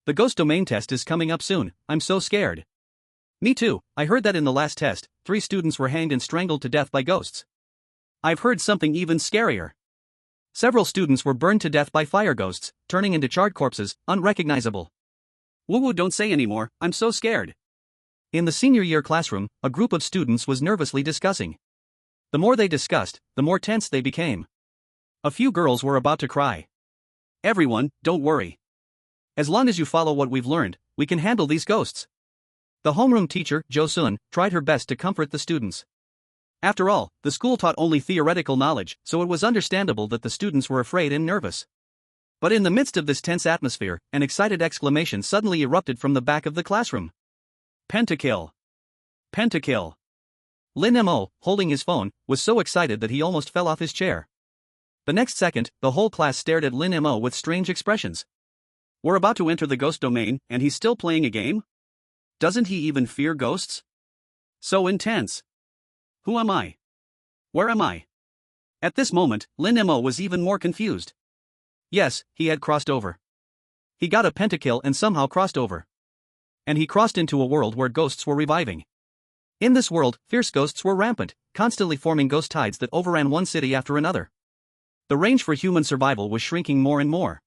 The ghost domain test is coming up soon, I'm so scared. Me too, I heard that in the last test, 3 students were hanged and strangled to death by ghosts. I've heard something even scarier. Several students were burned to death by fire ghosts, turning into charred corpses, unrecognizable. Woo-woo, don't say anymore, I'm so scared. In the senior year classroom, a group of students was nervously discussing. The more they discussed, the more tense they became. A few girls were about to cry. Everyone, don't worry. As long as you follow what we've learned, we can handle these ghosts. The homeroom teacher, Jo-sun, tried her best to comfort the students. After all, the school taught only theoretical knowledge, so it was understandable that the students were afraid and nervous. But in the midst of this tense atmosphere, an excited exclamation suddenly erupted from the back of the classroom. Pentakill! Pentakill! Lin Mo, holding his phone, was so excited that he almost fell off his chair. The next second, the whole class stared at Lin Mo with strange expressions. We're about to enter the ghost domain, and he's still playing a game? Doesn't he even fear ghosts? So intense. Who am I? Where am I? At this moment, Lin Mo was even more confused. Yes, he had crossed over. He got a pentakill and somehow crossed over. And he crossed into a world where ghosts were reviving. In this world, fierce ghosts were rampant, constantly forming ghost tides that overran one city after another. The range for human survival was shrinking more and more.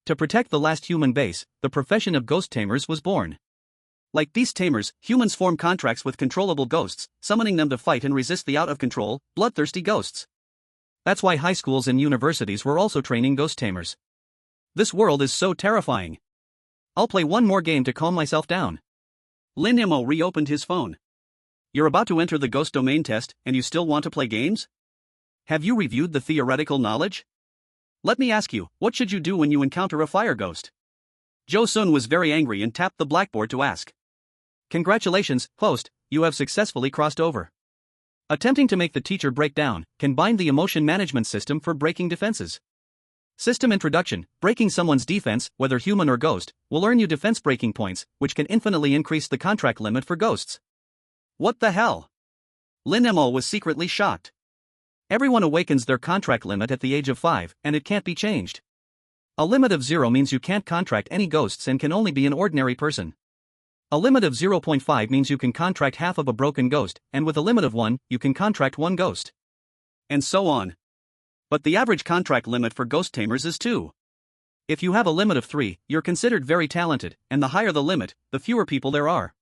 To protect the last human base, the profession of ghost tamers was born. Like beast tamers, humans form contracts with controllable ghosts, summoning them to fight and resist the out-of-control, bloodthirsty ghosts. That's why high schools and universities were also training ghost tamers. This world is so terrifying. I'll play one more game to calm myself down. Lin Mo reopened his phone. You're about to enter the ghost domain test, and you still want to play games? Have you reviewed the theoretical knowledge? Let me ask you, what should you do when you encounter a fire ghost? Jo-sun was very angry and tapped the blackboard to ask. Congratulations, host, you have successfully crossed over. Attempting to make the teacher break down, can bind the emotion management system for breaking defenses. System introduction, breaking someone's defense, whether human or ghost, will earn you defense breaking points, which can infinitely increase the contract limit for ghosts. What the hell? Lin Mo was secretly shocked. Everyone awakens their contract limit at the age of 5, and it can't be changed. A limit of 0 means you can't contract any ghosts and can only be an ordinary person. A limit of 0.5 means you can contract half of a broken ghost, and with a limit of 1, you can contract 1 ghost. And so on. But the average contract limit for ghost tamers is 2. If you have a limit of 3, you're considered very talented, and the higher the limit, the fewer people there are.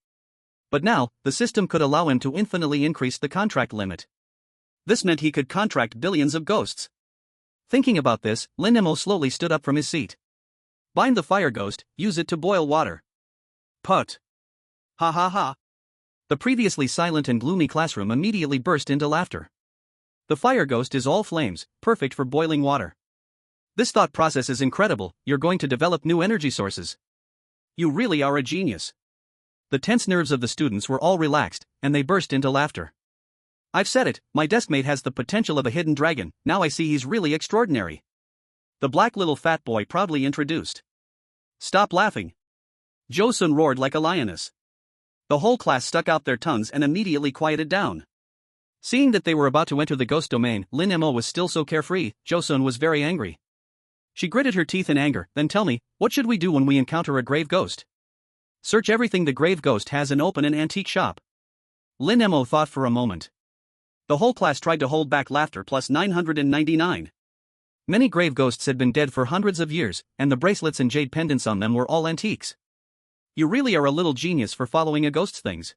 But now, the system could allow him to infinitely increase the contract limit. This meant he could contract billions of ghosts. Thinking about this, Lin Mo slowly stood up from his seat. Bind the fire ghost, use it to boil water. Put. Ha ha ha. The previously silent and gloomy classroom immediately burst into laughter. The fire ghost is all flames, perfect for boiling water. This thought process is incredible, you're going to develop new energy sources. You really are a genius. The tense nerves of the students were all relaxed, and they burst into laughter. I've said it, my deskmate has the potential of a hidden dragon, now I see he's really extraordinary. The black little fat boy proudly introduced. Stop laughing. Jo-sun roared like a lioness. The whole class stuck out their tongues and immediately quieted down. Seeing that they were about to enter the ghost domain, Lin Mo was still so carefree, Jo-sun was very angry. She gritted her teeth in anger, then tell me, what should we do when we encounter a grave ghost? Search everything the grave ghost has and open an antique shop. Lin Mo thought for a moment. The whole class tried to hold back laughter plus 999. Many grave ghosts had been dead for hundreds of years, and the bracelets and jade pendants on them were all antiques. You really are a little genius for following a ghost's things.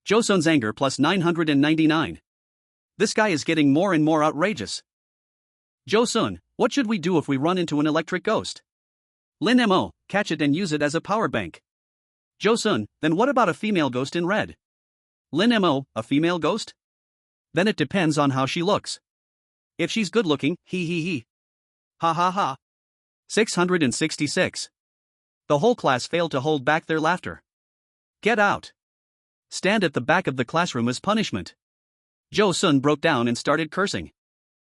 Jo-sun's anger plus 999. This guy is getting more and more outrageous. Jo-sun, what should we do if we run into an electric ghost? Lin Mo, catch it and use it as a power bank. Jo-sun, then what about a female ghost in red? Lin Mo, a female ghost? Then it depends on how she looks. If she's good looking, he. Ha ha ha. 666. The whole class failed to hold back their laughter. Get out. Stand at the back of the classroom as punishment. Jo-sun broke down and started cursing.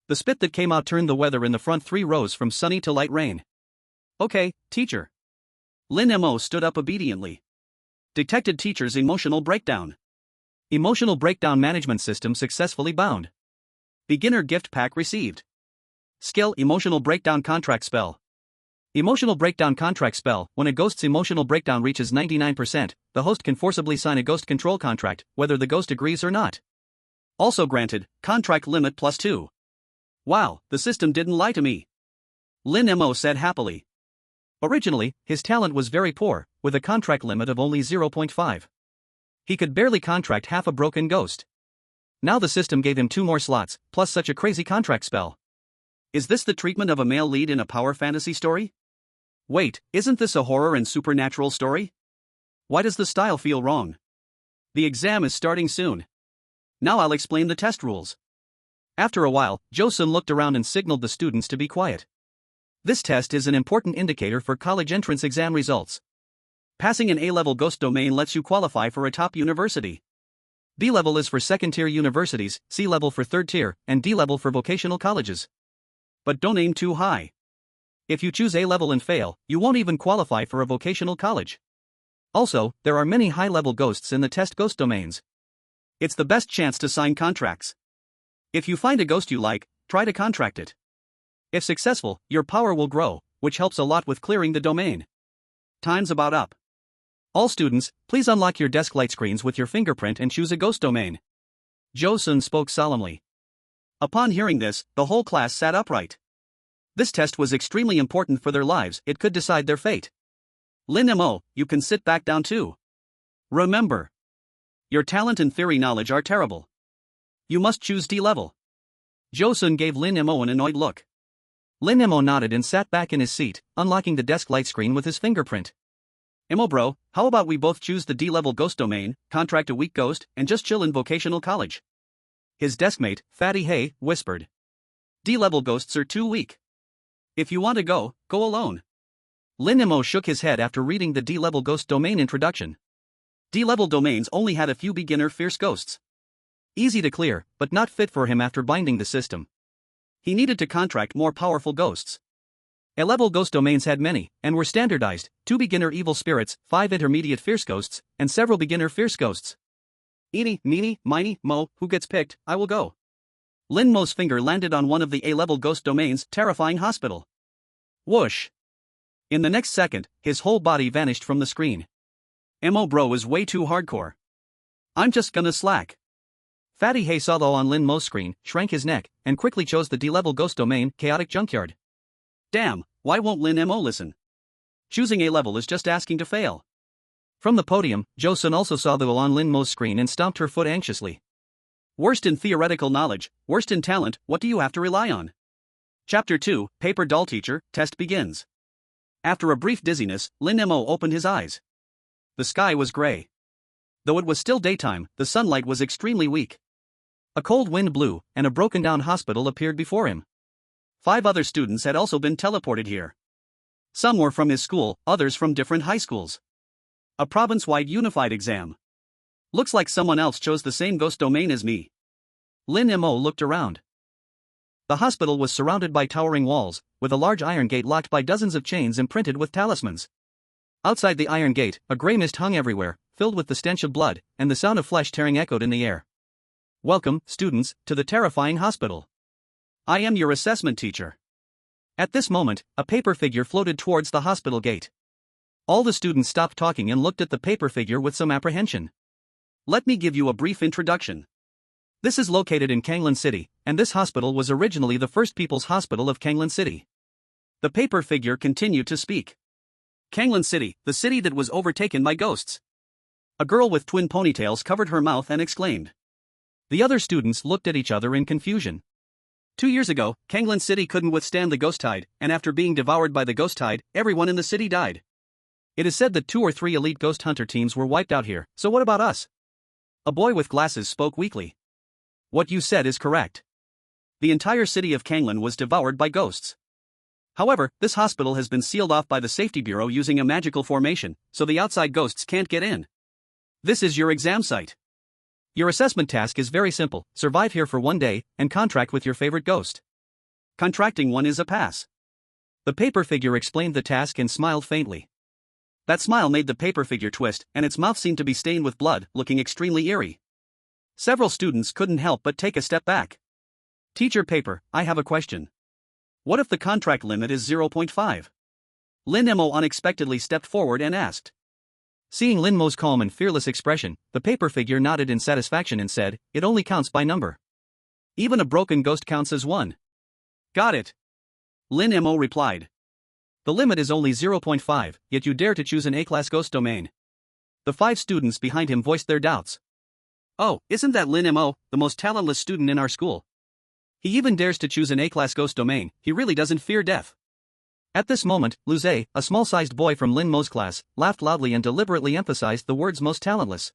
The spit that came out turned the weather in the front 3 rows from sunny to light rain. Okay, teacher. Lin Mo stood up obediently. Detected teacher's emotional breakdown. Emotional breakdown management system successfully bound. Beginner gift pack received. Skill emotional breakdown contract spell. Emotional breakdown contract spell. When a ghost's emotional breakdown reaches 99%, the host can forcibly sign a ghost control contract, whether the ghost agrees or not. Also granted, contract limit +2. Wow, the system didn't lie to me. Lin Mo said happily. Originally, his talent was very poor, with a contract limit of only 0.5. He could barely contract half a broken ghost. Now the system gave him 2 more slots, plus such a crazy contract spell. Is this the treatment of a male lead in a power fantasy story? Wait, isn't this a horror and supernatural story? Why does the style feel wrong? The exam is starting soon. Now I'll explain the test rules. After a while, Jo-sun looked around and signaled the students to be quiet. This test is an important indicator for college entrance exam results. Passing an A-level ghost domain lets you qualify for a top university. B-level is for second-tier universities, C-level for third-tier, and D-level for vocational colleges. But don't aim too high. If you choose A-level and fail, you won't even qualify for a vocational college. Also, there are many high-level ghosts in the test ghost domains. It's the best chance to sign contracts. If you find a ghost you like, try to contract it. If successful, your power will grow, which helps a lot with clearing the domain. Time's about up. All students, please unlock your desk light screens with your fingerprint and choose a ghost domain. Jo-sun spoke solemnly. Upon hearing this, the whole class sat upright. This test was extremely important for their lives, it could decide their fate. Lin Mo, you can sit back down too. Remember, your talent and theory knowledge are terrible. You must choose D-level. Jo-sun gave Lin Mo an annoyed look. Lin Mo nodded and sat back in his seat, unlocking the desk light screen with his fingerprint. Mo bro, how about we both choose the D-level ghost domain, contract a weak ghost, and just chill in vocational college? His deskmate, Fatty Hay, whispered. D-level ghosts are too weak. If you want to go, go alone. Lin Mo shook his head after reading the D-level ghost domain introduction. D-level domains only had a few beginner fierce ghosts. Easy to clear, but not fit for him after binding the system. He needed to contract more powerful ghosts. A-level ghost domains had many, and were standardized: 2 beginner evil spirits, 5 intermediate fierce ghosts, and several beginner fierce ghosts. Eeny, meeny, miny, mo, who gets picked, I will go. Lin Mo's finger landed on one of the A-level ghost domains, terrifying hospital. Whoosh! In the next second, his whole body vanished from the screen. Mo bro is way too hardcore. I'm just gonna slack. Fatty Hay saw the on Lin Mo's screen, shrank his neck, and quickly chose the D-level ghost domain, chaotic junkyard. Damn, why won't Lin Mo listen? Choosing A-level is just asking to fail. From the podium, Jo-sun also saw the on Lin Mo's screen and stomped her foot anxiously. Worst in theoretical knowledge, worst in talent, what do you have to rely on? Chapter 2, Paper Doll Teacher, Test begins. After a brief dizziness, Lin Mo opened his eyes. The sky was gray. Though it was still daytime, the sunlight was extremely weak. A cold wind blew, and a broken-down hospital appeared before him. 5 other students had also been teleported here. Some were from his school, others from different high schools. A province-wide unified exam. Looks like someone else chose the same ghost domain as me. Lin Mo looked around. The hospital was surrounded by towering walls, with a large iron gate locked by dozens of chains imprinted with talismans. Outside the iron gate, a gray mist hung everywhere, filled with the stench of blood, and the sound of flesh tearing echoed in the air. Welcome, students, to the terrifying hospital. I am your assessment teacher. At this moment, a paper figure floated towards the hospital gate. All the students stopped talking and looked at the paper figure with some apprehension. Let me give you a brief introduction. This is located in Kanglan City, and this hospital was originally the First People's Hospital of Kanglan City. The paper figure continued to speak. Kanglan City, the city that was overtaken by ghosts. A girl with twin ponytails covered her mouth and exclaimed. The other students looked at each other in confusion. 2 years ago, Kanglan City couldn't withstand the ghost tide, and after being devoured by the ghost tide, everyone in the city died. It is said that 2 or 3 elite ghost hunter teams were wiped out here, so what about us? A boy with glasses spoke weakly. What you said is correct. The entire city of Kanglan was devoured by ghosts. However, this hospital has been sealed off by the Safety Bureau using a magical formation, so the outside ghosts can't get in. This is your exam site. Your assessment task is very simple: survive here for 1 day, and contract with your favorite ghost. Contracting one is a pass. The paper figure explained the task and smiled faintly. That smile made the paper figure twist, and its mouth seemed to be stained with blood, looking extremely eerie. Several students couldn't help but take a step back. Teacher Paper, I have a question. What if the contract limit is 0.5? Lin Mo unexpectedly stepped forward and asked. Seeing Lin Mo's calm and fearless expression, the paper figure nodded in satisfaction and said, "It only counts by number. Even a broken ghost counts as one." "Got it," Lin Mo replied. "The limit is only 0.5, yet you dare to choose an A-class ghost domain." The 5 students behind him voiced their doubts. "Oh, isn't that Lin Mo, the most talentless student in our school? He even dares to choose an A-class ghost domain, he really doesn't fear death." At this moment, Luze, a small-sized boy from Lin Mo's class, laughed loudly and deliberately emphasized the words most talentless.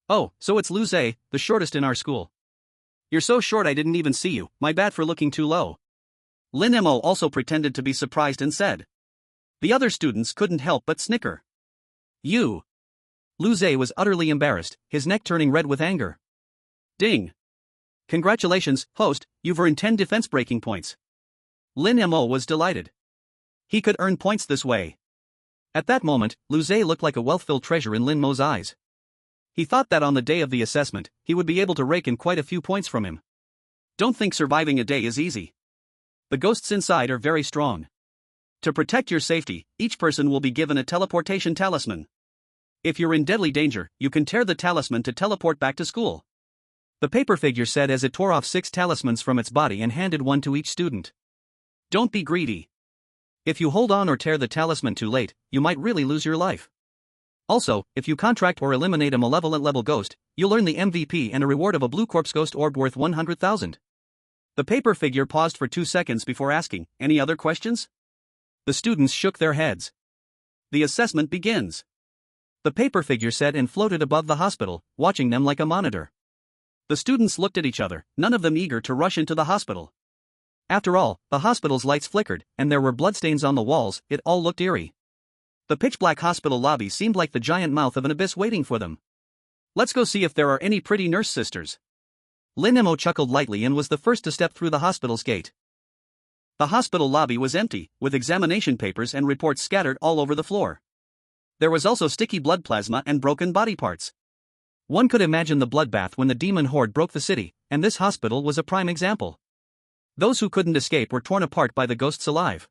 "Oh, so it's Luze, the shortest in our school. You're so short I didn't even see you, my bad for looking too low." Lin Mo also pretended to be surprised and said. The other students couldn't help but snicker. "You." Luze was utterly embarrassed, his neck turning red with anger. "Ding. Congratulations, host, you've earned 10 defense breaking points." Lin Mo was delighted. He could earn points this way. At that moment, Luze looked like a wealth-filled treasure in Lin Mo's eyes. He thought that on the day of the assessment, he would be able to rake in quite a few points from him. Don't think surviving a day is easy. The ghosts inside are very strong. To protect your safety, each person will be given a teleportation talisman. If you're in deadly danger, you can tear the talisman to teleport back to school. The paper figure said as it tore off 6 talismans from its body and handed one to each student. Don't be greedy. If you hold on or tear the talisman too late, you might really lose your life. Also, if you contract or eliminate a malevolent level ghost, you'll earn the MVP and a reward of a blue corpse ghost orb worth 100,000. The paper figure paused for 2 seconds before asking, "Any other questions?" The students shook their heads. "The assessment begins," the paper figure said and floated above the hospital, watching them like a monitor. The students looked at each other, none of them eager to rush into the hospital. After all, the hospital's lights flickered, and there were bloodstains on the walls, it all looked eerie. The pitch-black hospital lobby seemed like the giant mouth of an abyss waiting for them. "Let's go see if there are any pretty nurse sisters." Lin Mo chuckled lightly and was the first to step through the hospital's gate. The hospital lobby was empty, with examination papers and reports scattered all over the floor. There was also sticky blood plasma and broken body parts. One could imagine the bloodbath when the demon horde broke the city, and this hospital was a prime example. Those who couldn't escape were torn apart by the ghosts alive.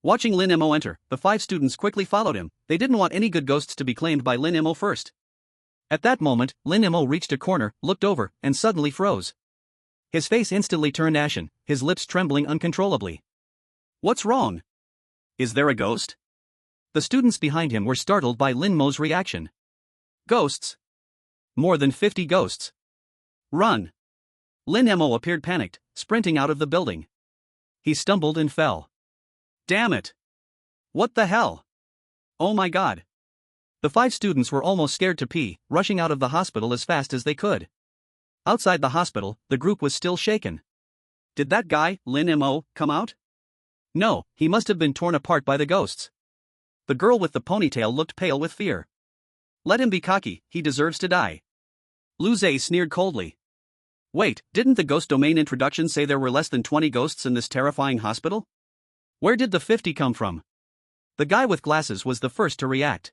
Watching Lin Mo enter, the 5 students quickly followed him. They didn't want any good ghosts to be claimed by Lin Mo first. At that moment, Lin Mo reached a corner, looked over, and suddenly froze. His face instantly turned ashen, his lips trembling uncontrollably. "What's wrong? Is there a ghost?" The students behind him were startled by Lin Mo's reaction. "Ghosts? More than 50 ghosts. Run!" Lin Mo appeared panicked, sprinting out of the building. He stumbled and fell. "Damn it! What the hell? Oh my god!" The 5 students were almost scared to pee, rushing out of the hospital as fast as they could. Outside the hospital, the group was still shaken. Did that guy, Lin Mo, come out? No, he must have been torn apart by the ghosts. The girl with the ponytail looked pale with fear. "Let him be cocky, he deserves to die." Luze sneered coldly. "Wait, didn't the ghost domain introduction say there were less than 20 ghosts in this terrifying hospital? Where did the 50 come from?" The guy with glasses was the first to react.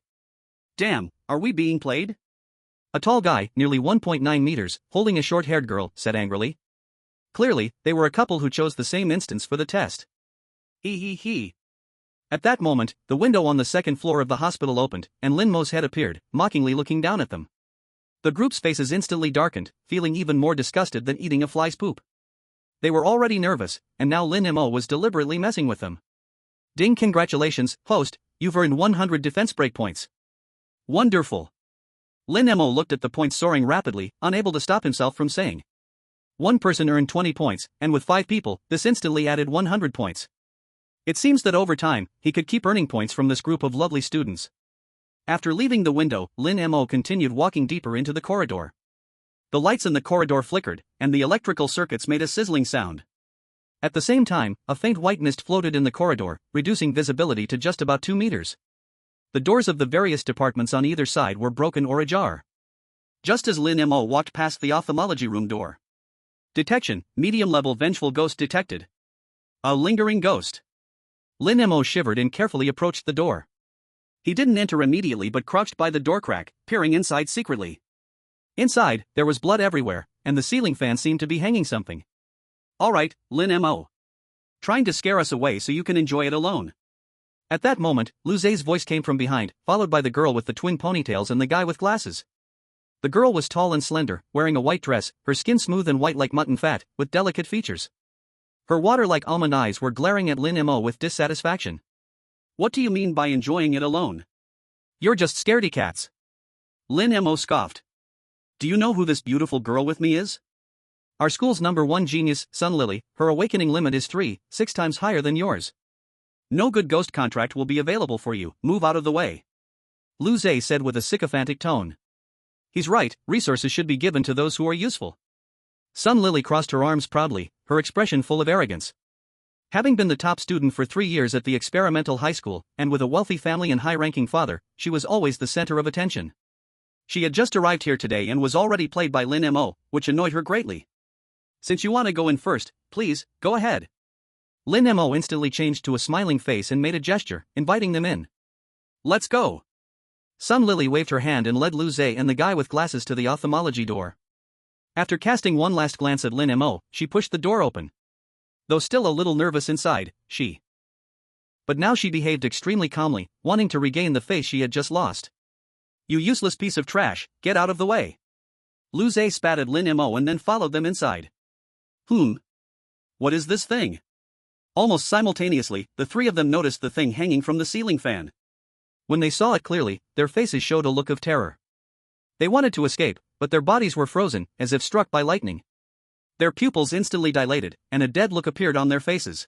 "Damn, are we being played?" A tall guy, nearly 1.9 meters, holding a short-haired girl, said angrily. Clearly, they were a couple who chose the same instance for the test. He. At that moment, the window on the second floor of the hospital opened, and Lin Mo's head appeared, mockingly looking down at them. The group's faces instantly darkened, feeling even more disgusted than eating a fly's poop. They were already nervous, and now Lin Mo was deliberately messing with them. "Ding, congratulations, host, you've earned 100 defense break points." "Wonderful." Lin Mo looked at the points soaring rapidly, unable to stop himself from saying. One person earned 20 points, and with 5 people, this instantly added 100 points. It seems that over time, he could keep earning points from this group of lovely students. After leaving the window, Lin Mo continued walking deeper into the corridor. The lights in the corridor flickered, and the electrical circuits made a sizzling sound. At the same time, a faint white mist floated in the corridor, reducing visibility to just about 2 meters. The doors of the various departments on either side were broken or ajar. Just as Lin Mo walked past the ophthalmology room door. Detection, medium-level vengeful ghost detected. A lingering ghost. Lin Mo shivered and carefully approached the door. He didn't enter immediately but crouched by the door crack, peering inside secretly. Inside, there was blood everywhere, and the ceiling fan seemed to be hanging something. "Alright, Lin Mo. Trying to scare us away so you can enjoy it alone." At that moment, Lu Zhe's voice came from behind, followed by the girl with the twin ponytails and the guy with glasses. The girl was tall and slender, wearing a white dress, her skin smooth and white like mutton fat, with delicate features. Her water-like almond eyes were glaring at Lin Mo with dissatisfaction. What do you mean by enjoying it alone? You're just scaredy cats. Lin Mo scoffed. Do you know who this beautiful girl with me is? Our school's #1 genius, Sun Lily. Her awakening limit is 6 times higher than yours. No good ghost contract will be available for you, move out of the way. Lu Zhe said with a sycophantic tone. He's right, resources should be given to those who are useful. Sun Lily crossed her arms proudly, her expression full of arrogance. Having been the top student for 3 years at the experimental high school, and with a wealthy family and high-ranking father, she was always the center of attention. She had just arrived here today and was already played by Lin Mo, which annoyed her greatly. Since you want to go in first, please, go ahead. Lin Mo instantly changed to a smiling face and made a gesture, inviting them in. Let's go. Sun Lily waved her hand and led Lu Zhe and the guy with glasses to the ophthalmology door. After casting one last glance at Lin Mo, she pushed the door open. Though still a little nervous inside, But now she behaved extremely calmly, wanting to regain the face she had just lost. You useless piece of trash, get out of the way. Lu Zhe spat at Lin Mo and then followed them inside. What is this thing? Almost simultaneously, the three of them noticed the thing hanging from the ceiling fan. When they saw it clearly, their faces showed a look of terror. They wanted to escape, but their bodies were frozen, as if struck by lightning. Their pupils instantly dilated, and a dead look appeared on their faces.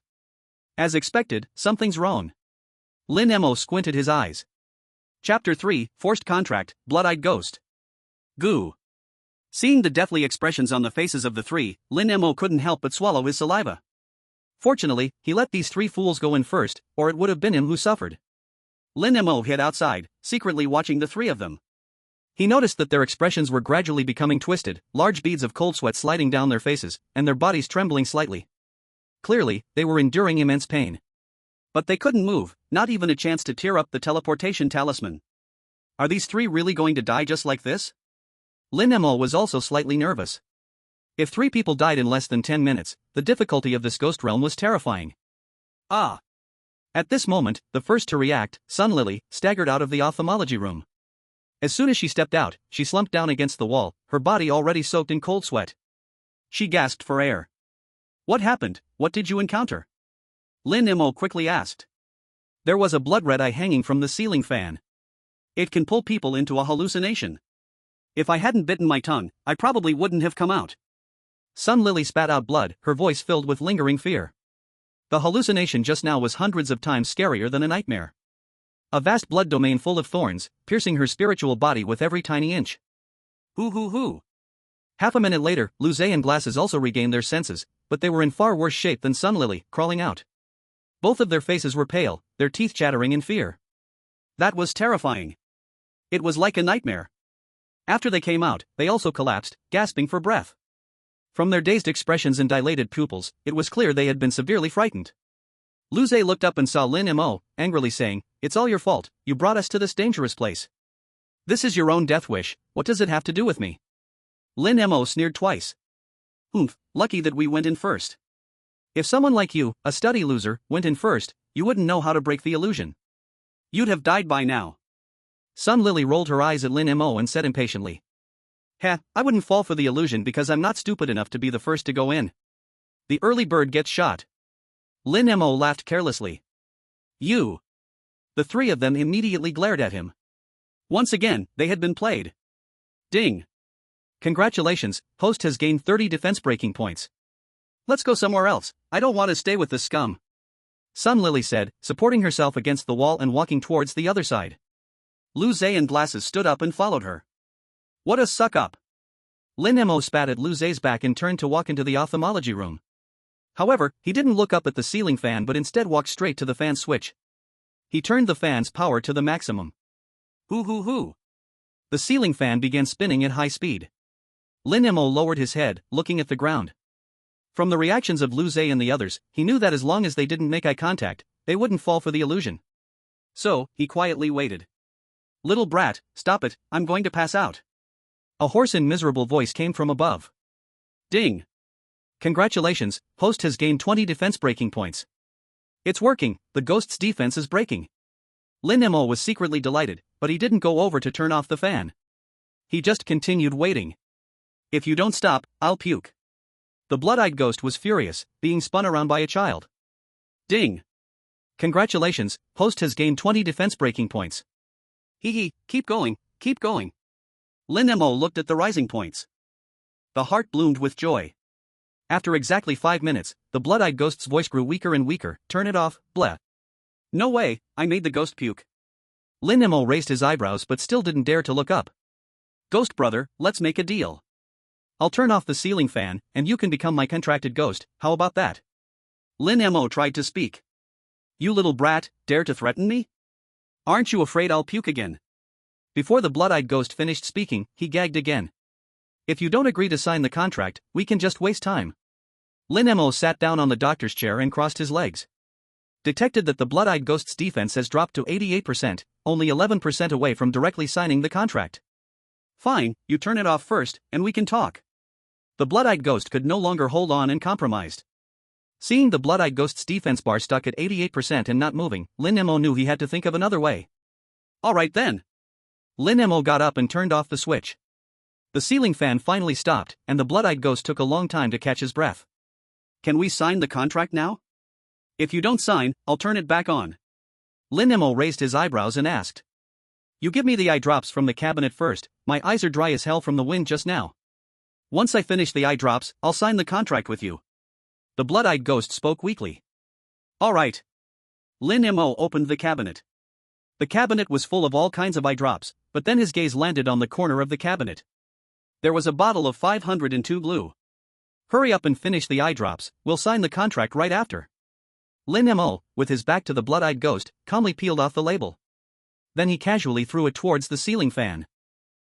As expected, something's wrong. Lin Mo squinted his eyes. Chapter 3, Forced Contract, Blood-Eyed Ghost. Goo. Seeing the deathly expressions on the faces of the three, Lin Mo couldn't help but swallow his saliva. Fortunately, he let these 3 fools go in first, or it would have been him who suffered. Lin Mo hid outside, secretly watching the 3 of them. He noticed that their expressions were gradually becoming twisted, large beads of cold sweat sliding down their faces, and their bodies trembling slightly. Clearly, they were enduring immense pain. But they couldn't move, not even a chance to tear up the teleportation talisman. Are these 3 really going to die just like this? Lin Mo was also slightly nervous. If 3 people died in less than 10 minutes, the difficulty of this ghost realm was terrifying. Ah! At this moment, the first to react, Sun Lily, staggered out of the ophthalmology room. As soon as she stepped out, she slumped down against the wall, her body already soaked in cold sweat. She gasped for air. What happened? What did you encounter? Lin Mo quickly asked. There was a blood-red eye hanging from the ceiling fan. It can pull people into a hallucination. If I hadn't bitten my tongue, I probably wouldn't have come out. Sun Lily spat out blood, her voice filled with lingering fear. The hallucination just now was hundreds of times scarier than a nightmare. A vast blood domain full of thorns, piercing her spiritual body with every tiny inch. Hoo. Half a minute later, Lu Zhe and Glasses also regained their senses, but they were in far worse shape than Sun Lily, crawling out. Both of their faces were pale, their teeth chattering in fear. That was terrifying. It was like a nightmare. After they came out, they also collapsed, gasping for breath. From their dazed expressions and dilated pupils, it was clear they had been severely frightened. Lu Zhe looked up and saw Lin Mo, angrily saying, "It's all your fault, you brought us to this dangerous place. This is your own death wish, what does it have to do with me?" Lin Mo sneered twice. Lucky that we went in first. If someone like you, a study loser, went in first, you wouldn't know how to break the illusion. You'd have died by now. Sun Lily rolled her eyes at Lin Mo and said impatiently. I wouldn't fall for the illusion because I'm not stupid enough to be the first to go in. The early bird gets shot. Lin Mo laughed carelessly. You. The 3 of them immediately glared at him. Once again, they had been played. Ding. Congratulations, host has gained 30 defense breaking points. Let's go somewhere else, I don't want to stay with this scum. Sun Lily said, supporting herself against the wall and walking towards the other side. Lu Zhe and Glasses stood up and followed her. What a suck-up. Lin Mo spat at Lu Zhe's back and turned to walk into the ophthalmology room. However, he didn't look up at the ceiling fan but instead walked straight to the fan switch. He turned the fan's power to the maximum. Hoo. The ceiling fan began spinning at high speed. Lin Mo lowered his head, looking at the ground. From the reactions of Lu Zhe and the others, he knew that as long as they didn't make eye contact, they wouldn't fall for the illusion. So, he quietly waited. Little brat, stop it, I'm going to pass out. A hoarse and miserable voice came from above. Ding. Congratulations, host has gained 20 defense breaking points. It's working, the ghost's defense is breaking. Lin Mo was secretly delighted, but he didn't go over to turn off the fan. He just continued waiting. If you don't stop, I'll puke. The blood-eyed ghost was furious, being spun around by a child. Ding! Congratulations, host has gained 20 defense breaking points. Hee, keep going, keep going. Lin Mo looked at the rising points. The heart bloomed with joy. After exactly 5 minutes, the blood-eyed ghost's voice grew weaker and weaker. Turn it off, bleh. No way, I made the ghost puke. Lin Mo raised his eyebrows but still didn't dare to look up. Ghost brother, let's make a deal. I'll turn off the ceiling fan, and you can become my contracted ghost, how about that? Lin Mo tried to speak. You little brat, dare to threaten me? Aren't you afraid I'll puke again? Before the blood-eyed ghost finished speaking, he gagged again. If you don't agree to sign the contract, we can just waste time. Lin Mo sat down on the doctor's chair and crossed his legs. Detected that the blood-eyed ghost's defense has dropped to 88%, only 11% away from directly signing the contract. Fine, you turn it off first, and we can talk. The blood-eyed ghost could no longer hold on and compromised. Seeing the blood-eyed ghost's defense bar stuck at 88% and not moving, Lin Mo knew he had to think of another way. Alright then. Lin Mo got up and turned off the switch. The ceiling fan finally stopped, and the blood-eyed ghost took a long time to catch his breath. Can we sign the contract now? If you don't sign, I'll turn it back on. Lin Mo raised his eyebrows and asked. You give me the eye drops from the cabinet first, my eyes are dry as hell from the wind just now. Once I finish the eye drops, I'll sign the contract with you. The blood-eyed ghost spoke weakly. Alright. Lin Mo opened the cabinet. The cabinet was full of all kinds of eye drops, but then his gaze landed on the corner of the cabinet. There was a bottle of 502 glue. Hurry up and finish the eye drops, we'll sign the contract right after. Lin Mo, with his back to the blood-eyed ghost, calmly peeled off the label. Then he casually threw it towards the ceiling fan.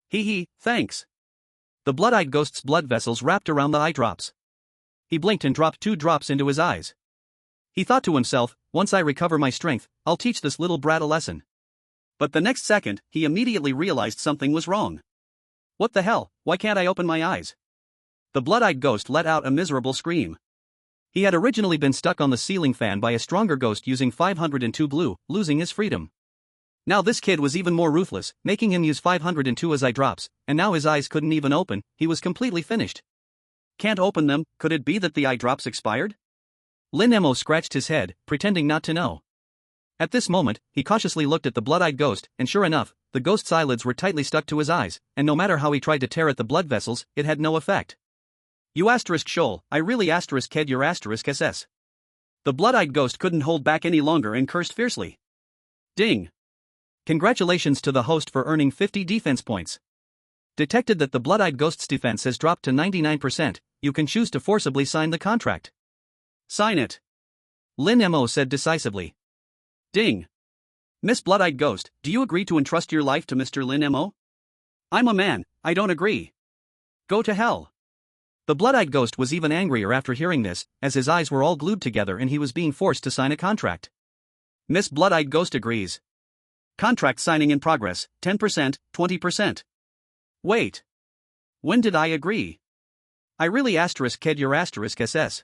Hee, thanks. The blood-eyed ghost's blood vessels wrapped around the eye drops. He blinked and dropped 2 drops into his eyes. He thought to himself, once I recover my strength, I'll teach this little brat a lesson. But the next second, he immediately realized something was wrong. What the hell, why can't I open my eyes? The blood-eyed ghost let out a miserable scream. He had originally been stuck on the ceiling fan by a stronger ghost using 502 glue, losing his freedom. Now this kid was even more ruthless, making him use 502 as eye drops, and now his eyes couldn't even open, he was completely finished. Can't open them, could it be that the eye drops expired? Lin Mo scratched his head, pretending not to know. At this moment, he cautiously looked at the blood-eyed ghost, and sure enough, the ghost's eyelids were tightly stuck to his eyes, and no matter how he tried to tear at the blood vessels, it had no effect. You asterisk shoal, I really asterisk head your asterisk SS. The blood-eyed ghost couldn't hold back any longer and cursed fiercely. Ding! Congratulations to the host for earning 50 defense points. Detected that the blood-eyed ghost's defense has dropped to 99%, you can choose to forcibly sign the contract. Sign it. Lin Mo said decisively. Ding. Miss Blood-eyed Ghost, do you agree to entrust your life to Mr. Lin Mo? I'm a man, I don't agree. Go to hell. The blood-eyed ghost was even angrier after hearing this, as his eyes were all glued together and he was being forced to sign a contract. Miss Blood-eyed Ghost agrees. Contract signing in progress, 10%, 20%. Wait. When did I agree? I really ked your SS.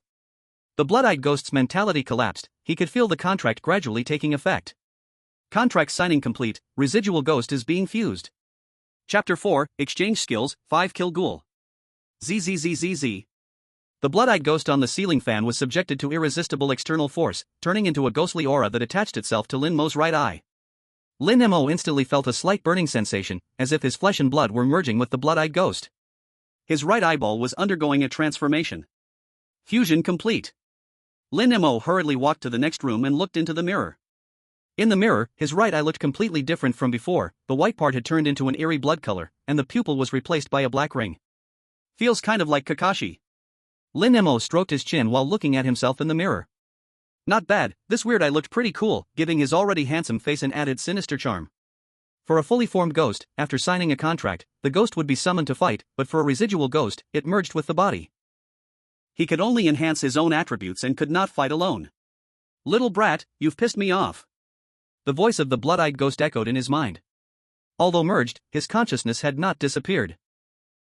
The blood-eyed ghost's mentality collapsed, he could feel the contract gradually taking effect. Contract signing complete, residual ghost is being fused. Chapter 4, Exchange Skills, 5 Kill Ghoul. ZZZZZ. The blood-eyed ghost on the ceiling fan was subjected to irresistible external force, turning into a ghostly aura that attached itself to Lin Mo's right eye. Lin Mo instantly felt a slight burning sensation, as if his flesh and blood were merging with the blood-eyed ghost. His right eyeball was undergoing a transformation. Fusion complete. Lin Mo hurriedly walked to the next room and looked into the mirror. In the mirror, his right eye looked completely different from before, the white part had turned into an eerie blood color, and the pupil was replaced by a black ring. Feels kind of like Kakashi. Lin Mo stroked his chin while looking at himself in the mirror. Not bad, this weird eye looked pretty cool, giving his already handsome face an added sinister charm. For a fully formed ghost, after signing a contract, the ghost would be summoned to fight, but for a residual ghost, it merged with the body. He could only enhance his own attributes and could not fight alone. Little brat, you've pissed me off. The voice of the blood-eyed ghost echoed in his mind. Although merged, his consciousness had not disappeared.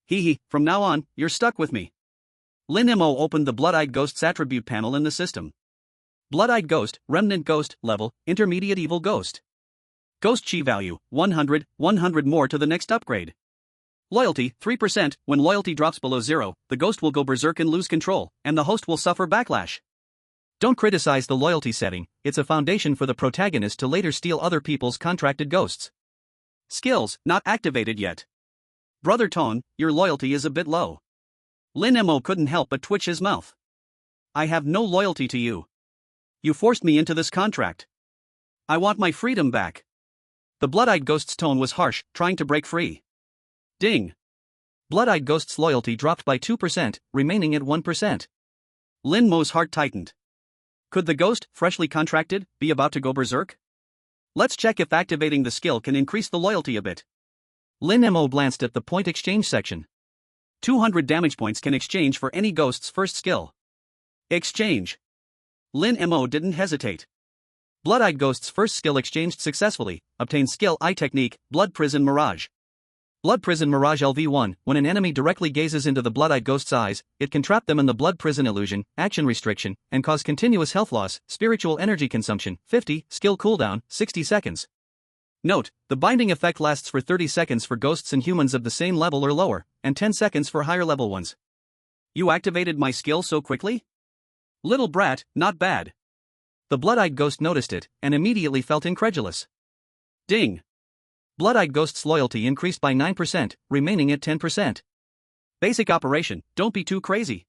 Hee, from now on, you're stuck with me. Lin Mo opened the blood-eyed ghost's attribute panel in the system. Blood-eyed ghost, remnant ghost, level, intermediate evil ghost. Ghost chi value, 100, 100 more to the next upgrade. Loyalty, 3%, when loyalty drops below 0, the ghost will go berserk and lose control, and the host will suffer backlash. Don't criticize the loyalty setting, it's a foundation for the protagonist to later steal other people's contracted ghosts. Skills, not activated yet. Brother Tone, your loyalty is a bit low. Lin Mo couldn't help but twitch his mouth. I have no loyalty to you. You forced me into this contract. I want my freedom back. The blood-eyed ghost's tone was harsh, trying to break free. Ding. Blood-eyed ghost's loyalty dropped by 2%, remaining at 1%. Lin Mo's heart tightened. Could the ghost, freshly contracted, be about to go berserk? Let's check if activating the skill can increase the loyalty a bit. Lin Mo glanced at the point exchange section. 200 damage points can exchange for any ghost's first skill. Exchange. Lin Mo didn't hesitate. Blood-eyed ghost's first skill exchanged successfully, obtained skill I technique, Blood Prison Mirage. Blood Prison Mirage LV1, when an enemy directly gazes into the blood-eyed ghost's eyes, it can trap them in the blood prison illusion, action restriction, and cause continuous health loss, spiritual energy consumption, 50, skill cooldown, 60 seconds. Note, the binding effect lasts for 30 seconds for ghosts and humans of the same level or lower, and 10 seconds for higher level ones. You activated my skill so quickly? Little brat, not bad. The blood-eyed ghost noticed it, and immediately felt incredulous. Ding. Blood-eyed ghost's loyalty increased by 9%, remaining at 10%. Basic operation, don't be too crazy.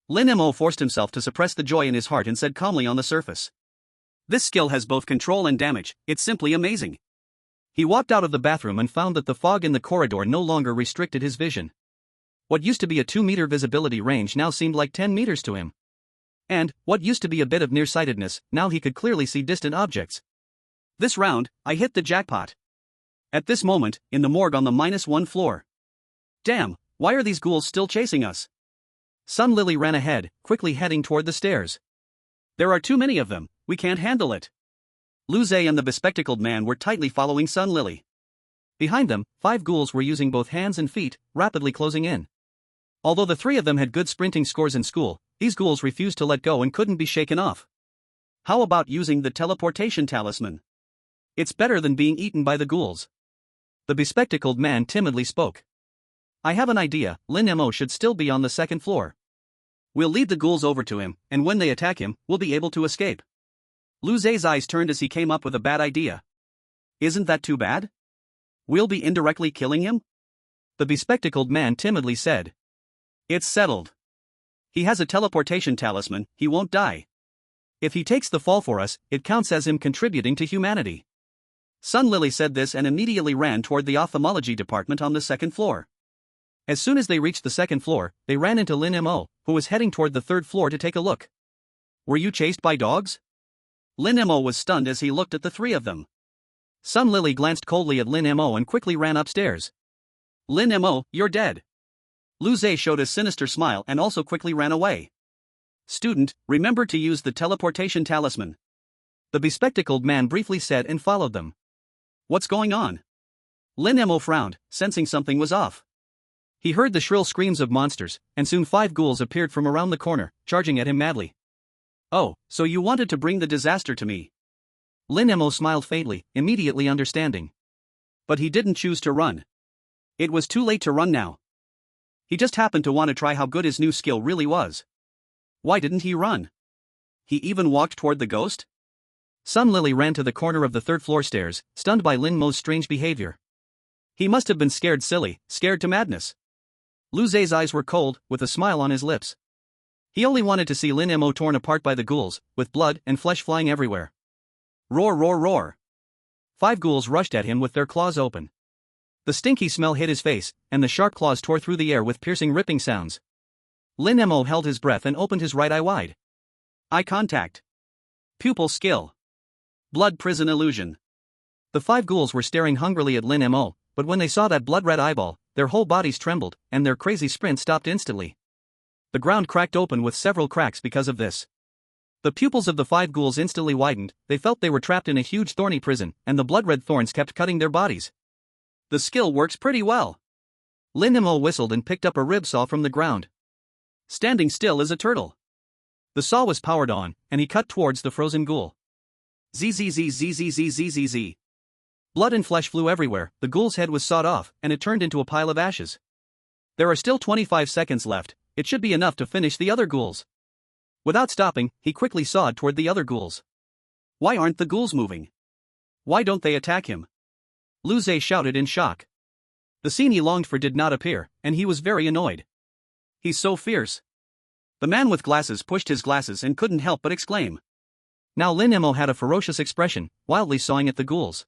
Lin Mo forced himself to suppress the joy in his heart and said calmly on the surface. This skill has both control and damage, it's simply amazing. He walked out of the bathroom and found that the fog in the corridor no longer restricted his vision. What used to be a 2-meter visibility range now seemed like 10 meters to him. And, what used to be a bit of nearsightedness, now he could clearly see distant objects. This round, I hit the jackpot. At this moment, in the morgue on the -1 floor. Damn, why are these ghouls still chasing us? Sun Lily ran ahead, quickly heading toward the stairs. There are too many of them, we can't handle it. Lu Zhe and the bespectacled man were tightly following Sun Lily. Behind them, 5 ghouls were using both hands and feet, rapidly closing in. Although the 3 of them had good sprinting scores in school, these ghouls refused to let go and couldn't be shaken off. How about using the teleportation talisman? It's better than being eaten by the ghouls. The bespectacled man timidly spoke. I have an idea, Lin Mo should still be on the 2nd floor. We'll lead the ghouls over to him, and when they attack him, we'll be able to escape. Lu Zhe's eyes turned as he came up with a bad idea. Isn't that too bad? We'll be indirectly killing him? The bespectacled man timidly said. It's settled. He has a teleportation talisman, he won't die. If he takes the fall for us, it counts as him contributing to humanity. Sun Lily said this and immediately ran toward the ophthalmology department on the 2nd floor. As soon as they reached the 2nd floor, they ran into Lin Mo, who was heading toward the 3rd floor to take a look. Were you chased by dogs? Lin Mo was stunned as he looked at the 3 of them. Sun Lily glanced coldly at Lin Mo and quickly ran upstairs. Lin Mo, you're dead. Lu Zhe showed a sinister smile and also quickly ran away. Student, remember to use the teleportation talisman. The bespectacled man briefly said and followed them. What's going on? Lin Mo frowned, sensing something was off. He heard the shrill screams of monsters, and soon 5 ghouls appeared from around the corner, charging at him madly. Oh, so you wanted to bring the disaster to me. Lin Mo smiled faintly, immediately understanding. But he didn't choose to run. It was too late to run now. He just happened to want to try how good his new skill really was. Why didn't he run? He even walked toward the ghost? Sun Lily ran to the corner of the 3rd floor stairs, stunned by Lin Mo's strange behavior. He must have been scared silly, scared to madness. Lu Zhe's eyes were cold, with a smile on his lips. He only wanted to see Lin Mo torn apart by the ghouls, with blood and flesh flying everywhere. Roar, roar, roar. 5 ghouls rushed at him with their claws open. The stinky smell hit his face, and the sharp claws tore through the air with piercing ripping sounds. Lin Mo held his breath and opened his right eye wide. Eye contact. Pupil skill. Blood prison illusion. The 5 ghouls were staring hungrily at Lin Mo, but when they saw that blood-red eyeball, their whole bodies trembled, and their crazy sprint stopped instantly. The ground cracked open with several cracks because of this. The pupils of the 5 ghouls instantly widened, they felt they were trapped in a huge thorny prison, and the blood-red thorns kept cutting their bodies. The skill works pretty well. Lin Mo whistled and picked up a rib saw from the ground. Standing still as a turtle. The saw was powered on, and he cut towards the frozen ghoul. Zzzzzzzzzzzzz. Blood and flesh flew everywhere, the ghoul's head was sawed off, and it turned into a pile of ashes. There are still 25 seconds left, it should be enough to finish the other ghouls. Without stopping, he quickly sawed toward the other ghouls. Why aren't the ghouls moving? Why don't they attack him? Lu Zhe shouted in shock. The scene he longed for did not appear, and he was very annoyed. He's so fierce. The man with glasses pushed his glasses and couldn't help but exclaim. Now Lin Mo had a ferocious expression, wildly sawing at the ghouls.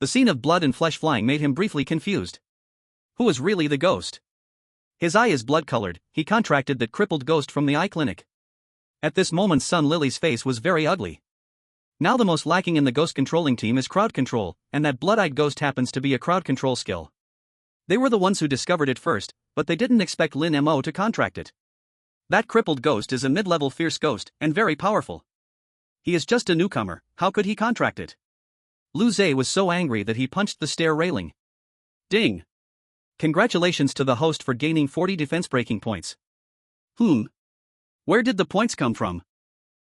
The scene of blood and flesh flying made him briefly confused. Who was really the ghost? His eye is blood-colored, he contracted that crippled ghost from the eye clinic. At this moment Sun Lily's face was very ugly. Now the most lacking in the ghost controlling team is crowd control, and that blood-eyed ghost happens to be a crowd control skill. They were the ones who discovered it first, but they didn't expect Lin Mo to contract it. That crippled ghost is a mid-level fierce ghost, and very powerful. He is just a newcomer, how could he contract it? Lu Zhe was so angry that he punched the stair railing. Ding! Congratulations to the host for gaining 40 defense breaking points. Where did the points come from?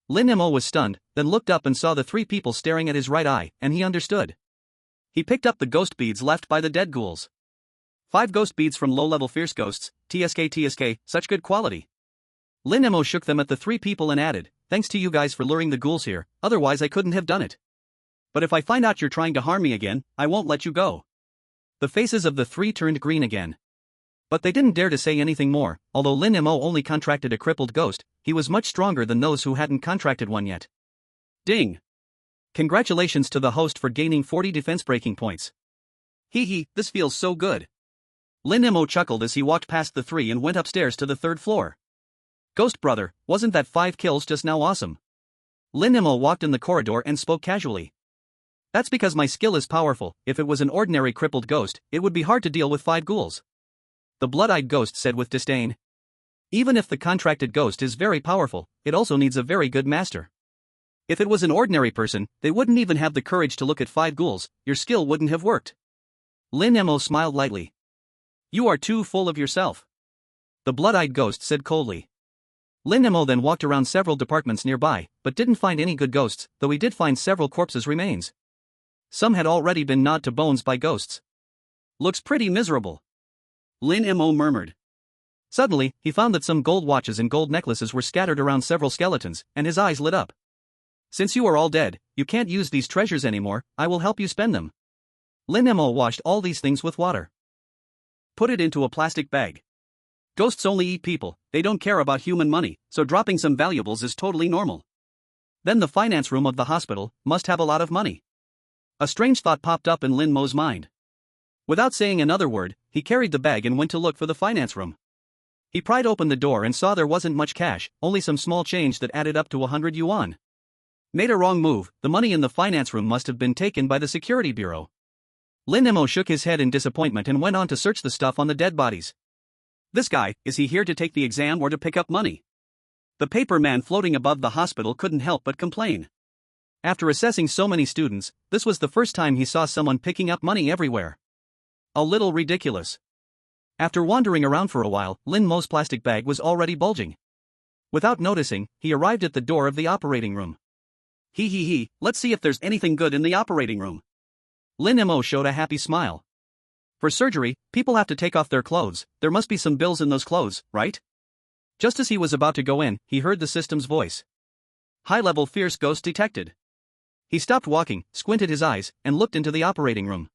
Lin Mo was stunned, then looked up and saw the three people staring at his right eye, and he understood. He picked up the ghost beads left by the dead ghouls. 5 ghost beads from low-level fierce ghosts, TSK, such good quality. Lin Mo shook them at the 3 people and added, thanks to you guys for luring the ghouls here, otherwise I couldn't have done it. But if I find out you're trying to harm me again, I won't let you go. The faces of the 3 turned green again. But they didn't dare to say anything more, although Lin Mo only contracted a crippled ghost, he was much stronger than those who hadn't contracted one yet. Ding! Congratulations to the host for gaining 40 defense breaking points. Hee, this feels so good. Lin Mo chuckled as he walked past the 3 and went upstairs to the 3rd floor. Ghost brother, wasn't that 5 kills just now awesome? Lin Mo walked in the corridor and spoke casually. That's because my skill is powerful, if it was an ordinary crippled ghost, it would be hard to deal with 5 ghouls. The blood-eyed ghost said with disdain. Even if the contracted ghost is very powerful, it also needs a very good master. If it was an ordinary person, they wouldn't even have the courage to look at 5 ghouls, your skill wouldn't have worked. Lin Mo smiled lightly. You are too full of yourself. The blood-eyed ghost said coldly. Lin Mo then walked around several departments nearby, but didn't find any good ghosts, though he did find several corpses' remains. Some had already been gnawed to bones by ghosts. Looks pretty miserable. Lin Mo murmured. Suddenly, he found that some gold watches and gold necklaces were scattered around several skeletons, and his eyes lit up. Since you are all dead, you can't use these treasures anymore, I will help you spend them. Lin Mo washed all these things with water. Put it into a plastic bag. Ghosts only eat people, they don't care about human money, so dropping some valuables is totally normal. Then the finance room of the hospital must have a lot of money. A strange thought popped up in Lin Mo's mind. Without saying another word, he carried the bag and went to look for the finance room. He pried open the door and saw there wasn't much cash, only some small change that added up to 100 yuan. Made a wrong move, the money in the finance room must have been taken by the security bureau. Lin Mo shook his head in disappointment and went on to search the stuff on the dead bodies. This guy, is he here to take the exam or to pick up money? The paper man floating above the hospital couldn't help but complain. After assessing so many students, this was the first time he saw someone picking up money everywhere. A little ridiculous. After wandering around for a while, Lin Mo's plastic bag was already bulging. Without noticing, he arrived at the door of the operating room. Let's see if there's anything good in the operating room. Lin Mo showed a happy smile. For surgery, people have to take off their clothes, there must be some bills in those clothes, right? Just as he was about to go in, he heard the system's voice. High-level fierce ghost detected. He stopped walking, squinted his eyes, and looked into the operating room.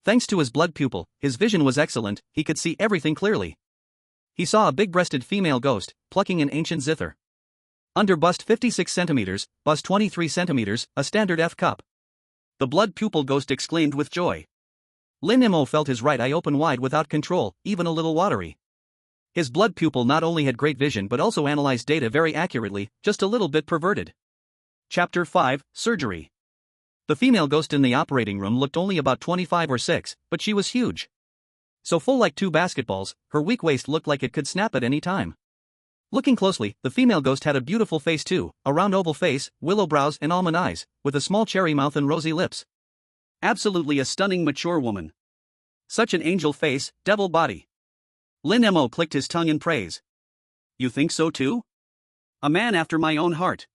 Thanks to his blood pupil, his vision was excellent, he could see everything clearly. He saw a big-breasted female ghost, plucking an ancient zither. Under bust 56 centimeters, bust 23 centimeters, a standard F cup. The blood pupil ghost exclaimed with joy. Lin Mo felt his right eye open wide without control, even a little watery. His blood pupil not only had great vision but also analyzed data very accurately, just a little bit perverted. Chapter 5, Surgery. The female ghost in the operating room looked only about 25 or 6, but she was huge. So full like 2 basketballs, her weak waist looked like it could snap at any time. Looking closely, the female ghost had a beautiful face too, a round oval face, willow brows and almond eyes, with a small cherry mouth and rosy lips. Absolutely a stunning mature woman. Such an angel face, devil body. Lin Mo clicked his tongue in praise. You think so too? A man after my own heart.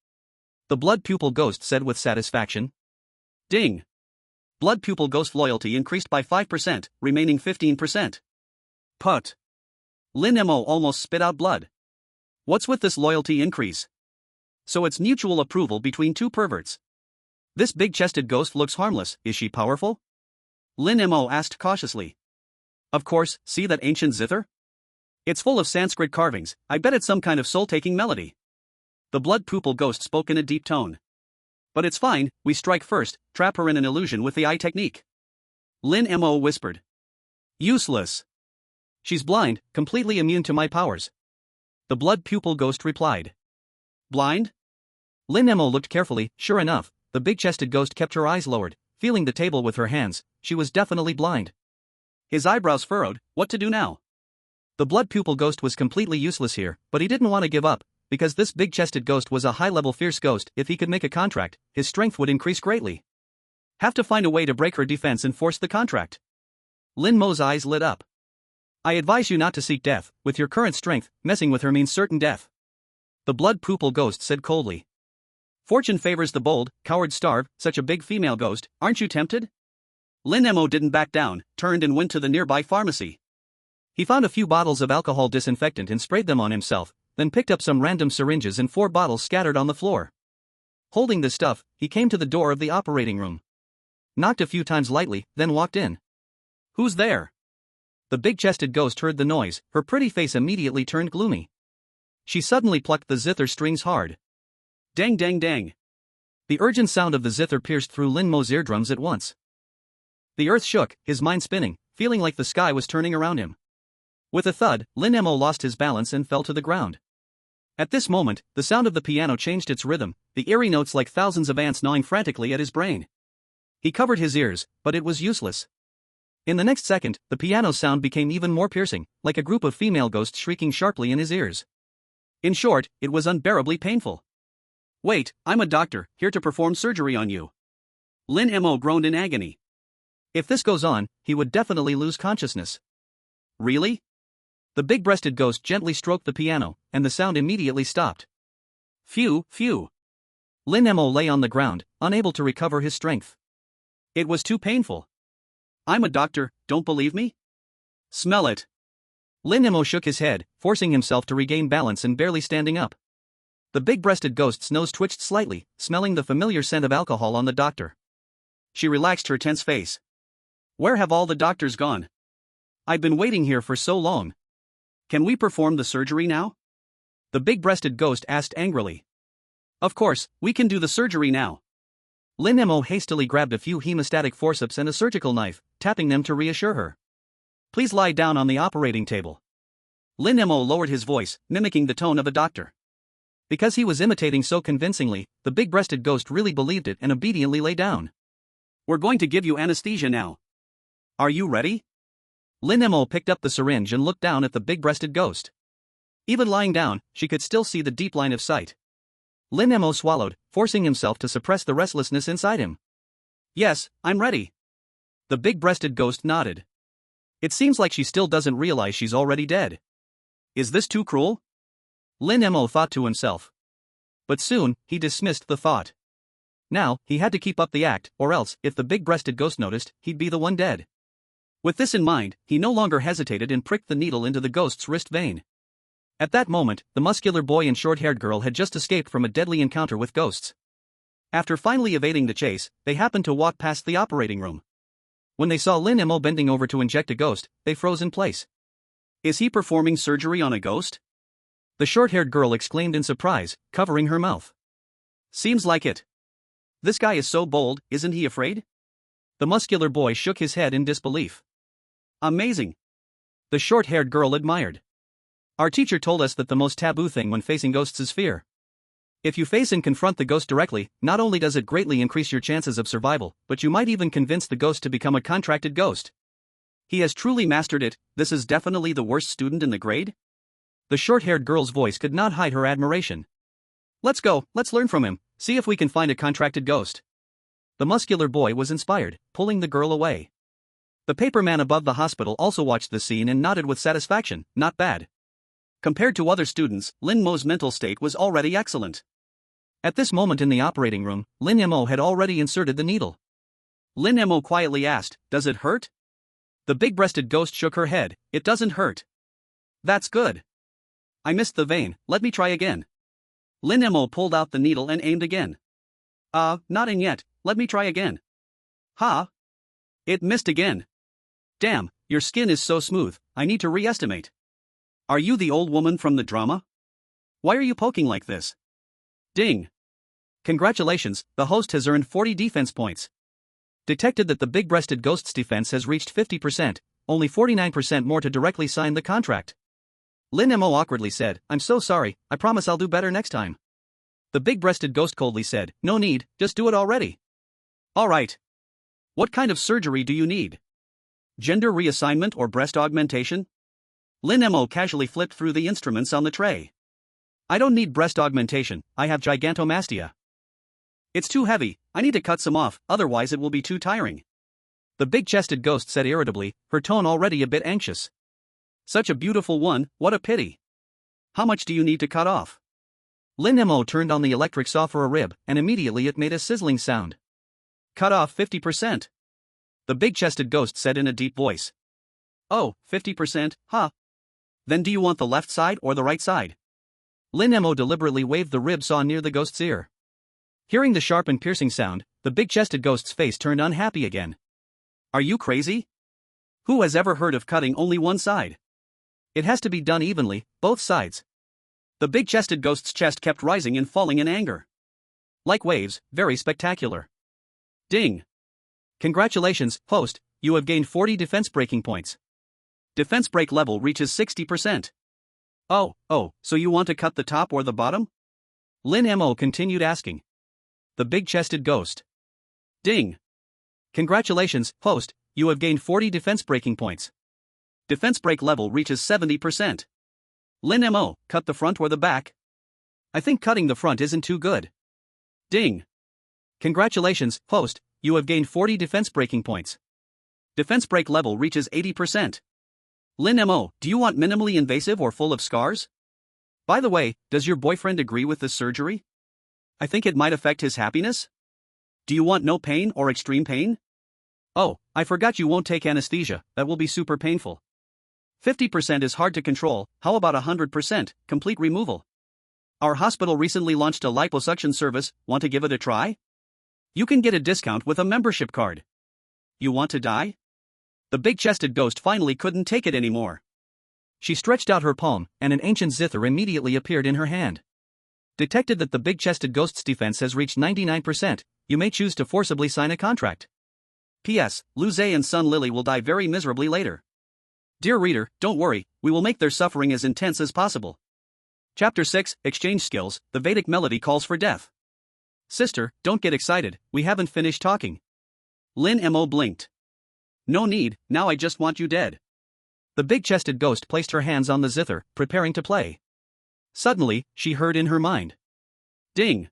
The blood pupil ghost said with satisfaction. Ding. Blood pupil ghost loyalty increased by 5%, remaining 15%. Put. Lin Mo almost spit out blood. What's with this loyalty increase? So it's mutual approval between two perverts. This big-chested ghost looks harmless, is she powerful? Lin Mo asked cautiously. Of course, see that ancient zither? It's full of Sanskrit carvings, I bet it's some kind of soul-taking melody. The blood pupil ghost spoke in a deep tone. But it's fine, we strike first, trap her in an illusion with the eye technique. Lin Mo whispered. Useless. She's blind, completely immune to my powers. The blood pupil ghost replied. Blind? Lin Mo looked carefully, sure enough, the big-chested ghost kept her eyes lowered, feeling the table with her hands, she was definitely blind. His eyebrows furrowed, what to do now? The blood pupil ghost was completely useless here, but he didn't want to give up, because this big-chested ghost was a high-level fierce ghost. If he could make a contract, his strength would increase greatly. Have to find a way to break her defense and force the contract. Lin Mo's eyes lit up. I advise you not to seek death, with your current strength, messing with her means certain death. The blood pupil ghost said coldly. Fortune favors the bold, cowards starve, such a big female ghost, aren't you tempted? Lin Mo didn't back down, turned and went to the nearby pharmacy. He found a few bottles of alcohol disinfectant and sprayed them on himself, then picked up some random syringes and 4 bottles scattered on the floor. Holding this stuff, he came to the door of the operating room. Knocked a few times lightly, then walked in. Who's there? The big-chested ghost heard the noise, her pretty face immediately turned gloomy. She suddenly plucked the zither strings hard. Dang dang dang. The urgent sound of the zither pierced through Lin Mo's eardrums at once. The earth shook, his mind spinning, feeling like the sky was turning around him. With a thud, Lin Mo lost his balance and fell to the ground. At this moment, the sound of the piano changed its rhythm, the eerie notes like thousands of ants gnawing frantically at his brain. He covered his ears, but it was useless. In the next second, the piano sound became even more piercing, like a group of female ghosts shrieking sharply in his ears. In short, it was unbearably painful. Wait, I'm a doctor, here to perform surgery on you. Lin Mo groaned in agony. If this goes on, he would definitely lose consciousness. Really? The big-breasted ghost gently stroked the piano, and the sound immediately stopped. Phew, phew. Lin Mo lay on the ground, unable to recover his strength. It was too painful. I'm a doctor, don't believe me? Smell it. Lin Mo shook his head, forcing himself to regain balance and barely standing up. The big-breasted ghost's nose twitched slightly, smelling the familiar scent of alcohol on the doctor. She relaxed her tense face. Where have all the doctors gone? I've been waiting here for so long. Can we perform the surgery now? The big-breasted ghost asked angrily. Of course, we can do the surgery now. Lin Mo hastily grabbed a few hemostatic forceps and a surgical knife, tapping them to reassure her. Please lie down on the operating table. Lin Mo lowered his voice, mimicking the tone of a doctor. Because he was imitating so convincingly, the big-breasted ghost really believed it and obediently lay down. We're going to give you anesthesia now. Are you ready? Lin Mo picked up the syringe and looked down at the big-breasted ghost. Even lying down, she could still see the deep line of sight. Lin Mo swallowed, forcing himself to suppress the restlessness inside him. Yes, I'm ready. The big-breasted ghost nodded. It seems like she still doesn't realize she's already dead. Is this too cruel? Lin Mo thought to himself. But soon, he dismissed the thought. Now, he had to keep up the act, or else, if the big-breasted ghost noticed, he'd be the one dead. With this in mind, he no longer hesitated and pricked the needle into the ghost's wrist vein. At that moment, the muscular boy and short-haired girl had just escaped from a deadly encounter with ghosts. After finally evading the chase, they happened to walk past the operating room. When they saw Lin Mo bending over to inject a ghost, they froze in place. Is he performing surgery on a ghost? The short-haired girl exclaimed in surprise, covering her mouth. Seems like it. This guy is so bold, isn't he afraid? The muscular boy shook his head in disbelief. Amazing. The short-haired girl admired. Our teacher told us that the most taboo thing when facing ghosts is fear. If you face and confront the ghost directly, not only does it greatly increase your chances of survival, but you might even convince the ghost to become a contracted ghost. He has truly mastered it. This is definitely the worst student in the grade? The short-haired girl's voice could not hide her admiration. Let's go, let's learn from him, see if we can find a contracted ghost. The muscular boy was inspired, pulling the girl away. The paperman above the hospital also watched the scene and nodded with satisfaction, not bad. Compared to other students, Lin Mo's mental state was already excellent. At this moment in the operating room, Lin Mo had already inserted the needle. Lin Mo quietly asked, "Does it hurt?" The big-breasted ghost shook her head. "It doesn't hurt." "That's good. I missed the vein, let me try again." Lin Mo pulled out the needle and aimed again. Not in yet, let me try again." "Huh? It missed again. Damn, your skin is so smooth, I need to re-estimate." "Are you the old woman from the drama? Why are you poking like this?" Ding. Congratulations, the host has earned 40 defense points. Detected that the big-breasted ghost's defense has reached 50%, only 49% more to directly sign the contract. Lin Mo awkwardly said, "I'm so sorry, I promise I'll do better next time." The big-breasted ghost coldly said, "No need, just do it already." "Alright. What kind of surgery do you need? Gender reassignment or breast augmentation?" Lin Mo casually flipped through the instruments on the tray. "I don't need breast augmentation, I have gigantomastia. It's too heavy, I need to cut some off, otherwise it will be too tiring." The big-chested ghost said irritably, her tone already a bit anxious. "Such a beautiful one, what a pity. How much do you need to cut off?" Lin Mo turned on the electric saw for a rib, and immediately it made a sizzling sound. "Cut off 50%. The big-chested ghost said in a deep voice. "Oh, 50%, huh? Then do you want the left side or the right side?" Lin Mo deliberately waved the rib saw near the ghost's ear. Hearing the sharp and piercing sound, the big-chested ghost's face turned unhappy again. "Are you crazy? Who has ever heard of cutting only one side? It has to be done evenly, both sides." The big-chested ghost's chest kept rising and falling in anger. Like waves, very spectacular. Ding. Congratulations, host, you have gained 40 defense breaking points. Defense break level reaches 60%. Oh, so you want to cut the top or the bottom?" Lin Mo continued asking. The big-chested ghost. Ding. Congratulations, host, you have gained 40 defense breaking points. Defense break level reaches 70%. Lin Mo, cut the front or the back? I think cutting the front isn't too good. Ding. Congratulations, host, you have gained 40 defense breaking points. Defense break level reaches 80%. Lin Mo, do you want minimally invasive or full of scars? By the way, does your boyfriend agree with this surgery? I think it might affect his happiness. Do you want no pain or extreme pain? Oh, I forgot you won't take anesthesia, that will be super painful. 50% is hard to control, how about 100%, complete removal? Our hospital recently launched a liposuction service, want to give it a try? You can get a discount with a membership card. You want to die? The big-chested ghost finally couldn't take it anymore. She stretched out her palm, and an ancient zither immediately appeared in her hand. Detected that the big-chested ghost's defense has reached 99%, you may choose to forcibly sign a contract. P.S. Lu Zhe and Sun Lily will die very miserably later. Dear reader, don't worry, we will make their suffering as intense as possible. Chapter 6, Exchange Skills, the Vedic melody calls for death. Sister, don't get excited, we haven't finished talking. Lin Mo blinked. No need, now I just want you dead. The big-chested ghost placed her hands on the zither, preparing to play. Suddenly, she heard in her mind. Ding.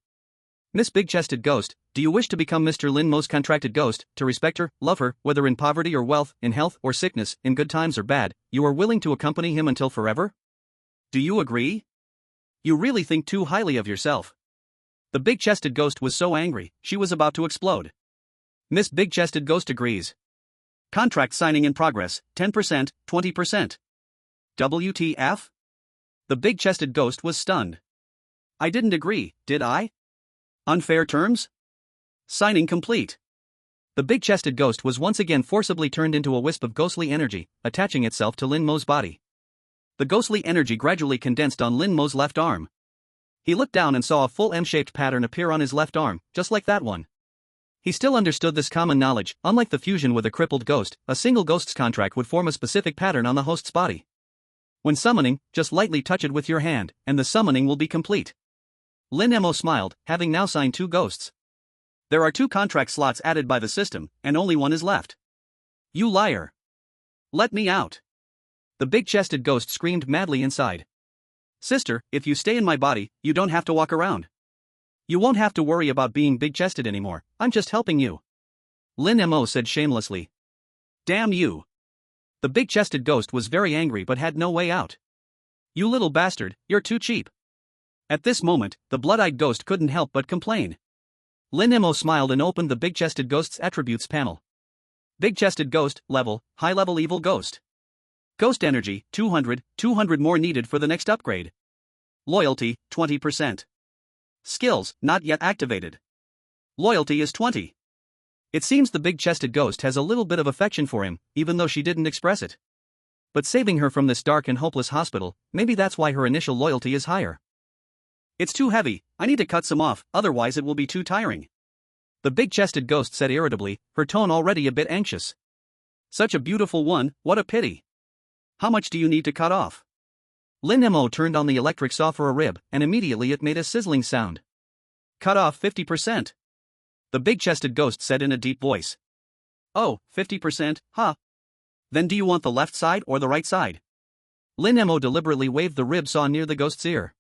Miss Big-Chested Ghost, do you wish to become Mr. Lin Mo's contracted ghost, to respect her, love her, whether in poverty or wealth, in health or sickness, in good times or bad, you are willing to accompany him until forever? Do you agree? You really think too highly of yourself. The big-chested ghost was so angry, she was about to explode. Miss Big-Chested Ghost agrees. Contract signing in progress, 10%, 20%. WTF? The big-chested ghost was stunned. I didn't agree, did I? Unfair terms? Signing complete. The big-chested ghost was once again forcibly turned into a wisp of ghostly energy, attaching itself to Lin Mo's body. The ghostly energy gradually condensed on Lin Mo's left arm. He looked down and saw a full M-shaped pattern appear on his left arm, just like that one. He still understood this common knowledge. Unlike the fusion with a crippled ghost, a single ghost's contract would form a specific pattern on the host's body. When summoning, just lightly touch it with your hand, and the summoning will be complete. Lin Mo smiled, having now signed 2 ghosts. There are 2 contract slots added by the system, and only 1 is left. You liar. Let me out. The big-chested ghost screamed madly inside. Sister, if you stay in my body, you don't have to walk around. You won't have to worry about being big-chested anymore, I'm just helping you. Lin Mo said shamelessly. Damn you. The big-chested ghost was very angry but had no way out. You little bastard, you're too cheap. At this moment, the blood-eyed ghost couldn't help but complain. Lin Mo smiled and opened the big-chested ghost's attributes panel. Big-chested ghost, level, high-level evil ghost. Ghost energy, 200 more needed for the next upgrade. Loyalty, 20%. Skills, not yet activated. Loyalty is 20. It seems the big-chested ghost has a little bit of affection for him, even though she didn't express it. But saving her from this dark and hopeless hospital, maybe that's why her initial loyalty is higher. It's too heavy, I need to cut some off, otherwise it will be too tiring. The big-chested ghost said irritably, her tone already a bit anxious. Such a beautiful one, what a pity. How much do you need to cut off? Lin Mo turned on the electric saw for a rib, and immediately it made a sizzling sound. Cut off 50%. The big-chested ghost said in a deep voice. Oh, 50%, huh? Then do you want the left side or the right side? Lin Mo deliberately waved the rib saw near the ghost's ear.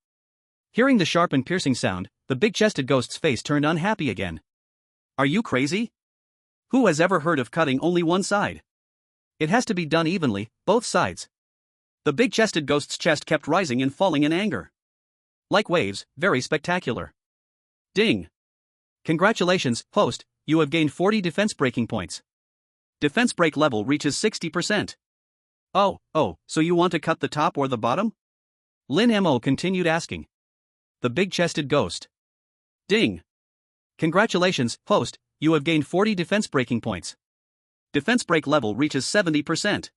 Hearing the sharp and piercing sound, the big-chested ghost's face turned unhappy again. Are you crazy? Who has ever heard of cutting only one side? It has to be done evenly, both sides. The big-chested ghost's chest kept rising and falling in anger. Like waves, very spectacular. Ding. Congratulations, host, you have gained 40 defense breaking points. Defense break level reaches 60%. Oh, so you want to cut the top or the bottom? Lin Mo continued asking. The big-chested ghost. Ding. Congratulations, host, you have gained 40 defense breaking points. Defense break level reaches 70%.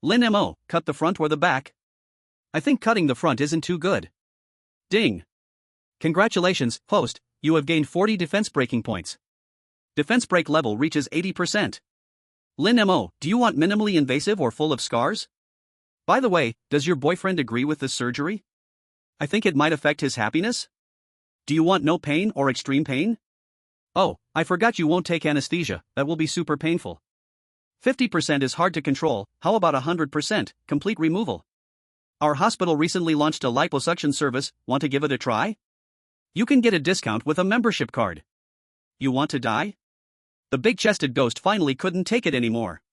Lin Mo, cut the front or the back? I think cutting the front isn't too good. Ding. Congratulations, host, you have gained 40 defense breaking points. Defense break level reaches 80%. Lin Mo, do you want minimally invasive or full of scars? By the way, does your boyfriend agree with this surgery? I think it might affect his happiness. Do you want no pain or extreme pain? Oh, I forgot you won't take anesthesia, that will be super painful. 50% is hard to control, how about 100%, complete removal? Our hospital recently launched a liposuction service, want to give it a try? You can get a discount with a membership card. You want to die? The big-chested ghost finally couldn't take it anymore.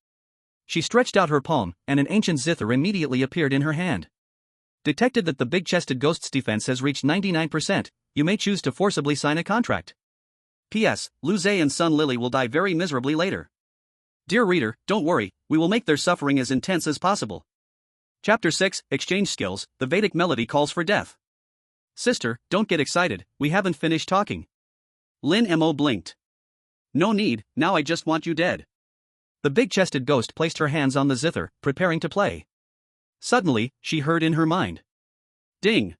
She stretched out her palm, and an ancient zither immediately appeared in her hand. Detected that the big-chested ghost's defense has reached 99%, you may choose to forcibly sign a contract. P.S. Lu Zhe and Sun Lily will die very miserably later. Dear reader, don't worry, we will make their suffering as intense as possible. Chapter 6, Exchange Skills, the Vedic melody calls for death. Sister, don't get excited, we haven't finished talking. Lin Mo blinked. No need, now I just want you dead. The big-chested ghost placed her hands on the zither, preparing to play. Suddenly, she heard in her mind. Ding.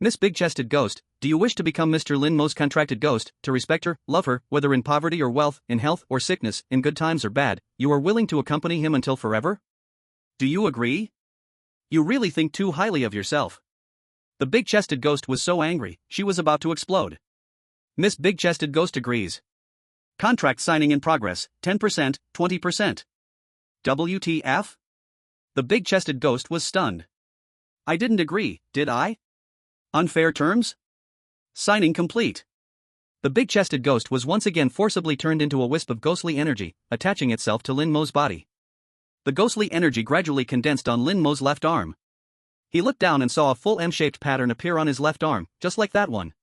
Miss Big-Chested Ghost, do you wish to become Mr. Lin Mo's contracted ghost, to respect her, love her, whether in poverty or wealth, in health or sickness, in good times or bad, you are willing to accompany him until forever? Do you agree? You really think too highly of yourself. The big-chested ghost was so angry, she was about to explode. Miss Big-Chested Ghost agrees. Contract signing in progress, 10%, 20%. WTF? The big-chested ghost was stunned. I didn't agree, did I? Unfair terms? Signing complete. The big-chested ghost was once again forcibly turned into a wisp of ghostly energy, attaching itself to Lin Mo's body. The ghostly energy gradually condensed on Lin Mo's left arm. He looked down and saw a full M-shaped pattern appear on his left arm, just like that one.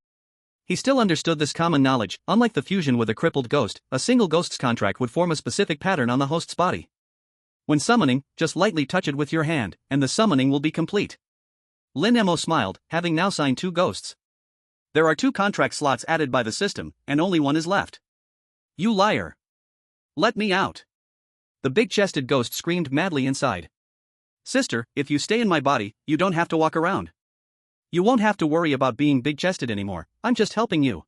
He still understood this common knowledge, unlike the fusion with a crippled ghost, a single ghost's contract would form a specific pattern on the host's body. When summoning, just lightly touch it with your hand, and the summoning will be complete. Lin Mo smiled, having now signed 2 ghosts. There are 2 contract slots added by the system, and only one is left. You liar. Let me out. The big-chested ghost screamed madly inside. Sister, if you stay in my body, you don't have to walk around. You won't have to worry about being big-chested anymore, I'm just helping you.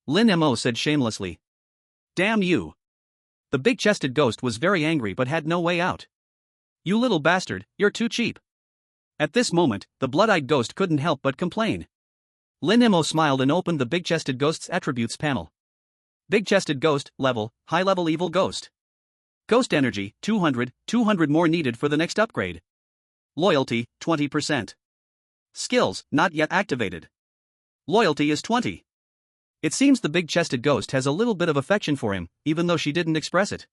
Lin Mo said shamelessly. Damn you. The big-chested ghost was very angry but had no way out. You little bastard, you're too cheap. At this moment, the blood-eyed ghost couldn't help but complain. Lin Mo smiled and opened the big-chested ghost's attributes panel. Big-chested ghost, level, high-level evil ghost. Ghost energy, 200 more needed for the next upgrade. Loyalty, 20%. Skills, not yet activated. Loyalty is 20. It seems the big-chested ghost has a little bit of affection for him, even though she didn't express it.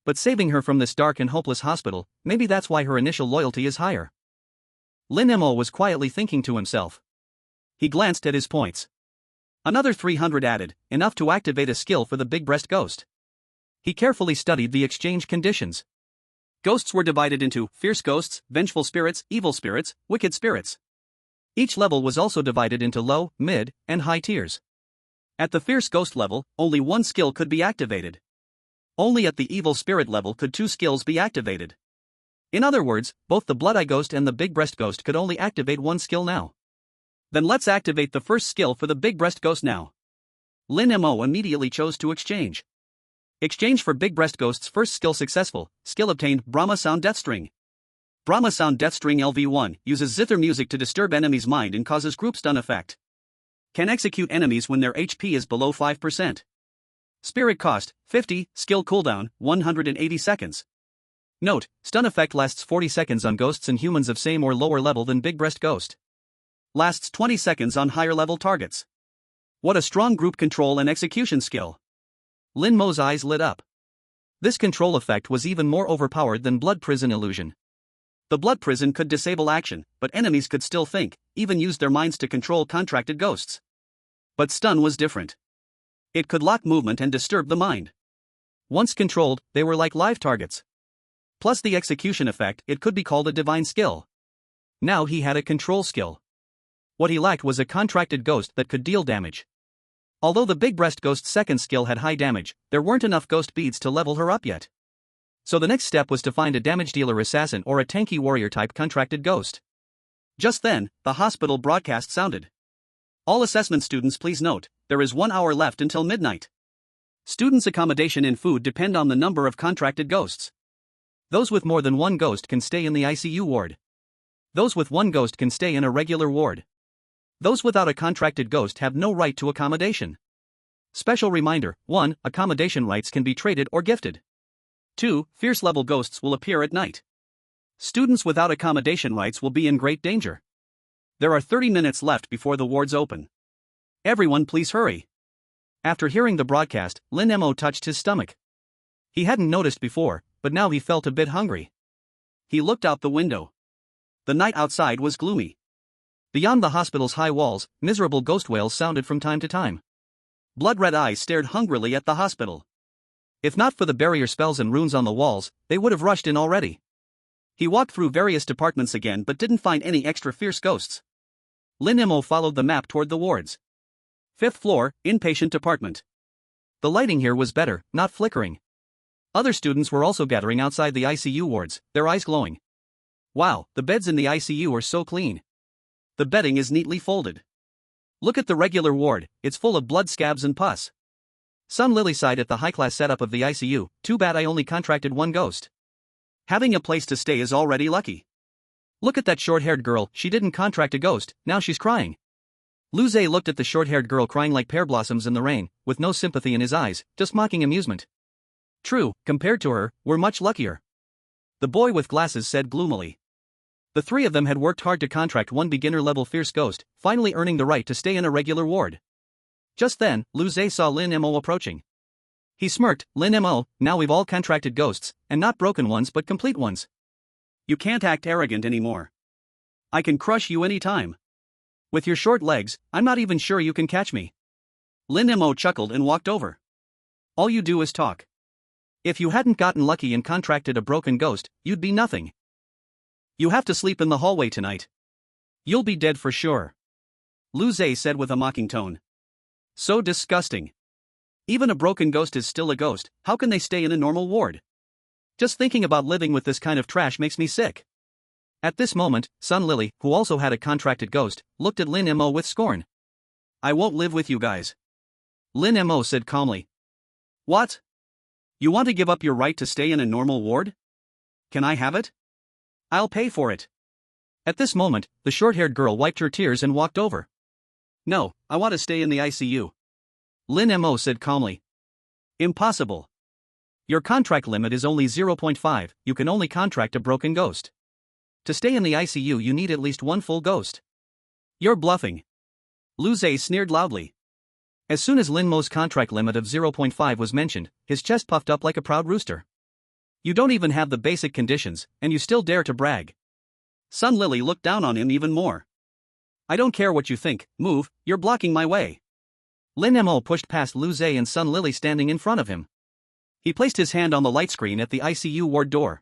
But saving her from this dark and hopeless hospital, maybe that's why her initial loyalty is higher. Lin Mo was quietly thinking to himself. He glanced at his points. Another 300 added, enough to activate a skill for the big breast ghost. He carefully studied the exchange conditions. Ghosts were divided into fierce ghosts, vengeful spirits, evil spirits, wicked spirits. Each level was also divided into low, mid, and high tiers. At the fierce ghost level, only one skill could be activated. Only at the evil spirit level could two skills be activated. In other words, both the Blood Eye Ghost and the Big Breast Ghost could only activate one skill now. Then let's activate the first skill for the Big Breast Ghost now. Lin Mo immediately chose to exchange. Exchange for Big Breast Ghost's first skill successful, skill obtained Brahma Sound Death String. Brahma Sound Death String LV1 uses zither music to disturb enemy's mind and causes group stun effect. Can execute enemies when their HP is below 5%. Spirit cost, 50, skill cooldown, 180 seconds. Note, stun effect lasts 40 seconds on ghosts and humans of same or lower level than Big Breast Ghost. Lasts 20 seconds on higher level targets. What a strong group control and execution skill. Lin Mo's eyes lit up. This control effect was even more overpowered than Blood Prison Illusion. The Blood Prison could disable action, but enemies could still think, even use their minds to control contracted ghosts. But stun was different. It could lock movement and disturb the mind. Once controlled, they were like live targets. Plus the execution effect, it could be called a divine skill. Now he had a control skill. What he lacked was a contracted ghost that could deal damage. Although the Big Breast Ghost's second skill had high damage, there weren't enough ghost beads to level her up yet. So the next step was to find a damage dealer assassin or a tanky warrior type contracted ghost. Just then, the hospital broadcast sounded. All assessment students, please note, there is 1 hour left until midnight. Students' accommodation and food depend on the number of contracted ghosts. Those with more than one ghost can stay in the ICU ward. Those with one ghost can stay in a regular ward. Those without a contracted ghost have no right to accommodation. Special reminder, 1. Accommodation rights can be traded or gifted. 2. Fierce level ghosts will appear at night. Students without accommodation rights will be in great danger. There are 30 minutes left before the wards open. Everyone please hurry. After hearing the broadcast, Lin Mo touched his stomach. He hadn't noticed before, but now he felt a bit hungry. He looked out the window. The night outside was gloomy. Beyond the hospital's high walls, miserable ghost wails sounded from time to time. Blood-red eyes stared hungrily at the hospital. If not for the barrier spells and runes on the walls, they would have rushed in already. He walked through various departments again but didn't find any extra fierce ghosts. Lin Mo followed the map toward the wards. 5th floor, inpatient department. The lighting here was better, not flickering. Other students were also gathering outside the ICU wards, their eyes glowing. Wow, the beds in the ICU are so clean. The bedding is neatly folded. Look at the regular ward, it's full of blood, scabs and pus. Sun Lily sighed at the high-class setup of the ICU, too bad I only contracted one ghost. Having a place to stay is already lucky. Look at that short-haired girl, she didn't contract a ghost, now she's crying. Lu Zhe looked at the short-haired girl crying like pear blossoms in the rain, with no sympathy in his eyes, just mocking amusement. True, compared to her, we're much luckier. The boy with glasses said gloomily. The three of them had worked hard to contract one beginner-level fierce ghost, finally earning the right to stay in a regular ward. Just then, Lu Zhe saw Lin Mo approaching. He smirked, Lin Mo, now we've all contracted ghosts, and not broken ones but complete ones. You can't act arrogant anymore. I can crush you any time. With your short legs, I'm not even sure you can catch me. Lin Mo chuckled and walked over. All you do is talk. If you hadn't gotten lucky and contracted a broken ghost, you'd be nothing. You have to sleep in the hallway tonight. You'll be dead for sure. Lu Zhe said with a mocking tone. So disgusting. Even a broken ghost is still a ghost, how can they stay in a normal ward? Just thinking about living with this kind of trash makes me sick. At this moment, Sun Lily, who also had a contracted ghost, looked at Lin Mo with scorn. I won't live with you guys. Lin Mo said calmly. What? You want to give up your right to stay in a normal ward? Can I have it? I'll pay for it. At this moment, the short-haired girl wiped her tears and walked over. No, I want to stay in the ICU. Lin Mo said calmly. Impossible. Your contract limit is only 0.5, you can only contract a broken ghost. To stay in the ICU you need at least one full ghost. You're bluffing. Lu Zhe sneered loudly. As soon as Lin Mo's contract limit of 0.5 was mentioned, his chest puffed up like a proud rooster. You don't even have the basic conditions, and you still dare to brag. Sun Lily looked down on him even more. I don't care what you think, move, you're blocking my way. Lin Mo pushed past Lu Zhe and Sun Lily standing in front of him. He placed his hand on the light screen at the ICU ward door.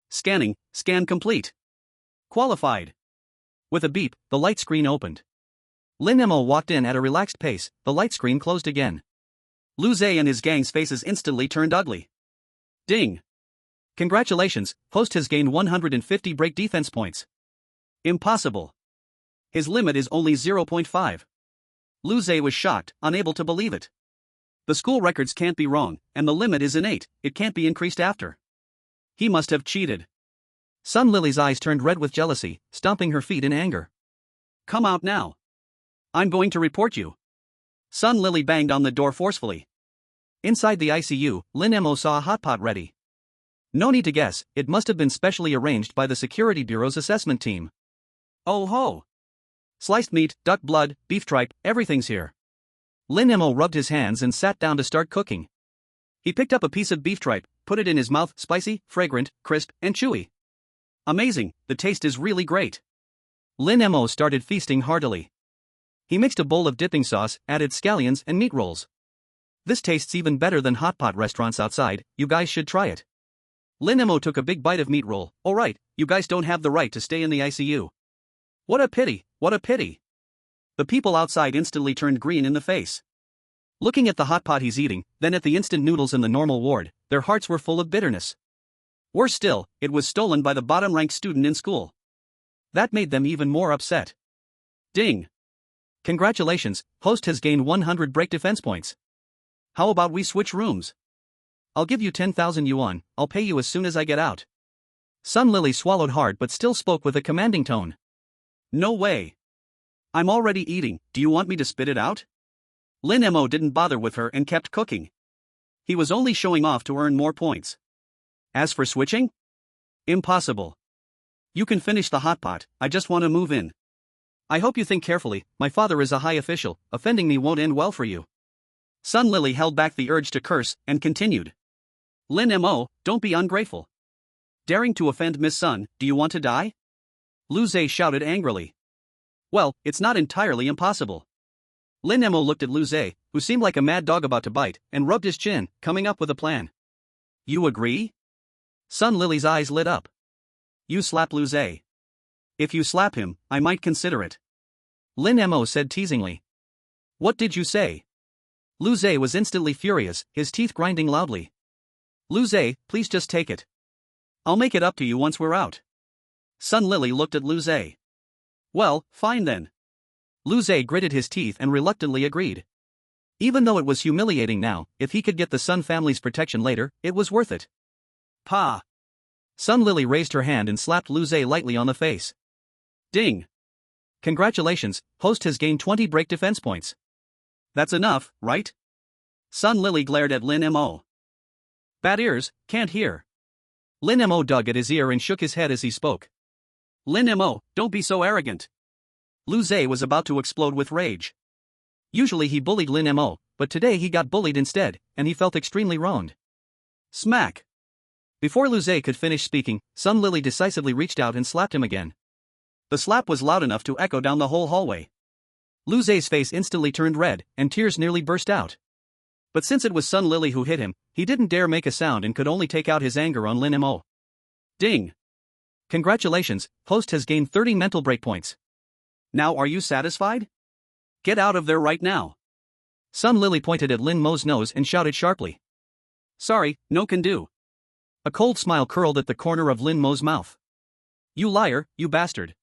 Scanning, scan complete. Qualified. With a beep, the light screen opened. Lin Mo walked in at a relaxed pace, the light screen closed again. Lu Zhe and his gang's faces instantly turned ugly. Ding. Congratulations, host has gained 150 break defense points. Impossible. His limit is only 0.5. Lu Zhe was shocked, unable to believe it. The school records can't be wrong, and the limit is innate, it can't be increased after. He must have cheated. Sun Lily's eyes turned red with jealousy, stomping her feet in anger. Come out now. I'm going to report you. Sun Lily banged on the door forcefully. Inside the ICU, Lin Mo saw a hot pot ready. No need to guess, it must have been specially arranged by the Security Bureau's assessment team. Oh ho! Sliced meat, duck blood, beef tripe, everything's here. Lin Mo rubbed his hands and sat down to start cooking. He picked up a piece of beef tripe, put it in his mouth, spicy, fragrant, crisp, and chewy. Amazing, the taste is really great. Lin Mo started feasting heartily. He mixed a bowl of dipping sauce, added scallions and meat rolls. This tastes even better than hot pot restaurants outside, you guys should try it. Lin Mo took a big bite of meat roll. All right, you guys don't have the right to stay in the ICU. What a pity, what a pity. The people outside instantly turned green in the face. Looking at the hot pot he's eating, then at the instant noodles in the normal ward, their hearts were full of bitterness. Worse still, it was stolen by the bottom-ranked student in school. That made them even more upset. Ding. Congratulations, host has gained 100 break defense points. How about we switch rooms? I'll give you 10,000 yuan, I'll pay you as soon as I get out. Sun Lily swallowed hard but still spoke with a commanding tone. No way. I'm already eating, do you want me to spit it out? Lin Mo didn't bother with her and kept cooking. He was only showing off to earn more points. As for switching? Impossible. You can finish the hot pot, I just want to move in. I hope you think carefully, my father is a high official, offending me won't end well for you. Sun Lily held back the urge to curse and continued. Lin Mo, don't be ungrateful. Daring to offend Miss Sun, do you want to die? Lu Zhe shouted angrily. Well, it's not entirely impossible. Lin Mo looked at Lu Zhe, who seemed like a mad dog about to bite, and rubbed his chin, coming up with a plan. You agree? Sun Lily's eyes lit up. You slap Lu Zhe. If you slap him, I might consider it. Lin Mo said teasingly. What did you say? Lu Zhe was instantly furious, his teeth grinding loudly. Lu Zhe, please just take it. I'll make it up to you once we're out. Sun Lily looked at Lu Zhe. Well, fine then. Lu Zhe gritted his teeth and reluctantly agreed. Even though it was humiliating now, if he could get the Sun family's protection later, it was worth it. Pa! Sun Lily raised her hand and slapped Lu Zhe lightly on the face. Ding! Congratulations, host has gained 20 break defense points. That's enough, right? Sun Lily glared at Lin Mo. Bad ears, can't hear. Lin Mo dug at his ear and shook his head as he spoke. Lin Mo, don't be so arrogant. Lu Zhe was about to explode with rage. Usually he bullied Lin Mo, but today he got bullied instead, and he felt extremely wronged. Smack! Before Lu Zhe could finish speaking, Sun Lily decisively reached out and slapped him again. The slap was loud enough to echo down the whole hallway. Lu Zhe's face instantly turned red, and tears nearly burst out. But since it was Sun Lily who hit him, he didn't dare make a sound and could only take out his anger on Lin Mo. Ding! Congratulations, host has gained 30 mental break points. Now are you satisfied? Get out of there right now. Sun Lily pointed at Lin Mo's nose and shouted sharply. Sorry, no can do. A cold smile curled at the corner of Lin Mo's mouth. You liar, you bastard.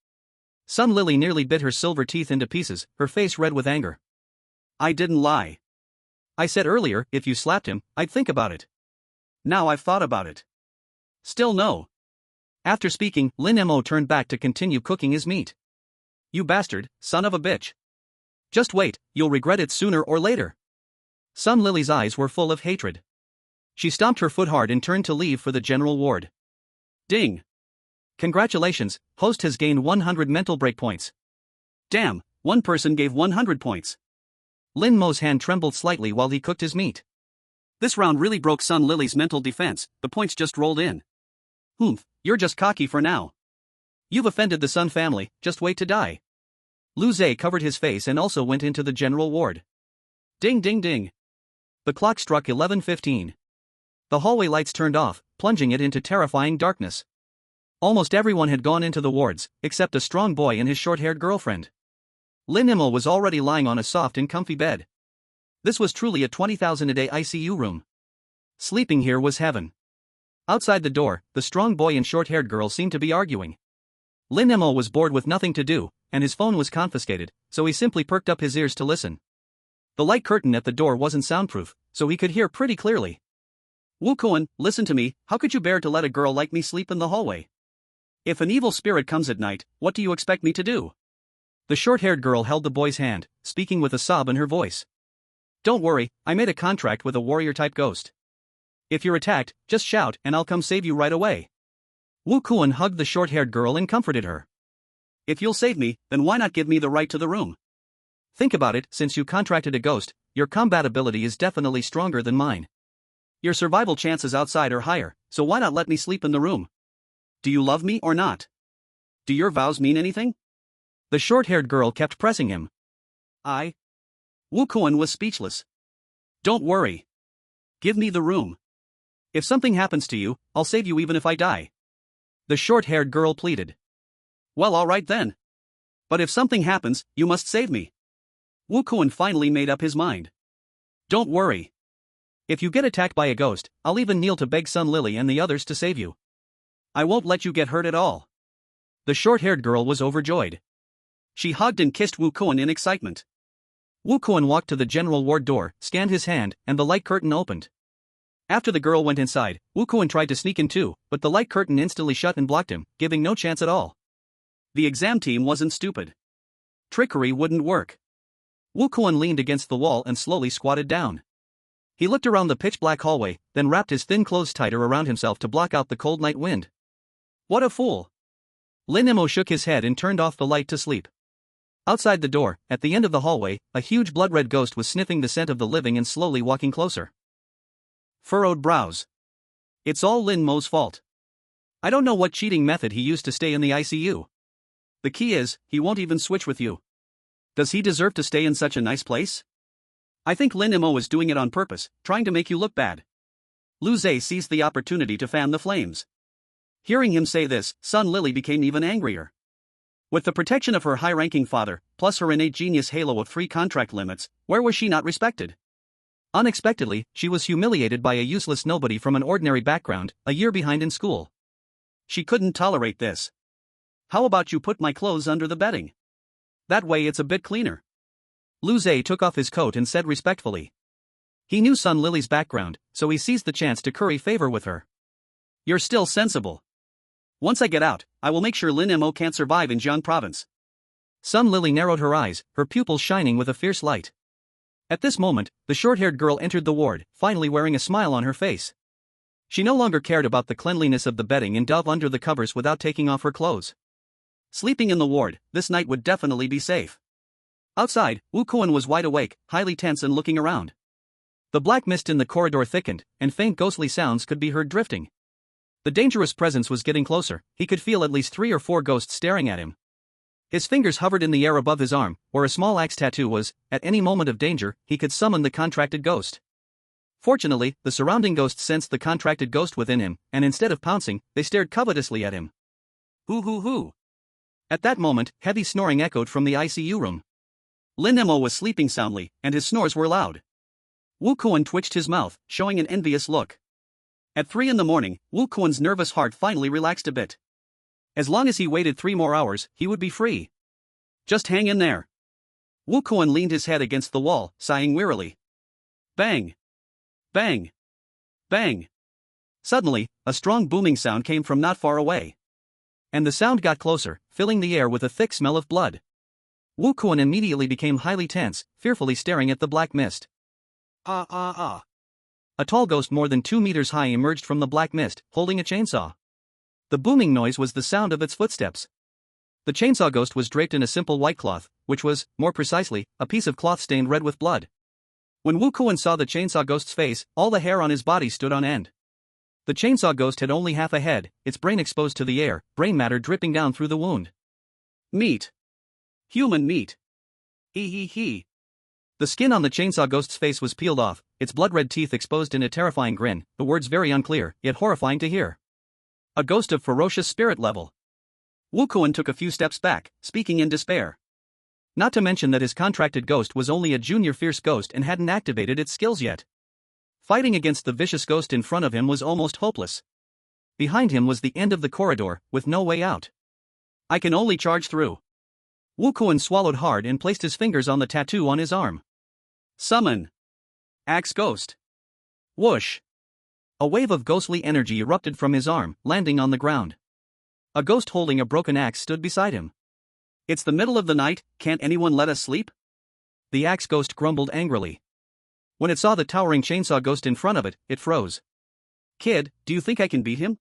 Sun Lily nearly bit her silver teeth into pieces, her face red with anger. I didn't lie. I said earlier, if you slapped him, I'd think about it. Now I've thought about it. Still no. After speaking, Lin Mo turned back to continue cooking his meat. You bastard, son of a bitch. Just wait, you'll regret it sooner or later. Sun Lily's eyes were full of hatred. She stomped her foot hard and turned to leave for the general ward. Ding! Congratulations, host has gained 100 mental break points. Damn, one person gave 100 points. Lin Mo's hand trembled slightly while he cooked his meat. This round really broke Sun Lily's mental defense, the points just rolled in. You're just cocky for now. You've offended the Sun family, just wait to die. Lu Zhe covered his face and also went into the general ward. Ding ding ding. The clock struck 11:15. The hallway lights turned off, plunging it into terrifying darkness. Almost everyone had gone into the wards, except a strong boy and his short-haired girlfriend. Lin Mo was already lying on a soft and comfy bed. This was truly a 20,000 a day ICU room. Sleeping here was heaven. Outside the door, the strong boy and short-haired girl seemed to be arguing. Lin Mo was bored with nothing to do, and his phone was confiscated, so he simply perked up his ears to listen. The light curtain at the door wasn't soundproof, so he could hear pretty clearly. Wu Kuan, listen to me, how could you bear to let a girl like me sleep in the hallway? If an evil spirit comes at night, what do you expect me to do? The short-haired girl held the boy's hand, speaking with a sob in her voice. Don't worry, I made a contract with a warrior-type ghost. If you're attacked, just shout and I'll come save you right away. Wu Kuan hugged the short-haired girl and comforted her. If you'll save me, then why not give me the right to the room? Think about it, since you contracted a ghost, your combat ability is definitely stronger than mine. Your survival chances outside are higher, so why not let me sleep in the room? Do you love me or not? Do your vows mean anything? The short-haired girl kept pressing him. Wu Kuan was speechless. Don't worry. Give me the room. If something happens to you, I'll save you even if I die. The short-haired girl pleaded. Well, alright then. But if something happens, you must save me. Wu Kuan finally made up his mind. Don't worry. If you get attacked by a ghost, I'll even kneel to beg Sun Lily and the others to save you. I won't let you get hurt at all. The short-haired girl was overjoyed. She hugged and kissed Wu Kuan in excitement. Wu Kuan walked to the general ward door, scanned his hand, and the light curtain opened. After the girl went inside, Wu Kuan tried to sneak in too, but the light curtain instantly shut and blocked him, giving no chance at all. The exam team wasn't stupid. Trickery wouldn't work. Wu Kuan leaned against the wall and slowly squatted down. He looked around the pitch-black hallway, then wrapped his thin clothes tighter around himself to block out the cold night wind. What a fool! Lin Mo shook his head and turned off the light to sleep. Outside the door, at the end of the hallway, a huge blood-red ghost was sniffing the scent of the living and slowly walking closer. Furrowed brows. It's all Lin Mo's fault. I don't know what cheating method he used to stay in the ICU. The key is, he won't even switch with you. Does he deserve to stay in such a nice place? I think Lin Mo is doing it on purpose, trying to make you look bad. Lu Zhe seized the opportunity to fan the flames. Hearing him say this, Sun Lily became even angrier. With the protection of her high-ranking father, plus her innate genius halo of free contract limits, where was she not respected? Unexpectedly, she was humiliated by a useless nobody from an ordinary background, a year behind in school. She couldn't tolerate this. How about you put my clothes under the bedding? That way it's a bit cleaner. Lu Zhe took off his coat and said respectfully. He knew Sun Lily's background, so he seized the chance to curry favor with her. You're still sensible. Once I get out, I will make sure Lin Mo can't survive in Jiang province. Sun Lily narrowed her eyes, her pupils shining with a fierce light. At this moment, the short-haired girl entered the ward, finally wearing a smile on her face. She no longer cared about the cleanliness of the bedding and dove under the covers without taking off her clothes. Sleeping in the ward, this night would definitely be safe. Outside, Wu Kuan was wide awake, highly tense and looking around. The black mist in the corridor thickened, and faint ghostly sounds could be heard drifting. The dangerous presence was getting closer, he could feel at least 3 or 4 ghosts staring at him. His fingers hovered in the air above his arm, where a small axe tattoo was. At any moment of danger, he could summon the contracted ghost. Fortunately, the surrounding ghosts sensed the contracted ghost within him, and instead of pouncing, they stared covetously at him. Hoo hoo hoo. At that moment, heavy snoring echoed from the ICU room. Lin Mo was sleeping soundly, and his snores were loud. Wu Kuan twitched his mouth, showing an envious look. At 3 in the morning, Wu Kuan's nervous heart finally relaxed a bit. As long as he waited 3 more hours, he would be free. Just hang in there. Wu Kuan leaned his head against the wall, sighing wearily. Bang! Bang! Bang! Suddenly, a strong booming sound came from not far away. And the sound got closer, filling the air with a thick smell of blood. Wu Kuan immediately became highly tense, fearfully staring at the black mist. A tall ghost more than 2 meters high emerged from the black mist, holding a chainsaw. The booming noise was the sound of its footsteps. The chainsaw ghost was draped in a simple white cloth, which was, more precisely, a piece of cloth stained red with blood. When Wu Kuan saw the chainsaw ghost's face, all the hair on his body stood on end. The chainsaw ghost had only half a head, its brain exposed to the air, brain matter dripping down through the wound. Meat. Human meat. He. The skin on the chainsaw ghost's face was peeled off, its blood-red teeth exposed in a terrifying grin, the words very unclear, yet horrifying to hear. A ghost of ferocious spirit level. Wu Kuan took a few steps back, speaking in despair. Not to mention that his contracted ghost was only a junior fierce ghost and hadn't activated its skills yet. Fighting against the vicious ghost in front of him was almost hopeless. Behind him was the end of the corridor, with no way out. I can only charge through. Wu Kuan swallowed hard and placed his fingers on the tattoo on his arm. Summon. Axe Ghost. Whoosh! A wave of ghostly energy erupted from his arm, landing on the ground. A ghost holding a broken axe stood beside him. It's the middle of the night, can't anyone let us sleep? The axe ghost grumbled angrily. When it saw the towering chainsaw ghost in front of it, it froze. Kid, do you think I can beat him?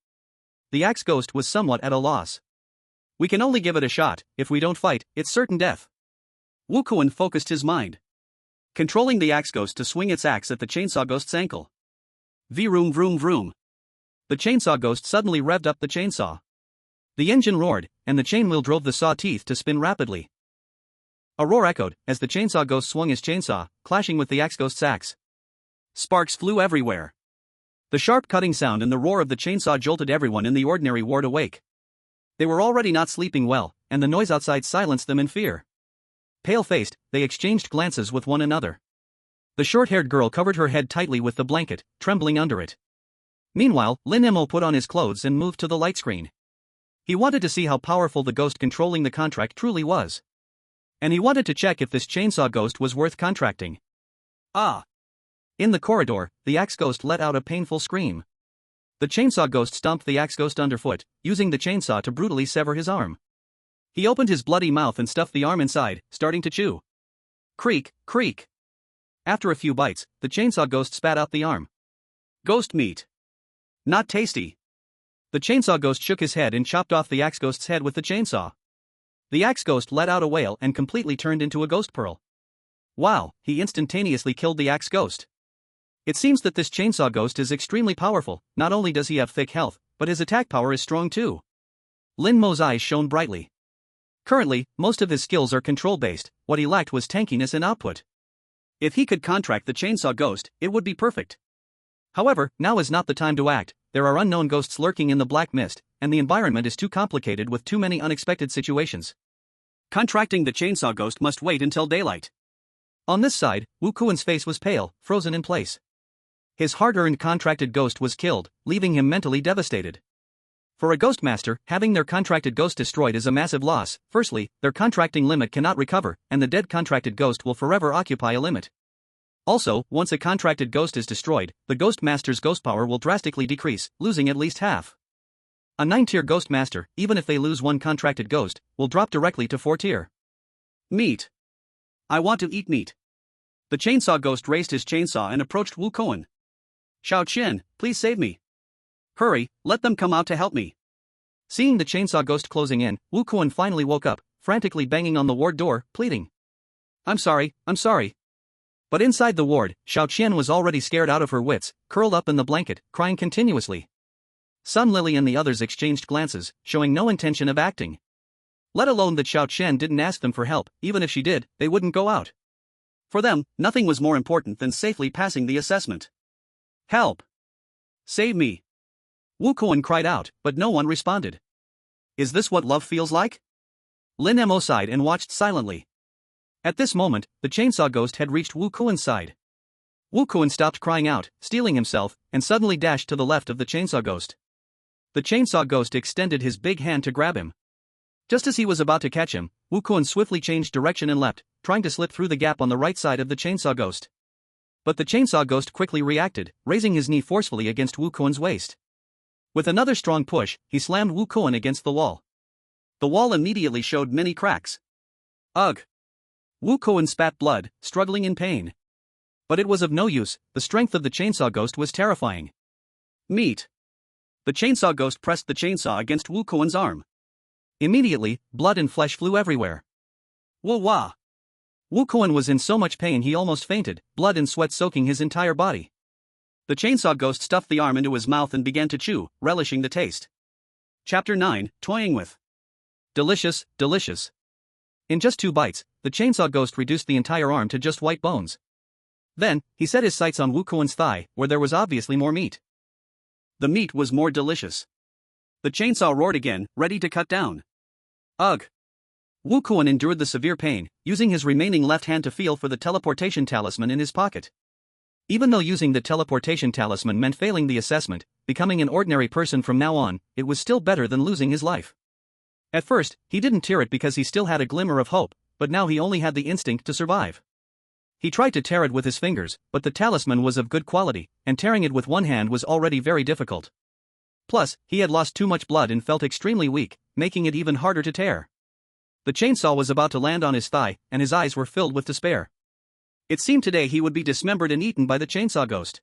The axe ghost was somewhat at a loss. We can only give it a shot. If we don't fight, it's certain death. Wu Kuan focused his mind, controlling the axe ghost to swing its axe at the chainsaw ghost's ankle. Vroom vroom vroom. The chainsaw ghost suddenly revved up the chainsaw. The engine roared, and the chainwheel drove the saw teeth to spin rapidly. A roar echoed as the chainsaw ghost swung his chainsaw, clashing with the axe ghost's axe. Sparks flew everywhere. The sharp cutting sound and the roar of the chainsaw jolted everyone in the ordinary ward awake. They were already not sleeping well, and the noise outside silenced them in fear. Pale-faced, they exchanged glances with one another. The short-haired girl covered her head tightly with the blanket, trembling under it. Meanwhile, Lin Mo put on his clothes and moved to the light screen. He wanted to see how powerful the ghost controlling the contract truly was. And he wanted to check if this chainsaw ghost was worth contracting. Ah! In the corridor, the axe ghost let out a painful scream. The chainsaw ghost stomped the axe ghost underfoot, using the chainsaw to brutally sever his arm. He opened his bloody mouth and stuffed the arm inside, starting to chew. Creak, creak. After a few bites, the chainsaw ghost spat out the arm. Ghost meat. Not tasty. The chainsaw ghost shook his head and chopped off the axe ghost's head with the chainsaw. The axe ghost let out a wail and completely turned into a ghost pearl. Wow, he instantaneously killed the axe ghost. It seems that this chainsaw ghost is extremely powerful. Not only does he have thick health, but his attack power is strong too. Lin Mo's eyes shone brightly. Currently, most of his skills are control-based, what he lacked was tankiness and output. If he could contract the chainsaw ghost, it would be perfect. However, now is not the time to act. There are unknown ghosts lurking in the black mist, and the environment is too complicated with too many unexpected situations. Contracting the chainsaw ghost must wait until daylight. On this side, Wu Kuan's face was pale, frozen in place. His hard-earned contracted ghost was killed, leaving him mentally devastated. For a ghost master, having their contracted ghost destroyed is a massive loss. Firstly, their contracting limit cannot recover, and the dead contracted ghost will forever occupy a limit. Also, once a contracted ghost is destroyed, the ghost master's ghost power will drastically decrease, losing at least half. A 9-tier ghost master, even if they lose one contracted ghost, will drop directly to 4-tier. Meat. I want to eat meat. The chainsaw ghost raised his chainsaw and approached Wu Kuan. Xiao Qian, please save me. Hurry, let them come out to help me. Seeing the chainsaw ghost closing in, Wu Kuan finally woke up, frantically banging on the ward door, pleading. I'm sorry. But inside the ward, Xiao Qian was already scared out of her wits, curled up in the blanket, crying continuously. Sun Lily and the others exchanged glances, showing no intention of acting. Let alone that Xiao Qian didn't ask them for help. Even if she did, they wouldn't go out. For them, nothing was more important than safely passing the assessment. Help! Save me! Wu Kuan cried out, but no one responded. Is this what love feels like? Lin Mo sighed and watched silently. At this moment, the chainsaw ghost had reached Wu Kuan's side. Wu Kuan stopped crying out, steeling himself, and suddenly dashed to the left of the chainsaw ghost. The chainsaw ghost extended his big hand to grab him. Just as he was about to catch him, Wu Kuan swiftly changed direction and leapt, trying to slip through the gap on the right side of the chainsaw ghost. But the chainsaw ghost quickly reacted, raising his knee forcefully against Wu Kuan's waist. With another strong push, he slammed Wu Kuan against the wall. The wall immediately showed many cracks. Ugh! Wu Kuan spat blood, struggling in pain. But it was of no use, the strength of the chainsaw ghost was terrifying. Meat! The chainsaw ghost pressed the chainsaw against Wu Kuan's arm. Immediately, blood and flesh flew everywhere. Wah! Wu Kuan was in so much pain he almost fainted, blood and sweat soaking his entire body. The chainsaw ghost stuffed the arm into his mouth and began to chew, relishing the taste. Chapter 9, Toying with. Delicious, delicious. In just 2 bites, the chainsaw ghost reduced the entire arm to just white bones. Then, he set his sights on Wu Kuan's thigh, where there was obviously more meat. The meat was more delicious. The chainsaw roared again, ready to cut down. Ugh! Wu Kuan endured the severe pain, using his remaining left hand to feel for the teleportation talisman in his pocket. Even though using the teleportation talisman meant failing the assessment, becoming an ordinary person from now on, it was still better than losing his life. At first, he didn't tear it because he still had a glimmer of hope, but now he only had the instinct to survive. He tried to tear it with his fingers, but the talisman was of good quality, and tearing it with one hand was already very difficult. Plus, he had lost too much blood and felt extremely weak, making it even harder to tear. The chainsaw was about to land on his thigh, and his eyes were filled with despair. It seemed today he would be dismembered and eaten by the chainsaw ghost.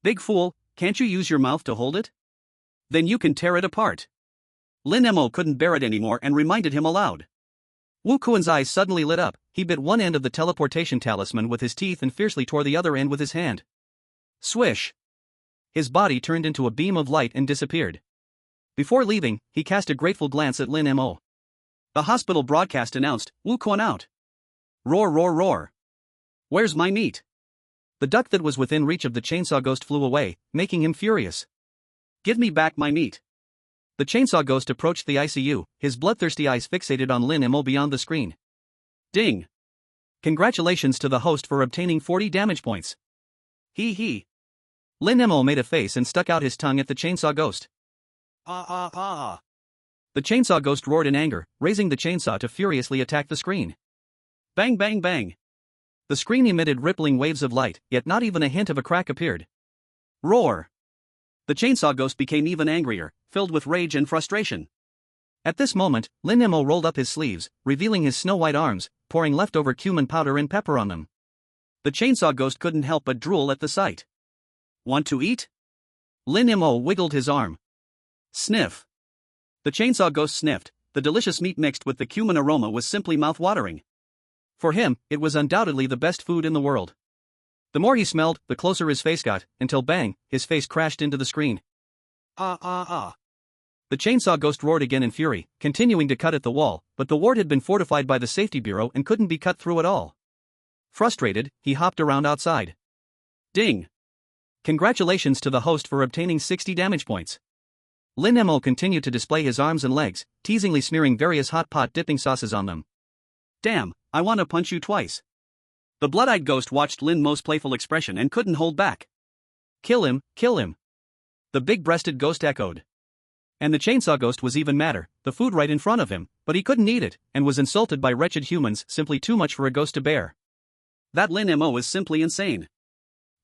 Big fool, can't you use your mouth to hold it? Then you can tear it apart. Lin Mo couldn't bear it anymore and reminded him aloud. Wu Kuan's eyes suddenly lit up. He bit one end of the teleportation talisman with his teeth and fiercely tore the other end with his hand. Swish! His body turned into a beam of light and disappeared. Before leaving, he cast a grateful glance at Lin Mo. The hospital broadcast announced, Wu Kuan out. Roar, roar, roar. Where's my meat? The duck that was within reach of the chainsaw ghost flew away, making him furious. Give me back my meat. The chainsaw ghost approached the ICU, his bloodthirsty eyes fixated on Lin Mo beyond the screen. Ding! Congratulations to the host for obtaining 40 damage points. Hee hee. Lin Mo made a face and stuck out his tongue at the chainsaw ghost. The chainsaw ghost roared in anger, raising the chainsaw to furiously attack the screen. Bang bang bang. The screen emitted rippling waves of light, yet not even a hint of a crack appeared. Roar! The chainsaw ghost became even angrier, filled with rage and frustration. At this moment, Lin Mo rolled up his sleeves, revealing his snow-white arms, pouring leftover cumin powder and pepper on them. The chainsaw ghost couldn't help but drool at the sight. Want to eat? Lin Mo wiggled his arm. Sniff. The chainsaw ghost sniffed. The delicious meat mixed with the cumin aroma was simply mouth-watering. For him, it was undoubtedly the best food in the world. The more he smelled, the closer his face got, until bang, his face crashed into the screen. The chainsaw ghost roared again in fury, continuing to cut at the wall, but the ward had been fortified by the safety bureau and couldn't be cut through at all. Frustrated, he hopped around outside. Ding! Congratulations to the host for obtaining 60 damage points. Lin Mo continued to display his arms and legs, teasingly smearing various hot pot dipping sauces on them. Damn, I want to punch you twice. The blood-eyed ghost watched Lin Mo's playful expression and couldn't hold back. Kill him, kill him. The big-breasted ghost echoed. And the chainsaw ghost was even madder, the food right in front of him, but he couldn't eat it, and was insulted by wretched humans, simply too much for a ghost to bear. That Lin Mo is simply insane.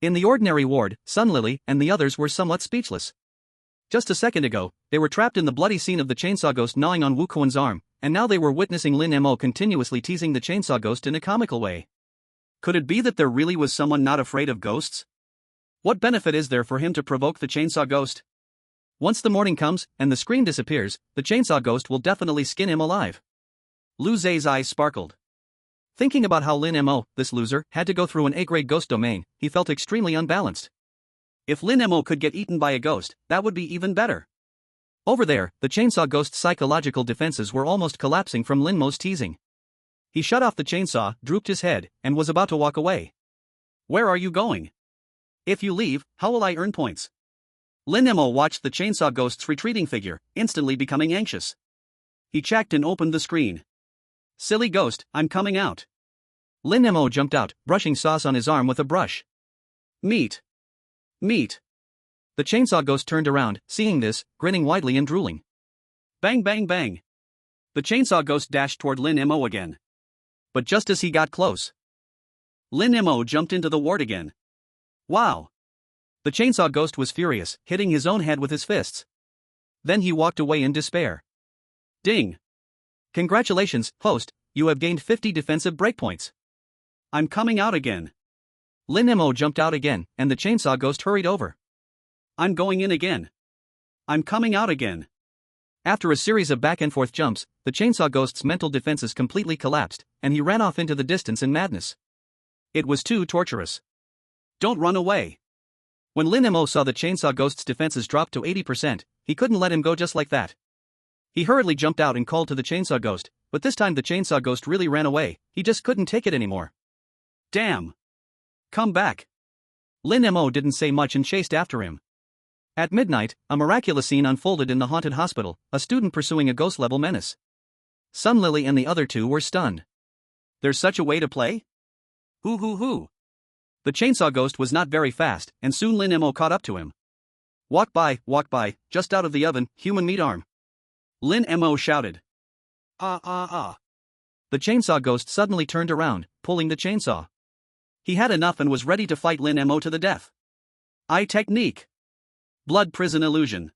In the ordinary ward, Sunlily and the others were somewhat speechless. Just a second ago, they were trapped in the bloody scene of the chainsaw ghost gnawing on Wu Kuan's arm, and now they were witnessing Lin Mo continuously teasing the chainsaw ghost in a comical way. Could it be that there really was someone not afraid of ghosts? What benefit is there for him to provoke the chainsaw ghost? Once the morning comes, and the screen disappears, the chainsaw ghost will definitely skin him alive. Lu Zhe's eyes sparkled. Thinking about how Lin Mo, this loser, had to go through an A-grade ghost domain, he felt extremely unbalanced. If Lin Mo could get eaten by a ghost, that would be even better. Over there, the chainsaw ghost's psychological defenses were almost collapsing from Lin Mo's teasing. He shut off the chainsaw, drooped his head, and was about to walk away. Where are you going? If you leave, how will I earn points? Lin Mo watched the chainsaw ghost's retreating figure, instantly becoming anxious. He checked and opened the screen. Silly ghost, I'm coming out. Lin Mo jumped out, brushing sauce on his arm with a brush. Meat. Meat. The chainsaw ghost turned around, seeing this, grinning widely and drooling. Bang bang bang. The chainsaw ghost dashed toward Lin Mo again. But just as he got close, Lin Mo jumped into the ward again. Wow. The chainsaw ghost was furious, hitting his own head with his fists. Then he walked away in despair. Ding. Congratulations, host, you have gained 50 defensive breakpoints. I'm coming out again. Lin Mo jumped out again, and the chainsaw ghost hurried over. I'm going in again. I'm coming out again. After a series of back-and-forth jumps, the chainsaw ghost's mental defenses completely collapsed, and he ran off into the distance in madness. It was too torturous. Don't run away. When Lin Mo saw the chainsaw ghost's defenses drop to 80%, he couldn't let him go just like that. He hurriedly jumped out and called to the chainsaw ghost, but this time the chainsaw ghost really ran away. He just couldn't take it anymore. Damn! Come back! Lin Mo didn't say much and chased after him. At midnight, a miraculous scene unfolded in the haunted hospital, a student pursuing a ghost-level menace. Sun Lily and the other two were stunned. There's such a way to play? Hoo. The chainsaw ghost was not very fast, and soon Lin Mo caught up to him. Walk by, just out of the oven, human meat arm. Lin Mo shouted. The chainsaw ghost suddenly turned around, pulling the chainsaw. He had enough and was ready to fight Lin Mo to the death. Eye technique. Blood prison illusion.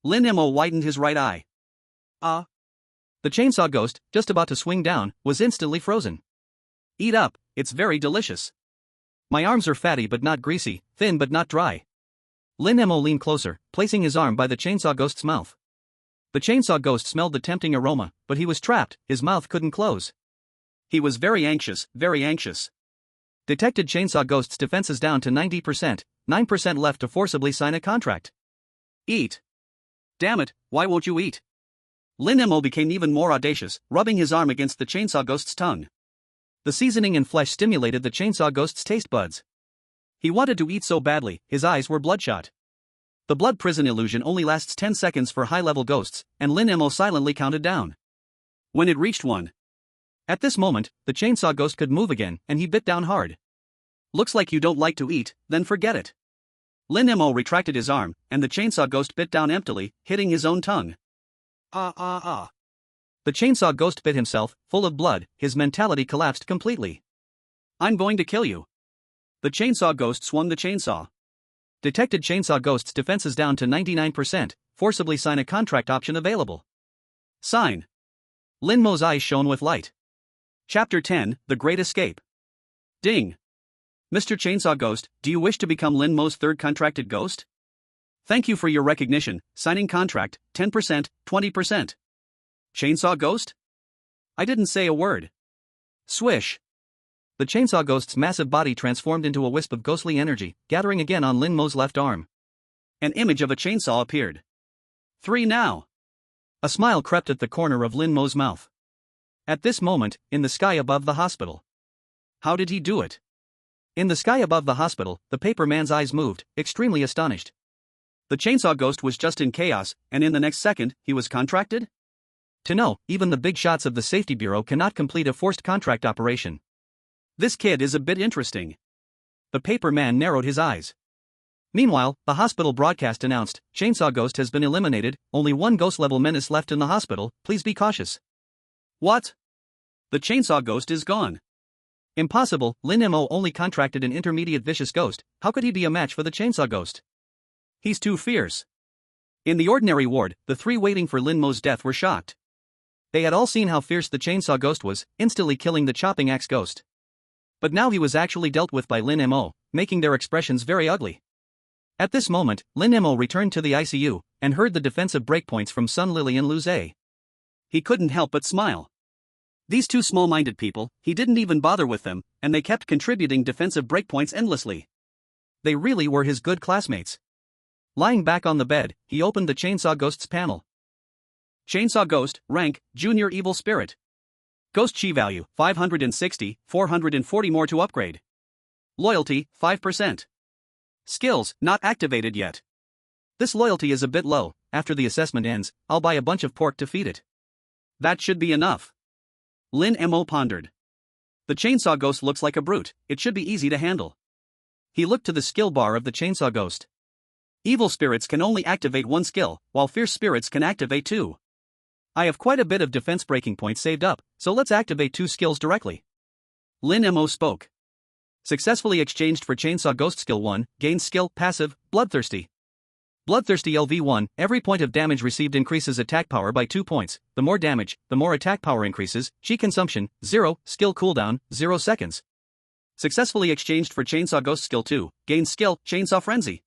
Lin Mo widened his right eye. The chainsaw ghost, just about to swing down, was instantly frozen. Eat up, it's very delicious. My arms are fatty but not greasy, thin but not dry. Lin Mo leaned closer, placing his arm by the chainsaw ghost's mouth. The chainsaw ghost smelled the tempting aroma, but he was trapped, his mouth couldn't close. He was very anxious. Detected chainsaw ghost's defenses down to 90%, 9% left to forcibly sign a contract. Eat. Damn it, why won't you eat? Lin Mo became even more audacious, rubbing his arm against the chainsaw ghost's tongue. The seasoning and flesh stimulated the chainsaw ghost's taste buds. He wanted to eat so badly, his eyes were bloodshot. The blood prison illusion only lasts 10 seconds for high-level ghosts, and Lin Mo silently counted down. When it reached 1. At this moment, the chainsaw ghost could move again, and he bit down hard. Looks like you don't like to eat, then forget it. Lin Mo retracted his arm, and the chainsaw ghost bit down emptily, hitting his own tongue. The chainsaw ghost bit himself, full of blood, his mentality collapsed completely. I'm going to kill you. The chainsaw ghost swung the chainsaw. Detected chainsaw ghost's defenses down to 99%, forcibly sign a contract option available. Sign. Lin Mo's eyes shone with light. Chapter 10, The Great Escape. Ding. Mr. Chainsaw Ghost, do you wish to become Lin Mo's third contracted ghost? Thank you for your recognition, signing contract, 10%, 20%. Chainsaw Ghost? I didn't say a word. Swish. The chainsaw ghost's massive body transformed into a wisp of ghostly energy, gathering again on Lin Mo's left arm. An image of a chainsaw appeared. 3 now. A smile crept at the corner of Lin Mo's mouth. At this moment, in the sky above the hospital. How did he do it? In the sky above the hospital, the paper man's eyes moved, extremely astonished. The chainsaw ghost was just in chaos, and in the next second, he was contracted? To know, even the big shots of the safety bureau cannot complete a forced contract operation. This kid is a bit interesting. The paper man narrowed his eyes. Meanwhile, the hospital broadcast announced, Chainsaw Ghost has been eliminated, only one ghost-level menace left in the hospital, please be cautious. What? The chainsaw ghost is gone. Impossible, Lin Mo only contracted an intermediate vicious ghost, how could he be a match for the chainsaw ghost? He's too fierce. In the ordinary ward, the three waiting for Lin Mo's death were shocked. They had all seen how fierce the chainsaw ghost was, instantly killing the chopping axe ghost. But now he was actually dealt with by Lin Mo, making their expressions very ugly. At this moment, Lin Mo returned to the ICU, and heard the defensive breakpoints from Sun Lily and Lu Zhe. He couldn't help but smile. These two small-minded people, he didn't even bother with them, and they kept contributing defensive breakpoints endlessly. They really were his good classmates. Lying back on the bed, he opened the Chainsaw Ghost's panel. Chainsaw Ghost, rank, Junior Evil Spirit. Ghost Chi value, 560, 440 more to upgrade. Loyalty, 5%. Skills, not activated yet. This loyalty is a bit low, after the assessment ends, I'll buy a bunch of pork to feed it. That should be enough. Lin Mo pondered. The Chainsaw Ghost looks like a brute, it should be easy to handle. He looked to the skill bar of the Chainsaw Ghost. Evil spirits can only activate one skill, while fierce spirits can activate 2. I have quite a bit of defense breaking points saved up, so let's activate 2 skills directly. Lin Mo spoke. Successfully exchanged for Chainsaw Ghost Skill 1, gains skill, passive, Bloodthirsty. Bloodthirsty LV1, every point of damage received increases attack power by 2 points, the more damage, the more attack power increases, Chi consumption, 0, skill cooldown, 0 seconds. Successfully exchanged for Chainsaw Ghost Skill 2, gains skill, Chainsaw Frenzy.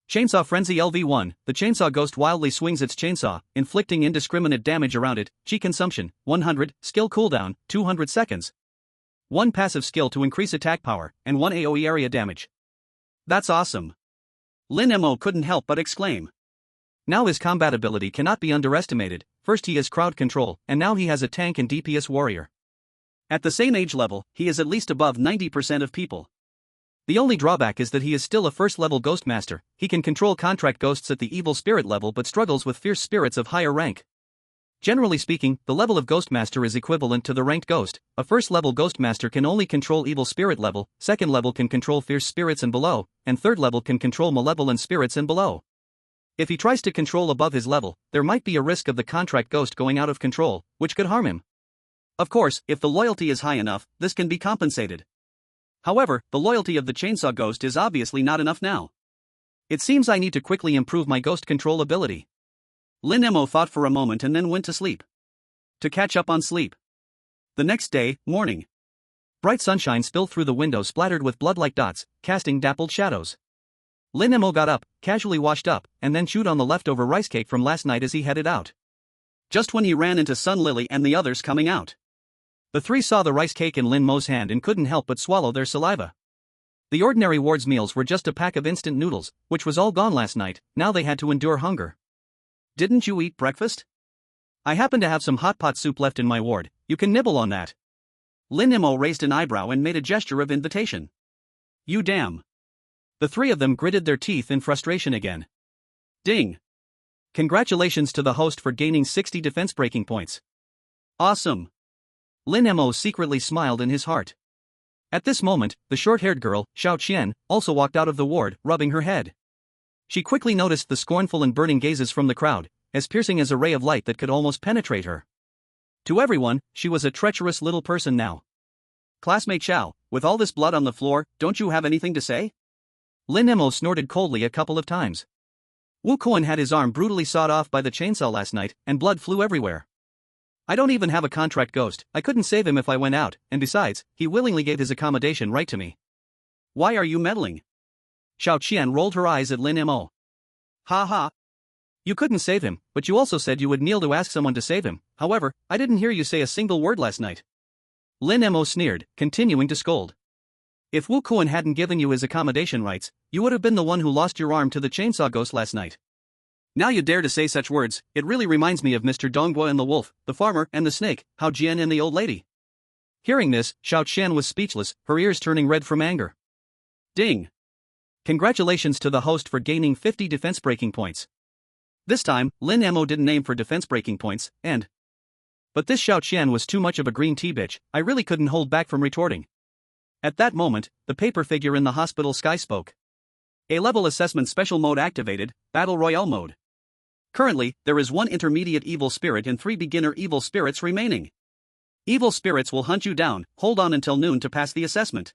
Chainsaw Frenzy LV1, the Chainsaw Ghost wildly swings its chainsaw, inflicting indiscriminate damage around it, Chi consumption, 100, skill cooldown, 200 seconds. 1 passive skill to increase attack power, and 1 AoE area damage. That's awesome. Lin Mo couldn't help but exclaim. Now his combat ability cannot be underestimated. First he has crowd control, and now he has a tank and DPS warrior. At the same age level, he is at least above 90% of people. The only drawback is that he is still a first-level ghost master. He can control contract ghosts at the evil spirit level but struggles with fierce spirits of higher rank. Generally speaking, the level of ghost master is equivalent to the ranked ghost. A first-level ghost master can only control evil spirit level, second level can control fierce spirits and below, and third level can control malevolent spirits and below. If he tries to control above his level, there might be a risk of the contract ghost going out of control, which could harm him. Of course, if the loyalty is high enough, this can be compensated. However, the loyalty of the chainsaw ghost is obviously not enough now. It seems I need to quickly improve my ghost control ability. Lin Mo thought for a moment and then went to sleep. To catch up on sleep. The next day, morning. Bright sunshine spilled through the window splattered with blood-like dots, casting dappled shadows. Lin Mo got up, casually washed up, and then chewed on the leftover rice cake from last night as he headed out. Just when he ran into Sun Lily and the others coming out. The three saw the rice cake in Lin Mo's hand and couldn't help but swallow their saliva. The ordinary ward's meals were just a pack of instant noodles, which was all gone last night. Now they had to endure hunger. Didn't you eat breakfast? I happen to have some hot pot soup left in my ward. You can nibble on that. Lin Mo raised an eyebrow and made a gesture of invitation. You damn. The three of them gritted their teeth in frustration again. Ding. Congratulations to the host for gaining 60 defense breaking points. Awesome. Lin Mo secretly smiled in his heart. At this moment, the short-haired girl, Xiao Qian, also walked out of the ward, rubbing her head. She quickly noticed the scornful and burning gazes from the crowd, as piercing as a ray of light that could almost penetrate her. To everyone, she was a treacherous little person now. Classmate Xiao, with all this blood on the floor, don't you have anything to say? Lin Mo snorted coldly a couple of times. Wu Kuan had his arm brutally sawed off by the chainsaw last night, and blood flew everywhere. I don't even have a contract ghost. I couldn't save him if I went out, and besides, he willingly gave his accommodation right to me. Why are you meddling? Xiao Qian rolled her eyes at Lin Mo. Ha ha. You couldn't save him, but you also said you would kneel to ask someone to save him. However, I didn't hear you say a single word last night. Lin Mo sneered, continuing to scold. If Wu Kuan hadn't given you his accommodation rights, you would have been the one who lost your arm to the chainsaw ghost last night. Now you dare to say such words. It really reminds me of Mr. Dongguo and the wolf, the farmer and the snake, Hao Jian and the old lady. Hearing this, Xiao Qian was speechless, her ears turning red from anger. Ding. Congratulations to the host for gaining 50 defense breaking points. This time, Lin Mo didn't aim for defense breaking points, but this Xiao Qian was too much of a green tea bitch. I really couldn't hold back from retorting. At that moment, the paper figure in the hospital sky spoke. A-level assessment special mode activated, Battle Royale mode. Currently, there is 1 intermediate evil spirit and 3 beginner evil spirits remaining. Evil spirits will hunt you down. Hold on until noon to pass the assessment.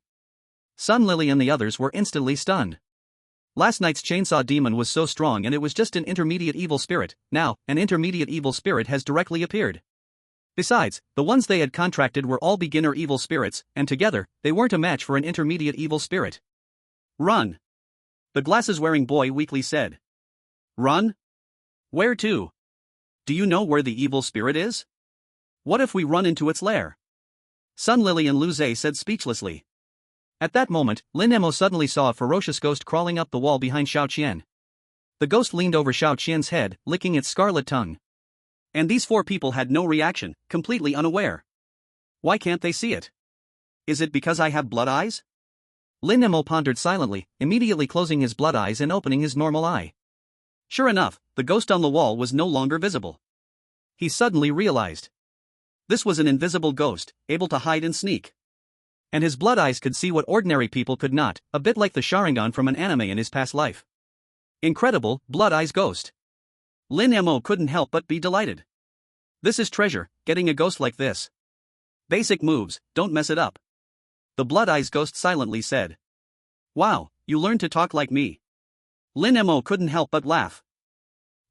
Sun Lily and the others were instantly stunned. Last night's chainsaw demon was so strong and it was just an intermediate evil spirit. Now, an intermediate evil spirit has directly appeared. Besides, the ones they had contracted were all beginner evil spirits, and together, they weren't a match for an intermediate evil spirit. Run. The glasses-wearing boy weakly said. Run? Where to? Do you know where the evil spirit is? What if we run into its lair? Sun Lily and Lu Zhe said speechlessly. At that moment, Lin Mo suddenly saw a ferocious ghost crawling up the wall behind Xiao Qian. The ghost leaned over Xiao Qian's head, licking its scarlet tongue. And these 4 people had no reaction, completely unaware. Why can't they see it? Is it because I have blood eyes? Lin Mo pondered silently, immediately closing his blood eyes and opening his normal eye. Sure enough, the ghost on the wall was no longer visible. He suddenly realized. This was an invisible ghost, able to hide and sneak. And his blood eyes could see what ordinary people could not, a bit like the Sharingan from an anime in his past life. Incredible, Blood Eyes Ghost. Lin Mo couldn't help but be delighted. This is treasure, getting a ghost like this. Basic moves, don't mess it up. The Blood Eyes Ghost silently said. Wow, you learned to talk like me. Lin Mo couldn't help but laugh.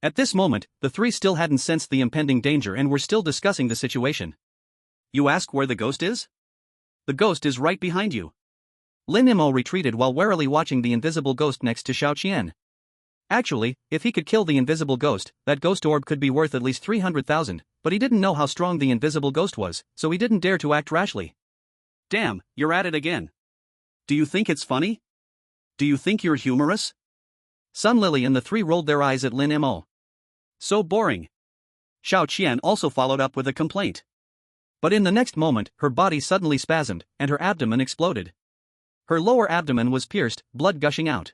At this moment, the 3 still hadn't sensed the impending danger and were still discussing the situation. You ask where the ghost is? The ghost is right behind you. Lin Mo retreated while warily watching the invisible ghost next to Xiao Qian. Actually, if he could kill the invisible ghost, that ghost orb could be worth at least 300,000, but he didn't know how strong the invisible ghost was, so he didn't dare to act rashly. Damn, you're at it again. Do you think it's funny? Do you think you're humorous? Sun Lily and the three rolled their eyes at Lin Mo. So boring. Xiao Qian also followed up with a complaint. But in the next moment, her body suddenly spasmed, and her abdomen exploded. Her lower abdomen was pierced, blood gushing out.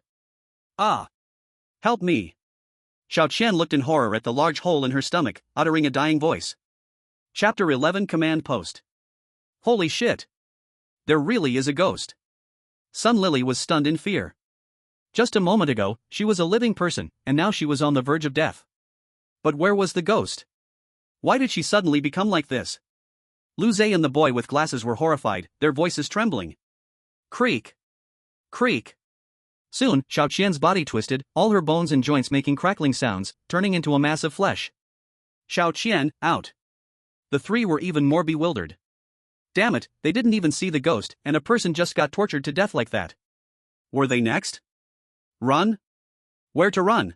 Ah! Help me! Xiao Qian looked in horror at the large hole in her stomach, uttering a dying voice. Chapter 11 Command Post. Holy shit! There really is a ghost. Sun Lily was stunned in fear. Just a moment ago, she was a living person, and now she was on the verge of death. But where was the ghost? Why did she suddenly become like this? Lu Zhe and the boy with glasses were horrified, their voices trembling. Creak! Creak! Soon, Xiao Qian's body twisted, all her bones and joints making crackling sounds, turning into a mass of flesh. Xiao Qian, out! The three were even more bewildered. Damn it, they didn't even see the ghost, and a person just got tortured to death like that. Were they next? Run? Where to run?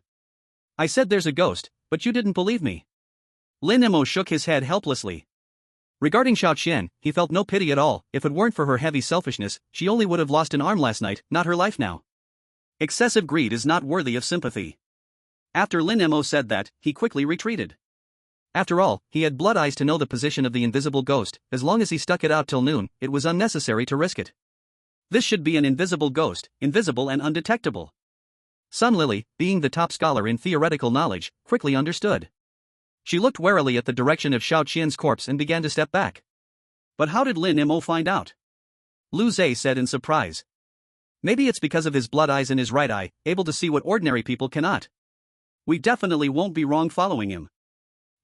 I said there's a ghost, but you didn't believe me. Lin Mo shook his head helplessly. Regarding Xiao Qian, he felt no pity at all. If it weren't for her heavy selfishness, she only would have lost an arm last night, not her life now. Excessive greed is not worthy of sympathy. After Lin Mo said that, he quickly retreated. After all, he had blood eyes to know the position of the invisible ghost. As long as he stuck it out till noon, it was unnecessary to risk it. This should be an invisible ghost, invisible and undetectable. Sun Lily, being the top scholar in theoretical knowledge, quickly understood. She looked warily at the direction of Xiao Qian's corpse and began to step back. But how did Lin Mo find out? Lu Zhe said in surprise. Maybe it's because of his blood eyes in his right eye, able to see what ordinary people cannot. We definitely won't be wrong following him.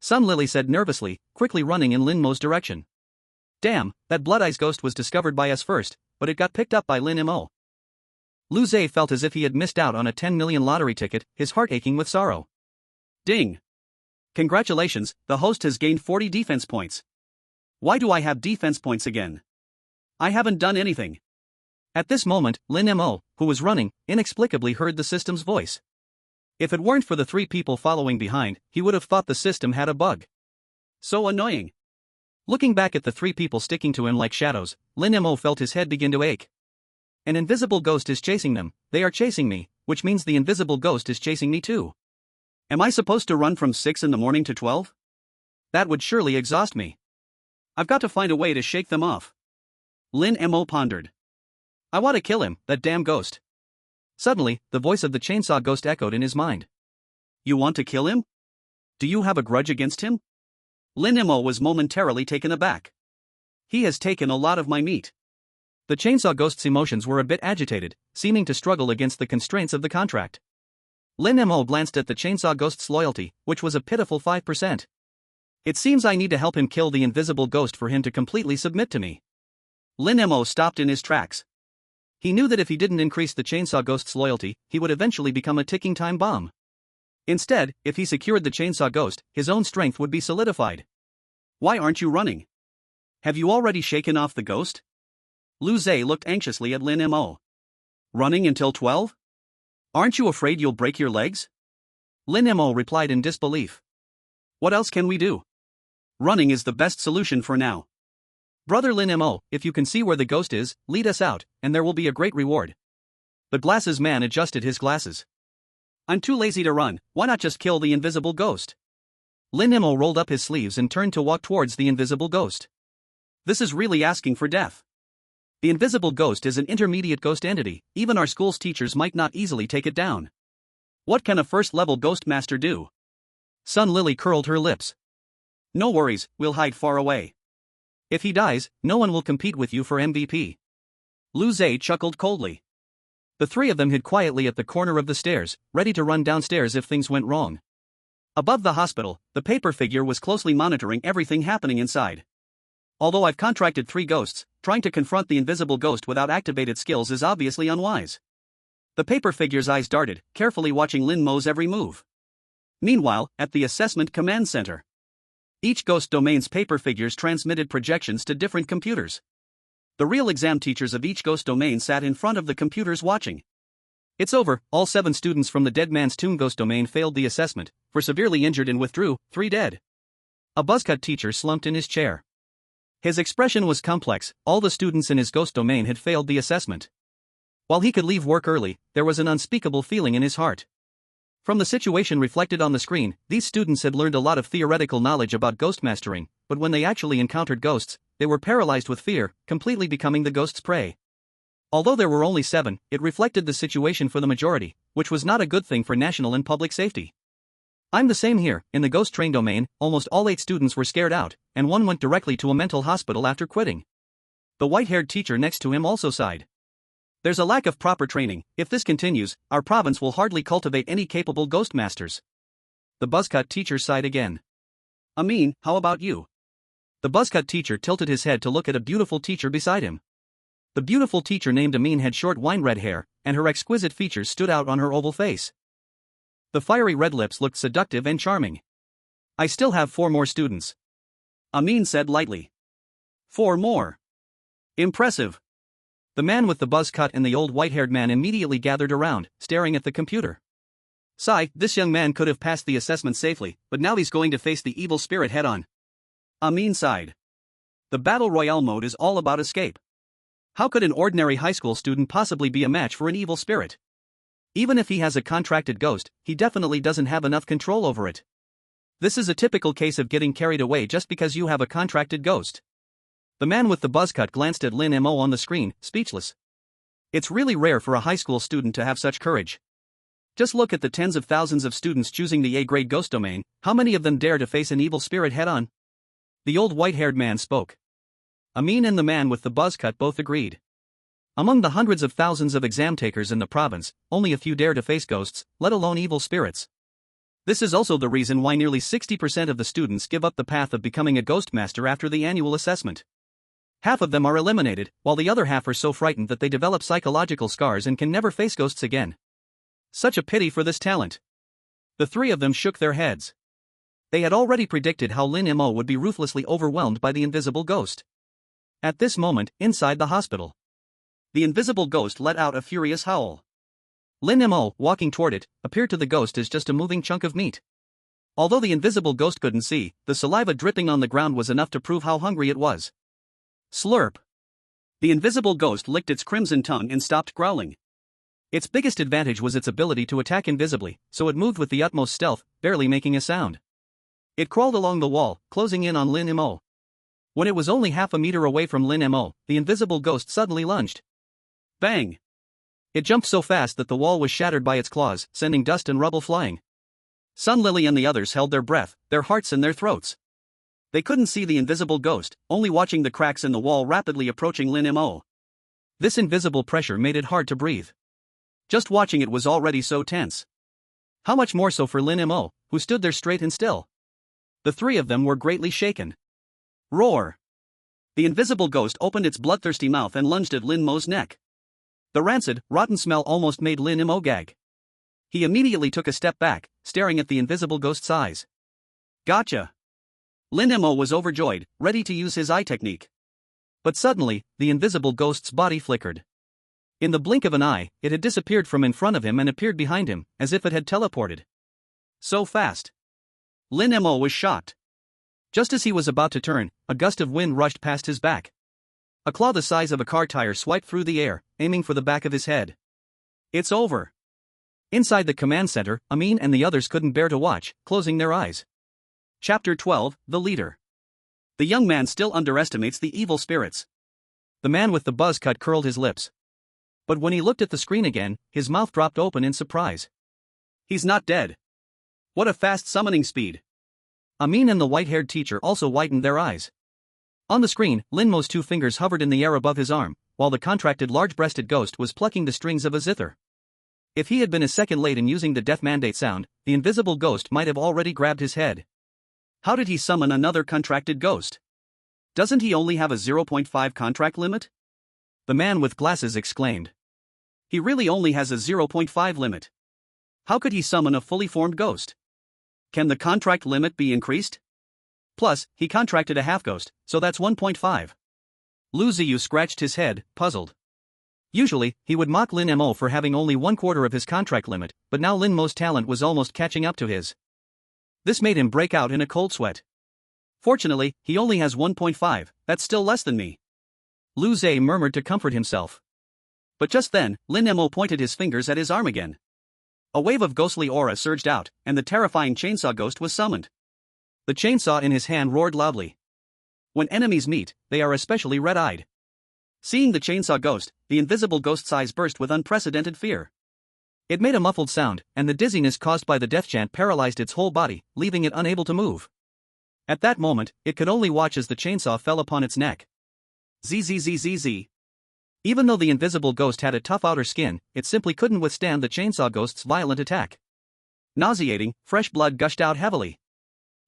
Sun Lily said nervously, quickly running in Lin Mo's direction. Damn, that blood eyes ghost was discovered by us first, but it got picked up by Lin Mo. Lu Zhe felt as if he had missed out on a 10 million lottery ticket, his heart aching with sorrow. Ding! Congratulations, the host has gained 40 defense points. Why do I have defense points again? I haven't done anything. At this moment, Lin Mo, who was running, inexplicably heard the system's voice. If it weren't for the three people following behind, he would have thought the system had a bug. So annoying. Looking back at the three people sticking to him like shadows, Lin Mo felt his head begin to ache. An invisible ghost is chasing them, they are chasing me, which means the invisible ghost is chasing me too. Am I supposed to run from 6 in the morning to 12? That would surely exhaust me. I've got to find a way to shake them off. Lin Mo pondered. I want to kill him, that damn ghost. Suddenly, the voice of the chainsaw ghost echoed in his mind. You want to kill him? Do you have a grudge against him? Lin Mo was momentarily taken aback. He has taken a lot of my meat. The chainsaw ghost's emotions were a bit agitated, seeming to struggle against the constraints of the contract. Lin Mo glanced at the chainsaw ghost's loyalty, which was a pitiful 5%. It seems I need to help him kill the invisible ghost for him to completely submit to me. Lin Mo stopped in his tracks. He knew that if he didn't increase the chainsaw ghost's loyalty, he would eventually become a ticking time bomb. Instead, if he secured the chainsaw ghost, his own strength would be solidified. Why aren't you running? Have you already shaken off the ghost? Lu Zhe looked anxiously at Lin Mo. Running until 12? Aren't you afraid you'll break your legs? Lin Mo replied in disbelief. What else can we do? Running is the best solution for now. Brother Lin Mo, if you can see where the ghost is, lead us out, and there will be a great reward. The glasses man adjusted his glasses. I'm too lazy to run, why not just kill the invisible ghost? Lin Mo rolled up his sleeves and turned to walk towards the invisible ghost. This is really asking for death. The invisible ghost is an intermediate ghost entity, even our school's teachers might not easily take it down. What can a first-level ghost master do? Sun Lily curled her lips. No worries, we'll hide far away. If he dies, no one will compete with you for MVP. Lu Zhe chuckled coldly. The three of them hid quietly at the corner of the stairs, ready to run downstairs if things went wrong. Above the hospital, the paper figure was closely monitoring everything happening inside. Although I've contracted 3 ghosts, trying to confront the invisible ghost without activated skills is obviously unwise. The paper figure's eyes darted, carefully watching Lin Mo's every move. Meanwhile, at the assessment command center, each ghost domain's paper figures transmitted projections to different computers. The real exam teachers of each ghost domain sat in front of the computers watching. It's over, all 7 students from the Dead Man's Tomb ghost domain failed the assessment, were severely injured and withdrew, 3 dead. A buzzcut teacher slumped in his chair. His expression was complex, all the students in his ghost domain had failed the assessment. While he could leave work early, there was an unspeakable feeling in his heart. From the situation reflected on the screen, these students had learned a lot of theoretical knowledge about ghost mastering, but when they actually encountered ghosts, they were paralyzed with fear, completely becoming the ghost's prey. Although there were only 7, it reflected the situation for the majority, which was not a good thing for national and public safety. I'm the same here. In the ghost train domain, almost all 8 students were scared out, and one went directly to a mental hospital after quitting. The white-haired teacher next to him also sighed. There's a lack of proper training. If this continues, our province will hardly cultivate any capable ghost masters. The buzzcut teacher sighed again. Amin, how about you? The buzzcut teacher tilted his head to look at a beautiful teacher beside him. The beautiful teacher named Amin had short wine-red hair, and her exquisite features stood out on her oval face. The fiery red lips looked seductive and charming. I still have 4 more students. Amin said lightly. 4 more. Impressive. The man with the buzz cut and the old white-haired man immediately gathered around, staring at the computer. Sigh, this young man could have passed the assessment safely, but now he's going to face the evil spirit head-on. Amin sighed. The Battle Royale mode is all about escape. How could an ordinary high school student possibly be a match for an evil spirit? Even if he has a contracted ghost, he definitely doesn't have enough control over it. This is a typical case of getting carried away just because you have a contracted ghost. The man with the buzzcut glanced at Lin Mo on the screen, speechless. It's really rare for a high school student to have such courage. Just look at the tens of thousands of students choosing the A-grade ghost domain. How many of them dare to face an evil spirit head-on? The old white-haired man spoke. Amin and the man with the buzzcut both agreed. Among the hundreds of thousands of exam takers in the province, only a few dare to face ghosts, let alone evil spirits. This is also the reason why nearly 60% of the students give up the path of becoming a ghost master after the annual assessment. Half of them are eliminated, while the other half are so frightened that they develop psychological scars and can never face ghosts again. Such a pity for this talent. The 3 of them shook their heads. They had already predicted how Lin Mo would be ruthlessly overwhelmed by the invisible ghost. At this moment, inside the hospital, the invisible ghost let out a furious howl. Lin Mo, walking toward it, appeared to the ghost as just a moving chunk of meat. Although the invisible ghost couldn't see, the saliva dripping on the ground was enough to prove how hungry it was. Slurp. The invisible ghost licked its crimson tongue and stopped growling. Its biggest advantage was its ability to attack invisibly, so it moved with the utmost stealth, barely making a sound. It crawled along the wall, closing in on Lin Mo. When it was only half a meter away from Lin Mo, the invisible ghost suddenly lunged. Bang! It jumped so fast that the wall was shattered by its claws, sending dust and rubble flying. Sun Lily and the others held their breath, their hearts in their throats. They couldn't see the invisible ghost, only watching the cracks in the wall rapidly approaching Lin Mo. This invisible pressure made it hard to breathe. Just watching it was already so tense. How much more so for Lin Mo, who stood there straight and still. The 3 of them were greatly shaken. Roar! The invisible ghost opened its bloodthirsty mouth and lunged at Lin Mo's neck. The rancid, rotten smell almost made Lin Mo gag. He immediately took a step back, staring at the invisible ghost's eyes. Gotcha! Lin Mo was overjoyed, ready to use his eye technique. But suddenly, the invisible ghost's body flickered. In the blink of an eye, it had disappeared from in front of him and appeared behind him, as if it had teleported. So fast. Lin Mo was shocked. Just as he was about to turn, a gust of wind rushed past his back. A claw the size of a car tire swiped through the air, aiming for the back of his head. It's over. Inside the command center, Amin and the others couldn't bear to watch, closing their eyes. Chapter 12, The Leader. The young man still underestimates the evil spirits. The man with the buzz cut curled his lips. But when he looked at the screen again, his mouth dropped open in surprise. He's not dead. What a fast summoning speed. Amin and the white-haired teacher also widened their eyes. On the screen, Lin Mo's 2 fingers hovered in the air above his arm, while the contracted large-breasted ghost was plucking the strings of a zither. If he had been a second late in using the death mandate sound, the invisible ghost might have already grabbed his head. How did he summon another contracted ghost? Doesn't he only have a 0.5 contract limit? The man with glasses exclaimed. He really only has a 0.5 limit. How could he summon a fully formed ghost? Can the contract limit be increased? Plus, he contracted a half-ghost, so that's 1.5. Lu Ziyu scratched his head, puzzled. Usually, he would mock Lin Mo for having only 1/4 of his contract limit, but now Lin Mo's talent was almost catching up to his. This made him break out in a cold sweat. Fortunately, he only has 1.5, that's still less than me. Lu Zhe murmured to comfort himself. But just then, Lin Mo pointed his fingers at his arm again. A wave of ghostly aura surged out, and the terrifying chainsaw ghost was summoned. The chainsaw in his hand roared loudly. When enemies meet, they are especially red-eyed. Seeing the chainsaw ghost, the invisible ghost's eyes burst with unprecedented fear. It made a muffled sound, and the dizziness caused by the death chant paralyzed its whole body, leaving it unable to move. At that moment, it could only watch as the chainsaw fell upon its neck. Zzzzz. Even though the invisible ghost had a tough outer skin, it simply couldn't withstand the chainsaw ghost's violent attack. Nauseating, fresh blood gushed out heavily.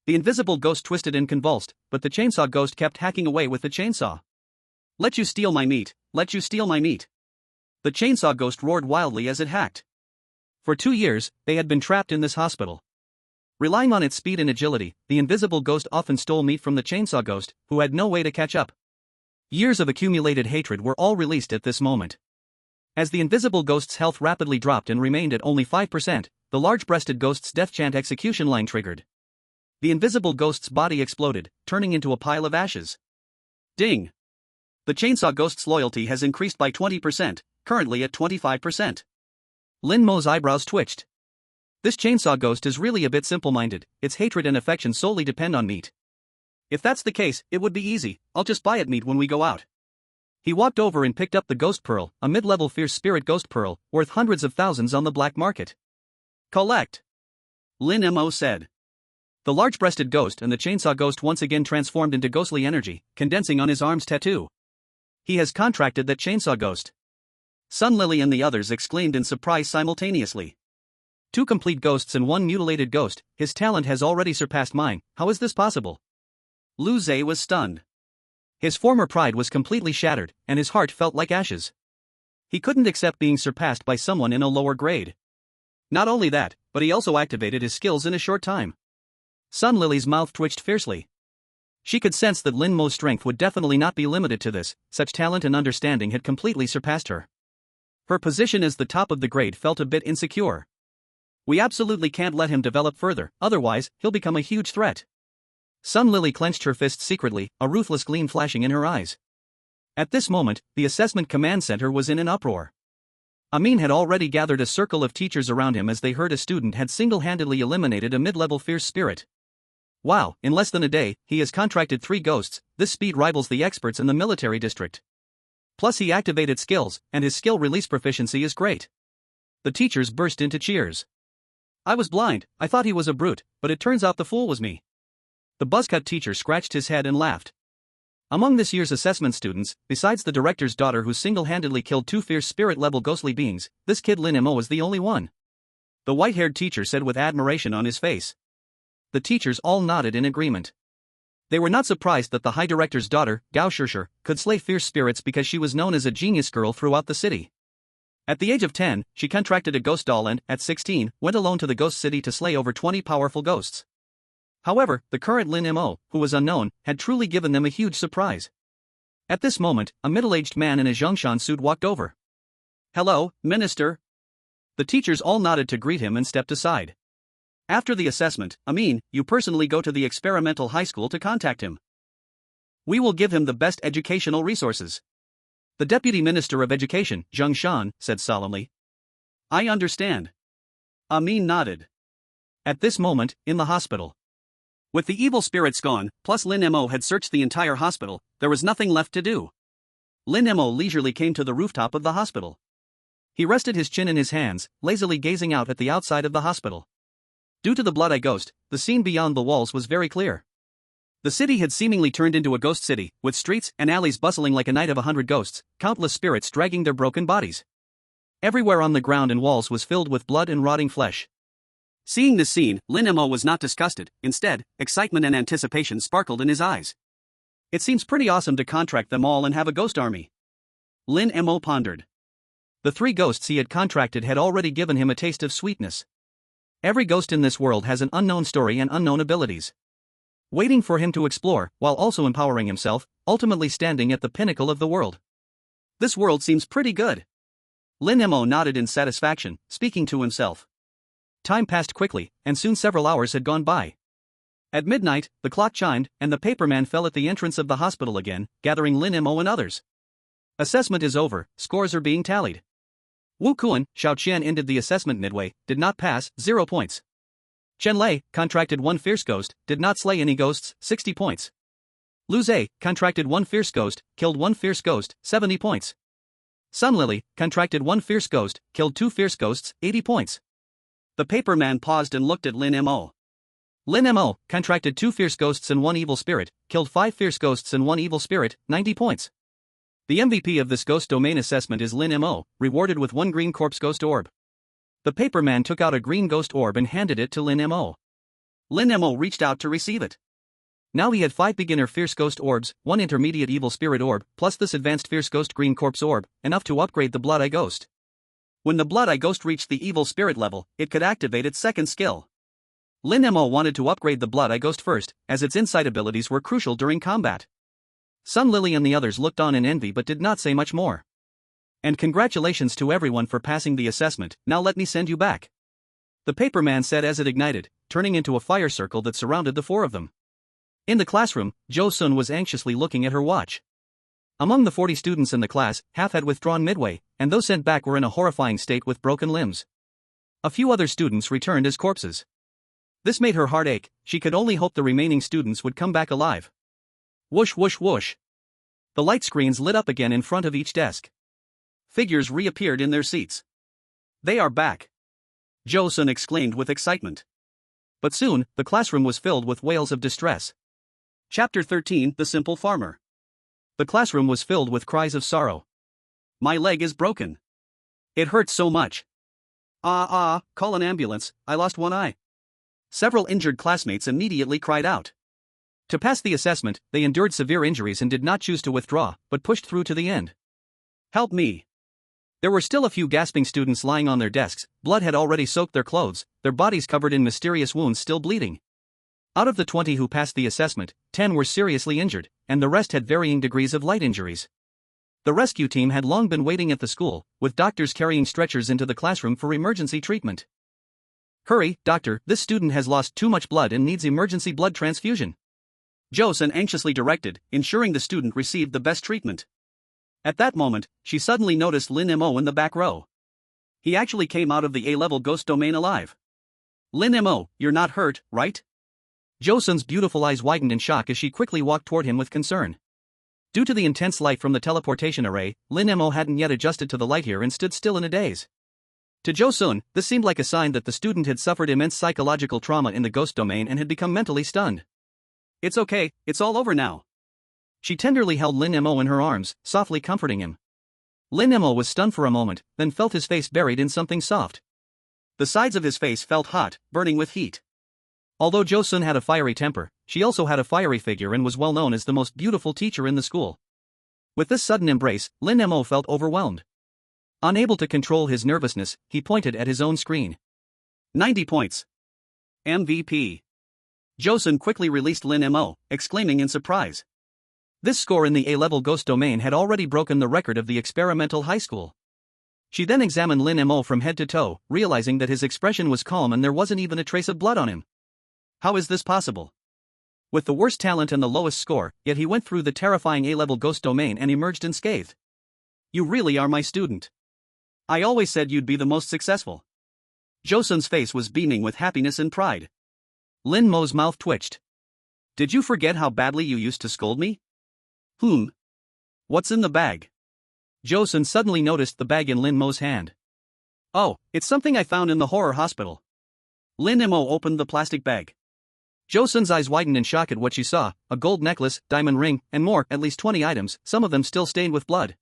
The invisible ghost twisted and convulsed, but the chainsaw ghost kept hacking away with the chainsaw. Let you steal my meat, let you steal my meat. The chainsaw ghost roared wildly as it hacked. For 2 years, they had been trapped in this hospital. Relying on its speed and agility, the invisible ghost often stole meat from the chainsaw ghost, who had no way to catch up. Years of accumulated hatred were all released at this moment. As the invisible ghost's health rapidly dropped and remained at only 5%, the large-breasted ghost's death chant execution line triggered. The invisible ghost's body exploded, turning into a pile of ashes. Ding! The chainsaw ghost's loyalty has increased by 20%, currently at 25%. Lin Mo's eyebrows twitched. This chainsaw ghost is really a bit simple-minded, its hatred and affection solely depend on meat. If that's the case, it would be easy, I'll just buy it meat when we go out. He walked over and picked up the ghost pearl, a mid-level fierce spirit ghost pearl, worth hundreds of thousands on the black market. Collect! Lin Mo said. The large-breasted ghost and the chainsaw ghost once again transformed into ghostly energy, condensing on his arm's tattoo. He has contracted that chainsaw ghost. Sun Lily and the others exclaimed in surprise simultaneously. 2 complete ghosts and 1 mutilated ghost, his talent has already surpassed mine, how is this possible? Lu Zhe was stunned. His former pride was completely shattered, and his heart felt like ashes. He couldn't accept being surpassed by someone in a lower grade. Not only that, but he also activated his skills in a short time. Sun Lily's mouth twitched fiercely. She could sense that Lin Mo's strength would definitely not be limited to this, such talent and understanding had completely surpassed her. Her position as the top of the grade felt a bit insecure. We absolutely can't let him develop further, otherwise, he'll become a huge threat. Sun Lily clenched her fists secretly, a ruthless gleam flashing in her eyes. At this moment, the assessment command center was in an uproar. Amin had already gathered a circle of teachers around him as they heard a student had single-handedly eliminated a mid-level fierce spirit. Wow, in less than a day, he has contracted 3 ghosts, this speed rivals the experts in the military district. Plus he activated skills, and his skill release proficiency is great. The teachers burst into cheers. I was blind, I thought he was a brute, but it turns out the fool was me. The buzzcut teacher scratched his head and laughed. Among this year's assessment students, besides the director's daughter who single-handedly killed 2 fierce spirit-level ghostly beings, this kid Lin Mo was the only one. The white-haired teacher said with admiration on his face. The teachers all nodded in agreement. They were not surprised that the high director's daughter, Gao Shishir, could slay fierce spirits because she was known as a genius girl throughout the city. At the age of 10, she contracted a ghost doll and, at 16, went alone to the ghost city to slay over 20 powerful ghosts. However, the current Lin Mo, who was unknown, had truly given them a huge surprise. At this moment, a middle-aged man in a Zhongshan suit walked over. Hello, Minister. The teachers all nodded to greet him and stepped aside. After the assessment, Amin, you personally go to the experimental high school to contact him. We will give him the best educational resources. The Deputy Minister of Education, Zheng Shan, said solemnly. I understand. Amin nodded. At this moment, in the hospital. With the evil spirits gone, plus Lin Mo had searched the entire hospital, there was nothing left to do. Lin Mo leisurely came to the rooftop of the hospital. He rested his chin in his hands, lazily gazing out at the outside of the hospital. Due to the blood-eye ghost, the scene beyond the walls was very clear. The city had seemingly turned into a ghost city, with streets and alleys bustling like a night of 100 ghosts, countless spirits dragging their broken bodies. Everywhere on the ground and walls was filled with blood and rotting flesh. Seeing this scene, Lin Mo was not disgusted, instead, excitement and anticipation sparkled in his eyes. It seems pretty awesome to contract them all and have a ghost army. Lin Mo pondered. The 3 ghosts he had contracted had already given him a taste of sweetness. Every ghost in this world has an unknown story and unknown abilities, waiting for him to explore, while also empowering himself, ultimately standing at the pinnacle of the world. This world seems pretty good. Lin Mo nodded in satisfaction, speaking to himself. Time passed quickly, and soon several hours had gone by. At midnight, the clock chimed, and the paperman fell at the entrance of the hospital again, gathering Lin Mo and others. Assessment is over, scores are being tallied. Wu Kuan, Xiao Qian ended the assessment midway, did not pass, 0 points. Chen Lei, contracted 1 fierce ghost, did not slay any ghosts, 60 points. Lu Zhe, contracted 1 fierce ghost, killed 1 fierce ghost, 70 points. Sun Lily, contracted 1 fierce ghost, killed 2 fierce ghosts, 80 points. The paper man paused and looked at Lin Mo. Lin Mo, contracted 2 fierce ghosts and 1 evil spirit, killed 5 fierce ghosts and 1 evil spirit, 90 points. The MVP of this ghost domain assessment is Lin Mo, rewarded with 1 green corpse ghost orb. The paper man took out a green ghost orb and handed it to Lin Mo. Lin Mo reached out to receive it. Now he had 5 beginner fierce ghost orbs, 1 intermediate evil spirit orb, plus this advanced fierce ghost green corpse orb, enough to upgrade the Blood Eye Ghost. When the Blood Eye Ghost reached the evil spirit level, it could activate its second skill. Lin Mo wanted to upgrade the Blood Eye Ghost first, as its insight abilities were crucial during combat. Sun Lily and the others looked on in envy but did not say much more. And congratulations to everyone for passing the assessment, now let me send you back. The paper man said as it ignited, turning into a fire circle that surrounded the 4 of them. In the classroom, Jo Sun was anxiously looking at her watch. Among the 40 students in the class, half had withdrawn midway, and those sent back were in a horrifying state with broken limbs. A few other students returned as corpses. This made her heart ache, she could only hope the remaining students would come back alive. Whoosh whoosh whoosh. The light screens lit up again in front of each desk. Figures reappeared in their seats. They are back. Jo Sun exclaimed with excitement. But soon, the classroom was filled with wails of distress. Chapter 13, The Simple Farmer. The classroom was filled with cries of sorrow. My leg is broken. It hurts so much. Call an ambulance, I lost 1 eye. Several injured classmates immediately cried out. To pass the assessment, they endured severe injuries and did not choose to withdraw, but pushed through to the end. Help me. There were still a few gasping students lying on their desks, blood had already soaked their clothes, their bodies covered in mysterious wounds still bleeding. Out of the 20 who passed the assessment, 10 were seriously injured, and the rest had varying degrees of light injuries. The rescue team had long been waiting at the school, with doctors carrying stretchers into the classroom for emergency treatment. Hurry, doctor, this student has lost too much blood and needs emergency blood transfusion. Jo Sun anxiously directed, ensuring the student received the best treatment. At that moment, she suddenly noticed Lin Mo in the back row. He actually came out of the A-level ghost domain alive. Lin Mo, you're not hurt, right? Jo Sun's beautiful eyes widened in shock as she quickly walked toward him with concern. Due to the intense light from the teleportation array, Lin Mo hadn't yet adjusted to the light here and stood still in a daze. To Jo Sun, this seemed like a sign that the student had suffered immense psychological trauma in the ghost domain and had become mentally stunned. It's okay, it's all over now. She tenderly held Lin Mo in her arms, softly comforting him. Lin Mo was stunned for a moment, then felt his face buried in something soft. The sides of his face felt hot, burning with heat. Although Jo Sun had a fiery temper, she also had a fiery figure and was well known as the most beautiful teacher in the school. With this sudden embrace, Lin Mo felt overwhelmed. Unable to control his nervousness, he pointed at his own screen. 90 points. MVP. Jo Sun quickly released Lin Mo, exclaiming in surprise. This score in the A-level ghost domain had already broken the record of the experimental high school. She then examined Lin Mo from head to toe, realizing that his expression was calm and there wasn't even a trace of blood on him. How is this possible? With the worst talent and the lowest score, yet he went through the terrifying A-level ghost domain and emerged unscathed. You really are my student. I always said you'd be the most successful. Jo Sun's face was beaming with happiness and pride. Lin Mo's mouth twitched. Did you forget how badly you used to scold me? What's in the bag? Jo Sun suddenly noticed the bag in Lin Mo's hand. Oh, it's something I found in the horror hospital. Lin Mo opened the plastic bag. Jo Sun's eyes widened in shock at what she saw, a gold necklace, diamond ring, and more, at least 20 items, some of them still stained with blood.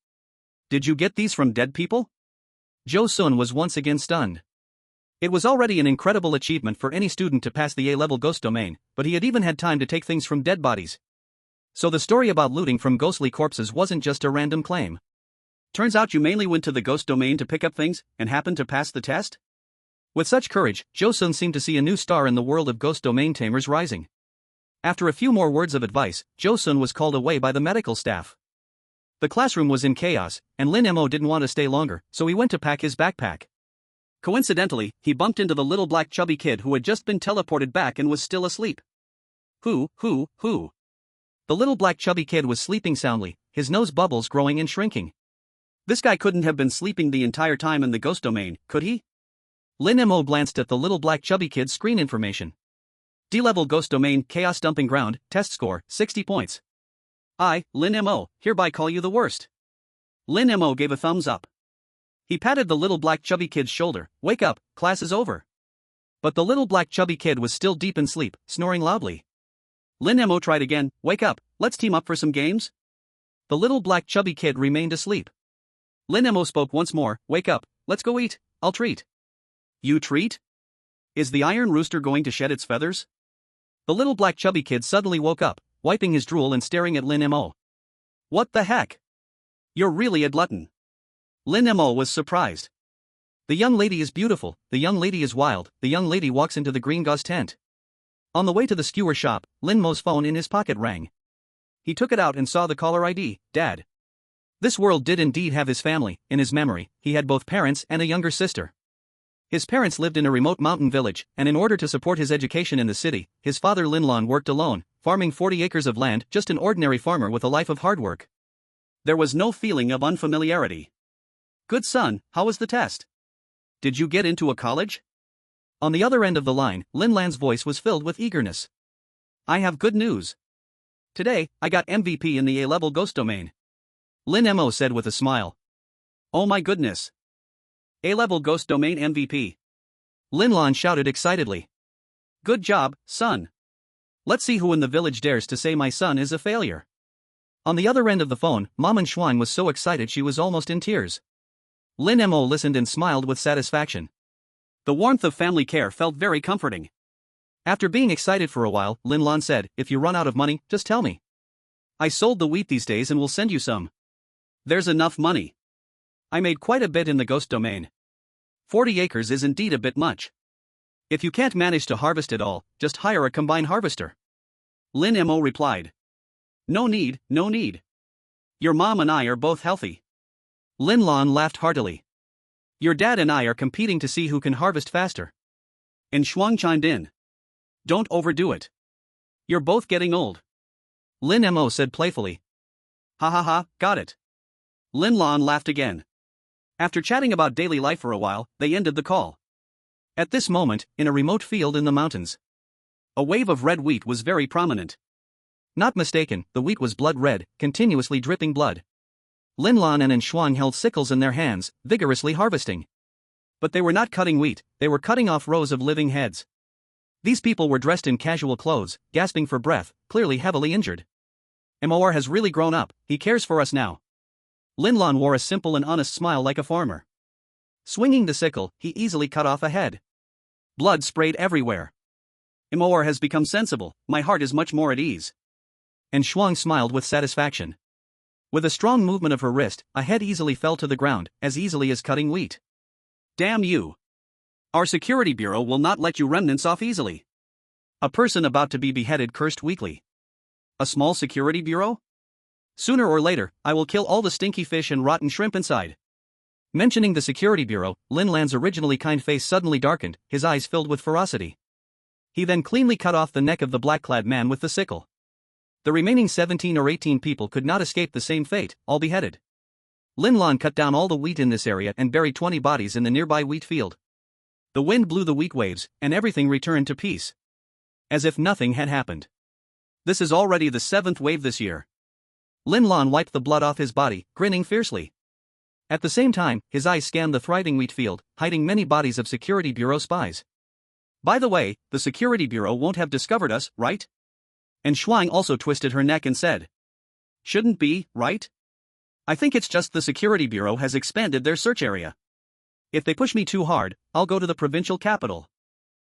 Did you get these from dead people? Jo Sun was once again stunned. It was already an incredible achievement for any student to pass the A-level ghost domain, but he had even had time to take things from dead bodies. So the story about looting from ghostly corpses wasn't just a random claim. Turns out you mainly went to the ghost domain to pick up things, and happened to pass the test? With such courage, Jo Sun seemed to see a new star in the world of ghost domain tamers rising. After a few more words of advice, Jo Sun was called away by the medical staff. The classroom was in chaos, and Lin Mo didn't want to stay longer, so he went to pack his backpack. Coincidentally, he bumped into the little black chubby kid who had just been teleported back and was still asleep. Who? The little black chubby kid was sleeping soundly, his nose bubbles growing and shrinking. This guy couldn't have been sleeping the entire time in the ghost domain, could he? Lin Mo glanced at the little black chubby kid's screen information. D-level ghost domain, chaos dumping ground, test score, 60 points. I, Lin Mo, hereby call you the worst. Lin Mo gave a thumbs up. He patted the little black chubby kid's shoulder. Wake up, class is over. But the little black chubby kid was still deep in sleep, snoring loudly. Lin Mo tried again. Wake up, let's team up for some games. The little black chubby kid remained asleep. Lin Mo spoke once more. Wake up, let's go eat, I'll treat. You treat? Is the iron rooster going to shed its feathers? The little black chubby kid suddenly woke up, wiping his drool and staring at Lin Mo. What the heck? You're really a glutton. Lin Mo was surprised. The young lady is beautiful, the young lady is wild, the young lady walks into the green gauze tent. On the way to the skewer shop, Lin Mo's phone in his pocket rang. He took it out and saw the caller ID, Dad. This world did indeed have his family. In his memory, he had both parents and a younger sister. His parents lived in a remote mountain village, and in order to support his education in the city, his father Lin Lon worked alone, farming 40 acres of land, just an ordinary farmer with a life of hard work. There was no feeling of unfamiliarity. Good son, how was the test? Did you get into a college? On the other end of the line, Lin Lan's voice was filled with eagerness. I have good news. Today, I got MVP in the A-level ghost domain. Lin Mo said with a smile. Oh my goodness. A-level ghost domain MVP. Lin Lon shouted excitedly. Good job, son. Let's see who in the village dares to say my son is a failure. On the other end of the phone, Mom and Shuang was so excited she was almost in tears. Lin Mo listened and smiled with satisfaction. The warmth of family care felt very comforting. After being excited for a while, Lin Lon said, if you run out of money, just tell me. I sold the wheat these days and will send you some. There's enough money. I made quite a bit in the ghost domain. 40 acres is indeed a bit much. If you can't manage to harvest it all, just hire a combine harvester. Lin Mo replied. No need, no need. Your mom and I are both healthy. Lin Lon laughed heartily. Your dad and I are competing to see who can harvest faster. And Shuang chimed in. Don't overdo it. You're both getting old. Lin Mo said playfully. Ha ha ha, got it. Lin Lon laughed again. After chatting about daily life for a while, they ended the call. At this moment, in a remote field in the mountains, a wave of red wheat was very prominent. Not mistaken, the wheat was blood red, continuously dripping blood. Lin Lon and Shuang held sickles in their hands, vigorously harvesting. But they were not cutting wheat, they were cutting off rows of living heads. These people were dressed in casual clothes, gasping for breath, clearly heavily injured. Mor has really grown up, he cares for us now. Lin Lon wore a simple and honest smile like a farmer. Swinging the sickle, he easily cut off a head. Blood sprayed everywhere. Mor has become sensible, my heart is much more at ease. And Shuang smiled with satisfaction. With a strong movement of her wrist, a head easily fell to the ground, as easily as cutting wheat. Damn you. Our security bureau will not let you remnants off easily. A person about to be beheaded cursed weakly. A small security bureau? Sooner or later, I will kill all the stinky fish and rotten shrimp inside. Mentioning the security bureau, Lin Lan's originally kind face suddenly darkened, his eyes filled with ferocity. He then cleanly cut off the neck of the black-clad man with the sickle. The remaining 17 or 18 people could not escape the same fate, all beheaded. Lin Lon cut down all the wheat in this area and buried 20 bodies in the nearby wheat field. The wind blew the wheat waves, and everything returned to peace. As if nothing had happened. This is already the 7th wave this year. Lin Lon wiped the blood off his body, grinning fiercely. At the same time, his eyes scanned the thriving wheat field, hiding many bodies of Security Bureau spies. By the way, the Security Bureau won't have discovered us, right? And Shuang also twisted her neck and said. Shouldn't be, right? I think it's just the Security Bureau has expanded their search area. If they push me too hard, I'll go to the provincial capital.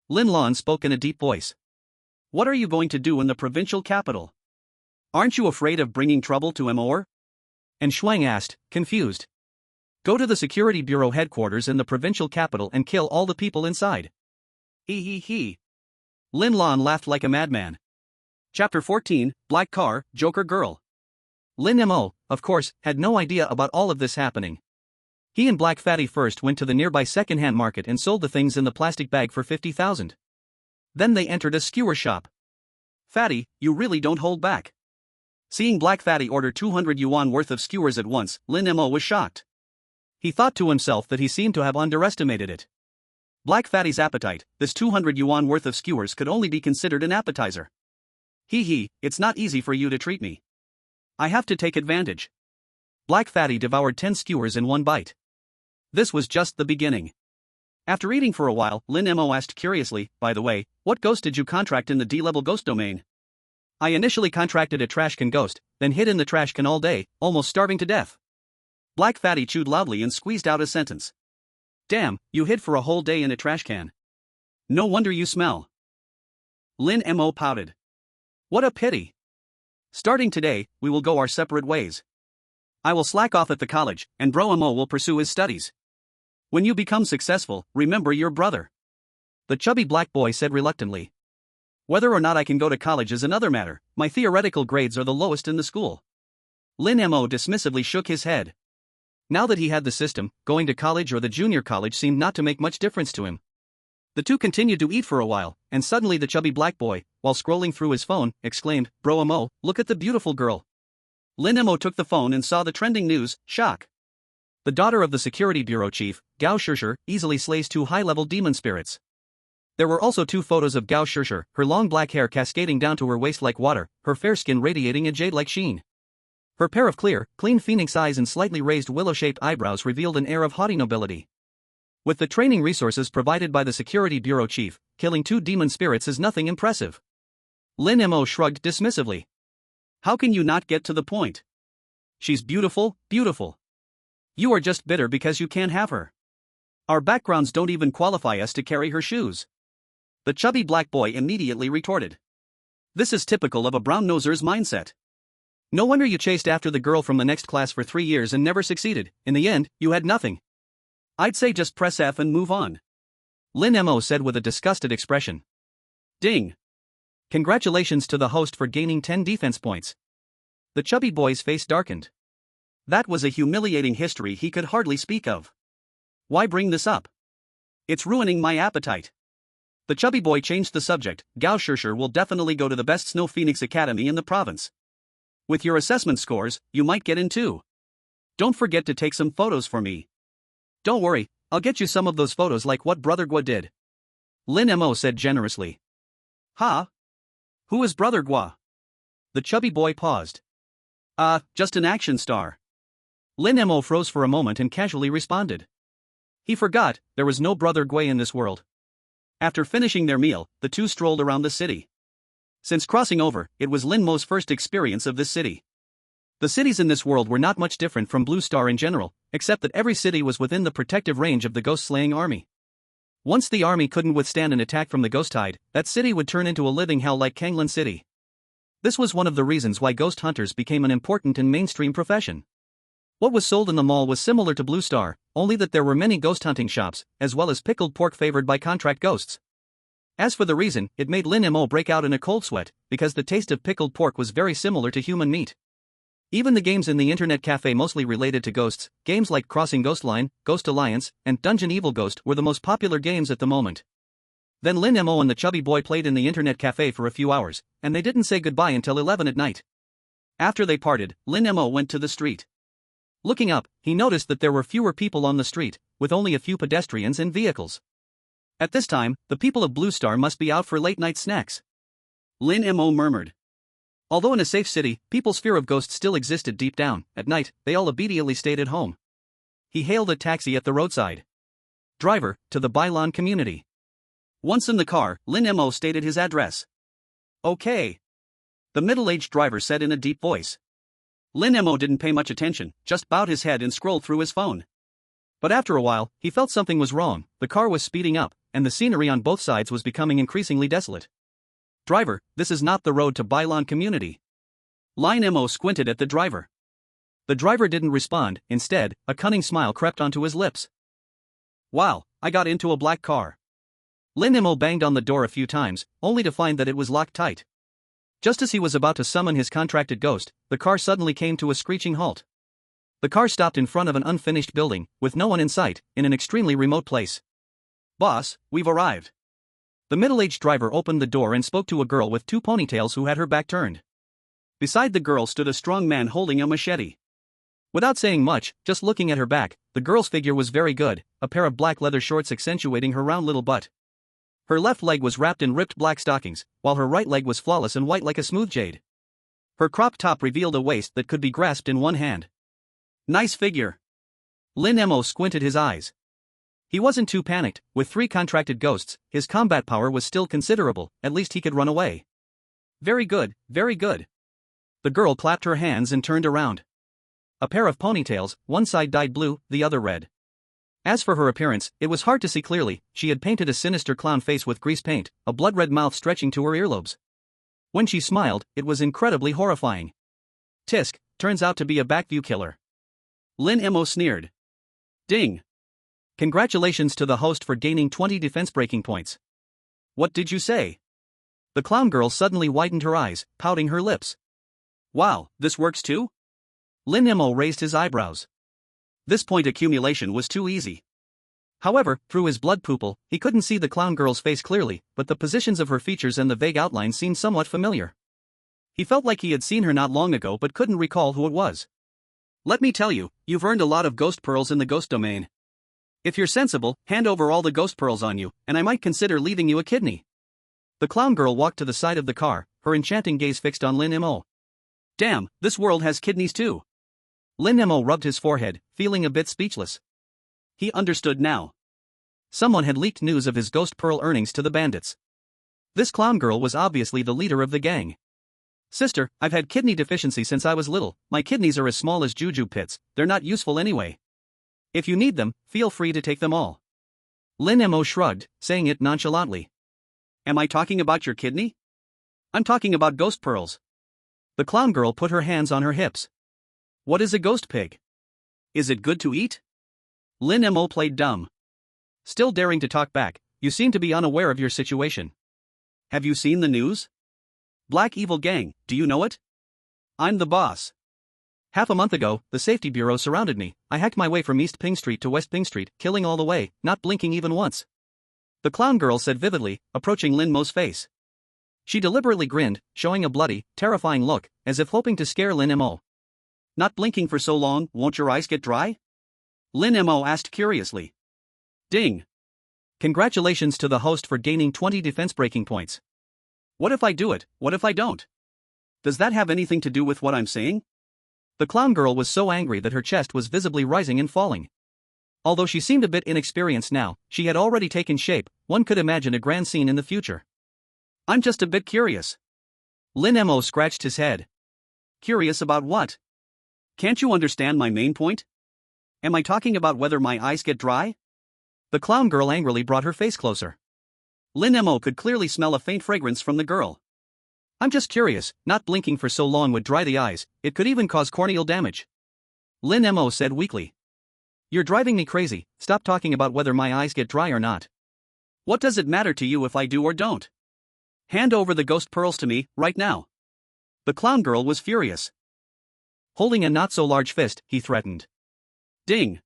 Lin Lon spoke in a deep voice. What are you going to do in the provincial capital? Aren't you afraid of bringing trouble to Mor? And Shuang asked, confused. Go to the Security Bureau headquarters in the provincial capital and kill all the people inside. He. Lin Lon laughed like a madman. Chapter 14, Black Car, Joker Girl. Lin Mo, of course, had no idea about all of this happening. He and Black Fatty first went to the nearby second-hand market and sold the things in the plastic bag for 50,000. Then they entered a skewer shop. Fatty, you really don't hold back. Seeing Black Fatty order 200 yuan worth of skewers at once, Lin Mo was shocked. He thought to himself that he seemed to have underestimated it. Black Fatty's appetite, this 200 yuan worth of skewers could only be considered an appetizer. Hee, it's not easy for you to treat me. I have to take advantage. Black Fatty devoured 10 skewers in one bite. This was just the beginning. After eating for a while, Lin Mo asked curiously, by the way, what ghost did you contract in the D-level ghost domain? I initially contracted a trash can ghost, then hid in the trash can all day, almost starving to death. Black Fatty chewed loudly and squeezed out a sentence. Damn, you hid for a whole day in a trash can. No wonder you smell. Lin Mo pouted. What a pity. Starting today, we will go our separate ways. I will slack off at the college, and Bro Mo will pursue his studies. When you become successful, remember your brother. The chubby black boy said reluctantly. Whether or not I can go to college is another matter, my theoretical grades are the lowest in the school. Lin Mo dismissively shook his head. Now that he had the system, going to college or the junior college seemed not to make much difference to him. The two continued to eat for a while, and suddenly the chubby black boy, while scrolling through his phone, exclaimed, Bro Mo, look at the beautiful girl. Lin Mo took the phone and saw the trending news, shock. The daughter of the security bureau chief, Gao Shishir, easily slays 2 high-level demon spirits. There were also 2 photos of Gao Shishir, her long black hair cascading down to her waist like water, her fair skin radiating a jade-like sheen. Her pair of clear, clean phoenix eyes and slightly raised willow-shaped eyebrows revealed an air of haughty nobility. With the training resources provided by the security bureau chief, killing 2 demon spirits is nothing impressive. Lin Mo shrugged dismissively. How can you not get to the point? She's beautiful, beautiful. You are just bitter because you can't have her. Our backgrounds don't even qualify us to carry her shoes. The chubby black boy immediately retorted. This is typical of a brown-noser's mindset. No wonder you chased after the girl from the next class for 3 years and never succeeded. In the end, you had nothing. I'd say just press F and move on. Lin Mo said with a disgusted expression. Ding. Congratulations to the host for gaining 10 defense points. The chubby boy's face darkened. That was a humiliating history he could hardly speak of. Why bring this up? It's ruining my appetite. The chubby boy changed the subject. Gao Shishir will definitely go to the best Snow Phoenix Academy in the province. With your assessment scores, you might get in too. Don't forget to take some photos for me. Don't worry, I'll get you some of those photos like what Brother Gua did. Lin Mo said generously. Ha? Who is Brother Gua? The chubby boy paused. Just an action star. Lin Mo froze for a moment and casually responded. He forgot, there was no Brother Gua in this world. After finishing their meal, the two strolled around the city. Since crossing over, it was Lin Mo's first experience of this city. The cities in this world were not much different from Blue Star in general, except that every city was within the protective range of the ghost-slaying army. Once the army couldn't withstand an attack from the ghost tide, that city would turn into a living hell like Kanglan City. This was one of the reasons why ghost hunters became an important and mainstream profession. What was sold in the mall was similar to Blue Star, only that there were many ghost hunting shops, as well as pickled pork favored by contract ghosts. As for the reason, it made Lin Mo break out in a cold sweat, because the taste of pickled pork was very similar to human meat. Even the games in the internet cafe mostly related to ghosts, games like Crossing Ghostline, Ghost Alliance, and Dungeon Evil Ghost were the most popular games at the moment. Then Lin Mo and the chubby boy played in the internet cafe for a few hours, and they didn't say goodbye until 11 at night. After they parted, Lin Mo went to the street. Looking up, he noticed that there were fewer people on the street, with only a few pedestrians and vehicles. At this time, the people of Blue Star must be out for late-night snacks. Lin Mo murmured. Although in a safe city, people's fear of ghosts still existed deep down. At night, they all obediently stayed at home. He hailed a taxi at the roadside. Driver, to the Bailan community. Once in the car, Lin Mo stated his address. Okay. The middle-aged driver said in a deep voice. Lin Mo didn't pay much attention, just bowed his head and scrolled through his phone. But after a while, he felt something was wrong. The car was speeding up, and the scenery on both sides was becoming increasingly desolate. Driver, this is not the road to Bailan community. Lin Mo squinted at the driver. The driver didn't respond. Instead, a cunning smile crept onto his lips. Wow, I got into a black car. Lin Mo banged on the door a few times, only to find that it was locked tight. Just as he was about to summon his contracted ghost, the car suddenly came to a screeching halt. The car stopped in front of an unfinished building, with no one in sight, in an extremely remote place. Boss, we've arrived. The middle-aged driver opened the door and spoke to a girl with 2 ponytails who had her back turned. Beside the girl stood a strong man holding a machete. Without saying much, just looking at her back, the girl's figure was very good, a pair of black leather shorts accentuating her round little butt. Her left leg was wrapped in ripped black stockings, while her right leg was flawless and white like a smooth jade. Her crop top revealed a waist that could be grasped in one hand. Nice figure. Lin Mo squinted his eyes. He wasn't too panicked. With 3 contracted ghosts, his combat power was still considerable, at least he could run away. Very good, very good. The girl clapped her hands and turned around. A pair of ponytails, one side dyed blue, the other red. As for her appearance, it was hard to see clearly. She had painted a sinister clown face with grease paint, a blood-red mouth stretching to her earlobes. When she smiled, it was incredibly horrifying. Tisk, turns out to be a backview killer. Lin Mo sneered. Ding. Congratulations to the host for gaining 20 defense breaking points. What did you say? The clown girl suddenly widened her eyes, pouting her lips. Wow, this works too? Lin Mo raised his eyebrows. This point accumulation was too easy. However, through his blood pupil, he couldn't see the clown girl's face clearly, but the positions of her features and the vague outlines seemed somewhat familiar. He felt like he had seen her not long ago but couldn't recall who it was. Let me tell you, you've earned a lot of ghost pearls in the ghost domain. If you're sensible, hand over all the ghost pearls on you, and I might consider leaving you a kidney. The clown girl walked to the side of the car, her enchanting gaze fixed on Lin Mo. Damn, this world has kidneys too. Lin Mo rubbed his forehead, feeling a bit speechless. He understood now. Someone had leaked news of his ghost pearl earnings to the bandits. This clown girl was obviously the leader of the gang. Sister, I've had kidney deficiency since I was little. My kidneys are as small as juju pits, they're not useful anyway. If you need them, feel free to take them all. Lin Mo shrugged, saying it nonchalantly. Am I talking about your kidney? I'm talking about ghost pearls. The clown girl put her hands on her hips. What is a ghost pig? Is it good to eat? Lin Mo played dumb. Still daring to talk back, you seem to be unaware of your situation. Have you seen the news? Black Evil Gang, do you know it? I'm the boss. Half a month ago, the safety bureau surrounded me. I hacked my way from East Ping Street to West Ping Street, killing all the way, not blinking even once. The clown girl said vividly, approaching Lin Mo's face. She deliberately grinned, showing a bloody, terrifying look, as if hoping to scare Lin Mo. Not blinking for so long, won't your eyes get dry? Lin Mo asked curiously. Ding. Congratulations to the host for gaining 20 defense breaking points. What if I do it, what if I don't? Does that have anything to do with what I'm saying? The clown girl was so angry that her chest was visibly rising and falling. Although she seemed a bit inexperienced now, she had already taken shape. One could imagine a grand scene in the future. I'm just a bit curious. Lin Mo scratched his head. Curious about what? Can't you understand my main point? Am I talking about whether my eyes get dry? The clown girl angrily brought her face closer. Lin Mo could clearly smell a faint fragrance from the girl. I'm just curious, not blinking for so long would dry the eyes, it could even cause corneal damage. Lin Mo said weakly. You're driving me crazy, stop talking about whether my eyes get dry or not. What does it matter to you if I do or don't? Hand over the ghost pearls to me, right now. The clown girl was furious. Holding a not-so-large fist, he threatened. Ding.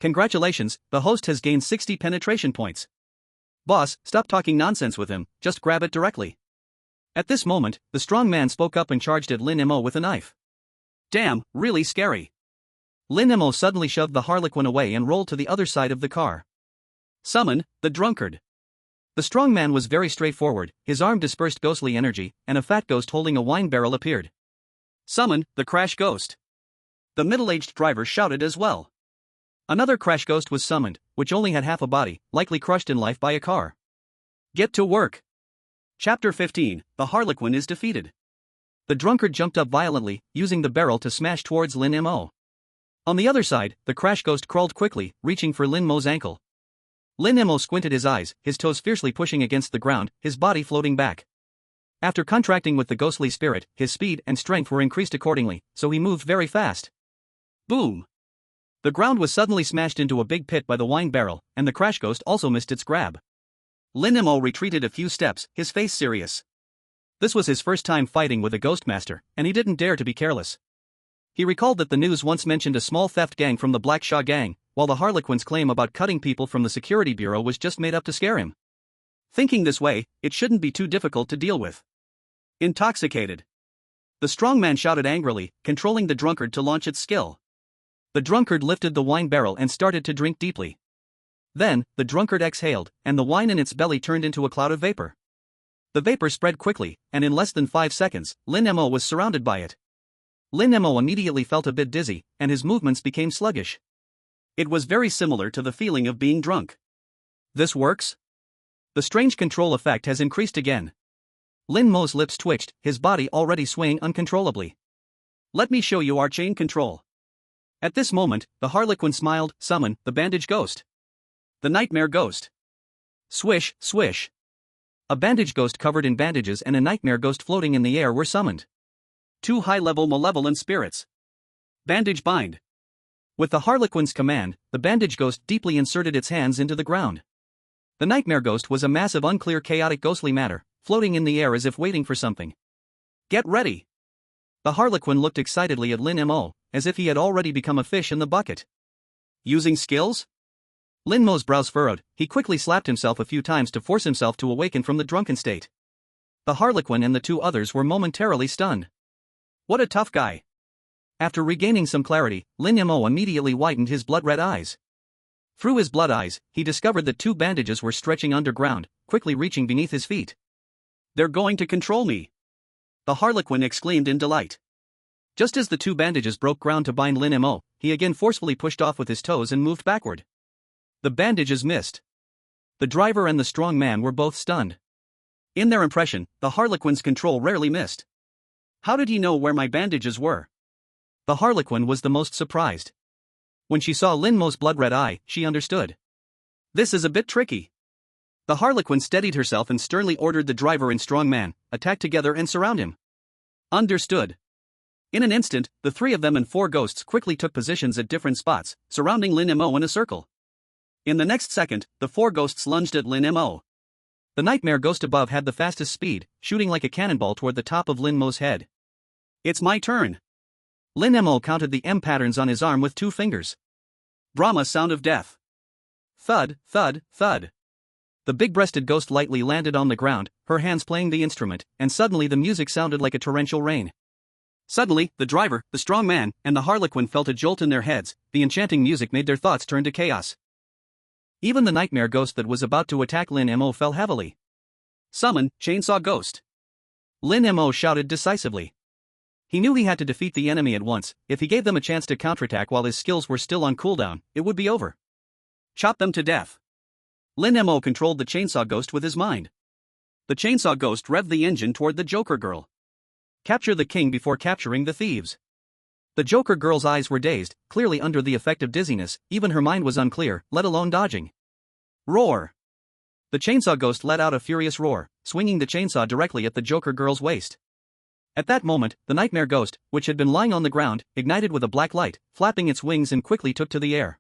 Congratulations, the host has gained 60 penetration points. Boss, stop talking nonsense with him, just grab it directly. At this moment, the strong man spoke up and charged at Lin Mo with a knife. Damn, really scary. Lin Mo suddenly shoved the harlequin away and rolled to the other side of the car. Summon, the drunkard. The strong man was very straightforward, his arm dispersed ghostly energy, and a fat ghost holding a wine barrel appeared. Summon, the crash ghost. The middle-aged driver shouted as well. Another crash ghost was summoned, which only had half a body, likely crushed in life by a car. Get to work. Chapter 15, The Harlequin is defeated. The drunkard jumped up violently, using the barrel to smash towards Lin Mo. On the other side, the crash ghost crawled quickly, reaching for Lin Mo's ankle. Lin Mo squinted his eyes, his toes fiercely pushing against the ground, his body floating back. After contracting with the ghostly spirit, his speed and strength were increased accordingly, so he moved very fast. Boom! The ground was suddenly smashed into a big pit by the wine barrel, and the crash ghost also missed its grab. Lin Mo retreated a few steps, his face serious. This was his first time fighting with a ghost master, and he didn't dare to be careless. He recalled that the news once mentioned a small theft gang from the Black Shaw gang, while the Harlequin's claim about cutting people from the security bureau was just made up to scare him. Thinking this way, it shouldn't be too difficult to deal with. Intoxicated. The strong man shouted angrily, controlling the drunkard to launch its skill. The drunkard lifted the wine barrel and started to drink deeply. Then, the drunkard exhaled, and the wine in its belly turned into a cloud of vapor. The vapor spread quickly, and in less than 5 seconds, Lin Mo was surrounded by it. Lin Mo immediately felt a bit dizzy, and his movements became sluggish. It was very similar to the feeling of being drunk. This works? The strange control effect has increased again. Lin Mo's lips twitched, his body already swaying uncontrollably. Let me show you our chain control. At this moment, the Harlequin smiled, summon the bandage ghost. The nightmare ghost. Swish, swish. A bandage ghost covered in bandages and a nightmare ghost floating in the air were summoned. 2 high-level malevolent spirits. Bandage bind. With the Harlequin's command, the bandage ghost deeply inserted its hands into the ground. The nightmare ghost was a mass of unclear chaotic ghostly matter, floating in the air as if waiting for something. Get ready! The Harlequin looked excitedly at Lin Mo, as if he had already become a fish in the bucket. Using skills? Lin Mo's brows furrowed, he quickly slapped himself a few times to force himself to awaken from the drunken state. The Harlequin and the 2 others were momentarily stunned. What a tough guy! After regaining some clarity, Lin Mo immediately widened his blood-red eyes. Through his blood eyes, he discovered that 2 bandages were stretching underground, quickly reaching beneath his feet. They're going to control me! The Harlequin exclaimed in delight. Just as the 2 bandages broke ground to bind Lin Mo, he again forcefully pushed off with his toes and moved backward. The bandages missed. The driver and the strong man were both stunned. In their impression, the Harlequin's control rarely missed. How did he know where my bandages were? The Harlequin was the most surprised. When she saw Lin Mo's blood-red eye, she understood. This is a bit tricky. The Harlequin steadied herself and sternly ordered the driver and strong man, attack together and surround him. Understood. In an instant, the 3 of them and 4 ghosts quickly took positions at different spots, surrounding Lin Mo in a circle. In the next second, the 4 ghosts lunged at Lin Mo. The nightmare ghost above had the fastest speed, shooting like a cannonball toward the top of Lin Mo's head. It's my turn. Lin Mo counted the M patterns on his arm with 2 fingers. Brahma sound of death. Thud, thud, thud. The big-breasted ghost lightly landed on the ground, her hands playing the instrument, and suddenly the music sounded like a torrential rain. Suddenly, the driver, the strong man, and the Harlequin felt a jolt in their heads. The enchanting music made their thoughts turn to chaos. Even the nightmare ghost that was about to attack Lin Mo fell heavily. Summon, Chainsaw Ghost. Lin Mo shouted decisively. He knew he had to defeat the enemy at once. If he gave them a chance to counterattack while his skills were still on cooldown, it would be over. Chop them to death. Lin Mo controlled the Chainsaw Ghost with his mind. The Chainsaw Ghost revved the engine toward the Joker Girl. Capture the king before capturing the thieves. The Joker Girl's eyes were dazed, clearly under the effect of dizziness. Even her mind was unclear, let alone dodging. Roar! The Chainsaw Ghost let out a furious roar, swinging the chainsaw directly at the Joker Girl's waist. At that moment, the Nightmare Ghost, which had been lying on the ground, ignited with a black light, flapping its wings and quickly took to the air.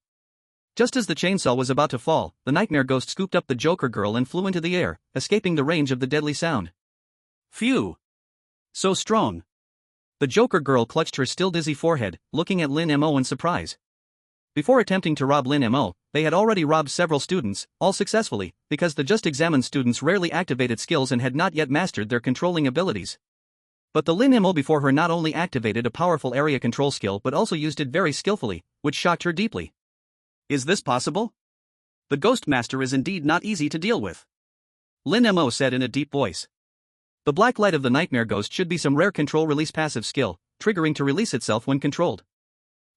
Just as the chainsaw was about to fall, the Nightmare Ghost scooped up the Joker Girl and flew into the air, escaping the range of the deadly sound. Phew! So strong! The Joker Girl clutched her still dizzy forehead, looking at Lin Mo in surprise. Before attempting to rob Lin Mo, they had already robbed several students, all successfully, because the just examined students rarely activated skills and had not yet mastered their controlling abilities. But the Lin Mo before her not only activated a powerful area control skill but also used it very skillfully, which shocked her deeply. Is this possible? The Ghost Master is indeed not easy to deal with. Lin Mo said in a deep voice. The black light of the Nightmare Ghost should be some rare control-release passive skill, triggering to release itself when controlled.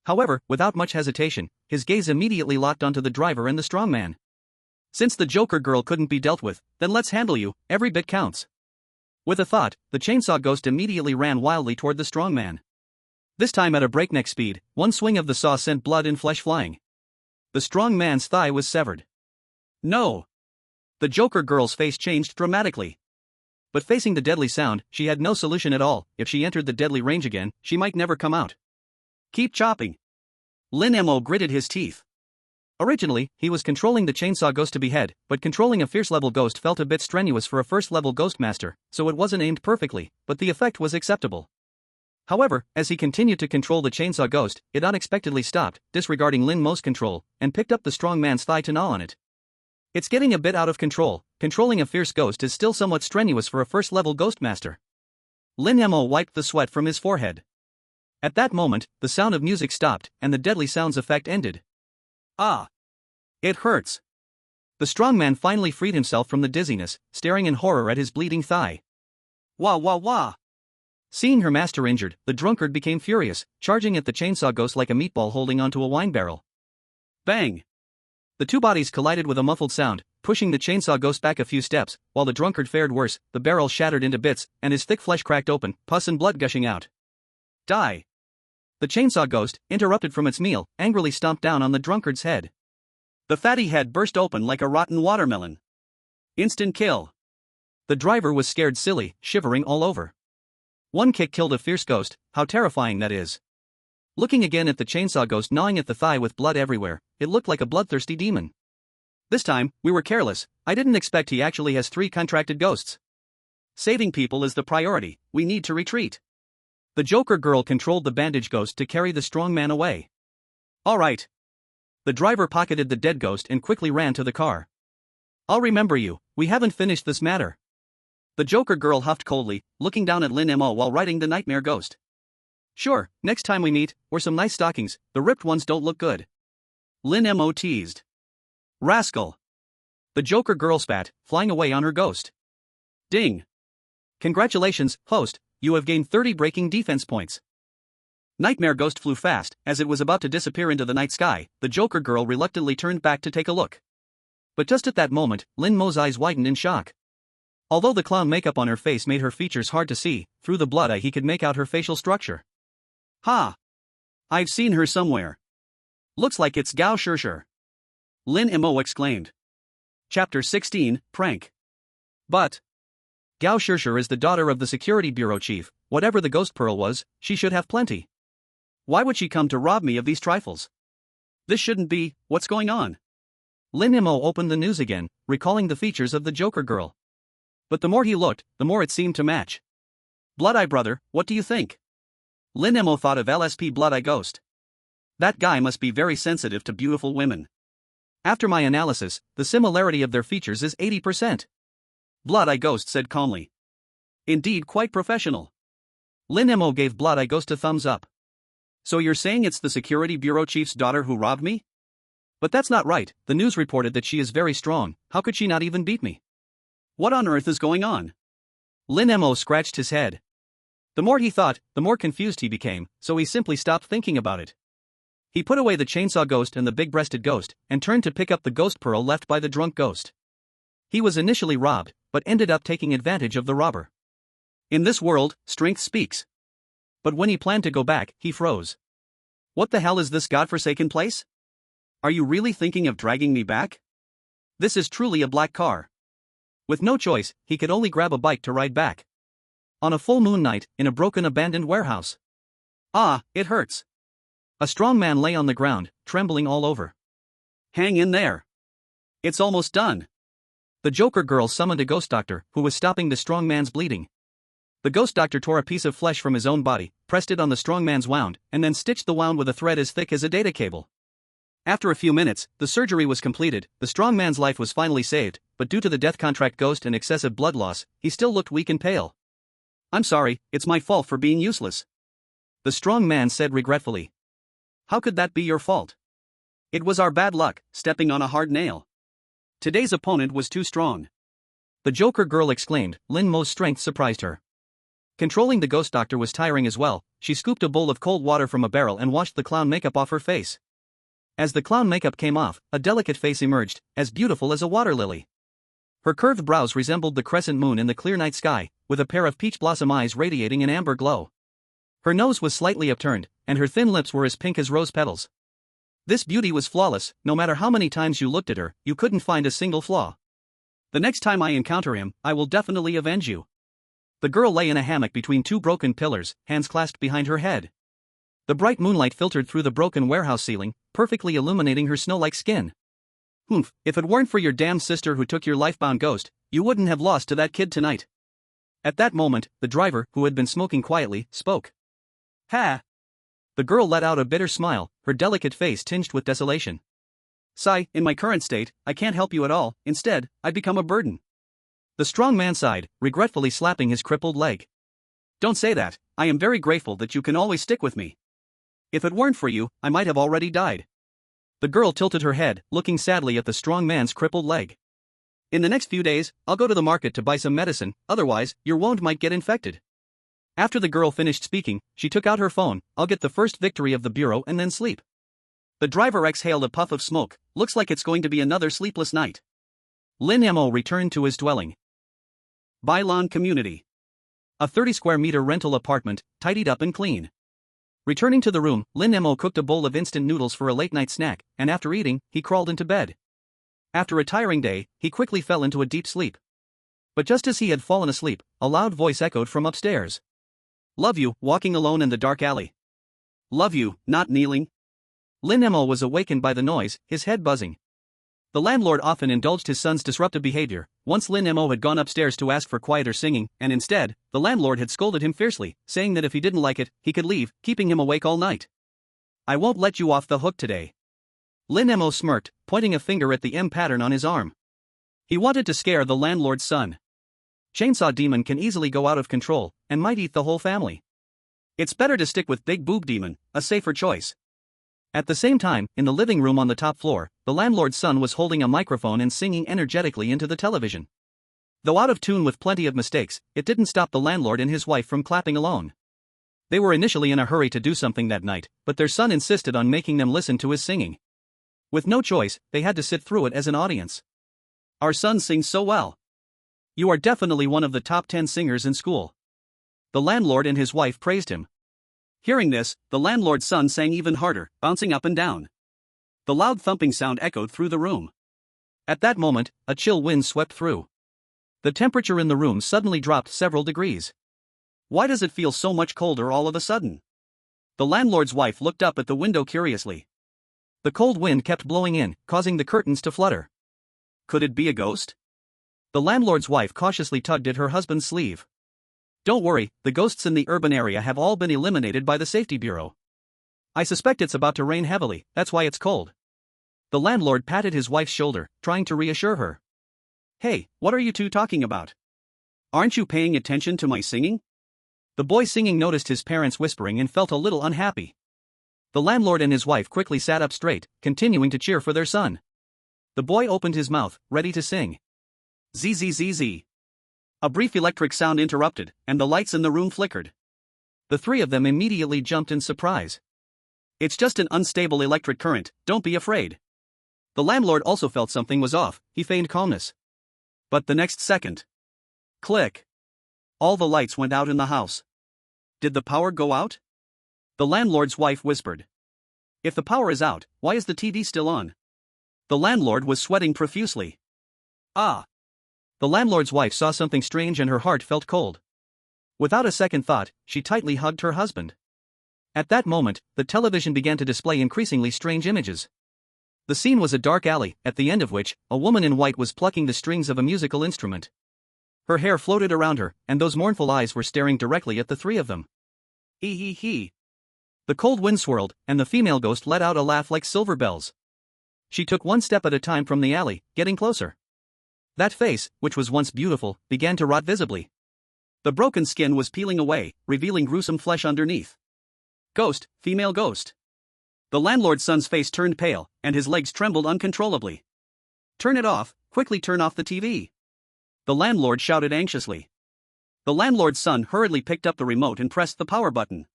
However, without much hesitation, his gaze immediately locked onto the driver and the strongman. Since the Joker Girl couldn't be dealt with, then let's handle you, every bit counts. With a thought, the Chainsaw Ghost immediately ran wildly toward the strongman. This time at a breakneck speed, one swing of the saw sent blood and flesh flying. The strong man's thigh was severed. No! The Joker Girl's face changed dramatically. But facing the deadly sound, she had no solution at all. If she entered the deadly range again, she might never come out. Keep chopping. Lin Mo gritted his teeth. Originally, he was controlling the Chainsaw Ghost to behead, but controlling a fierce-level ghost felt a bit strenuous for a first-level Ghost Master, so it wasn't aimed perfectly, but the effect was acceptable. However, as he continued to control the Chainsaw Ghost, it unexpectedly stopped, disregarding Lin Mo's control, and picked up the strong man's thigh to gnaw on it. It's getting a bit out of control. Controlling a fierce ghost is still somewhat strenuous for a first-level Ghost Master. Lin Mo wiped the sweat from his forehead. At that moment, the sound of music stopped, and the deadly sounds effect ended. Ah! It hurts. The strongman finally freed himself from the dizziness, staring in horror at his bleeding thigh. Wah wah wah! Seeing her master injured, the drunkard became furious, charging at the chainsaw ghost like a meatball holding onto a wine barrel. Bang! The two bodies collided with a muffled sound, pushing the chainsaw ghost back a few steps. While the drunkard fared worse, the barrel shattered into bits, and his thick flesh cracked open, pus and blood gushing out. Die! The chainsaw ghost, interrupted from its meal, angrily stomped down on the drunkard's head. The fatty head burst open like a rotten watermelon. Instant kill. The driver was scared silly, shivering all over. One kick killed a fierce ghost. How terrifying that is. Looking again at the chainsaw ghost gnawing at the thigh with blood everywhere, it looked like a bloodthirsty demon. This time, we were careless. I didn't expect he actually has 3 contracted ghosts. Saving people is the priority. We need to retreat. The Joker girl controlled the bandage ghost to carry the strong man away. All right. The driver pocketed the dead ghost and quickly ran to the car. I'll remember you, we haven't finished this matter. The Joker girl huffed coldly, looking down at Lin Mo while riding the nightmare ghost. Sure, next time we meet, or some nice stockings, the ripped ones don't look good. Lin Mo teased. Rascal. The Joker girl spat, flying away on her ghost. Ding. Congratulations, host, you have gained 30 breaking defense points. Nightmare ghost flew fast. As it was about to disappear into the night sky, the Joker girl reluctantly turned back to take a look. But just at that moment, Lin Mo's eyes widened in shock. Although the clown makeup on her face made her features hard to see, through the blood eye he could make out her facial structure. Ha! I've seen her somewhere. Looks like it's Gao Shishir. Lin Mo exclaimed. Chapter 16, Prank. But Gao Shishir is the daughter of the security bureau chief. Whatever the ghost pearl was, she should have plenty. Why would she come to rob me of these trifles? This shouldn't be. What's going on? Lin Mo opened the news again, recalling the features of the Joker girl. But the more he looked, the more it seemed to match. Blood Eye brother, what do you think? Lin Mo thought of LSP Blood Eye Ghost. That guy must be very sensitive to beautiful women. After my analysis, the similarity of their features is 80%. Blood Eye Ghost said calmly. Indeed, quite professional. Lin Mo gave Blood Eye Ghost a thumbs up. So you're saying it's the security bureau chief's daughter who robbed me? But that's not right. The news reported that she is very strong. How could she not even beat me? What on earth is going on? Lin Mo scratched his head. The more he thought, the more confused he became, so he simply stopped thinking about it. He put away the chainsaw ghost and the big-breasted ghost, and turned to pick up the ghost pearl left by the drunk ghost. He was initially robbed, but ended up taking advantage of the robber. In this world, strength speaks. But when he planned to go back, he froze. What the hell is this godforsaken place? Are you really thinking of dragging me back? This is truly a black car. With no choice, he could only grab a bike to ride back. On a full moon night, in a broken abandoned warehouse. Ah, it hurts. A strong man lay on the ground, trembling all over. Hang in there. It's almost done. The Joker girl summoned a ghost doctor, who was stopping the strong man's bleeding. The ghost doctor tore a piece of flesh from his own body, pressed it on the strong man's wound, and then stitched the wound with a thread as thick as a data cable. After a few minutes, the surgery was completed. The strong man's life was finally saved, but due to the death contract ghost and excessive blood loss, he still looked weak and pale. I'm sorry, it's my fault for being useless. The strong man said regretfully. How could that be your fault? It was our bad luck, stepping on a hard nail. Today's opponent was too strong. The Joker girl exclaimed. Lin Mo's strength surprised her. Controlling the ghost doctor was tiring as well. She scooped a bowl of cold water from a barrel and washed the clown makeup off her face. As the clown makeup came off, a delicate face emerged, as beautiful as a water lily. Her curved brows resembled the crescent moon in the clear night sky, with a pair of peach blossom eyes radiating an amber glow. Her nose was slightly upturned, and her thin lips were as pink as rose petals. This beauty was flawless. No matter how many times you looked at her, you couldn't find a single flaw. The next time I encounter him, I will definitely avenge you. The girl lay in a hammock between two broken pillars, hands clasped behind her head. The bright moonlight filtered through the broken warehouse ceiling, perfectly illuminating her snow-like skin. Humph, if it weren't for your damn sister who took your life-bound ghost, you wouldn't have lost to that kid tonight. At that moment, the driver, who had been smoking quietly, spoke. Ha! The girl let out a bitter smile, her delicate face tinged with desolation. Sigh, in my current state, I can't help you at all. Instead, I've become a burden. The strong man sighed, regretfully slapping his crippled leg. Don't say that, I am very grateful that you can always stick with me. If it weren't for you, I might have already died. The girl tilted her head, looking sadly at the strong man's crippled leg. In the next few days, I'll go to the market to buy some medicine, otherwise, your wound might get infected. After the girl finished speaking, she took out her phone. I'll get the first victory of the bureau and then sleep. The driver exhaled a puff of smoke. Looks like it's going to be another sleepless night. Lin Mo returned to his dwelling. Bailon Community. A 30-square-meter rental apartment, tidied up and clean. Returning to the room, Lin Mo cooked a bowl of instant noodles for a late-night snack, and after eating, he crawled into bed. After a tiring day, he quickly fell into a deep sleep. But just as he had fallen asleep, a loud voice echoed from upstairs. Love you, walking alone in the dark alley. Love you, not kneeling. Lin Mo was awakened by the noise, his head buzzing. The landlord often indulged his son's disruptive behavior. Once Lin Mo had gone upstairs to ask for quieter singing, and instead, the landlord had scolded him fiercely, saying that if he didn't like it, he could leave, keeping him awake all night. I won't let you off the hook today. Lin Mo smirked, pointing a finger at the M pattern on his arm. He wanted to scare the landlord's son. Chainsaw Demon can easily go out of control, and might eat the whole family. It's better to stick with Big Boob Demon, a safer choice. At the same time, in the living room on the top floor, the landlord's son was holding a microphone and singing energetically into the television. Though out of tune with plenty of mistakes, it didn't stop the landlord and his wife from clapping along. They were initially in a hurry to do something that night, but their son insisted on making them listen to his singing. With no choice, they had to sit through it as an audience. Our son sings so well. You are definitely one of the top 10 singers in school. The landlord and his wife praised him. Hearing this, the landlord's son sang even harder, bouncing up and down. The loud thumping sound echoed through the room. At that moment, a chill wind swept through. The temperature in the room suddenly dropped several degrees. Why does it feel so much colder all of a sudden? The landlord's wife looked up at the window curiously. The cold wind kept blowing in, causing the curtains to flutter. Could it be a ghost? The landlord's wife cautiously tugged at her husband's sleeve. Don't worry, the ghosts in the urban area have all been eliminated by the Safety Bureau. I suspect it's about to rain heavily, that's why it's cold. The landlord patted his wife's shoulder, trying to reassure her. Hey, what are you two talking about? Aren't you paying attention to my singing? The boy singing noticed his parents whispering and felt a little unhappy. The landlord and his wife quickly sat up straight, continuing to cheer for their son. The boy opened his mouth, ready to sing. Zzz. A brief electric sound interrupted, and the lights in the room flickered. The three of them immediately jumped in surprise. It's just an unstable electric current, don't be afraid. The landlord also felt something was off, he feigned calmness. But the next second. Click. All the lights went out in the house. Did the power go out? The landlord's wife whispered. If the power is out, why is the TV still on? The landlord was sweating profusely. Ah. The landlord's wife saw something strange and her heart felt cold. Without a second thought, she tightly hugged her husband. At that moment, the television began to display increasingly strange images. The scene was a dark alley, at the end of which, a woman in white was plucking the strings of a musical instrument. Her hair floated around her, and those mournful eyes were staring directly at the three of them. Hee. The cold wind swirled, and the female ghost let out a laugh like silver bells. She took one step at a time from the alley, getting closer. That face, which was once beautiful, began to rot visibly. The broken skin was peeling away, revealing gruesome flesh underneath. Ghost, female ghost. The landlord's son's face turned pale, and his legs trembled uncontrollably. Turn it off, quickly turn off the TV. The landlord shouted anxiously. The landlord's son hurriedly picked up the remote and pressed the power button.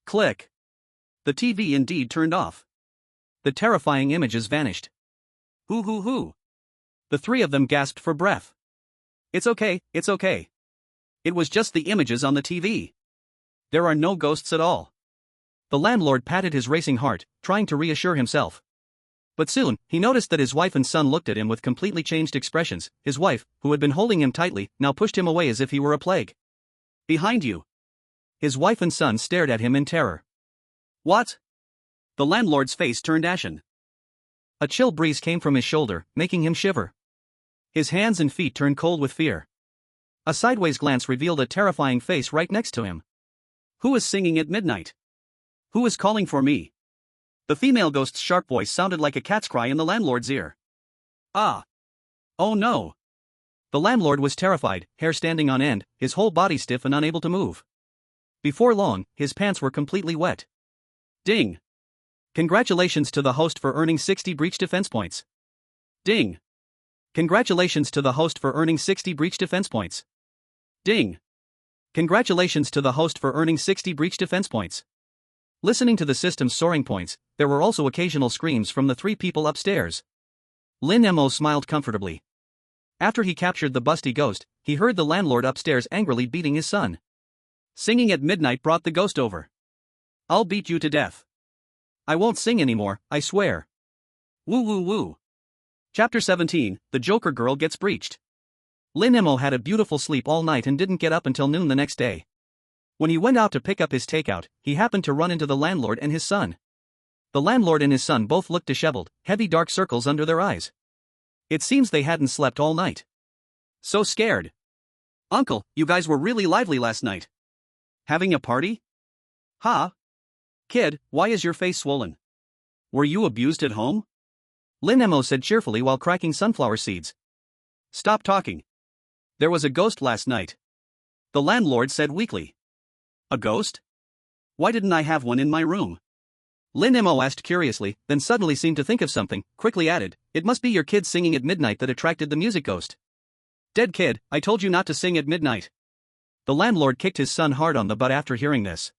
Click. The TV indeed turned off. The terrifying images vanished. Hoo. The three of them gasped for breath. It's okay. It was just the images on the TV. There are no ghosts at all. The landlord patted his racing heart, trying to reassure himself. But soon, he noticed that his wife and son looked at him with completely changed expressions. His wife, who had been holding him tightly, now pushed him away as if he were a plague. Behind you. His wife and son stared at him in terror. What? The landlord's face turned ashen. A chill breeze came from his shoulder, making him shiver. His hands and feet turned cold with fear. A sideways glance revealed a terrifying face right next to him. Who is singing at midnight? Who is calling for me? The female ghost's sharp voice sounded like a cat's cry in the landlord's ear. Ah. Oh no. The landlord was terrified, hair standing on end, his whole body stiff and unable to move. Before long, his pants were completely wet. Ding. Congratulations to the host for earning 60 breach defense points. Ding. Congratulations to the host for earning 60 breach defense points. Ding. Congratulations to the host for earning 60 breach defense points. Listening to the system's soaring points, there were also occasional screams from the three people upstairs. Lin Mo smiled comfortably. After he captured the busty ghost, he heard the landlord upstairs angrily beating his son. Singing at midnight brought the ghost over. I'll beat you to death. I won't sing anymore, I swear. Woo woo woo. Chapter 17, The Joker Girl Gets Breached. Lin Mo had a beautiful sleep all night and didn't get up until noon the next day. When he went out to pick up his takeout, he happened to run into the landlord and his son. The landlord and his son both looked disheveled, heavy dark circles under their eyes. It seems they hadn't slept all night. So scared. Uncle, you guys were really lively last night. Having a party? Ha! Kid, why is your face swollen? Were you abused at home? Lin Mo said cheerfully while cracking sunflower seeds. Stop talking. There was a ghost last night. The landlord said weakly. A ghost? Why didn't I have one in my room? Lin Mo asked curiously, then suddenly seemed to think of something, quickly added, it must be your kid singing at midnight that attracted the music ghost. Dead kid, I told you not to sing at midnight. The landlord kicked his son hard on the butt after hearing this.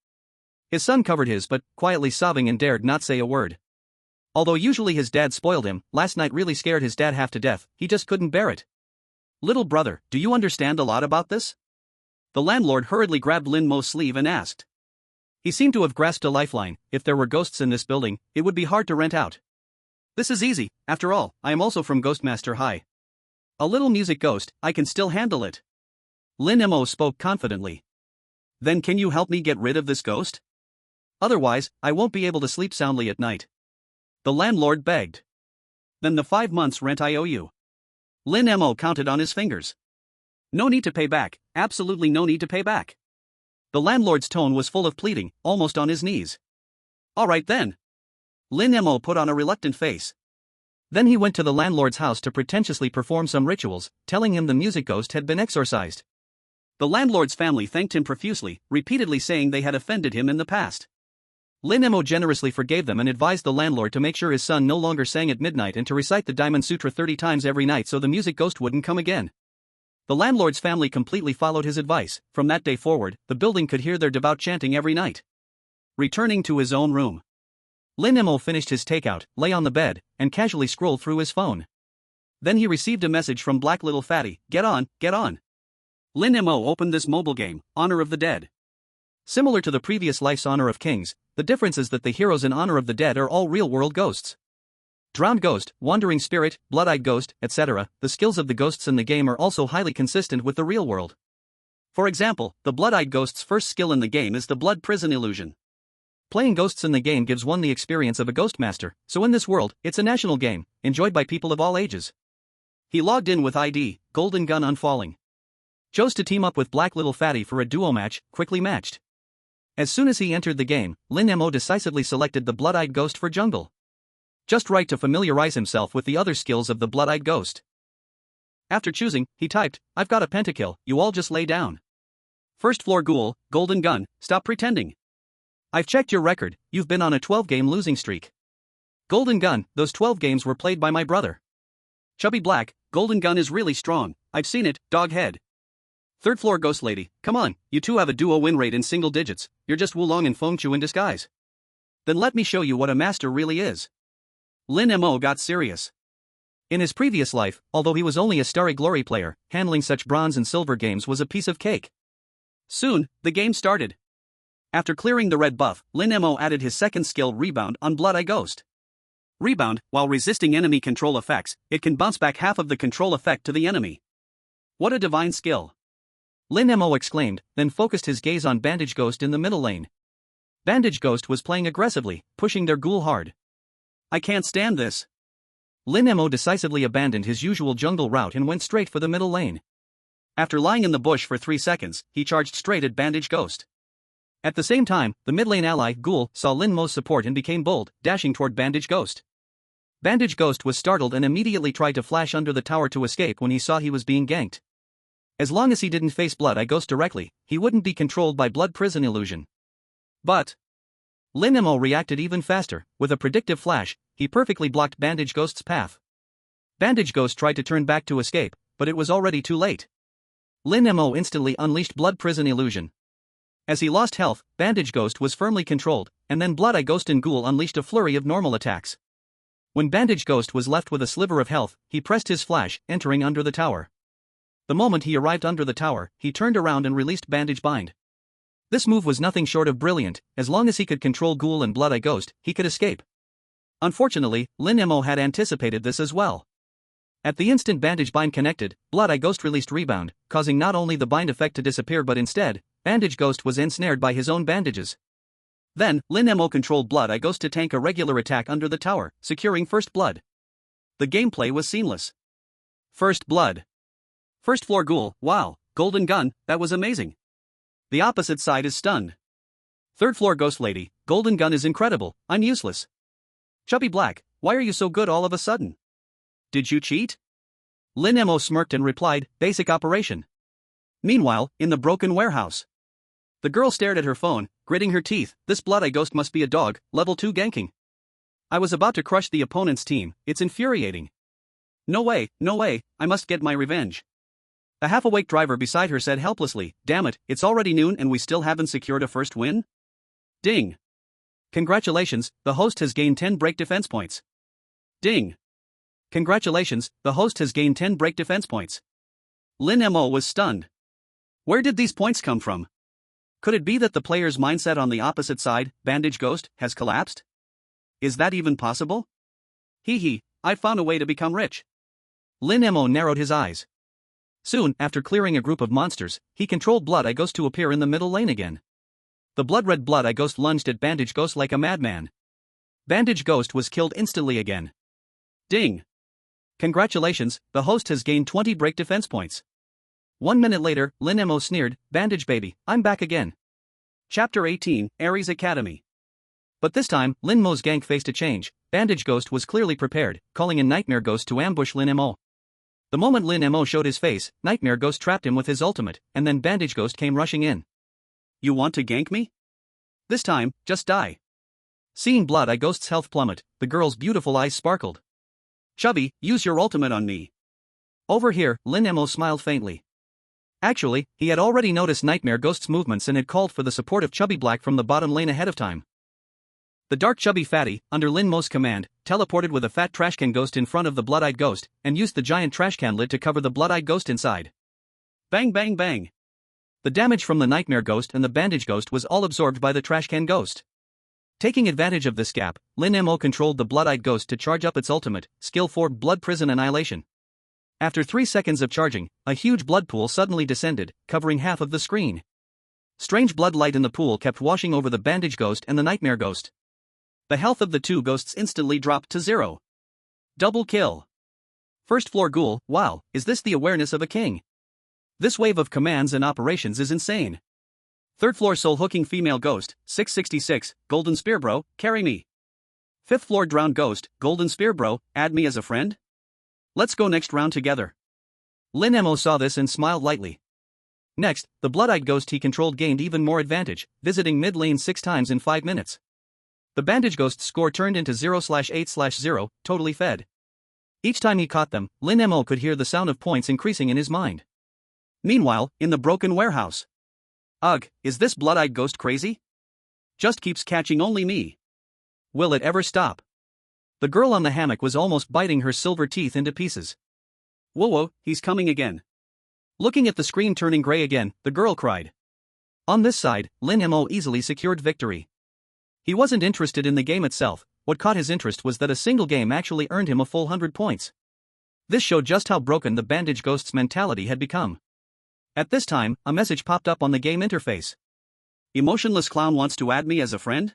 His son covered his butt, quietly sobbing, and dared not say a word. Although usually his dad spoiled him, last night really scared his dad half to death, he just couldn't bear it. Little brother, do you understand a lot about this? The landlord hurriedly grabbed Lin Mo's sleeve and asked. He seemed to have grasped a lifeline. If there were ghosts in this building, it would be hard to rent out. This is easy, after all, I am also from Ghostmaster High. A little music ghost, I can still handle it. Lin Mo spoke confidently. Then can you help me get rid of this ghost? Otherwise, I won't be able to sleep soundly at night. The landlord begged. Then the 5 months rent I owe you. Lin Mo counted on his fingers. No need to pay back, absolutely no need to pay back. The landlord's tone was full of pleading, almost on his knees. All right then. Lin Mo put on a reluctant face. Then he went to the landlord's house to pretentiously perform some rituals, telling him the music ghost had been exorcised. The landlord's family thanked him profusely, repeatedly saying they had offended him in the past. Lin Mo generously forgave them and advised the landlord to make sure his son no longer sang at midnight and to recite the Diamond Sutra 30 times every night so the music ghost wouldn't come again. The landlord's family completely followed his advice. From that day forward, the building could hear their devout chanting every night. Returning to his own room, Lin Mo finished his takeout, lay on the bed, and casually scrolled through his phone. Then he received a message from Black Little Fatty, get on, get on. Lin Mo opened this mobile game, Honor of the Dead. Similar to the previous life's Honor of Kings, the difference is that the heroes in Honor of the Dead are all real-world ghosts. Drowned ghost, wandering spirit, blood-eyed ghost, etc., the skills of the ghosts in the game are also highly consistent with the real world. For example, the blood-eyed ghost's first skill in the game is the blood prison illusion. Playing ghosts in the game gives one the experience of a ghost master, so in this world, it's a national game, enjoyed by people of all ages. He logged in with ID, Golden Gun Unfalling. Chose to team up with Black Little Fatty for a duo match, quickly matched. As soon as he entered the game, Lin Mo decisively selected the blood-eyed ghost for jungle. Just right to familiarize himself with the other skills of the blood-eyed ghost. After choosing, he typed, I've got a pentakill, you all just lay down. First floor ghoul, Golden Gun, stop pretending. I've checked your record, you've been on a 12-game losing streak. Golden Gun, those 12 games were played by my brother. Chubby Black, Golden Gun is really strong, I've seen it, dog head. Third floor ghost lady, come on, you two have a duo win rate in single digits, you're just Wulong and Feng Chu in disguise. Then let me show you what a master really is. Lin Mo got serious. In his previous life, although he was only a Starry Glory player, handling such bronze and silver games was a piece of cake. Soon, the game started. After clearing the red buff, Lin Mo added his second skill Rebound on Blood-Eye Ghost. Rebound, while resisting enemy control effects, it can bounce back half of the control effect to the enemy. What a divine skill! Lin Mo exclaimed, then focused his gaze on Bandage Ghost in the middle lane. Bandage Ghost was playing aggressively, pushing their ghoul hard. I can't stand this. Lin Mo decisively abandoned his usual jungle route and went straight for the middle lane. After lying in the bush for 3 seconds, he charged straight at Bandage Ghost. At the same time, the mid-lane ally, Ghoul, saw Lin Mo's support and became bold, dashing toward Bandage Ghost. Bandage Ghost was startled and immediately tried to flash under the tower to escape when he saw he was being ganked. As long as he didn't face Blood-Eye Ghost directly, he wouldn't be controlled by Blood Prison Illusion. But Lin Mo reacted even faster. With a predictive flash, he perfectly blocked Bandage Ghost's path. Bandage Ghost tried to turn back to escape, but it was already too late. Lin Mo instantly unleashed Blood Prison Illusion. As he lost health, Bandage Ghost was firmly controlled, and then Blood-Eye Ghost and Ghoul unleashed a flurry of normal attacks. When Bandage Ghost was left with a sliver of health, he pressed his flash, entering under the tower. The moment he arrived under the tower, he turned around and released Bandage Bind. This move was nothing short of brilliant. As long as he could control Ghoul and Blood-Eye Ghost, he could escape. Unfortunately, Lin Mo had anticipated this as well. At the instant Bandage Bind connected, Blood-Eye Ghost released Rebound, causing not only the bind effect to disappear but instead, Bandage Ghost was ensnared by his own bandages. Then, Lin Mo controlled Blood-Eye Ghost to tank a regular attack under the tower, securing First Blood. The gameplay was seamless. First Blood. First floor Ghoul, wow, Golden Gun, that was amazing. The opposite side is stunned. Third floor Ghost Lady, Golden Gun is incredible, I'm useless. Chubby Black, why are you so good all of a sudden? Did you cheat? Lin Mo smirked and replied, basic operation. Meanwhile, in the broken warehouse. The girl stared at her phone, gritting her teeth. This Blood-Eye Ghost must be a dog, level 2 ganking. I was about to crush the opponent's team, it's infuriating. No way, I must get my revenge. A half-awake driver beside her said helplessly, damn it, it's already noon and we still haven't secured a first win? Ding. Congratulations, the host has gained 10 break defense points. Ding. Congratulations, the host has gained 10 break defense points. Lin Mo was stunned. Where did these points come from? Could it be that the player's mindset on the opposite side, Bandage Ghost, has collapsed? Is that even possible? Hee, I found a way to become rich. Lin Mo narrowed his eyes. Soon, after clearing a group of monsters, he controlled Blood-Eye Ghost to appear in the middle lane again. The blood-red Blood-Eye Ghost lunged at Bandage Ghost like a madman. Bandage Ghost was killed instantly again. Ding. Congratulations, the host has gained 20 break defense points. 1 minute later, Lin Mo sneered, Bandage baby, I'm back again. Chapter 18, Ares Academy. But this time, Lin Mo's gank faced a change. Bandage Ghost was clearly prepared, calling in Nightmare Ghost to ambush Lin Mo. The moment Lin Mo showed his face, Nightmare Ghost trapped him with his ultimate, and then Bandage Ghost came rushing in. You want to gank me? This time, just die. Seeing Blood-Eye Ghost's health plummet, the girl's beautiful eyes sparkled. Chubby, use your ultimate on me. Over here, Lin Mo smiled faintly. Actually, he had already noticed Nightmare Ghost's movements and had called for the support of Chubby Black from the bottom lane ahead of time. The dark chubby fatty, under Lin Mo's command, teleported with a fat trashcan ghost in front of the Blood-Eyed Ghost, and used the giant trashcan lid to cover the Blood-Eyed Ghost inside. Bang bang bang. The damage from the Nightmare Ghost and the Bandage Ghost was all absorbed by the trashcan ghost. Taking advantage of this gap, Lin Mo controlled the Blood-Eyed Ghost to charge up its ultimate, Skill 4 Blood Prison Annihilation. After 3 seconds of charging, a huge blood pool suddenly descended, covering half of the screen. Strange blood light in the pool kept washing over the Bandage Ghost and the Nightmare Ghost. The health of the two ghosts instantly dropped to 0. Double kill. First floor Ghoul, wow, is this the awareness of a king? This wave of commands and operations is insane. Third floor Soul Hooking Female Ghost, 666, Golden Spear Bro, carry me. Fifth floor Drowned Ghost, Golden Spear Bro, add me as a friend? Let's go next round together. Lin Mo saw this and smiled lightly. Next, the Blood-Eyed Ghost he controlled gained even more advantage, visiting mid lane 6 times in 5 minutes. The Bandage Ghost's score turned into 0/8/0, totally fed. Each time he caught them, Lin Mo could hear the sound of points increasing in his mind. Meanwhile, in the broken warehouse. Ugh, is this Blood-Eyed Ghost crazy? Just keeps catching only me. Will it ever stop? The girl on the hammock was almost biting her silver teeth into pieces. Whoa, he's coming again. Looking at the screen turning gray again, the girl cried. On this side, Lin Mo easily secured victory. He wasn't interested in the game itself. What caught his interest was that a single game actually earned him a full 100 points. This showed just how broken the Bandage Ghost's mentality had become. At this time, a message popped up on the game interface. Emotionless Clown wants to add me as a friend?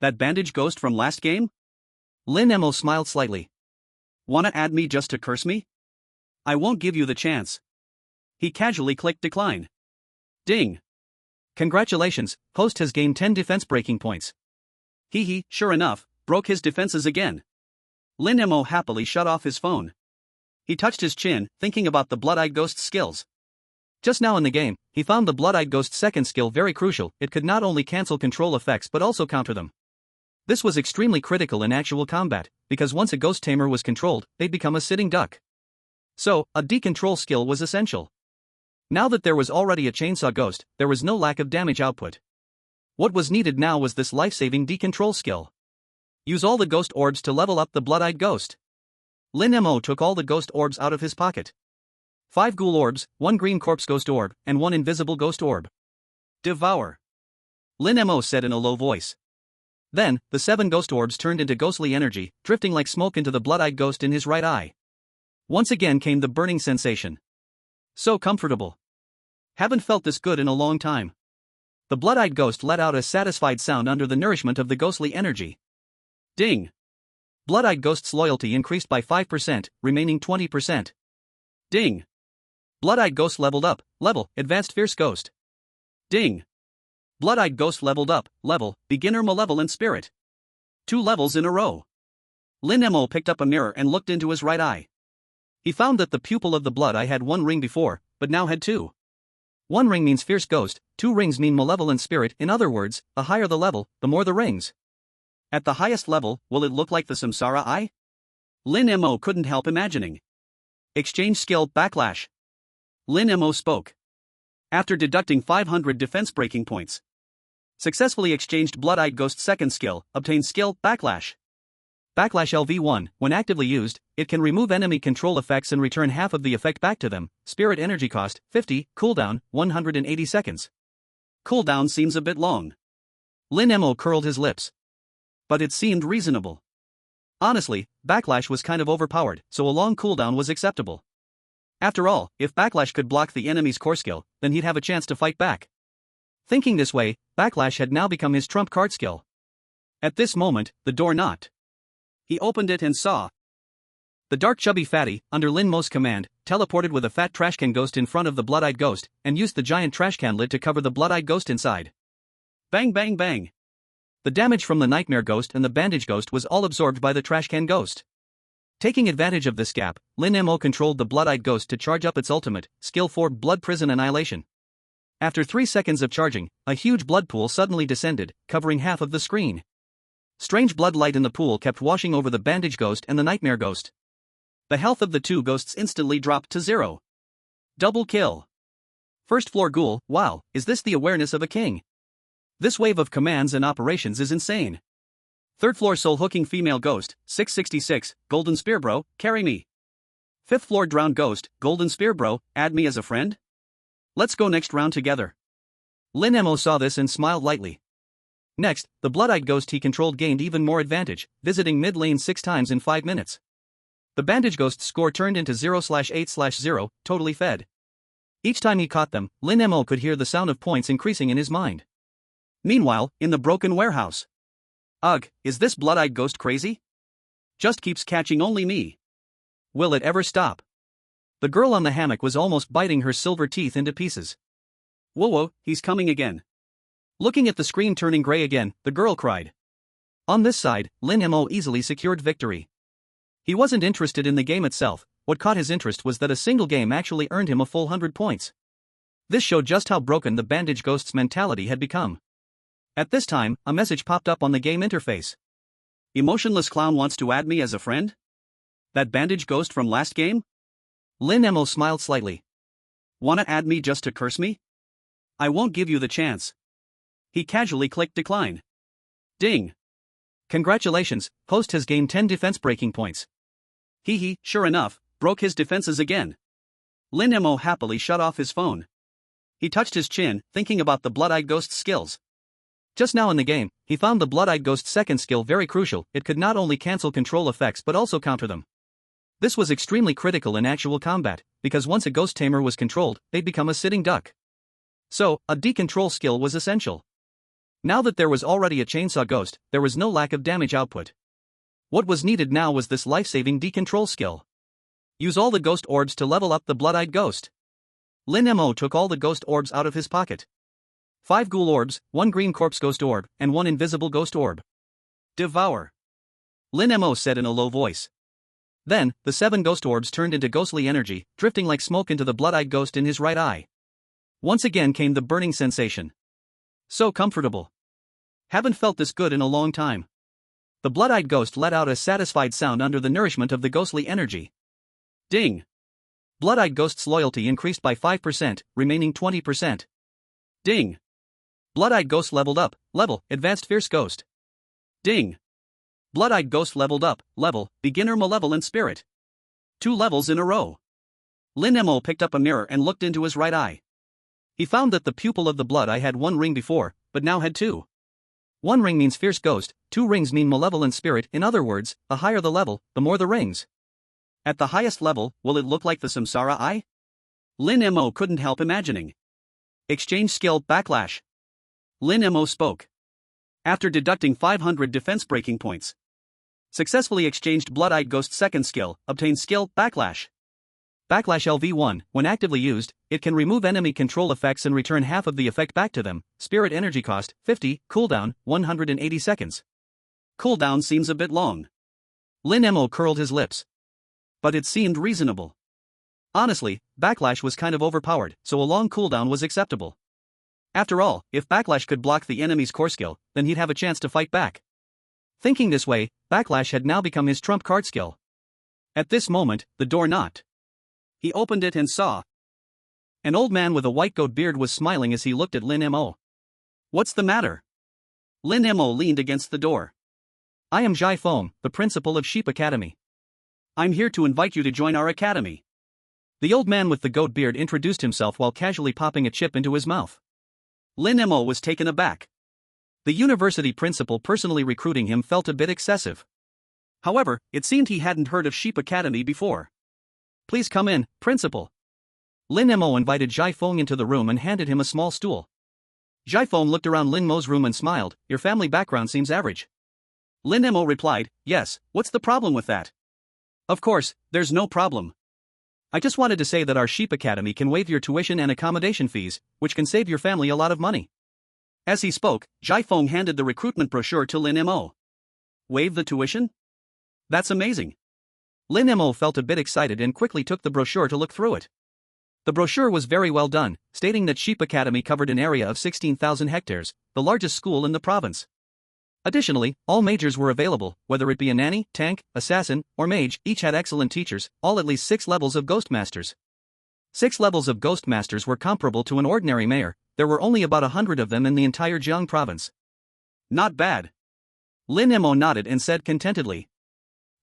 That Bandage Ghost from last game? Lin Mo smiled slightly. Wanna add me just to curse me? I won't give you the chance. He casually clicked decline. Ding. Congratulations, host has gained 10 defense breaking points. Sure enough, broke his defenses again. Lin Mo happily shut off his phone. He touched his chin, thinking about the Blood-Eyed Ghost's skills. Just now in the game, he found the Blood-Eyed Ghost's second skill very crucial. It could not only cancel control effects but also counter them. This was extremely critical in actual combat, because once a ghost tamer was controlled, they'd become a sitting duck. So, a decontrol skill was essential. Now that there was already a chainsaw ghost, there was no lack of damage output. What was needed now was this life-saving decontrol skill. Use all the ghost orbs to level up the Blood-Eyed Ghost. Lin Mo took all the ghost orbs out of his pocket. 5 ghoul orbs, 1 green corpse ghost orb, and 1 invisible ghost orb. Devour. Lin Mo said in a low voice. Then, the 7 ghost orbs turned into ghostly energy, drifting like smoke into the Blood-Eyed Ghost in his right eye. Once again came the burning sensation. So comfortable. Haven't felt this good in a long time. The Blood-Eyed Ghost let out a satisfied sound under the nourishment of the ghostly energy. Ding. Blood-Eyed Ghost's loyalty increased by 5%, remaining 20%. Ding. Blood-Eyed Ghost leveled up, level, Advanced Fierce Ghost. Ding. Blood-Eyed Ghost leveled up, level, Beginner Malevolent Spirit. 2 levels in a row. Lin Mo picked up a mirror and looked into his right eye. He found that the pupil of the blood eye had 1 ring before, but now had 2. 1 ring means Fierce Ghost, 2 rings mean Malevolent Spirit. In other words, the higher the level, the more the rings. At the highest level, will it look like the Samsara Eye? Lin Mo couldn't help imagining. Exchange skill, Backlash. Lin Mo spoke. After deducting 500 defense breaking points. Successfully exchanged Blood-Eyed Ghost's second skill, obtained skill, Backlash. Backlash LV1, when actively used, it can remove enemy control effects and return half of the effect back to them. Spirit energy cost, 50, cooldown, 180 seconds. Cooldown seems a bit long. Lin Mo curled his lips. But it seemed reasonable. Honestly, Backlash was kind of overpowered, so a long cooldown was acceptable. After all, if Backlash could block the enemy's core skill, then he'd have a chance to fight back. Thinking this way, Backlash had now become his trump card skill. At this moment, the door knocked. He opened it and saw. The dark chubby fatty, under Lin Mo's command, teleported with a fat trashcan ghost in front of the Blood-Eyed Ghost, and used the giant trashcan lid to cover the Blood-Eyed Ghost inside. Bang bang bang. The damage from the Nightmare Ghost and the Bandage Ghost was all absorbed by the Trashcan Ghost. Taking advantage of this gap, Lin Mo controlled the Blood-Eyed Ghost to charge up its ultimate, Skill 4 Blood Prison Annihilation. After 3 seconds of charging, a huge blood pool suddenly descended, covering half of the screen. Strange blood light in the pool kept washing over the Bandage Ghost and the Nightmare Ghost. The health of the 2 ghosts instantly dropped to 0. Double kill. First floor ghoul, wow, is this the awareness of a king? This wave of commands and operations is insane. Third floor soul hooking female ghost, 666, golden spear bro, carry me. Fifth floor drowned ghost, golden spear bro, add me as a friend? Let's go next round together. Lin Mo saw this and smiled lightly. Next, the Blood-Eyed Ghost he controlled gained even more advantage, visiting mid lane 6 times in 5 minutes. The Bandage Ghost's score turned into 0/8/0, totally fed. Each time he caught them, Lin Mo could hear the sound of points increasing in his mind. Meanwhile, in the broken warehouse. Ugh, is this Blood-Eyed Ghost crazy? Just keeps catching only me. Will it ever stop? The girl on the hammock was almost biting her silver teeth into pieces. Whoa, he's coming again. Looking at the screen turning gray again, the girl cried. On this side, Lin Mo easily secured victory. He wasn't interested in the game itself, what caught his interest was that a single game actually earned him a full 100 points. This showed just how broken the Bandage Ghost's mentality had become. At this time, a message popped up on the game interface. Emotionless clown wants to add me as a friend? That Bandage Ghost from last game? Lin Mo smiled slightly. Wanna add me just to curse me? I won't give you the chance. He casually clicked decline. Ding. Congratulations, host has gained 10 defense breaking points. Hee, sure enough, broke his defenses again. Lin Mo happily shut off his phone. He touched his chin, thinking about the Blood-Eyed Ghost's skills. Just now in the game, he found the Blood-Eyed Ghost's second skill very crucial. It could not only cancel control effects but also counter them. This was extremely critical in actual combat, because once a ghost tamer was controlled, they'd become a sitting duck. So, a decontrol skill was essential. Now that there was already a chainsaw ghost, there was no lack of damage output. What was needed now was this life-saving decontrol skill. Use all the ghost orbs to level up the Blood-Eyed Ghost. Lin Mo took all the ghost orbs out of his pocket. 5 ghoul orbs, 1 green corpse ghost orb, and 1 invisible ghost orb. Devour. Lin Mo said in a low voice. Then, the 7 ghost orbs turned into ghostly energy, drifting like smoke into the Blood-Eyed Ghost in his right eye. Once again came the burning sensation. So comfortable. Haven't felt this good in a long time. The blood-eyed ghost let out a satisfied sound under the nourishment of the ghostly energy. Ding! Blood-eyed ghost's loyalty increased by 5%, remaining 20%. Ding! Blood-eyed ghost leveled up, level, advanced fierce ghost. Ding! Blood-eyed ghost leveled up, level, beginner malevolent spirit. 2 levels in a row. Lin Mo picked up a mirror and looked into his right eye. He found that the pupil of the blood eye had 1 ring before, but now had 2. 1 ring means fierce ghost, 2 rings mean malevolent spirit. In other words, the higher the level, the more the rings. At the highest level, will it look like the Samsara eye? Lin Mo couldn't help imagining. Exchange skill, backlash. Lin Mo spoke. After deducting 500 defense breaking points. Successfully exchanged blood-eyed ghost's second skill, obtained skill, backlash. Backlash LV1, when actively used, it can remove enemy control effects and return half of the effect back to them. Spirit energy cost, 50, cooldown, 180 seconds. Cooldown seems a bit long. Lin Mo curled his lips. But it seemed reasonable. Honestly, backlash was kind of overpowered, so a long cooldown was acceptable. After all, if backlash could block the enemy's core skill, then he'd have a chance to fight back. Thinking this way, backlash had now become his trump card skill. At this moment, the door knocked. He opened it and saw. An old man with a white goat beard was smiling as he looked at Lin Mo. What's the matter? Lin Mo leaned against the door. I am Jai Feng, the principal of Sheep Academy. I'm here to invite you to join our academy. The old man with the goat beard introduced himself while casually popping a chip into his mouth. Lin Mo was taken aback. The university principal personally recruiting him felt a bit excessive. However, it seemed he hadn't heard of Sheep Academy before. Please come in, principal. Lin Mo invited Jai Feng into the room and handed him a small stool. Jai Feng looked around Lin Mo's room and smiled. Your family background seems average. Lin Mo replied, yes, what's the problem with that? Of course, there's no problem. I just wanted to say that our Sheep Academy can waive your tuition and accommodation fees, which can save your family a lot of money. As he spoke, Jai Feng handed the recruitment brochure to Lin Mo. Waive the tuition? That's amazing. Lin Mo felt a bit excited and quickly took the brochure to look through it. The brochure was very well done, stating that Sheep Academy covered an area of 16,000 hectares, the largest school in the province. Additionally, all majors were available, whether it be a nanny, tank, assassin, or mage. Each had excellent teachers, all at least 6 levels of Ghost Masters. 6 levels of Ghost Masters were comparable to an ordinary mayor. There were only about 100 of them in the entire Jiang province. Not bad. Lin Mo nodded and said contentedly.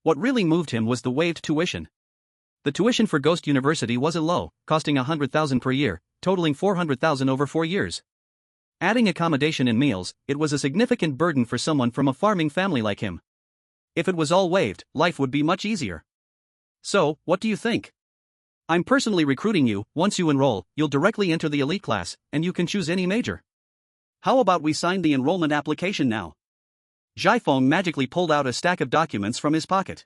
What really moved him was the waived tuition. The tuition for Ghost University wasn't low, costing 100,000 per year, totaling 400,000 over 4 years. Adding accommodation and meals, it was a significant burden for someone from a farming family like him. If it was all waived, life would be much easier. So, what do you think? I'm personally recruiting you. Once you enroll, you'll directly enter the elite class, and you can choose any major. How about we sign the enrollment application now? Jai Feng magically pulled out a stack of documents from his pocket.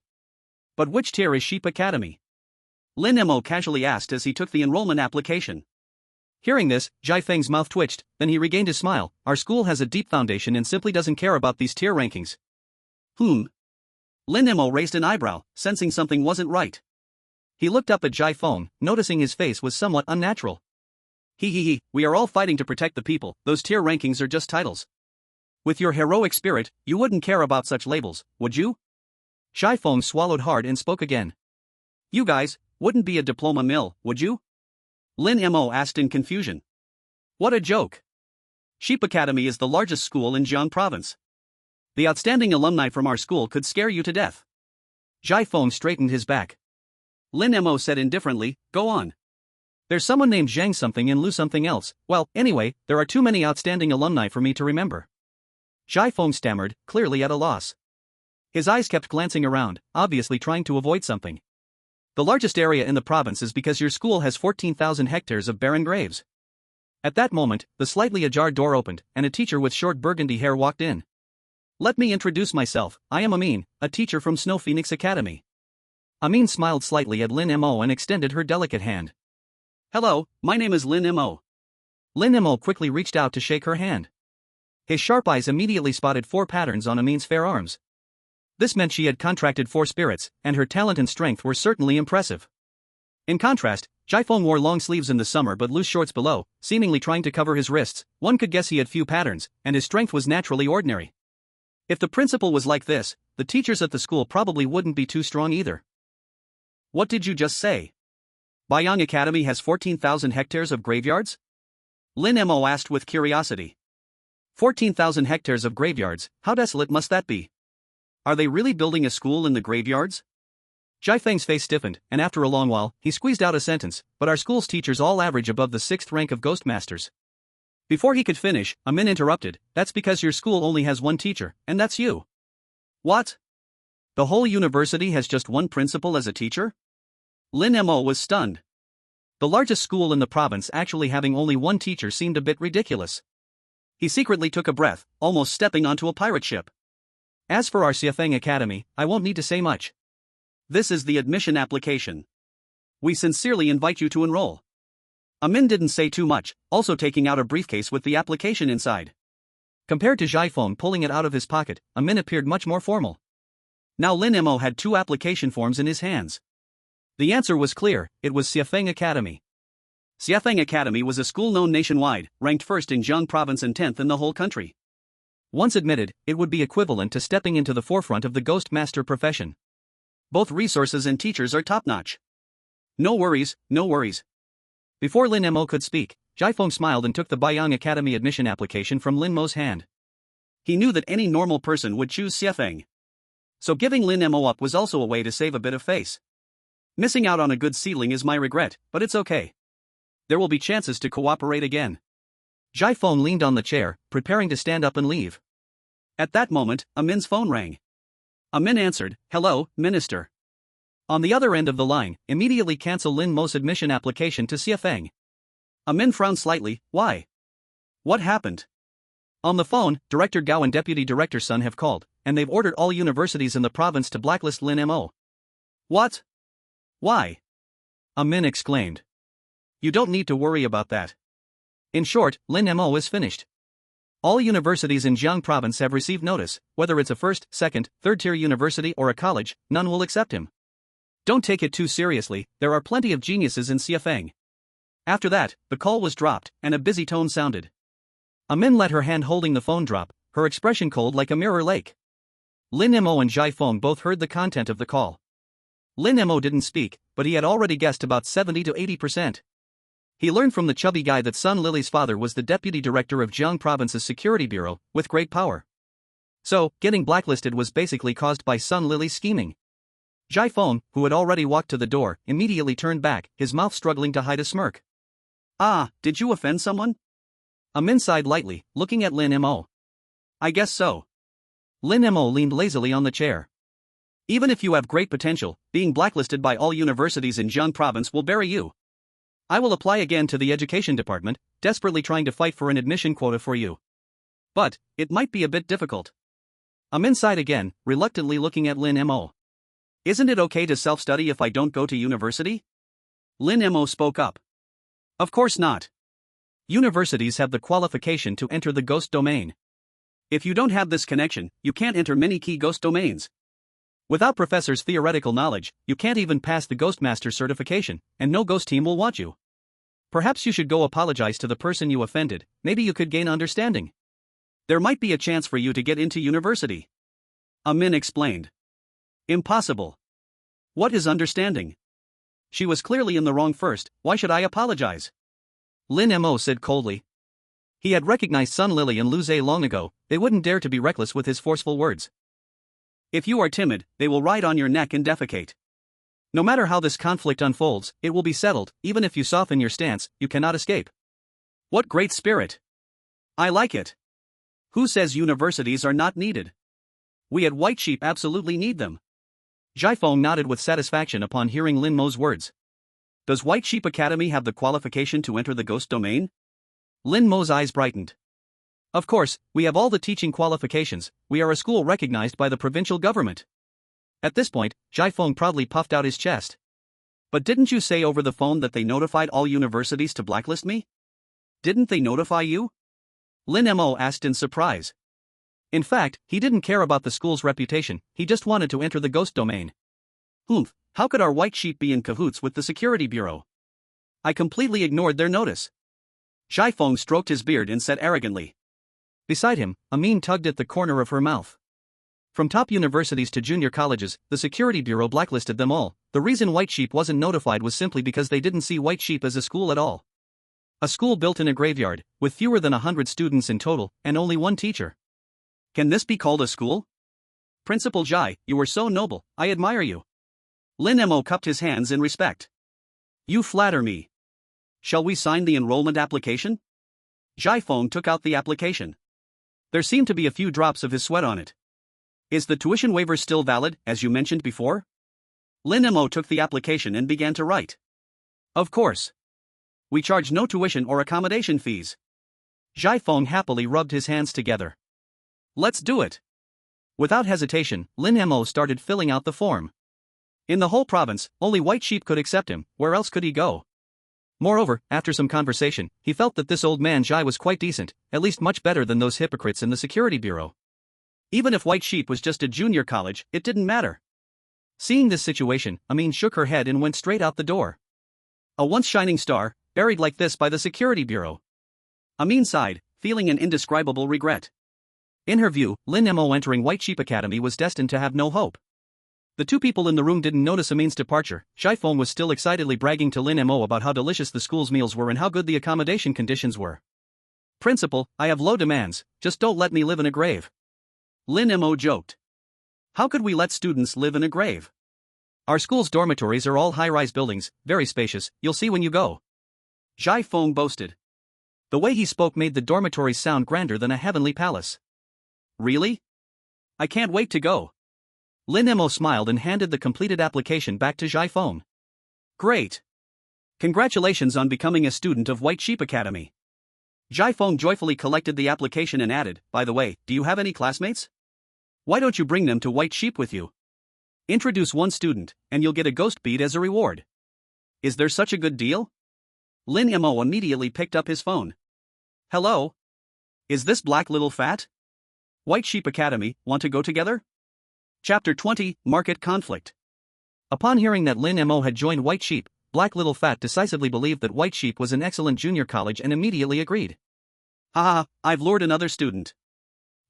But which tier is Sheep Academy? Lin Mo casually asked as he took the enrollment application. Hearing this, Jai Feng's mouth twitched, then he regained his smile. Our school has a deep foundation and simply doesn't care about these tier rankings. Lin Mo raised an eyebrow, sensing something wasn't right. He looked up at Jai Feng, noticing his face was somewhat unnatural. We are all fighting to protect the people. Those tier rankings are just titles. With your heroic spirit, you wouldn't care about such labels, would you? Jai Feng swallowed hard and spoke again. You guys wouldn't be a diploma mill, would you? Lin Mo asked in confusion. What a joke. Sheep Academy is the largest school in Jiang province. The outstanding alumni from our school could scare you to death. Jai Feng straightened his back. Lin Mo said indifferently, go on. There's someone named Zhang something and Lu something else. Well, anyway, there are too many outstanding alumni for me to remember. Jai Feng stammered, clearly at a loss. His eyes kept glancing around, obviously trying to avoid something. The largest area in the province is because your school has 14,000 hectares of barren graves. At that moment, the slightly ajar door opened, and a teacher with short burgundy hair walked in. Let me introduce myself. I am Amin, a teacher from Snow Phoenix Academy. Amin smiled slightly at Lin Mo and extended her delicate hand. Hello, my name is Lin Mo. Lin Mo quickly reached out to shake her hand. His sharp eyes immediately spotted 4 patterns on Amin's fair arms. This meant she had contracted 4 spirits, and her talent and strength were certainly impressive. In contrast, Jiafeng wore long sleeves in the summer but loose shorts below, seemingly trying to cover his wrists. One could guess he had few patterns, and his strength was naturally ordinary. If the principal was like this, the teachers at the school probably wouldn't be too strong either. What did you just say? Baiyang Academy has 14,000 hectares of graveyards? Lin Mo asked with curiosity. 14,000 hectares of graveyards, how desolate must that be? Are they really building a school in the graveyards? Jiafeng's face stiffened, and after a long while, he squeezed out a sentence, but our school's teachers all average above the 6th rank of Ghost Masters. Before he could finish, Amin interrupted, that's because your school only has one teacher, and that's you. What? The whole university has just one principal as a teacher? Lin Mo was stunned. The largest school in the province actually having only one teacher seemed a bit ridiculous. He secretly took a breath, almost stepping onto a pirate ship. As for our Xiafeng Academy, I won't need to say much. This is the admission application. We sincerely invite you to enroll. Amin didn't say too much, also taking out a briefcase with the application inside. Compared to Jiafeng pulling it out of his pocket, Amin appeared much more formal. Now Lin Mo had 2 application forms in his hands. The answer was clear, it was Xiafeng Academy. Xiafeng Academy was a school known nationwide, ranked 1st in Jiang Province and 10th in the whole country. Once admitted, it would be equivalent to stepping into the forefront of the Ghost Master profession. Both resources and teachers are top-notch. No worries, no worries. Before Lin Mo could speak, Jiafeng smiled and took the Baiyang Academy admission application from Lin Mo's hand. He knew that any normal person would choose Xiafeng. So giving Lin Mo up was also a way to save a bit of face. Missing out on a good seedling is my regret, but it's okay. There will be chances to cooperate again. Jiafeng leaned on the chair, preparing to stand up and leave. At that moment, Amin's phone rang. Amin answered, "Hello, Minister." On the other end of the line, immediately cancel Lin Mo's admission application to Xiafeng. Amin frowned slightly, why? What happened? On the phone, Director Gao and Deputy Director Sun have called, and they've ordered all universities in the province to blacklist Lin Mo. What? Why? Amin exclaimed. You don't need to worry about that. In short, Lin Mo is finished. All universities in Jiang Province have received notice, whether it's a 1st, 2nd, 3rd-tier university or a college, none will accept him. Don't take it too seriously, there are plenty of geniuses in Xiafeng. After that, the call was dropped, and a busy tone sounded. Amin let her hand holding the phone drop, her expression cold like a mirror lake. Lin Mo and Jiafeng both heard the content of the call. Lin Mo didn't speak, but he had already guessed about 70 to 80%. He learned from the chubby guy that Sun Lily's father was the deputy director of Jiang Province's security bureau, with great power. So, getting blacklisted was basically caused by Sun Lily's scheming. Jiafeng, who had already walked to the door, immediately turned back, his mouth struggling to hide a smirk. Ah, did you offend someone? Amin sighed lightly, looking at Lin Mo. I guess so. Lin Mo leaned lazily on the chair. Even if you have great potential, being blacklisted by all universities in Jiang Province will bury you. I will apply again to the education department, desperately trying to fight for an admission quota for you. But, it might be a bit difficult. Amin sighed again, reluctantly looking at Lin Mo. Isn't it okay to self-study if I don't go to university? Lin Mo spoke up. Of course not. Universities have the qualification to enter the ghost domain. If you don't have this connection, you can't enter many key ghost domains. Without professors' theoretical knowledge, you can't even pass the Ghost Master certification, and no ghost team will want you. Perhaps you should go apologize to the person you offended, maybe you could gain understanding. There might be a chance for you to get into university. Amin explained. Impossible. What is understanding? She was clearly in the wrong first, why should I apologize? Lin Mo said coldly. He had recognized Sun Lily and Lu Zhe long ago, they wouldn't dare to be reckless with his forceful words. If you are timid, they will ride on your neck and defecate. No matter how this conflict unfolds, it will be settled, even if you soften your stance, you cannot escape. What great spirit! I like it. Who says universities are not needed? We at White Sheep absolutely need them. Jiafeng nodded with satisfaction upon hearing Lin Mo's words. Does White Sheep Academy have the qualification to enter the ghost domain? Lin Mo's eyes brightened. Of course, we have all the teaching qualifications, we are a school recognized by the provincial government. At this point, Jiafeng proudly puffed out his chest. But didn't you say over the phone that they notified all universities to blacklist me? Didn't they notify you? Lin Mo asked in surprise. In fact, he didn't care about the school's reputation, he just wanted to enter the ghost domain. Humph, how could our white sheep be in cahoots with the security bureau? I completely ignored their notice. Zhai Feng stroked his beard and said arrogantly. Beside him, Amin tugged at the corner of her mouth. From top universities to junior colleges, the security bureau blacklisted them all. The reason White Sheep wasn't notified was simply because they didn't see White Sheep as a school at all. A school built in a graveyard, with fewer than 100 students in total, and only one teacher. Can this be called a school? Principal Zhai, you were so noble, I admire you. Lin Mo cupped his hands in respect. You flatter me. Shall we sign the enrollment application? Zhai Feng took out the application. There seemed to be a few drops of his sweat on it. Is the tuition waiver still valid, as you mentioned before? Lin Mo took the application and began to write. Of course. We charge no tuition or accommodation fees. Zhai Feng happily rubbed his hands together. Let's do it. Without hesitation, Lin Mo started filling out the form. In the whole province, only White Sheep could accept him, where else could he go? Moreover, after some conversation, he felt that this old man Zhai was quite decent, at least much better than those hypocrites in the security bureau. Even if White Sheep was just a junior college, it didn't matter. Seeing this situation, Amin shook her head and went straight out the door. A once shining star, buried like this by the security bureau. Amin sighed, feeling an indescribable regret. In her view, Lin Mo entering White Sheep Academy was destined to have no hope. The two people in the room didn't notice Amin's departure. Zhai Feng was still excitedly bragging to Lin Mo about how delicious the school's meals were and how good the accommodation conditions were. Principal, I have low demands, just don't let me live in a grave. Lin Mo joked. How could we let students live in a grave? Our school's dormitories are all high-rise buildings, very spacious, you'll see when you go. Zhai Feng boasted. The way he spoke made the dormitories sound grander than a heavenly palace. Really? I can't wait to go. Lin Mo smiled and handed the completed application back to Zhai Feng. Great. Congratulations on becoming a student of White Sheep Academy. Zhai Feng joyfully collected the application and added, by the way, do you have any classmates? Why don't you bring them to White Sheep with you? Introduce one student, and you'll get a ghost bead as a reward. Is there such a good deal? Lin Mo immediately picked up his phone. Hello? Is this Black Little Fat? White Sheep Academy, want to go together? Chapter 20, Market Conflict. Upon hearing that Lin Mo had joined White Sheep, Black Little Fat decisively believed that White Sheep was an excellent junior college and immediately agreed. Haha, I've lured another student.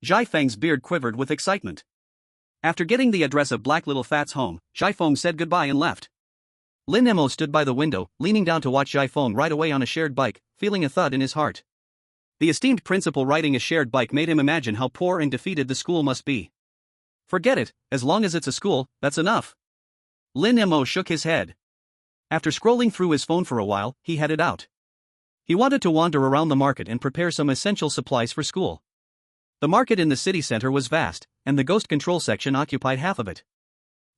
Zhai Feng's beard quivered with excitement. After getting the address of Black Little Fat's home, Zhai Feng said goodbye and left. Lin Mo stood by the window, leaning down to watch Zhai Feng ride away on a shared bike, feeling a thud in his heart. The esteemed principal riding a shared bike made him imagine how poor and defeated the school must be. Forget it, as long as it's a school, that's enough. Lin Mo shook his head. After scrolling through his phone for a while, he headed out. He wanted to wander around the market and prepare some essential supplies for school. The market in the city center was vast, and the ghost control section occupied half of it.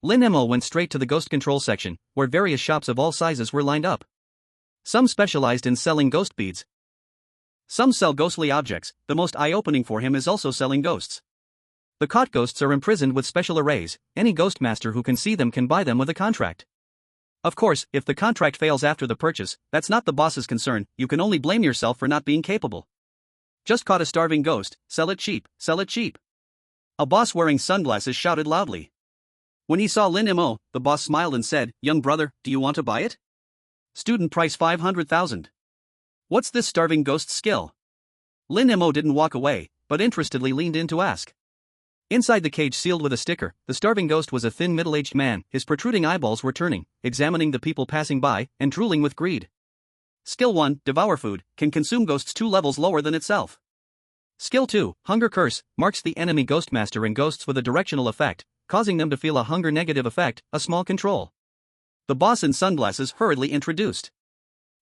Lin Mo went straight to the ghost control section, where various shops of all sizes were lined up. Some specialized in selling ghost beads. Some sell ghostly objects. The most eye-opening for him is also selling ghosts. The caught ghosts are imprisoned with special arrays. Any ghost master who can see them can buy them with a contract. Of course, if the contract fails after the purchase, that's not the boss's concern, you can only blame yourself for not being capable. Just caught a starving ghost, sell it cheap, sell it cheap. A boss wearing sunglasses shouted loudly. When he saw Lin Mo, the boss smiled and said, young brother, do you want to buy it? Student price 500,000. What's this starving ghost's skill? Lin Mo didn't walk away, but interestedly leaned in to ask. Inside the cage sealed with a sticker, the starving ghost was a thin middle-aged man. His protruding eyeballs were turning, examining the people passing by, and drooling with greed. Skill 1, Devour Food, can consume ghosts 2 levels lower than itself. Skill 2, Hunger Curse, marks the enemy ghostmaster and ghosts with a directional effect, causing them to feel a hunger negative effect, a small control. The boss in sunglasses hurriedly introduced.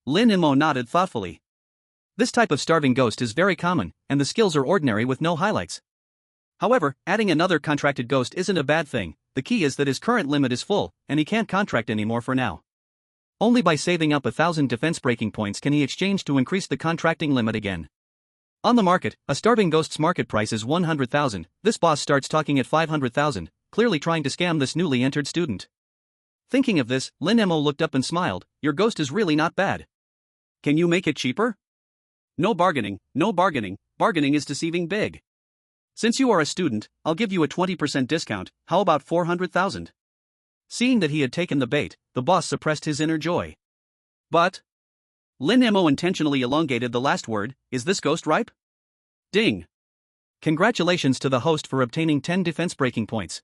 Lin Mo nodded thoughtfully. This type of starving ghost is very common, and the skills are ordinary with no highlights. However, adding another contracted ghost isn't a bad thing. The key is that his current limit is full, and he can't contract anymore for now. Only by saving up 1,000 defense breaking points can he exchange to increase the contracting limit again. On the market, a starving ghost's market price is 100,000. This boss starts talking at 500,000, clearly trying to scam this newly entered student. Thinking of this, Lin Mo looked up and smiled. Your ghost is really not bad. Can you make it cheaper? No bargaining, no bargaining. Bargaining is deceiving big. Since you are a student, I'll give you a 20% discount. How about 400,000? Seeing that he had taken the bait, the boss suppressed his inner joy. But Lin Mo intentionally elongated the last word. Is this ghost ripe? Ding. Congratulations to the host for obtaining 10 defense breaking points.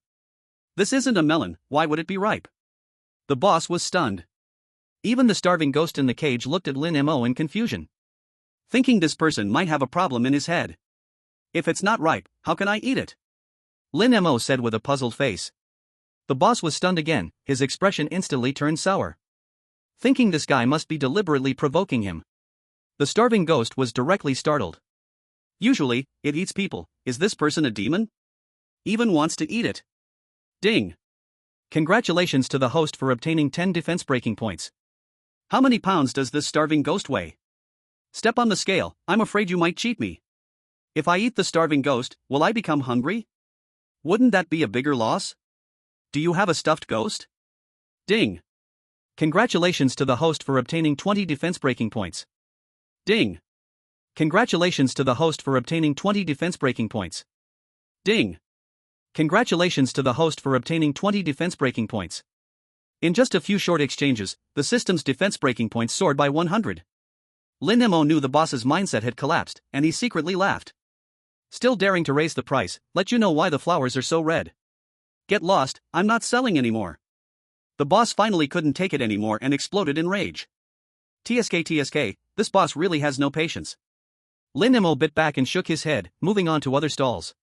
This isn't a melon, why would it be ripe? The boss was stunned. Even the starving ghost in the cage looked at Lin Mo in confusion, thinking this person might have a problem in his head. If it's not ripe, how can I eat it? Lin Mo said with a puzzled face. The boss was stunned again, his expression instantly turned sour, thinking this guy must be deliberately provoking him. The starving ghost was directly startled. Usually, it eats people. Is this person a demon? Even wants to eat it. Ding. Congratulations to the host for obtaining 10 defense breaking points. How many pounds does this starving ghost weigh? Step on the scale, I'm afraid you might cheat me. If I eat the starving ghost, will I become hungry? Wouldn't that be a bigger loss? Do you have a stuffed ghost? Ding. Congratulations to the host for obtaining 20 defense breaking points. Ding. Congratulations to the host for obtaining 20 defense breaking points. Ding. Congratulations to the host for obtaining 20 defense breaking points. In just a few short exchanges, the system's defense breaking points soared by 100. Lin Mo knew the boss's mindset had collapsed, and he secretly laughed. Still daring to raise the price, let you know why the flowers are so red. Get lost, I'm not selling anymore. The boss finally couldn't take it anymore and exploded in rage. TSK, this boss really has no patience. Lin Mo bit back and shook his head, moving on to other stalls.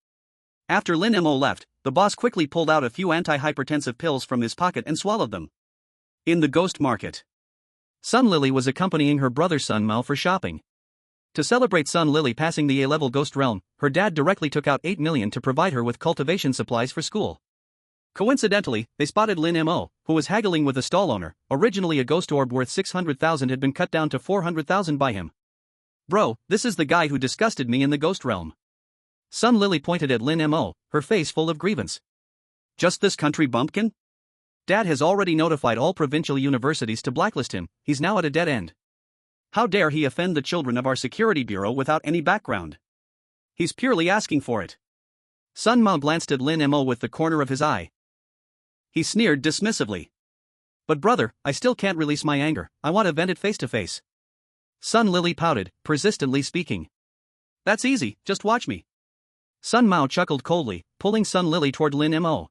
After Lin Mo left, the boss quickly pulled out a few antihypertensive pills from his pocket and swallowed them. In the ghost market, Sun Lily was accompanying her brother Sun Mo for shopping. To celebrate Sun Lily passing the A-level ghost realm, her dad directly took out 8 million to provide her with cultivation supplies for school. Coincidentally, they spotted Lin Mo, who was haggling with a stall owner. Originally a ghost orb worth 600,000 had been cut down to 400,000 by him. Bro, this is the guy who disgusted me in the ghost realm. Sun Lily pointed at Lin Mo, her face full of grievance. Just this country bumpkin? Dad has already notified all provincial universities to blacklist him, he's now at a dead end. How dare he offend the children of our security bureau without any background? He's purely asking for it. Sun Mo glanced at Lin Mo with the corner of his eye. He sneered dismissively. But brother, I still can't release my anger, I want to vent it face to face. Sun Lily pouted, persistently speaking. That's easy, just watch me. Sun Mo chuckled coldly, pulling Sun Lily toward Lin Mo.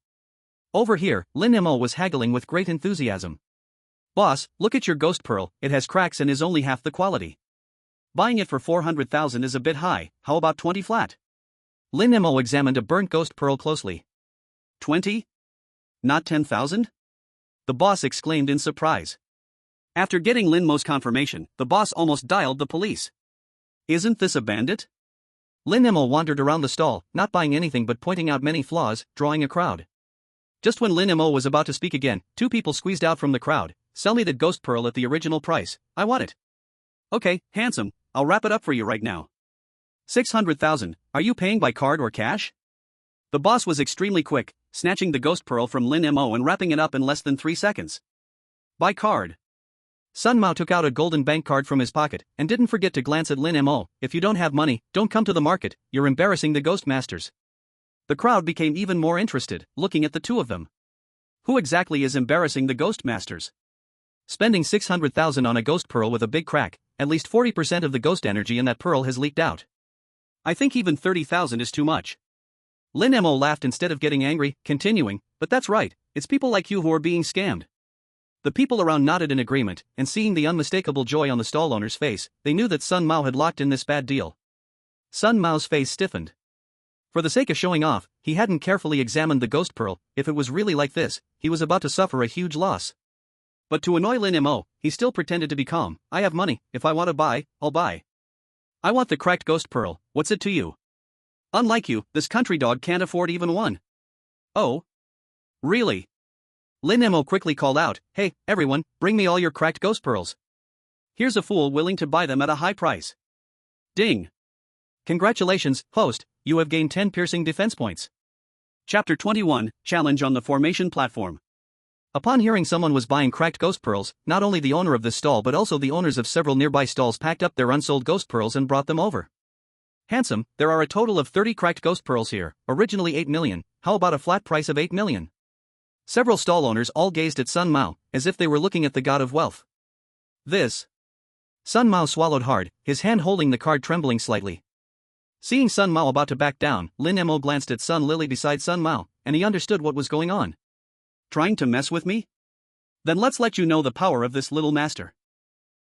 Over here, Lin Mo was haggling with great enthusiasm. Boss, look at your ghost pearl, it has cracks and is only half the quality. Buying it for 400,000 is a bit high, how about 20 flat? Lin Mo examined a burnt ghost pearl closely. 20? Not 10,000? The boss exclaimed in surprise. After getting Lin Mo's confirmation, the boss almost dialed the police. Isn't this a bandit? Lin Mo wandered around the stall, not buying anything but pointing out many flaws, drawing a crowd. Just when Lin Mo was about to speak again, two people squeezed out from the crowd. Sell me the ghost pearl at the original price, I want it. Okay, handsome, I'll wrap it up for you right now. 600,000, are you paying by card or cash? The boss was extremely quick, snatching the ghost pearl from Lin Mo and wrapping it up in less than 3 seconds. By card. Sun Mo took out a golden bank card from his pocket, and didn't forget to glance at Lin Mo. If you don't have money, don't come to the market, you're embarrassing the ghost masters. The crowd became even more interested, looking at the two of them. Who exactly is embarrassing the ghost masters? Spending 600,000 on a ghost pearl with a big crack, at least 40% of the ghost energy in that pearl has leaked out. I think even 30,000 is too much. Lin Mo laughed instead of getting angry, continuing, but that's right, it's people like you who are being scammed. The people around nodded in agreement, and seeing the unmistakable joy on the stall owner's face, they knew that Sun Mo had locked in this bad deal. Sun Mo's face stiffened. For the sake of showing off, he hadn't carefully examined the ghost pearl. If it was really like this, he was about to suffer a huge loss. But to annoy Lin Mo, he still pretended to be calm. I have money, if I want to buy, I'll buy. I want the cracked ghost pearl, what's it to you? Unlike you, this country dog can't afford even one. Oh? Really? Lin Mo quickly called out, hey, everyone, bring me all your cracked ghost pearls. Here's a fool willing to buy them at a high price. Ding. Congratulations, host, you have gained 10 piercing defense points. Chapter 21, Challenge on the Formation Platform. Upon hearing someone was buying cracked ghost pearls, not only the owner of this stall but also the owners of several nearby stalls packed up their unsold ghost pearls and brought them over. Handsome, there are a total of 30 cracked ghost pearls here, originally 8 million, how about a flat price of 8 million? Several stall owners all gazed at Sun Mao, as if they were looking at the god of wealth. This. Sun Mao swallowed hard, his hand holding the card trembling slightly. Seeing Sun Mao about to back down, Lin Mo glanced at Sun Lily beside Sun Mao, and he understood what was going on. Trying to mess with me? Then let's let you know the power of this little master.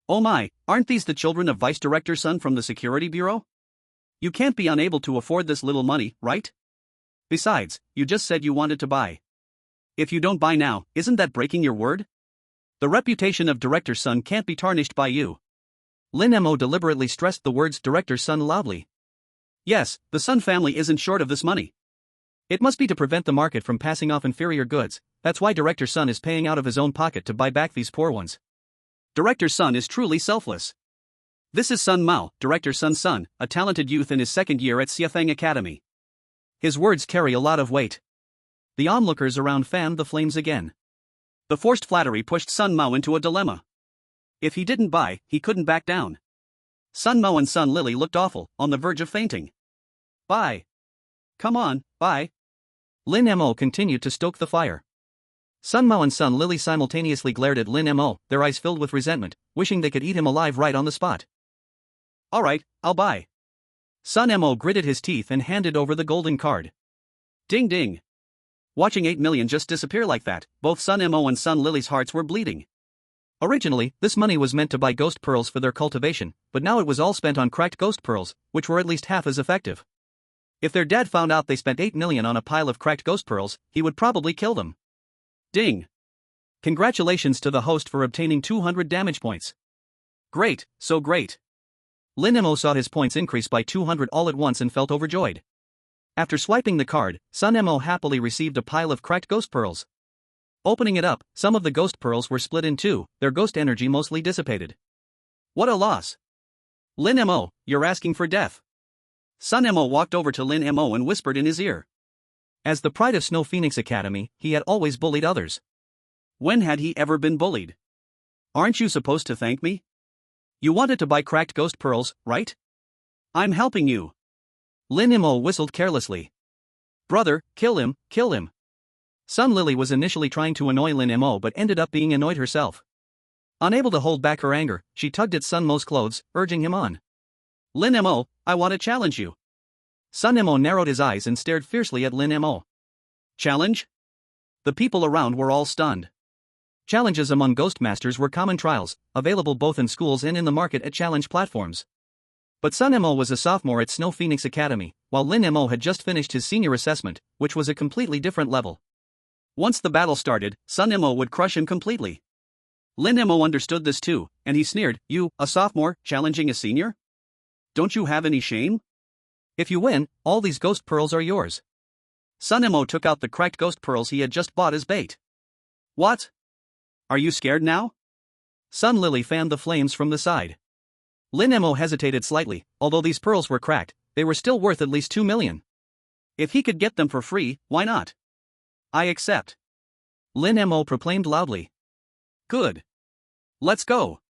Oh my, aren't these the children of Vice Director Sun from the Security Bureau? You can't be unable to afford this little money, right? Besides, you just said you wanted to buy. If you don't buy now, isn't that breaking your word? The reputation of Director Sun can't be tarnished by you. Lin Mo deliberately stressed the words Director Sun loudly. Yes, the Sun family isn't short of this money. It must be to prevent the market from passing off inferior goods. That's why Director Sun is paying out of his own pocket to buy back these poor ones. Director Sun is truly selfless. This is Sun Mao, Director Sun's son, a talented youth in his second year at Xiafeng Academy. His words carry a lot of weight. The onlookers around fanned the flames again. The forced flattery pushed Sun Mao into a dilemma. If he didn't buy, he couldn't back down. Sun Mao and Sun Lily looked awful, on the verge of fainting. Buy. Come on, buy. Lin Mo continued to stoke the fire. Sun Mao and Sun Lily simultaneously glared at Lin Mo, their eyes filled with resentment, wishing they could eat him alive right on the spot. Alright, I'll buy. Sun Mo gritted his teeth and handed over the golden card. Ding ding. Watching 8 million just disappear like that, both Sun Mo and Sun Lily's hearts were bleeding. Originally, this money was meant to buy ghost pearls for their cultivation, but now it was all spent on cracked ghost pearls, which were at least half as effective. If their dad found out they spent 8 million on a pile of cracked ghost pearls, he would probably kill them. Ding. Congratulations to the host for obtaining 200 damage points. Great, so great. Lin Mo saw his points increase by 200 all at once and felt overjoyed. After swiping the card, Sun Mo happily received a pile of cracked ghost pearls. Opening it up, some of the ghost pearls were split in two, their ghost energy mostly dissipated. What a loss. Lin Mo, you're asking for death. Sun Mo walked over to Lin Mo and whispered in his ear. As the pride of Snow Phoenix Academy, he had always bullied others. When had he ever been bullied? Aren't you supposed to thank me? You wanted to buy cracked ghost pearls, right? I'm helping you. Lin Mo whistled carelessly. Brother, kill him, kill him. Sun Lily was initially trying to annoy Lin Mo but ended up being annoyed herself. Unable to hold back her anger, she tugged at Sun Mo's clothes, urging him on. Lin Mo, I want to challenge you. Sun Mo narrowed his eyes and stared fiercely at Lin Mo. Challenge? The people around were all stunned. Challenges among ghost masters were common trials, available both in schools and in the market at challenge platforms. But Sun Mo was a sophomore at Snow Phoenix Academy, while Lin Mo had just finished his senior assessment, which was a completely different level. Once the battle started, Sun Mo would crush him completely. Lin Mo understood this too, and he sneered, "You, a sophomore, challenging a senior? Don't you have any shame? If you win, all these ghost pearls are yours." Sun Mo took out the cracked ghost pearls he had just bought as bait. What? Are you scared now? Sun Lily fanned the flames from the side. Lin Mo hesitated slightly. Although these pearls were cracked, they were still worth at least 2 million. If he could get them for free, why not? I accept. Lin Mo proclaimed loudly. Good. Let's go.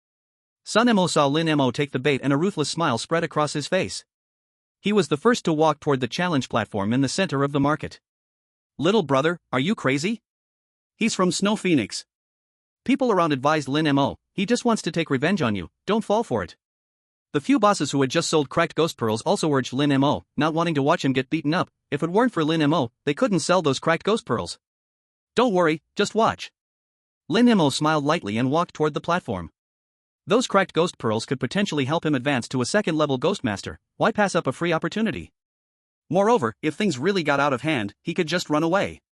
Sun Mo saw Lin Mo take the bait and a ruthless smile spread across his face. He was the first to walk toward the challenge platform in the center of the market. Little brother, are you crazy? He's from Snow Phoenix. People around advised Lin Mo, he just wants to take revenge on you, don't fall for it. The few bosses who had just sold cracked ghost pearls also urged Lin Mo, not wanting to watch him get beaten up. If it weren't for Lin Mo, they couldn't sell those cracked ghost pearls. Don't worry, just watch. Lin Mo smiled lightly and walked toward the platform. Those cracked ghost pearls could potentially help him advance to a second-level ghost master. Why pass up a free opportunity? Moreover, if things really got out of hand, he could just run away.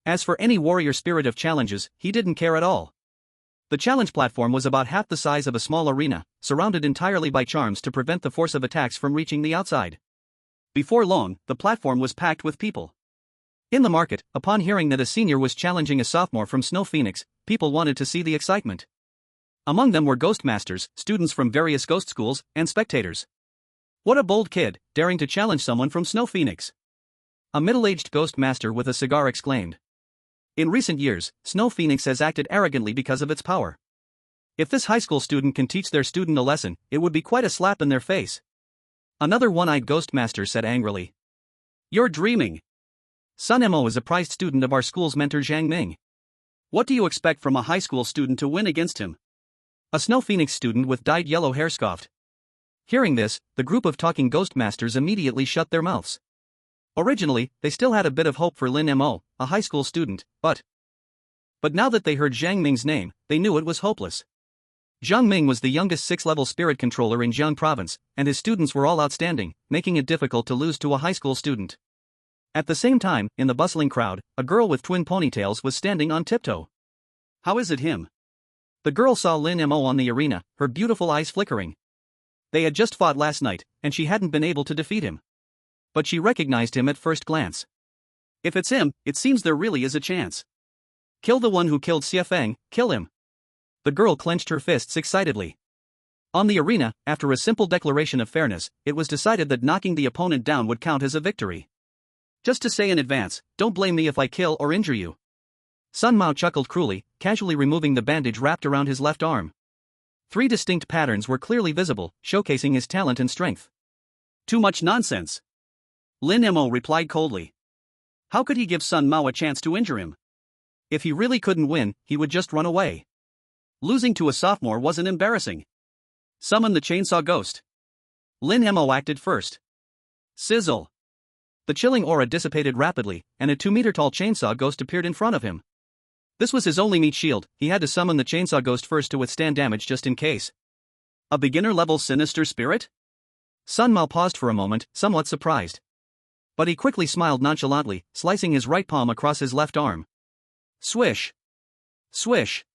As for any warrior spirit of challenges, he didn't care at all. The challenge platform was about half the size of a small arena, surrounded entirely by charms to prevent the force of attacks from reaching the outside. Before long, the platform was packed with people. In the market, upon hearing that a senior was challenging a sophomore from Snow Phoenix, people wanted to see the excitement. Among them were ghost masters, students from various ghost schools, and spectators. What a bold kid, daring to challenge someone from Snow Phoenix! A middle-aged ghost master with a cigar exclaimed. In recent years, Snow Phoenix has acted arrogantly because of its power. If this high school student can teach their student a lesson, it would be quite a slap in their face. Another one-eyed ghost master said angrily. You're dreaming. Sun Mo is a prized student of our school's mentor Zhang Ming. What do you expect from a high school student to win against him? A Snow Phoenix student with dyed yellow hair scoffed. Hearing this, the group of talking ghost masters immediately shut their mouths. Originally, they still had a bit of hope for Lin Mo, a high school student, but now that they heard Zhang Ming's name, they knew it was hopeless. Zhang Ming was the youngest 6th-level spirit controller in Jiang province, and his students were all outstanding, making it difficult to lose to a high school student. At the same time, in the bustling crowd, a girl with twin ponytails was standing on tiptoe. How is it him? The girl saw Lin Mo on the arena, her beautiful eyes flickering. They had just fought last night, and she hadn't been able to defeat him. But she recognized him at first glance. If it's him, it seems there really is a chance. Kill the one who killed Xie Feng, kill him. The girl clenched her fists excitedly. On the arena, after a simple declaration of fairness, it was decided that knocking the opponent down would count as a victory. Just to say in advance, don't blame me if I kill or injure you. Sun Mao chuckled cruelly, casually removing the bandage wrapped around his left arm. 3 distinct patterns were clearly visible, showcasing his talent and strength. Too much nonsense. Lin Mo replied coldly. How could he give Sun Mao a chance to injure him? If he really couldn't win, he would just run away. Losing to a sophomore wasn't embarrassing. Summon the chainsaw ghost. Lin Mo acted first. Sizzle. The chilling aura dissipated rapidly, and a 2-meter-tall chainsaw ghost appeared in front of him. This was his only meat shield, he had to summon the chainsaw ghost first to withstand damage just in case. A beginner-level sinister spirit? Sun Mao paused for a moment, somewhat surprised. But he quickly smiled nonchalantly, slicing his right palm across his left arm. Swish. Swish.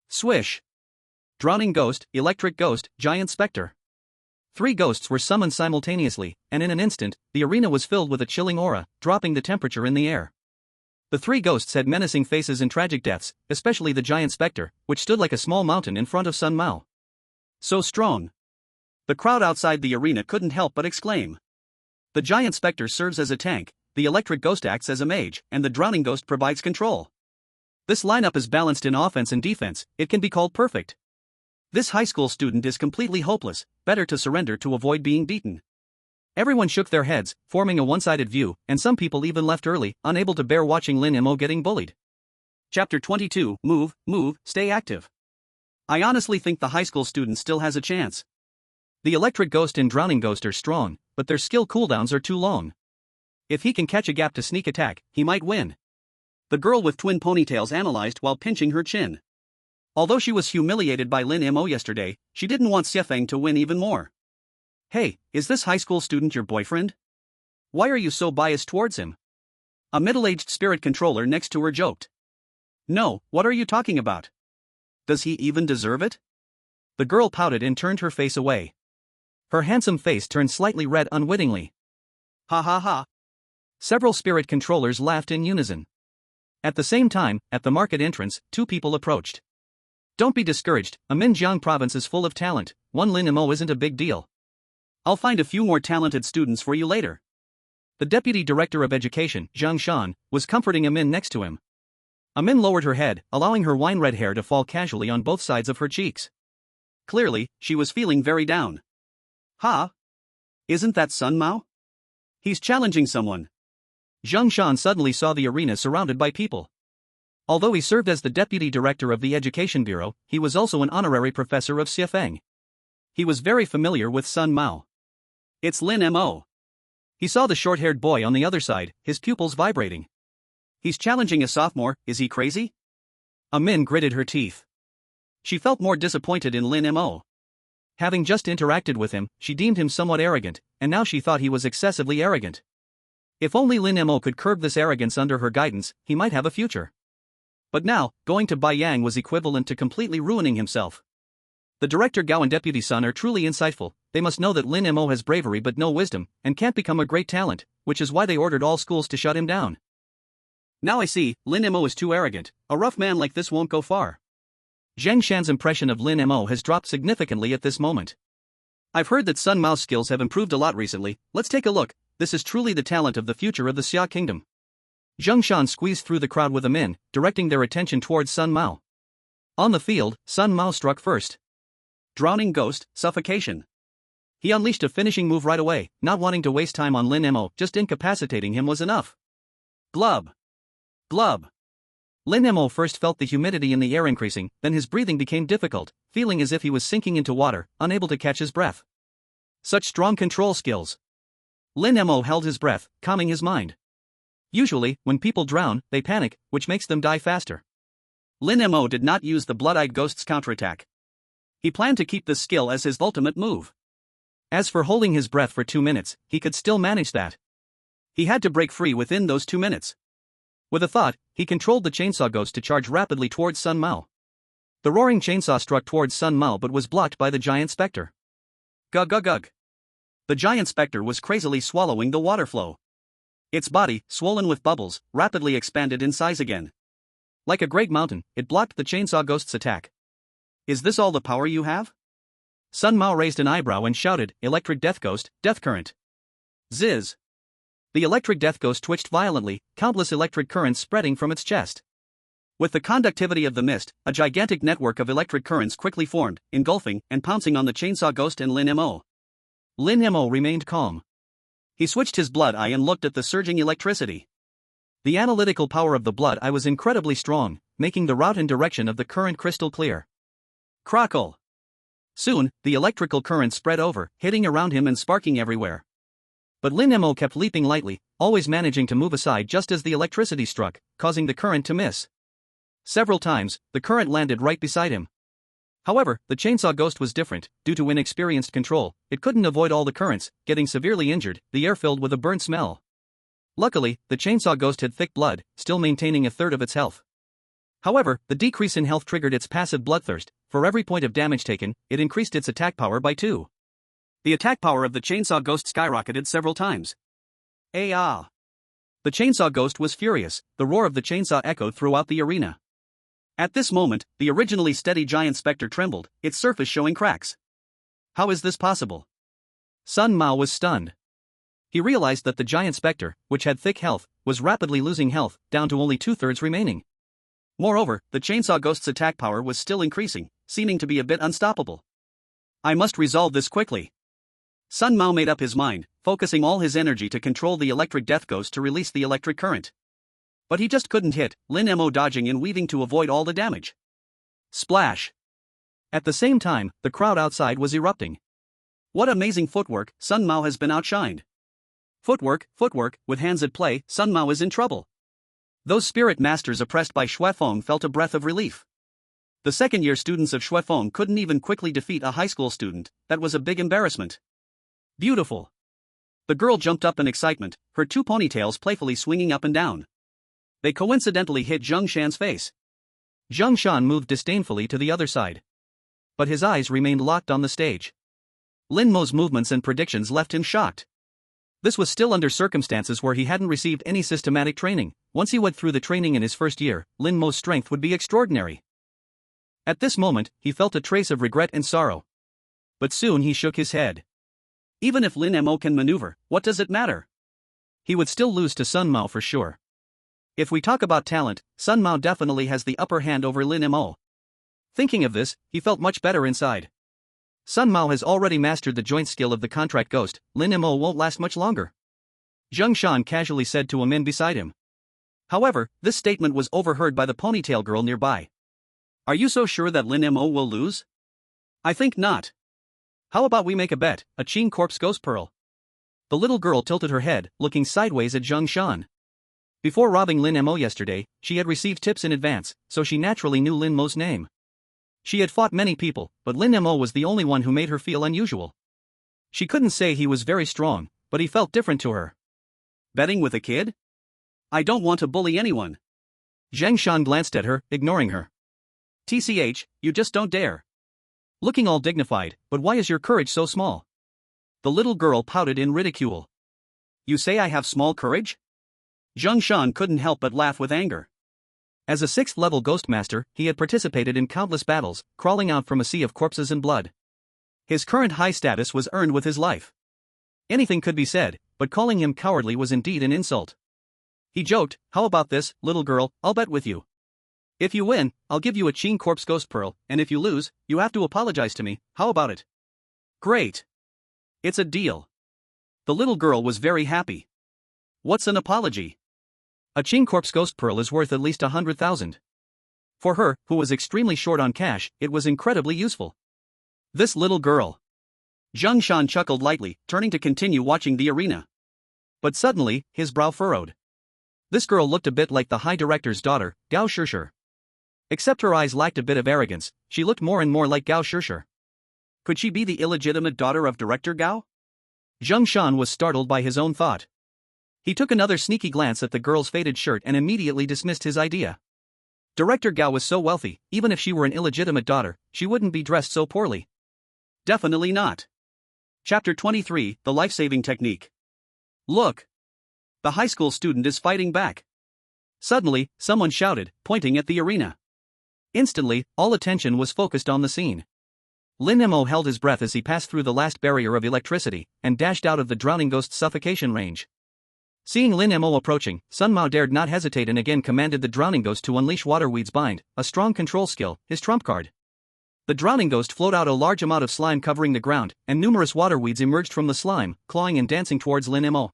Swish. Drowning ghost, electric ghost, giant specter. 3 ghosts were summoned simultaneously, and in an instant, the arena was filled with a chilling aura, dropping the temperature in the air. The 3 ghosts had menacing faces and tragic deaths, especially the giant specter, which stood like a small mountain in front of Sun Mao. So strong. The crowd outside the arena couldn't help but exclaim. The giant specter serves as a tank, the electric ghost acts as a mage, and the drowning ghost provides control. This lineup is balanced in offense and defense, it can be called perfect. This high school student is completely hopeless, better to surrender to avoid being beaten. Everyone shook their heads, forming a one-sided view, and some people even left early, unable to bear watching Lin Mo getting bullied. Chapter 22, Move, Stay Active. I honestly think the high school student still has a chance. The electric ghost and drowning ghost are strong, but their skill cooldowns are too long. If he can catch a gap to sneak attack, he might win. The girl with twin ponytails analyzed while pinching her chin. Although she was humiliated by Lin Mo yesterday, she didn't want Xie Feng to win even more. Hey, is this high school student your boyfriend? Why are you so biased towards him? A middle-aged spirit controller next to her joked. No, what are you talking about? Does he even deserve it? The girl pouted and turned her face away. Her handsome face turned slightly red unwittingly. Ha ha ha. Several spirit controllers laughed in unison. At the same time, at the market entrance, 2 people approached. Don't be discouraged, Jiang province is full of talent, one Lin Mo isn't a big deal. I'll find a few more talented students for you later. The deputy director of education, Zhang Shan, was comforting Amin next to him. Amin lowered her head, allowing her wine-red hair to fall casually on both sides of her cheeks. Clearly, she was feeling very down. Ha! Isn't that Sun Mao? He's challenging someone. Zhang Shan suddenly saw the arena surrounded by people. Although he served as the deputy director of the education bureau, he was also an honorary professor of Xie Feng. He was very familiar with Sun Mao. It's Lin Mo. He saw the short-haired boy on the other side, his pupils vibrating. He's challenging a sophomore, is he crazy? Amin gritted her teeth. She felt more disappointed in Lin Mo. Having just interacted with him, she deemed him somewhat arrogant, and now she thought he was excessively arrogant. If only Lin Mo could curb this arrogance under her guidance, he might have a future. But now, going to Baiyang was equivalent to completely ruining himself. The director Gao and deputy Sun are truly insightful, they must know that Lin Mo has bravery but no wisdom, and can't become a great talent, which is why they ordered all schools to shut him down. Now I see, Lin Mo is too arrogant, a rough man like this won't go far. Zhang Shan's impression of Lin Mo has dropped significantly at this moment. I've heard that Sun Mao's skills have improved a lot recently, let's take a look, this is truly the talent of the future of the Xia Kingdom. Zhang Shan squeezed through the crowd with Amin, directing their attention towards Sun Mao. On the field, Sun Mao struck first. Drowning ghost, suffocation. He unleashed a finishing move right away, not wanting to waste time on Lin Mo, just incapacitating him was enough. Glub. Glub. Lin Mo first felt the humidity in the air increasing, then his breathing became difficult, feeling as if he was sinking into water, unable to catch his breath. Such strong control skills. Lin Mo held his breath, calming his mind. Usually, when people drown, they panic, which makes them die faster. Lin Mo did not use the blood-eyed ghost's counterattack. He planned to keep this skill as his ultimate move. As for holding his breath for 2 minutes, he could still manage that. He had to break free within those 2 minutes. With a thought, he controlled the chainsaw ghost to charge rapidly towards Sun Mao. The roaring chainsaw struck towards Sun Mao but was blocked by the giant specter. Gug gug gug. The giant specter was crazily swallowing the water flow. Its body, swollen with bubbles, rapidly expanded in size again. Like a great mountain, it blocked the chainsaw ghost's attack. Is this all the power you have? Sun Mao raised an eyebrow and shouted, "Electric death ghost, death current." Ziz. The electric death ghost twitched violently, countless electric currents spreading from its chest. With the conductivity of the mist, a gigantic network of electric currents quickly formed, engulfing and pouncing on the chainsaw ghost and Lin Mo. Lin Mo remained calm. He switched his blood eye and looked at the surging electricity. The analytical power of the blood eye was incredibly strong, making the route and direction of the current crystal clear. Crackle! Soon, the electrical current spread over, hitting around him and sparking everywhere. But Lin Mo kept leaping lightly, always managing to move aside just as the electricity struck, causing the current to miss. Several times, the current landed right beside him. However, the chainsaw ghost was different. Due to inexperienced control, it couldn't avoid all the currents, getting severely injured, the air filled with a burnt smell. Luckily, the chainsaw ghost had thick blood, still maintaining a third of its health. However, the decrease in health triggered its passive bloodthirst. For every point of damage taken, it increased its attack power by 2. The attack power of the chainsaw ghost skyrocketed several times. Ah! The chainsaw ghost was furious, the roar of the chainsaw echoed throughout the arena. At this moment, the originally steady giant specter trembled, its surface showing cracks. How is this possible? Sun Mao was stunned. He realized that the giant specter, which had thick health, was rapidly losing health, down to only 2/3 remaining. Moreover, the chainsaw ghost's attack power was still increasing, seeming to be a bit unstoppable. I must resolve this quickly. Sun Mao made up his mind, focusing all his energy to control the electric death ghost to release the electric current. But he just couldn't hit, Lin Mo dodging and weaving to avoid all the damage. Splash! At the same time, the crowd outside was erupting. What amazing footwork, Sun Mao has been outshined. Footwork, with hands at play, Sun Mao is in trouble. Those spirit masters oppressed by Xuefeng felt a breath of relief. The second-year students of Xuefeng couldn't even quickly defeat a high school student. That was a big embarrassment. Beautiful! The girl jumped up in excitement, her 2 ponytails playfully swinging up and down. They coincidentally hit Zheng Shan's face. Zheng Shan moved disdainfully to the other side. But his eyes remained locked on the stage. Lin Mo's movements and predictions left him shocked. This was still under circumstances where he hadn't received any systematic training. Once he went through the training in his first year, Lin Mo's strength would be extraordinary. At this moment, he felt a trace of regret and sorrow. But soon he shook his head. Even if Lin Mo can maneuver, what does it matter? He would still lose to Sun Mao for sure. If we talk about talent, Sun Mao definitely has the upper hand over Lin Mo. Thinking of this, he felt much better inside. Sun Mao has already mastered the joint skill of the contract ghost, Lin Mo won't last much longer. Zheng Shan casually said to a man beside him. However, this statement was overheard by the ponytail girl nearby. Are you so sure that Lin Mo will lose? I think not. How about we make a bet, a Qing Corpse Ghost Pearl? The little girl tilted her head, looking sideways at Zheng Shan. Before robbing Lin Mo yesterday, she had received tips in advance, so she naturally knew Lin Mo's name. She had fought many people, but Lin Mo was the only one who made her feel unusual. She couldn't say he was very strong, but he felt different to her. Betting with a kid? I don't want to bully anyone. Zheng Shan glanced at her, ignoring her. TCH, you just don't dare. Looking all dignified, but why is your courage so small? The little girl pouted in ridicule. You say I have small courage? Zheng Shan couldn't help but laugh with anger. As a 6th-level ghost master, he had participated in countless battles, crawling out from a sea of corpses and blood. His current high status was earned with his life. Anything could be said, but calling him cowardly was indeed an insult. He joked, how about this, little girl, I'll bet with you. If you win, I'll give you a Qing Corpse Ghost Pearl, and if you lose, you have to apologize to me, how about it? Great. It's a deal. The little girl was very happy. What's an apology? A Qing Corpse ghost pearl is worth at least 100,000. For her, who was extremely short on cash, it was incredibly useful. This little girl. Zheng Shan chuckled lightly, turning to continue watching the arena. But suddenly, his brow furrowed. This girl looked a bit like the High Director's daughter, Gao Shishir. Except her eyes lacked a bit of arrogance, she looked more and more like Gao Shishir. Could she be the illegitimate daughter of Director Gao? Zheng Shan was startled by his own thought. He took another sneaky glance at the girl's faded shirt and immediately dismissed his idea. Director Gao was so wealthy, even if she were an illegitimate daughter, she wouldn't be dressed so poorly. Definitely not. Chapter 23, The Life-Saving Technique. Look! The high school student is fighting back. Suddenly, someone shouted, pointing at the arena. Instantly, all attention was focused on the scene. Lin Mo held his breath as he passed through the last barrier of electricity and dashed out of the drowning ghost's suffocation range. Seeing Lin Mo approaching, Sun Mao dared not hesitate and again commanded the drowning ghost to unleash Waterweed's Bind, a strong control skill, his trump card. The drowning ghost flowed out a large amount of slime covering the ground, and numerous waterweeds emerged from the slime, clawing and dancing towards Lin Mo.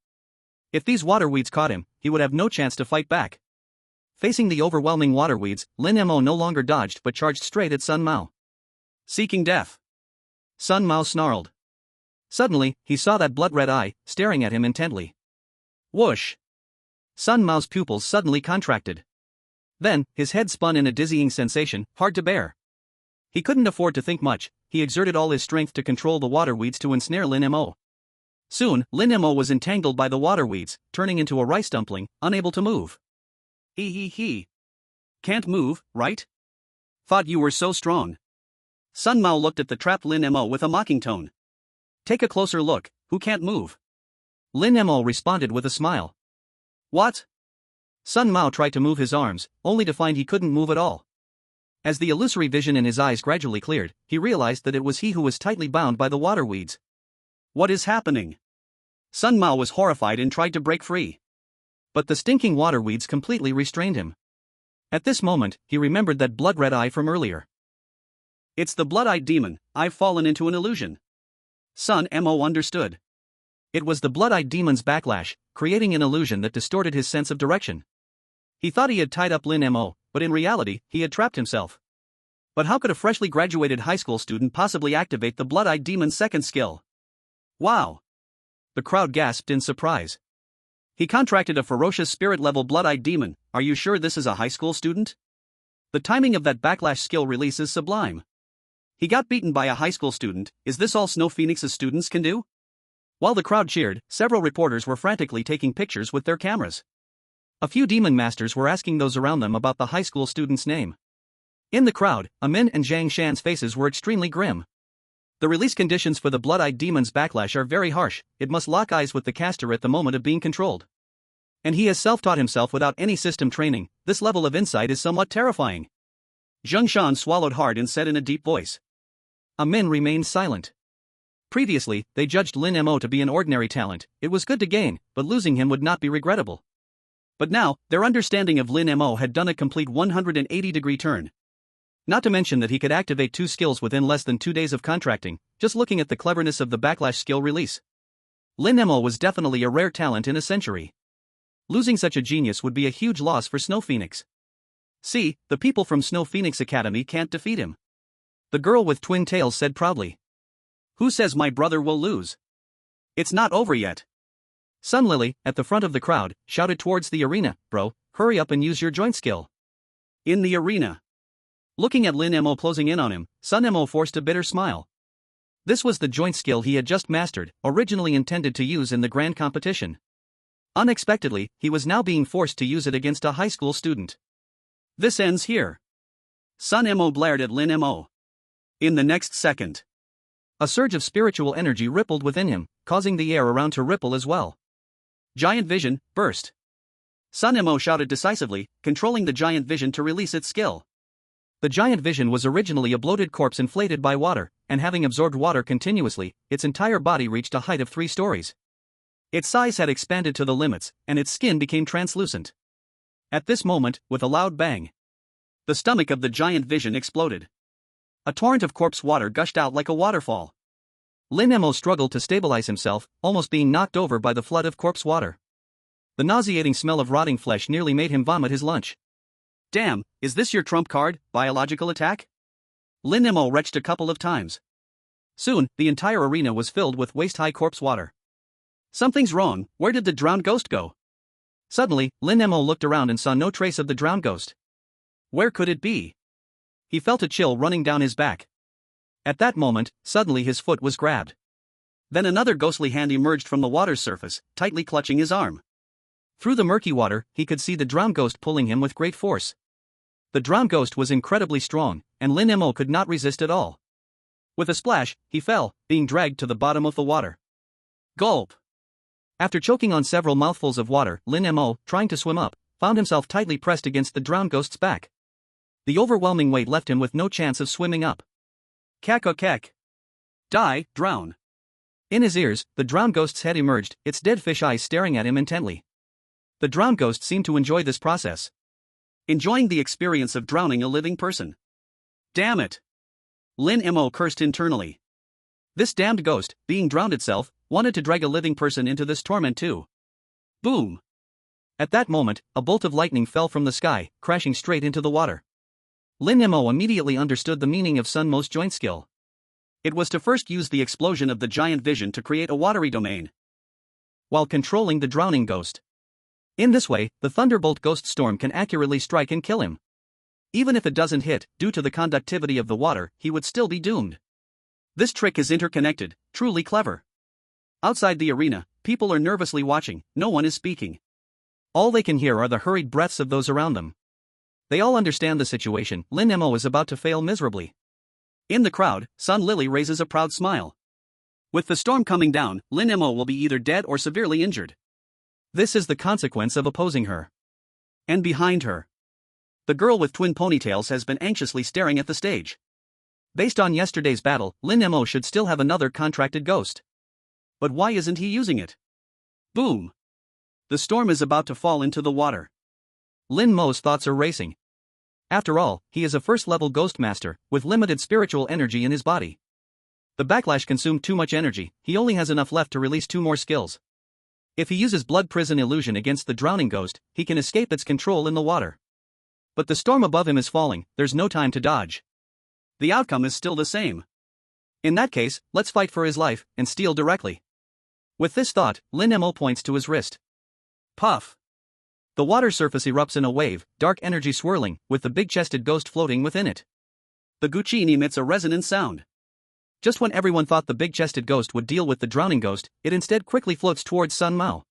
If these waterweeds caught him, he would have no chance to fight back. Facing the overwhelming waterweeds, Lin Mo no longer dodged but charged straight at Sun Mao. Seeking death. Sun Mao snarled. Suddenly, he saw that blood-red eye, staring at him intently. Whoosh! Sun Mao's pupils suddenly contracted. Then, his head spun in a dizzying sensation, hard to bear. He couldn't afford to think much, he exerted all his strength to control the waterweeds to ensnare Lin Mo. Soon, Lin Mo was entangled by the waterweeds, turning into a rice dumpling, unable to move. He. Can't move, right? Thought you were so strong. Sun Mao looked at the trapped Lin Mo with a mocking tone. Take a closer look, who can't move? Lin Mo responded with a smile. What? Sun Mao tried to move his arms, only to find he couldn't move at all. As the illusory vision in his eyes gradually cleared, he realized that it was he who was tightly bound by the waterweeds. What is happening? Sun Mao was horrified and tried to break free. But the stinking waterweeds completely restrained him. At this moment, he remembered that blood-red eye from earlier. It's the blood-eyed demon, I've fallen into an illusion. Sun Mo understood. It was the blood-eyed demon's backlash, creating an illusion that distorted his sense of direction. He thought he had tied up Lin Mo, but in reality, he had trapped himself. But how could a freshly graduated high school student possibly activate the blood-eyed demon's second skill? Wow! The crowd gasped in surprise. He contracted a ferocious spirit-level blood-eyed demon, are you sure this is a high school student? The timing of that backlash skill release is sublime. He got beaten by a high school student, is this all Snow Phoenix's students can do? While the crowd cheered, several reporters were frantically taking pictures with their cameras. A few demon masters were asking those around them about the high school student's name. In the crowd, Amin and Zhang Shan's faces were extremely grim. The release conditions for the blood-eyed demon's backlash are very harsh, it must lock eyes with the caster at the moment of being controlled. And he has self-taught himself without any system training, this level of insight is somewhat terrifying. Zheng Shan swallowed hard and said in a deep voice. Amin remained silent. Previously, they judged Lin Mo to be an ordinary talent, it was good to gain, but losing him would not be regrettable. But now, their understanding of Lin Mo had done a complete 180-degree turn. Not to mention that he could activate 2 skills within less than 2 days of contracting, just looking at the cleverness of the backlash skill release. Lin Mo was definitely a rare talent in a century. Losing such a genius would be a huge loss for Snow Phoenix. See, the people from Snow Phoenix Academy can't defeat him. The girl with twin tails said proudly. Who says my brother will lose? It's not over yet. Sun Lily, at the front of the crowd, shouted towards the arena, bro, hurry up and use your joint skill. In the arena. Looking at Lin Mo closing in on him, Sun Mo forced a bitter smile. This was the joint skill he had just mastered, originally intended to use in the grand competition. Unexpectedly, he was now being forced to use it against a high school student. This ends here. Sun Mo blared at Lin Mo. In the next second, a surge of spiritual energy rippled within him, causing the air around to ripple as well. Giant vision, burst. Sun Mo shouted decisively, controlling the giant vision to release its skill. The giant vision was originally a bloated corpse inflated by water, and having absorbed water continuously, its entire body reached a height of 3 stories. Its size had expanded to the limits, and its skin became translucent. At this moment, with a loud bang, the stomach of the giant vision exploded. A torrent of corpse water gushed out like a waterfall. Lin Mo struggled to stabilize himself, almost being knocked over by the flood of corpse water. The nauseating smell of rotting flesh nearly made him vomit his lunch. Damn, is this your trump card, biological attack? Lin Mo retched a couple of times. Soon, the entire arena was filled with waist-high corpse water. Something's wrong, where did the drowned ghost go? Suddenly, Lin Mo looked around and saw no trace of the drowned ghost. Where could it be? He felt a chill running down his back. At that moment, suddenly his foot was grabbed. Then another ghostly hand emerged from the water's surface, tightly clutching his arm. Through the murky water, he could see the drowned ghost pulling him with great force. The drowned ghost was incredibly strong, and Lin Mo could not resist at all. With a splash, he fell, being dragged to the bottom of the water. Gulp! After choking on several mouthfuls of water, Lin Mo, trying to swim up, found himself tightly pressed against the drowned ghost's back. The overwhelming weight left him with no chance of swimming up. Kek. Die, drown. In his ears, the drowned ghost's head emerged, its dead fish eyes staring at him intently. The drowned ghost seemed to enjoy this process. Enjoying the experience of drowning a living person. Damn it! Lin Mo cursed internally. This damned ghost, being drowned itself, wanted to drag a living person into this torment too. Boom! At that moment, a bolt of lightning fell from the sky, crashing straight into the water. Lin Mo immediately understood the meaning of Sun Mo's joint skill. It was to first use the explosion of the giant vision to create a watery domain, while controlling the drowning ghost. In this way, the Thunderbolt Ghost Storm can accurately strike and kill him. Even if it doesn't hit, due to the conductivity of the water, he would still be doomed. This trick is interconnected, truly clever. Outside the arena, people are nervously watching, no one is speaking. All they can hear are the hurried breaths of those around them. They all understand the situation. Lin Mo is about to fail miserably. In the crowd, Sun Lily raises a proud smile. With the storm coming down, Lin Mo will be either dead or severely injured. This is the consequence of opposing her. And behind her, the girl with twin ponytails has been anxiously staring at the stage. Based on yesterday's battle, Lin Mo should still have another contracted ghost. But why isn't he using it? Boom! The storm is about to fall into the water. Lin Mo's thoughts are racing. After all, he is a first-level ghost master, with limited spiritual energy in his body. The backlash consumed too much energy, he only has enough left to release 2 more skills. If he uses Blood Prison Illusion against the drowning ghost, he can escape its control in the water. But the storm above him is falling, there's no time to dodge. The outcome is still the same. In that case, let's fight for his life, and steal directly. With this thought, Lin Mo points to his wrist. Puff! The water surface erupts in a wave, dark energy swirling, with the big-chested ghost floating within it. The Guqin emits a resonant sound. Just when everyone thought the big-chested ghost would deal with the drowning ghost, it instead quickly floats towards Sun Mao.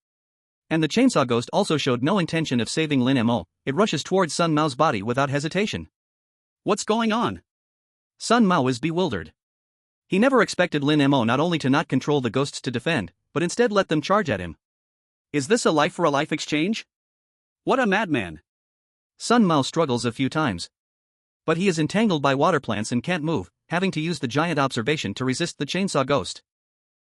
And the chainsaw ghost also showed no intention of saving Lin Mo, it rushes towards Sun Mao's body without hesitation. What's going on? Sun Mao is bewildered. He never expected Lin Mo not only to not control the ghosts to defend, but instead let them charge at him. Is this a life-for-a-life exchange? What a madman! Sun Mao struggles a few times. But he is entangled by water plants and can't move, having to use the giant observation to resist the chainsaw ghost.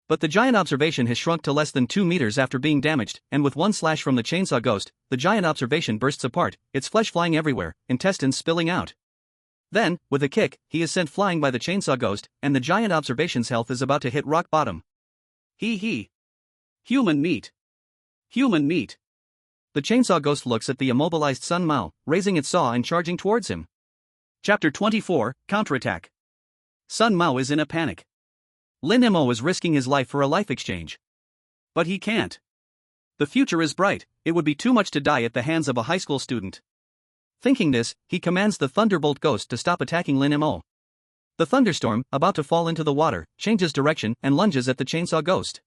But the giant observation has shrunk to less than 2 meters after being damaged, and with one slash from the chainsaw ghost, the giant observation bursts apart, its flesh flying everywhere, intestines spilling out. Then, with a kick, he is sent flying by the chainsaw ghost, and the giant observation's health is about to hit rock bottom. Hee. Human meat. Human meat. The chainsaw ghost looks at the immobilized Sun Mao, raising its saw and charging towards him. Chapter 24, Counterattack. Sun Mao is in a panic. Lin Mo is risking his life for a life exchange. But he can't. The future is bright, it would be too much to die at the hands of a high school student. Thinking this, he commands the Thunderbolt Ghost to stop attacking Lin Mo. The thunderstorm, about to fall into the water, changes direction and lunges at the chainsaw ghost.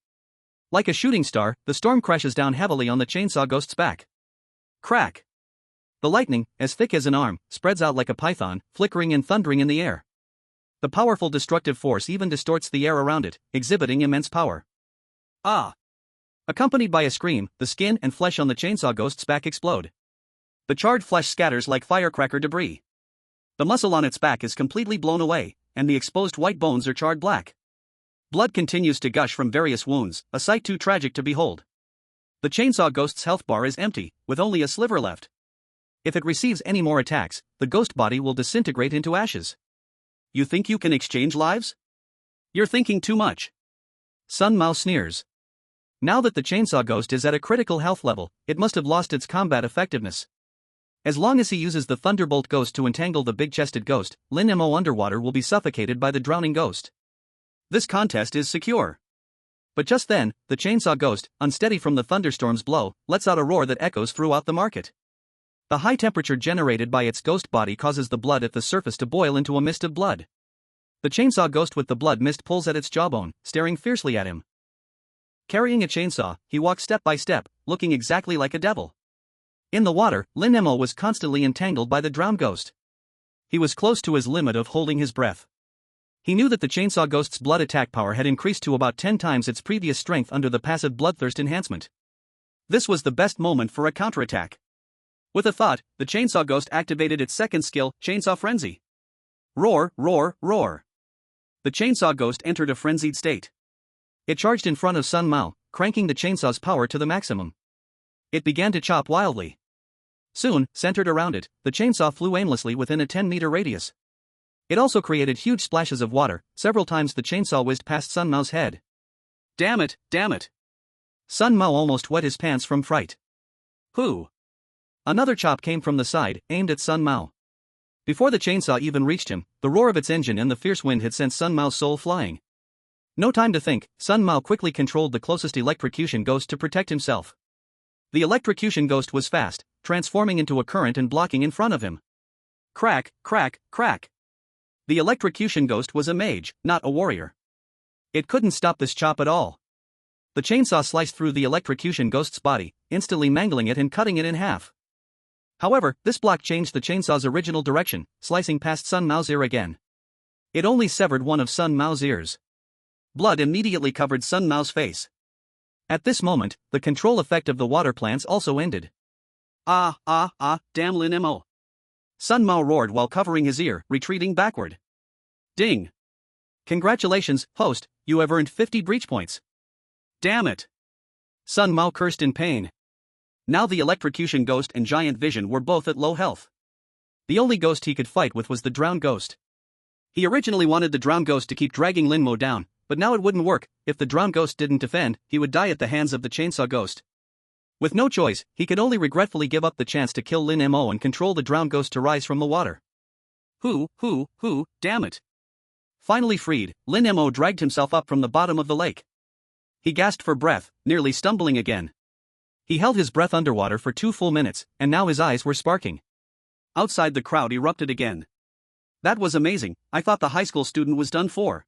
Like a shooting star, the storm crashes down heavily on the chainsaw ghost's back. Crack! The lightning, as thick as an arm, spreads out like a python, flickering and thundering in the air. The powerful destructive force even distorts the air around it, exhibiting immense power. Ah! Accompanied by a scream, the skin and flesh on the chainsaw ghost's back explode. The charred flesh scatters like firecracker debris. The muscle on its back is completely blown away, and the exposed white bones are charred black. Blood continues to gush from various wounds, a sight too tragic to behold. The chainsaw ghost's health bar is empty, with only a sliver left. If it receives any more attacks, the ghost body will disintegrate into ashes. You think you can exchange lives? You're thinking too much. Sun Mao sneers. Now that the chainsaw ghost is at a critical health level, it must have lost its combat effectiveness. As long as he uses the thunderbolt ghost to entangle the big-chested ghost, Lin Mo underwater will be suffocated by the drowning ghost. This contest is secure. But just then, the chainsaw ghost, unsteady from the thunderstorm's blow, lets out a roar that echoes throughout the market. The high temperature generated by its ghost body causes the blood at the surface to boil into a mist of blood. The chainsaw ghost with the blood mist pulls at its jawbone, staring fiercely at him. Carrying a chainsaw, he walks step by step, looking exactly like a devil. In the water, Lin Mo was constantly entangled by the drowned ghost. He was close to his limit of holding his breath. He knew that the chainsaw ghost's blood attack power had increased to about 10 times its previous strength under the passive bloodthirst enhancement. This was the best moment for a counterattack. With a thought, the chainsaw ghost activated its second skill, Chainsaw Frenzy. Roar, roar, roar. The chainsaw ghost entered a frenzied state. It charged in front of Sun Mao, cranking the chainsaw's power to the maximum. It began to chop wildly. Soon, centered around it, the chainsaw flew aimlessly within a 10-meter radius. It also created huge splashes of water. Several times the chainsaw whizzed past Sun Mao's head. Damn it, damn it. Sun Mao almost wet his pants from fright. Who? Another chop came from the side, aimed at Sun Mao. Before the chainsaw even reached him, the roar of its engine and the fierce wind had sent Sun Mao's soul flying. No time to think, Sun Mao quickly controlled the closest electrocution ghost to protect himself. The electrocution ghost was fast, transforming into a current and blocking in front of him. Crack, crack, crack. The electrocution ghost was a mage, not a warrior. It couldn't stop this chop at all. The chainsaw sliced through the electrocution ghost's body, instantly mangling it and cutting it in half. However, this block changed the chainsaw's original direction, slicing past Sun Mao's ear again. It only severed one of Sun Mao's ears. Blood immediately covered Sun Mao's face. At this moment, the control effect of the water plants also ended. Damn Lin Mo. Sun Mao roared while covering his ear, retreating backward. Ding. Congratulations, host, you have earned 50 breach points. Damn it. Sun Mao cursed in pain. Now the electrocution ghost and giant vision were both at low health. The only ghost he could fight with was the drowned ghost. He originally wanted the drowned ghost to keep dragging Lin Mo down, but now it wouldn't work. If the drowned ghost didn't defend, he would die at the hands of the chainsaw ghost. With no choice, he could only regretfully give up the chance to kill Lin Mo and control the drowned ghost to rise from the water. Damn it. Finally freed, Lin Mo dragged himself up from the bottom of the lake. He gasped for breath, nearly stumbling again. He held his breath underwater for 2 full minutes, and now his eyes were sparking. Outside, the crowd erupted again. That was amazing. I thought the high school student was done for.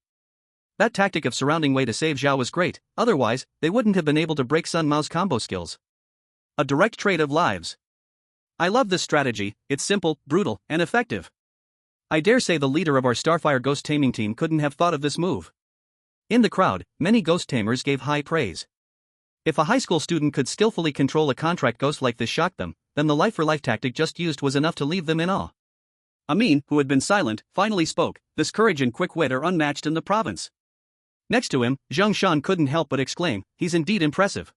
That tactic of surrounding Wei to save Zhao was great, otherwise, they wouldn't have been able to break Sun Mao's combo skills. A direct trade of lives. I love this strategy, it's simple, brutal, and effective. I dare say the leader of our Starfire Ghost Taming team couldn't have thought of this move. In the crowd, many ghost tamers gave high praise. If a high school student could skillfully control a contract ghost like this shocked them, then the life-for-life tactic just used was enough to leave them in awe. Amin, who had been silent, finally spoke. This courage and quick wit are unmatched in the province. Next to him, Zhang Shan couldn't help but exclaim, he's indeed impressive.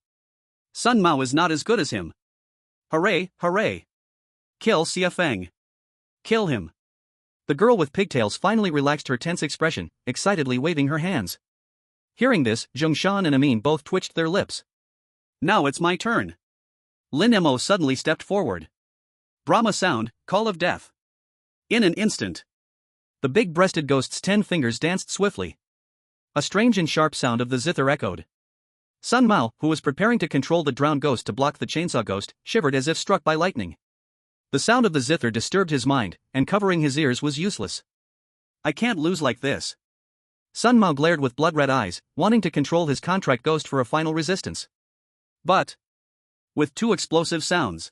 Sun Mao is not as good as him. Hooray, hooray. Kill Xia Feng. Kill him. The girl with pigtails finally relaxed her tense expression, excitedly waving her hands. Hearing this, Zhang Shan and Amin both twitched their lips. Now it's my turn. Lin Mo suddenly stepped forward. Brahma sound, call of death. In an instant, the big-breasted ghost's 10 fingers danced swiftly. A strange and sharp sound of the zither echoed. Sun Mao, who was preparing to control the drowned ghost to block the chainsaw ghost, shivered as if struck by lightning. The sound of the zither disturbed his mind, and covering his ears was useless. I can't lose like this. Sun Mao glared with blood-red eyes, wanting to control his contract ghost for a final resistance. But, with 2 explosive sounds,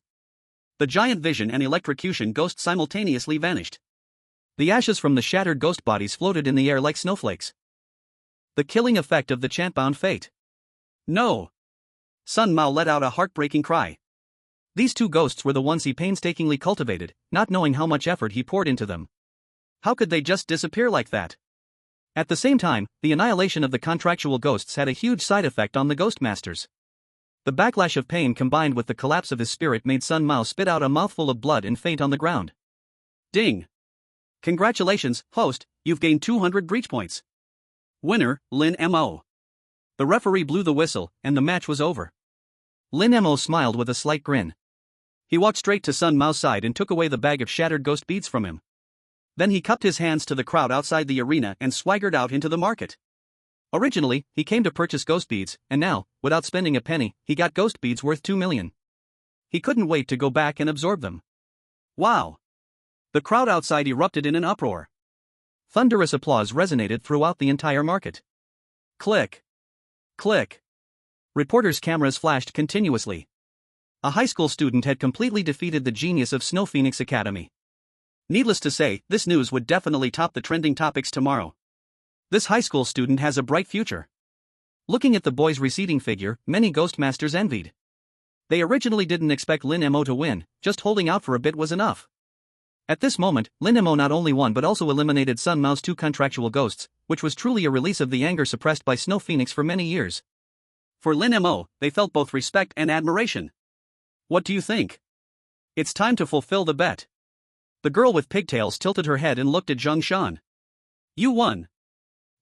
the giant vision and electrocution ghost simultaneously vanished. The ashes from the shattered ghost bodies floated in the air like snowflakes. The killing effect of the chant-bound fate. No! Sun Mao let out a heartbreaking cry. These 2 ghosts were the ones he painstakingly cultivated, not knowing how much effort he poured into them. How could they just disappear like that? At the same time, the annihilation of the contractual ghosts had a huge side effect on the ghost masters. The backlash of pain combined with the collapse of his spirit made Sun Mao spit out a mouthful of blood and faint on the ground. Ding! Congratulations, host, you've gained 200 breach points. Winner, Lin Mo. The referee blew the whistle, and the match was over. Lin Mo smiled with a slight grin. He walked straight to Sun Mao's side and took away the bag of shattered ghost beads from him. Then he cupped his hands to the crowd outside the arena and swaggered out into the market. Originally, he came to purchase ghost beads, and now, without spending a penny, he got ghost beads worth 2 million. He couldn't wait to go back and absorb them. Wow! The crowd outside erupted in an uproar. Thunderous applause resonated throughout the entire market. Click! Click! Reporters' cameras flashed continuously. A high school student had completely defeated the genius of Snow Phoenix Academy. Needless to say, this news would definitely top the trending topics tomorrow. This high school student has a bright future. Looking at the boy's receding figure, many Ghost Masters envied. They originally didn't expect Lin Mo to win, just holding out for a bit was enough. At this moment, Lin Mo not only won but also eliminated Sun Mao's 2 contractual ghosts, which was truly a release of the anger suppressed by Snow Phoenix for many years. For Lin Mo, they felt both respect and admiration. What do you think? It's time to fulfill the bet. The girl with pigtails tilted her head and looked at Zheng Shan. You won.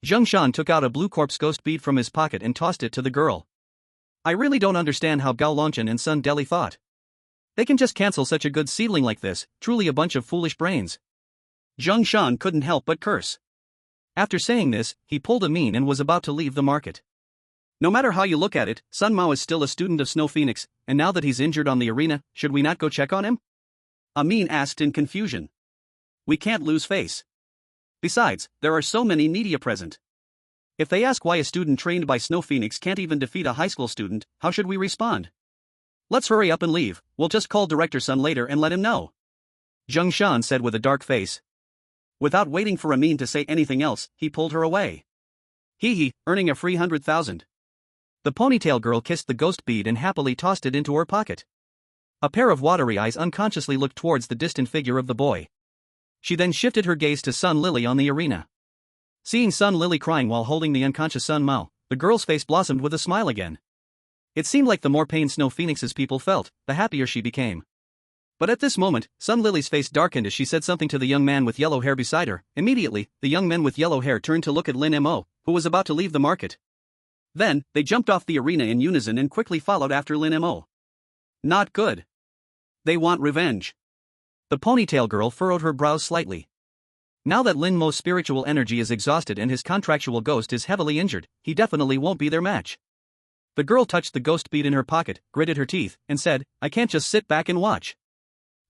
Zheng Shan took out a blue corpse ghost bead from his pocket and tossed it to the girl. I really don't understand how Gao Longchen and Sun Deli thought. They can just cancel such a good seedling like this, truly a bunch of foolish brains. Zheng Shan couldn't help but curse. After saying this, he pulled a mean and was about to leave the market. No matter how you look at it, Sun Mao is still a student of Snow Phoenix, and now that he's injured on the arena, should we not go check on him? Amin asked in confusion. We can't lose face. Besides, there are so many media present. If they ask why a student trained by Snow Phoenix can't even defeat a high school student, how should we respond? Let's hurry up and leave, we'll just call Director Sun later and let him know. Zheng Shan said with a dark face. Without waiting for Amin to say anything else, he pulled her away. Hee, earning a free 100,000. The ponytail girl kissed the ghost bead and happily tossed it into her pocket. A pair of watery eyes unconsciously looked towards the distant figure of the boy. She then shifted her gaze to Sun Lily on the arena. Seeing Sun Lily crying while holding the unconscious Sun Mao, the girl's face blossomed with a smile again. It seemed like the more pain Snow Phoenix's people felt, the happier she became. But at this moment, Sun Lily's face darkened as she said something to the young man with yellow hair beside her. Immediately, the young man with yellow hair turned to look at Lin Mo, who was about to leave the market. Then, they jumped off the arena in unison and quickly followed after Lin Mo. Not good. They want revenge. The ponytail girl furrowed her brows slightly. Now that Lin Mo's spiritual energy is exhausted and his contractual ghost is heavily injured, he definitely won't be their match. The girl touched the ghost bead in her pocket, gritted her teeth, and said, I can't just sit back and watch.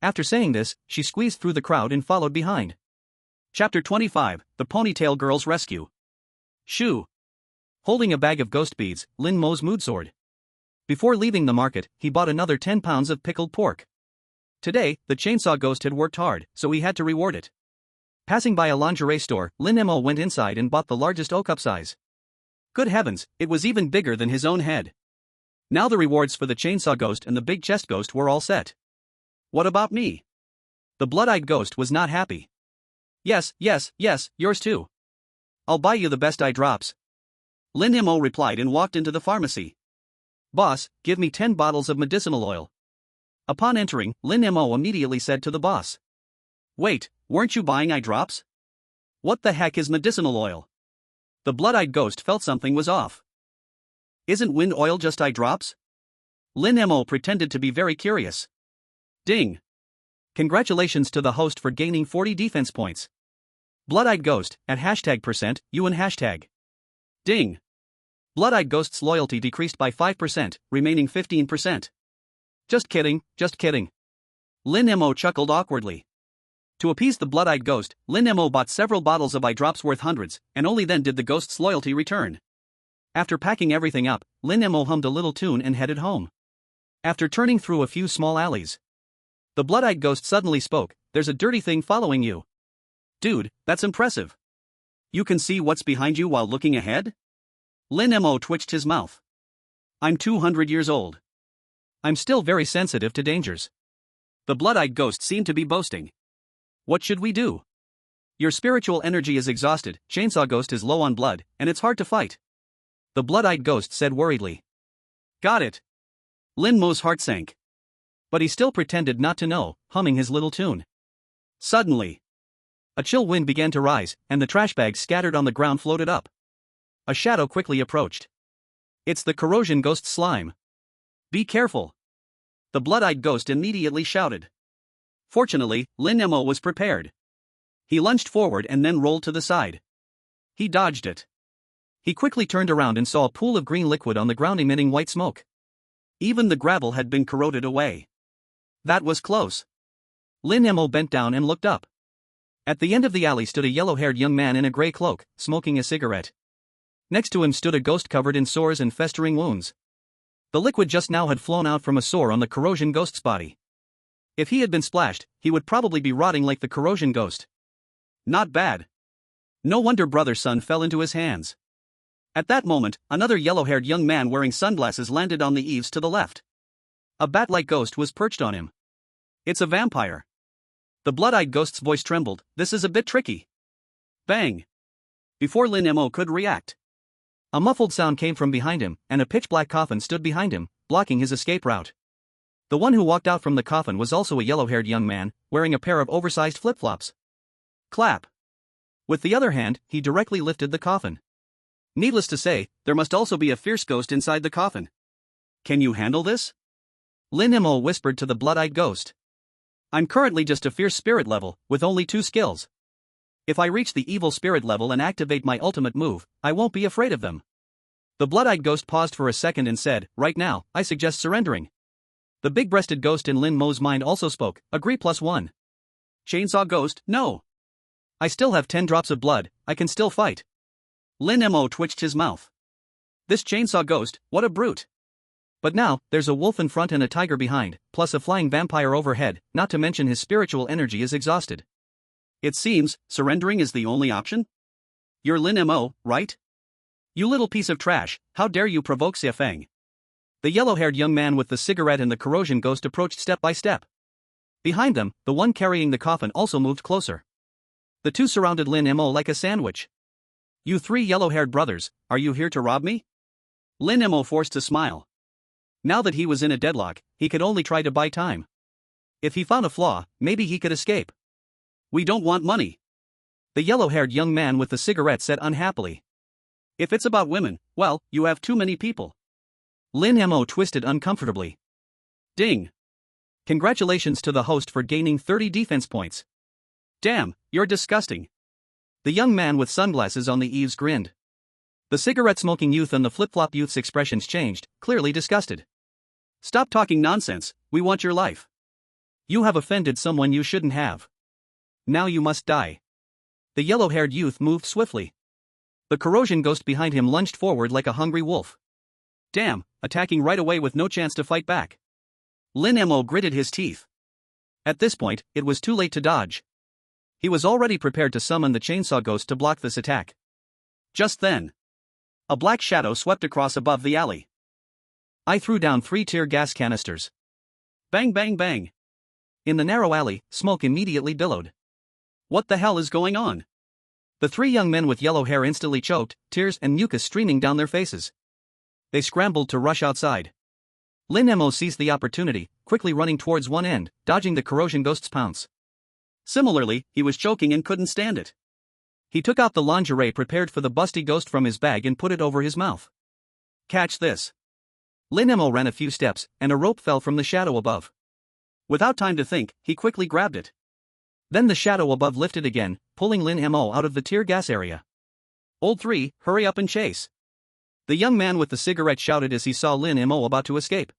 After saying this, she squeezed through the crowd and followed behind. Chapter 25, The Ponytail Girl's Rescue. Shoo. Holding a bag of ghost beads, Lin Mo's mood soared. Before leaving the market, he bought another 10 pounds of pickled pork. Today, the chainsaw ghost had worked hard, so he had to reward it. Passing by a lingerie store, Lin Mo went inside and bought the largest O-cup size. Good heavens, it was even bigger than his own head. Now the rewards for the chainsaw ghost and the big chest ghost were all set. What about me? The blood-eyed ghost was not happy. Yes, yours too. I'll buy you the best eye drops. Lin Mo replied and walked into the pharmacy. Boss, give me 10 bottles of medicinal oil. Upon entering, Lin Mo immediately said to the boss. Wait, weren't you buying eye drops? What the heck is medicinal oil? The blood-eyed ghost felt something was off. Isn't wind oil just eye drops? Lin Mo pretended to be very curious. Ding. Congratulations to the host for gaining 40 defense points. Blood-eyed ghost, at #%, you and hashtag. Ding. Blood-eyed ghost's loyalty decreased by 5%, remaining 15%. Just kidding. Lin Mo chuckled awkwardly. To appease the blood-eyed ghost, Lin Mo bought several bottles of eye drops worth hundreds, and only then did the ghost's loyalty return. After packing everything up, Lin Mo hummed a little tune and headed home. After turning through a few small alleys, the blood-eyed ghost suddenly spoke, there's a dirty thing following you. Dude, that's impressive. You can see what's behind you while looking ahead? Lin Mo twitched his mouth. I'm 200 years old. I'm still very sensitive to dangers. The blood-eyed ghost seemed to be boasting. What should we do? Your spiritual energy is exhausted, Chainsaw Ghost is low on blood, and it's hard to fight. The blood-eyed ghost said worriedly. Got it. Lin Mo's heart sank. But he still pretended not to know, humming his little tune. Suddenly, a chill wind began to rise, and the trash bags scattered on the ground floated up. A shadow quickly approached. It's the corrosion ghost slime. Be careful. The blood-eyed ghost immediately shouted. Fortunately, Lin Mo was prepared. He lunged forward and then rolled to the side. He dodged it. He quickly turned around and saw a pool of green liquid on the ground emitting white smoke. Even the gravel had been corroded away. That was close. Lin Mo bent down and looked up. At the end of the alley stood a yellow-haired young man in a gray cloak, smoking a cigarette. Next to him stood a ghost covered in sores and festering wounds. The liquid just now had flown out from a sore on the corrosion ghost's body. If he had been splashed, he would probably be rotting like the corrosion ghost. Not bad. No wonder brother's son fell into his hands. At that moment, another yellow-haired young man wearing sunglasses landed on the eaves to the left. A bat-like ghost was perched on him. It's a vampire. The blood-eyed ghost's voice trembled. This is a bit tricky. Bang! Before Lin Mo could react, a muffled sound came from behind him, and a pitch-black coffin stood behind him, blocking his escape route. The one who walked out from the coffin was also a yellow-haired young man, wearing a pair of oversized flip-flops. Clap! With the other hand, he directly lifted the coffin. Needless to say, there must also be a fierce ghost inside the coffin. Can you handle this? Lin Mo whispered to the blood-eyed ghost. I'm currently just a fierce spirit level, with only 2 skills. If I reach the evil spirit level and activate my ultimate move, I won't be afraid of them. The blood-eyed ghost paused for a second and said, right now, I suggest surrendering. The big-breasted ghost in Lin Mo's mind also spoke, agree +1. Chainsaw ghost, no. I still have 10 drops of blood, I can still fight. Lin Mo twitched his mouth. This chainsaw ghost, what a brute. But now, there's a wolf in front and a tiger behind, plus a flying vampire overhead, not to mention his spiritual energy is exhausted. It seems, surrendering is the only option? You're Lin Mo, right? You little piece of trash, how dare you provoke Xia Feng? The yellow-haired young man with the cigarette and the corrosion ghost approached step by step. Behind them, the one carrying the coffin also moved closer. The two surrounded Lin Mo like a sandwich. You 3 yellow-haired brothers, are you here to rob me? Lin Mo forced a smile. Now that he was in a deadlock, he could only try to buy time. If he found a flaw, maybe he could escape. We don't want money. The yellow-haired young man with the cigarette said unhappily. If it's about women, well, you have too many people. Lin Mo twisted uncomfortably. Ding. Congratulations to the host for gaining 30 defense points. Damn, you're disgusting. The young man with sunglasses on the eaves grinned. The cigarette-smoking youth and the flip-flop youth's expressions changed, clearly disgusted. Stop talking nonsense, we want your life. You have offended someone you shouldn't have. Now you must die. The yellow-haired youth moved swiftly. The corrosion ghost behind him lunged forward like a hungry wolf. Damn, attacking right away with no chance to fight back. Lin Mo gritted his teeth. At this point, it was too late to dodge. He was already prepared to summon the chainsaw ghost to block this attack. Just then, a black shadow swept across above the alley. I threw down 3 tear gas canisters. Bang bang bang. In the narrow alley, smoke immediately billowed. What the hell is going on? The 3 young men with yellow hair instantly choked, tears and mucus streaming down their faces. They scrambled to rush outside. Lin Mo seized the opportunity, quickly running towards one end, dodging the corrosion ghost's pounce. Similarly, he was choking and couldn't stand it. He took out the lingerie prepared for the busty ghost from his bag and put it over his mouth. Catch this. Lin Mo ran a few steps, and a rope fell from the shadow above. Without time to think, he quickly grabbed it. Then the shadow above lifted again, pulling Lin Mo out of the tear gas area. Old 3, hurry up and chase. The young man with the cigarette shouted as he saw Lin Mo about to escape.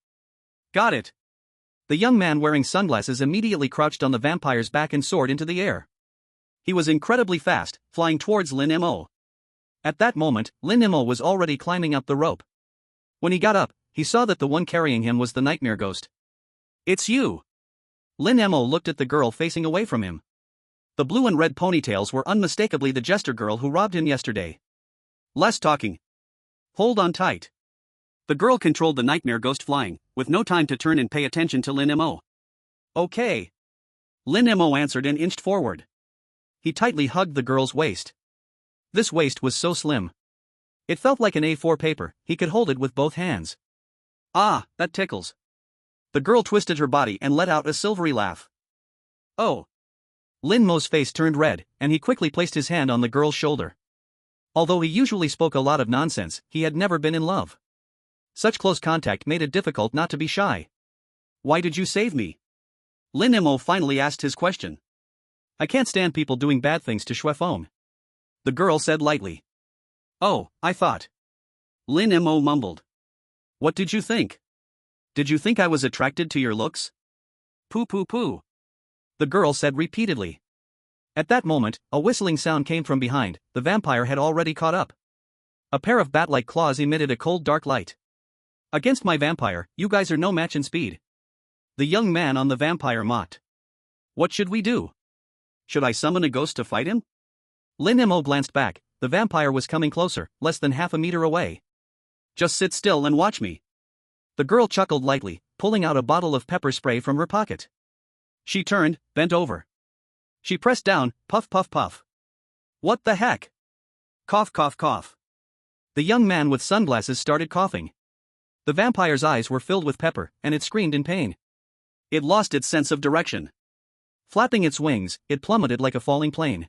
Got it. The young man wearing sunglasses immediately crouched on the vampire's back and soared into the air. He was incredibly fast, flying towards Lin Mo. At that moment, Lin Mo was already climbing up the rope. When he got up, he saw that the one carrying him was the nightmare ghost. It's you. Lin Mo looked at the girl facing away from him. The blue and red ponytails were unmistakably the jester girl who robbed him yesterday. Less talking. Hold on tight. The girl controlled the nightmare ghost flying, with no time to turn and pay attention to Lin Mo. Okay. Lin Mo answered and inched forward. He tightly hugged the girl's waist. This waist was so slim. It felt like an A4 paper, he could hold it with both hands. Ah, that tickles. The girl twisted her body and let out a silvery laugh. Oh. Lin Mo's face turned red, and he quickly placed his hand on the girl's shoulder. Although he usually spoke a lot of nonsense, he had never been in love. Such close contact made it difficult not to be shy. Why did you save me? Lin Mo finally asked his question. I can't stand people doing bad things to Xuefeng. The girl said lightly. Oh, I thought. Lin Mo mumbled. What did you think? Did you think I was attracted to your looks? Poo poo poo. The girl said repeatedly. At that moment, a whistling sound came from behind. The vampire had already caught up. A pair of bat-like claws emitted a cold dark light. Against my vampire, you guys are no match in speed. The young man on the vampire mocked. What should we do? Should I summon a ghost to fight him? Lin Mo glanced back. The vampire was coming closer, less than half a meter away. Just sit still and watch me. The girl chuckled lightly, pulling out a bottle of pepper spray from her pocket. She turned, bent over. She pressed down, puff puff puff. What the heck? Cough cough cough. The young man with sunglasses started coughing. The vampire's eyes were filled with pepper, and it screamed in pain. It lost its sense of direction. Flapping its wings, it plummeted like a falling plane.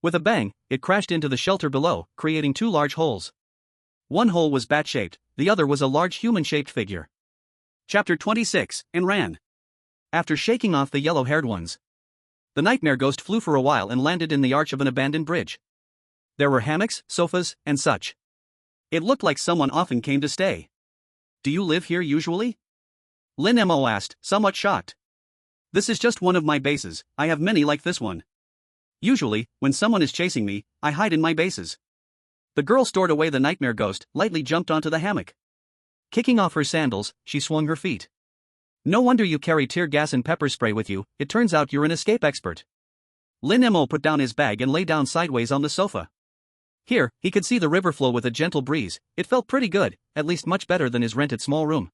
With a bang, it crashed into the shelter below, creating two large holes. One hole was bat-shaped, the other was a large human-shaped figure. Chapter 26, and ran. After shaking off the yellow-haired ones, the nightmare ghost flew for a while and landed in the arch of an abandoned bridge. There were hammocks, sofas, and such. It looked like someone often came to stay. Do you live here usually? Lin Mo asked, somewhat shocked. This is just one of my bases, I have many like this one. Usually, when someone is chasing me, I hide in my bases. The girl stored away the nightmare ghost, lightly jumped onto the hammock. Kicking off her sandals, she swung her feet. No wonder you carry tear gas and pepper spray with you, it turns out you're an escape expert. Lin Mo put down his bag and lay down sideways on the sofa. Here, he could see the river flow with a gentle breeze. It felt pretty good, at least much better than his rented small room.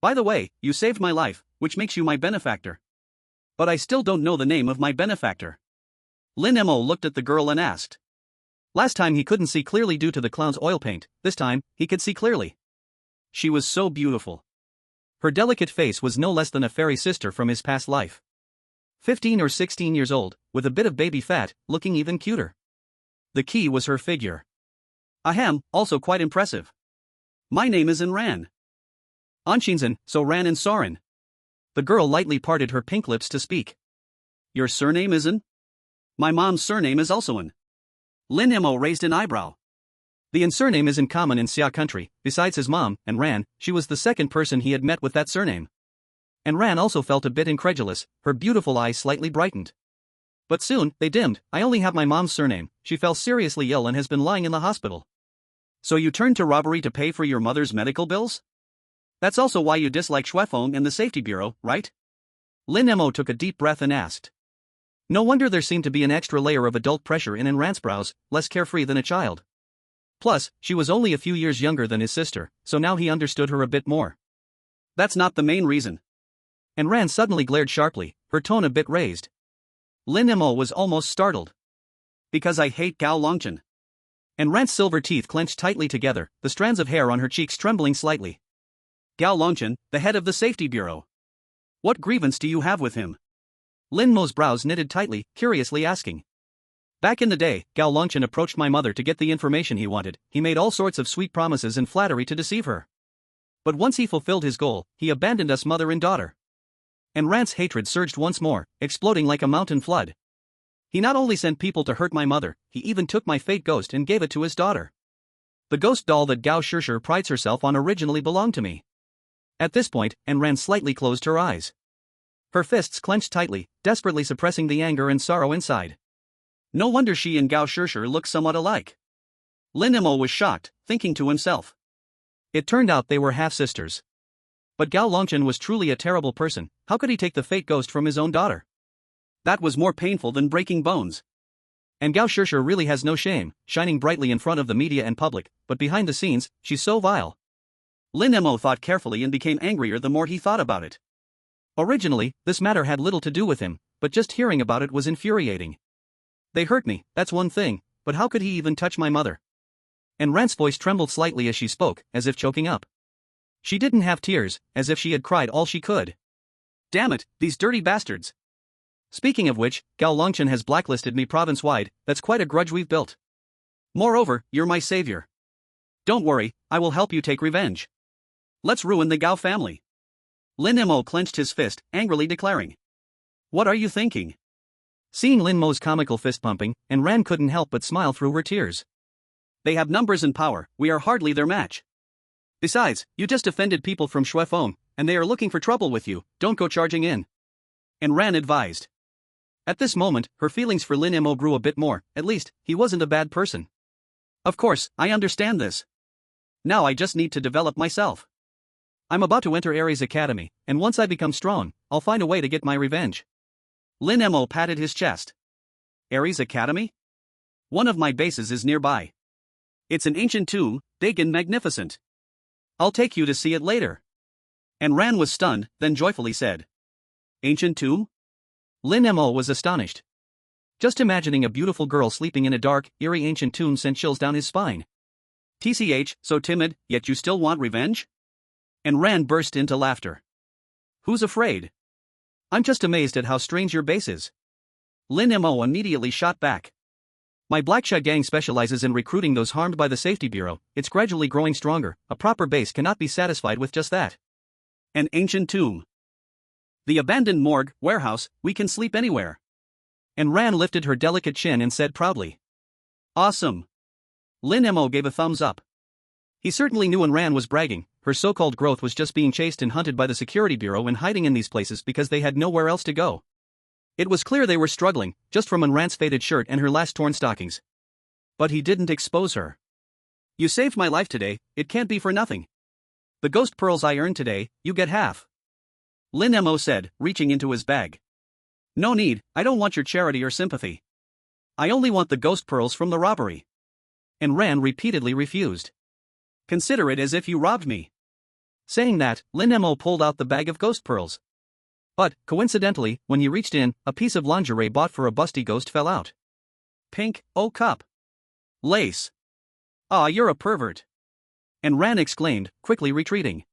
By the way, you saved my life, which makes you my benefactor. But I still don't know the name of my benefactor. Lin Mo looked at the girl and asked. Last time he couldn't see clearly due to the clown's oil paint, this time, he could see clearly. She was so beautiful. Her delicate face was no less than a fairy sister from his past life. 15 or 16 years old, with a bit of baby fat, looking even cuter. The key was her figure. Ahem, also quite impressive. My name is Ran. Anshinzan, so Ran and Soren. The girl lightly parted her pink lips to speak. Your surname isn't? My mom's surname is also An. Lin Mo raised an eyebrow. The An surname isn't common in Xia country. Besides his mom, and Ran, she was the second person he had met with that surname. And Ran also felt a bit incredulous, her beautiful eyes slightly brightened. But soon, they dimmed. I only have my mom's surname, she fell seriously ill and has been lying in the hospital. So you turned to robbery to pay for your mother's medical bills? That's also why you dislike Xuefeng and the Safety Bureau, right? Lin Mo took a deep breath and asked. No wonder there seemed to be an extra layer of adult pressure in Ran's brows, less carefree than a child. Plus, she was only a few years younger than his sister, so now he understood her a bit more. That's not the main reason. And Ran suddenly glared sharply, her tone a bit raised. Lin Mo was almost startled. Because I hate Gao Longchen. And Ran's silver teeth clenched tightly together, the strands of hair on her cheeks trembling slightly. Gao Longchen, the head of the Safety Bureau. What grievance do you have with him? Lin Mo's brows knitted tightly, curiously asking. Back in the day, Gao Longchen approached my mother to get the information he wanted. He made all sorts of sweet promises and flattery to deceive her. But once he fulfilled his goal, he abandoned us mother and daughter. And Ran's hatred surged once more, exploding like a mountain flood. He not only sent people to hurt my mother, he even took my fate ghost and gave it to his daughter. The ghost doll that Gao Shishir prides herself on originally belonged to me. At this point, Ayn Rand slightly closed her eyes. Her fists clenched tightly, desperately suppressing the anger and sorrow inside. No wonder she and Gao Shishir look somewhat alike. Lin Mo was shocked, thinking to himself. It turned out they were half-sisters. But Gao Longchen was truly a terrible person. How could he take the fate ghost from his own daughter? That was more painful than breaking bones. And Gao Shishir really has no shame, shining brightly in front of the media and public, but behind the scenes, she's so vile. Lin Mo thought carefully and became angrier the more he thought about it. Originally, this matter had little to do with him, but just hearing about it was infuriating. They hurt me, that's one thing, but how could he even touch my mother? And Rand's voice trembled slightly as she spoke, as if choking up. She didn't have tears, as if she had cried all she could. Damn it, these dirty bastards. Speaking of which, Gao Longchen has blacklisted me province-wide. That's quite a grudge we've built. Moreover, you're my savior. Don't worry, I will help you take revenge. Let's ruin the Gao family. Lin Mo clenched his fist, angrily declaring. What are you thinking? Seeing Lin Mo's comical fist pumping, and Ran couldn't help but smile through her tears. They have numbers and power, we are hardly their match. Besides, you just offended people from Shuefeng, and they are looking for trouble with you, don't go charging in. And Ran advised. At this moment, her feelings for Lin Mo grew a bit more, at least, he wasn't a bad person. Of course, I understand this. Now I just need to develop myself. I'm about to enter Ares Academy, and once I become strong, I'll find a way to get my revenge. Lin Mo patted his chest. Ares Academy? One of my bases is nearby. It's an ancient tomb, big and magnificent. I'll take you to see it later. And Ran was stunned, then joyfully said. Ancient tomb? Lin Mo was astonished. Just imagining a beautiful girl sleeping in a dark, eerie ancient tomb sent chills down his spine. TCH, so timid, yet you still want revenge? And Ran burst into laughter. Who's afraid? I'm just amazed at how strange your base is. Lin Mo immediately shot back. My Blacksha gang specializes in recruiting those harmed by the Safety Bureau, it's gradually growing stronger, a proper base cannot be satisfied with just that. An ancient tomb. The abandoned morgue, warehouse, we can sleep anywhere. And Ran lifted her delicate chin and said proudly. Awesome. Lin Mo gave a thumbs up. He certainly knew when Ran was bragging, her so-called growth was just being chased and hunted by the Security Bureau and hiding in these places because they had nowhere else to go. It was clear they were struggling, just from Ran's faded shirt and her last torn stockings. But he didn't expose her. You saved my life today, it can't be for nothing. The ghost pearls I earned today, you get half. Lin Mo said, reaching into his bag. No need, I don't want your charity or sympathy. I only want the ghost pearls from the robbery. And Ran repeatedly refused. Consider it as if you robbed me. Saying that, Lin Mo pulled out the bag of ghost pearls. But, coincidentally, when he reached in, a piece of lingerie bought for a busty ghost fell out. Pink, oh cup. Lace. Ah, you're a pervert. And Ran exclaimed, quickly retreating.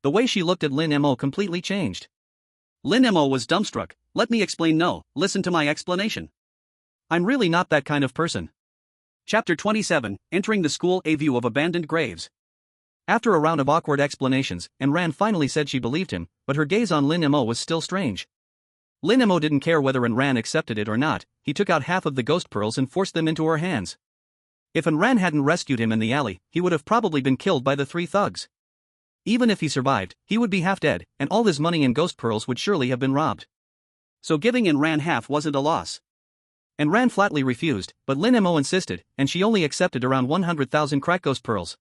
The way she looked at Lin Mo completely changed. Lin Mo was dumbstruck. Let me explain. No, listen to my explanation. I'm really not that kind of person. Chapter 27, Entering the School, A View of Abandoned Graves. After a round of awkward explanations, and Ran finally said she believed him, but her gaze on Lin Mo was still strange. Lin Mo didn't care whether Ran accepted it or not, he took out half of the ghost pearls and forced them into her hands. If Ran hadn't rescued him in the alley, he would have probably been killed by the three thugs. Even if he survived, he would be half dead, and all his money and ghost pearls would surely have been robbed. So giving Ran half wasn't a loss. And Ran flatly refused, but Lin Mo insisted, and she only accepted around 100,000 crack ghost pearls.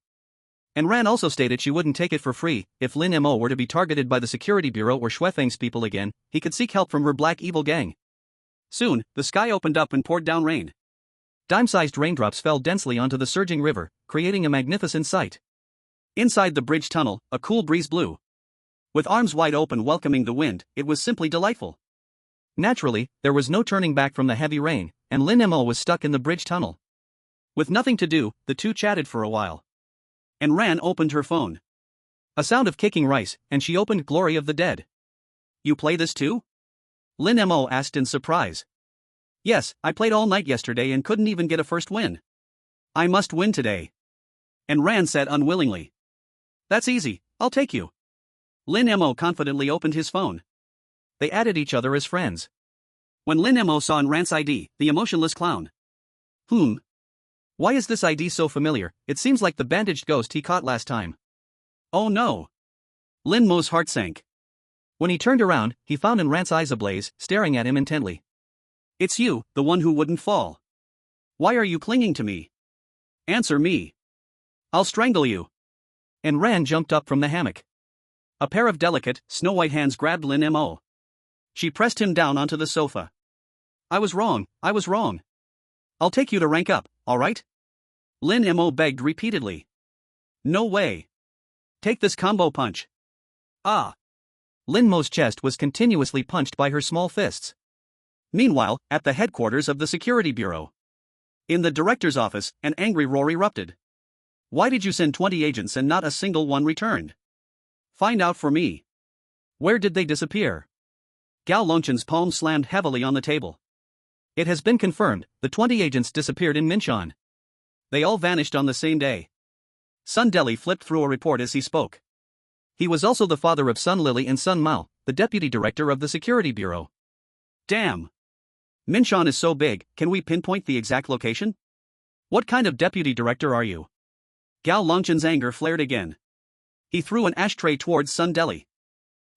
And Ran also stated she wouldn't take it for free. If Lin Mo were to be targeted by the Security Bureau or Shuefeng's people again, he could seek help from her black evil gang. Soon, the sky opened up and poured down rain. Dime-sized raindrops fell densely onto the surging river, creating a magnificent sight. Inside the bridge tunnel, a cool breeze blew. With arms wide open welcoming the wind, it was simply delightful. Naturally, there was no turning back from the heavy rain, and Lin Mo was stuck in the bridge tunnel. With nothing to do, the two chatted for a while. And Ran opened her phone. A sound of kicking rice, and she opened Glory of the Dead. You play this too? Lin Mo asked in surprise. Yes, I played all night yesterday and couldn't even get a first win. I must win today. And Ran said unwillingly. That's easy, I'll take you. Lin Mo confidently opened his phone. They added each other as friends. When Lin Mo saw Ran's ID, the emotionless clown. Why is this ID so familiar? It seems like the bandaged ghost he caught last time. Oh no. Lin Mo's heart sank. When he turned around, he found Ran's eyes ablaze, staring at him intently. It's you, the one who wouldn't fall. Why are you clinging to me? Answer me. I'll strangle you. And Ran jumped up from the hammock. A pair of delicate, snow-white hands grabbed Lin Mo. She pressed him down onto the sofa. I was wrong. I'll take you to rank up, alright? Lin Mo begged repeatedly. No way. Take this combo punch. Ah. Lin Mo's chest was continuously punched by her small fists. Meanwhile, at the headquarters of the Security Bureau. In the director's office, an angry roar erupted. Why did you send 20 agents and not a single one returned? Find out for me. Where did they disappear? Gao Lonchen's palm slammed heavily on the table. It has been confirmed, the 20 agents disappeared in Minshan. They all vanished on the same day. Sun Deli flipped through a report as he spoke. He was also the father of Sun Lily and Sun Mao, the deputy director of the Security Bureau. Damn. Minshan is so big, can we pinpoint the exact location? What kind of deputy director are you? Gao Longchen's anger flared again. He threw an ashtray towards Sun Deli.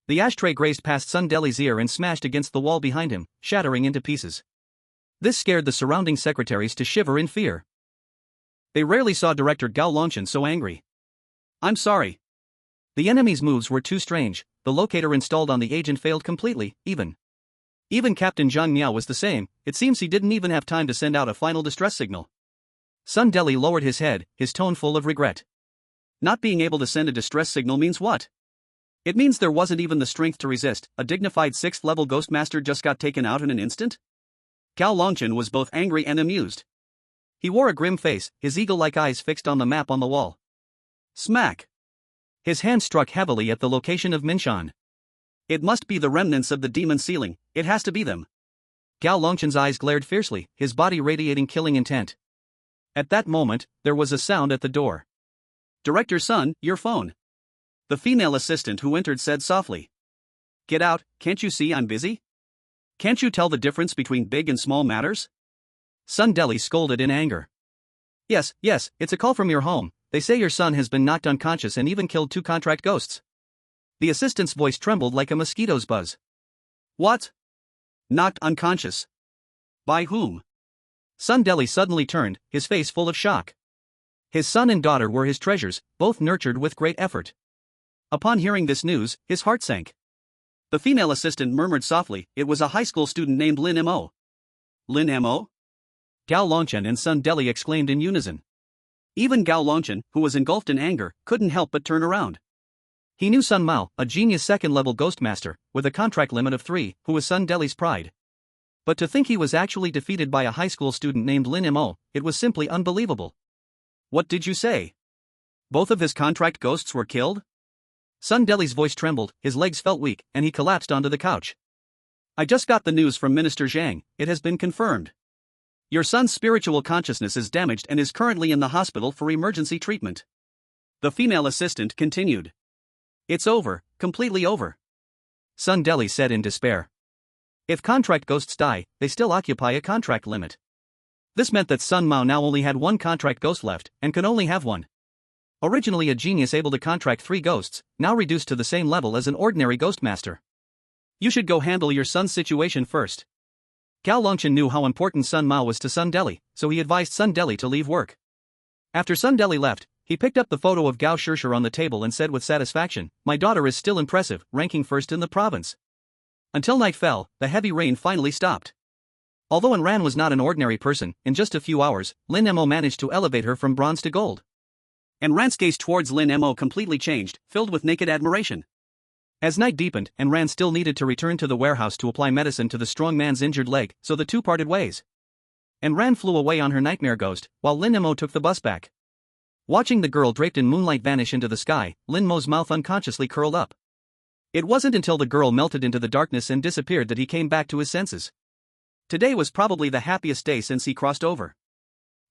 The ashtray grazed past Sun Deli's ear and smashed against the wall behind him, shattering into pieces. This scared the surrounding secretaries to shiver in fear. They rarely saw Director Gao Longchen so angry. I'm sorry. The enemy's moves were too strange. The locator installed on the agent failed completely, even Captain Zhang Miao was the same. It seems he didn't even have time to send out a final distress signal. Sun Deli lowered his head, his tone full of regret. Not being able to send a distress signal means what? It means there wasn't even the strength to resist. A dignified 6th level ghost master just got taken out in an instant? Gao Longchen was both angry and amused. He wore a grim face, his eagle-like eyes fixed on the map on the wall. Smack! His hand struck heavily at the location of Minshan. It must be the remnants of the demon ceiling, it has to be them. Gao Longchen's eyes glared fiercely, his body radiating killing intent. At that moment, there was a sound at the door. Director Sun, your phone. The female assistant who entered said softly. Get out, can't you see I'm busy? Can't you tell the difference between big and small matters? Sun Deli scolded in anger. Yes, it's a call from your home. They say your son has been knocked unconscious and even killed 2 contract ghosts. The assistant's voice trembled like a mosquito's buzz. What? Knocked unconscious? By whom? Sun Deli suddenly turned, his face full of shock. His son and daughter were his treasures, both nurtured with great effort. Upon hearing this news, his heart sank. The female assistant murmured softly, it was a high school student named Lin Mo. Lin Mo? Gao Longchen and Sun Deli exclaimed in unison. Even Gao Longchen, who was engulfed in anger, couldn't help but turn around. He knew Sun Mao, a genius 2nd-level ghost master, with a contract limit of 3, who was Sun Deli's pride. But to think he was actually defeated by a high school student named Lin Mo, it was simply unbelievable. What did you say? Both of his contract ghosts were killed? Sun Deli's voice trembled, his legs felt weak, and he collapsed onto the couch. I just got the news from Minister Zhang, it has been confirmed. Your son's spiritual consciousness is damaged and is currently in the hospital for emergency treatment. The female assistant continued. It's over, completely over. Sun Deli said in despair. If contract ghosts die, they still occupy a contract limit. This meant that Sun Mao now only had 1 contract ghost left, and could only have 1. Originally a genius able to contract 3 ghosts, now reduced to the same level as an ordinary ghost master. You should go handle your son's situation first. Gao Longchen knew how important Sun Mao was to Sun Deli, so he advised Sun Deli to leave work. After Sun Deli left, he picked up the photo of Gao Shishir on the table and said with satisfaction, my daughter is still impressive, ranking 1st in the province. Until night fell, the heavy rain finally stopped. Although Anran was not an ordinary person, in just a few hours, Lin Mo managed to elevate her from bronze to gold. Anran's gaze towards Lin Mo completely changed, filled with naked admiration. As night deepened, Anran still needed to return to the warehouse to apply medicine to the strong man's injured leg, so the two parted ways. Anran flew away on her nightmare ghost, while Lin Mo took the bus back. Watching the girl draped in moonlight vanish into the sky, Lin Mo's mouth unconsciously curled up. It wasn't until the girl melted into the darkness and disappeared that he came back to his senses. Today was probably the happiest day since he crossed over.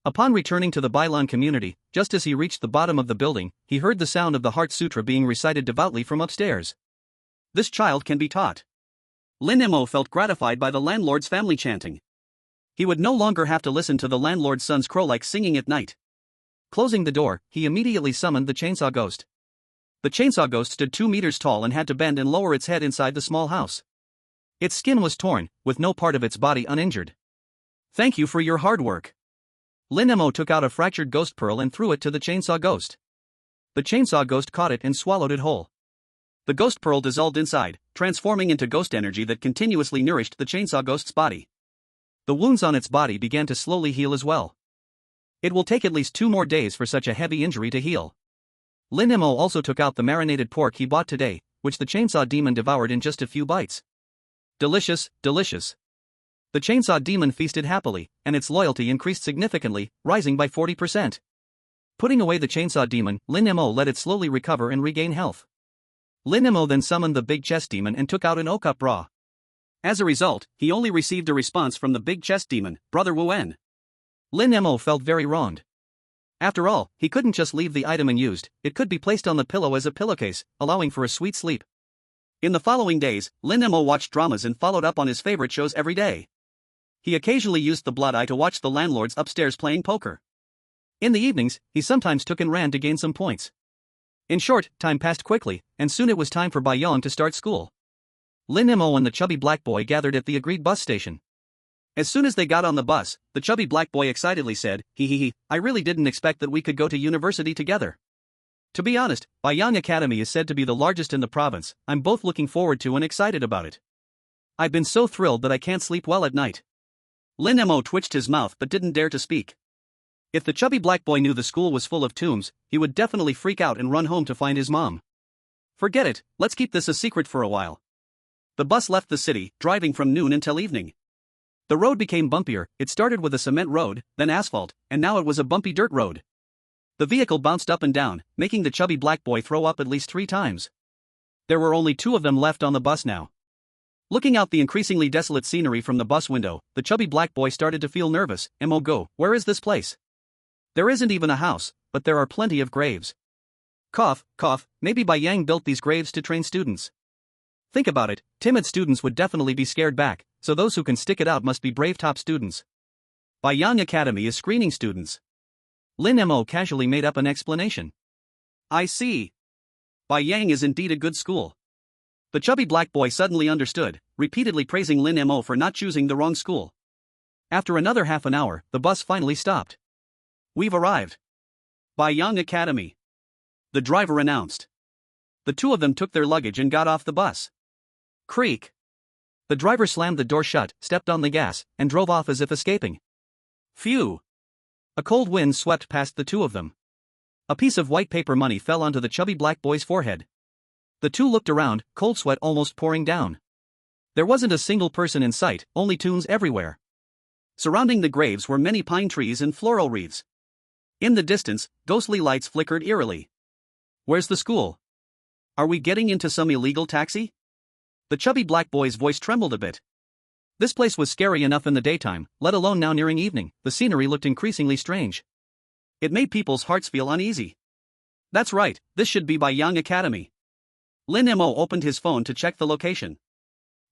Upon returning to the Bailan community, just as he reached the bottom of the building, he heard the sound of the Heart Sutra being recited devoutly from upstairs. This child can be taught. Lin Mo felt gratified by the landlord's family chanting. He would no longer have to listen to the landlord's son's crow-like singing at night. Closing the door, he immediately summoned the chainsaw ghost. The chainsaw ghost stood 2 meters tall and had to bend and lower its head inside the small house. Its skin was torn, with no part of its body uninjured. Thank you for your hard work. Lin Mo took out a fractured ghost pearl and threw it to the chainsaw ghost. The chainsaw ghost caught it and swallowed it whole. The ghost pearl dissolved inside, transforming into ghost energy that continuously nourished the chainsaw ghost's body. The wounds on its body began to slowly heal as well. It will take at least 2 more days for such a heavy injury to heal. Lin Mo also took out the marinated pork he bought today, which the chainsaw demon devoured in just a few bites. Delicious, delicious. The chainsaw demon feasted happily, and its loyalty increased significantly, rising by 40%. Putting away the chainsaw demon, Lin Mo let it slowly recover and regain health. Lin Mo then summoned the big chest demon and took out an Okup Ra. As a result, he only received a response from the big chest demon, Brother Wu En. Lin Mo felt very wronged. After all, he couldn't just leave the item unused, it could be placed on the pillow as a pillowcase, allowing for a sweet sleep. In the following days, Lin Mo watched dramas and followed up on his favorite shows every day. He occasionally used the blood eye to watch the landlords upstairs playing poker. In the evenings, he sometimes took and ran to gain some points. In short, time passed quickly, and soon it was time for Bayang to start school. Lin Mo and the chubby black boy gathered at the agreed bus station. As soon as they got on the bus, the chubby black boy excitedly said, "He, I really didn't expect that we could go to university together. To be honest, Bayang Academy is said to be the largest in the province. I'm both looking forward to and excited about it. I've been so thrilled that I can't sleep well at night." Lin Mo twitched his mouth but didn't dare to speak. If the chubby black boy knew the school was full of tombs, he would definitely freak out and run home to find his mom. Forget it, let's keep this a secret for a while. The bus left the city, driving from noon until evening. The road became bumpier. It started with a cement road, then asphalt, and now it was a bumpy dirt road. The vehicle bounced up and down, making the chubby black boy throw up at least 3 times. There were only 2 of them left on the bus now. Looking out the increasingly desolate scenery from the bus window, the chubby black boy started to feel nervous. Go, where is this place? There isn't even a house, but there are plenty of graves. Cough, cough, maybe Bayang built these graves to train students. Think about it, timid students would definitely be scared back, so those who can stick it out must be brave top students. Bayang Academy is screening students. Lin Mo casually made up an explanation. I see. Bayang is indeed a good school. The chubby black boy suddenly understood, repeatedly praising Lin Mo for not choosing the wrong school. After another half an hour, the bus finally stopped. We've arrived. Bayang Academy. The driver announced. The 2 of them took their luggage and got off the bus. Creak. The driver slammed the door shut, stepped on the gas, and drove off as if escaping. Phew. A cold wind swept past the 2 of them. A piece of white paper money fell onto the chubby black boy's forehead. The 2 looked around, cold sweat almost pouring down. There wasn't a single person in sight, only tombs everywhere. Surrounding the graves were many pine trees and floral wreaths. In the distance, ghostly lights flickered eerily. Where's the school? Are we getting into some illegal taxi? The chubby black boy's voice trembled a bit. This place was scary enough in the daytime, let alone now nearing evening. The scenery looked increasingly strange. It made people's hearts feel uneasy. That's right, this should be Bayang Academy. Lin Mo opened his phone to check the location.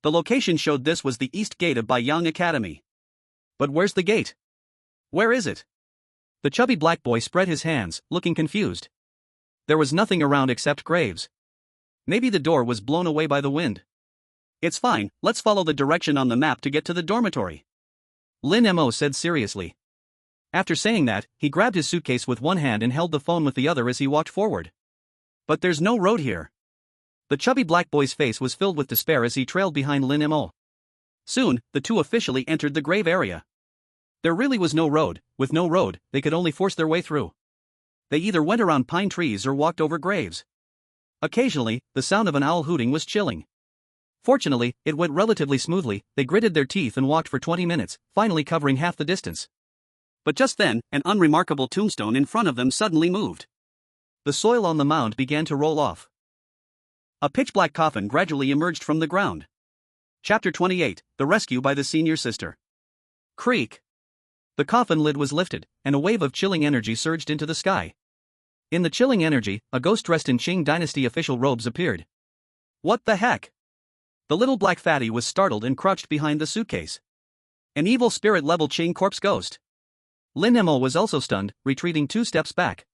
The location showed this was the east gate of Bayang Academy. But where's the gate? Where is it? The chubby black boy spread his hands, looking confused. There was nothing around except graves. Maybe the door was blown away by the wind. It's fine, let's follow the direction on the map to get to the dormitory. Lin Mo said seriously. After saying that, he grabbed his suitcase with one hand and held the phone with the other as he walked forward. But there's no road here. The chubby black boy's face was filled with despair as he trailed behind Lin Mo. Soon, the 2 officially entered the grave area. There really was no road. With no road, they could only force their way through. They either went around pine trees or walked over graves. Occasionally, the sound of an owl hooting was chilling. Fortunately, it went relatively smoothly. They gritted their teeth and walked for 20 minutes, finally covering half the distance. But just then, an unremarkable tombstone in front of them suddenly moved. The soil on the mound began to roll off. A pitch-black coffin gradually emerged from the ground. Chapter 28, The Rescue by the Senior Sister. Creak. The coffin lid was lifted, and a wave of chilling energy surged into the sky. In the chilling energy, a ghost dressed in Qing dynasty official robes appeared. What the heck? The little black fatty was startled and crouched behind the suitcase. An evil spirit-level Qing corpse ghost. Lin Mo was also stunned, retreating 2 steps back.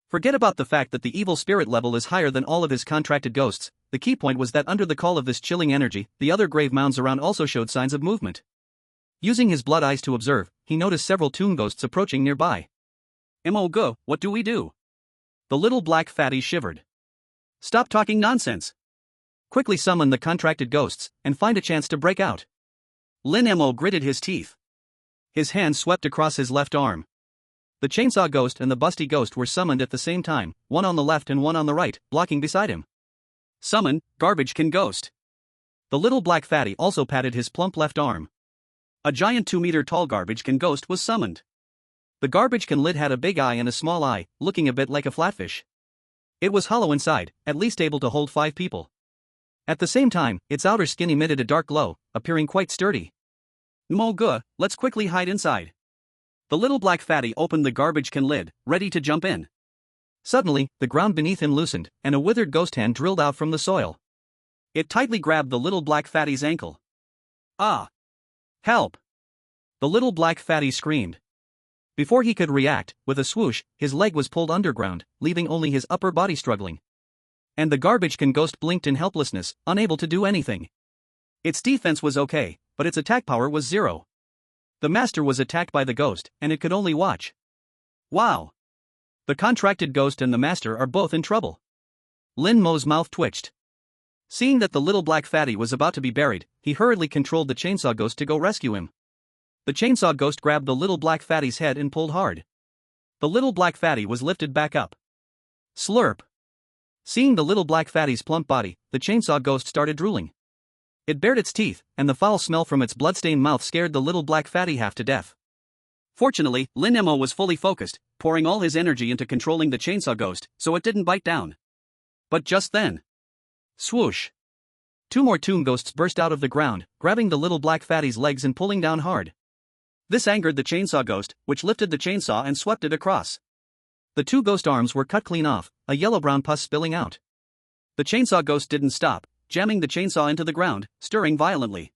Forget about the fact that the evil spirit level is higher than all of his contracted ghosts. The key point was that under the call of this chilling energy, the other grave mounds around also showed signs of movement. Using his blood eyes to observe, he noticed several tomb ghosts approaching nearby. Go, what do we do? The little black fatty shivered. Stop talking nonsense. Quickly summon the contracted ghosts, and find a chance to break out. Lin Mo gritted his teeth. His hand swept across his left arm. The chainsaw ghost and the busty ghost were summoned at the same time, one on the left and one on the right, blocking beside him. Summon, garbage can ghost. The little black fatty also patted his plump left arm. A giant 2-meter-tall garbage can ghost was summoned. The garbage can lid had a big eye and a small eye, looking a bit like a flatfish. It was hollow inside, at least able to hold 5 people. At the same time, its outer skin emitted a dark glow, appearing quite sturdy. Mo Ge, let's quickly hide inside. The little black fatty opened the garbage can lid, ready to jump in. Suddenly, the ground beneath him loosened, and a withered ghost hand drilled out from the soil. It tightly grabbed the little black fatty's ankle. Ah! Help! The little black fatty screamed. Before he could react, with a swoosh, his leg was pulled underground, leaving only his upper body struggling. And the garbage can ghost blinked in helplessness, unable to do anything. Its defense was okay, but its attack power was 0. The master was attacked by the ghost, and it could only watch. Wow! The contracted ghost and the master are both in trouble. Lin Mo's mouth twitched. Seeing that the little black fatty was about to be buried, he hurriedly controlled the chainsaw ghost to go rescue him. The chainsaw ghost grabbed the little black fatty's head and pulled hard. The little black fatty was lifted back up. Slurp! Seeing the little black fatty's plump body, the chainsaw ghost started drooling. It bared its teeth, and the foul smell from its bloodstained mouth scared the little black fatty half to death. Fortunately, Lin Mo was fully focused, pouring all his energy into controlling the chainsaw ghost, so it didn't bite down. But just then, swoosh! 2 more tomb ghosts burst out of the ground, grabbing the little black fatty's legs and pulling down hard. This angered the chainsaw ghost, which lifted the chainsaw and swept it across. The 2 ghost arms were cut clean off, a yellow-brown pus spilling out. The chainsaw ghost didn't stop, jamming the chainsaw into the ground, stirring violently.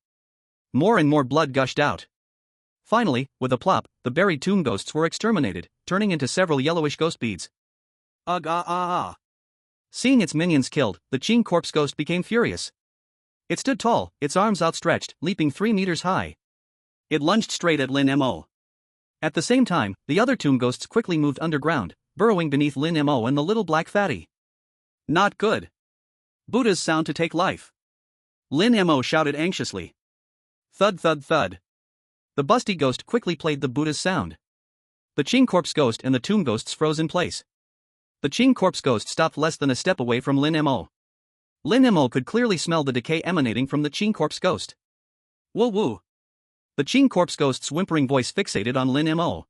More and more blood gushed out. Finally, with a plop, the buried tomb ghosts were exterminated, turning into several yellowish ghost beads. Ugh ah ah ah. Seeing its minions killed, the Qing corpse ghost became furious. It stood tall, its arms outstretched, leaping 3 meters high. It lunged straight at Lin Mo. At the same time, the other tomb ghosts quickly moved underground, burrowing beneath Lin Mo and the little black fatty. Not good. Buddha's sound to take life. Lin Mo shouted anxiously. Thud thud thud. The busty ghost quickly played the Buddha's sound. The Qing corpse ghost and the tomb ghosts froze in place. The Qing corpse ghost stopped less than a step away from Lin Mo. Lin Mo could clearly smell the decay emanating from the Qing corpse ghost. Woo woo. The Qing corpse ghost's whimpering voice fixated on Lin Mo.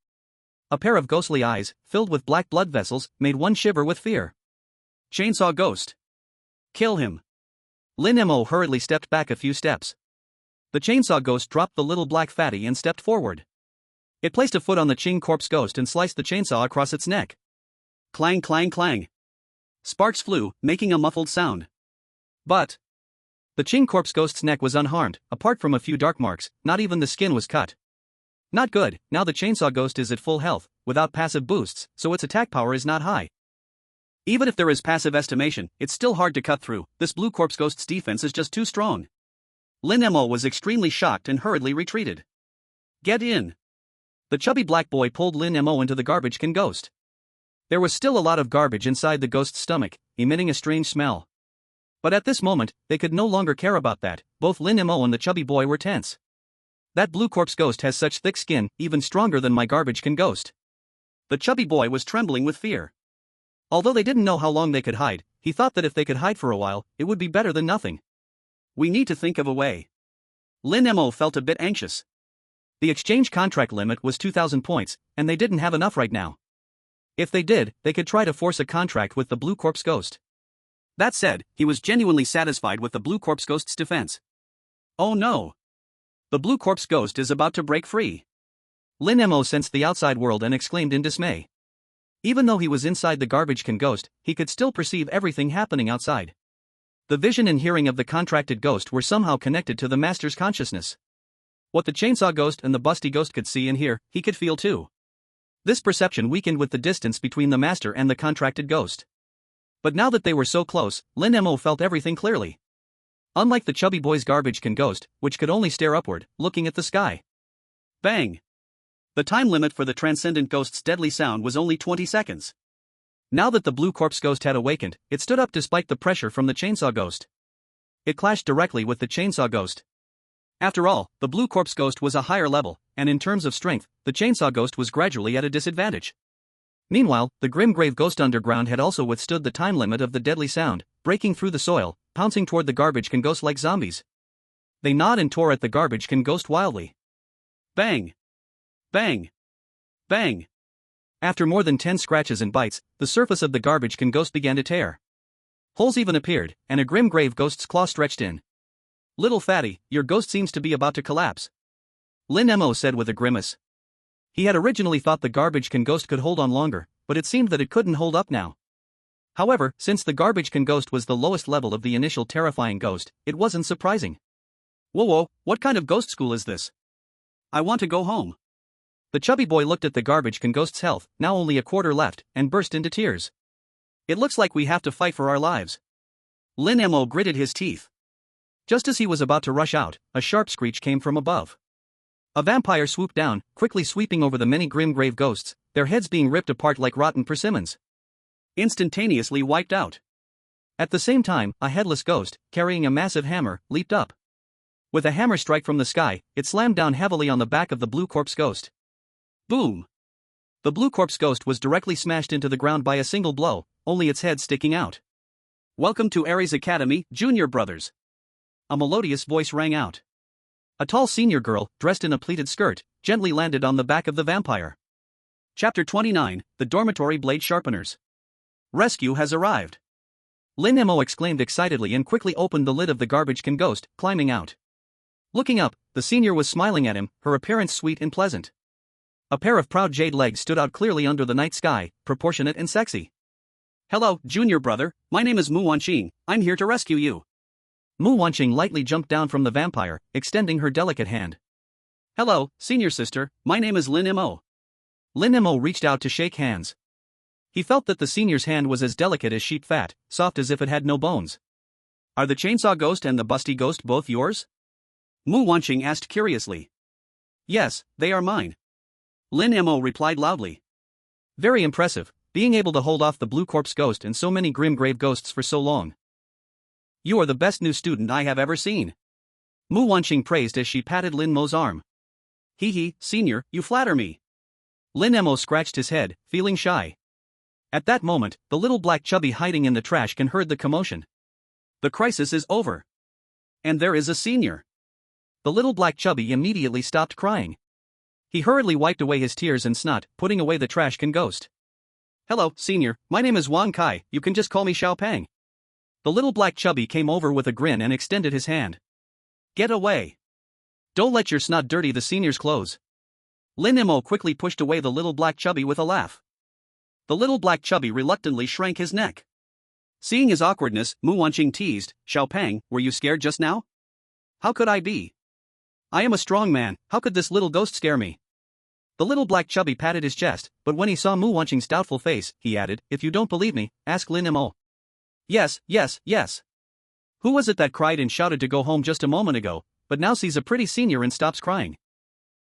A pair of ghostly eyes, filled with black blood vessels, made one shiver with fear. Chainsaw ghost. Kill him. Lin Mo hurriedly stepped back a few steps. The chainsaw ghost dropped the little black fatty and stepped forward. It placed a foot on the Qing corpse ghost and sliced the chainsaw across its neck. Clang clang clang. Sparks flew, making a muffled sound. But the Qing corpse ghost's neck was unharmed, apart from a few dark marks. Not even the skin was cut. Not good. Now the chainsaw ghost is at full health, without passive boosts, so its attack power is not high. Even if there is passive estimation, it's still hard to cut through. This blue corpse ghost's defense is just too strong. Lin Mo was extremely shocked and hurriedly retreated. Get in. The chubby black boy pulled Lin Mo into the garbage can ghost. There was still a lot of garbage inside the ghost's stomach, emitting a strange smell. But at this moment, they could no longer care about that. Both Lin Mo and the chubby boy were tense. That blue corpse ghost has such thick skin, even stronger than my garbage can ghost. The chubby boy was trembling with fear. Although they didn't know how long they could hide, he thought that if they could hide for a while, it would be better than nothing. We need to think of a way. Lin Mo felt a bit anxious. The exchange contract limit was 2,000 points, and they didn't have enough right now. If they did, they could try to force a contract with the blue corpse ghost. That said, he was genuinely satisfied with the blue corpse ghost's defense. Oh no! The blue corpse ghost is about to break free. Lin Mo sensed the outside world and exclaimed in dismay. Even though he was inside the garbage can ghost, he could still perceive everything happening outside. The vision and hearing of the contracted ghost were somehow connected to the master's consciousness. What the chainsaw ghost and the busty ghost could see and hear, he could feel too. This perception weakened with the distance between the master and the contracted ghost. But now that they were so close, Lin Mo felt everything clearly. Unlike the chubby boy's garbage can ghost, which could only stare upward, looking at the sky. Bang! The time limit for the transcendent ghost's deadly sound was only 20 seconds. Now that the blue corpse ghost had awakened, it stood up despite the pressure from the chainsaw ghost. It clashed directly with the chainsaw ghost. After all, the blue corpse ghost was a higher level, and in terms of strength, the chainsaw ghost was gradually at a disadvantage. Meanwhile, the grim grave ghost underground had also withstood the time limit of the deadly sound, breaking through the soil, pouncing toward the garbage can ghost like zombies. They gnawed and tore at the garbage can ghost wildly. Bang! Bang! Bang! After more than 10 scratches and bites, the surface of the garbage can ghost began to tear. Holes even appeared, and a grim grave ghost's claw stretched in. Little fatty, your ghost seems to be about to collapse. Lin Mo said with a grimace. He had originally thought the garbage can ghost could hold on longer, but it seemed that it couldn't hold up now. However, since the garbage can ghost was the lowest level of the initial terrifying ghost, it wasn't surprising. Whoa, what kind of ghost school is this? I want to go home. The chubby boy looked at the garbage can ghost's health, now only a quarter left, and burst into tears. It looks like we have to fight for our lives. Lin Mo gritted his teeth. Just as he was about to rush out, a sharp screech came from above. A vampire swooped down, quickly sweeping over the many grim grave ghosts, their heads being ripped apart like rotten persimmons. Instantaneously wiped out. At the same time, a headless ghost, carrying a massive hammer, leaped up. With a hammer strike from the sky, it slammed down heavily on the back of the blue corpse ghost. Boom! The blue corpse ghost was directly smashed into the ground by a single blow, only its head sticking out. Welcome to Ares Academy, Junior Brothers. A melodious voice rang out. A tall senior girl, dressed in a pleated skirt, gently landed on the back of the vampire. Chapter 29, The Dormitory Blade Sharpeners. Rescue has arrived. Lin Mo exclaimed excitedly and quickly opened the lid of the garbage can ghost, climbing out. Looking up, the senior was smiling at him, her appearance sweet and pleasant. A pair of proud jade legs stood out clearly under the night sky, proportionate and sexy. Hello, junior brother, my name is Mu Wanqing, I'm here to rescue you. Mu Wanqing lightly jumped down from the vampire, extending her delicate hand. Hello, senior sister, my name is Lin Mo. Lin Mo reached out to shake hands. He felt that the senior's hand was as delicate as sheep fat, soft as if it had no bones. Are the chainsaw ghost and the busty ghost both yours? Mu Wanqing asked curiously. Yes, they are mine. Lin Mo replied loudly. Very impressive, being able to hold off the blue corpse ghost and so many grim grave ghosts for so long. You are the best new student I have ever seen. Mu Wanqing praised as she patted Lin Mo's arm. Hee, senior, you flatter me. Lin Mo scratched his head, feeling shy. At that moment, the little black chubby hiding in the trash can heard the commotion. The crisis is over. And there is a senior. The little black chubby immediately stopped crying. He hurriedly wiped away his tears and snot, putting away the trash can ghost. Hello, senior, my name is Wang Kai, you can just call me Xiao Pang. The little black chubby came over with a grin and extended his hand. Get away. Don't let your snot dirty the senior's clothes. Lin Mo quickly pushed away the little black chubby with a laugh. The little black chubby reluctantly shrank his neck. Seeing his awkwardness, Mu Wanqing teased, Xiao Pang, were you scared just now? How could I be? I am a strong man, how could this little ghost scare me? The little black chubby patted his chest, but when he saw Mu Wanqing's doubtful face, he added, if you don't believe me, ask Lin Mo. Yes. Who was it that cried and shouted to go home just a moment ago, but now sees a pretty senior and stops crying?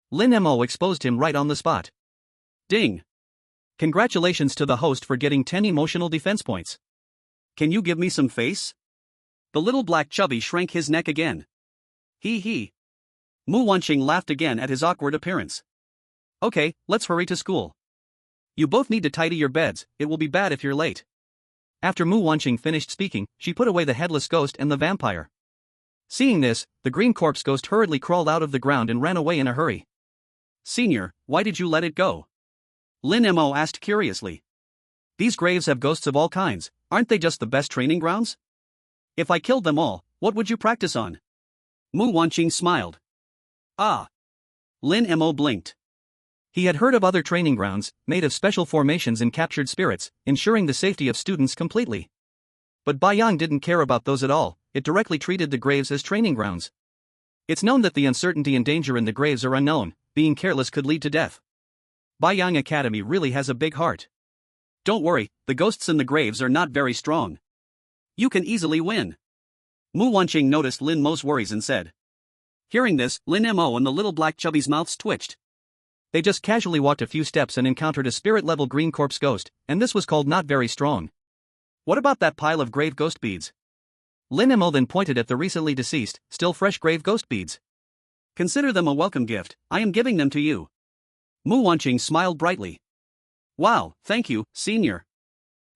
Lin Mo exposed him right on the spot. Ding. Congratulations to the host for getting 10 emotional defense points. Can you give me some face? The little black chubby shrank his neck again. Hee. Mu Wanqing laughed again at his awkward appearance. Okay, let's hurry to school. You both need to tidy your beds, it will be bad if you're late. After Mu Wanqing finished speaking, she put away the headless ghost and the vampire. Seeing this, the green corpse ghost hurriedly crawled out of the ground and ran away in a hurry. Senior, why did you let it go? Lin Mo asked curiously. These graves have ghosts of all kinds, aren't they just the best training grounds? If I killed them all, what would you practice on? Mu Wanqing smiled. Ah. Lin Mo blinked. He had heard of other training grounds, made of special formations and captured spirits, ensuring the safety of students completely. But Baiyang didn't care about those at all, it directly treated the graves as training grounds. It's known that the uncertainty and danger in the graves are unknown, being careless could lead to death. Baiyang Academy really has a big heart. Don't worry, the ghosts in the graves are not very strong. You can easily win. Mu Wanqing noticed Lin Mo's worries and said. Hearing this, Lin Mo and the little black chubby's mouths twitched. They just casually walked a few steps and encountered a spirit-level green corpse ghost, and this was called not very strong. What about that pile of grave ghost beads? Lin Mo then pointed at the recently deceased, still fresh grave ghost beads. Consider them a welcome gift, I am giving them to you. Mu Wanqing smiled brightly. Wow, thank you, senior.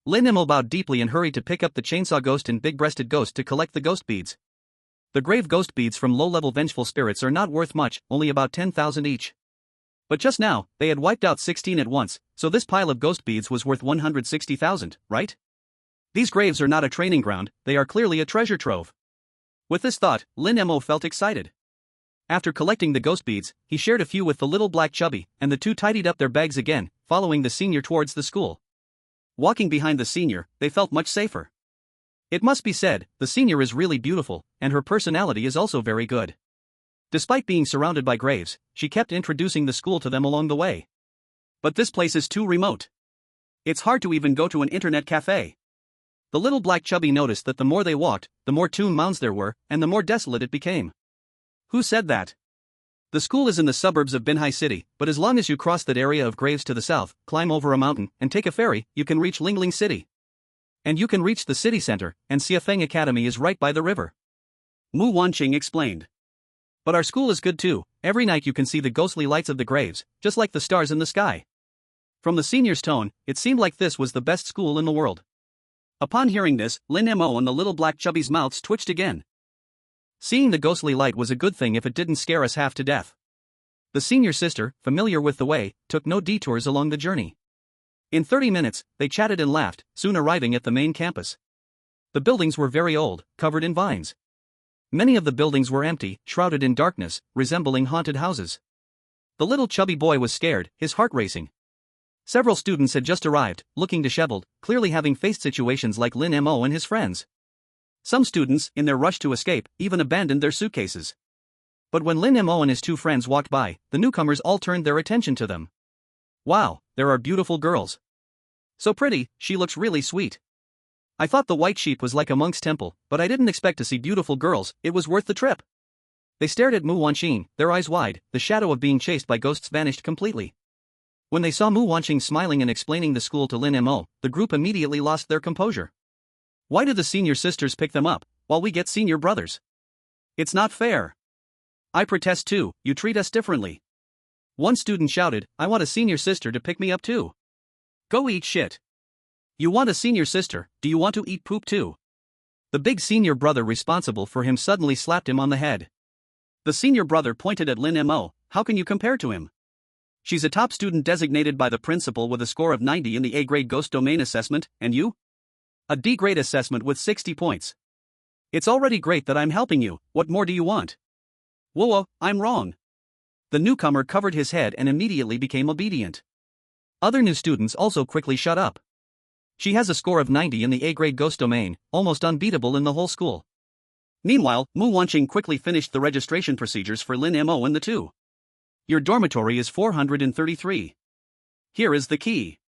Lin Mo bowed deeply and hurried to pick up the chainsaw ghost and big-breasted ghost to collect the ghost beads. The grave ghost beads from low-level vengeful spirits are not worth much, only about 10,000 each. But just now, they had wiped out 16 at once, so this pile of ghost beads was worth 160,000, right? These graves are not a training ground, they are clearly a treasure trove. With this thought, Lin Mo felt excited. After collecting the ghost beads, he shared a few with the little black chubby, and the two tidied up their bags again, following the senior towards the school. Walking behind the senior, they felt much safer. It must be said, the senior is really beautiful, and her personality is also very good. Despite being surrounded by graves, she kept introducing the school to them along the way. But this place is too remote. It's hard to even go to an internet cafe. The little black chubby noticed that the more they walked, the more tomb mounds there were, and the more desolate it became. Who said that? The school is in the suburbs of Binhai City, but as long as you cross that area of graves to the south, climb over a mountain, and take a ferry, you can reach Lingling City. And you can reach the city center, and Siafeng Academy is right by the river. Mu Wanqing explained. But our school is good too, every night you can see the ghostly lights of the graves, just like the stars in the sky. From the senior's tone, it seemed like this was the best school in the world. Upon hearing this, Lin Mo and the little black chubby's mouths twitched again. Seeing the ghostly light was a good thing if it didn't scare us half to death. The senior sister, familiar with the way, took no detours along the journey. In 30 minutes, they chatted and laughed, soon arriving at the main campus. The buildings were very old, covered in vines. Many of the buildings were empty, shrouded in darkness, resembling haunted houses. The little chubby boy was scared, his heart racing. Several students had just arrived, looking disheveled, clearly having faced situations like Lin Mo and his friends. Some students, in their rush to escape, even abandoned their suitcases. But when Lin Mo and his two friends walked by, the newcomers all turned their attention to them. Wow, there are beautiful girls. So pretty, she looks really sweet. I thought the white sheep was like a monk's temple, but I didn't expect to see beautiful girls, it was worth the trip. They stared at Mu Wanqing, their eyes wide, the shadow of being chased by ghosts vanished completely. When they saw Mu Wanqing smiling and explaining the school to Lin Mo, the group immediately lost their composure. Why do the senior sisters pick them up, while we get senior brothers? It's not fair. I protest too, you treat us differently. One student shouted, I want a senior sister to pick me up too. Go eat shit. You want a senior sister, do you want to eat poop too? The big senior brother responsible for him suddenly slapped him on the head. The senior brother pointed at Lin Mo, how can you compare to him? She's a top student designated by the principal with a score of 90 in the A-grade ghost domain assessment, and you? A D-grade assessment with 60 points. It's already great that I'm helping you, what more do you want? Whoa, I'm wrong. The newcomer covered his head and immediately became obedient. Other new students also quickly shut up. She has a score of 90 in the A-grade ghost domain, almost unbeatable in the whole school. Meanwhile, Mu Wanqing quickly finished the registration procedures for Lin Mo and the two. Your dormitory is 433. Here is the key.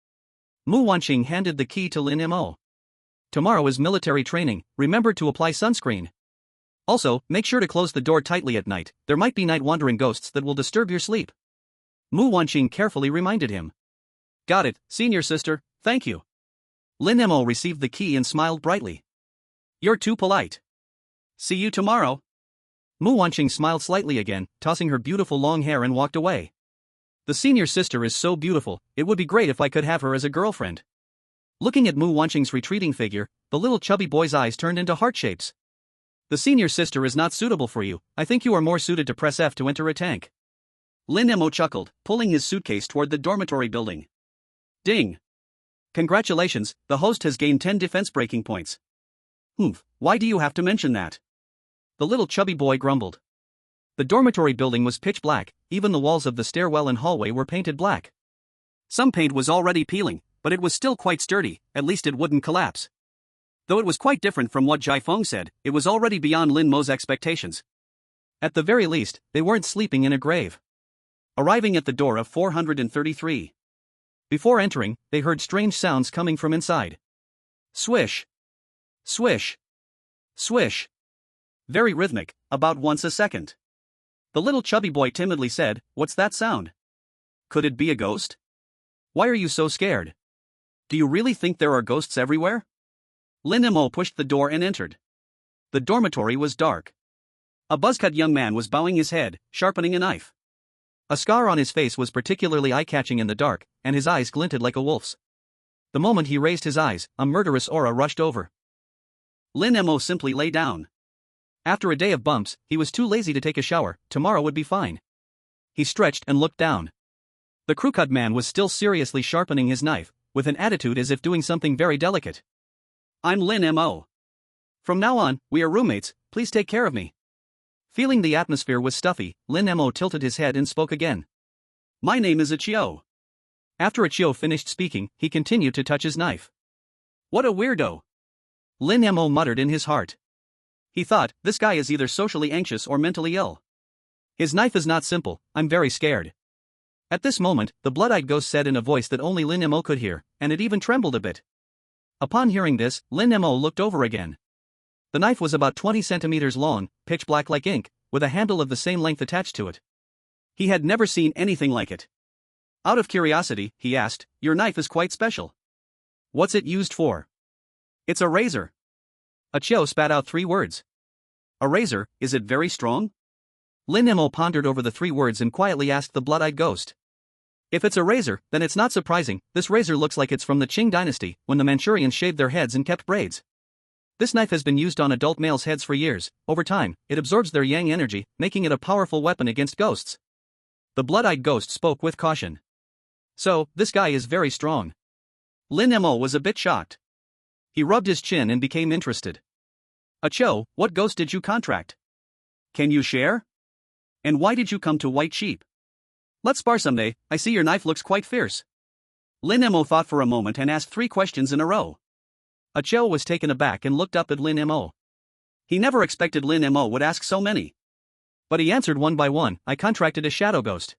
Mu Wanqing handed the key to Lin Mo. Tomorrow is military training, remember to apply sunscreen. Also, make sure to close the door tightly at night, there might be night-wandering ghosts that will disturb your sleep. Mu Wanqing carefully reminded him. Got it, senior sister, thank you. Lin Mo received the key and smiled brightly. You're too polite. See you tomorrow. Mu Wanqing smiled slightly again, tossing her beautiful long hair and walked away. The senior sister is so beautiful, it would be great if I could have her as a girlfriend. Looking at Mu Wanqing's retreating figure, the little chubby boy's eyes turned into heart shapes. The senior sister is not suitable for you, I think you are more suited to press F to enter a tank. Lin Mo chuckled, pulling his suitcase toward the dormitory building. Ding! Congratulations, the host has gained 10 defense breaking points. Humph, why do you have to mention that? The little chubby boy grumbled. The dormitory building was pitch black, even the walls of the stairwell and hallway were painted black. Some paint was already peeling, but it was still quite sturdy, at least it wouldn't collapse. Though it was quite different from what Jai Feng said, it was already beyond Lin Mo's expectations. At the very least, they weren't sleeping in a grave. Arriving at the door of 433. Before entering, they heard strange sounds coming from inside. Swish. Swish. Swish. Very rhythmic, about once a second. The little chubby boy timidly said, What's that sound? Could it be a ghost? Why are you so scared? Do you really think there are ghosts everywhere? Lin Mo pushed the door and entered. The dormitory was dark. A buzzcut young man was bowing his head, sharpening a knife. A scar on his face was particularly eye-catching in the dark, and his eyes glinted like a wolf's. The moment he raised his eyes, a murderous aura rushed over. Lin Mo simply lay down. After a day of bumps, he was too lazy to take a shower, tomorrow would be fine. He stretched and looked down. The crew-cut man was still seriously sharpening his knife, with an attitude as if doing something very delicate. I'm Lin Mo. From now on, we are roommates, please take care of me. Feeling the atmosphere was stuffy, Lin Mo tilted his head and spoke again. My name is Ichio. After Ichio finished speaking, he continued to touch his knife. What a weirdo. Lin Mo muttered in his heart. He thought, this guy is either socially anxious or mentally ill. His knife is not simple, I'm very scared. At this moment, the blood-eyed ghost said in a voice that only Lin Mo could hear, and it even trembled a bit. Upon hearing this, Lin Mo looked over again. The knife was about 20 centimeters long, pitch black like ink, with a handle of the same length attached to it. He had never seen anything like it. Out of curiosity, he asked, your knife is quite special. What's it used for? It's a razor. Ichio spat out 3 words. A razor, is it very strong? Lin Mo pondered over the 3 words and quietly asked the blood-eyed ghost. If it's a razor, then it's not surprising, this razor looks like it's from the Qing dynasty, when the Manchurians shaved their heads and kept braids. This knife has been used on adult males' heads for years. Over time, it absorbs their yang energy, making it a powerful weapon against ghosts. The blood-eyed ghost spoke with caution. So, this guy is very strong. Lin Mo was a bit shocked. He rubbed his chin and became interested. Ichio, what ghost did you contract? Can you share? And why did you come to White Sheep? Let's spar someday, I see your knife looks quite fierce. Lin Mo thought for a moment and asked 3 questions in a row. Ichio was taken aback and looked up at Lin Mo. He never expected Lin Mo would ask so many. But he answered one by one. I contracted a shadow ghost.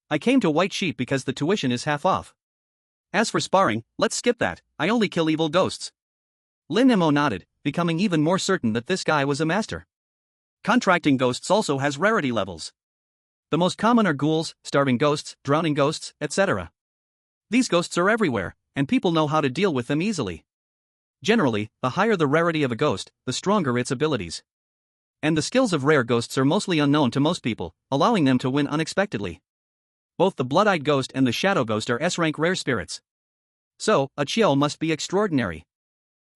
I came to White Sheep because the tuition is half off. As for sparring, let's skip that, I only kill evil ghosts. Lin Mo nodded, becoming even more certain that this guy was a master. Contracting ghosts also has rarity levels. The most common are ghouls, starving ghosts, drowning ghosts, etc. These ghosts are everywhere, and people know how to deal with them easily. Generally, the higher the rarity of a ghost, the stronger its abilities. And the skills of rare ghosts are mostly unknown to most people, allowing them to win unexpectedly. Both the blood-eyed ghost and the shadow ghost are S-rank rare spirits. So, Ichio must be extraordinary.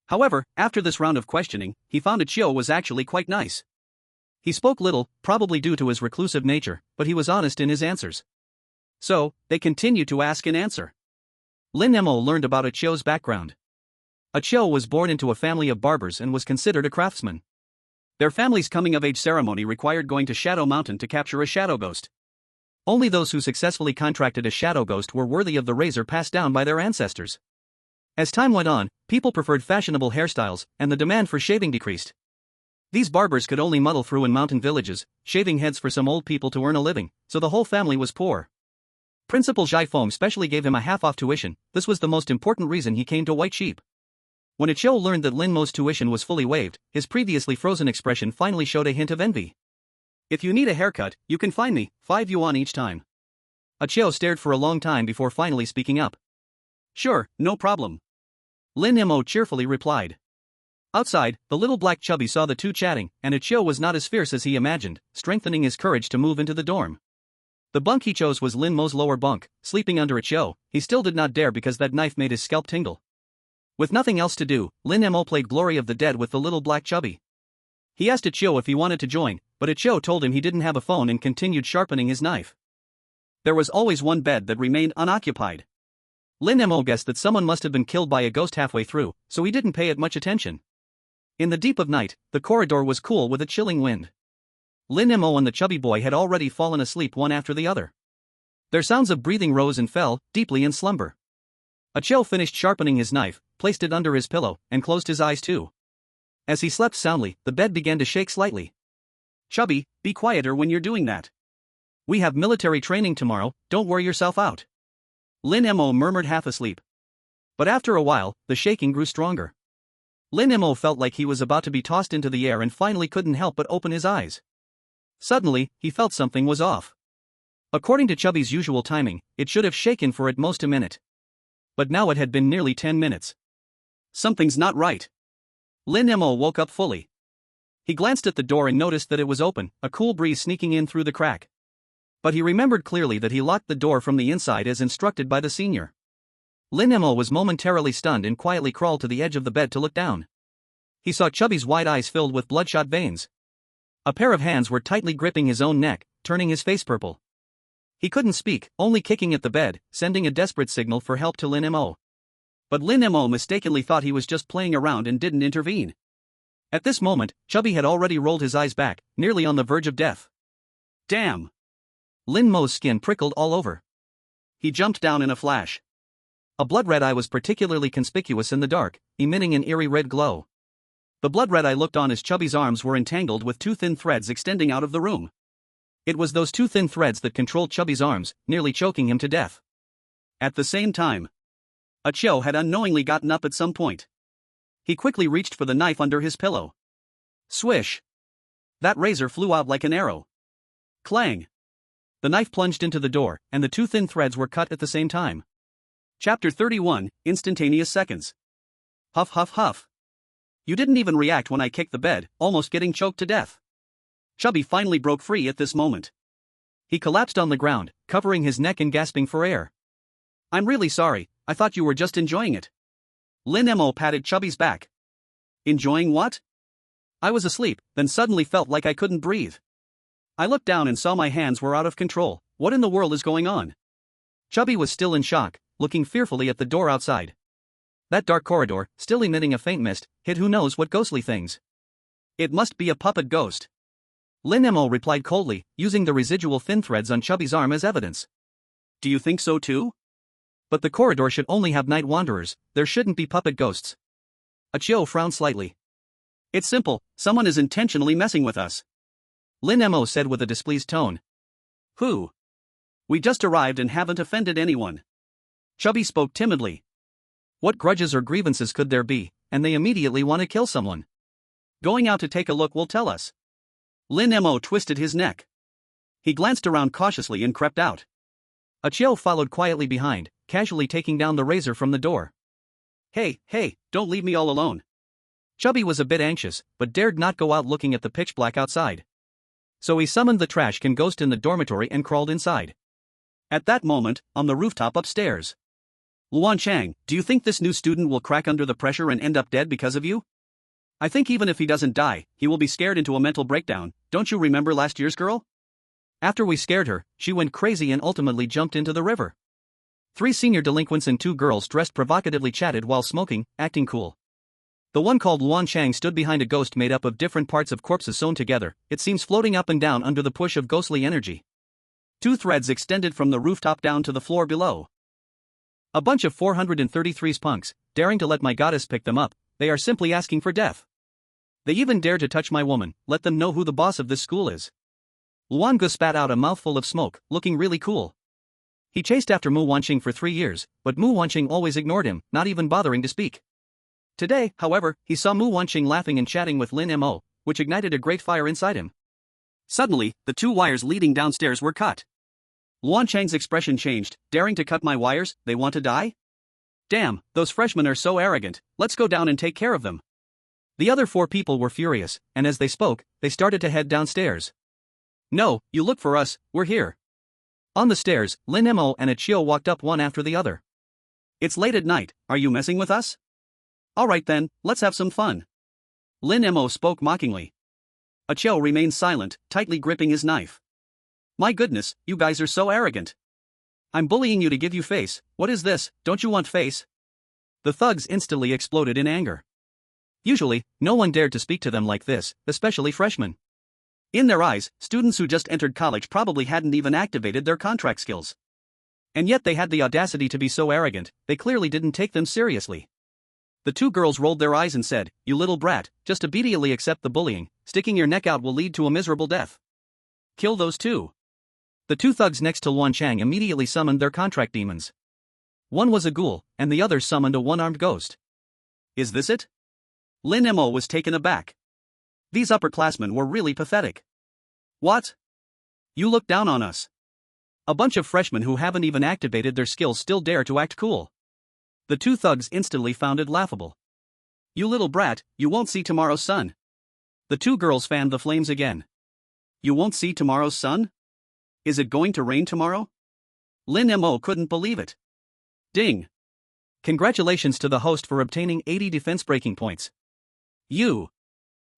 However, after this round of questioning, he found Ichio was actually quite nice. He spoke little, probably due to his reclusive nature, but he was honest in his answers. So, they continued to ask and answer. Lin Mo learned about Ichio's background. Ichio was born into a family of barbers and was considered a craftsman. Their family's coming-of-age ceremony required going to Shadow Mountain to capture a shadow ghost. Only those who successfully contracted a shadow ghost were worthy of the razor passed down by their ancestors. As time went on, people preferred fashionable hairstyles, and the demand for shaving decreased. These barbers could only muddle through in mountain villages, shaving heads for some old people to earn a living, so the whole family was poor. Principal Jai Fong specially gave him a half-off tuition. This was the most important reason he came to White Sheep. When Ichio learned that Lin Mo's tuition was fully waived, his previously frozen expression finally showed a hint of envy. If you need a haircut, you can find me, 5 yuan each time. Ichio stared for a long time before finally speaking up. Sure, no problem. Lin Mo cheerfully replied. Outside, the little black chubby saw the two chatting, and Ichio was not as fierce as he imagined, strengthening his courage to move into the dorm. The bunk he chose was Lin Mo's lower bunk, sleeping under Ichio. He still did not dare because that knife made his scalp tingle. With nothing else to do, Lin Mo played Glory of the Dead with the little black chubby. He asked Ichio if he wanted to join, but Ichio told him he didn't have a phone and continued sharpening his knife. There was always one bed that remained unoccupied. Lin Mo guessed that someone must have been killed by a ghost halfway through, so he didn't pay it much attention. In the deep of night, the corridor was cool with a chilling wind. Lin Mo and the chubby boy had already fallen asleep one after the other. Their sounds of breathing rose and fell, deeply in slumber. Ichio finished sharpening his knife, placed it under his pillow, and closed his eyes too. As he slept soundly, the bed began to shake slightly. Chubby, be quieter when you're doing that. We have military training tomorrow, don't wear yourself out. Lin Mo murmured half asleep. But after a while, the shaking grew stronger. Lin Mo felt like he was about to be tossed into the air and finally couldn't help but open his eyes. Suddenly, he felt something was off. According to Chubby's usual timing, it should have shaken for at most a minute. But now it had been nearly 10 minutes. Something's not right. Lin Mo woke up fully. He glanced at the door and noticed that it was open, a cool breeze sneaking in through the crack. But he remembered clearly that he locked the door from the inside as instructed by the senior. Lin Mo was momentarily stunned and quietly crawled to the edge of the bed to look down. He saw Chubby's wide eyes filled with bloodshot veins. A pair of hands were tightly gripping his own neck, turning his face purple. He couldn't speak, only kicking at the bed, sending a desperate signal for help to Lin Mo. But Lin Mo mistakenly thought he was just playing around and didn't intervene. At this moment, Chubby had already rolled his eyes back, nearly on the verge of death. Damn! Lin Mo's skin prickled all over. He jumped down in a flash. A blood-red eye was particularly conspicuous in the dark, emitting an eerie red glow. The blood-red eye looked on as Chubby's arms were entangled with two thin threads extending out of the room. It was those two thin threads that controlled Chubby's arms, nearly choking him to death. At the same time, Achio had unknowingly gotten up at some point. He quickly reached for the knife under his pillow. Swish! That razor flew out like an arrow. Clang! The knife plunged into the door, and the two thin threads were cut at the same time. Chapter 31, Instantaneous Seconds. Huff huff huff. You didn't even react when I kicked the bed, almost getting choked to death. Chubby finally broke free at this moment. He collapsed on the ground, covering his neck and gasping for air. I'm really sorry, I thought you were just enjoying it. Lin Mo patted Chubby's back. Enjoying what? I was asleep, then suddenly felt like I couldn't breathe. I looked down and saw my hands were out of control. What in the world is going on? Chubby was still in shock, looking fearfully at the door outside. That dark corridor, still emitting a faint mist, hid who knows what ghostly things. It must be a puppet ghost. Lin Mo replied coldly, using the residual thin threads on Chubby's arm as evidence. Do you think so too? But the corridor should only have night wanderers, there shouldn't be puppet ghosts. Achio frowned slightly. It's simple, someone is intentionally messing with us. Lin Mo said with a displeased tone. Who? We just arrived and haven't offended anyone. Chubby spoke timidly. What grudges or grievances could there be, and they immediately want to kill someone? Going out to take a look will tell us. Lin Mo twisted his neck. He glanced around cautiously and crept out. Achio followed quietly behind, casually taking down the razor from the door. Hey, don't leave me all alone. Chubby was a bit anxious, but dared not go out looking at the pitch black outside. So he summoned the trash can ghost in the dormitory and crawled inside. At that moment, on the rooftop upstairs. Luan Chang, do you think this new student will crack under the pressure and end up dead because of you? I think even if he doesn't die, he will be scared into a mental breakdown. Don't you remember last year's girl? After we scared her, she went crazy and ultimately jumped into the river. 3 senior delinquents and 2 girls dressed provocatively chatted while smoking, acting cool. The one called Luan Chang stood behind a ghost made up of different parts of corpses sewn together, it seems floating up and down under the push of ghostly energy. 2 threads extended from the rooftop down to the floor below. A bunch of 433 punks, daring to let my goddess pick them up, they are simply asking for death. They even dare to touch my woman, let them know who the boss of this school is. Luan Gu spat out a mouthful of smoke, looking really cool. He chased after Mu Wanqing for 3 years, but Mu Wanqing always ignored him, not even bothering to speak. Today, however, he saw Mu Wanqing laughing and chatting with Lin Mo, which ignited a great fire inside him. Suddenly, the 2 wires leading downstairs were cut. Luan Chang's expression changed. Daring to cut my wires, they want to die? Damn, those freshmen are so arrogant, let's go down and take care of them. The other 4 people were furious, and as they spoke, they started to head downstairs. No, you look for us, we're here. On the stairs, Lin Mo and Achio walked up one after the other. It's late at night, are you messing with us? Alright then, let's have some fun. Lin Mo spoke mockingly. Achio remained silent, tightly gripping his knife. My goodness, you guys are so arrogant. I'm bullying you to give you face, what is this, don't you want face? The thugs instantly exploded in anger. Usually, no one dared to speak to them like this, especially freshmen. In their eyes, students who just entered college probably hadn't even activated their contract skills. And yet they had the audacity to be so arrogant, they clearly didn't take them seriously. The 2 girls rolled their eyes and said, "You little brat, just obediently accept the bullying, sticking your neck out will lead to a miserable death. Kill those 2. The 2 thugs next to Luan Chang immediately summoned their contract demons. One was a ghoul, and the other summoned a one-armed ghost. Is this it? Lin Mo was taken aback. These upperclassmen were really pathetic. What? You look down on us. A bunch of freshmen who haven't even activated their skills still dare to act cool. The 2 thugs instantly found it laughable. You little brat, you won't see tomorrow's sun. The 2 girls fanned the flames again. You won't see tomorrow's sun? Is it going to rain tomorrow? Lin Mo couldn't believe it. Ding. Congratulations to the host for obtaining 80 defense breaking points. You.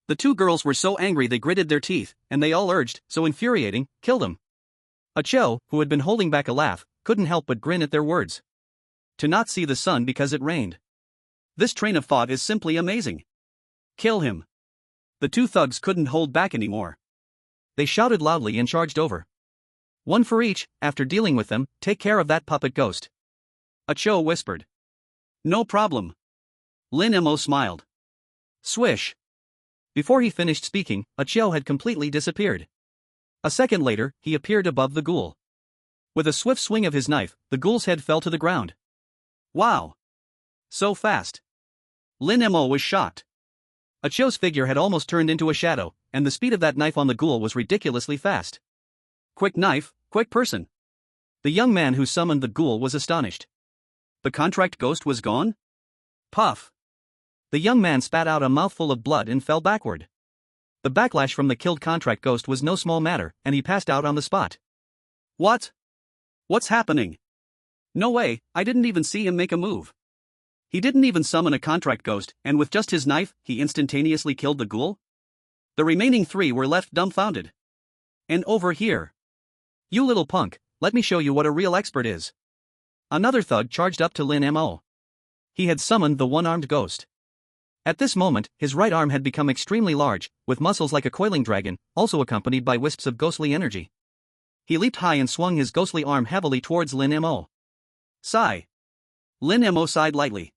The 2 girls were so angry they gritted their teeth, and they all urged, so infuriating, kill them. Achio, who had been holding back a laugh, couldn't help but grin at their words. To not see the sun because it rained. This train of thought is simply amazing. Kill him. The two thugs couldn't hold back anymore. They shouted loudly and charged over. One for each. After dealing with them, take care of that puppet ghost. Cho whispered. No problem. Lin Mo smiled. Swish. Before he finished speaking, Cho had completely disappeared. A second later, he appeared above the ghoul. With a swift swing of his knife, the ghoul's head fell to the ground. Wow! So fast. Lin Mo was shocked. Cho's figure had almost turned into a shadow, and the speed of that knife on the ghoul was ridiculously fast. Quick knife, quick person. The young man who summoned the ghoul was astonished. The contract ghost was gone? Puff. The young man spat out a mouthful of blood and fell backward. The backlash from the killed contract ghost was no small matter, and he passed out on the spot. What? What's happening? No way, I didn't even see him make a move. He didn't even summon a contract ghost, and with just his knife, he instantaneously killed the ghoul? The remaining three were left dumbfounded. And over here. You little punk, let me show you what a real expert is. Another thug charged up to Lin Mo. He had summoned the one-armed ghost. At this moment, his right arm had become extremely large, with muscles like a coiling dragon, also accompanied by wisps of ghostly energy. He leaped high and swung his ghostly arm heavily towards Lin Mo. Sigh. Lin Mo sighed lightly.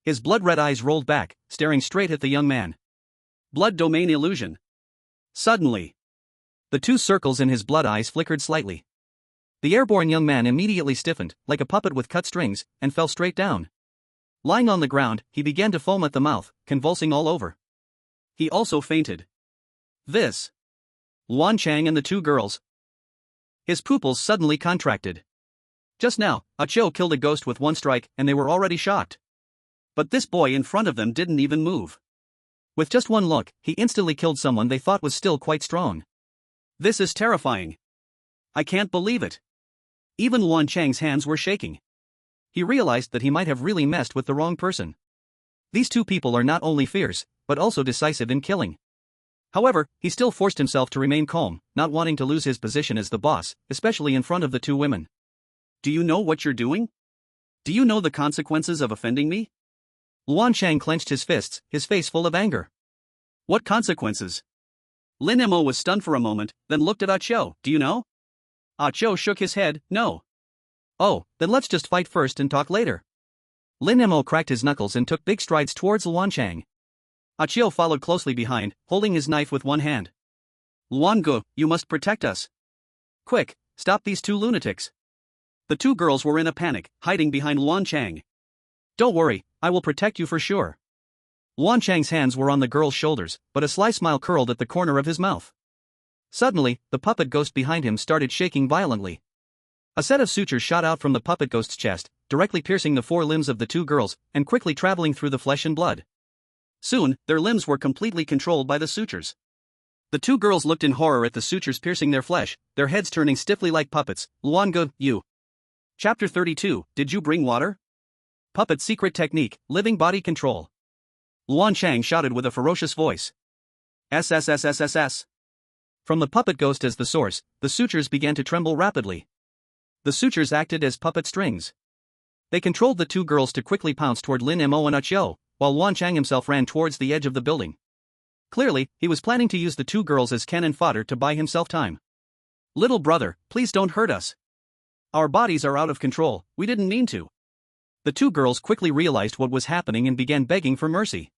His blood-red eyes rolled back, staring straight at the young man. Blood domain illusion. Suddenly, the two circles in his blood eyes flickered slightly. The airborne young man immediately stiffened, like a puppet with cut strings, and fell straight down. Lying on the ground, he began to foam at the mouth, convulsing all over. He also fainted. This. Luan Chang and the two girls. His pupils suddenly contracted. Just now, Cho killed a ghost with one strike, and they were already shocked. But this boy in front of them didn't even move. With just one look, he instantly killed someone they thought was still quite strong. This is terrifying. I can't believe it. Even Luan Chang's hands were shaking. He realized that he might have really messed with the wrong person. These two people are not only fierce, but also decisive in killing. However, he still forced himself to remain calm, not wanting to lose his position as the boss, especially in front of the two women. Do you know what you're doing? Do you know the consequences of offending me? Luan Chang clenched his fists, his face full of anger. What consequences? Lin Mo was stunned for a moment, then looked at Cho. Do you know? Cho shook his head, no. Oh, then let's just fight first and talk later. Lin Mo cracked his knuckles and took big strides towards Luan Chang. Cho followed closely behind, holding his knife with one hand. Luan Gu, you must protect us. Quick, stop these two lunatics. The two girls were in a panic, hiding behind Luan Chang. Don't worry, I will protect you for sure. Luan Chang's hands were on the girl's shoulders, but a sly smile curled at the corner of his mouth. Suddenly, the puppet ghost behind him started shaking violently. A set of sutures shot out from the puppet ghost's chest, directly piercing the four limbs of the two girls, and quickly traveling through the flesh and blood. Soon, their limbs were completely controlled by the sutures. The two girls looked in horror at the sutures piercing their flesh, their heads turning stiffly like puppets. Luan Gu, you. Chapter 32, Did you bring water? Puppet secret technique, living body control. Luan Chang shouted with a ferocious voice. SSSSSS. From the puppet ghost as the source, the sutures began to tremble rapidly. The sutures acted as puppet strings. They controlled the two girls to quickly pounce toward Lin Mo and Cho, while Luan Chang himself ran towards the edge of the building. Clearly, he was planning to use the two girls as cannon fodder to buy himself time. Little brother, please don't hurt us. Our bodies are out of control, we didn't mean to. The two girls quickly realized what was happening and began begging for mercy.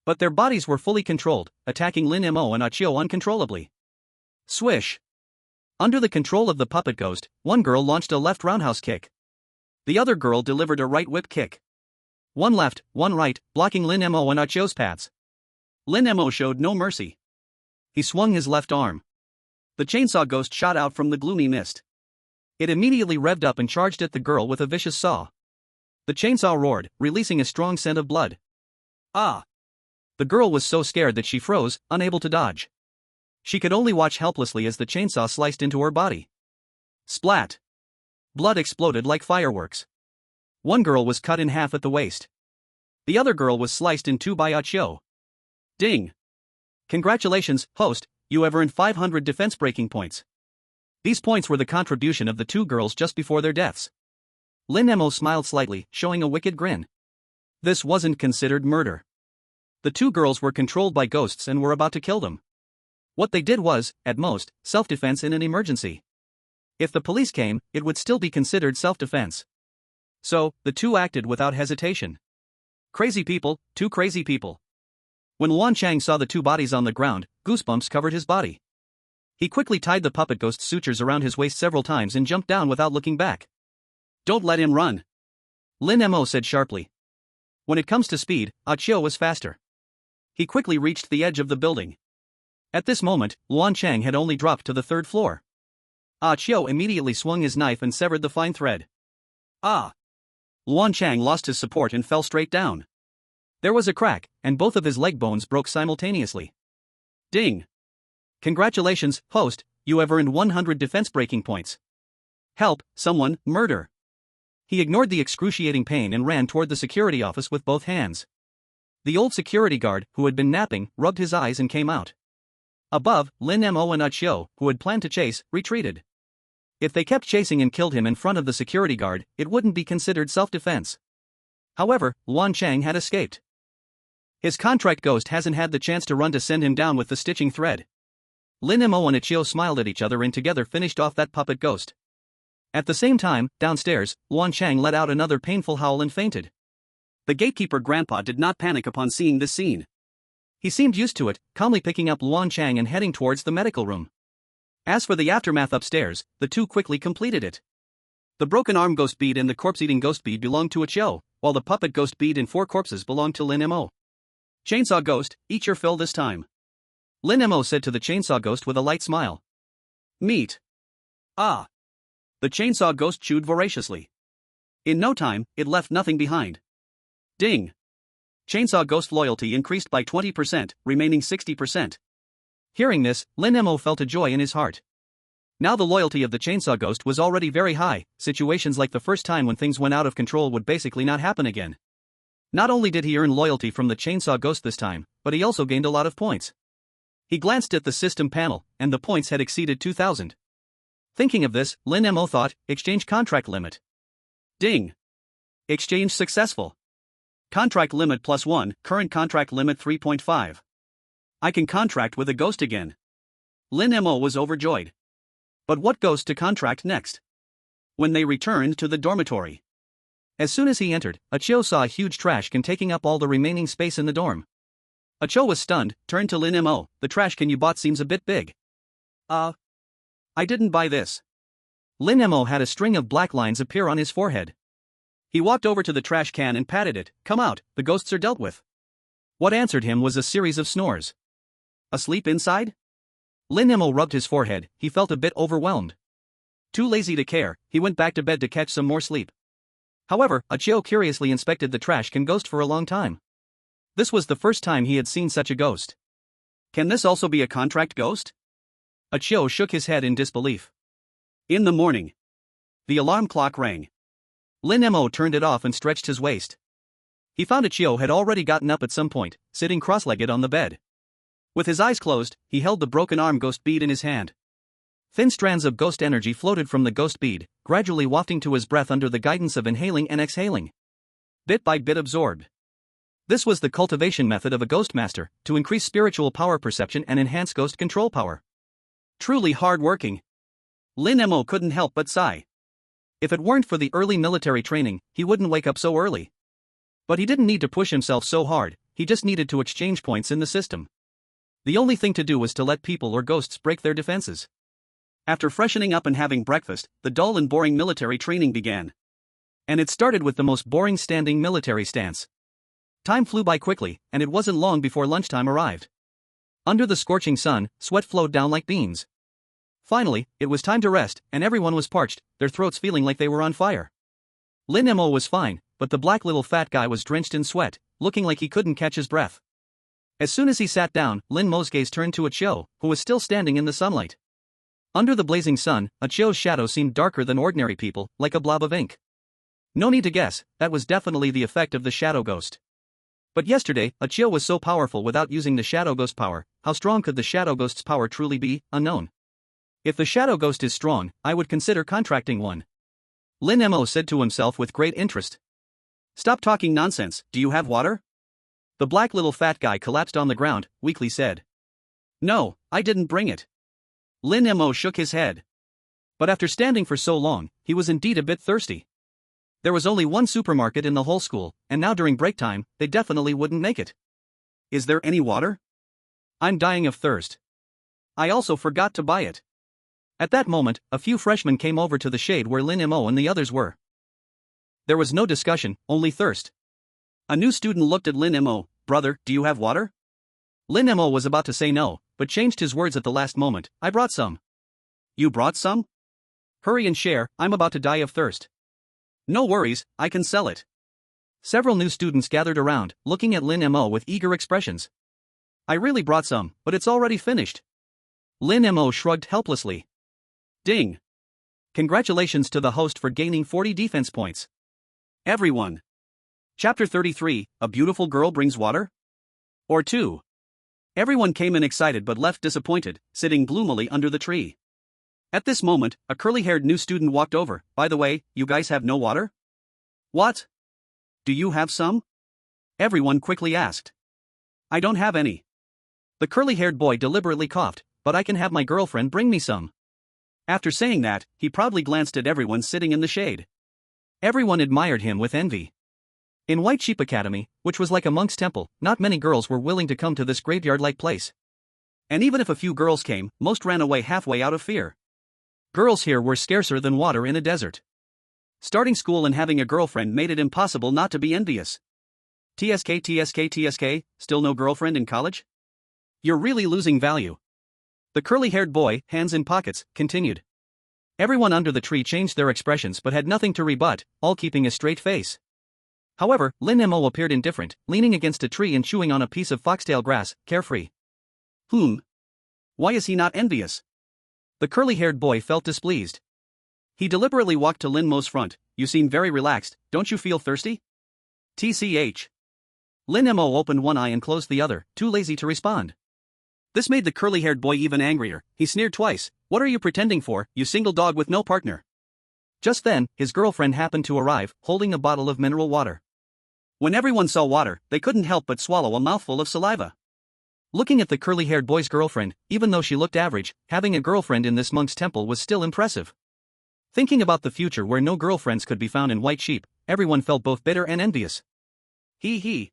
But their bodies were fully controlled, attacking Lin Mo and Cho uncontrollably. Swish. Under the control of the puppet ghost, one girl launched a left roundhouse kick. The other girl delivered a right whip kick. One left, one right, blocking Lin Mo and Cho's paths. Lin Mo showed no mercy. He swung his left arm. The chainsaw ghost shot out from the gloomy mist. It immediately revved up and charged at the girl with a vicious saw. The chainsaw roared, releasing a strong scent of blood. Ah! The girl was so scared that she froze, unable to dodge. She could only watch helplessly as the chainsaw sliced into her body. Splat! Blood exploded like fireworks. One girl was cut in half at the waist. The other girl was sliced in two by Cho. Ding! Congratulations, host, you have earned 500 defense breaking points. These points were the contribution of the two girls just before their deaths. Lin Mo smiled slightly, showing a wicked grin. This wasn't considered murder. The two girls were controlled by ghosts and were about to kill them. What they did was, at most, self-defense in an emergency. If the police came, it would still be considered self-defense. So, the two acted without hesitation. Crazy people, two crazy people. When Luan Chang saw the two bodies on the ground, goosebumps covered his body. He quickly tied the puppet ghost's sutures around his waist several times and jumped down without looking back. Don't let him run, Lin Mo said sharply. When it comes to speed, Chiu was faster. He quickly reached the edge of the building. At this moment, Luan Chang had only dropped to the third floor. Chiu immediately swung his knife and severed the fine thread. Ah! Luan Chang lost his support and fell straight down. There was a crack, and both of his leg bones broke simultaneously. Ding! Congratulations, host, you have earned 100 defense breaking points. Help, someone, murder. He ignored the excruciating pain and ran toward the security office with both hands. The old security guard, who had been napping, rubbed his eyes and came out. Above, Lin Mo and Chiu, who had planned to chase, retreated. If they kept chasing and killed him in front of the security guard, it wouldn't be considered self-defense. However, Luan Chang had escaped. His contract ghost hasn't had the chance to run to send him down with the stitching thread. Lin Mo and Chiu smiled at each other and together finished off that puppet ghost. At the same time, downstairs, Luan Chang let out another painful howl and fainted. The gatekeeper grandpa did not panic upon seeing this scene. He seemed used to it, calmly picking up Luan Chang and heading towards the medical room. As for the aftermath upstairs, the two quickly completed it. The broken arm ghost bead and the corpse-eating ghost bead belonged to Chiu, while the puppet ghost bead and 4 corpses belonged to Lin Mo. Chainsaw ghost, eat your fill this time, Lin Mo said to the chainsaw ghost with a light smile. Meat. Ah. The chainsaw ghost chewed voraciously. In no time, it left nothing behind. Ding. Chainsaw ghost loyalty increased by 20%, remaining 60%. Hearing this, Lin Mo felt a joy in his heart. Now the loyalty of the chainsaw ghost was already very high. Situations like the first time when things went out of control would basically not happen again. Not only did he earn loyalty from the chainsaw ghost this time, but he also gained a lot of points. He glanced at the system panel, and the points had exceeded 2,000. Thinking of this, Lin Mo thought, exchange contract limit. Ding. Exchange successful. Contract limit +1, current contract limit 3.5. I can contract with a ghost again. Lin Mo was overjoyed. But what ghost to contract next? When they returned to the dormitory. As soon as he entered, Chiu saw a huge trash can taking up all the remaining space in the dorm. Chiu was stunned, turned to Lin Mo, the trash can you bought seems a bit big. I didn't buy this. Lin Mo had a string of black lines appear on his forehead. He walked over to the trash can and patted it. Come out, the ghosts are dealt with. What answered him was a series of snores. Asleep inside? Lin Mo rubbed his forehead, he felt a bit overwhelmed. Too lazy to care, he went back to bed to catch some more sleep. However, Chiu curiously inspected the trash can ghost for a long time. This was the first time he had seen such a ghost. Can this also be a contract ghost? Chiu shook his head in disbelief. In the morning. The alarm clock rang. Lin Mo turned it off and stretched his waist. He found Chiu had already gotten up at some point, sitting cross-legged on the bed. With his eyes closed, he held the broken arm ghost bead in his hand. Thin strands of ghost energy floated from the ghost bead, gradually wafting to his breath under the guidance of inhaling and exhaling. Bit by bit absorbed. This was the cultivation method of a ghost master, to increase spiritual power perception and enhance ghost control power. Truly hard-working. Lin Mo couldn't help but sigh. If it weren't for the early military training, he wouldn't wake up so early. But he didn't need to push himself so hard, he just needed to exchange points in the system. The only thing to do was to let people or ghosts break their defenses. After freshening up and having breakfast, the dull and boring military training began. And it started with the most boring standing military stance. Time flew by quickly, and it wasn't long before lunchtime arrived. Under the scorching sun, sweat flowed down like beans. Finally, it was time to rest, and everyone was parched, their throats feeling like they were on fire. Lin Mo was fine, but the black little fat guy was drenched in sweat, looking like he couldn't catch his breath. As soon as he sat down, Lin Mo's gaze turned to Chiu, who was still standing in the sunlight. Under the blazing sun, Chiu's shadow seemed darker than ordinary people, like a blob of ink. No need to guess, that was definitely the effect of the shadow ghost. But yesterday, Chiu was so powerful without using the shadow ghost power. How strong could the shadow ghost's power truly be? Unknown. If the shadow ghost is strong, I would consider contracting one. Lin Mo said to himself with great interest. Stop talking nonsense, do you have water? The black little fat guy collapsed on the ground, weakly said. No, I didn't bring it. Lin Mo shook his head. But after standing for so long, he was indeed a bit thirsty. There was only one supermarket in the whole school, and now during break time, they definitely wouldn't make it. Is there any water? I'm dying of thirst. I also forgot to buy it. At that moment, a few freshmen came over to the shade where Lin Mo and the others were. There was no discussion, only thirst. A new student looked at Lin Mo. Brother, do you have water? Lin Mo was about to say no, but changed his words at the last moment. I brought some. You brought some? Hurry and share, I'm about to die of thirst. No worries, I can sell it. Several new students gathered around, looking at Lin Mo with eager expressions. I really brought some, but it's already finished. Lin Mo shrugged helplessly. Ding. Congratulations to the host for gaining 40 defense points. Everyone. Chapter 33, A Beautiful Girl Brings Water? Or 2. Everyone came in excited but left disappointed, sitting gloomily under the tree. At this moment, a curly-haired new student walked over. By the way, you guys have no water? What? Do you have some? Everyone quickly asked. I don't have any. The curly-haired boy deliberately coughed, but I can have my girlfriend bring me some. After saying that, he proudly glanced at everyone sitting in the shade. Everyone admired him with envy. In White Sheep Academy, which was like a monk's temple, not many girls were willing to come to this graveyard-like place. And even if a few girls came, most ran away halfway out of fear. Girls here were scarcer than water in a desert. Starting school and having a girlfriend made it impossible not to be envious. TSK, still no girlfriend in college? You're really losing value. The curly-haired boy, hands in pockets, continued. Everyone under the tree changed their expressions but had nothing to rebut, all keeping a straight face. However, Lin Mo appeared indifferent, leaning against a tree and chewing on a piece of foxtail grass, carefree. Why is he not envious? The curly-haired boy felt displeased. He deliberately walked to Lin Mo's front. You seem very relaxed, don't you feel thirsty? TCH. Lin Mo opened one eye and closed the other, too lazy to respond. This made the curly-haired boy even angrier. He sneered twice. What are you pretending for, you single dog with no partner? Just then, his girlfriend happened to arrive, holding a bottle of mineral water. When everyone saw water, they couldn't help but swallow a mouthful of saliva. Looking at the curly-haired boy's girlfriend, even though she looked average, having a girlfriend in this monk's temple was still impressive. Thinking about the future where no girlfriends could be found in White Sheep, everyone felt both bitter and envious. He.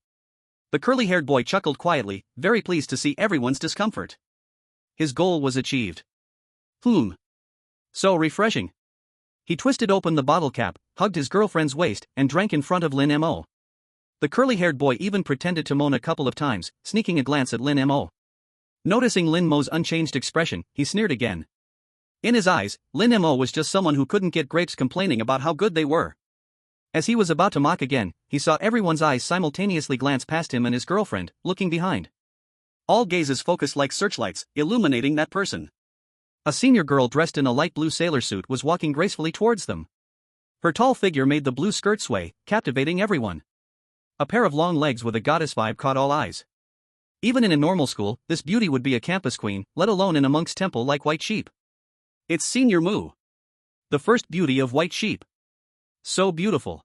The curly-haired boy chuckled quietly, very pleased to see everyone's discomfort. His goal was achieved. So refreshing. He twisted open the bottle cap, hugged his girlfriend's waist, and drank in front of Lin Mo. The curly-haired boy even pretended to moan a couple of times, sneaking a glance at Lin Mo. Noticing Lin Mo's unchanged expression, he sneered again. In his eyes, Lin Mo was just someone who couldn't get grapes complaining about how good they were. As he was about to mock again, he saw everyone's eyes simultaneously glance past him and his girlfriend, looking behind. All gazes focused like searchlights, illuminating that person. A senior girl dressed in a light blue sailor suit was walking gracefully towards them. Her tall figure made the blue skirt sway, captivating everyone. A pair of long legs with a goddess vibe caught all eyes. Even in a normal school, this beauty would be a campus queen, let alone in a monk's temple like White Sheep. It's Senior Mu. The first beauty of White Sheep. So beautiful.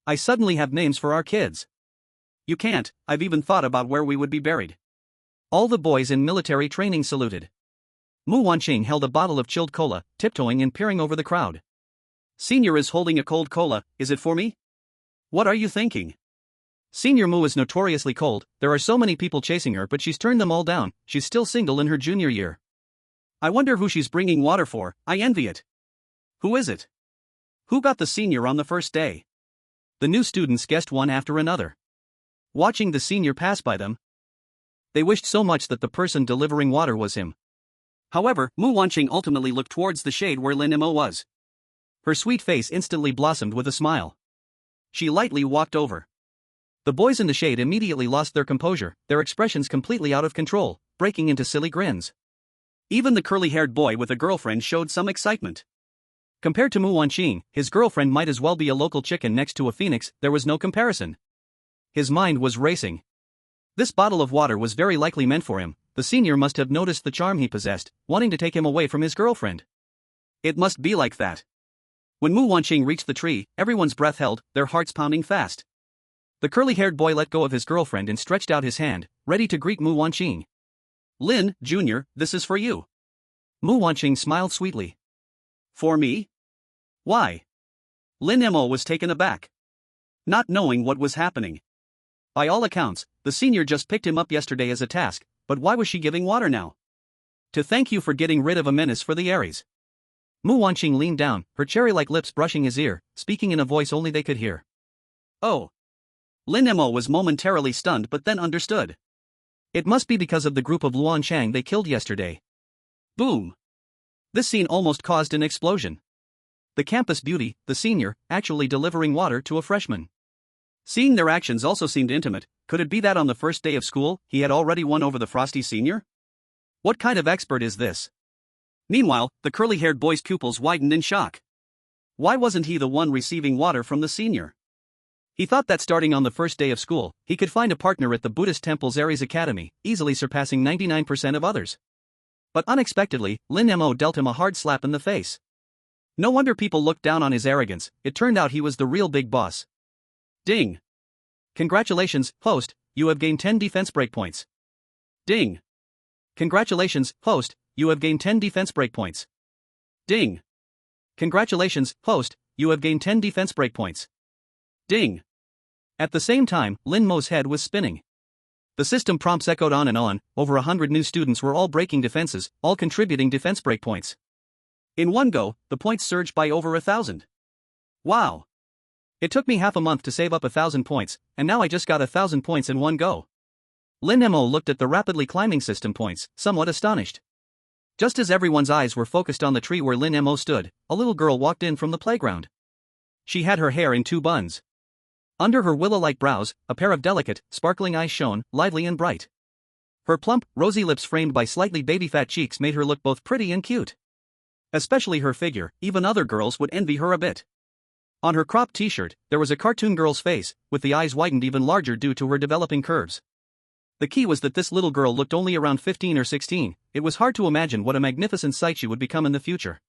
I suddenly have names for our kids. You can't, I've even thought about where we would be buried. All the boys in military training saluted. Mu Wanqing held a bottle of chilled cola, tiptoeing and peering over the crowd. Senior is holding a cold cola, is it for me? What are you thinking? Senior Mu is notoriously cold, there are so many people chasing her but she's turned them all down, she's still single in her junior year. I wonder who she's bringing water for, I envy it. Who is it? Who got the senior on the first day? The new students guessed one after another. Watching the senior pass by them, they wished so much that the person delivering water was him. However, Mu Wanqing ultimately looked towards the shade where Lin Mo was. Her sweet face instantly blossomed with a smile. She lightly walked over. The boys in the shade immediately lost their composure, their expressions completely out of control, breaking into silly grins. Even the curly-haired boy with a girlfriend showed some excitement. Compared to Mu Wanqing, his girlfriend might as well be a local chicken next to a phoenix, there was no comparison. His mind was racing. This bottle of water was very likely meant for him, the senior must have noticed the charm he possessed, wanting to take him away from his girlfriend. It must be like that. When Mu Wanqing reached the tree, everyone's breath held, their hearts pounding fast. The curly-haired boy let go of his girlfriend and stretched out his hand, ready to greet Mu Wanqing. Lin, Jr., this is for you. Mu Wanqing smiled sweetly. For me? Why? Lin Mo was taken aback, not knowing what was happening. By all accounts, the senior just picked him up yesterday as a task, but why was she giving water now? To thank you for getting rid of a menace for the Aries. Mu Wanqing leaned down, her cherry-like lips brushing his ear, speaking in a voice only they could hear. Oh. Lin Mo was momentarily stunned but then understood. It must be because of the group of Luan Chang they killed yesterday. Boom. This scene almost caused an explosion. The campus beauty, the senior, actually delivering water to a freshman. Seeing their actions also seemed intimate. Could it be that on the first day of school, he had already won over the frosty senior? What kind of expert is this? Meanwhile, the curly-haired boy's pupils widened in shock. Why wasn't he the one receiving water from the senior? He thought that starting on the first day of school, he could find a partner at the Buddhist temple's Aries Academy, easily surpassing 99% of others. But unexpectedly, Lin Mo dealt him a hard slap in the face. No wonder people looked down on his arrogance, it turned out he was the real big boss. Ding. Congratulations, host, you have gained 10 defense breakpoints. Ding. Congratulations, host, you have gained 10 defense breakpoints. Ding. Congratulations, host, you have gained 10 defense breakpoints. Ding. At the same time, Lin Mo's head was spinning. The system prompts echoed on and on, over 100 new students were all breaking defenses, all contributing defense breakpoints. In one go, the points surged by over 1,000. Wow. It took me half a month to save up 1,000 points, and now I just got 1,000 points in one go. Lin Mo looked at the rapidly climbing system points, somewhat astonished. Just as everyone's eyes were focused on the tree where Lin Mo stood, a little girl walked in from the playground. She had her hair in two buns. Under her willow-like brows, a pair of delicate, sparkling eyes shone, lively and bright. Her plump, rosy lips framed by slightly baby-fat cheeks made her look both pretty and cute. Especially her figure, even other girls would envy her a bit. On her cropped t-shirt, there was a cartoon girl's face, with the eyes widened even larger due to her developing curves. The key was that this little girl looked only around 15 or 16, it was hard to imagine what a magnificent sight she would become in the future.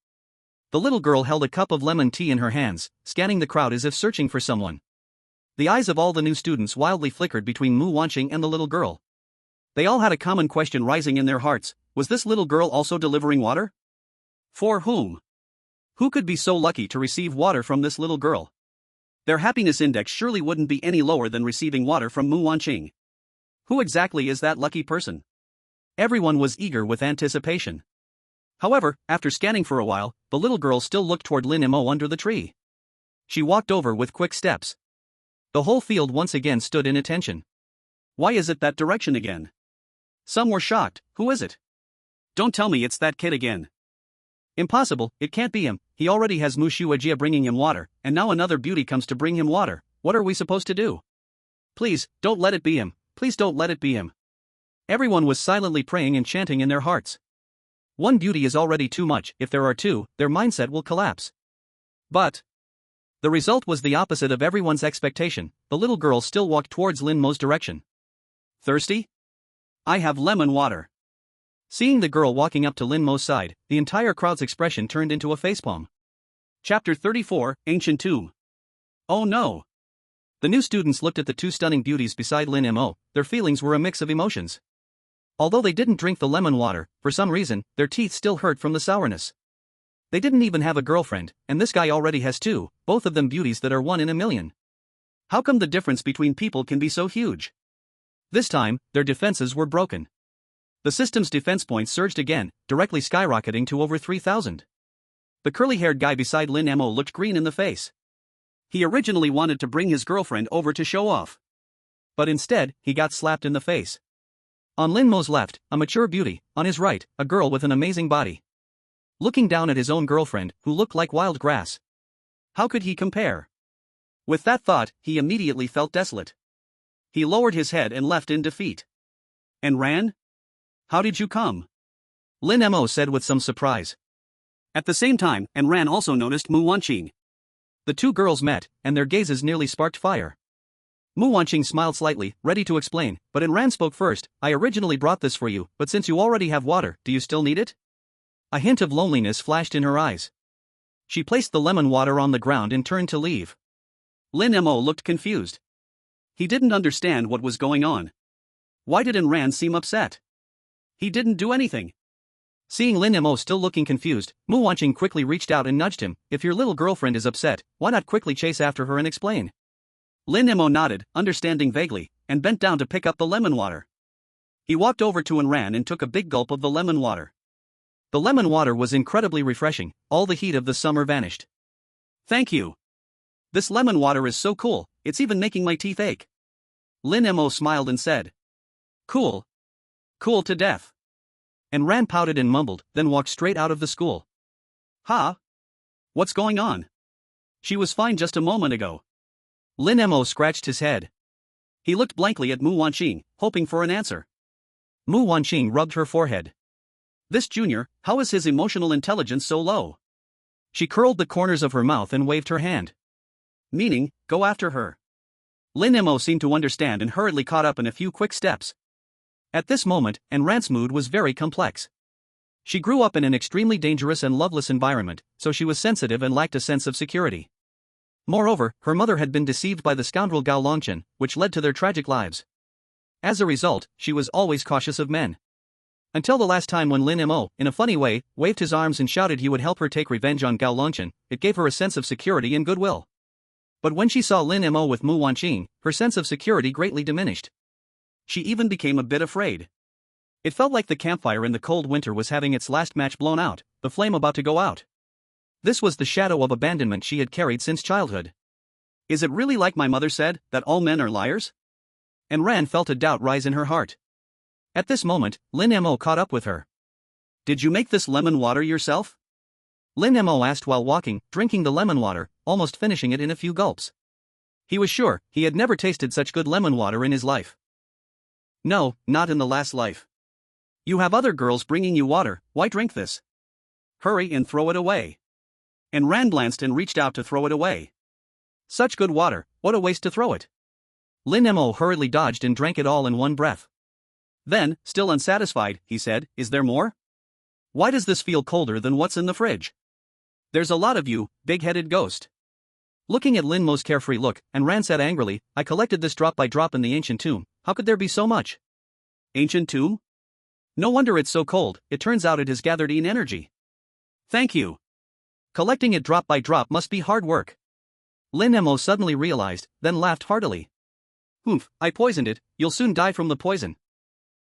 The little girl held a cup of lemon tea in her hands, scanning the crowd as if searching for someone. The eyes of all the new students wildly flickered between Mu Wanqing and the little girl. They all had a common question rising in their hearts, was this little girl also delivering water? For whom? Who could be so lucky to receive water from this little girl? Their happiness index surely wouldn't be any lower than receiving water from Mu Wanqing. Who exactly is that lucky person? Everyone was eager with anticipation. However, after scanning for a while, the little girl still looked toward Lin Mo under the tree. She walked over with quick steps. The whole field once again stood in attention. Why is it that direction again? Some were shocked. Who is it? Don't tell me it's that kid again. Impossible, it can't be him, he already has Mu Shuajia bringing him water, and now another beauty comes to bring him water, what are we supposed to do? Please, don't let it be him, please don't let it be him. Everyone was silently praying and chanting in their hearts. One beauty is already too much, if there are two, their mindset will collapse. But the result was the opposite of everyone's expectation, the little girl still walked towards Lin Mo's direction. Thirsty? I have lemon water. Seeing the girl walking up to Lin Mo's side, the entire crowd's expression turned into a facepalm. Chapter 34, Ancient Tomb. Oh no! The new students looked at the two stunning beauties beside Lin Mo, their feelings were a mix of emotions. Although they didn't drink the lemon water, for some reason, their teeth still hurt from the sourness. They didn't even have a girlfriend, and this guy already has two, both of them beauties that are one in a million. How come the difference between people can be so huge? This time, their defenses were broken. The system's defense points surged again, directly skyrocketing to over 3,000. The curly-haired guy beside Lin Mo looked green in the face. He originally wanted to bring his girlfriend over to show off. But instead, he got slapped in the face. On Lin Mo's left, a mature beauty, on his right, a girl with an amazing body. Looking down at his own girlfriend, who looked like wild grass. How could he compare? With that thought, he immediately felt desolate. He lowered his head and left in defeat. And ran? How did you come? Lin Mo said with some surprise. At the same time, Ran also noticed Mu Wanqing. The two girls met, and their gazes nearly sparked fire. Mu Wanqing smiled slightly, ready to explain, but Ran spoke first. I originally brought this for you, but since you already have water, do you still need it? A hint of loneliness flashed in her eyes. She placed the lemon water on the ground and turned to leave. Lin Mo looked confused. He didn't understand what was going on. Why didn't Ran seem upset? He didn't do anything. Seeing Lin Mo still looking confused, Mu Wanqing quickly reached out and nudged him. If your little girlfriend is upset, why not quickly chase after her and explain? Lin Mo nodded, understanding vaguely, and bent down to pick up the lemon water. He walked over to Ran and took a big gulp of the lemon water. The lemon water was incredibly refreshing, all the heat of the summer vanished. Thank you. This lemon water is so cool, it's even making my teeth ache. Lin Mo smiled and said. Cool. Cool to death. And Ran pouted and mumbled, then walked straight out of the school. Huh? What's going on? She was fine just a moment ago. Lin Mo scratched his head. He looked blankly at Mu Wanqing, hoping for an answer. Mu Wanqing rubbed her forehead. This junior, how is his emotional intelligence so low? She curled the corners of her mouth and waved her hand. Meaning, go after her. Lin Mo seemed to understand and hurriedly caught up in a few quick steps. At this moment, Ran's mood was very complex. She grew up in an extremely dangerous and loveless environment, so she was sensitive and lacked a sense of security. Moreover, her mother had been deceived by the scoundrel Gao Longchen, which led to their tragic lives. As a result, she was always cautious of men. Until the last time when Lin Mo, in a funny way, waved his arms and shouted he would help her take revenge on Gao Longchen, it gave her a sense of security and goodwill. But when she saw Lin Mo with Mu Wanqing, her sense of security greatly diminished. She even became a bit afraid. It felt like the campfire in the cold winter was having its last match blown out, the flame about to go out. This was the shadow of abandonment she had carried since childhood. Is it really like my mother said, that all men are liars? And Ran felt a doubt rise in her heart. At this moment, Lin Mo caught up with her. Did you make this lemon water yourself? Lin Mo asked while walking, drinking the lemon water, almost finishing it in a few gulps. He was sure he had never tasted such good lemon water in his life. No, not in the last life. You have other girls bringing you water, why drink this? Hurry and throw it away. And Ran glanced and reached out to throw it away. Such good water, what a waste to throw it. Lin Mo hurriedly dodged and drank it all in one breath. Then, still unsatisfied, he said, is there more? Why does this feel colder than what's in the fridge? There's a lot of you, big-headed ghost. Looking at Lin Mo's carefree look, Ran said angrily, I collected this drop by drop in the ancient tomb, how could there be so much? Ancient tomb? No wonder it's so cold, it turns out it has gathered in energy. Thank you. Collecting it drop by drop must be hard work. Lin Mo suddenly realized, then laughed heartily. Oomph, I poisoned it, you'll soon die from the poison.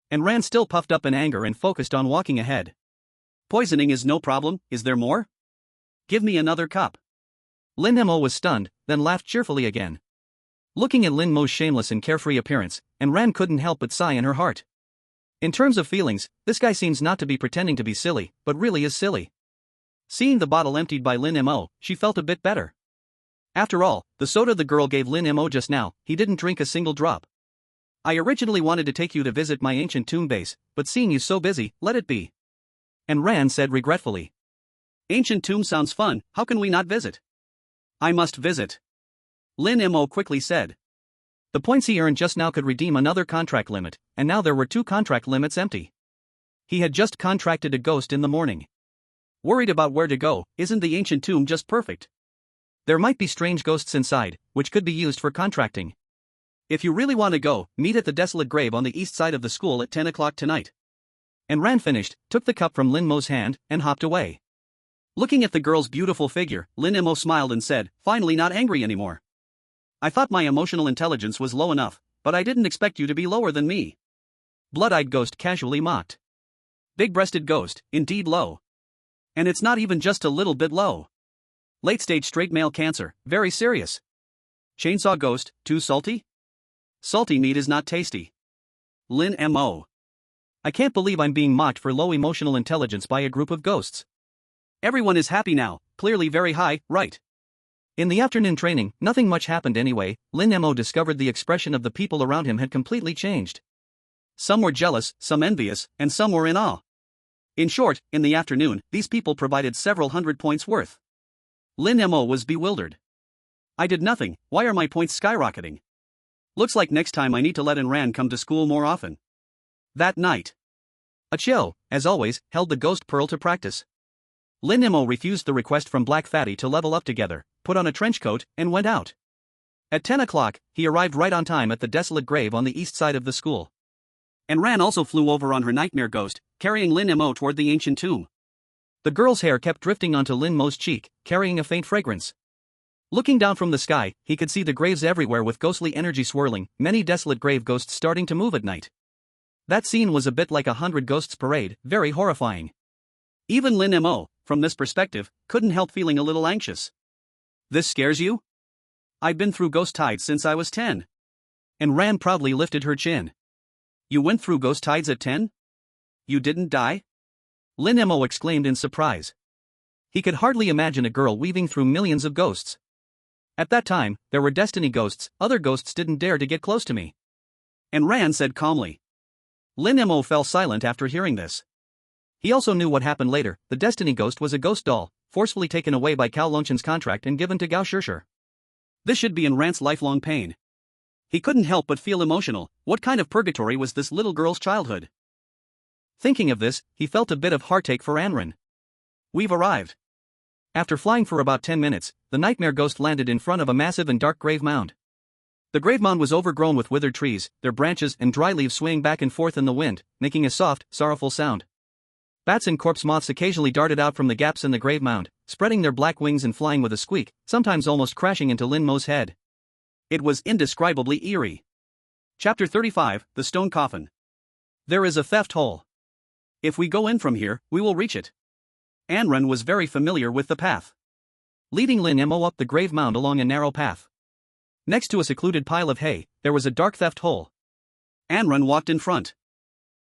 And Ran still puffed up in anger and focused on walking ahead. Poisoning is no problem, is there more? Give me another cup. Lin Mo was stunned, then laughed cheerfully again. Looking at Lin Mo's shameless and carefree appearance, Ran couldn't help but sigh in her heart. In terms of feelings, this guy seems not to be pretending to be silly, but really is silly. Seeing the bottle emptied by Lin Mo, she felt a bit better. After all, the soda the girl gave Lin Mo just now, he didn't drink a single drop. I originally wanted to take you to visit my ancient tomb base, but seeing you so busy, let it be. And Ran said regretfully. Ancient tomb sounds fun, how can we not visit? I must visit. Lin Mo quickly said. The points he earned just now could redeem another contract limit, and now there were 2 contract limits empty. He had just contracted a ghost in the morning. Worried about where to go, isn't the ancient tomb just perfect? There might be strange ghosts inside, which could be used for contracting. If you really want to go, meet at the desolate grave on the east side of the school at 10 o'clock tonight. And Ran finished, took the cup from Lin Mo's hand, and hopped away. Looking at the girl's beautiful figure, Lin Mo smiled and said, finally not angry anymore. I thought my emotional intelligence was low enough, but I didn't expect you to be lower than me. Blood-eyed Ghost casually mocked. Big-breasted Ghost, indeed low. And it's not even just a little bit low. Late-stage straight male cancer, very serious. Chainsaw Ghost, too salty? Salty meat is not tasty. Lin Mo. I can't believe I'm being mocked for low emotional intelligence by a group of ghosts. Everyone is happy now, clearly very high, right? In the afternoon training, nothing much happened anyway. Lin Mo discovered the expression of the people around him had completely changed. Some were jealous, some envious, and some were in awe. In short, in the afternoon, these people provided several hundred points worth. Lin Mo was bewildered. I did nothing, why are my points skyrocketing? Looks like next time I need to let Ran come to school more often. That night, Achille, as always, held the ghost pearl to practice. Lin Mo refused the request from Black Fatty to level up together, put on a trench coat, and went out. At 10 o'clock, he arrived right on time at the desolate grave on the east side of the school. And Ran also flew over on her nightmare ghost, carrying Lin Mo toward the ancient tomb. The girl's hair kept drifting onto Lin Mo's cheek, carrying a faint fragrance. Looking down from the sky, he could see the graves everywhere with ghostly energy swirling, many desolate grave ghosts starting to move at night. That scene was a bit like a 100 Ghosts parade, very horrifying. Even Lin Mo, from this perspective, couldn't help feeling a little anxious. This scares you? I've been through ghost tides since I was 10. And Ran proudly lifted her chin. You went through ghost tides at 10? You didn't die? Lin Mo exclaimed in surprise. He could hardly imagine a girl weaving through millions of ghosts. At that time, there were destiny ghosts, other ghosts didn't dare to get close to me. And Ran said calmly. Lin Mo fell silent after hearing this. He also knew what happened later. The destiny ghost was a ghost doll, forcefully taken away by Cao Longshan's contract and given to Gao Shishir. This should be in Ran's lifelong pain. He couldn't help but feel emotional. What kind of purgatory was this little girl's childhood? Thinking of this, he felt a bit of heartache for Anran. We've arrived. After flying for about 10 minutes, the nightmare ghost landed in front of a massive and dark grave mound. The grave mound was overgrown with withered trees, their branches and dry leaves swaying back and forth in the wind, making a soft, sorrowful sound. Bats and corpse moths occasionally darted out from the gaps in the grave mound, spreading their black wings and flying with a squeak, sometimes almost crashing into Lin Mo's head. It was indescribably eerie. Chapter 35, The Stone Coffin. There is a theft hole. If we go in from here, we will reach it. Anran was very familiar with the path. Leading Lin Mo up the grave mound along a narrow path. Next to a secluded pile of hay, there was a dark theft hole. Anran walked in front.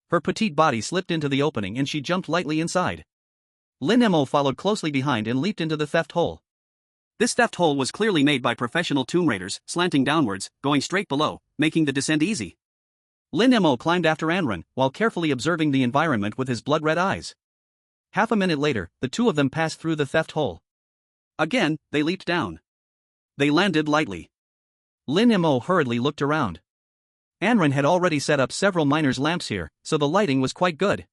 Her petite body slipped into the opening and she jumped lightly inside. Lin Mo followed closely behind and leaped into the theft hole. This theft hole was clearly made by professional tomb raiders, slanting downwards, going straight below, making the descent easy. Lin Mo climbed after Anran, while carefully observing the environment with his blood-red eyes. Half a minute later, the two of them passed through the theft hole. Again, they leaped down. They landed lightly. Lin Mo hurriedly looked around. Anran had already set up several miners' lamps here, so the lighting was quite good.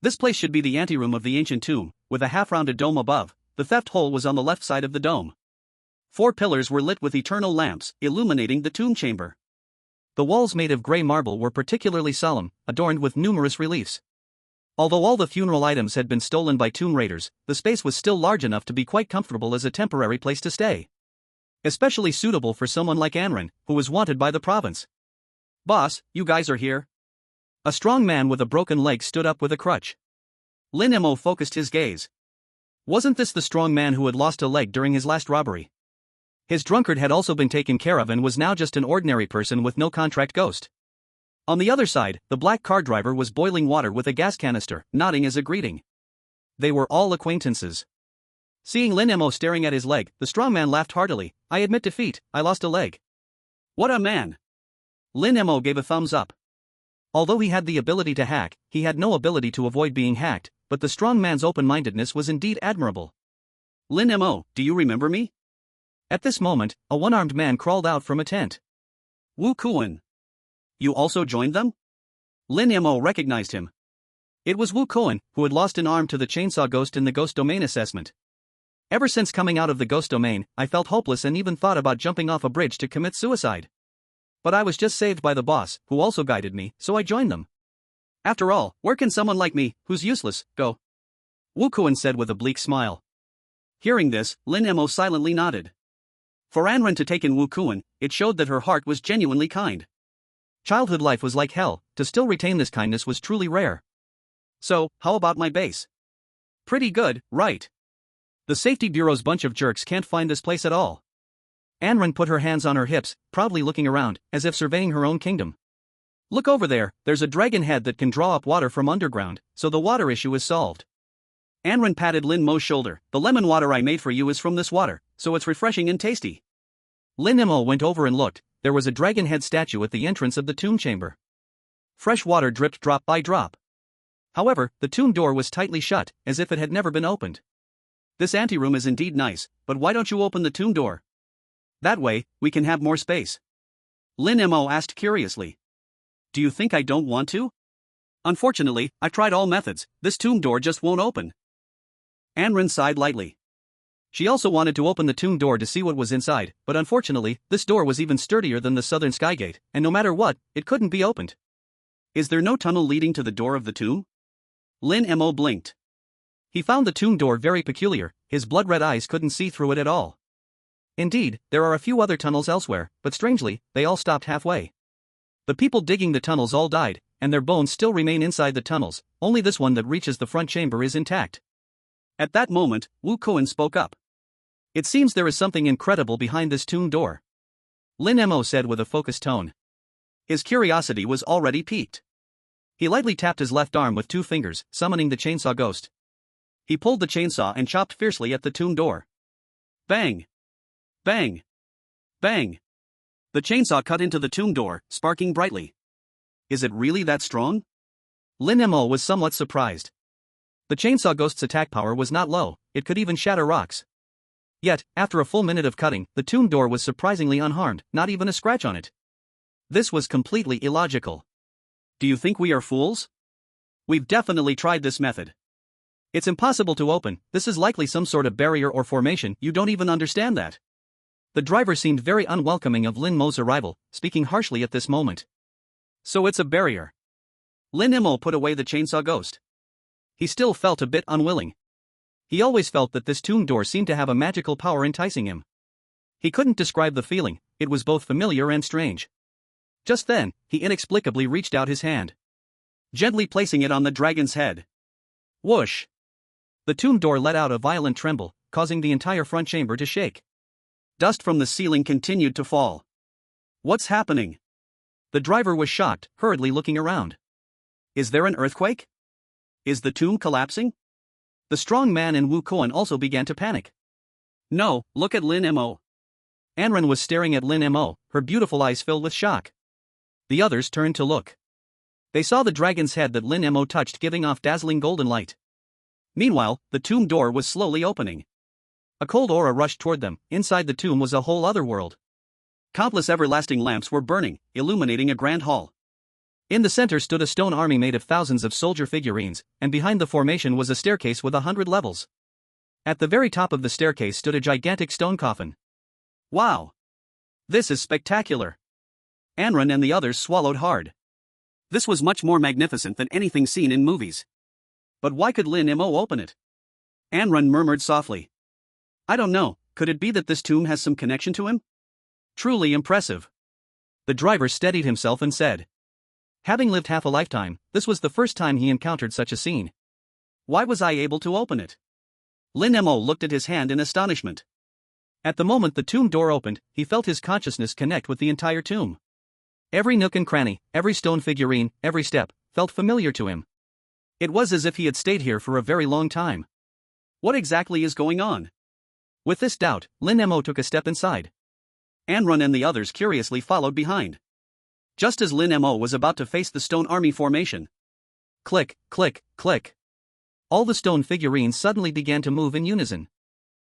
This place should be the anteroom of the ancient tomb, with a half-rounded dome above. The theft hole was on the left side of the dome. 4 pillars were lit with eternal lamps, illuminating the tomb chamber. The walls made of grey marble were particularly solemn, adorned with numerous reliefs. Although all the funeral items had been stolen by tomb raiders, the space was still large enough to be quite comfortable as a temporary place to stay. Especially suitable for someone like Anran, who was wanted by the province. Boss, you guys are here? A strong man with a broken leg stood up with a crutch. Lin Mo focused his gaze. Wasn't this the strong man who had lost a leg during his last robbery? His drunkard had also been taken care of and was now just an ordinary person with no contract ghost. On the other side, the black car driver was boiling water with a gas canister, nodding as a greeting. They were all acquaintances. Seeing Lin Mo staring at his leg, the strong man laughed heartily. I admit defeat, I lost a leg. What a man! Lin Mo gave a thumbs up. Although he had the ability to hack, he had no ability to avoid being hacked, but the strong man's open-mindedness was indeed admirable. Lin Mo, do you remember me? At this moment, a one-armed man crawled out from a tent. Wu Kuan. You also joined them? Lin Mo recognized him. It was Wu Kuan, who had lost an arm to the chainsaw ghost in the ghost domain assessment. Ever since coming out of the ghost domain, I felt hopeless and even thought about jumping off a bridge to commit suicide. But I was just saved by the boss, who also guided me, so I joined them. After all, where can someone like me, who's useless, go? Wu Kuan said with a bleak smile. Hearing this, Lin Mo silently nodded. For Anran to take in Wu Kuan, it showed that her heart was genuinely kind. Childhood life was like hell, to still retain this kindness was truly rare. So, how about my base? Pretty good, right? The safety bureau's bunch of jerks can't find this place at all. Anran put her hands on her hips, proudly looking around, as if surveying her own kingdom. Look over there, there's a dragon head that can draw up water from underground, so the water issue is solved. Anran patted Lin Mo's shoulder. The lemon water I made for you is from this water, so it's refreshing and tasty. Lin Mo went over and looked. There was a dragon head statue at the entrance of the tomb chamber. Fresh water dripped drop by drop. However, the tomb door was tightly shut, as if it had never been opened. This anteroom is indeed nice, but why don't you open the tomb door? That way, we can have more space. Lin Mo asked curiously. Do you think I don't want to? Unfortunately, I tried all methods, this tomb door just won't open. Anran sighed lightly. She also wanted to open the tomb door to see what was inside, but unfortunately, this door was even sturdier than the southern skygate, and no matter what, it couldn't be opened. Is there no tunnel leading to the door of the tomb? Lin Mo blinked. He found the tomb door very peculiar, his blood-red eyes couldn't see through it at all. Indeed, there are a few other tunnels elsewhere, but strangely, they all stopped halfway. The people digging the tunnels all died, and their bones still remain inside the tunnels, only this one that reaches the front chamber is intact. At that moment, Wu Kuan spoke up. It seems there is something incredible behind this tomb door. Lin Mo said with a focused tone. His curiosity was already piqued. He lightly tapped his left arm with 2 fingers, summoning the chainsaw ghost. He pulled the chainsaw and chopped fiercely at the tomb door. Bang! Bang! Bang! The chainsaw cut into the tomb door, sparking brightly. Is it really that strong? Lin Mo was somewhat surprised. The chainsaw ghost's attack power was not low, it could even shatter rocks. Yet, after a full minute of cutting, the tomb door was surprisingly unharmed, not even a scratch on it. This was completely illogical. Do you think we are fools? We've definitely tried this method. It's impossible to open, this is likely some sort of barrier or formation, you don't even understand that. The driver seemed very unwelcoming of Lin Mo's arrival, speaking harshly at this moment. So it's a barrier. Lin Mo put away the chainsaw ghost. He still felt a bit unwilling. He always felt that this tomb door seemed to have a magical power enticing him. He couldn't describe the feeling, it was both familiar and strange. Just then, he inexplicably reached out his hand, gently placing it on the dragon's head. Whoosh! The tomb door let out a violent tremble, causing the entire front chamber to shake. Dust from the ceiling continued to fall. What's happening? The driver was shocked, hurriedly looking around. Is there an earthquake? Is the tomb collapsing? The strong man and Wu Kuan also began to panic. No, look at Lin Mo. Anran was staring at Lin Mo, her beautiful eyes filled with shock. The others turned to look. They saw the dragon's head that Lin Mo touched giving off dazzling golden light. Meanwhile, the tomb door was slowly opening. A cold aura rushed toward them, inside the tomb was a whole other world. Countless everlasting lamps were burning, illuminating a grand hall. In the center stood a stone army made of thousands of soldier figurines, and behind the formation was a staircase with 100 levels. At the very top of the staircase stood a gigantic stone coffin. Wow! This is spectacular! Anran and the others swallowed hard. This was much more magnificent than anything seen in movies. But why could Lin Mo open it? Anran murmured softly. I don't know, could it be that this tomb has some connection to him? Truly impressive. The driver steadied himself and said. Having lived half a lifetime, this was the first time he encountered such a scene. Why was I able to open it? Lin Mo looked at his hand in astonishment. At the moment the tomb door opened, he felt his consciousness connect with the entire tomb. Every nook and cranny, every stone figurine, every step, felt familiar to him. It was as if he had stayed here for a very long time. What exactly is going on? With this doubt, Lin Mo took a step inside. Anran and the others curiously followed behind. Just as Lin Mo was about to face the stone army formation. Click, click, click. All the stone figurines suddenly began to move in unison.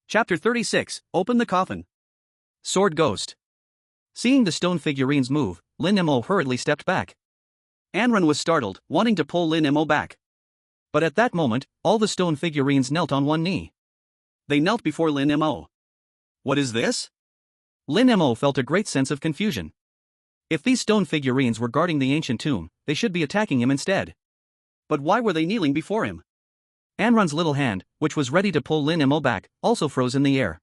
Chapter 36, Open the Coffin. Sword Ghost. Seeing the stone figurines move, Lin Mo hurriedly stepped back. Anran was startled, wanting to pull Lin Mo back. But at that moment, all the stone figurines knelt on one knee. They knelt before Lin Mo. What is this? Lin Mo felt a great sense of confusion. If these stone figurines were guarding the ancient tomb, they should be attacking him instead. But why were they kneeling before him? Anran's little hand, which was ready to pull Lin Mo back, also froze in the air.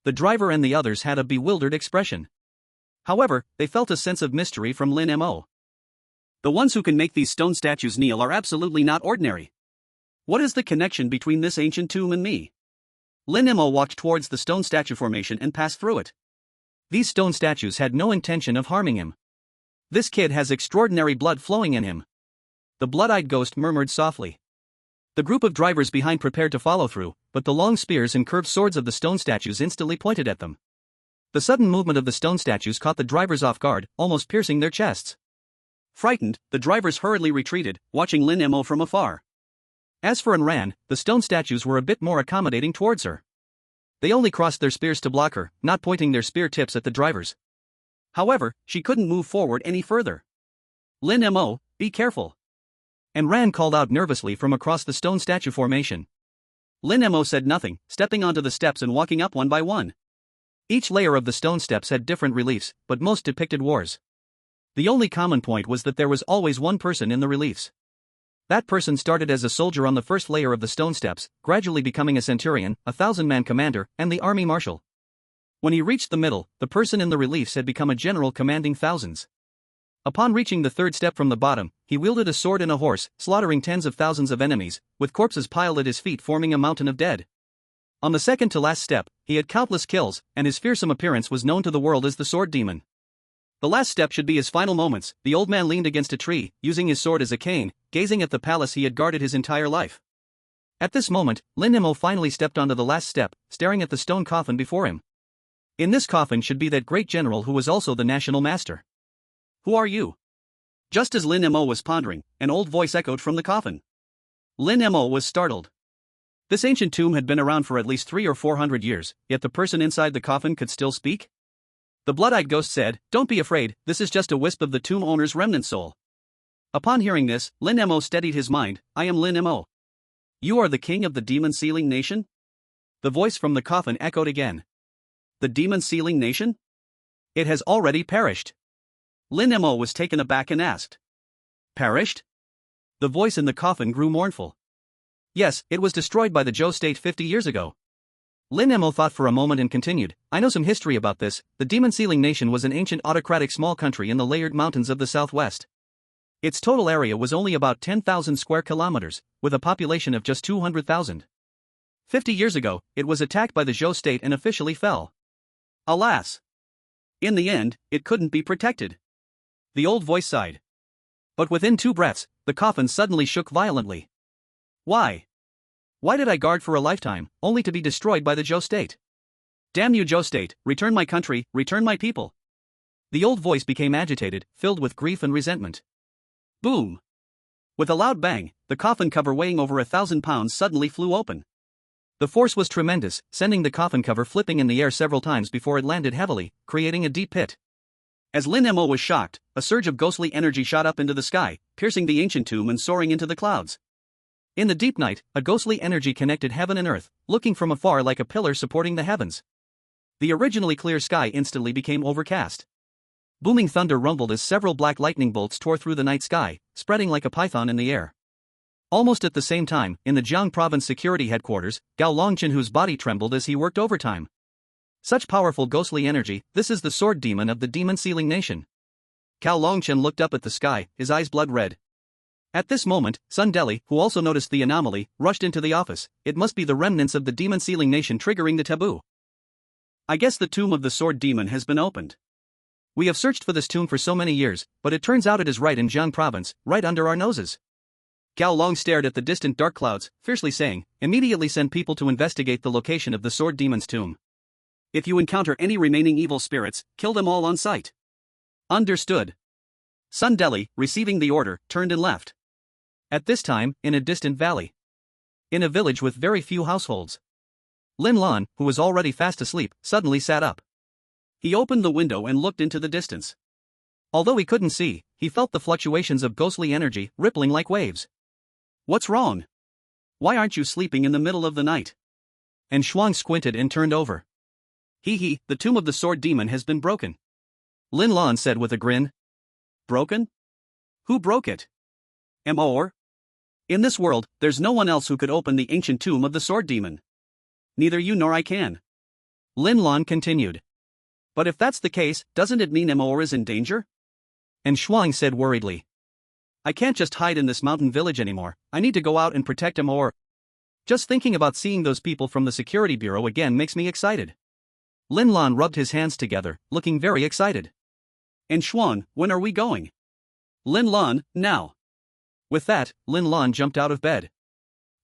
The driver and the others had a bewildered expression. However, they felt a sense of mystery from Lin Mo. The ones who can make these stone statues kneel are absolutely not ordinary. What is the connection between this ancient tomb and me? Lin Mo walked towards the stone statue formation and passed through it. These stone statues had no intention of harming him. This kid has extraordinary blood flowing in him. The blood-eyed ghost murmured softly. The group of drivers behind prepared to follow through, but the long spears and curved swords of the stone statues instantly pointed at them. The sudden movement of the stone statues caught the drivers off guard, almost piercing their chests. Frightened, the drivers hurriedly retreated, watching Lin Mo from afar. As for Anran, the stone statues were a bit more accommodating towards her. They only crossed their spears to block her, not pointing their spear tips at the drivers. However, she couldn't move forward any further. Lin Mo, be careful. Anran called out nervously from across the stone statue formation. Lin Mo said nothing, stepping onto the steps and walking up one by one. Each layer of the stone steps had different reliefs, but most depicted wars. The only common point was that there was always one person in the reliefs. That person started as a soldier on the first layer of the stone steps, gradually becoming a centurion, a 1,000-man commander, and the army marshal. When he reached the middle, the person in the reliefs had become a general commanding thousands. Upon reaching the third step from the bottom, he wielded a sword and a horse, slaughtering tens of thousands of enemies, with corpses piled at his feet forming a mountain of dead. On the second to last step, he had countless kills, and his fearsome appearance was known to the world as the sword demon. The last step should be his final moments. The old man leaned against a tree, using his sword as a cane, gazing at the palace he had guarded his entire life. At this moment, Lin Mo finally stepped onto the last step, staring at the stone coffin before him. In this coffin should be that great general who was also the national master. "Who are you?" Just as Lin Mo was pondering, an old voice echoed from the coffin. Lin Mo was startled. This ancient tomb had been around for at least 300 or 400 years, yet the person inside the coffin could still speak? The blood-eyed ghost said, "Don't be afraid, this is just a wisp of the tomb owner's remnant soul." Upon hearing this, Lin Mo steadied his mind. "I am Lin Mo. You are the king of the demon-sealing nation?" The voice from the coffin echoed again. "The demon-sealing nation? It has already perished." Lin Mo was taken aback and asked. "Perished?" The voice in the coffin grew mournful. "Yes, it was destroyed by the Zhou state 50 years ago." Lin Mo thought for a moment and continued, "I know some history about this. The demon-sealing nation was an ancient autocratic small country in the layered mountains of the southwest. Its total area was only about 10,000 square kilometers, with a population of just 200,000. 50 years ago, it was attacked by the Zhou state and officially fell. Alas! In the end, it couldn't be protected." The old voice sighed. But within 2 breaths, the coffin suddenly shook violently. "Why? Why did I guard for a lifetime, only to be destroyed by the Zhou state? Damn you, Zhou state, return my country, return my people." The old voice became agitated, filled with grief and resentment. Boom! With a loud bang, the coffin cover weighing over 1,000 pounds suddenly flew open. The force was tremendous, sending the coffin cover flipping in the air several times before it landed heavily, creating a deep pit. As Lin Mo was shocked, a surge of ghostly energy shot up into the sky, piercing the ancient tomb and soaring into the clouds. In the deep night, a ghostly energy connected heaven and earth, looking from afar like a pillar supporting the heavens. The originally clear sky instantly became overcast. Booming thunder rumbled as several black lightning bolts tore through the night sky, spreading like a python in the air. Almost at the same time, in the Jiang province security headquarters, Gao Longchen, whose body trembled as he worked overtime. Such powerful ghostly energy, this is the sword demon of the demon-sealing nation. Gao Longchen looked up at the sky, his eyes blood red. At this moment, Sun Deli, who also noticed the anomaly, rushed into the office. "It must be the remnants of the demon-sealing nation triggering the taboo. I guess the tomb of the sword demon has been opened. We have searched for this tomb for so many years, but it turns out it is right in Jiang province, right under our noses." Gao Long stared at the distant dark clouds, fiercely saying, "Immediately send people to investigate the location of the sword demon's tomb. If you encounter any remaining evil spirits, kill them all on sight." "Understood." Sun Deli, receiving the order, turned and left. At this time, in a distant valley. In a village with very few households. Lin Lan, who was already fast asleep, suddenly sat up. He opened the window and looked into the distance. Although he couldn't see, he felt the fluctuations of ghostly energy, rippling like waves. "What's wrong? Why aren't you sleeping in the middle of the night?" And Shuang squinted and turned over. "Hee, the tomb of the sword demon has been broken," Lin Lan said with a grin. "Broken? Who broke it? Or? In this world, there's no one else who could open the ancient tomb of the sword demon. Neither you nor I can." Lin Lan continued. "But if that's the case, doesn't it mean Mor is in danger?" And Shuang said worriedly. "I can't just hide in this mountain village anymore. I need to go out and protect Mor. Just thinking about seeing those people from the security bureau again makes me excited." Lin Lan rubbed his hands together, looking very excited. "And Shuang, when are we going?" "Lin Lan, now." With that, Lin Lan jumped out of bed.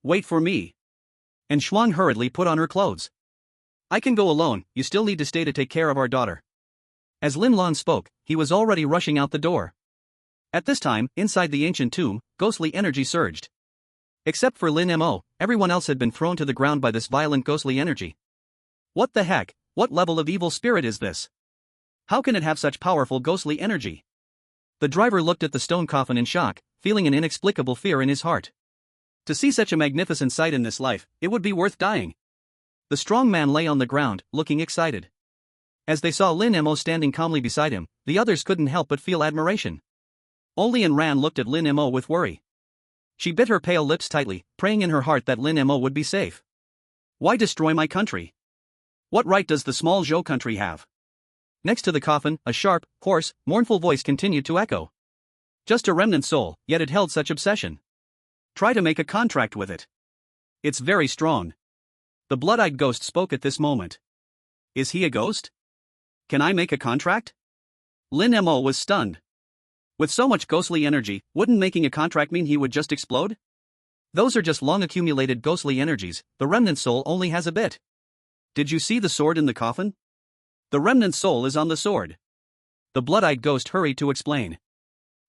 "Wait for me." And Shuang hurriedly put on her clothes. "I can go alone, you still need to stay to take care of our daughter." As Lin Lan spoke, he was already rushing out the door. At this time, inside the ancient tomb, ghostly energy surged. Except for Lin Mo, everyone else had been thrown to the ground by this violent ghostly energy. What the heck? What level of evil spirit is this? How can it have such powerful ghostly energy? The driver looked at the stone coffin in shock, feeling an inexplicable fear in his heart. To see such a magnificent sight in this life, it would be worth dying. The strong man lay on the ground, looking excited. As they saw Lin Mo standing calmly beside him, the others couldn't help but feel admiration. Only Ain Ran looked at Lin Mo with worry. She bit her pale lips tightly, praying in her heart that Lin Mo would be safe. Why destroy my country? What right does the small Zhou country have? Next to the coffin, a sharp, hoarse, mournful voice continued to echo. Just a remnant soul, yet it held such obsession. Try to make a contract with it. It's very strong. The blood-eyed ghost spoke at this moment. Is he a ghost? Can I make a contract? Lin Mo was stunned. With so much ghostly energy, wouldn't making a contract mean he would just explode? Those are just long-accumulated ghostly energies, the remnant soul only has a bit. Did you see the sword in the coffin? The remnant soul is on the sword. The blood-eyed ghost hurried to explain.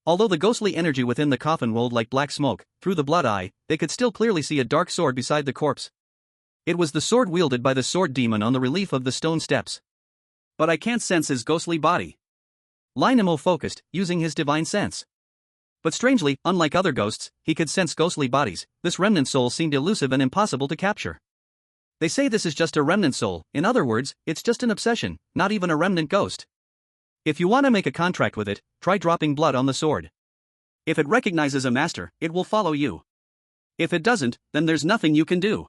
Although the ghostly energy within the coffin rolled like black smoke, through the blood eye, they could still clearly see a dark sword beside the corpse. It was the sword wielded by the sword demon on the relief of the stone steps. But I can't sense his ghostly body. Lin Mo focused, using his divine sense. But strangely, unlike other ghosts, he could sense ghostly bodies. This remnant soul seemed elusive and impossible to capture. They say this is just a remnant soul, in other words, it's just an obsession, not even a remnant ghost. If you want to make a contract with it, try dropping blood on the sword. If it recognizes a master, it will follow you. If it doesn't, then there's nothing you can do.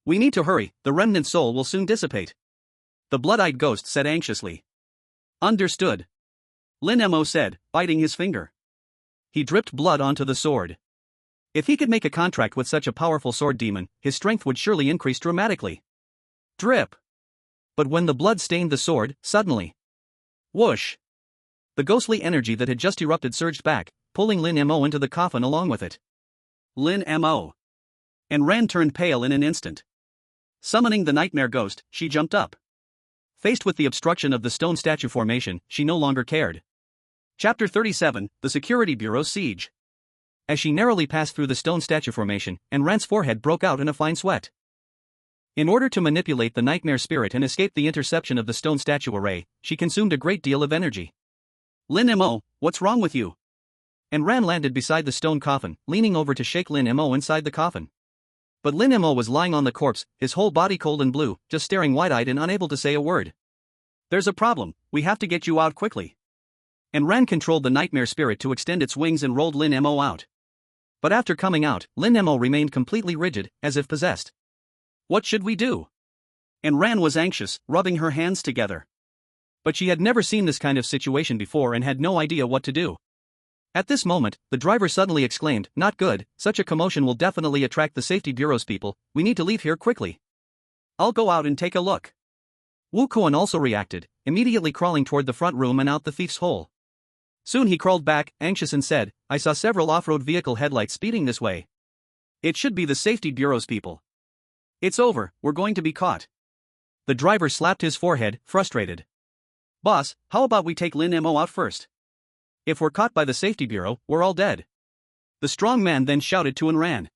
We need to hurry, the remnant soul will soon dissipate. The blood-eyed ghost said anxiously. Understood. Lin Mo said, biting his finger. He dripped blood onto the sword. If he could make a contract with such a powerful sword demon, his strength would surely increase dramatically. Drip. But when the blood stained the sword, suddenly. Whoosh! The ghostly energy that had just erupted surged back, pulling Lin Mo into the coffin along with it. Lin Mo. Ain Ran turned pale in an instant. Summoning the nightmare ghost, she jumped up. Faced with the obstruction of the stone statue formation, she no longer cared. Chapter 37, The Security Bureau's Siege. As she narrowly passed through the stone statue formation, Ain Ran's forehead broke out in a fine sweat. In order to manipulate the nightmare spirit and escape the interception of the stone statue array, she consumed a great deal of energy. Lin Mo, what's wrong with you? Ain Ran landed beside the stone coffin, leaning over to shake Lin Mo inside the coffin. But Lin Mo was lying on the corpse, his whole body cold and blue, just staring wide-eyed and unable to say a word. There's a problem, we have to get you out quickly. Ain Ran controlled the nightmare spirit to extend its wings and rolled Lin Mo out. But after coming out, Lin Mo remained completely rigid, as if possessed. What should we do? Ain Ran was anxious, rubbing her hands together. But she had never seen this kind of situation before and had no idea what to do. At this moment, the driver suddenly exclaimed, "Not good, such a commotion will definitely attract the safety bureau's people, we need to leave here quickly." I'll go out and take a look. Wu Kuan also reacted, immediately crawling toward the front room and out the thief's hole. Soon he crawled back, anxious and said, I saw several off-road vehicle headlights speeding this way. It should be the safety bureau's people. It's over, we're going to be caught. The driver slapped his forehead, frustrated. Boss, how about we take Lin Mo out first? If we're caught by the safety bureau, we're all dead. The strong man then shouted to Ain Ran.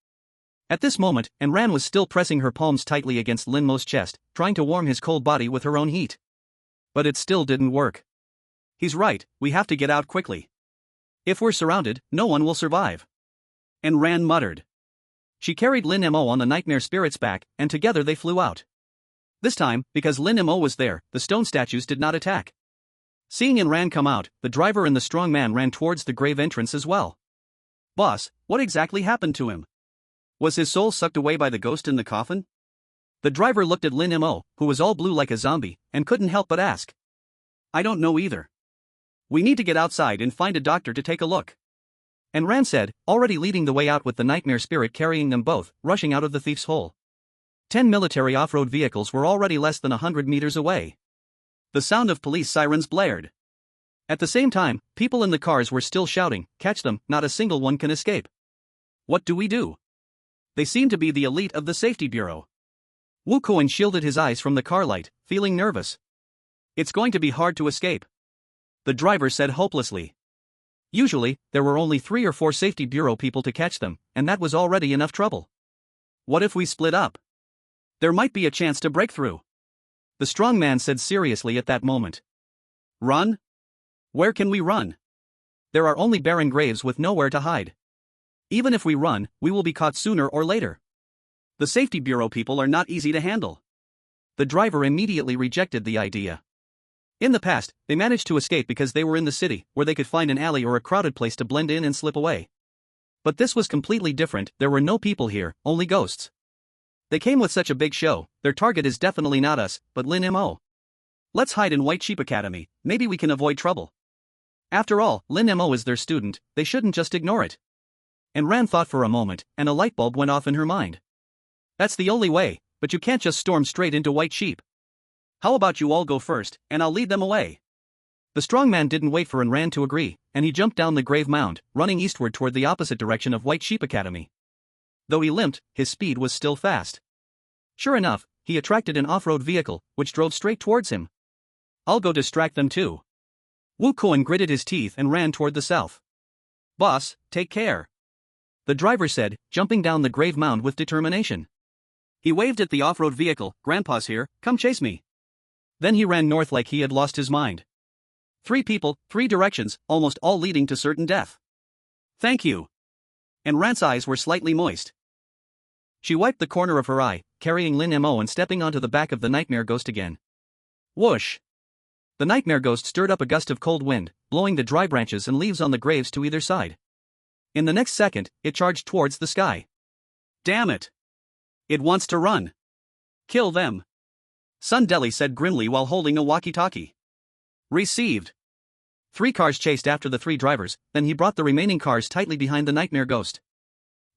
At this moment, Ain Ran was still pressing her palms tightly against Lin Mo's chest, trying to warm his cold body with her own heat. But it still didn't work. He's right, we have to get out quickly. If we're surrounded, no one will survive. Ain Ran muttered. She carried Lin Mo on the nightmare spirit's back, and together they flew out. This time, because Lin Mo was there, the stone statues did not attack. Seeing Ain Ran come out, the driver and the strong man ran towards the grave entrance as well. Boss, what exactly happened to him? Was his soul sucked away by the ghost in the coffin? The driver looked at Lin Mo, who was all blue like a zombie, and couldn't help but ask. I don't know either. We need to get outside and find a doctor to take a look. Ain Ran said, already leading the way out with the nightmare spirit carrying them both, rushing out of the thief's hole. 10 military off-road vehicles were already less than 100 meters away. The sound of police sirens blared. At the same time, people in the cars were still shouting, catch them, not a single one can escape. What do we do? They seem to be the elite of the safety bureau. Wu Kuan shielded his eyes from the car light, feeling nervous. It's going to be hard to escape. The driver said hopelessly. Usually, there were only 3 or 4 safety bureau people to catch them, and that was already enough trouble. What if we split up? There might be a chance to break through. The strong man said seriously at that moment. Run? Where can we run? There are only barren graves with nowhere to hide. Even if we run, we will be caught sooner or later. The safety bureau people are not easy to handle. The driver immediately rejected the idea. In the past, they managed to escape because they were in the city, where they could find an alley or a crowded place to blend in and slip away. But this was completely different. There were no people here, only ghosts. They came with such a big show. Their target is definitely not us, but Lin Mo. Let's hide in White Sheep Academy, maybe we can avoid trouble. After all, Lin Mo is their student, they shouldn't just ignore it. And Ran thought for a moment, and a light bulb went off in her mind. That's the only way, but you can't just storm straight into White Sheep. How about you all go first, and I'll lead them away? The strong man didn't wait for Ran to agree, and he jumped down the grave mound, running eastward toward the opposite direction of White Sheep Academy. Though he limped, his speed was still fast. Sure enough, he attracted an off-road vehicle, which drove straight towards him. I'll go distract them too. Wu Kuan gritted his teeth and ran toward the south. Boss, take care. The driver said, jumping down the grave mound with determination. He waved at the off-road vehicle. Grandpa's here, come chase me. Then he ran north like he had lost his mind. 3 people, 3 directions, almost all leading to certain death. Thank you. And Ran's eyes were slightly moist. She wiped the corner of her eye, carrying Lin Mo and stepping onto the back of the nightmare ghost again. Whoosh! The nightmare ghost stirred up a gust of cold wind, blowing the dry branches and leaves on the graves to either side. In the next second, it charged towards the sky. Damn it! It wants to run. Kill them. Sun Deli said grimly while holding a walkie-talkie. Received. 3 cars chased after the 3 drivers, then he brought the remaining cars tightly behind the nightmare ghost.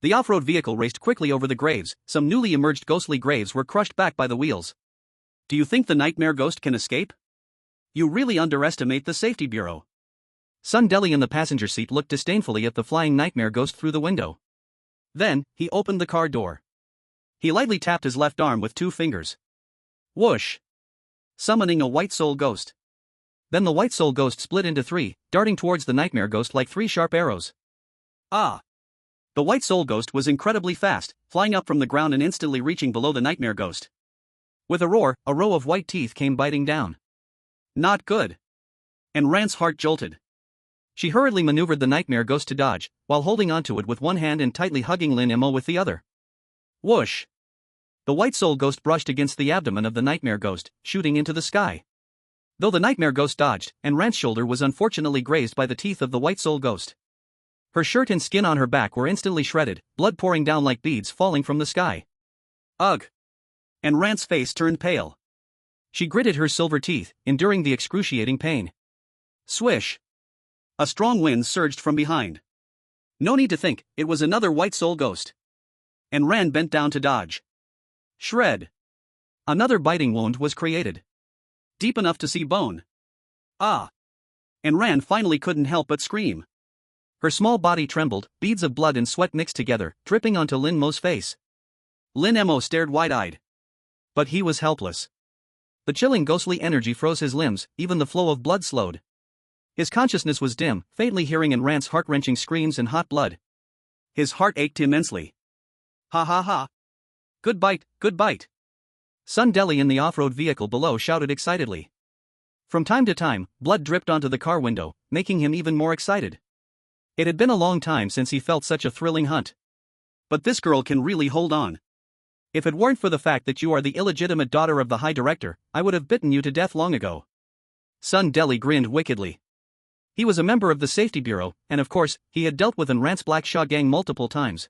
The off-road vehicle raced quickly over the graves. Some newly emerged ghostly graves were crushed back by the wheels. Do you think the nightmare ghost can escape? You really underestimate the safety bureau. Sun Deli in the passenger seat looked disdainfully at the flying nightmare ghost through the window. Then, he opened the car door. He lightly tapped his left arm with 2 fingers. Whoosh! Summoning a white soul ghost. Then the white soul ghost split into 3, darting towards the nightmare ghost like 3 sharp arrows. Ah! The white soul ghost was incredibly fast, flying up from the ground and instantly reaching below the nightmare ghost. With a roar, a row of white teeth came biting down. Not good. And Ran's heart jolted. She hurriedly maneuvered the nightmare ghost to dodge, while holding onto it with one hand and tightly hugging Lin Mo with the other. Whoosh! The white soul ghost brushed against the abdomen of the nightmare ghost, shooting into the sky. Though the nightmare ghost dodged, and Ran's shoulder was unfortunately grazed by the teeth of the white soul ghost. Her shirt and skin on her back were instantly shredded, blood pouring down like beads falling from the sky. Ugh! And Ran's face turned pale. She gritted her silver teeth, enduring the excruciating pain. Swish! A strong wind surged from behind. No need to think, it was another white soul ghost. And Ran bent down to dodge. Shred! Another biting wound was created. Deep enough to see bone. Ah! And Ran finally couldn't help but scream. Her small body trembled, beads of blood and sweat mixed together, dripping onto Lin Mo's face. Lin Mo stared wide-eyed. But he was helpless. The chilling ghostly energy froze his limbs, even the flow of blood slowed. His consciousness was dim, faintly hearing Ran's heart-wrenching screams and hot blood. His heart ached immensely. Ha ha ha! Good bite, good bite! Sun Deli in the off-road vehicle below shouted excitedly. From time to time, blood dripped onto the car window, making him even more excited. It had been a long time since he felt such a thrilling hunt. But this girl can really hold on. If it weren't for the fact that you are the illegitimate daughter of the High Director, I would have bitten you to death long ago. Sun Deli grinned wickedly. He was a member of the Safety Bureau, and of course, he had dealt with Ran's Black Shaw gang multiple times.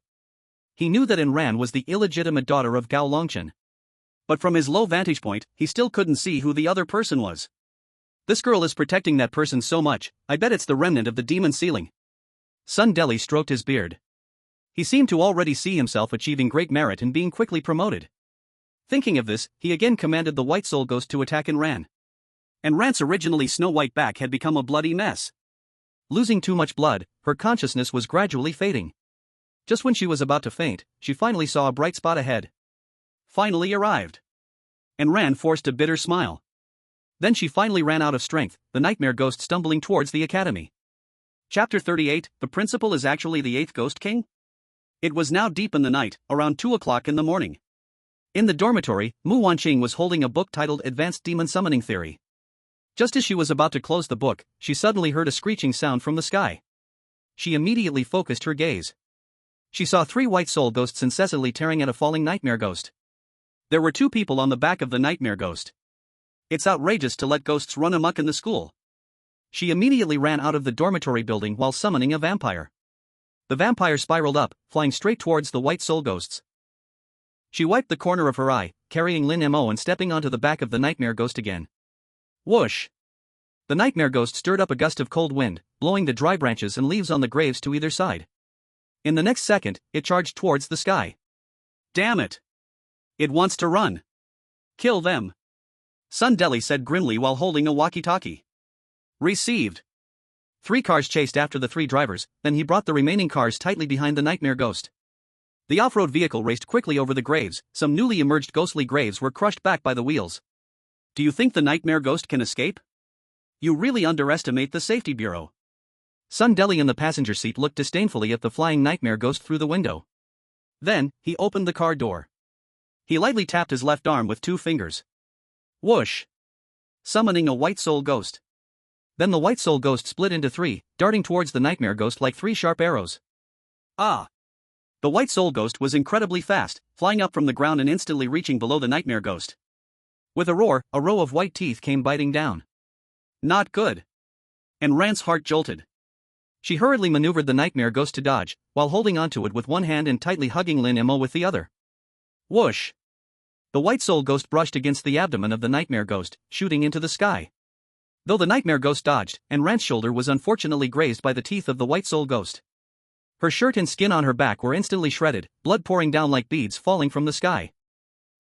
He knew that Ran was the illegitimate daughter of Gao Longchen. But from his low vantage point, he still couldn't see who the other person was. This girl is protecting that person so much, I bet it's the remnant of the demon ceiling. Sun Deli stroked his beard. He seemed to already see himself achieving great merit and being quickly promoted. Thinking of this, he again commanded the white soul ghost to attack Ran. And Ran's originally snow-white back had become a bloody mess. Losing too much blood, her consciousness was gradually fading. Just when she was about to faint, she finally saw a bright spot ahead. Finally arrived. And Ran forced a bitter smile. Then she finally ran out of strength, the nightmare ghost stumbling towards the academy. Chapter 38, The Principal is Actually the 8th Ghost King? It was now deep in the night, around 2 o'clock in the morning. In the dormitory, Mu Wanqing was holding a book titled Advanced Demon Summoning Theory. Just as she was about to close the book, she suddenly heard a screeching sound from the sky. She immediately focused her gaze. She saw 3 white soul ghosts incessantly tearing at a falling nightmare ghost. There were 2 people on the back of the nightmare ghost. It's outrageous to let ghosts run amok in the school. She immediately ran out of the dormitory building while summoning a vampire. The vampire spiraled up, flying straight towards the white soul ghosts. She wiped the corner of her eye, carrying Lin Mo and stepping onto the back of the nightmare ghost again. Whoosh! The nightmare ghost stirred up a gust of cold wind, blowing the dry branches and leaves on the graves to either side. In the next second, it charged towards the sky. Damn it! It wants to run. Kill them. Sundeli said grimly while holding a walkie-talkie. Received. 3 cars chased after the 3 drivers, then he brought the remaining cars tightly behind the nightmare ghost. The off-road vehicle raced quickly over the graves. Some newly emerged ghostly graves were crushed back by the wheels. Do you think the nightmare ghost can escape? You really underestimate the safety bureau. Sundeli in the passenger seat looked disdainfully at the flying nightmare ghost through the window. Then, he opened the car door. He lightly tapped his left arm with 2 fingers. Whoosh! Summoning a white soul ghost. Then the white soul ghost split into 3, darting towards the nightmare ghost like 3 sharp arrows. Ah! The white soul ghost was incredibly fast, flying up from the ground and instantly reaching below the nightmare ghost. With a roar, a row of white teeth came biting down. Not good. And Rand's heart jolted. She hurriedly maneuvered the nightmare ghost to dodge, while holding onto it with one hand and tightly hugging Lin Mo with the other. Whoosh! The white soul ghost brushed against the abdomen of the nightmare ghost, shooting into the sky. Though the nightmare ghost dodged, and Rand's shoulder was unfortunately grazed by the teeth of the white soul ghost. Her shirt and skin on her back were instantly shredded, blood pouring down like beads falling from the sky.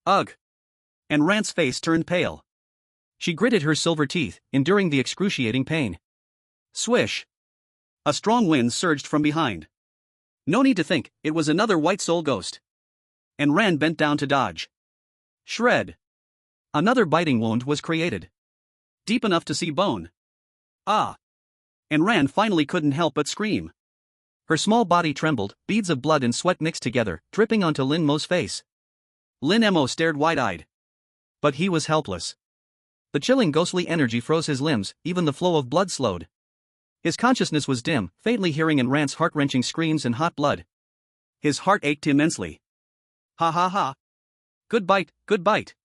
Ugh! And Rand's face turned pale. She gritted her silver teeth, enduring the excruciating pain. Swish! A strong wind surged from behind. No need to think, it was another white soul ghost. And Rand bent down to dodge. Shred! Another biting wound was created. Deep enough to see bone. Ah! And Rand finally couldn't help but scream. Her small body trembled, beads of blood and sweat mixed together, dripping onto Lin Mo's face. Lin Mo stared wide-eyed. But he was helpless. The chilling ghostly energy froze his limbs, even the flow of blood slowed. His consciousness was dim, faintly hearing Rand's heart-wrenching screams and hot blood. His heart ached immensely. Ha ha ha! Good bite, good bite!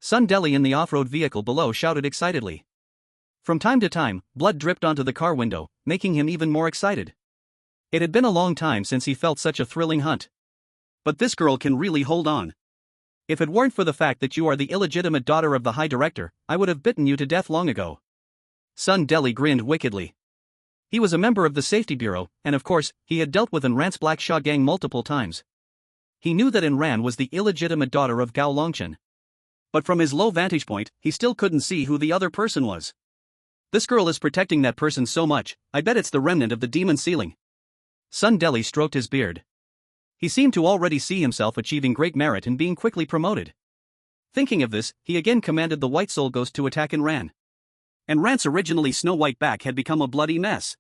Sundeli in the off-road vehicle below shouted excitedly. From time to time, blood dripped onto the car window, making him even more excited. It had been a long time since he felt such a thrilling hunt. But this girl can really hold on. If it weren't for the fact that you are the illegitimate daughter of the High Director, I would have bitten you to death long ago. Sundeli grinned wickedly. He was a member of the Safety Bureau, and of course, he had dealt with Ran's Black Shaw gang multiple times. He knew that Ran was the illegitimate daughter of Gao Longchen. But from his low vantage point, he still couldn't see who the other person was. This girl is protecting that person so much, I bet it's the remnant of the demon ceiling. Sundeli stroked his beard. He seemed to already see himself achieving great merit and being quickly promoted. Thinking of this, he again commanded the white soul ghost to attack Ran. And Ran's originally snow-white back had become a bloody mess.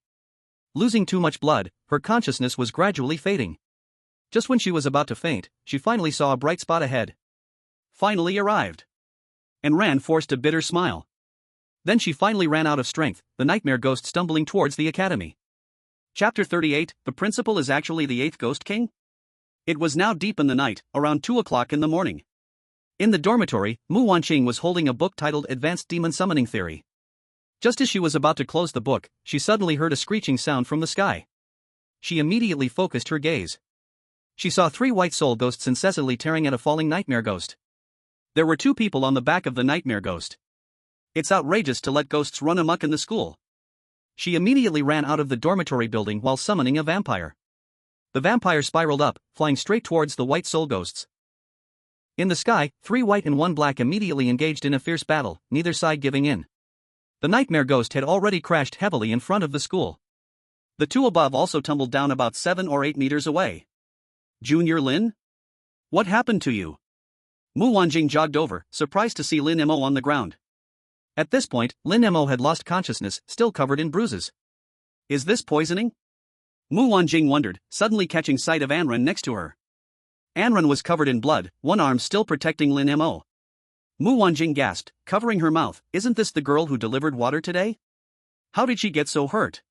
Losing too much blood, her consciousness was gradually fading. Just when she was about to faint, she finally saw a bright spot ahead. Finally arrived. And Ran forced a bitter smile. Then she finally ran out of strength, the nightmare ghost stumbling towards the academy. Chapter 38, The Principal is Actually the 8th Ghost King? It was now deep in the night, around 2 o'clock in the morning. In the dormitory, Mu Wanqing was holding a book titled Advanced Demon Summoning Theory. Just as she was about to close the book, she suddenly heard a screeching sound from the sky. She immediately focused her gaze. She saw 3 white soul ghosts incessantly tearing at a falling nightmare ghost. There were 2 people on the back of the nightmare ghost. It's outrageous to let ghosts run amok in the school. She immediately ran out of the dormitory building while summoning a vampire. The vampire spiraled up, flying straight towards the white soul ghosts. In the sky, 3 white and 1 black immediately engaged in a fierce battle, neither side giving in. The nightmare ghost had already crashed heavily in front of the school. The 2 above also tumbled down about 7 or 8 meters away. Junior Lin? What happened to you? Mu Wanjing jogged over, surprised to see Lin Mo on the ground. At this point, Lin Mo had lost consciousness, still covered in bruises. Is this poisoning? Mu Wanjing wondered, suddenly catching sight of Anran next to her. Anran was covered in blood, one arm still protecting Lin Mo. Mu Wanjing gasped, covering her mouth, isn't this the girl who delivered water today? How did she get so hurt?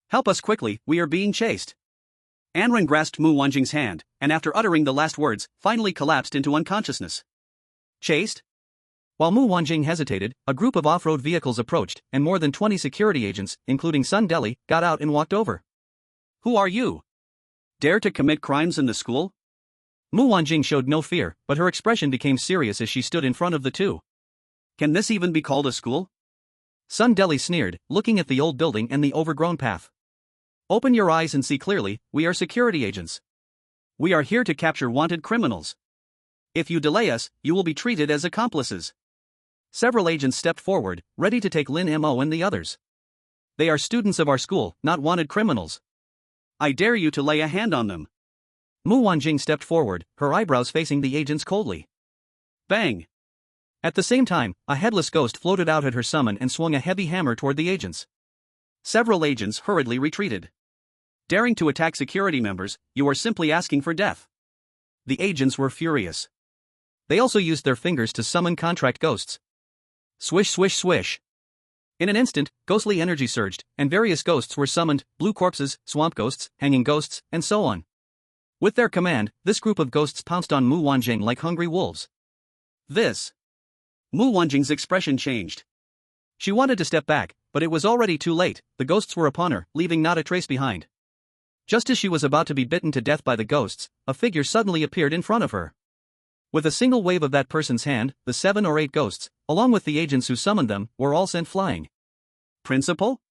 Help us quickly, we are being chased. Anren grasped Mu Wanjing's hand, and after uttering the last words, finally collapsed into unconsciousness. Chased? While Mu Wanjing hesitated, a group of off-road vehicles approached, and more than 20 security agents, including Sun Deli, got out and walked over. Who are you? Dare to commit crimes in the school? Mu Wanjing showed no fear, but her expression became serious as she stood in front of the two. Can this even be called a school? Sun Deli sneered, looking at the old building and the overgrown path. Open your eyes and see clearly, we are security agents. We are here to capture wanted criminals. If you delay us, you will be treated as accomplices. Several agents stepped forward, ready to take Lin Mo and the others. They are students of our school, not wanted criminals. I dare you to lay a hand on them. Mu Wanjing stepped forward, her eyebrows facing the agents coldly. Bang! At the same time, a headless ghost floated out at her summon and swung a heavy hammer toward the agents. Several agents hurriedly retreated. Daring to attack security members, you are simply asking for death. The agents were furious. They also used their fingers to summon contract ghosts. Swish swish swish. In an instant, ghostly energy surged, and various ghosts were summoned, blue corpses, swamp ghosts, hanging ghosts, and so on. With their command, this group of ghosts pounced on Mu Wanjing like hungry wolves. Mu Wanjing's expression changed. She wanted to step back, but it was already too late. The ghosts were upon her, leaving not a trace behind. Just as she was about to be bitten to death by the ghosts, a figure suddenly appeared in front of her. With a single wave of that person's hand, the 7 or 8 ghosts, along with the agents who summoned them, were all sent flying. Principal?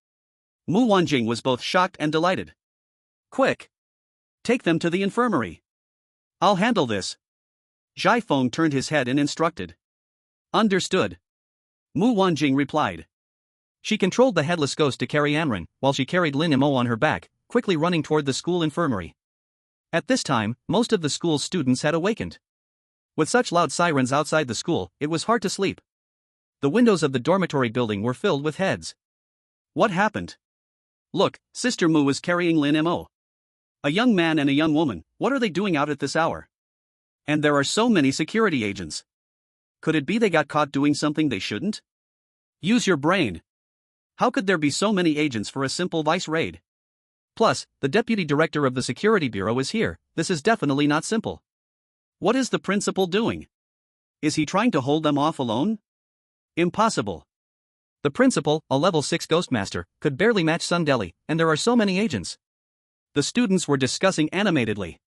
Mu Wanjing was both shocked and delighted. Quick! Take them to the infirmary. I'll handle this. Zhai Feng turned his head and instructed. Understood. Mu Wanjing replied. She controlled the headless ghost to carry Anren, while she carried Lin Mo on her back, quickly running toward the school infirmary. At this time, most of the school's students had awakened. With such loud sirens outside the school, it was hard to sleep. The windows of the dormitory building were filled with heads. What happened? Look, Sister Mu is carrying Lin Mo. A young man and a young woman, what are they doing out at this hour? And there are so many security agents. Could it be they got caught doing something they shouldn't? Use your brain. How could there be so many agents for a simple vice raid? Plus, the deputy director of the security bureau is here. This is definitely not simple. What is the principal doing? Is he trying to hold them off alone? Impossible. The principal, a level 6 ghostmaster, could barely match Sun Deli, and there are so many agents. The students were discussing animatedly.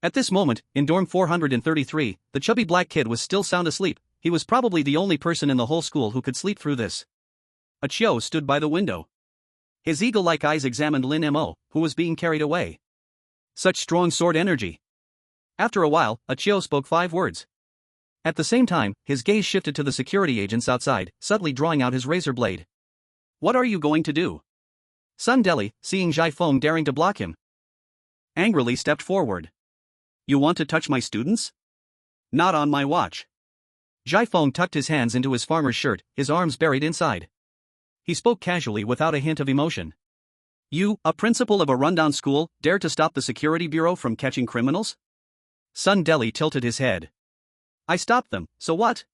At this moment, in dorm 433, the chubby black kid was still sound asleep. He was probably the only person in the whole school who could sleep through this. A Chiu stood by the window. His eagle-like eyes examined Lin Mo, who was being carried away. Such strong sword energy. After a while, a Chiu spoke 5 words. At the same time, his gaze shifted to the security agents outside, subtly drawing out his razor blade. What are you going to do? Sun Deli, seeing Zhai Feng daring to block him, angrily stepped forward. You want to touch my students? Not on my watch. Zhai Feng tucked his hands into his farmer's shirt, his arms buried inside. He spoke casually without a hint of emotion. You, a principal of a rundown school, dare to stop the security bureau from catching criminals? Sun Deli tilted his head. I stopped them, so what?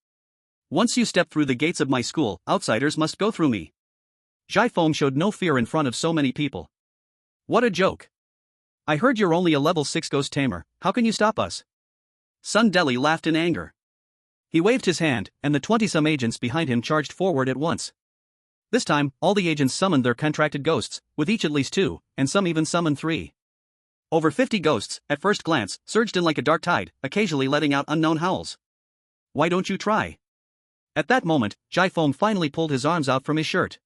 Once you step through the gates of my school, outsiders must go through me. Zhai Feng showed no fear in front of so many people. What a joke. I heard you're only a level 6 ghost tamer, how can you stop us? Sun Deli laughed in anger. He waved his hand, and the 20-some agents behind him charged forward at once. This time, all the agents summoned their contracted ghosts, with each at least 2, and some even summoned 3. Over 50 ghosts, at first glance, surged in like a dark tide, occasionally letting out unknown howls. Why don't you try? At that moment, Zhai Feng finally pulled his arms out from his shirt.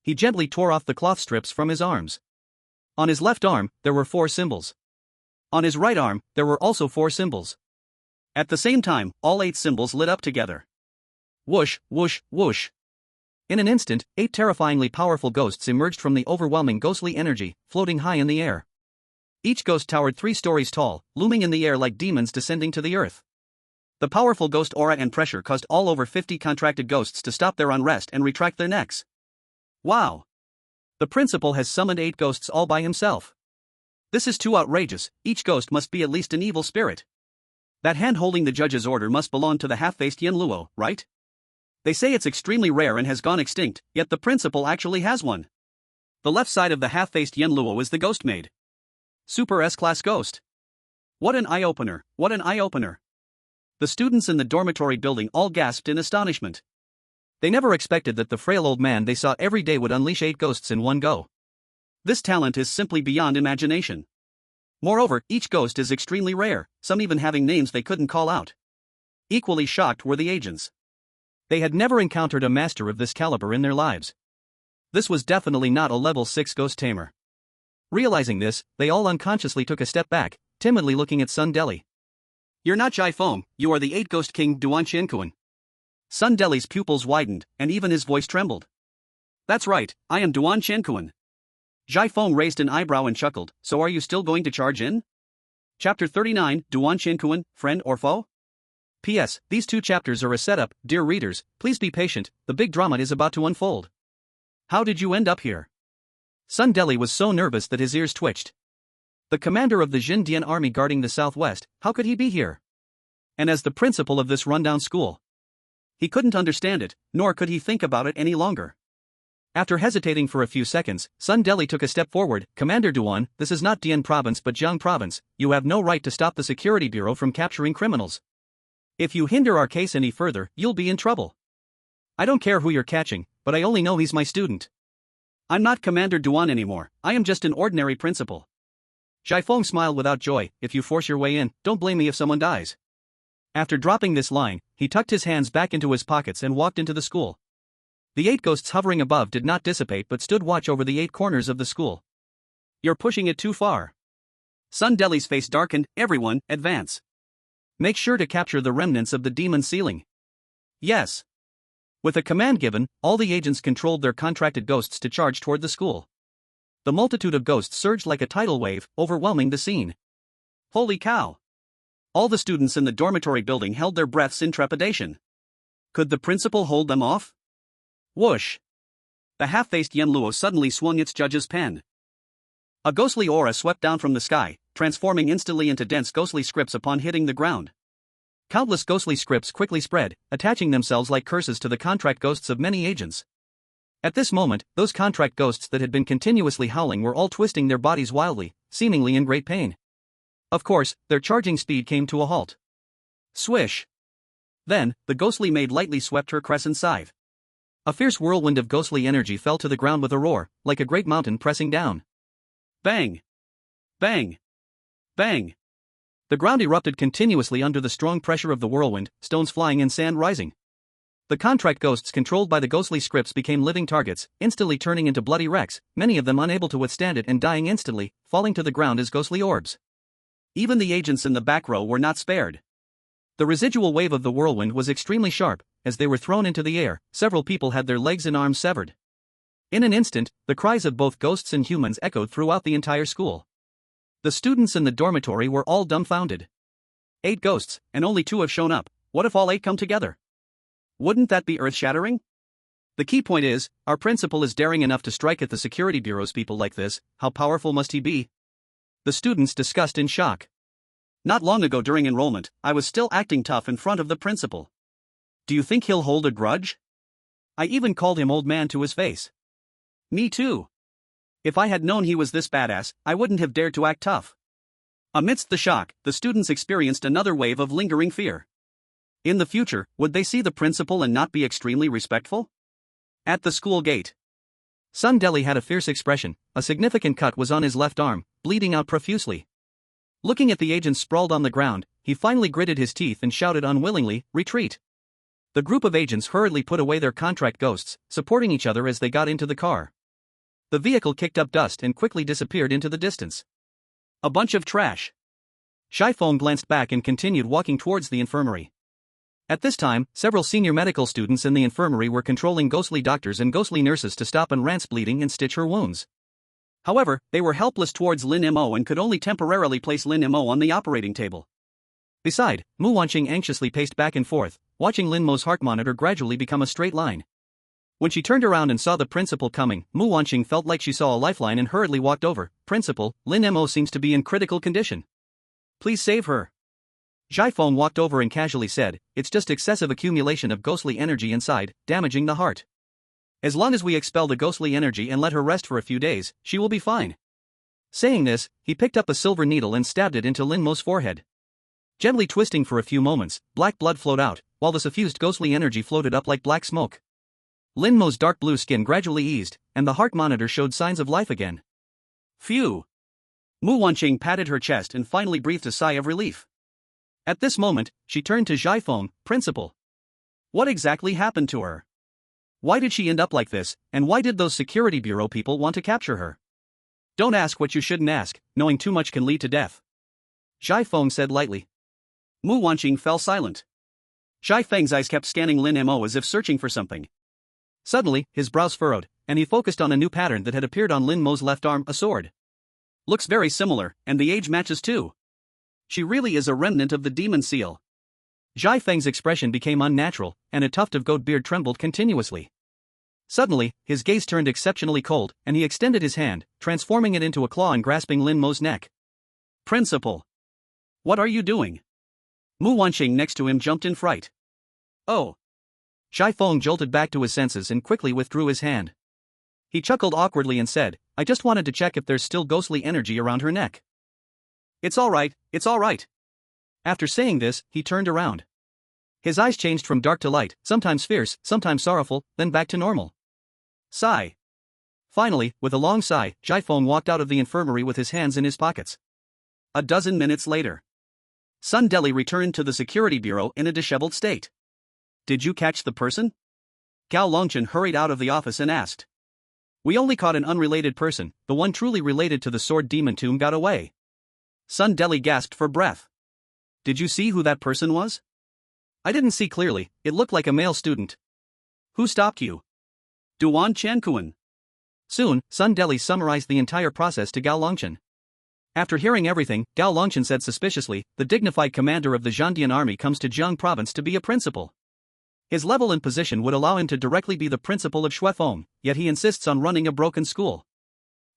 He gently tore off the cloth strips from his arms. On his left arm, there were 4 symbols. On his right arm, there were also 4 symbols. At the same time, all 8 symbols lit up together. Whoosh, whoosh, whoosh. In an instant, 8 terrifyingly powerful ghosts emerged from the overwhelming ghostly energy, floating high in the air. Each ghost towered 3 stories tall, looming in the air like demons descending to the earth. The powerful ghost aura and pressure caused all over 50 contracted ghosts to stop their unrest and retract their necks. Wow! The principal has summoned 8 ghosts all by himself. This is too outrageous, each ghost must be at least an evil spirit. That hand holding the judge's order must belong to the half-faced Yin Luo, right? They say it's extremely rare and has gone extinct, yet the principal actually has one. The left side of the half-faced Yin Luo is the ghost maid. Super S-class ghost. What an eye-opener, what an eye-opener. The students in the dormitory building all gasped in astonishment. They never expected that the frail old man they saw every day would unleash 8 ghosts in one go. This talent is simply beyond imagination. Moreover, each ghost is extremely rare, some even having names they couldn't call out. Equally shocked were the agents. They had never encountered a master of this caliber in their lives. This was definitely not a level 6 ghost tamer. Realizing this, they all unconsciously took a step back, timidly looking at Sun Deli. You're not Jai Fong, you are the 8 ghost king Duan Qiankuan. Sun Deli's pupils widened, and even his voice trembled. That's right, I am Duan Qiankuan. Jai Fong raised an eyebrow and chuckled, so are you still going to charge in? Chapter 39, Duan Qiankuan, friend or foe? P.S. These 2 chapters are a setup, dear readers, please be patient, the big drama is about to unfold. How did you end up here? Sun Deli was so nervous that his ears twitched. The commander of the Xindian army guarding the southwest, how could he be here? And as the principal of this rundown school. He couldn't understand it, nor could he think about it any longer. After hesitating for a few seconds, Sun Deli took a step forward. Commander Duan, this is not Dian province but Jiang province, you have no right to stop the security bureau from capturing criminals. If you hinder our case any further, you'll be in trouble. I don't care who you're catching, but I only know he's my student. I'm not Commander Duan anymore, I am just an ordinary principal. Jai Fong smiled without joy, if you force your way in, don't blame me if someone dies. After dropping this line, he tucked his hands back into his pockets and walked into the school. The 8 ghosts hovering above did not dissipate but stood watch over the 8 corners of the school. You're pushing it too far. Sun Deli's face darkened. Everyone, advance. Make sure to capture the remnants of the demon ceiling. Yes. With a command given, all the agents controlled their contracted ghosts to charge toward the school. The multitude of ghosts surged like a tidal wave, overwhelming the scene. Holy cow! All the students in the dormitory building held their breaths in trepidation. Could the principal hold them off? Whoosh! The half-faced Yen Luo suddenly swung its judge's pen. A ghostly aura swept down from the sky, transforming instantly into dense ghostly scripts upon hitting the ground. Countless ghostly scripts quickly spread, attaching themselves like curses to the contract ghosts of many agents. At this moment, those contract ghosts that had been continuously howling were all twisting their bodies wildly, seemingly in great pain. Of course, their charging speed came to a halt. Swish! Then, the ghostly maid lightly swept her crescent scythe. A fierce whirlwind of ghostly energy fell to the ground with a roar, like a great mountain pressing down. Bang! Bang! Bang! The ground erupted continuously under the strong pressure of the whirlwind, stones flying and sand rising. The contract ghosts controlled by the ghostly scripts became living targets, instantly turning into bloody wrecks, many of them unable to withstand it and dying instantly, falling to the ground as ghostly orbs. Even the agents in the back row were not spared. The residual wave of the whirlwind was extremely sharp. As they were thrown into the air, several people had their legs and arms severed. In an instant, the cries of both ghosts and humans echoed throughout the entire school. The students in the dormitory were all dumbfounded. 8 ghosts, and only 2 have shown up. What if all 8 come together? Wouldn't that be earth-shattering? The key point is, our principal is daring enough to strike at the security bureau's people like this. How powerful must he be? The students discussed in shock. Not long ago during enrollment, I was still acting tough in front of the principal. Do you think he'll hold a grudge? I even called him old man to his face. Me too. If I had known he was this badass, I wouldn't have dared to act tough. Amidst the shock, the students experienced another wave of lingering fear. In the future, would they see the principal and not be extremely respectful? At the school gate, Sun Deli had a fierce expression. A significant cut was on his left arm, bleeding out profusely. Looking at the agents sprawled on the ground, he finally gritted his teeth and shouted unwillingly, "Retreat!" The group of agents hurriedly put away their contract ghosts, supporting each other as they got into the car. The vehicle kicked up dust and quickly disappeared into the distance. A bunch of trash. Jai Fong glanced back and continued walking towards the infirmary. At this time, several senior medical students in the infirmary were controlling ghostly doctors and ghostly nurses to stop Anran's bleeding and stitch her wounds. However, they were helpless towards Lin Mo and could only temporarily place Lin Mo on the operating table. Beside, Mu Wanqing anxiously paced back and forth, watching Lin Mo's heart monitor gradually become a straight line. When she turned around and saw the principal coming, Mu Wanqing felt like she saw a lifeline and hurriedly walked over. "Principal, Lin Mo seems to be in critical condition. Please save her." Jai Fong walked over and casually said, "It's just excessive accumulation of ghostly energy inside, damaging the heart. As long as we expel the ghostly energy and let her rest for a few days, she will be fine." Saying this, he picked up a silver needle and stabbed it into Lin Mo's forehead. Gently twisting for a few moments, black blood flowed out, while the suffused ghostly energy floated up like black smoke. Lin Mo's dark blue skin gradually eased, and the heart monitor showed signs of life again. Phew! Mu Wanqing patted her chest and finally breathed a sigh of relief. At this moment, she turned to Zhai Feng, principal. What exactly happened to her? Why did she end up like this, and why did those security bureau people want to capture her? Don't ask what you shouldn't ask, knowing too much can lead to death. Zhai Feng said lightly. Mu Wanqing fell silent. Zhai Feng's eyes kept scanning Lin Mo as if searching for something. Suddenly, his brows furrowed, and he focused on a new pattern that had appeared on Lin Mo's left arm, a sword. Looks very similar, and the age matches too. She really is a remnant of the demon seal. Zhai Feng's expression became unnatural, and a tuft of goat beard trembled continuously. Suddenly, his gaze turned exceptionally cold, and he extended his hand, transforming it into a claw and grasping Lin Mo's neck. Principal! What are you doing? Mu Wanqing next to him jumped in fright. Oh! Zhai Feng jolted back to his senses and quickly withdrew his hand. He chuckled awkwardly and said, I just wanted to check if there's still ghostly energy around her neck. It's all right, it's all right. After saying this, he turned around. His eyes changed from dark to light, sometimes fierce, sometimes sorrowful, then back to normal. Sigh. Finally, with a long sigh, Zhai Feng walked out of the infirmary with his hands in his pockets. A dozen minutes later, Sun Deli returned to the security bureau in a disheveled state. Did you catch the person? Gao Longchen hurried out of the office and asked. We only caught an unrelated person, the one truly related to the sword demon tomb got away. Sun Deli gasped for breath. Did you see who that person was? I didn't see clearly, it looked like a male student. Who stopped you? Duan Chankuan. Soon, Sun Deli summarized the entire process to Gao Longchen. After hearing everything, Gao Longchen said suspiciously, the dignified commander of the Zhandian army comes to Jiang province to be a principal. His level and position would allow him to directly be the principal of Shuefeng, yet he insists on running a broken school.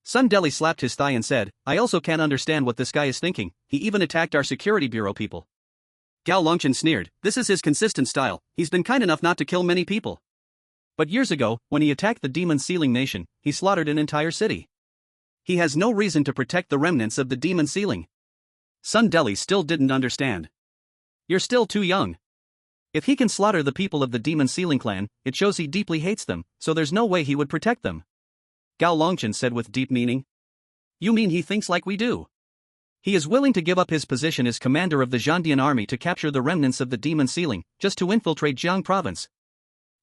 Sun Deli slapped his thigh and said, I also can't understand what this guy is thinking, he even attacked our security bureau people. Gao Longchen sneered, this is his consistent style, he's been kind enough not to kill many people. But years ago, when he attacked the demon sealing nation, he slaughtered an entire city. He has no reason to protect the remnants of the demon sealing. Sun Deli still didn't understand. You're still too young. If he can slaughter the people of the demon sealing clan, it shows he deeply hates them, so there's no way he would protect them. Gao Longchen said with deep meaning. You mean he thinks like we do? He is willing to give up his position as commander of the Zhandian army to capture the remnants of the demon sealing, just to infiltrate Jiang province.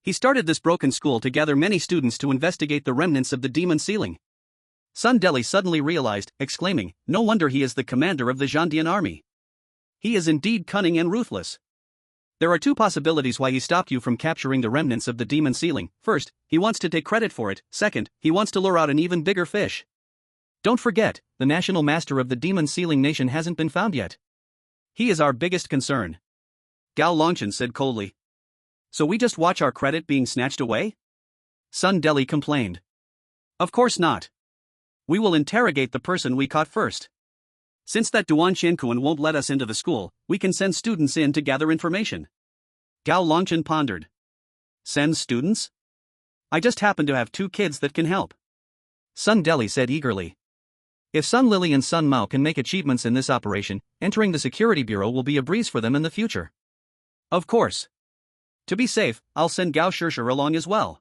He started this broken school to gather many students to investigate the remnants of the demon sealing. Sun Deli suddenly realized, exclaiming, no wonder he is the commander of the Zhandian army. He is indeed cunning and ruthless. There are two possibilities why he stopped you from capturing the remnants of the demon sealing. First, he wants to take credit for it. Second, he wants to lure out an even bigger fish. Don't forget, the national master of the demon sealing nation hasn't been found yet. He is our biggest concern. Gao Longchen said coldly. So we just watch our credit being snatched away? Sun Deli complained. Of course not. We will interrogate the person we caught first. Since that Duan Shenkuan won't let us into the school, we can send students in to gather information. Gao Longchen pondered. Send students? I just happen to have 2 kids that can help. Sun Deli said eagerly. If Sun Lily and Sun Mao can make achievements in this operation, entering the security bureau will be a breeze for them in the future. Of course. To be safe, I'll send Gao Shishir along as well.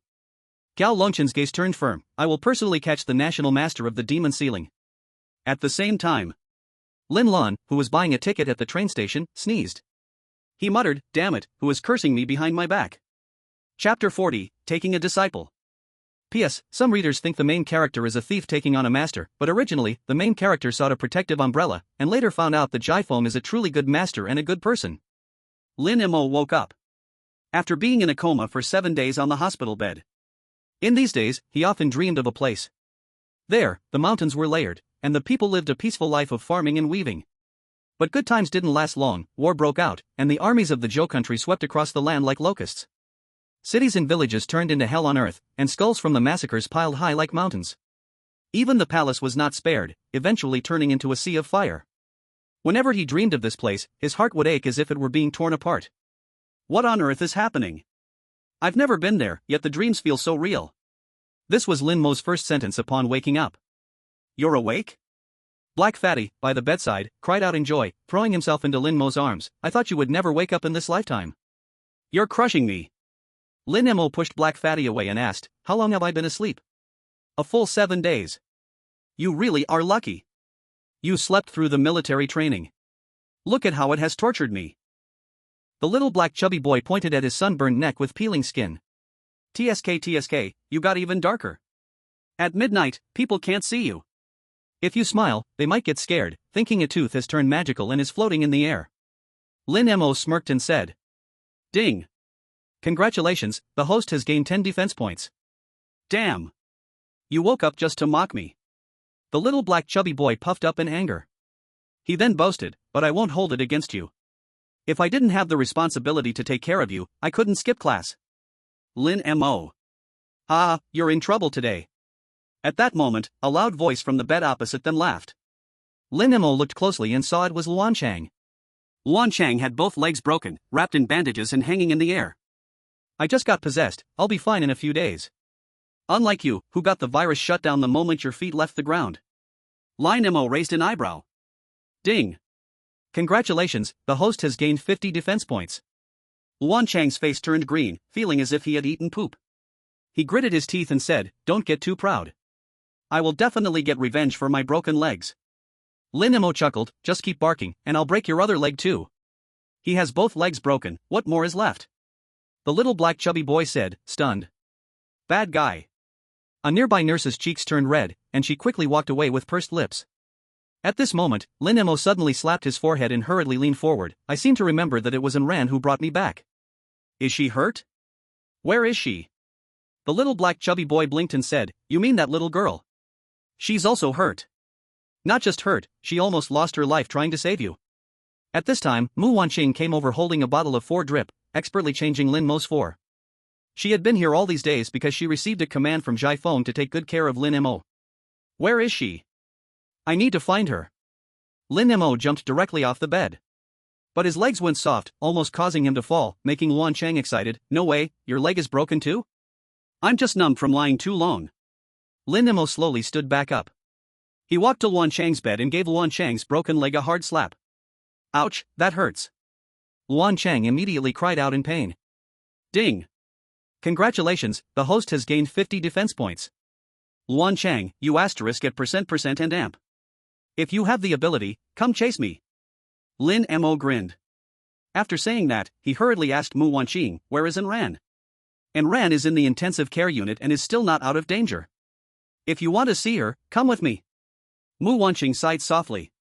Gao Longchen's gaze turned firm. I will personally catch the national master of the demon sealing. At the same time, Lin Lan, who was buying a ticket at the train station, sneezed. He muttered, damn it, who is cursing me behind my back? Chapter 40, Taking a Disciple. P.S. Some readers think the main character is a thief taking on a master, but originally, the main character sought a protective umbrella, and later found out that Zhai Feng is a truly good master and a good person. Lin Mo woke up after being in a coma for 7 days on the hospital bed. In these days, he often dreamed of a place. There, the mountains were layered, and the people lived a peaceful life of farming and weaving. But good times didn't last long, war broke out, and the armies of the Zhou country swept across the land like locusts. Cities and villages turned into hell on earth, and skulls from the massacres piled high like mountains. Even the palace was not spared, eventually turning into a sea of fire. Whenever he dreamed of this place, his heart would ache as if it were being torn apart. What on earth is happening? I've never been there, yet the dreams feel so real. This was Lin Mo's first sentence upon waking up. You're awake? Black Fatty, by the bedside, cried out in joy, throwing himself into Lin Mo's arms. I thought you would never wake up in this lifetime. You're crushing me. Lin Mo pushed Black Fatty away and asked, how long have I been asleep? A full 7 days. You really are lucky. You slept through the military training. Look at how it has tortured me. The little black chubby boy pointed at his sunburned neck with peeling skin. TSK, you got even darker. At midnight, people can't see you. If you smile, they might get scared, thinking a tooth has turned magical and is floating in the air. Lin Mo smirked and said. Ding. Congratulations, the host has gained 10 defense points. Damn. You woke up just to mock me. The little black chubby boy puffed up in anger. He then boasted, but I won't hold it against you. If I didn't have the responsibility to take care of you, I couldn't skip class. Lin Mo. Ah, you're in trouble today. At that moment, a loud voice from the bed opposite them laughed. Lin Mo looked closely and saw it was Luan Chang. Luan Chang had both legs broken, wrapped in bandages and hanging in the air. I just got possessed, I'll be fine in a few days. Unlike you, who got the virus shut down the moment your feet left the ground. Lin Mo raised an eyebrow. Ding. Congratulations, the host has gained 50 defense points. Luan Chang's face turned green, feeling as if he had eaten poop. He gritted his teeth and said, don't get too proud. I will definitely get revenge for my broken legs. Lin Mo chuckled, just keep barking, and I'll break your other leg too. He has both legs broken, what more is left? The little black chubby boy said, stunned. Bad guy. A nearby nurse's cheeks turned red, and she quickly walked away with pursed lips. At this moment, Lin Mo suddenly slapped his forehead and hurriedly leaned forward. I seem to remember that it was Ran who brought me back. Is she hurt? Where is she? The little black chubby boy blinked and said, you mean that little girl? She's also hurt. Not just hurt, she almost lost her life trying to save you. At this time, Mu Wanqing came over holding a bottle of 4 drip, expertly changing Lin Mo's 4. She had been here all these days because she received a command from Jai Feng to take good care of Lin Mo. Where is she? I need to find her. Lin Mo jumped directly off the bed. But his legs went soft, almost causing him to fall, making Luan Chang excited. No way, your leg is broken too? I'm just numb from lying too long. Lin Mo slowly stood back up. He walked to Luan Chang's bed and gave Luan Chang's broken leg a hard slap. Ouch, that hurts. Luan Chang immediately cried out in pain. Ding. Congratulations, the host has gained 50 defense points. Luan Chang, you asterisk at percent and amp. If you have the ability, come chase me. Lin Mo grinned. After saying that, he hurriedly asked Mu Wanqing, where is Ran? Ran is in the intensive care unit and is still not out of danger. If you want to see her, come with me. Mu Wanqing sighed softly.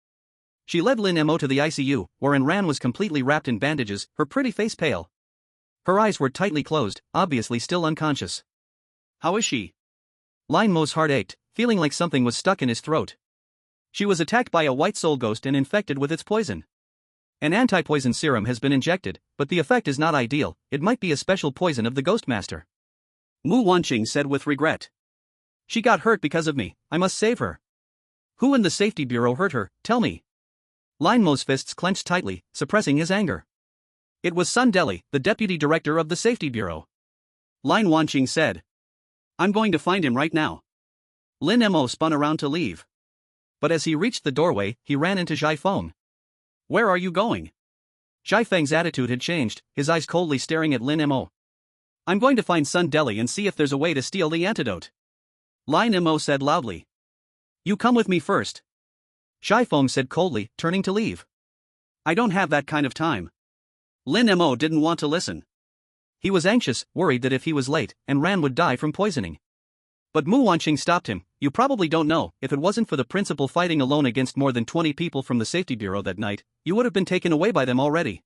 She led Lin Mo to the ICU, where Ran was completely wrapped in bandages, her pretty face pale. Her eyes were tightly closed, obviously still unconscious. How is she? Lin Mo's heart ached, feeling like something was stuck in his throat. She was attacked by a white soul ghost and infected with its poison. An anti-poison serum has been injected, but the effect is not ideal. It might be a special poison of the Ghost Master. Mu Wanqing said with regret. She got hurt because of me, I must save her. Who in the safety bureau hurt her, tell me? Lin Mo's fists clenched tightly, suppressing his anger. It was Sun Deli, the deputy director of the safety bureau. Lin Wanqing said. I'm going to find him right now. Lin Mo spun around to leave. But as he reached the doorway, he ran into Jai Feng. Where are you going? Jai Feng's attitude had changed, his eyes coldly staring at Lin Mo. I'm going to find Sun Deli and see if there's a way to steal the antidote. Lin Mo said loudly. You come with me first. Jai Feng said coldly, turning to leave. I don't have that kind of time. Lin Mo didn't want to listen. He was anxious, worried that if he was late, Ran would die from poisoning. But Mu Wanqing stopped him. You probably don't know, if it wasn't for the principal fighting alone against more than 20 people from the safety bureau that night, you would have been taken away by them already.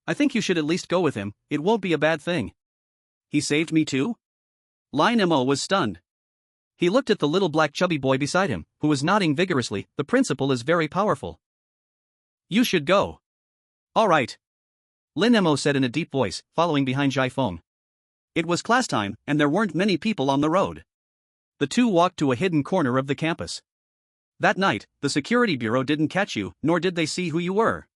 I think you should at least go with him, it won't be a bad thing. He saved me too? Lin Mo was stunned. He looked at the little black chubby boy beside him, who was nodding vigorously. The principal is very powerful. You should go. All right. Lin Mo said in a deep voice, following behind Jai Feng. It was class time, and there weren't many people on the road. The two walked to a hidden corner of the campus. That night, the security bureau didn't catch you, nor did they see who you were.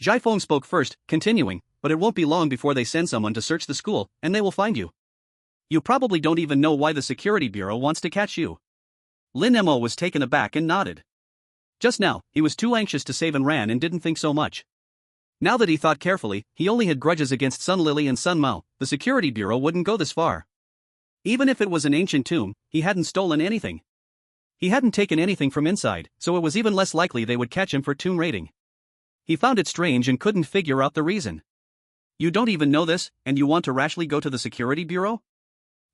Jai Feng spoke first, continuing, but it won't be long before they send someone to search the school, and they will find you. You probably don't even know why the security bureau wants to catch you. Lin Mo was taken aback and nodded. Just now, he was too anxious to save and ran and didn't think so much. Now that he thought carefully, he only had grudges against Sun Lily and Sun Mao. The security bureau wouldn't go this far. Even if it was an ancient tomb, he hadn't stolen anything. He hadn't taken anything from inside, so it was even less likely they would catch him for tomb raiding. He found it strange and couldn't figure out the reason. You don't even know this, and you want to rashly go to the security bureau?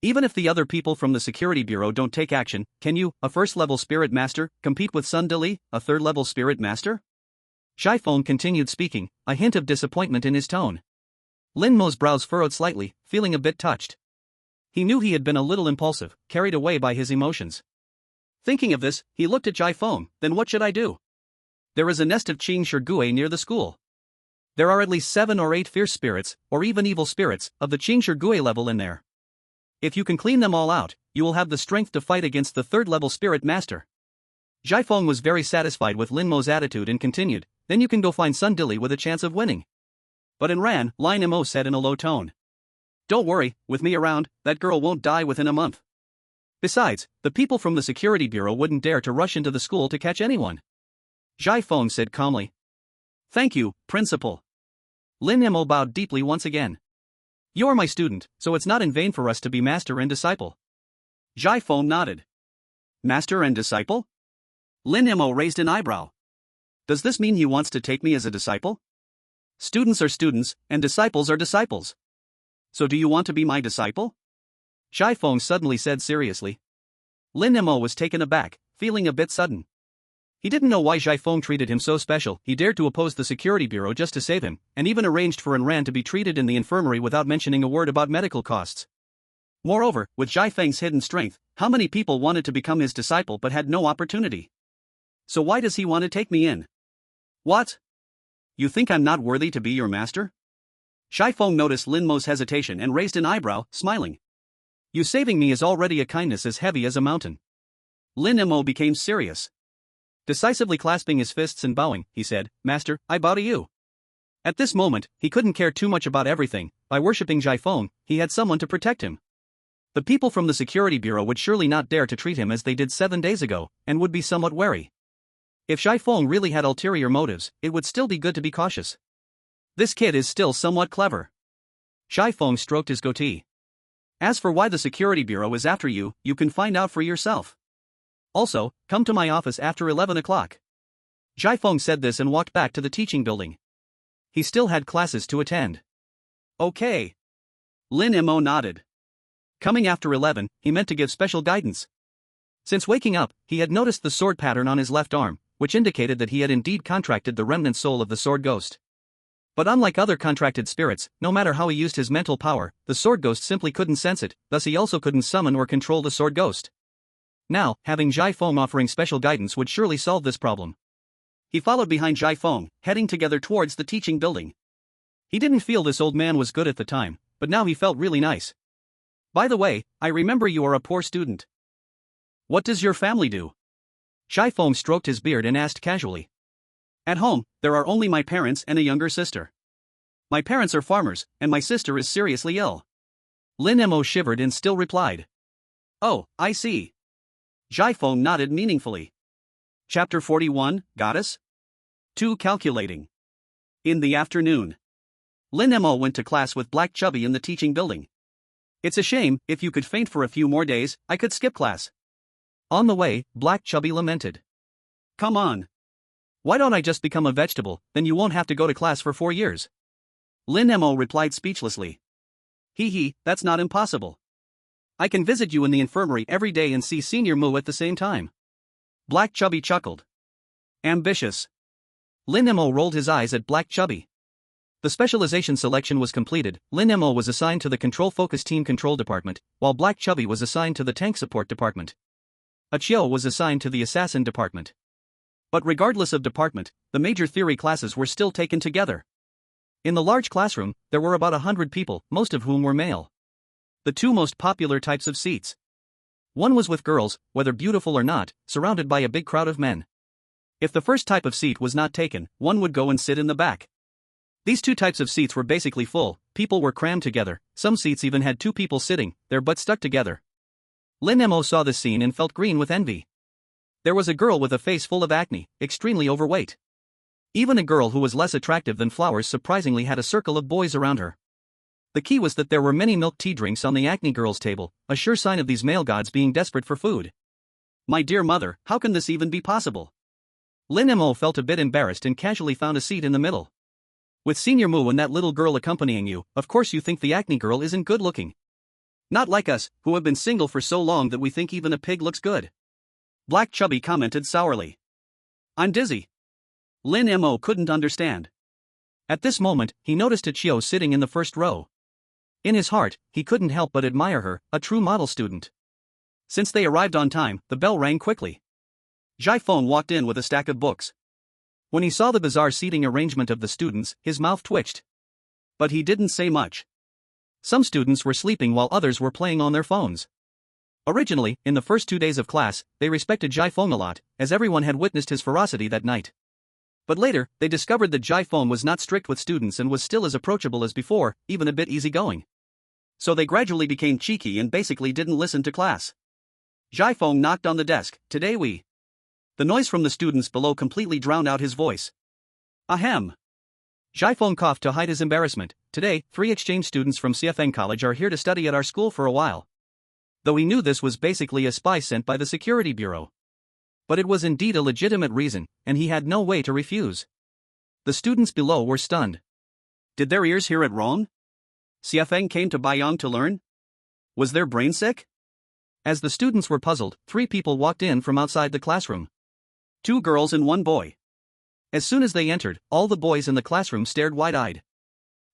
Even if the other people from the security bureau don't take action, can you, a first-level spirit master, compete with Sun Lily, a third-level spirit master? Zhai Feng continued speaking, a hint of disappointment in his tone. Lin Mo's brows furrowed slightly, feeling a bit touched. He knew he had been a little impulsive, carried away by his emotions. Thinking of this, he looked at Zhai Feng. Then what should I do? There is a nest of Qing Shigui near the school. There are at least 7 or 8 fierce spirits, or even evil spirits, of the Qing Shigui level in there. If you can clean them all out, you will have the strength to fight against the third-level spirit master. Zhai Feng was very satisfied with Lin Mo's attitude and continued, then you can go find Sun Lily with a chance of winning. But in Ran, Lin Mo said in a low tone. Don't worry, with me around, that girl won't die within a month. Besides, the people from the security bureau wouldn't dare to rush into the school to catch anyone. Zhai Feng said calmly. Thank you, Principal. Lin Mo bowed deeply once again. You're my student, so it's not in vain for us to be master and disciple. Zhai Feng nodded. Master and disciple? Lin Mo raised an eyebrow. Does this mean he wants to take me as a disciple? Students are students, and disciples are disciples. So do you want to be my disciple? Zhai Feng suddenly said seriously. Lin Mo was taken aback, feeling a bit sudden. He didn't know why Zhai Feng treated him so special. He dared to oppose the security bureau just to save him, and even arranged for Ran to be treated in the infirmary without mentioning a word about medical costs. Moreover, with Zhai Feng's hidden strength, how many people wanted to become his disciple but had no opportunity? So why does he want to take me in? What? You think I'm not worthy to be your master? Zhai Feng noticed Lin Mo's hesitation and raised an eyebrow, smiling. You saving me is already a kindness as heavy as a mountain. Lin Mo became serious. Decisively clasping his fists and bowing, he said, Master, I bow to you. At this moment, he couldn't care too much about everything. By worshipping Zhai Feng, he had someone to protect him. The people from the security bureau would surely not dare to treat him as they did 7 days ago, and would be somewhat wary. If Zhai Feng really had ulterior motives, it would still be good to be cautious. This kid is still somewhat clever. Zhai Feng stroked his goatee. As for why the security bureau is after you, you can find out for yourself. Also, come to my office after 11 o'clock. Zhai Feng said this and walked back to the teaching building. He still had classes to attend. Okay. Lin Mo nodded. Coming after 11, he meant to give special guidance. Since waking up, he had noticed the sword pattern on his left arm, which indicated that he had indeed contracted the remnant soul of the sword ghost. But unlike other contracted spirits, no matter how he used his mental power, the sword ghost simply couldn't sense it, thus he also couldn't summon or control the sword ghost. Now, having Zhai Feng offering special guidance would surely solve this problem. He followed behind Zhai Feng, heading together towards the teaching building. He didn't feel this old man was good at the time, but now he felt really nice. By the way, I remember you are a poor student. What does your family do? Zhai Feng stroked his beard and asked casually. At home, there are only my parents and a younger sister. My parents are farmers, and my sister is seriously ill. Lin Mo shivered and still replied. Oh, I see. Zhai Feng nodded meaningfully. Chapter 41, Goddess? 2. Calculating. In the afternoon. Lin Mo went to class with Black Chubby in the teaching building. It's a shame, if you could faint for a few more days, I could skip class. On the way, Black Chubby lamented. Come on. Why don't I just become a vegetable, then you won't have to go to class for 4 years. Lin Mo replied speechlessly. That's not impossible. I can visit you in the infirmary every day and see Senior Mu at the same time. Black Chubby chuckled. Ambitious. Lin Mo rolled his eyes at Black Chubby. The specialization selection was completed. Lin Mo was assigned to the Control Focus Team Control Department, while Black Chubby was assigned to the Tank Support Department. Achio was assigned to the Assassin Department. But regardless of department, the major theory classes were still taken together. In the large classroom, there were about 100 people, most of whom were male. The 2 most popular types of seats. One was with girls, whether beautiful or not, surrounded by a big crowd of men. If the first type of seat was not taken, one would go and sit in the back. These 2 types of seats were basically full, people were crammed together, some seats even had 2 people sitting, their butts stuck together. Lin Mo saw this scene and felt green with envy. There was a girl with a face full of acne, extremely overweight. Even a girl who was less attractive than flowers surprisingly had a circle of boys around her. The key was that there were many milk tea drinks on the acne girl's table, a sure sign of these male gods being desperate for food. My dear mother, how can this even be possible? Lin Mo felt a bit embarrassed and casually found a seat in the middle. With Senior Mu and that little girl accompanying you, of course you think the acne girl isn't good looking. Not like us, who have been single for so long that we think even a pig looks good. Black Chubby commented sourly. I'm dizzy. Lin Mo couldn't understand. At this moment, he noticed Chio sitting in the first row. In his heart, he couldn't help but admire her, a true model student. Since they arrived on time, the bell rang quickly. Jai Feng walked in with a stack of books. When he saw the bizarre seating arrangement of the students, his mouth twitched. But he didn't say much. Some students were sleeping while others were playing on their phones. Originally, in the first 2 days of class, they respected Jai Feng a lot, as everyone had witnessed his ferocity that night. But later, they discovered that Jai Feng was not strict with students and was still as approachable as before, even a bit easygoing. So they gradually became cheeky and basically didn't listen to class. Jai Feng knocked on the desk. Today we. The noise from the students below completely drowned out his voice. Ahem. Jai Feng coughed to hide his embarrassment. Today, 3 exchange students from CFN College are here to study at our school for a while. Though he knew this was basically a spy sent by the security bureau. But it was indeed a legitimate reason, and he had no way to refuse. The students below were stunned. Did their ears hear it wrong? CFN came to Baiyang to learn? Was their brain sick? As the students were puzzled, 3 people walked in from outside the classroom. 2 girls and 1 boy. As soon as they entered, all the boys in the classroom stared wide-eyed.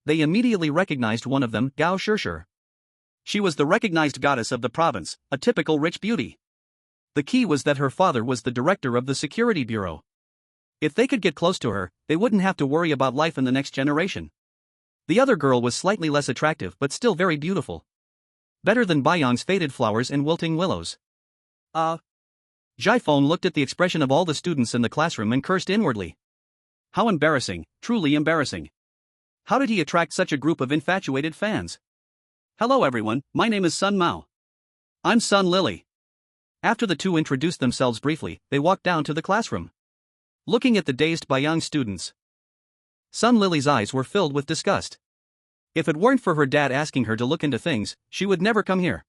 They immediately recognized one of them, Gao Shishir. She was the recognized goddess of the province, a typical rich beauty. The key was that her father was the director of the security bureau. If they could get close to her, they wouldn't have to worry about life in the next generation. The other girl was slightly less attractive but still very beautiful. Better than Baiyang's faded flowers and wilting willows. Jai Feng looked at the expression of all the students in the classroom and cursed inwardly. How embarrassing, truly embarrassing. How did he attract such a group of infatuated fans? Hello everyone, my name is Sun Mao. I'm Sun Lily. After the two introduced themselves briefly, they walked down to the classroom. Looking at the dazed Baiyang students, Sun Lily's eyes were filled with disgust. If it weren't for her dad asking her to look into things, she would never come here.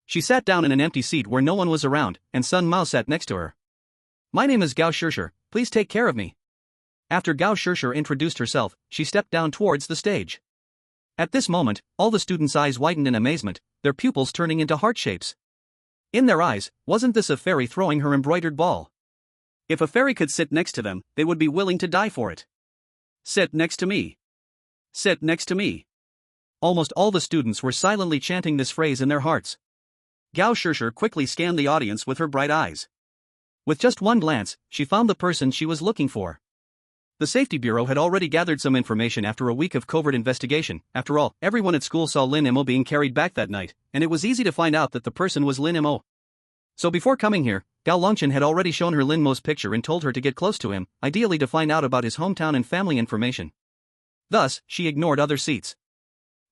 She sat down in an empty seat where no one was around, and Sun Mao sat next to her. My name is Gao Shishir, please take care of me. After Gao Shishir introduced herself, she stepped down towards the stage. At this moment, all the students' eyes widened in amazement, their pupils turning into heart shapes. In their eyes, wasn't this a fairy throwing her embroidered ball? If a fairy could sit next to them, they would be willing to die for it. Sit next to me. Sit next to me. Almost all the students were silently chanting this phrase in their hearts. Gao Shishir quickly scanned the audience with her bright eyes. With just one glance, she found the person she was looking for. The Safety Bureau had already gathered some information after a week of covert investigation. After all, everyone at school saw Lin Mo being carried back that night, and it was easy to find out that the person was Lin Mo. So before coming here, Gao Longchen had already shown her Lin Mo's picture and told her to get close to him, ideally to find out about his hometown and family information. Thus, she ignored other seats.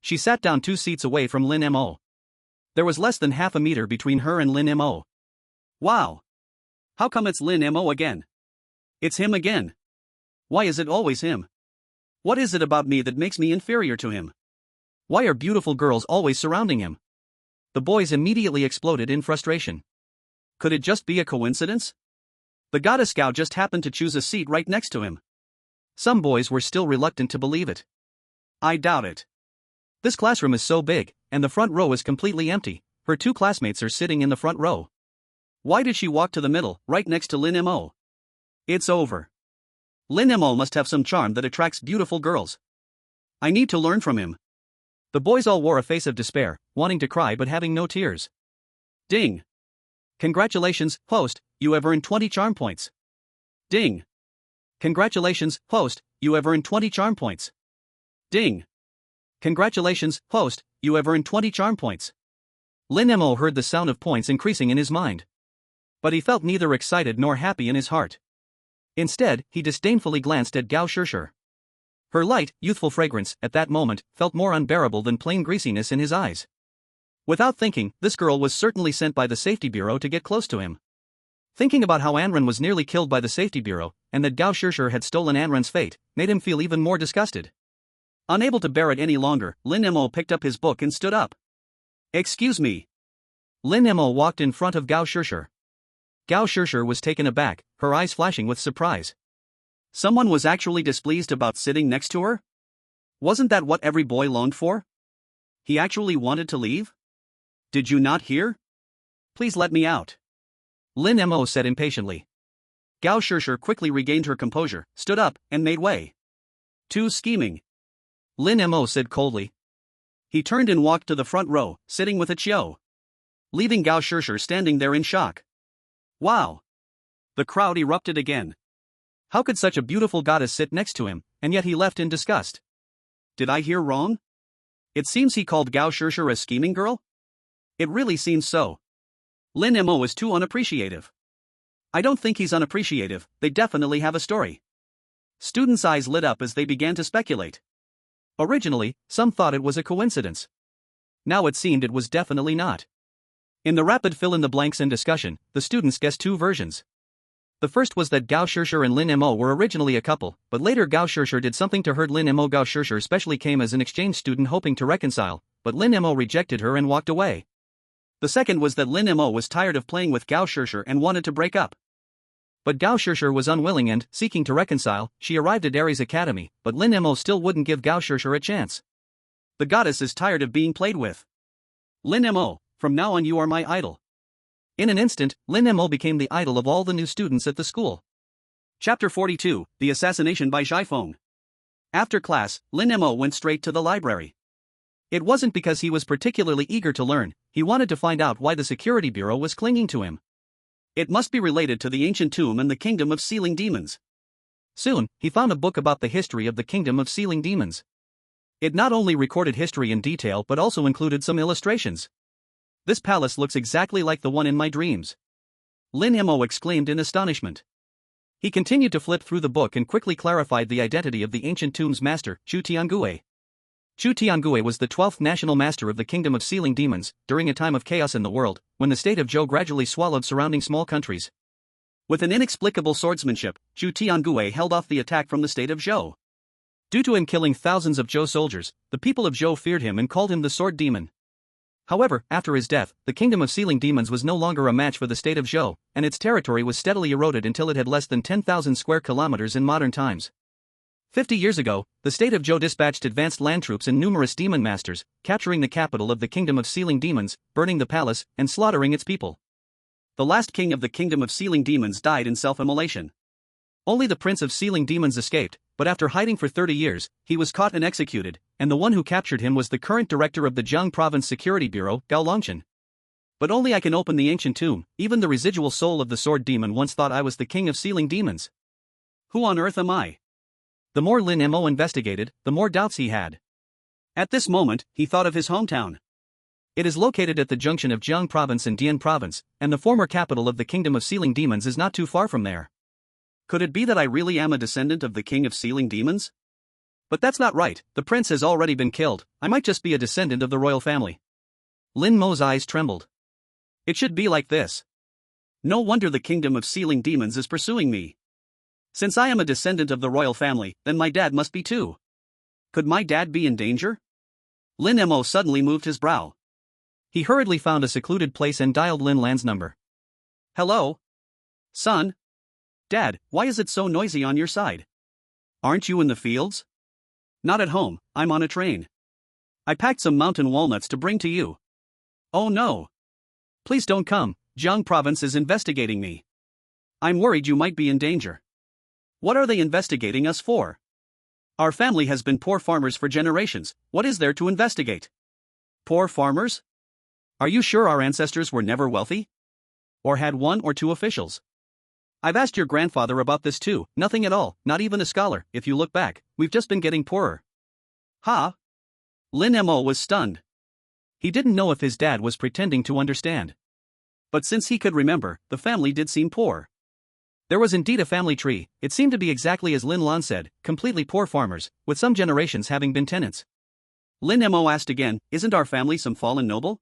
She sat down 2 seats away from Lin Mo. There was less than half a meter between her and Lin Mo. Wow! How come it's Lin Mo again? It's him again. Why is it always him? What is it about me that makes me inferior to him? Why are beautiful girls always surrounding him? The boys immediately exploded in frustration. Could it just be a coincidence? The goddess Gao just happened to choose a seat right next to him. Some boys were still reluctant to believe it. I doubt it. This classroom is so big, and the front row is completely empty. Her 2 classmates are sitting in the front row. Why did she walk to the middle, right next to Lin Mo? It's over. Lin Mo must have some charm that attracts beautiful girls. I need to learn from him. The boys all wore a face of despair, wanting to cry but having no tears. Ding. Congratulations, host, you have earned 20 charm points. Ding. Congratulations, host, you have earned 20 charm points. Ding. Congratulations, host, you have earned 20 charm points. Lin Mo heard the sound of points increasing in his mind. But he felt neither excited nor happy in his heart. Instead, he disdainfully glanced at Gao Shishir. Her light, youthful fragrance, at that moment, felt more unbearable than plain greasiness in his eyes. Without thinking, this girl was certainly sent by the Safety Bureau to get close to him. Thinking about how Anren was nearly killed by the safety bureau, and that Gao Shishir had stolen Anren's fate, made him feel even more disgusted. Unable to bear it any longer, Lin Mo picked up his book and stood up. "Excuse me." Lin Mo walked in front of Gao Shishir. Gao Shishir was taken aback, her eyes flashing with surprise. Someone was actually displeased about sitting next to her? Wasn't that what every boy longed for? He actually wanted to leave? Did you not hear? Please let me out. Lin Mo said impatiently. Gao Shishir quickly regained her composure, stood up, and made way. Too scheming. Lin Mo said coldly. He turned and walked to the front row, sitting with a Chiu, leaving Gao Shishir standing there in shock. Wow! The crowd erupted again. How could such a beautiful goddess sit next to him, and yet he left in disgust? Did I hear wrong? It seems he called Gao Shishir a scheming girl? It really seems so. Lin Mo is too unappreciative. I don't think he's unappreciative, they definitely have a story. Students' eyes lit up as they began to speculate. Originally, some thought it was a coincidence. Now it seemed it was definitely not. In the rapid fill-in-the-blanks and discussion, the students guessed two versions. The first was that Gao Shishir and Lin Mo were originally a couple, but later Gao Shishir did something to hurt Lin Mo. Gao Shishir specially came as an exchange student hoping to reconcile, but Lin Mo rejected her and walked away. The second was that Lin Mo was tired of playing with Gao Shishir and wanted to break up. But Gao Shishir was unwilling and, seeking to reconcile, she arrived at Ares Academy, but Lin Mo still wouldn't give Gao Shishir a chance. The goddess is tired of being played with. Lin Mo, from now on you are my idol. In an instant, Lin Mo became the idol of all the new students at the school. Chapter 42, The Assassination by Zhaifeng. After class, Lin Mo went straight to the library. It wasn't because he was particularly eager to learn, he wanted to find out why the security bureau was clinging to him. It must be related to the ancient tomb and the kingdom of sealing demons. Soon, he found a book about the history of the kingdom of sealing demons. It not only recorded history in detail but also included some illustrations. This palace looks exactly like the one in my dreams. Lin Mo exclaimed in astonishment. He continued to flip through the book and quickly clarified the identity of the ancient tomb's master, Chu Tiangui. Chu Tiangui was the 12th national master of the kingdom of sealing demons, during a time of chaos in the world, when the state of Zhou gradually swallowed surrounding small countries. With an inexplicable swordsmanship, Chu Tiangui held off the attack from the state of Zhou. Due to him killing thousands of Zhou soldiers, the people of Zhou feared him and called him the Sword Demon. However, after his death, the kingdom of sealing demons was no longer a match for the state of Zhou, and its territory was steadily eroded until it had less than 10,000 square kilometers in modern times. 50 years ago, the state of Zhou dispatched advanced land troops and numerous demon masters, capturing the capital of the kingdom of sealing demons, burning the palace, and slaughtering its people. The last king of the kingdom of sealing demons died in self-immolation. Only the prince of sealing demons escaped, but after hiding for 30 years, he was caught and executed, and the one who captured him was the current director of the Jiang Province Security Bureau, Gao Longchen. But only I can open the ancient tomb, even the residual soul of the sword demon once thought I was the king of sealing demons. Who on earth am I? The more Lin Mo investigated, the more doubts he had. At this moment, he thought of his hometown. It is located at the junction of Jiang Province and Dian Province, and the former capital of the kingdom of sealing demons is not too far from there. Could it be that I really am a descendant of the king of sealing demons? But that's not right, the prince has already been killed, I might just be a descendant of the royal family. Lin Mo's eyes trembled. It should be like this. No wonder the kingdom of sealing demons is pursuing me. Since I am a descendant of the royal family, then my dad must be too. Could my dad be in danger? Lin Mo suddenly moved his brow. He hurriedly found a secluded place and dialed Lin Lan's number. Hello? Son? Dad, why is it so noisy on your side? Aren't you in the fields? Not at home, I'm on a train. I packed some mountain walnuts to bring to you. Oh no. Please don't come, Jiang Province is investigating me. I'm worried you might be in danger. What are they investigating us for? Our family has been poor farmers for generations, what is there to investigate? Poor farmers? Are you sure our ancestors were never wealthy? Or had one or two officials? I've asked your grandfather about this too, nothing at all, not even a scholar, if you look back, we've just been getting poorer. Ha? Lin Mo was stunned. He didn't know if his dad was pretending to understand. But since he could remember, the family did seem poor. There was indeed a family tree, it seemed to be exactly as Lin Lan said, completely poor farmers, with some generations having been tenants. Lin Mo asked again, isn't our family some fallen noble?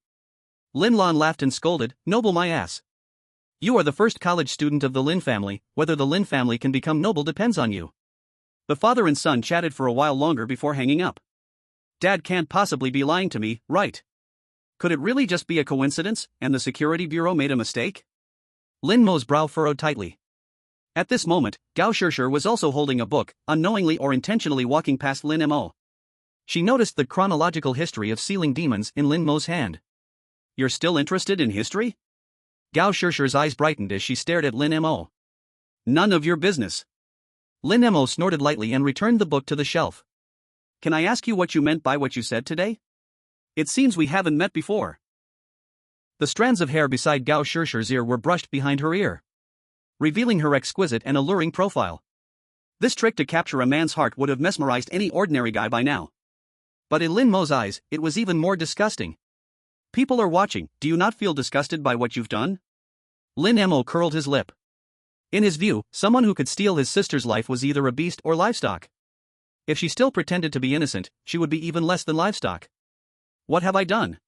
Lin Lan laughed and scolded, noble my ass. You are the first college student of the Lin family. Whether the Lin family can become noble depends on you. The father and son chatted for a while longer before hanging up. Dad can't possibly be lying to me, right? Could it really just be a coincidence, and the security bureau made a mistake? Lin Mo's brow furrowed tightly. At this moment, Gao Shishir was also holding a book, unknowingly or intentionally walking past Lin Mo. She noticed the chronological history of sealing demons in Lin Mo's hand. You're still interested in history? Gao Shishir's eyes brightened as she stared at Lin Mo. None of your business. Lin Mo snorted lightly and returned the book to the shelf. Can I ask you what you meant by what you said today? It seems we haven't met before. The strands of hair beside Gao Shishir's ear were brushed behind her ear, revealing her exquisite and alluring profile. This trick to capture a man's heart would have mesmerized any ordinary guy by now. But in Lin Mo's eyes, it was even more disgusting. People are watching. Do you not feel disgusted by what you've done? Lin Mo curled his lip. In his view, someone who could steal his sister's life was either a beast or livestock. If she still pretended to be innocent, she would be even less than livestock. What have I done?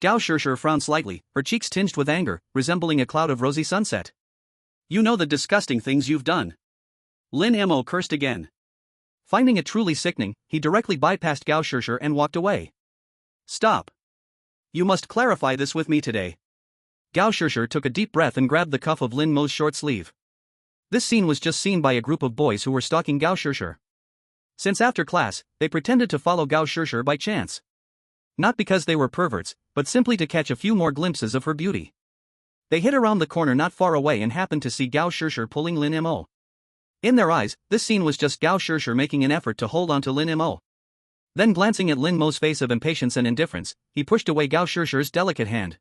Gao Shishir frowned slightly, her cheeks tinged with anger, resembling a cloud of rosy sunset. You know the disgusting things you've done. Lin Mo cursed again. Finding it truly sickening, he directly bypassed Gao Shishir and walked away. Stop. You must clarify this with me today. Gao Shishir took a deep breath and grabbed the cuff of Lin Mo's short sleeve. This scene was just seen by a group of boys who were stalking Gao Shishir. Since after class, they pretended to follow Gao Shishir by chance. Not because they were perverts, but simply to catch a few more glimpses of her beauty. They hid around the corner not far away and happened to see Gao Shishir pulling Lin Mo. In their eyes, this scene was just Gao Shishir making an effort to hold on to Lin Mo. Then glancing at Lin Mo's face of impatience and indifference, he pushed away Gao Shishir's delicate hand.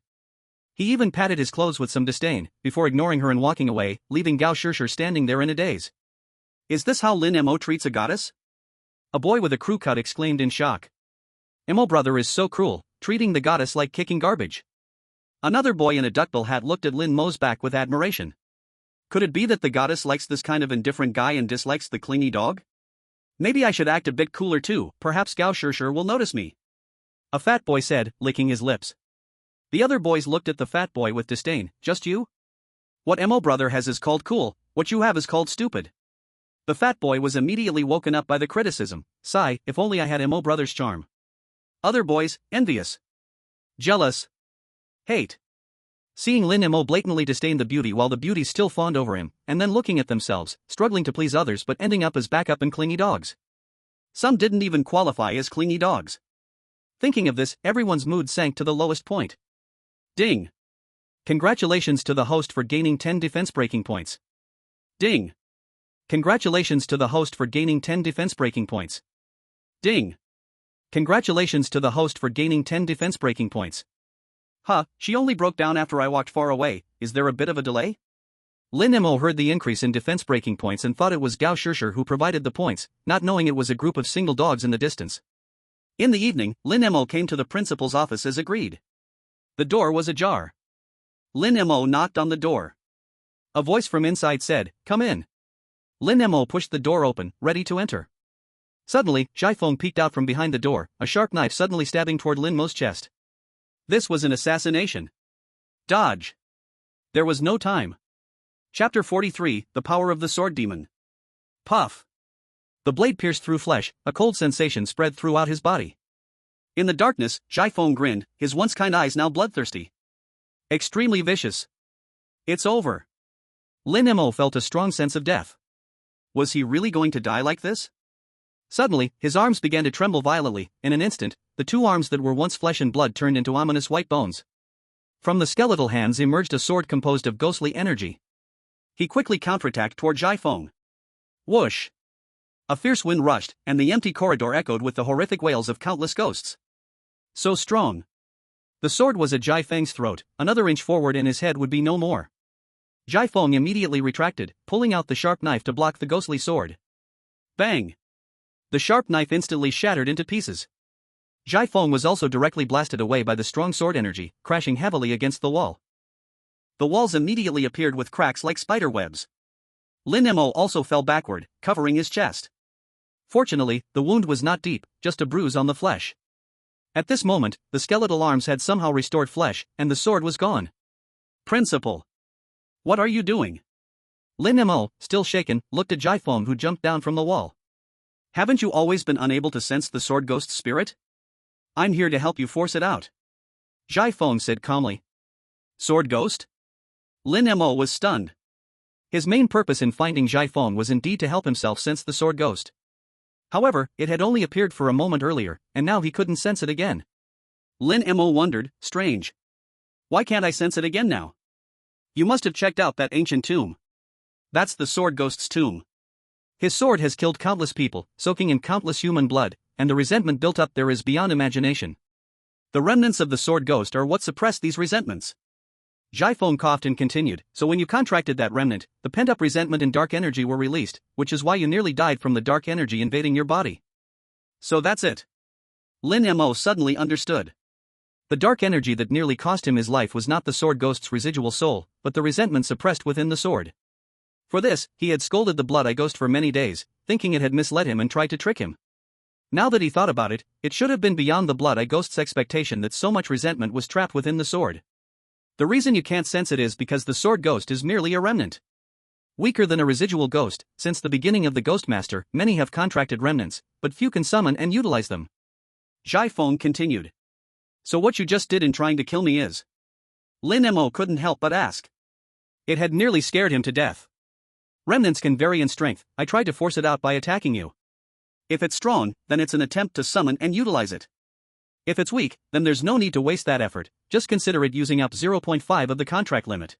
He even patted his clothes with some disdain, before ignoring her and walking away, leaving Gao Shishir standing there in a daze. Is this how Lin Mo treats a goddess? A boy with a crew cut exclaimed in shock. Mo brother is so cruel, treating the goddess like kicking garbage. Another boy in a duckbill hat looked at Lin Mo's back with admiration. Could it be that the goddess likes this kind of indifferent guy and dislikes the clingy dog? Maybe I should act a bit cooler too, perhaps Gao Shishir will notice me. A fat boy said, licking his lips. The other boys looked at the fat boy with disdain. Just you? What Mo brother has is called cool, what you have is called stupid. The fat boy was immediately woken up by the criticism. Sigh, if only I had Mo brother's charm. Other boys, envious. Jealous. Hate. Seeing Lin Mo blatantly disdain the beauty while the beauty still fawned over him, and then looking at themselves, struggling to please others but ending up as backup and clingy dogs. Some didn't even qualify as clingy dogs. Thinking of this, everyone's mood sank to the lowest point. Ding. Congratulations to the host for gaining 10 defense breaking points. Ding. Congratulations to the host for gaining 10 defense breaking points. Ding. Congratulations to the host for gaining 10 defense breaking points. Huh, she only broke down after I walked far away, is there a bit of a delay? Lin Mo heard the increase in defense breaking points and thought it was Gao Shishir who provided the points, not knowing it was a group of single dogs in the distance. In the evening, Lin Mo came to the principal's office as agreed. The door was ajar. Lin Mo knocked on the door. A voice from inside said, "Come in." Lin Mo pushed the door open, ready to enter. Suddenly, Zhaifeng peeked out from behind the door, a sharp knife suddenly stabbing toward Lin Mo's chest. This was an assassination. Dodge. There was no time. Chapter 43, The Power of the Sword Demon. Puff. The blade pierced through flesh, a cold sensation spread throughout his body. In the darkness, Zhaifeng grinned, his once kind eyes now bloodthirsty. Extremely vicious. It's over. Lin Mo felt a strong sense of death. Was he really going to die like this? Suddenly, his arms began to tremble violently. In an instant, the two arms that were once flesh and blood turned into ominous white bones. From the skeletal hands emerged a sword composed of ghostly energy. He quickly counterattacked toward Zhaifeng. Whoosh! A fierce wind rushed, and the empty corridor echoed with the horrific wails of countless ghosts. So strong. The sword was at Zhaifeng's throat, another inch forward and his head would be no more. Zhaifeng immediately retracted, pulling out the sharp knife to block the ghostly sword. Bang! The sharp knife instantly shattered into pieces. Zhaifeng was also directly blasted away by the strong sword energy, crashing heavily against the wall. The walls immediately appeared with cracks like spider webs. Lin Mo also fell backward, covering his chest. Fortunately, the wound was not deep, just a bruise on the flesh. At this moment, the skeletal arms had somehow restored flesh, and the sword was gone. Principal. What are you doing? Lin Mo, still shaken, looked at Jiafeng, who jumped down from the wall. Haven't you always been unable to sense the sword ghost's spirit? I'm here to help you force it out. Jiafeng said calmly. Sword ghost? Lin Mo was stunned. His main purpose in finding Jiafeng was indeed to help himself sense the sword ghost. However, it had only appeared for a moment earlier, and now he couldn't sense it again. Lin Mo wondered, strange. Why can't I sense it again now? You must have checked out that ancient tomb. That's the sword ghost's tomb. His sword has killed countless people, soaking in countless human blood, and the resentment built up there is beyond imagination. The remnants of the sword ghost are what suppress these resentments. Jiafeng coughed and continued, so when you contracted that remnant, the pent-up resentment and dark energy were released, which is why you nearly died from the dark energy invading your body. So that's it. Lin Mo suddenly understood. The dark energy that nearly cost him his life was not the sword ghost's residual soul, but the resentment suppressed within the sword. For this, he had scolded the blood-eye ghost for many days, thinking it had misled him and tried to trick him. Now that he thought about it, it should have been beyond the blood-eye ghost's expectation that so much resentment was trapped within the sword. The reason you can't sense it is because the sword ghost is merely a remnant. Weaker than a residual ghost, since the beginning of the Ghostmaster, many have contracted remnants, but few can summon and utilize them. Jiafeng continued. So what you just did in trying to kill me is? Lin Mo couldn't help but ask. It had nearly scared him to death. Remnants can vary in strength, I tried to force it out by attacking you. If it's strong, then it's an attempt to summon and utilize it. If it's weak, then there's no need to waste that effort, just consider it using up 0.5 of the contract limit.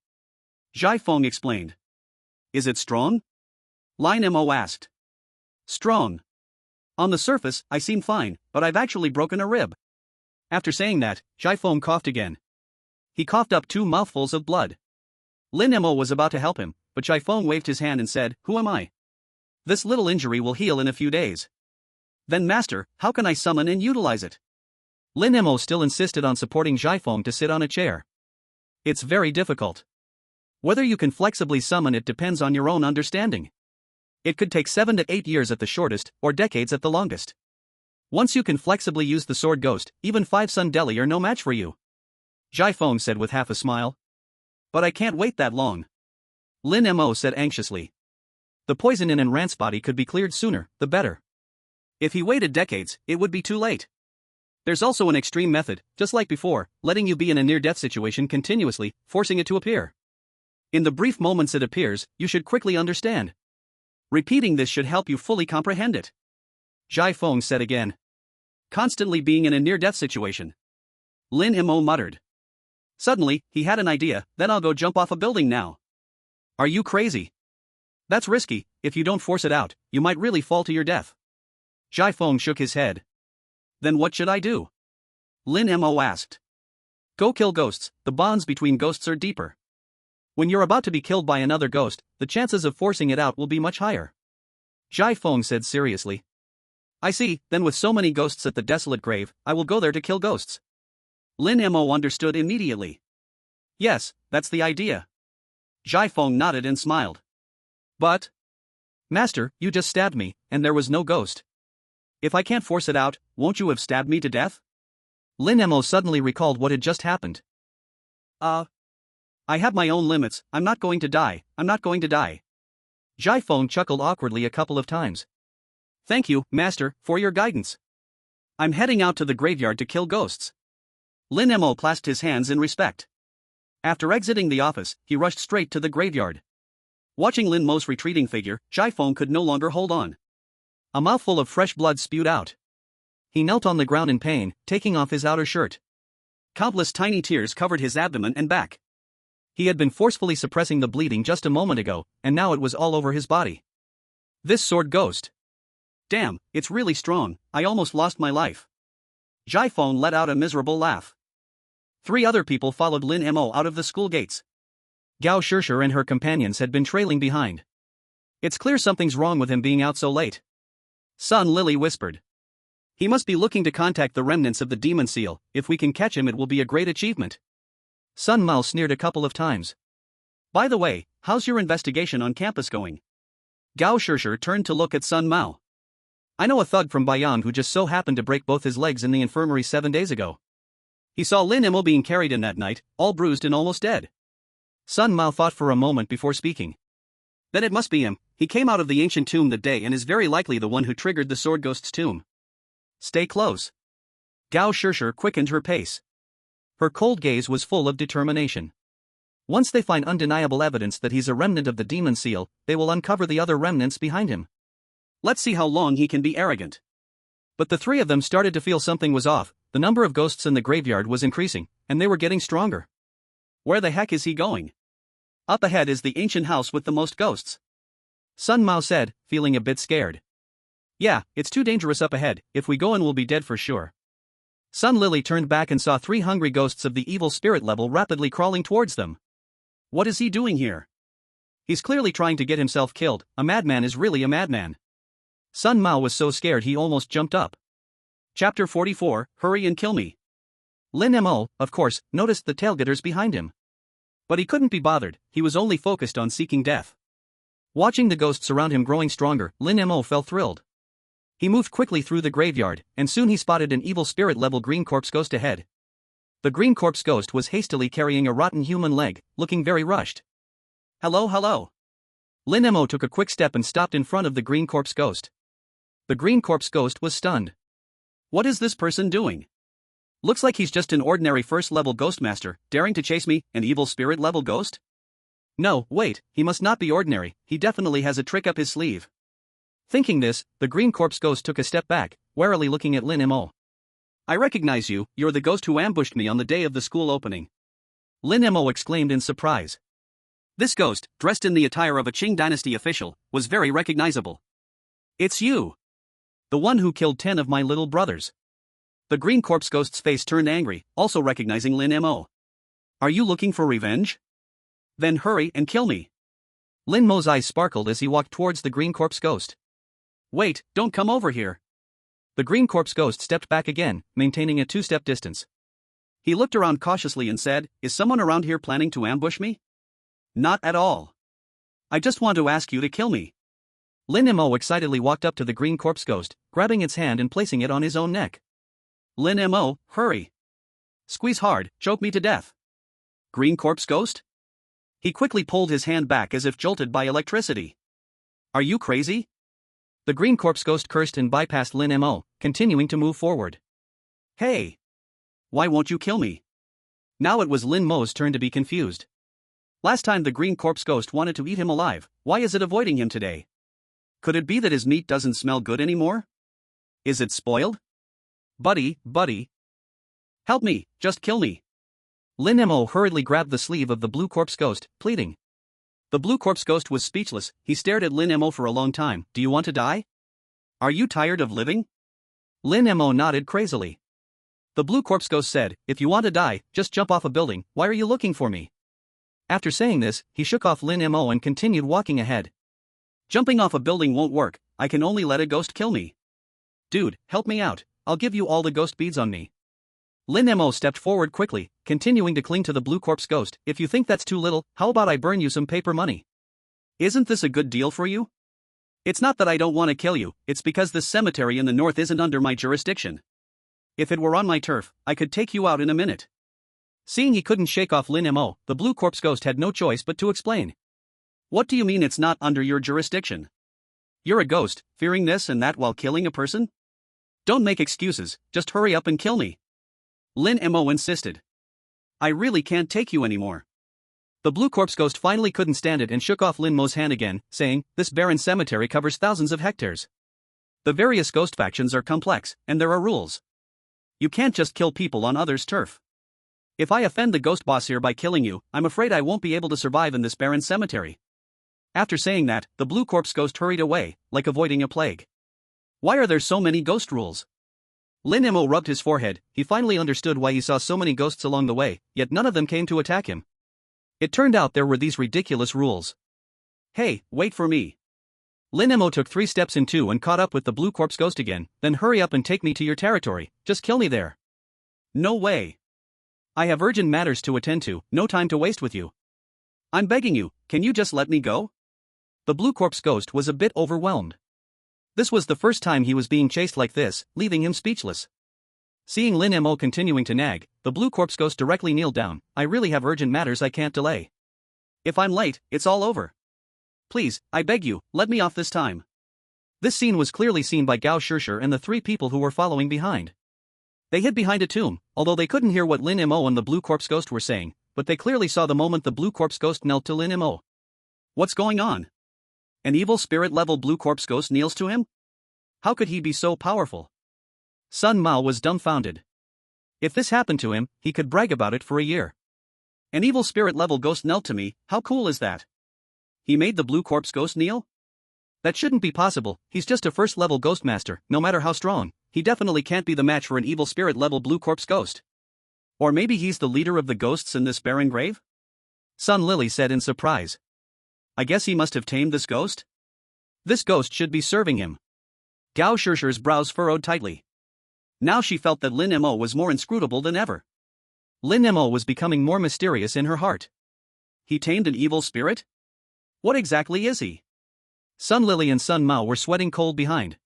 Jiafeng explained. Is it strong? Lin Mo asked. Strong. On the surface, I seem fine, but I've actually broken a rib. After saying that, Jiafeng coughed again. He coughed up 2 mouthfuls of blood. Lin Mo was about to help him, but Jiafeng waved his hand and said, Who am I? This little injury will heal in a few days. Then master, how can I summon and utilize it? Lin Mo still insisted on supporting Jiafeng to sit on a chair. It's very difficult. Whether you can flexibly summon it depends on your own understanding. It could take 7 to 8 years at the shortest, or decades at the longest. Once you can flexibly use the sword ghost, even 5 Sun Deli are no match for you. Jiafeng said with half a smile. But I can't wait that long. Lin Mo said anxiously. The poison in Enrant's body could be cleared sooner, the better. If he waited decades, it would be too late. There's also an extreme method, just like before, letting you be in a near-death situation continuously, forcing it to appear. In the brief moments it appears, you should quickly understand. Repeating this should help you fully comprehend it. Jiafeng said again. Constantly being in a near-death situation. Lin Mo muttered. Suddenly, he had an idea, then I'll go jump off a building now. Are you crazy? That's risky, if you don't force it out, you might really fall to your death. Jiafeng shook his head. Then what should I do? Lin Mo asked. Go kill ghosts, the bonds between ghosts are deeper. When you're about to be killed by another ghost, the chances of forcing it out will be much higher. Jiafeng said seriously. I see, then with so many ghosts at the desolate grave, I will go there to kill ghosts. Lin Mo understood immediately. Yes, that's the idea. Jiafeng nodded and smiled. But, Master, you just stabbed me, and there was no ghost. If I can't force it out, won't you have stabbed me to death? Lin Mo suddenly recalled what had just happened. I have my own limits, I'm not going to die. Jiafeng chuckled awkwardly a couple of times. Thank you, Master, for your guidance. I'm heading out to the graveyard to kill ghosts. Lin Mo clasped his hands in respect. After exiting the office, he rushed straight to the graveyard. Watching Lin Mo's retreating figure, Jiafeng could no longer hold on. A mouthful of fresh blood spewed out. He knelt on the ground in pain, taking off his outer shirt. Countless tiny tears covered his abdomen and back. He had been forcefully suppressing the bleeding just a moment ago, and now it was all over his body. This sword ghost. Damn, it's really strong, I almost lost my life. Jiafeng let out a miserable laugh. 3 other people followed Lin Mo out of the school gates. Gao Shishir and her companions had been trailing behind. It's clear something's wrong with him being out so late. Sun Lily whispered. He must be looking to contact the remnants of the demon seal. If we can catch him it will be a great achievement. Sun Mao sneered a couple of times. By the way, how's your investigation on campus going? Gao Shishir turned to look at Sun Mao. I know a thug from Bayan who just so happened to break both his legs in the infirmary 7 days ago. He saw Lin Mo being carried in that night, all bruised and almost dead. Sun Mao thought for a moment before speaking. Then it must be him. He came out of the ancient tomb that day and is very likely the one who triggered the sword ghost's tomb. Stay close. Gao Shishir quickened her pace. Her cold gaze was full of determination. Once they find undeniable evidence that he's a remnant of the demon seal, they will uncover the other remnants behind him. Let's see how long he can be arrogant. But the three of them started to feel something was off. The number of ghosts in the graveyard was increasing, and they were getting stronger. Where the heck is he going? Up ahead is the ancient house with the most ghosts. Sun Mao said, feeling a bit scared. Yeah, it's too dangerous up ahead. If we go in we'll be dead for sure. Sun Lily turned back and saw 3 hungry ghosts of the evil spirit level rapidly crawling towards them. What is he doing here? He's clearly trying to get himself killed. A madman is really a madman. Sun Mao was so scared he almost jumped up. Chapter 44, Hurry and Kill Me. Lin Mo, of course, noticed the tailgatters behind him. But he couldn't be bothered, he was only focused on seeking death. Watching the ghosts around him growing stronger, Lin Mo felt thrilled. He moved quickly through the graveyard, and soon he spotted an evil spirit-level green corpse ghost ahead. The green corpse ghost was hastily carrying a rotten human leg, looking very rushed. Hello. Lin Mo took a quick step and stopped in front of the green corpse ghost. The green corpse ghost was stunned. What is this person doing? Looks like he's just an ordinary first-level ghost master, daring to chase me, an evil spirit-level ghost? No, wait, he must not be ordinary, he definitely has a trick up his sleeve. Thinking this, the green corpse ghost took a step back, warily looking at Lin Mo. I recognize you, you're the ghost who ambushed me on the day of the school opening. Lin Mo exclaimed in surprise. This ghost, dressed in the attire of a Qing dynasty official, was very recognizable. It's you. The one who killed 10 of my little brothers. The green corpse ghost's face turned angry, also recognizing Lin Mo. Are you looking for revenge? Then hurry and kill me. Lin Mo's eyes sparkled as he walked towards the green corpse ghost. Wait, don't come over here. The green corpse ghost stepped back again, maintaining a 2-step distance. He looked around cautiously and said, Is someone around here planning to ambush me? Not at all. I just want to ask you to kill me. Lin Mo excitedly walked up to the green corpse ghost, grabbing its hand and placing it on his own neck. Lin Mo, hurry. Squeeze hard, choke me to death. Green corpse ghost? He quickly pulled his hand back as if jolted by electricity. Are you crazy? The green corpse ghost cursed and bypassed Lin Mo, continuing to move forward. Hey! Why won't you kill me? Now it was Lin Mo's turn to be confused. Last time the green corpse ghost wanted to eat him alive, why is it avoiding him today? Could it be that his meat doesn't smell good anymore? Is it spoiled? Buddy. Help me, just kill me. Lin Mo hurriedly grabbed the sleeve of the blue corpse ghost, pleading. The blue corpse ghost was speechless, he stared at Lin Mo for a long time. Do you want to die? Are you tired of living? Lin Mo nodded crazily. The blue corpse ghost said, If you want to die, just jump off a building, why are you looking for me? After saying this, he shook off Lin Mo and continued walking ahead. Jumping off a building won't work, I can only let a ghost kill me. Dude, help me out, I'll give you all the ghost beads on me. Lin Mo stepped forward quickly, continuing to cling to the blue corpse ghost. If you think that's too little, how about I burn you some paper money? Isn't this a good deal for you? It's not that I don't want to kill you, it's because this cemetery in the north isn't under my jurisdiction. If it were on my turf, I could take you out in a minute. Seeing he couldn't shake off Lin Mo, the blue corpse ghost had no choice but to explain. What do you mean it's not under your jurisdiction? You're a ghost, fearing this and that while killing a person? Don't make excuses, just hurry up and kill me. Lin Mo insisted. I really can't take you anymore. The blue corpse ghost finally couldn't stand it and shook off Lin Mo's hand again, saying, This barren cemetery covers thousands of hectares. The various ghost factions are complex, and there are rules. You can't just kill people on others' turf. If I offend the ghost boss here by killing you, I'm afraid I won't be able to survive in this barren cemetery. After saying that, the blue corpse ghost hurried away, like avoiding a plague. Why are there so many ghost rules? Lin Mo rubbed his forehead, he finally understood why he saw so many ghosts along the way, yet none of them came to attack him. It turned out there were these ridiculous rules. Hey, wait for me. Lin Mo took 3 steps in 2 and caught up with the blue corpse ghost again, then hurry up and take me to your territory, just kill me there. No way. I have urgent matters to attend to, no time to waste with you. I'm begging you, can you just let me go? The blue corpse ghost was a bit overwhelmed. This was the first time he was being chased like this, leaving him speechless. Seeing Lin Mo continuing to nag, the blue corpse ghost directly kneeled down. I really have urgent matters I can't delay. If I'm late, it's all over. Please, I beg you, let me off this time. This scene was clearly seen by Gao Shishir and the three people who were following behind. They hid behind a tomb, although they couldn't hear what Lin Mo and the Blue Corpse Ghost were saying, but they clearly saw the moment the Blue Corpse Ghost knelt to Lin Mo. What's going on? An evil spirit-level Blue Corpse Ghost kneels to him? How could he be so powerful? Sun Mao was dumbfounded. If this happened to him, he could brag about it for a year. An evil spirit-level ghost knelt to me, how cool is that? He made the Blue Corpse Ghost kneel? That shouldn't be possible, he's just a first-level ghost master, no matter how strong. He definitely can't be the match for an evil spirit-level Blue Corpse Ghost. Or maybe he's the leader of the ghosts in this barren grave? Sun Lily said in surprise. I guess he must have tamed this ghost? This ghost should be serving him. Gao Shishir's brows furrowed tightly. Now she felt that Lin Mo was more inscrutable than ever. Lin Mo was becoming more mysterious in her heart. He tamed an evil spirit? What exactly is he? Sun Lily and Sun Mao were sweating cold behind.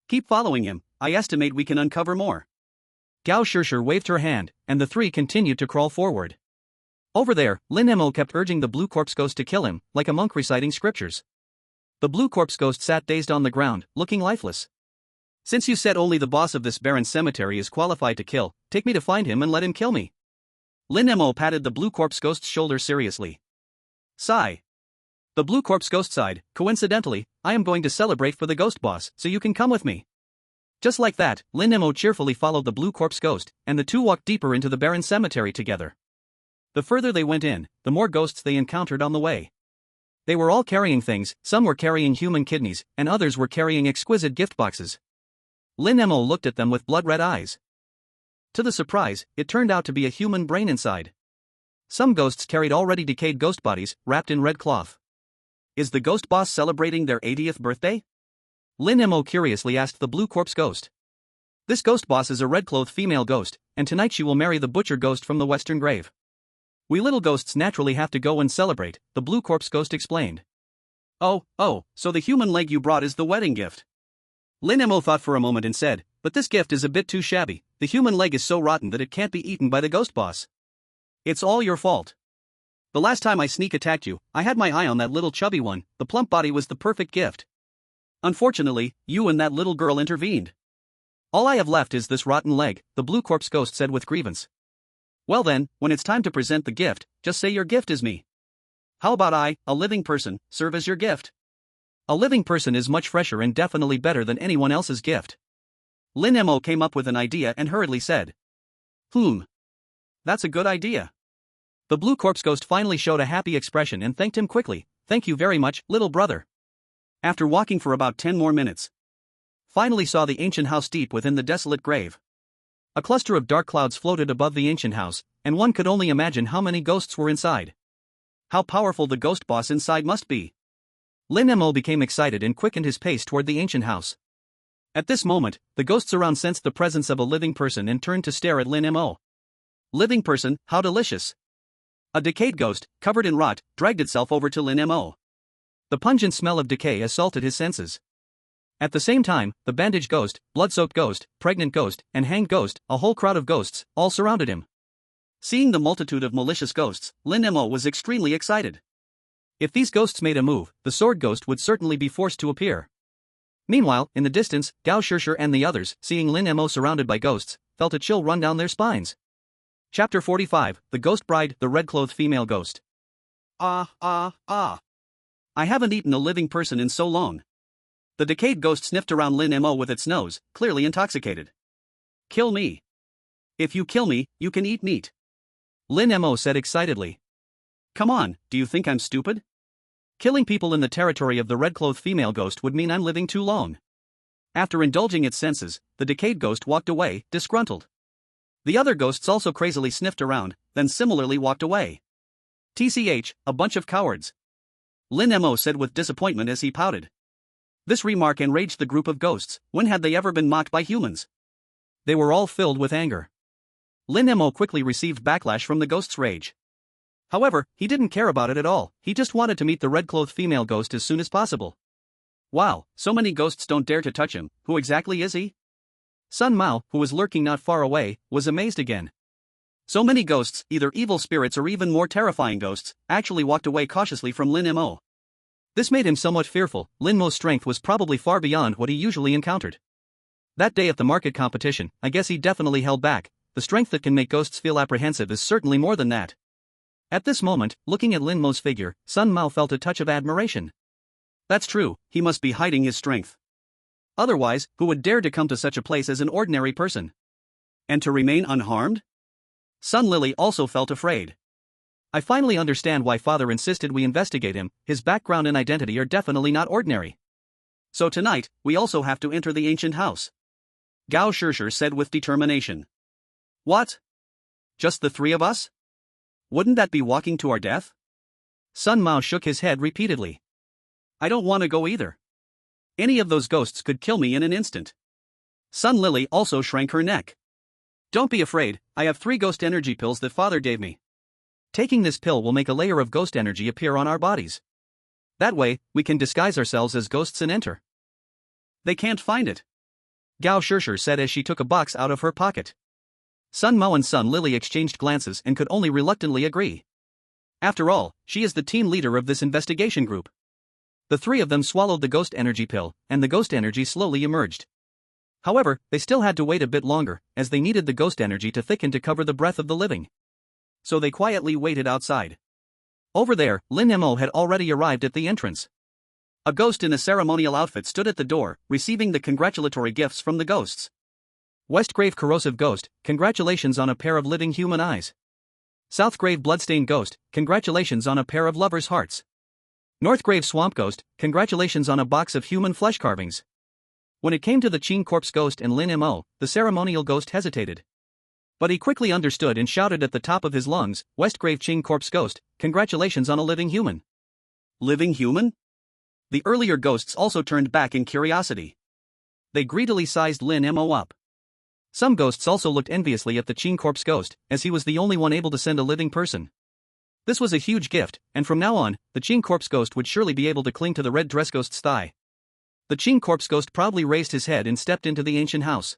Keep following him, I estimate we can uncover more. Gao Shishir waved her hand, and the three continued to crawl forward. Over there, Lin Mo kept urging the Blue Corpse Ghost to kill him, like a monk reciting scriptures. The Blue Corpse Ghost sat dazed on the ground, looking lifeless. Since you said only the boss of this barren cemetery is qualified to kill, take me to find him and let him kill me. Lin Mo patted the Blue Corpse Ghost's shoulder seriously. Sigh. The Blue Corpse Ghost sighed, coincidentally, I am going to celebrate for the Ghost Boss, so you can come with me. Just like that, Lin Mo cheerfully followed the Blue Corpse Ghost, and the two walked deeper into the barren cemetery together. The further they went in, the more ghosts they encountered on the way. They were all carrying things, some were carrying human kidneys, and others were carrying exquisite gift boxes. Lin Mo looked at them with blood-red eyes. To the surprise, it turned out to be a human brain inside. Some ghosts carried already decayed ghost bodies, wrapped in red cloth. Is the Ghost Boss celebrating their 80th birthday? Lin Mo curiously asked the Blue Corpse Ghost. This Ghost Boss is a red-clothed female ghost, and tonight she will marry the butcher ghost from the western grave. We little ghosts naturally have to go and celebrate, the Blue Corpse Ghost explained. Oh, so the human leg you brought is the wedding gift. Lin Mo thought for a moment and said, but this gift is a bit too shabby, the human leg is so rotten that it can't be eaten by the Ghost Boss. It's all your fault. The last time I sneak attacked you, I had my eye on that little chubby one, the plump body was the perfect gift. Unfortunately, you and that little girl intervened. All I have left is this rotten leg, the Blue Corpse Ghost said with grievance. Well then, when it's time to present the gift, just say your gift is me. How about I, a living person, serve as your gift? A living person is much fresher and definitely better than anyone else's gift. Lin Mo came up with an idea and hurriedly said. That's a good idea. The Blue Corpse Ghost finally showed a happy expression and thanked him quickly. Thank you very much, little brother. After walking for about 10 more minutes, finally saw the ancient house deep within the desolate grave. A cluster of dark clouds floated above the ancient house, and one could only imagine how many ghosts were inside. How powerful the Ghost Boss inside must be. Lin Mo became excited and quickened his pace toward the ancient house. At this moment, the ghosts around sensed the presence of a living person and turned to stare at Lin Mo. Living person, how delicious. A decayed ghost, covered in rot, dragged itself over to Lin Mo. The pungent smell of decay assaulted his senses. At the same time, the bandaged ghost, blood-soaked ghost, pregnant ghost, and hanged ghost, a whole crowd of ghosts, all surrounded him. Seeing the multitude of malicious ghosts, Lin Mo was extremely excited. If these ghosts made a move, the sword ghost would certainly be forced to appear. Meanwhile, in the distance, Gao Shishir and the others, seeing Lin Mo surrounded by ghosts, felt a chill run down their spines. Chapter 45, The Ghost Bride, the Red-Clothed Female Ghost. I haven't eaten a living person in so long. The decayed ghost sniffed around Lin Mo with its nose, clearly intoxicated. Kill me. If you kill me, you can eat meat. Lin Mo said excitedly. Come on, do you think I'm stupid? Killing people in the territory of the red-clothed female ghost would mean I'm living too long. After indulging its senses, the decayed ghost walked away, disgruntled. The other ghosts also crazily sniffed around, then similarly walked away. TCH, a bunch of cowards. Lin Mo said with disappointment as he pouted. This remark enraged the group of ghosts. When had they ever been mocked by humans? They were all filled with anger. Lin Mo quickly received backlash from the ghost's rage. However, he didn't care about it at all, he just wanted to meet the red-clothed female ghost as soon as possible. Wow, so many ghosts don't dare to touch him, who exactly is he? Sun Mao, who was lurking not far away, was amazed again. So many ghosts, either evil spirits or even more terrifying ghosts, actually walked away cautiously from Lin Mo. This made him somewhat fearful. Lin Mo's strength was probably far beyond what he usually encountered. That day at the market competition, I guess he definitely held back. The strength that can make ghosts feel apprehensive is certainly more than that. At this moment, looking at Lin Mo's figure, Sun Mao felt a touch of admiration. That's true, he must be hiding his strength. Otherwise, who would dare to come to such a place as an ordinary person? And to remain unharmed? Sun Lily also felt afraid. I finally understand why father insisted we investigate him. His background and identity are definitely not ordinary. So tonight, we also have to enter the ancient house. Gao Shishir said with determination. What? Just the three of us? Wouldn't that be walking to our death? Sun Mao shook his head repeatedly. I don't want to go either. Any of those ghosts could kill me in an instant. Sun Lily also shrank her neck. Don't be afraid, I have 3 ghost energy pills that father gave me. Taking this pill will make a layer of ghost energy appear on our bodies. That way, we can disguise ourselves as ghosts and enter. They can't find it, Gao Shishir said as she took a box out of her pocket. Sun Mao and Sun Lily exchanged glances and could only reluctantly agree. After all, she is the team leader of this investigation group. The 3 of them swallowed the ghost energy pill, and the ghost energy slowly emerged. However, they still had to wait a bit longer, as they needed the ghost energy to thicken to cover the breath of the living. So they quietly waited outside. Over there, Lin Mo had already arrived at the entrance. A ghost in a ceremonial outfit stood at the door, receiving the congratulatory gifts from the ghosts. Westgrave Corrosive Ghost, congratulations on a pair of living human eyes. Southgrave Bloodstained Ghost, congratulations on a pair of lovers' hearts. Northgrave Swamp Ghost, congratulations on a box of human flesh carvings. When it came to the Qing Corpse Ghost and Lin Mo, the ceremonial ghost hesitated. But he quickly understood and shouted at the top of his lungs, Westgrave Qing Corpse Ghost, congratulations on a living human. Living human? The earlier ghosts also turned back in curiosity. They greedily sized Lin Mo up. Some ghosts also looked enviously at the Qing Corpse Ghost, as he was the only one able to send a living person. This was a huge gift, and from now on, the Qing Corpse Ghost would surely be able to cling to the red dress ghost's thigh. The Qing Corpse Ghost proudly raised his head and stepped into the ancient house.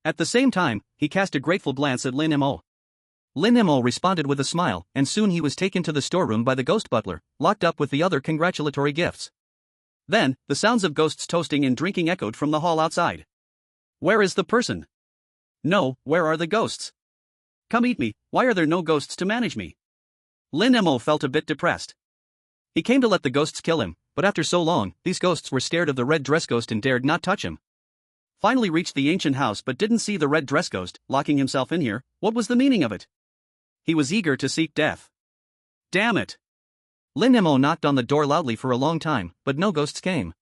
At the same time, he cast a grateful glance at Lin Mo. Lin Mo responded with a smile, and soon he was taken to the storeroom by the ghost butler, locked up with the other congratulatory gifts. Then, the sounds of ghosts toasting and drinking echoed from the hall outside. Where is the person? No, where are the ghosts? Come eat me, why are there no ghosts to manage me? Lin Mo felt a bit depressed. He came to let the ghosts kill him, but after so long, these ghosts were scared of the red dress ghost and dared not touch him. Finally reached the ancient house but didn't see the red dress ghost, locking himself in here. What was the meaning of it? He was eager to seek death. Damn it! Lin Mo knocked on the door loudly for a long time, but no ghosts came.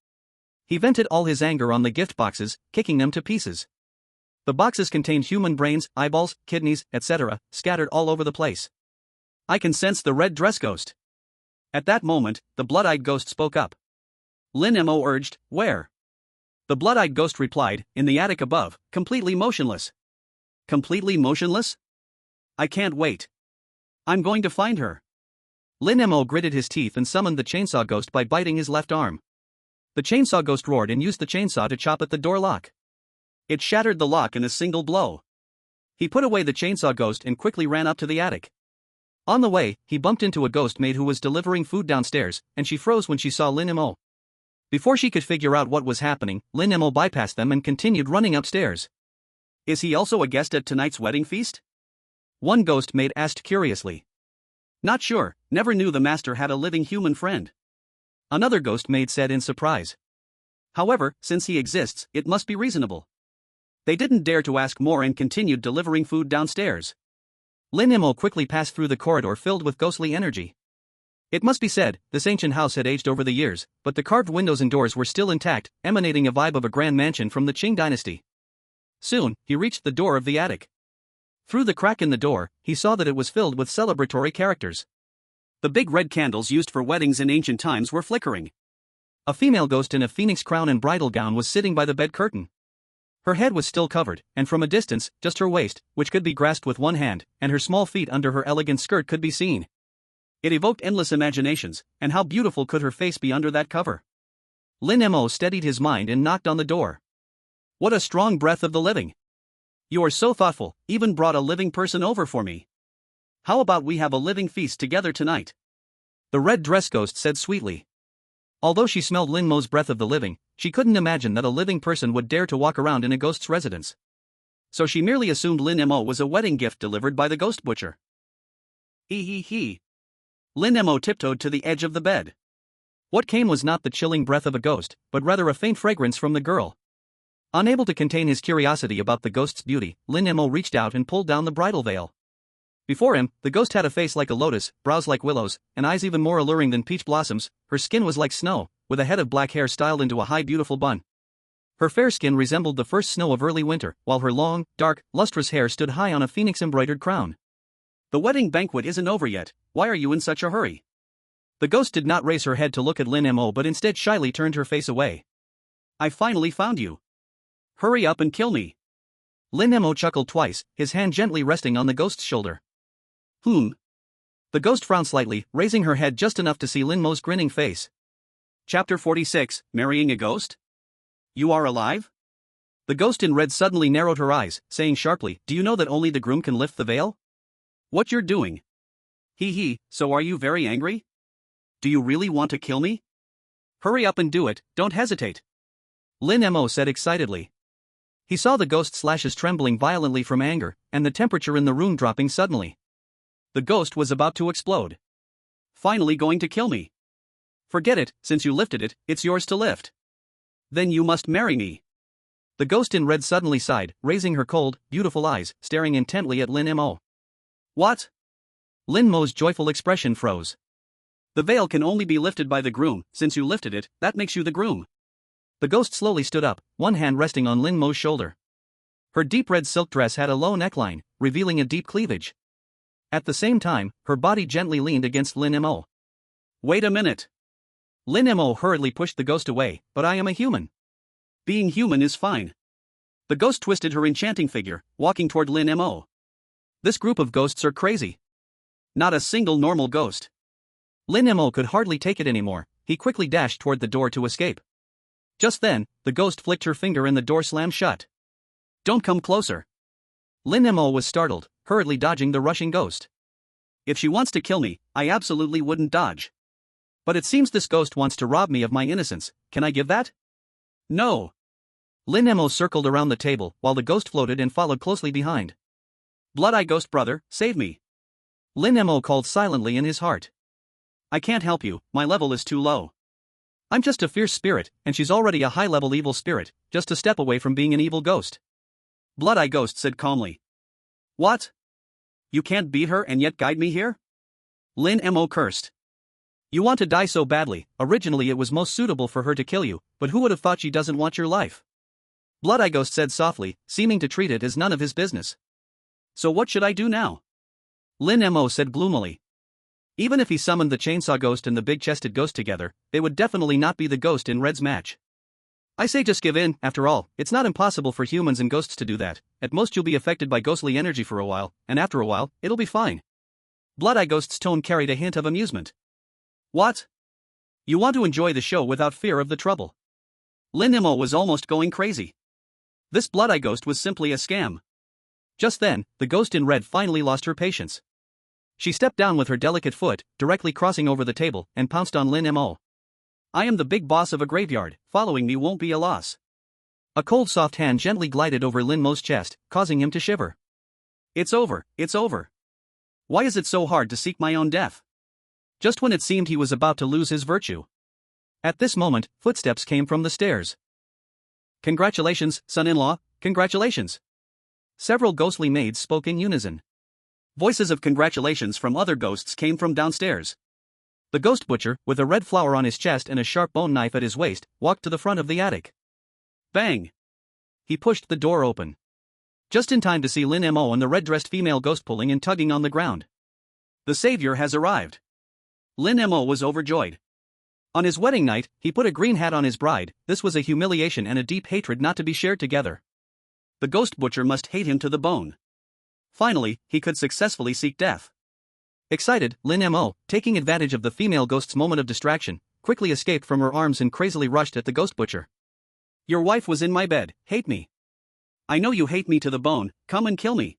He vented all his anger on the gift boxes, kicking them to pieces. The boxes contained human brains, eyeballs, kidneys, etc., scattered all over the place. I can sense the red dress ghost. At that moment, the blood-eyed ghost spoke up. Lin Mo urged, where? The blood-eyed ghost replied, in the attic above, completely motionless. Completely motionless? I can't wait. I'm going to find her. Lin Mo gritted his teeth and summoned the chainsaw ghost by biting his left arm. The chainsaw ghost roared and used the chainsaw to chop at the door lock. It shattered the lock in a single blow. He put away the chainsaw ghost and quickly ran up to the attic. On the way, he bumped into a ghost maid who was delivering food downstairs, and she froze when she saw Lin Mo. Before she could figure out what was happening, Lin Mo bypassed them and continued running upstairs. Is he also a guest at tonight's wedding feast? One ghost maid asked curiously. Not sure, never knew the master had a living human friend. Another ghost maid said in surprise. However, since he exists, it must be reasonable. They didn't dare to ask more and continued delivering food downstairs. Lin Mo quickly passed through the corridor filled with ghostly energy. It must be said, this ancient house had aged over the years, but the carved windows and doors were still intact, emanating a vibe of a grand mansion from the Qing dynasty. Soon, he reached the door of the attic. Through the crack in the door, he saw that it was filled with celebratory characters. The big red candles used for weddings in ancient times were flickering. A female ghost in a phoenix crown and bridal gown was sitting by the bed curtain. Her head was still covered, and from a distance, just her waist, which could be grasped with one hand, and her small feet under her elegant skirt could be seen. It evoked endless imaginations, and how beautiful could her face be under that cover? Lin Mo steadied his mind and knocked on the door. What a strong breath of the living! You are so thoughtful, even brought a living person over for me. How about we have a living feast together tonight? The red dress ghost said sweetly. Although she smelled Lin Mo's breath of the living, she couldn't imagine that a living person would dare to walk around in a ghost's residence. So she merely assumed Lin Mo was a wedding gift delivered by the ghost butcher. He. Lin Mo tiptoed to the edge of the bed. What came was not the chilling breath of a ghost, but rather a faint fragrance from the girl. Unable to contain his curiosity about the ghost's beauty, Lin Mo reached out and pulled down the bridal veil. Before him, the ghost had a face like a lotus, brows like willows, and eyes even more alluring than peach blossoms. Her skin was like snow, with a head of black hair styled into a high beautiful bun. Her fair skin resembled the first snow of early winter, while her long, dark, lustrous hair stood high on a phoenix-embroidered crown. The wedding banquet isn't over yet, why are you in such a hurry? The ghost did not raise her head to look at Lin Mo but instead shyly turned her face away. I finally found you. Hurry up and kill me. Lin Mo chuckled twice, his hand gently resting on the ghost's shoulder. The ghost frowned slightly, raising her head just enough to see Lin Mo's grinning face. Chapter 46, Marrying a Ghost? You are alive? The ghost in red suddenly narrowed her eyes, saying sharply, Do you know that only the groom can lift the veil? What you're doing? So are you very angry? Do you really want to kill me? Hurry up and do it, don't hesitate. Lin Mo said excitedly. He saw the ghost's lashes trembling violently from anger, and the temperature in the room dropping suddenly. The ghost was about to explode. Finally going to kill me? Forget it, since you lifted it, it's yours to lift. Then you must marry me. The ghost in red suddenly sighed, raising her cold, beautiful eyes, staring intently at Lin Mo. What? Lin Mo's joyful expression froze. The veil can only be lifted by the groom, since you lifted it, that makes you the groom. The ghost slowly stood up, one hand resting on Lin Mo's shoulder. Her deep red silk dress had a low neckline, revealing a deep cleavage. At the same time, her body gently leaned against Lin Mo. Wait a minute. Lin Mo hurriedly pushed the ghost away, but I am a human. Being human is fine. The ghost twisted her enchanting figure, walking toward Lin Mo. This group of ghosts are crazy. Not a single normal ghost. Lin Mo could hardly take it anymore, he quickly dashed toward the door to escape. Just then, the ghost flicked her finger and the door slammed shut. Don't come closer. Lin Mo was startled, hurriedly dodging the rushing ghost. If she wants to kill me, I absolutely wouldn't dodge. But it seems this ghost wants to rob me of my innocence, can I give that? No. Lin Mo circled around the table, while the ghost floated and followed closely behind. Blood-Eye Ghost brother, save me. Lin Mo called silently in his heart. I can't help you, my level is too low. I'm just a fierce spirit, and she's already a high-level evil spirit, just a step away from being an evil ghost. Blood-Eye Ghost said calmly. What? You can't beat her and yet guide me here? Lin Mo cursed. You want to die so badly, originally it was most suitable for her to kill you, but who would have thought she doesn't want your life? Blood-Eye Ghost said softly, seeming to treat it as none of his business. So what should I do now? Lin Mo said gloomily. Even if he summoned the chainsaw ghost and the big-chested ghost together, they would definitely not be the ghost in Red's match. I say just give in, after all, it's not impossible for humans and ghosts to do that, at most you'll be affected by ghostly energy for a while, and after a while, it'll be fine. Blood-Eye Ghost's tone carried a hint of amusement. What? You want to enjoy the show without fear of the trouble. Lin Mo was almost going crazy. This Blood-Eye Ghost was simply a scam. Just then, the ghost in red finally lost her patience. She stepped down with her delicate foot, directly crossing over the table, and pounced on Lin Mo. I am the big boss of a graveyard, following me won't be a loss. A cold soft hand gently glided over Lin Mo's chest, causing him to shiver. It's over, it's over. Why is it so hard to seek my own death? Just when it seemed he was about to lose his virtue. At this moment, footsteps came from the stairs. Congratulations, son-in-law, congratulations. Several ghostly maids spoke in unison. Voices of congratulations from other ghosts came from downstairs. The ghost butcher, with a red flower on his chest and a sharp bone knife at his waist, walked to the front of the attic. Bang! He pushed the door open. Just in time to see Lin Mo and the red-dressed female ghost pulling and tugging on the ground. The savior has arrived. Lin Mo was overjoyed. On his wedding night, he put a green hat on his bride. This was a humiliation and a deep hatred not to be shared together. The ghost butcher must hate him to the bone. Finally, he could successfully seek death. Excited, Lin Mo, taking advantage of the female ghost's moment of distraction, quickly escaped from her arms and crazily rushed at the ghost butcher. Your wife was in my bed, hate me. I know you hate me to the bone, come and kill me.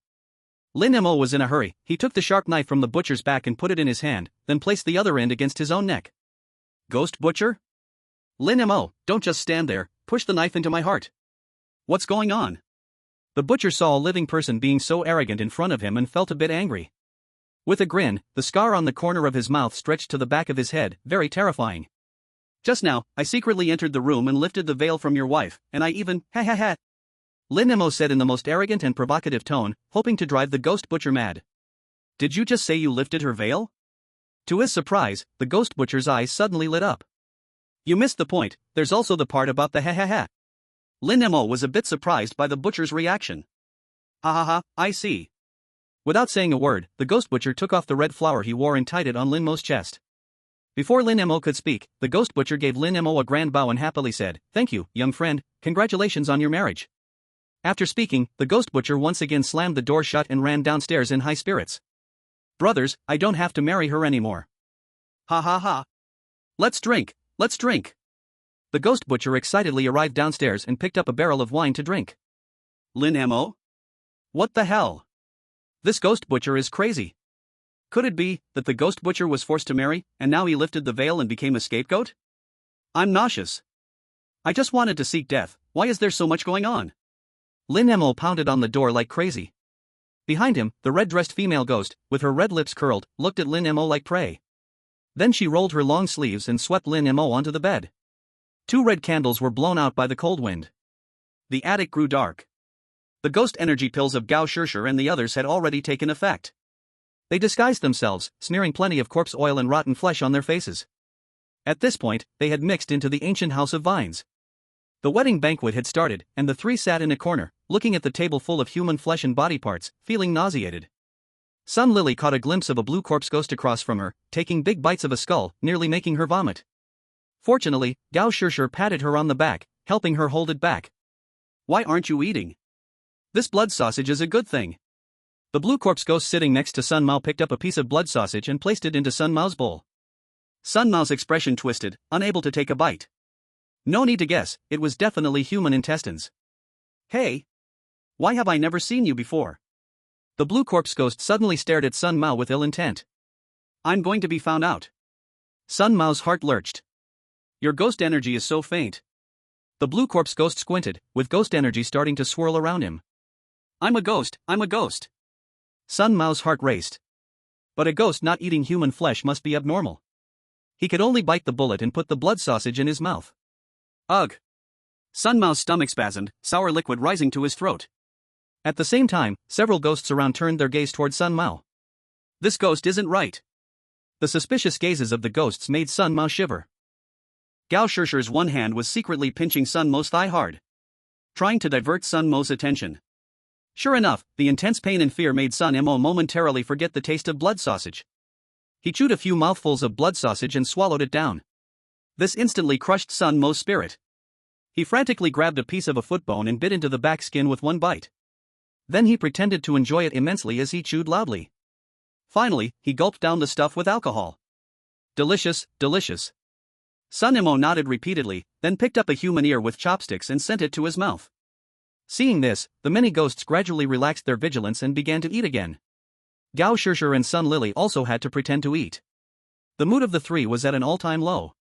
Lin Mo was in a hurry. He took the sharp knife from the butcher's back and put it in his hand, then placed the other end against his own neck. Ghost butcher? Lin Mo, don't just stand there, push the knife into my heart. What's going on? The butcher saw a living person being so arrogant in front of him and felt a bit angry. With a grin, the scar on the corner of his mouth stretched to the back of his head, very terrifying. Just now, I secretly entered the room and lifted the veil from your wife, and I even, ha ha ha. Lin Mo said in the most arrogant and provocative tone, hoping to drive the ghost butcher mad. Did you just say you lifted her veil? To his surprise, the ghost butcher's eyes suddenly lit up. You missed the point, there's also the part about the ha ha ha. Lin Mo was a bit surprised by the butcher's reaction. Ha ha ha, I see. Without saying a word, the ghost butcher took off the red flower he wore and tied it on Lin Mo's chest. Before Lin Mo could speak, the ghost butcher gave Lin Mo a grand bow and happily said, "Thank you, young friend, congratulations on your marriage." After speaking, the ghost butcher once again slammed the door shut and ran downstairs in high spirits. "Brothers, I don't have to marry her anymore." Ha ha ha. Let's drink, let's drink. The ghost butcher excitedly arrived downstairs and picked up a barrel of wine to drink. Lin Mo? What the hell? This ghost butcher is crazy. Could it be that the ghost butcher was forced to marry, and now he lifted the veil and became a scapegoat? I'm nauseous. I just wanted to seek death, why is there so much going on? Lin Mo pounded on the door like crazy. Behind him, the red-dressed female ghost, with her red lips curled, looked at Lin Mo like prey. Then she rolled her long sleeves and swept Lin Mo onto the bed. 2 red candles were blown out by the cold wind. The attic grew dark. The ghost energy pills of Gao Shishir and the others had already taken effect. They disguised themselves, smearing plenty of corpse oil and rotten flesh on their faces. At this point, they had mixed into the ancient house of vines. The wedding banquet had started, and the 3 sat in a corner, looking at the table full of human flesh and body parts, feeling nauseated. Sun Lily caught a glimpse of a blue corpse ghost across from her, taking big bites of a skull, nearly making her vomit. Fortunately, Gao Shishir patted her on the back, helping her hold it back. Why aren't you eating? This blood sausage is a good thing. The blue corpse ghost sitting next to Sun Mao picked up a piece of blood sausage and placed it into Sun Mao's bowl. Sun Mao's expression twisted, unable to take a bite. No need to guess, it was definitely human intestines. Hey! Why have I never seen you before? The blue corpse ghost suddenly stared at Sun Mao with ill intent. I'm going to be found out. Sun Mao's heart lurched. Your ghost energy is so faint. The blue corpse ghost squinted, with ghost energy starting to swirl around him. I'm a ghost, I'm a ghost. Sun Mao's heart raced. But a ghost not eating human flesh must be abnormal. He could only bite the bullet and put the blood sausage in his mouth. Ugh! Sun Mao's stomach spasmed, sour liquid rising to his throat. At the same time, several ghosts around turned their gaze toward Sun Mao. This ghost isn't right. The suspicious gazes of the ghosts made Sun Mao shiver. Gao Shishir's one hand was secretly pinching Sun Mo's thigh hard, trying to divert Sun Mo's attention. Sure enough, the intense pain and fear made Sun Mo momentarily forget the taste of blood sausage. He chewed a few mouthfuls of blood sausage and swallowed it down. This instantly crushed Sun Mo's spirit. He frantically grabbed a piece of a foot bone and bit into the back skin with one bite. Then he pretended to enjoy it immensely as he chewed loudly. Finally, he gulped down the stuff with alcohol. Delicious, delicious. Sun Mo nodded repeatedly, then picked up a human ear with chopsticks and sent it to his mouth. Seeing this, the many ghosts gradually relaxed their vigilance and began to eat again. Gao Shishir and Sun Lily also had to pretend to eat. The mood of the 3 was at an all-time low.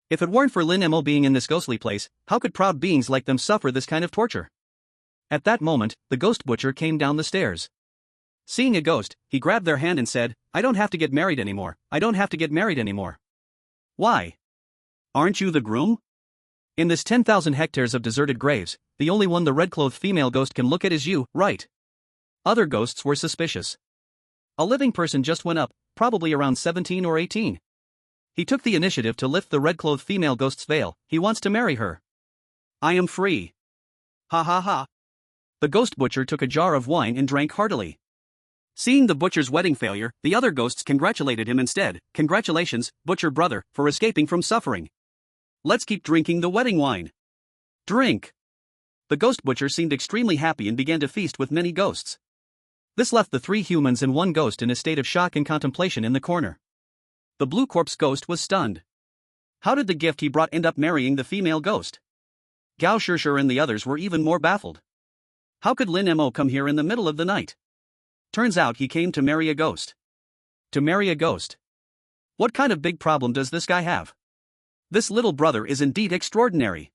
If it weren't for Lin Mo being in this ghostly place, how could proud beings like them suffer this kind of torture? At that moment, the ghost butcher came down the stairs. Seeing a ghost, he grabbed their hand and said, "I don't have to get married anymore, I don't have to get married anymore." Why? Aren't you the groom? In this 10,000 hectares of deserted graves, the only one the red-clothed female ghost can look at is you, right? Other ghosts were suspicious. A living person just went up, probably around 17 or 18. He took the initiative to lift the red-clothed female ghost's veil, he wants to marry her. I am free. Ha ha ha. The ghost butcher took a jar of wine and drank heartily. Seeing the butcher's wedding failure, the other ghosts congratulated him instead. Congratulations, butcher brother, for escaping from suffering. Let's keep drinking the wedding wine. Drink. The ghost butcher seemed extremely happy and began to feast with many ghosts. This left the 3 humans and 1 ghost in a state of shock and contemplation in the corner. The blue corpse ghost was stunned. How did the gift he brought end up marrying the female ghost? Gao Shishir and the others were even more baffled. How could Lin Mo come here in the middle of the night? Turns out he came to marry a ghost. To marry a ghost? What kind of big problem does this guy have? This little brother is indeed extraordinary.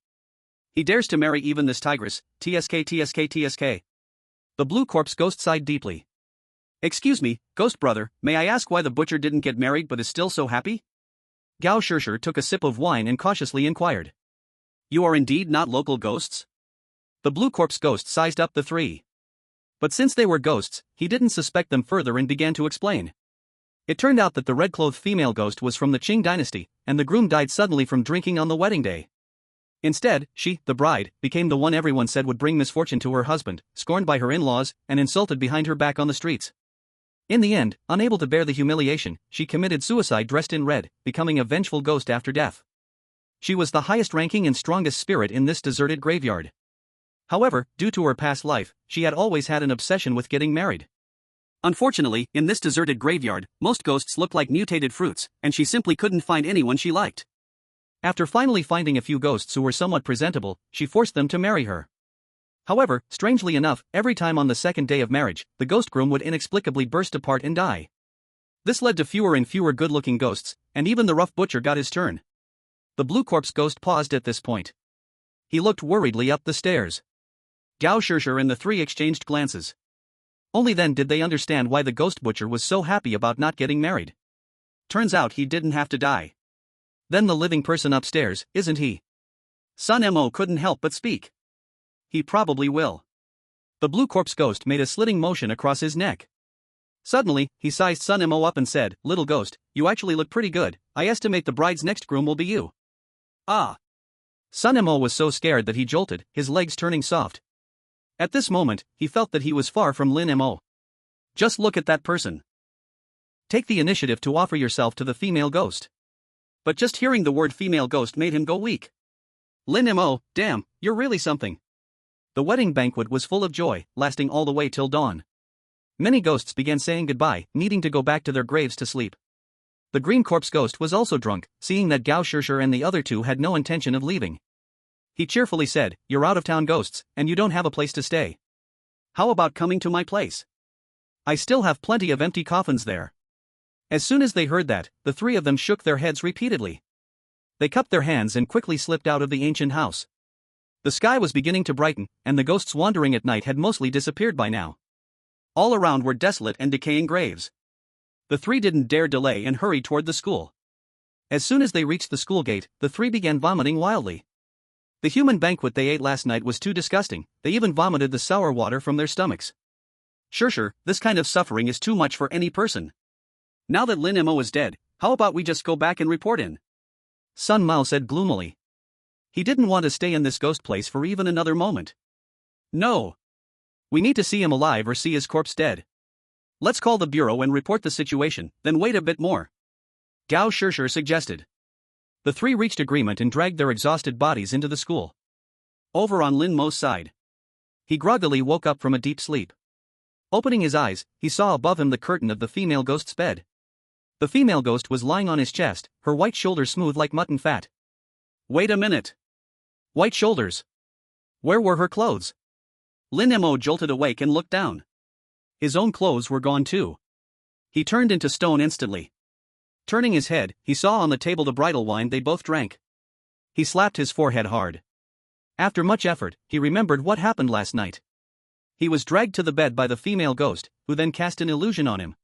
He dares to marry even this tigress, TSK TSK TSK. The blue corpse ghost sighed deeply. Excuse me, ghost brother, may I ask why the butcher didn't get married but is still so happy? Gao Shishir took a sip of wine and cautiously inquired. You are indeed not local ghosts? The blue corpse ghost sized up the three. But since they were ghosts, he didn't suspect them further and began to explain. It turned out that the red-clothed female ghost was from the Qing dynasty, and the groom died suddenly from drinking on the wedding day. Instead, she, the bride, became the one everyone said would bring misfortune to her husband, scorned by her in-laws, and insulted behind her back on the streets. In the end, unable to bear the humiliation, she committed suicide dressed in red, becoming a vengeful ghost after death. She was the highest-ranking and strongest spirit in this deserted graveyard. However, due to her past life, she had always had an obsession with getting married. Unfortunately, in this deserted graveyard, most ghosts look like mutated fruits, and she simply couldn't find anyone she liked. After finally finding a few ghosts who were somewhat presentable, she forced them to marry her. However, strangely enough, every time on the second day of marriage, the ghost groom would inexplicably burst apart and die. This led to fewer and fewer good-looking ghosts, and even the rough butcher got his turn. The blue corpse ghost paused at this point. He looked worriedly up the stairs. Gao Shishir and the three exchanged glances. Only then did they understand why the ghost butcher was so happy about not getting married. Turns out he didn't have to die. Then the living person upstairs, isn't he? Sun Mo couldn't help but speak. He probably will. The blue corpse ghost made a slitting motion across his neck. Suddenly, he sized Sun Mo up and said, Little ghost, you actually look pretty good, I estimate the bride's next groom will be you. Ah. Sun Mo was so scared that he jolted, his legs turning soft. At this moment, he felt that he was far from Lin Mo. Just look at that person. Take the initiative to offer yourself to the female ghost. But just hearing the word female ghost made him go weak. Lin Mo, damn, you're really something. The wedding banquet was full of joy, lasting all the way till dawn. Many ghosts began saying goodbye, needing to go back to their graves to sleep. The green corpse ghost was also drunk, seeing that Gao Shishir and the other two had no intention of leaving. He cheerfully said, You're out-of-town ghosts, and you don't have a place to stay. How about coming to my place? I still have plenty of empty coffins there. As soon as they heard that, the three of them shook their heads repeatedly. They cupped their hands and quickly slipped out of the ancient house. The sky was beginning to brighten, and the ghosts wandering at night had mostly disappeared by now. All around were desolate and decaying graves. The three didn't dare delay and hurried toward the school. As soon as they reached the school gate, the three began vomiting wildly. The human banquet they ate last night was too disgusting, they even vomited the sour water from their stomachs. Sure, this kind of suffering is too much for any person. Now that Lin Mo is dead, how about we just go back and report in? Sun Mao said gloomily. He didn't want to stay in this ghost place for even another moment. No. We need to see him alive or see his corpse dead. Let's call the bureau and report the situation, then wait a bit more. Gao Shishir suggested. The three reached agreement and dragged their exhausted bodies into the school. Over on Lin Mo's side. He groggily woke up from a deep sleep. Opening his eyes, he saw above him the curtain of the female ghost's bed. The female ghost was lying on his chest, her white shoulders smooth like mutton fat. Wait a minute. White shoulders. Where were her clothes? Lin Mo jolted awake and looked down. His own clothes were gone too. He turned into stone instantly. Turning his head, he saw on the table the bridal wine they both drank. He slapped his forehead hard. After much effort, he remembered what happened last night. He was dragged to the bed by the female ghost, who then cast an illusion on him.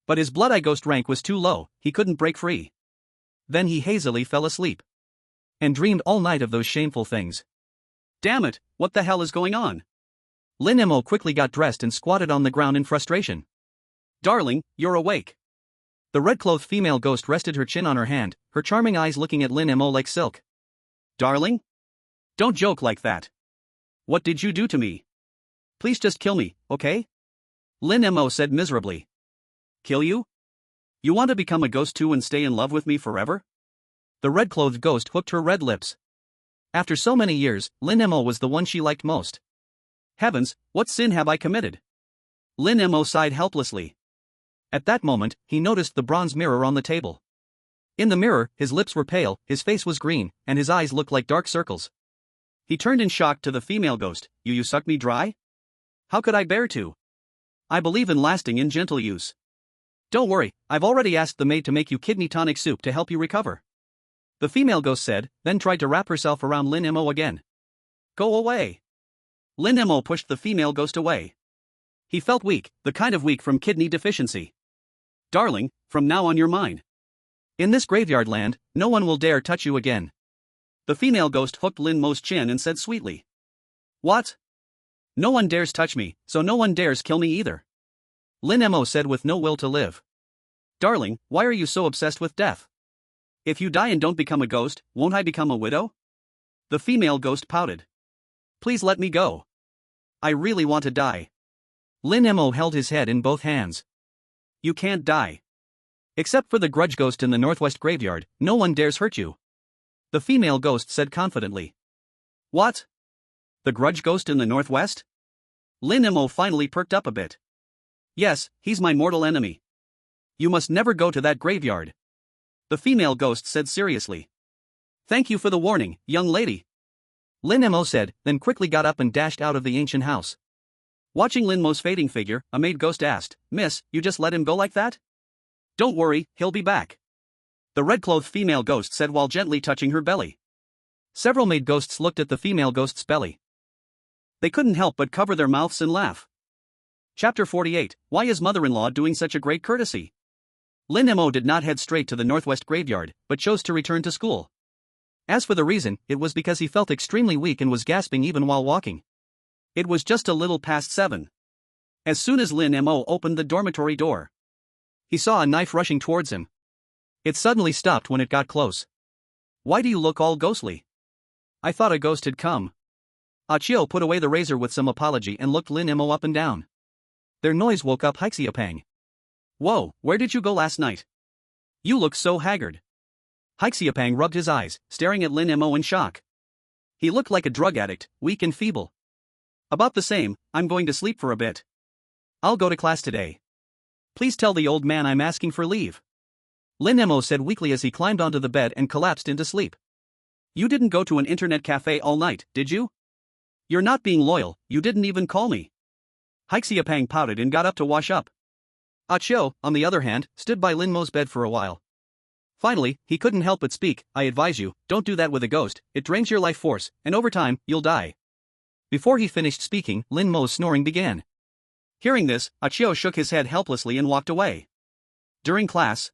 But his blood-eye ghost rank was too low, he couldn't break free. Then he hazily fell asleep. And dreamed all night of those shameful things. Damn it, what the hell is going on? Lin Mo quickly got dressed and squatted on the ground in frustration. Darling, you're awake. The red-clothed female ghost rested her chin on her hand, her charming eyes looking at Lin Mo like silk. Darling? Don't joke like that. What did you do to me? Please just kill me, okay? Lin Mo said miserably. Kill you? You want to become a ghost too and stay in love with me forever? The red-clothed ghost hooked her red lips. After so many years, Lin Mo was the one she liked most. Heavens, what sin have I committed? Lin Mo sighed helplessly. At that moment, he noticed the bronze mirror on the table. In the mirror, his lips were pale, his face was green, and his eyes looked like dark circles. He turned in shock to the female ghost. You sucked me dry? How could I bear to? I believe in lasting in gentle use. Don't worry, I've already asked the maid to make you kidney tonic soup to help you recover. The female ghost said, then tried to wrap herself around Lin Mo again. Go away. Lin Mo pushed the female ghost away. He felt weak, the kind of weak from kidney deficiency. Darling, from now on you're mine. In this graveyard land, no one will dare touch you again. The female ghost hooked Lin Mo's chin and said sweetly. What? No one dares touch me, so no one dares kill me either. Lin Mo said with no will to live. Darling, why are you so obsessed with death? If you die and don't become a ghost, won't I become a widow? The female ghost pouted. Please let me go. I really want to die. Lin Mo held his head in both hands. You can't die. Except for the grudge ghost in the northwest graveyard, no one dares hurt you. The female ghost said confidently. What? The grudge ghost in the northwest? Lin Mo finally perked up a bit. Yes, he's my mortal enemy. You must never go to that graveyard. The female ghost said seriously. Thank you for the warning, young lady. Lin Mo said, then quickly got up and dashed out of the ancient house. Watching Lin Mo's fading figure, a maid ghost asked, Miss, you just let him go like that? Don't worry, he'll be back. The red-clothed female ghost said while gently touching her belly. Several maid ghosts looked at the female ghost's belly. They couldn't help but cover their mouths and laugh. Chapter 48, Why is mother-in-law doing such a great courtesy? Lin Mo did not head straight to the northwest graveyard, but chose to return to school. As for the reason, it was because he felt extremely weak and was gasping even while walking. It was just a little past 7. As soon as Lin Mo opened the dormitory door, he saw a knife rushing towards him. It suddenly stopped when it got close. Why do you look all ghostly? I thought a ghost had come. Achio put away the razor with some apology and looked Lin Mo up and down. Their noise woke up Haixiapang. Whoa, where did you go last night? You look so haggard. Haixiapang rubbed his eyes, staring at Lin Mo in shock. He looked like a drug addict, weak and feeble. About the same, I'm going to sleep for a bit. I'll go to class today. Please tell the old man I'm asking for leave. Lin Mo said weakly as he climbed onto the bed and collapsed into sleep. You didn't go to an internet cafe all night, did you? You're not being loyal, you didn't even call me. Haixiapang pouted and got up to wash up. Achio, on the other hand, stood by Lin Mo's bed for a while. Finally, he couldn't help but speak. I advise you, don't do that with a ghost, it drains your life force, and over time, you'll die. Before he finished speaking, Lin Mo's snoring began. Hearing this, Achio shook his head helplessly and walked away. During class,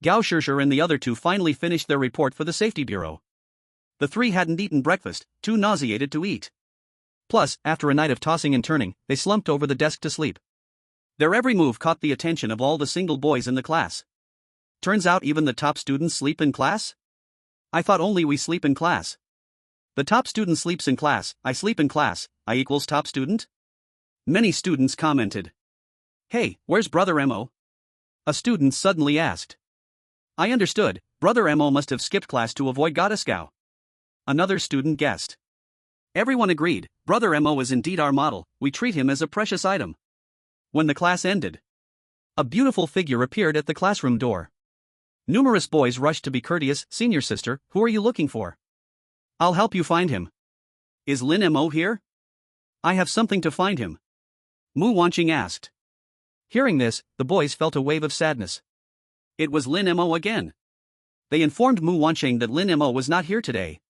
Gao Shishir and the other two finally finished their report for the safety bureau. The three hadn't eaten breakfast, too nauseated to eat. Plus, after a night of tossing and turning, they slumped over the desk to sleep. Their every move caught the attention of all the single boys in the class. Turns out even the top students sleep in class? I thought only we sleep in class. The top student sleeps in class, I sleep in class, I equals top student? Many students commented. Hey, where's Brother Mo? A student suddenly asked. I understood, Brother Mo must have skipped class to avoid Goddess Gao. Another student guessed. Everyone agreed, Brother Mo is indeed our model, we treat him as a precious item. When the class ended, a beautiful figure appeared at the classroom door. Numerous boys rushed to be courteous. Senior sister, who are you looking for? I'll help you find him. Is Lin Mo here? I have something to find him. Mu Wanqing asked. Hearing this, the boys felt a wave of sadness. It was Lin Mo again. They informed Mu Wanqing that Lin Mo was not here today.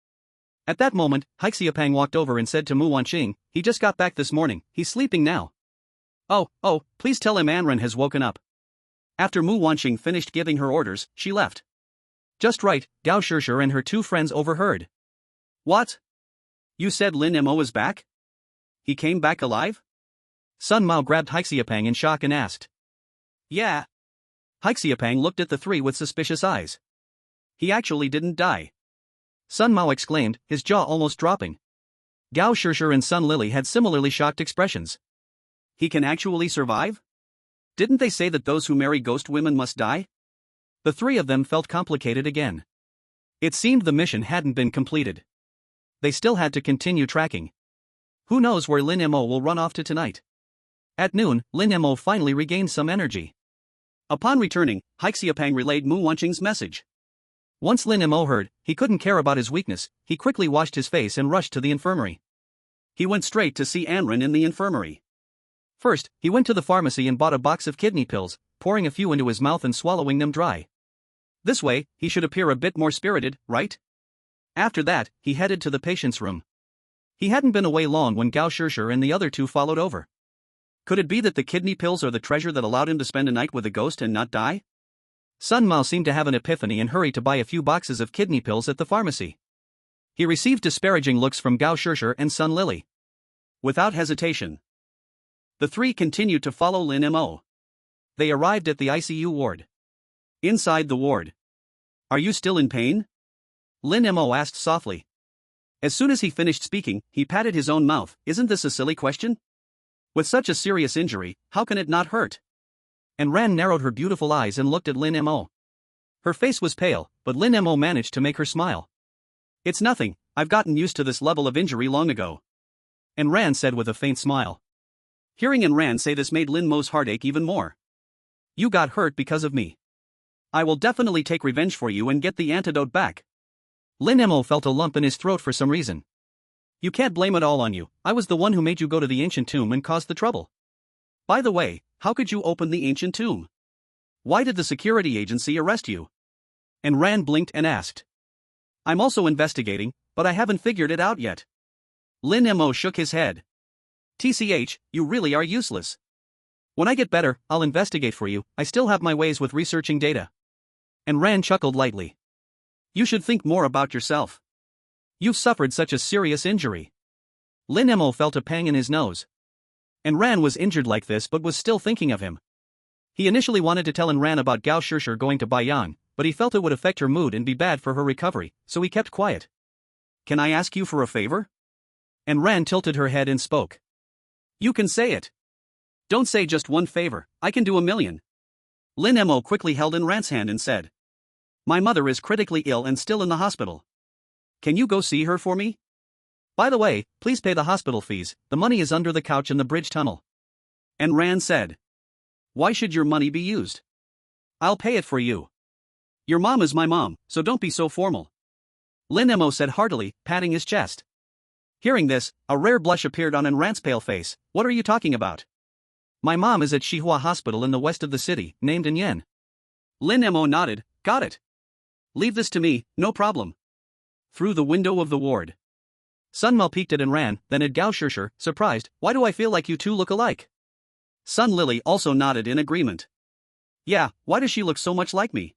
At that moment, Haixiapang walked over and said to Mu Wanqing, he just got back this morning, he's sleeping now. Oh, please tell him Anren has woken up. After Mu Wanqing finished giving her orders, she left. Just right, Gao Shishir and her two friends overheard. What? You said Lin Mo is back? He came back alive? Sun Mao grabbed Haixiapang in shock and asked. Yeah. Haixiapang looked at the three with suspicious eyes. He actually didn't die. Sun Mao exclaimed, his jaw almost dropping. Gao Shishir and Sun Lily had similarly shocked expressions. He can actually survive? Didn't they say that those who marry ghost women must die? The three of them felt complicated again. It seemed the mission hadn't been completed. They still had to continue tracking. Who knows where Lin Mo will run off to tonight? At noon, Lin Mo finally regained some energy. Upon returning, Haixiapang relayed Mu Wanqing's message. Once Lin Mo heard, he couldn't care about his weakness, he quickly washed his face and rushed to the infirmary. He went straight to see Anren in the infirmary. First, he went to the pharmacy and bought a box of kidney pills, pouring a few into his mouth and swallowing them dry. This way, he should appear a bit more spirited, right? After that, he headed to the patient's room. He hadn't been away long when Gao Shishir and the other two followed over. Could it be that the kidney pills are the treasure that allowed him to spend a night with a ghost and not die? Sun Mao seemed to have an epiphany and hurried to buy a few boxes of kidney pills at the pharmacy. He received disparaging looks from Gao Shishir and Sun Lily. Without hesitation, the three continued to follow Lin Mo. They arrived at the ICU ward. Inside the ward. Are you still in pain? Lin Mo asked softly. As soon as he finished speaking, he patted his own mouth. Isn't this a silly question? With such a serious injury, how can it not hurt? And Ran narrowed her beautiful eyes and looked at Lin Mo. Her face was pale, but Lin Mo managed to make her smile. It's nothing, I've gotten used to this level of injury long ago. And Ran said with a faint smile. Hearing Ran say this made Lin Mo's heart ache even more. You got hurt because of me. I will definitely take revenge for you and get the antidote back. Lin Mo felt a lump in his throat for some reason. You can't blame it all on you, I was the one who made you go to the ancient tomb and caused the trouble. By the way, how could you open the ancient tomb? Why did the security agency arrest you? And Ran blinked and asked. I'm also investigating, but I haven't figured it out yet. Lin Mo shook his head. TCH, you really are useless. When I get better, I'll investigate for you, I still have my ways with researching data. And Ran chuckled lightly. You should think more about yourself. You've suffered such a serious injury. Lin Mo felt a pang in his nose. And Ran was injured like this but was still thinking of him. He initially wanted to tell Ran about Gao Shishir going to Baiyang, but he felt it would affect her mood and be bad for her recovery, so he kept quiet. Can I ask you for a favor? And Ran tilted her head and spoke. You can say it. Don't say just one favor, I can do a million. Lin Mo quickly held Ran's hand and said. My mother is critically ill and still in the hospital. Can you go see her for me? By the way, please pay the hospital fees, the money is under the couch in the bridge tunnel. And Ran said. Why should your money be used? I'll pay it for you. Your mom is my mom, so don't be so formal. Lin Mo said heartily, patting his chest. Hearing this, a rare blush appeared on Ran's pale face. What are you talking about? My mom is at Xihua Hospital in the west of the city, named Yen. Lin Mo nodded, got it. Leave this to me, no problem. Through the window of the ward. Sun Mao peeked at Ran, then at Gao Shishir, surprised. Why do I feel like you two look alike? Sun Lily also nodded in agreement. Yeah, why does she look so much like me?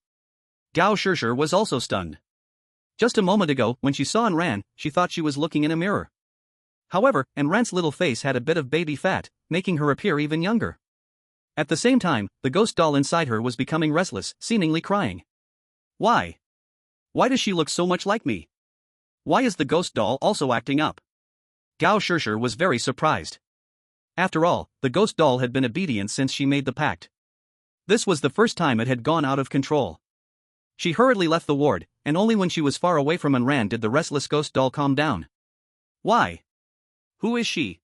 Gao Shishir was also stunned. Just a moment ago, when she saw Ran, she thought she was looking in a mirror. However, Ran's little face had a bit of baby fat, making her appear even younger. At the same time, the ghost doll inside her was becoming restless, seemingly crying. Why? Why does she look so much like me? Why is the ghost doll also acting up? Gao Shishir was very surprised. After all, the ghost doll had been obedient since she made the pact. This was the first time it had gone out of control. She hurriedly left the ward, and only when she was far away from Ran did the restless ghost doll calm down. Why? Who is she?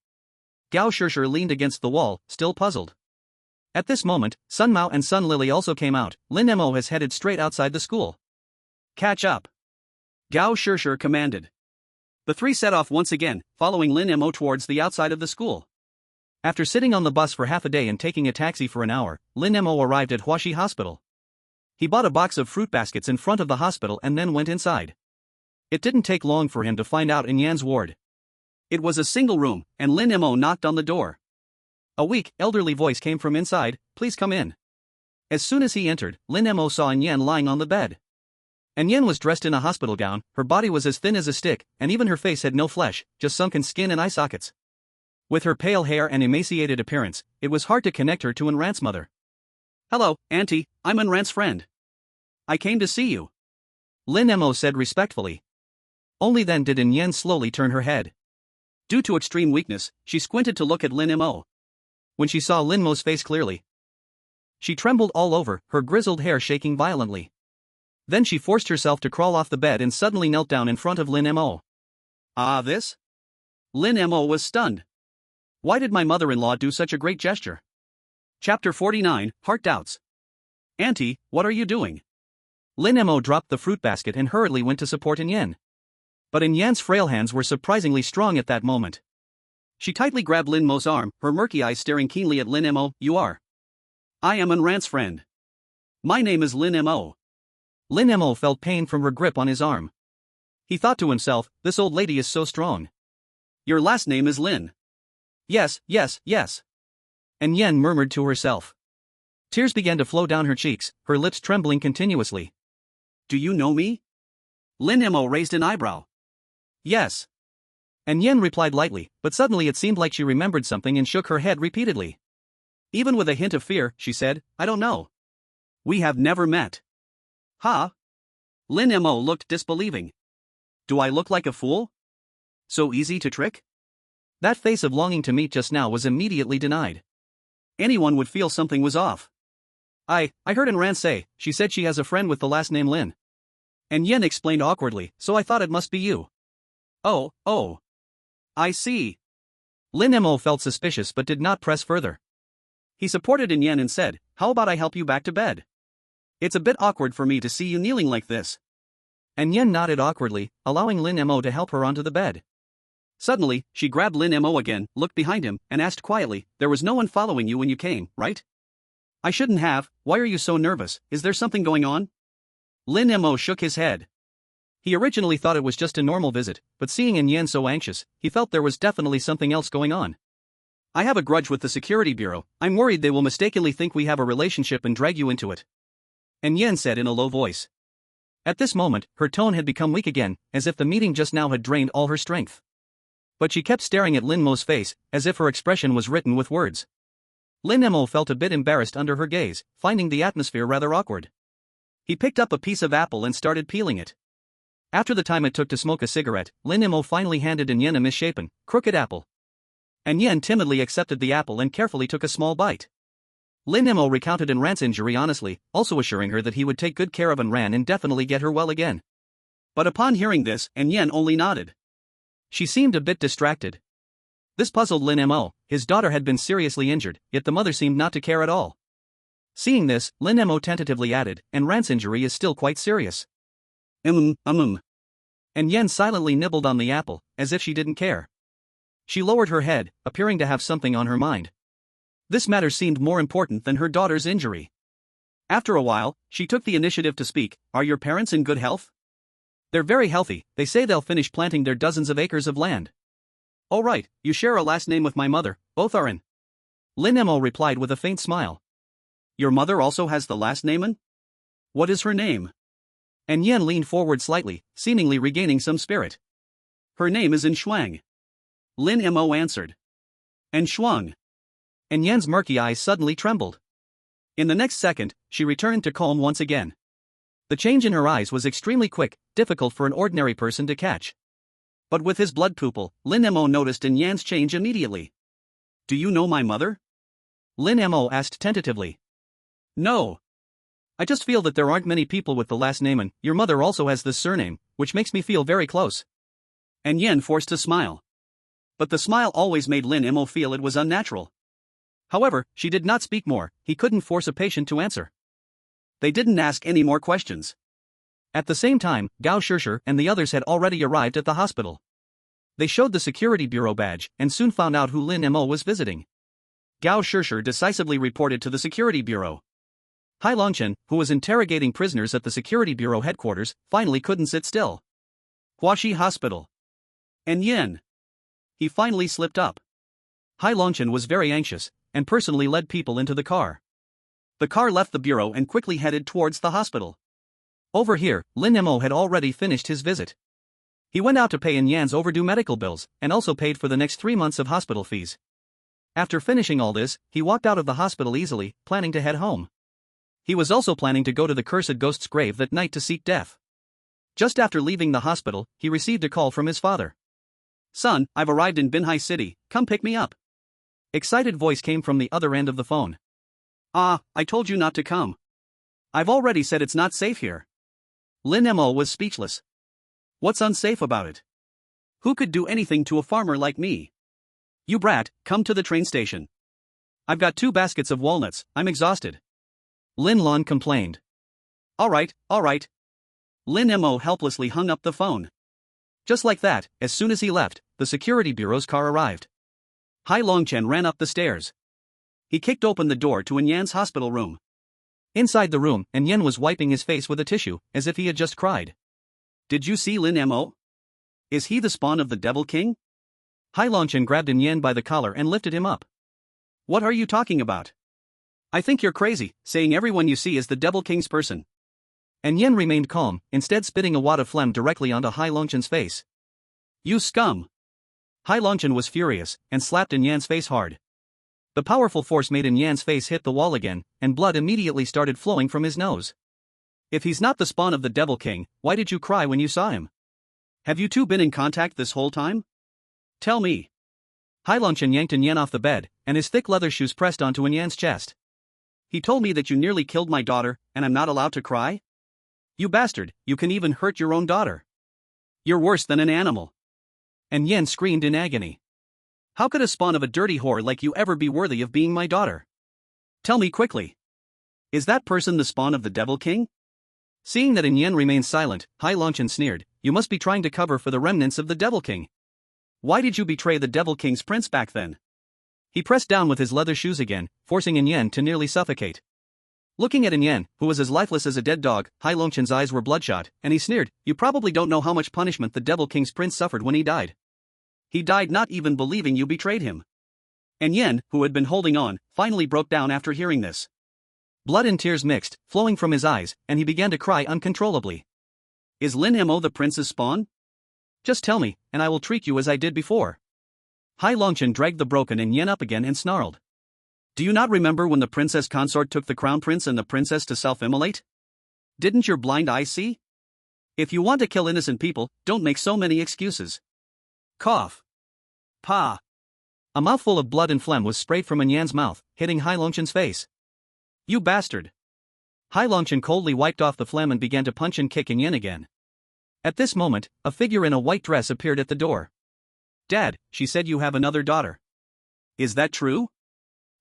Gao Shishir leaned against the wall, still puzzled. At this moment, Sun Mao and Sun Lily also came out. Lin Mo has headed straight outside the school. Catch up. Gao Shishir commanded. The three set off once again, following Lin Mo towards the outside of the school. After sitting on the bus for half a day and taking a taxi for an hour, Lin Mo arrived at Huaxi Hospital. He bought a box of fruit baskets in front of the hospital and then went inside. It didn't take long for him to find out Yan's ward. It was a single room, and Lin Mo knocked on the door. A weak, elderly voice came from inside, please come in. As soon as he entered, Lin Mo saw Yan lying on the bed. Yan was dressed in a hospital gown, her body was as thin as a stick, and even her face had no flesh, just sunken skin and eye sockets. With her pale hair and emaciated appearance, it was hard to connect her to Ran's mother. Hello, Auntie, I'm Ran's friend. I came to see you. Lin Mo said respectfully. Only then did Yan slowly turn her head. Due to extreme weakness, she squinted to look at Lin Mo. When she saw Lin Mo's face clearly, she trembled all over, her grizzled hair shaking violently. Then she forced herself to crawl off the bed and suddenly knelt down in front of Lin Mo. Ah, this? Lin Mo was stunned. Why did my mother-in-law do such a great gesture? Chapter 49, Heart Doubts. Auntie, what are you doing? Lin Mo dropped the fruit basket and hurriedly went to support Yan. But Yan's frail hands were surprisingly strong at that moment. She tightly grabbed Lin Mo's arm, her murky eyes staring keenly at Lin Mo. You are. I am Anran's friend. My name is Lin Mo. Lin Mo felt pain from her grip on his arm. He thought to himself, this old lady is so strong. Your last name is Lin. Yes, yes, yes. And Yen murmured to herself. Tears began to flow down her cheeks, her lips trembling continuously. Do you know me? Lin Mo raised an eyebrow. Yes. And Yen replied lightly, but suddenly it seemed like she remembered something and shook her head repeatedly. Even with a hint of fear, she said, I don't know. We have never met. Huh? Lin Mo looked disbelieving. Do I look like a fool? So easy to trick? That face of longing to meet just now was immediately denied. Anyone would feel something was off. I heard Anran say, she said she has a friend with the last name Lin. And Yen explained awkwardly, so I thought it must be you. Oh. I see. Lin Mo felt suspicious but did not press further. He supported in Yen and said, how about I help you back to bed? It's a bit awkward for me to see you kneeling like this. And Yen nodded awkwardly, allowing Lin Mo to help her onto the bed. Suddenly, she grabbed Lin Mo again, looked behind him, and asked quietly, there was no one following you when you came, right? I shouldn't have. Why are you so nervous? Is there something going on? Lin Mo shook his head. He originally thought it was just a normal visit, but seeing Yen so anxious, he felt there was definitely something else going on. I have a grudge with the security bureau. I'm worried they will mistakenly think we have a relationship and drag you into it. And Yen said in a low voice. At this moment, her tone had become weak again, as if the meeting just now had drained all her strength. But she kept staring at Lin Mo's face, as if her expression was written with words. Lin Mo felt a bit embarrassed under her gaze, finding the atmosphere rather awkward. He picked up a piece of apple and started peeling it. After the time it took to smoke a cigarette, Lin Mo finally handed Yen a misshapen, crooked apple. And Yen timidly accepted the apple and carefully took a small bite. Lin Mo recounted Anran's injury honestly, also assuring her that he would take good care of Anran and definitely get her well again. But upon hearing this, Yen only nodded. She seemed a bit distracted. This puzzled Lin Mo. His daughter had been seriously injured, yet the mother seemed not to care at all. Seeing this, Lin Mo tentatively added, Anran's injury is still quite serious. And Yen silently nibbled on the apple, as if she didn't care. She lowered her head, appearing to have something on her mind. This matter seemed more important than her daughter's injury. After a while, she took the initiative to speak. Are your parents in good health? They're very healthy. They say they'll finish planting their dozens of acres of land. Oh right, you share a last name with my mother, both are in. Lin Mo replied with a faint smile. Your mother also has the last name in? What is her name? And Yen leaned forward slightly, seemingly regaining some spirit. Her name is In Shuang. Lin Mo answered. And Shuang. And Yen's murky eyes suddenly trembled. In the next second, she returned to calm once again. The change in her eyes was extremely quick, difficult for an ordinary person to catch. But with his blood pupil, Lin Mo noticed in Yan's change immediately. Do you know my mother? Lin Mo asked tentatively. No. I just feel that there aren't many people with the last name and your mother also has this surname, which makes me feel very close. And Yen forced a smile. But the smile always made Lin Mo feel it was unnatural. However, she did not speak more. He couldn't force a patient to answer. They didn't ask any more questions. At the same time, Gao Shishir and the others had already arrived at the hospital. They showed the security bureau badge and soon found out who Lin Mo was visiting. Gao Shishir decisively reported to the security bureau. Hai Longchen, who was interrogating prisoners at the security bureau headquarters, finally couldn't sit still. Huaxi Hospital. And Yen. He finally slipped up. Hai Longchen was very anxious, and personally led people into the car. The car left the bureau and quickly headed towards the hospital. Over here, Lin Mo had already finished his visit. He went out to pay Yan's overdue medical bills, and also paid for the next 3 months of hospital fees. After finishing all this, he walked out of the hospital easily, planning to head home. He was also planning to go to the cursed ghost's grave that night to seek death. Just after leaving the hospital, he received a call from his father. Son, I've arrived in Binhai City, come pick me up. Excited voice came from the other end of the phone. Ah, I told you not to come. I've already said it's not safe here. Lin Mo was speechless. What's unsafe about it? Who could do anything to a farmer like me? You brat, come to the train station. I've got 2 baskets of walnuts, I'm exhausted. Lin Lon complained. All right. Lin Mo helplessly hung up the phone. Just like that, as soon as he left, the security bureau's car arrived. Hai Longchen ran up the stairs. He kicked open the door to Yan's hospital room. Inside the room, Yan was wiping his face with a tissue, as if he had just cried. Did you see Lin Mo? Is he the spawn of the Devil King? Hai Longchen grabbed Yan by the collar and lifted him up. What are you talking about? I think you're crazy, saying everyone you see is the Devil King's person. Yan remained calm, instead spitting a wad of phlegm directly onto Hai Longchen's face. You scum! Hai Longchen was furious, and slapped Yan's face hard. The powerful force made Yan's face hit the wall again, and blood immediately started flowing from his nose. If he's not the spawn of the Devil King, why did you cry when you saw him? Have you two been in contact this whole time? Tell me. Hai Longchen yanked Yan off the bed, and his thick leather shoes pressed onto Yan's chest. He told me that you nearly killed my daughter, and I'm not allowed to cry? You bastard, you can even hurt your own daughter. You're worse than an animal. Yan screamed in agony. How could a spawn of a dirty whore like you ever be worthy of being my daughter? Tell me quickly. Is that person the spawn of the Devil King? Seeing that Yan remained silent, Hai Longchen sneered, You must be trying to cover for the remnants of the Devil King. Why did you betray the Devil King's prince back then? He pressed down with his leather shoes again, forcing Yan to nearly suffocate. Looking at Yan, who was as lifeless as a dead dog, Hai Longchen's eyes were bloodshot, and he sneered, You probably don't know how much punishment the Devil King's prince suffered when he died. He died not even believing you betrayed him. Yan, who had been holding on, finally broke down after hearing this. Blood and tears mixed, flowing from his eyes, and he began to cry uncontrollably. Is Lin Mo the prince's spawn? Just tell me, and I will treat you as I did before. Hai Longchen dragged the broken Yan up again and snarled. Do you not remember when the princess consort took the crown prince and the princess to self-immolate? Didn't your blind eye see? If you want to kill innocent people, don't make so many excuses. Cough. Pa. A mouthful of blood and phlegm was sprayed from Yan's mouth, hitting Hai Longchen's face. You bastard. Hai Longchen coldly wiped off the phlegm and began to punch and kick Yan again. At this moment, a figure in a white dress appeared at the door. Dad, she said you have another daughter. Is that true?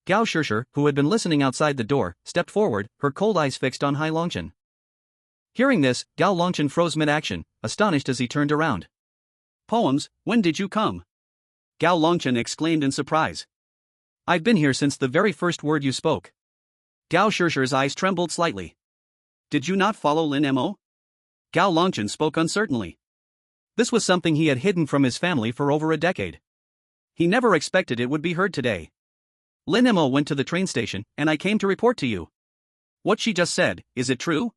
Gao Shishir, who had been listening outside the door, stepped forward, her cold eyes fixed on Hai Longchen. Hearing this, Gao Longchen froze mid-action, astonished as he turned around. Poems, when did you come? Gao Longchen exclaimed in surprise. I've been here since the very first word you spoke. Gao Shishir's eyes trembled slightly. Did you not follow Lin Mo? Gao Longchen spoke uncertainly. This was something he had hidden from his family for over a decade. He never expected it would be heard today. Lin Mo went to the train station, and I came to report to you. What she just said, is it true?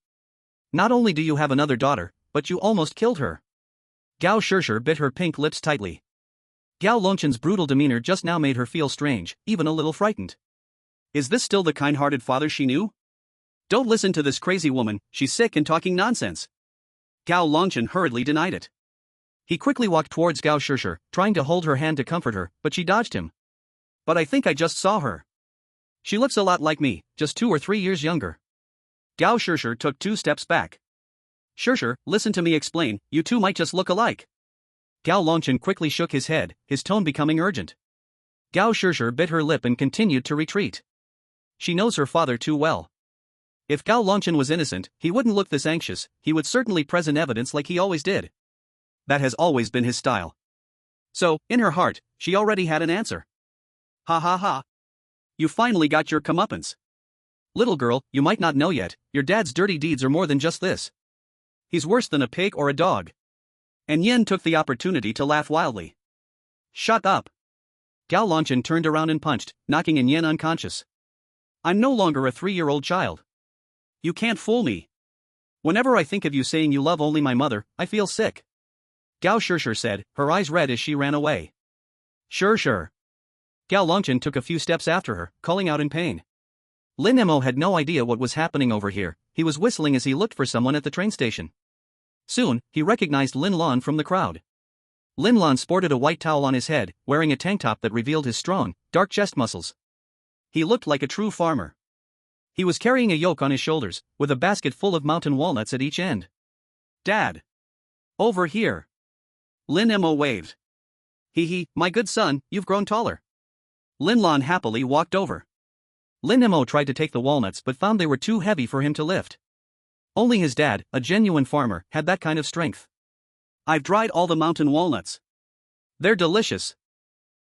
Not only do you have another daughter, but you almost killed her. Gao Shishir bit her pink lips tightly. Gao Longchen's brutal demeanor just now made her feel strange, even a little frightened. Is this still the kind-hearted father she knew? Don't listen to this crazy woman, she's sick and talking nonsense. Gao Longchen hurriedly denied it. He quickly walked towards Gao Shishir, trying to hold her hand to comfort her, but she dodged him. But I think I just saw her. She looks a lot like me, just 2 or 3 years younger. Gao Shishir took 2 steps back. Shishir, listen to me explain, you two might just look alike. Gao Longchen quickly shook his head, his tone becoming urgent. Gao Shishir bit her lip and continued to retreat. She knows her father too well. If Gao Longchen was innocent, he wouldn't look this anxious, he would certainly present evidence like he always did. That has always been his style. So, in her heart, she already had an answer. Ha ha ha. You finally got your comeuppance. Little girl, you might not know yet, your dad's dirty deeds are more than just this. He's worse than a pig or a dog. And Yan took the opportunity to laugh wildly. Shut up. Gao Longchen turned around and punched, knocking Yan unconscious. I'm no longer a 3-year-old child. You can't fool me. Whenever I think of you saying you love only my mother, I feel sick. Gao Shishir said, her eyes red as she ran away. Sure. Gao Longchen took a few steps after her, calling out in pain. Lin Mo had no idea what was happening over here, he was whistling as he looked for someone at the train station. Soon, he recognized Lin Lan from the crowd. Lin Lan sported a white towel on his head, wearing a tank top that revealed his strong, dark chest muscles. He looked like a true farmer. He was carrying a yoke on his shoulders, with a basket full of mountain walnuts at each end. Dad. Over here. Lin Mo waved. Hee, my good son, you've grown taller. Lin Lan happily walked over. Lin Mo tried to take the walnuts but found they were too heavy for him to lift. Only his dad, a genuine farmer, had that kind of strength. I've dried all the mountain walnuts. They're delicious.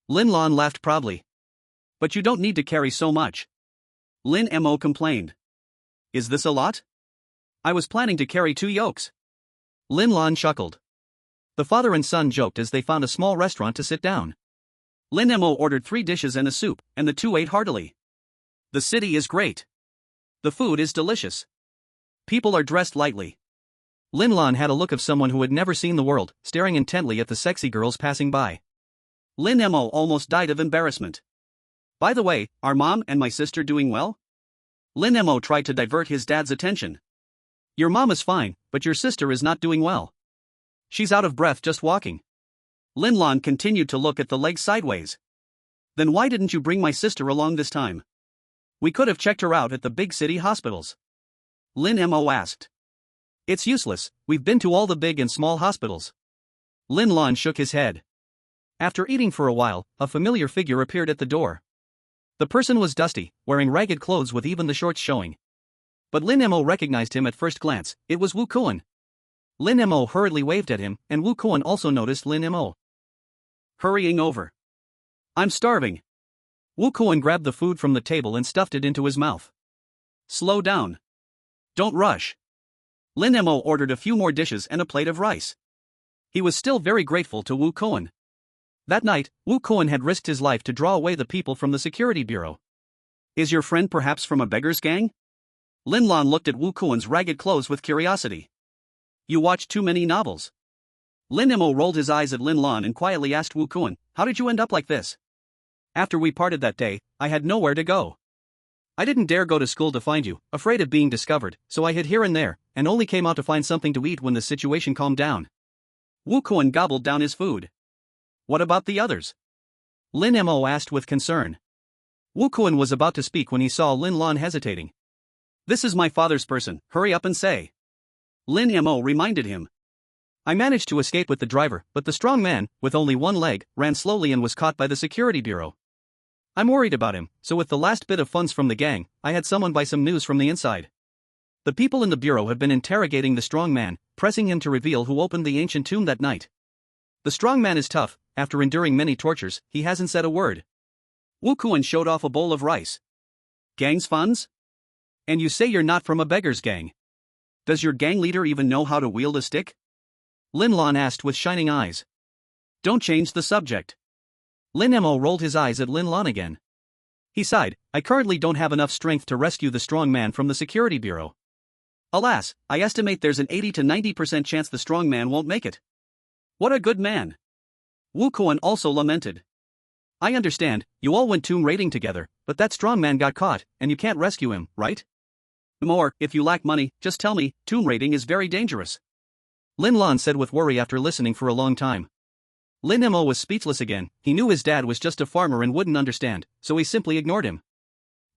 Lin Lan laughed proudly. But you don't need to carry so much. Lin Mo complained. Is this a lot? I was planning to carry 2 yokes. Lin Lan chuckled. The father and son joked as they found a small restaurant to sit down. Lin Mo ordered 3 dishes and a soup, and the 2 ate heartily. The city is great. The food is delicious. People are dressed lightly. Lin Lan had a look of someone who had never seen the world, staring intently at the sexy girls passing by. Lin Mo almost died of embarrassment. By the way, are mom and my sister doing well? Lin Mo tried to divert his dad's attention. Your mom is fine, but your sister is not doing well. She's out of breath just walking. Lin Lan continued to look at the legs sideways. Then why didn't you bring my sister along this time? We could have checked her out at the big city hospitals. Lin Mo asked. It's useless, we've been to all the big and small hospitals. Lin Lan shook his head. After eating for a while, a familiar figure appeared at the door. The person was dusty, wearing ragged clothes with even the shorts showing. But Lin Mo recognized him at first glance. It was Wu Kuan. Lin Mo hurriedly waved at him, and Wu Kuan also noticed Lin Mo. Hurrying over. I'm starving. Wu Kuan grabbed the food from the table and stuffed it into his mouth. Slow down. Don't rush. Lin Mo ordered a few more dishes and a plate of rice. He was still very grateful to Wu Kuan. That night, Wu Kuan had risked his life to draw away the people from the security bureau. Is your friend perhaps from a beggar's gang? Lin Lan looked at Wu Kuan's ragged clothes with curiosity. You watch too many novels. Lin Mo rolled his eyes at Lin Lan and quietly asked Wu Kuan, how did you end up like this? After we parted that day, I had nowhere to go. I didn't dare go to school to find you, afraid of being discovered, so I hid here and there, and only came out to find something to eat when the situation calmed down. Wu Kuan gobbled down his food. What about the others? Lin Mo asked with concern. Wu Kuan was about to speak when he saw Lin Lan hesitating. This is my father's person, hurry up and say. Lin Mo reminded him. I managed to escape with the driver, but the strong man, with only one leg, ran slowly and was caught by the security bureau. I'm worried about him, so with the last bit of funds from the gang, I had someone buy some news from the inside. The people in the bureau have been interrogating the strong man, pressing him to reveal who opened the ancient tomb that night. The strong man is tough. After enduring many tortures, he hasn't said a word. Wu Kuan showed off a bowl of rice. Gang's funds? And you say you're not from a beggar's gang. Does your gang leader even know how to wield a stick? Lin Lan asked with shining eyes. Don't change the subject. Lin Mo rolled his eyes at Lin Lan again. He sighed, I currently don't have enough strength to rescue the strong man from the security bureau. Alas, I estimate there's an 80 to 90% chance the strong man won't make it. What a good man. Wu Kuan also lamented. I understand, you all went tomb raiding together, but that strong man got caught, and you can't rescue him, right? More, if you lack money, just tell me, tomb raiding is very dangerous. Lin Lan said with worry after listening for a long time. Lin Mo was speechless again. He knew his dad was just a farmer and wouldn't understand, so he simply ignored him.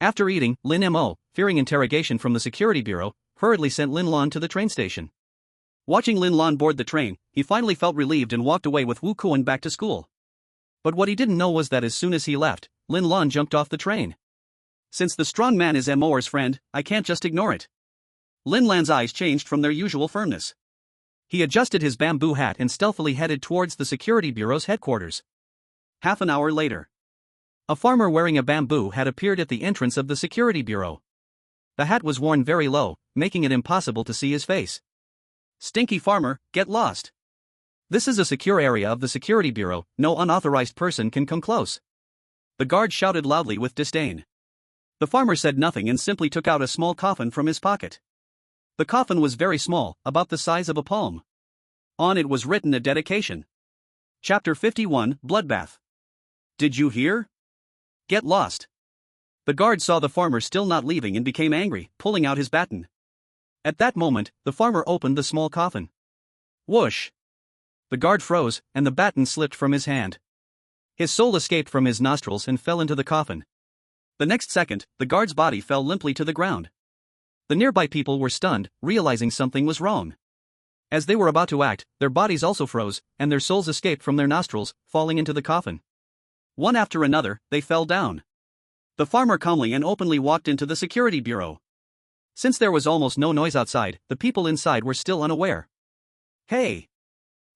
After eating, Lin Mo, fearing interrogation from the security bureau, hurriedly sent Lin Lan to the train station. Watching Lin Lan board the train, he finally felt relieved and walked away with Wu Kuan back to school. But what he didn't know was that as soon as he left, Lin Lan jumped off the train. Since the strong man is Mo's friend, I can't just ignore it. Lin Lan's eyes changed from their usual firmness. He adjusted his bamboo hat and stealthily headed towards the security bureau's headquarters. Half an hour later, a farmer wearing a bamboo hat appeared at the entrance of the security bureau. The hat was worn very low, making it impossible to see his face. Stinky farmer, get lost. This is a secure area of the security bureau, no unauthorized person can come close. The guard shouted loudly with disdain. The farmer said nothing and simply took out a small coffin from his pocket. The coffin was very small, about the size of a palm. On it was written a dedication. Chapter 51, Bloodbath. Did you hear? Get lost. The guard saw the farmer still not leaving and became angry, pulling out his baton. At that moment, the farmer opened the small coffin. Whoosh! The guard froze, and the baton slipped from his hand. His soul escaped from his nostrils and fell into the coffin. The next second, the guard's body fell limply to the ground. The nearby people were stunned, realizing something was wrong. As they were about to act, their bodies also froze, and their souls escaped from their nostrils, falling into the coffin. One after another, they fell down. The farmer calmly and openly walked into the security bureau. Since there was almost no noise outside, the people inside were still unaware. Hey!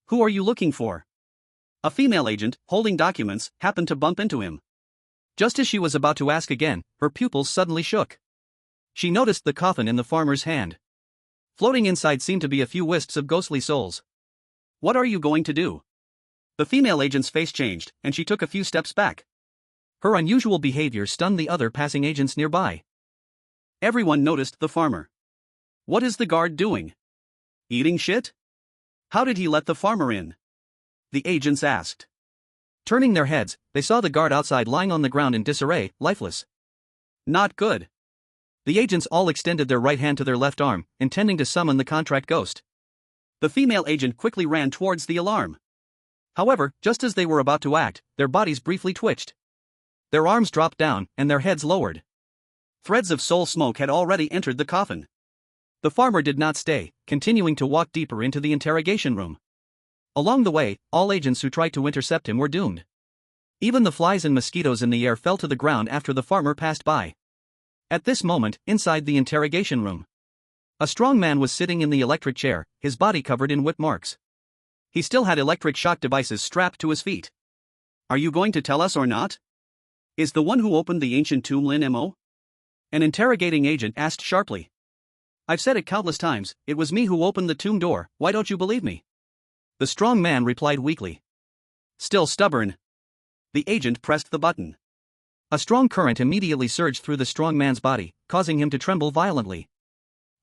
Who are you looking for? A female agent, holding documents, happened to bump into him. Just as she was about to ask again, her pupils suddenly shook. She noticed the coffin in the farmer's hand. Floating inside seemed to be a few wisps of ghostly souls. "What are you going to do?" The female agent's face changed, and she took a few steps back. Her unusual behavior stunned the other passing agents nearby. Everyone noticed the farmer. "What is the guard doing? Eating shit? How did he let the farmer in?" the agents asked. Turning their heads, they saw the guard outside lying on the ground in disarray, lifeless. Not good. The agents all extended their right hand to their left arm, intending to summon the contract ghost. The female agent quickly ran towards the alarm. However, just as they were about to act, their bodies briefly twitched. Their arms dropped down, and their heads lowered. Threads of soul smoke had already entered the coffin. The farmer did not stay, continuing to walk deeper into the interrogation room. Along the way, all agents who tried to intercept him were doomed. Even the flies and mosquitoes in the air fell to the ground after the farmer passed by. At this moment, inside the interrogation room, a strong man was sitting in the electric chair, his body covered in whip marks. He still had electric shock devices strapped to his feet. "Are you going to tell us or not? Is the one who opened the ancient tomb Lin Mo?" an interrogating agent asked sharply. "I've said it countless times, it was me who opened the tomb door, why don't you believe me?" The strong man replied weakly. Still stubborn. The agent pressed the button. A strong current immediately surged through the strong man's body, causing him to tremble violently.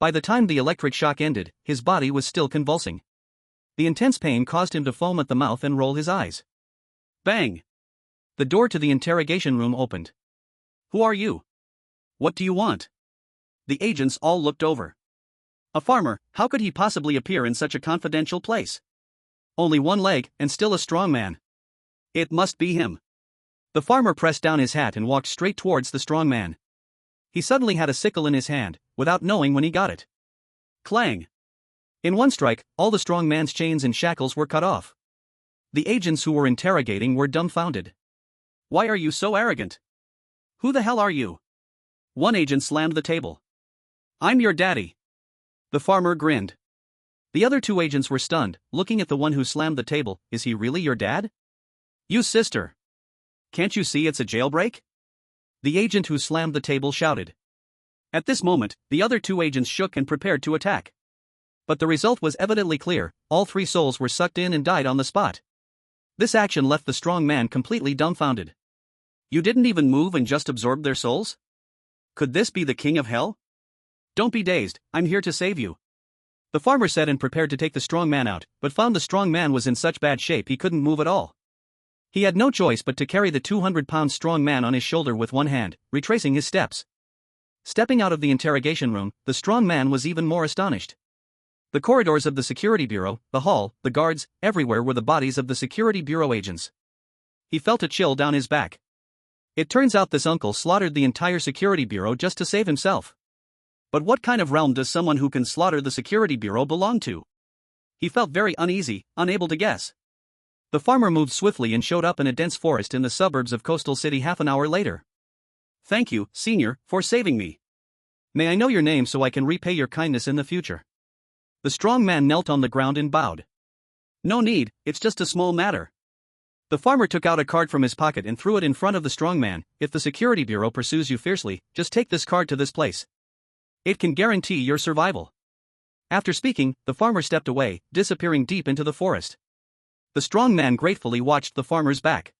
By the time the electric shock ended, his body was still convulsing. The intense pain caused him to foam at the mouth and roll his eyes. Bang! The door to the interrogation room opened. "Who are you? What do you want?" The agents all looked over. A farmer, how could he possibly appear in such a confidential place? Only one leg, and still a strong man. It must be him. The farmer pressed down his hat and walked straight towards the strong man. He suddenly had a sickle in his hand, without knowing when he got it. Clang! In one strike, all the strong man's chains and shackles were cut off. The agents who were interrogating were dumbfounded. "Why are you so arrogant? Who the hell are you?" One agent slammed the table. "I'm your daddy." The farmer grinned. The other two agents were stunned, looking at the one who slammed the table. "Is he really your dad?" "You sister. Can't you see it's a jailbreak?" the agent who slammed the table shouted. At this moment, the other two agents shook and prepared to attack. But the result was evidently clear, all three souls were sucked in and died on the spot. This action left the strong man completely dumbfounded. "You didn't even move and just absorbed their souls? Could this be the king of hell?" "Don't be dazed, I'm here to save you," the farmer said and prepared to take the strong man out, but found the strong man was in such bad shape he couldn't move at all. He had no choice but to carry the 200-pound strong man on his shoulder with one hand, retracing his steps. Stepping out of the interrogation room, the strong man was even more astonished. The corridors of the security bureau, the hall, the guards, everywhere were the bodies of the security bureau agents. He felt a chill down his back. It turns out this uncle slaughtered the entire security bureau just to save himself. But what kind of realm does someone who can slaughter the security bureau belong to? He felt very uneasy, unable to guess. The farmer moved swiftly and showed up in a dense forest in the suburbs of Coastal City half an hour later. "Thank you, senior, for saving me. May I know your name so I can repay your kindness in the future?" The strong man knelt on the ground and bowed. "No need, it's just a small matter." The farmer took out a card from his pocket and threw it in front of the strong man. "If the security bureau pursues you fiercely, just take this card to this place. It can guarantee your survival." After speaking, the farmer stepped away, disappearing deep into the forest. The strong man gratefully watched the farmer's back.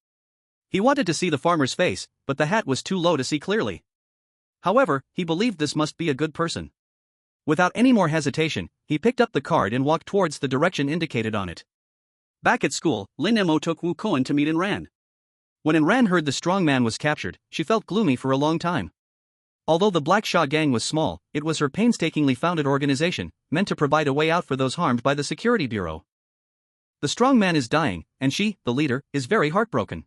He wanted to see the farmer's face, but the hat was too low to see clearly. However, he believed this must be a good person. Without any more hesitation, he picked up the card and walked towards the direction indicated on it. Back at school, Lin Mo took Wu Koan to meet Ran. When Ran heard the strong man was captured, she felt gloomy for a long time. Although the Black Shaw gang was small, it was her painstakingly founded organization, meant to provide a way out for those harmed by the security bureau. The strong man is dying, and she, the leader, is very heartbroken.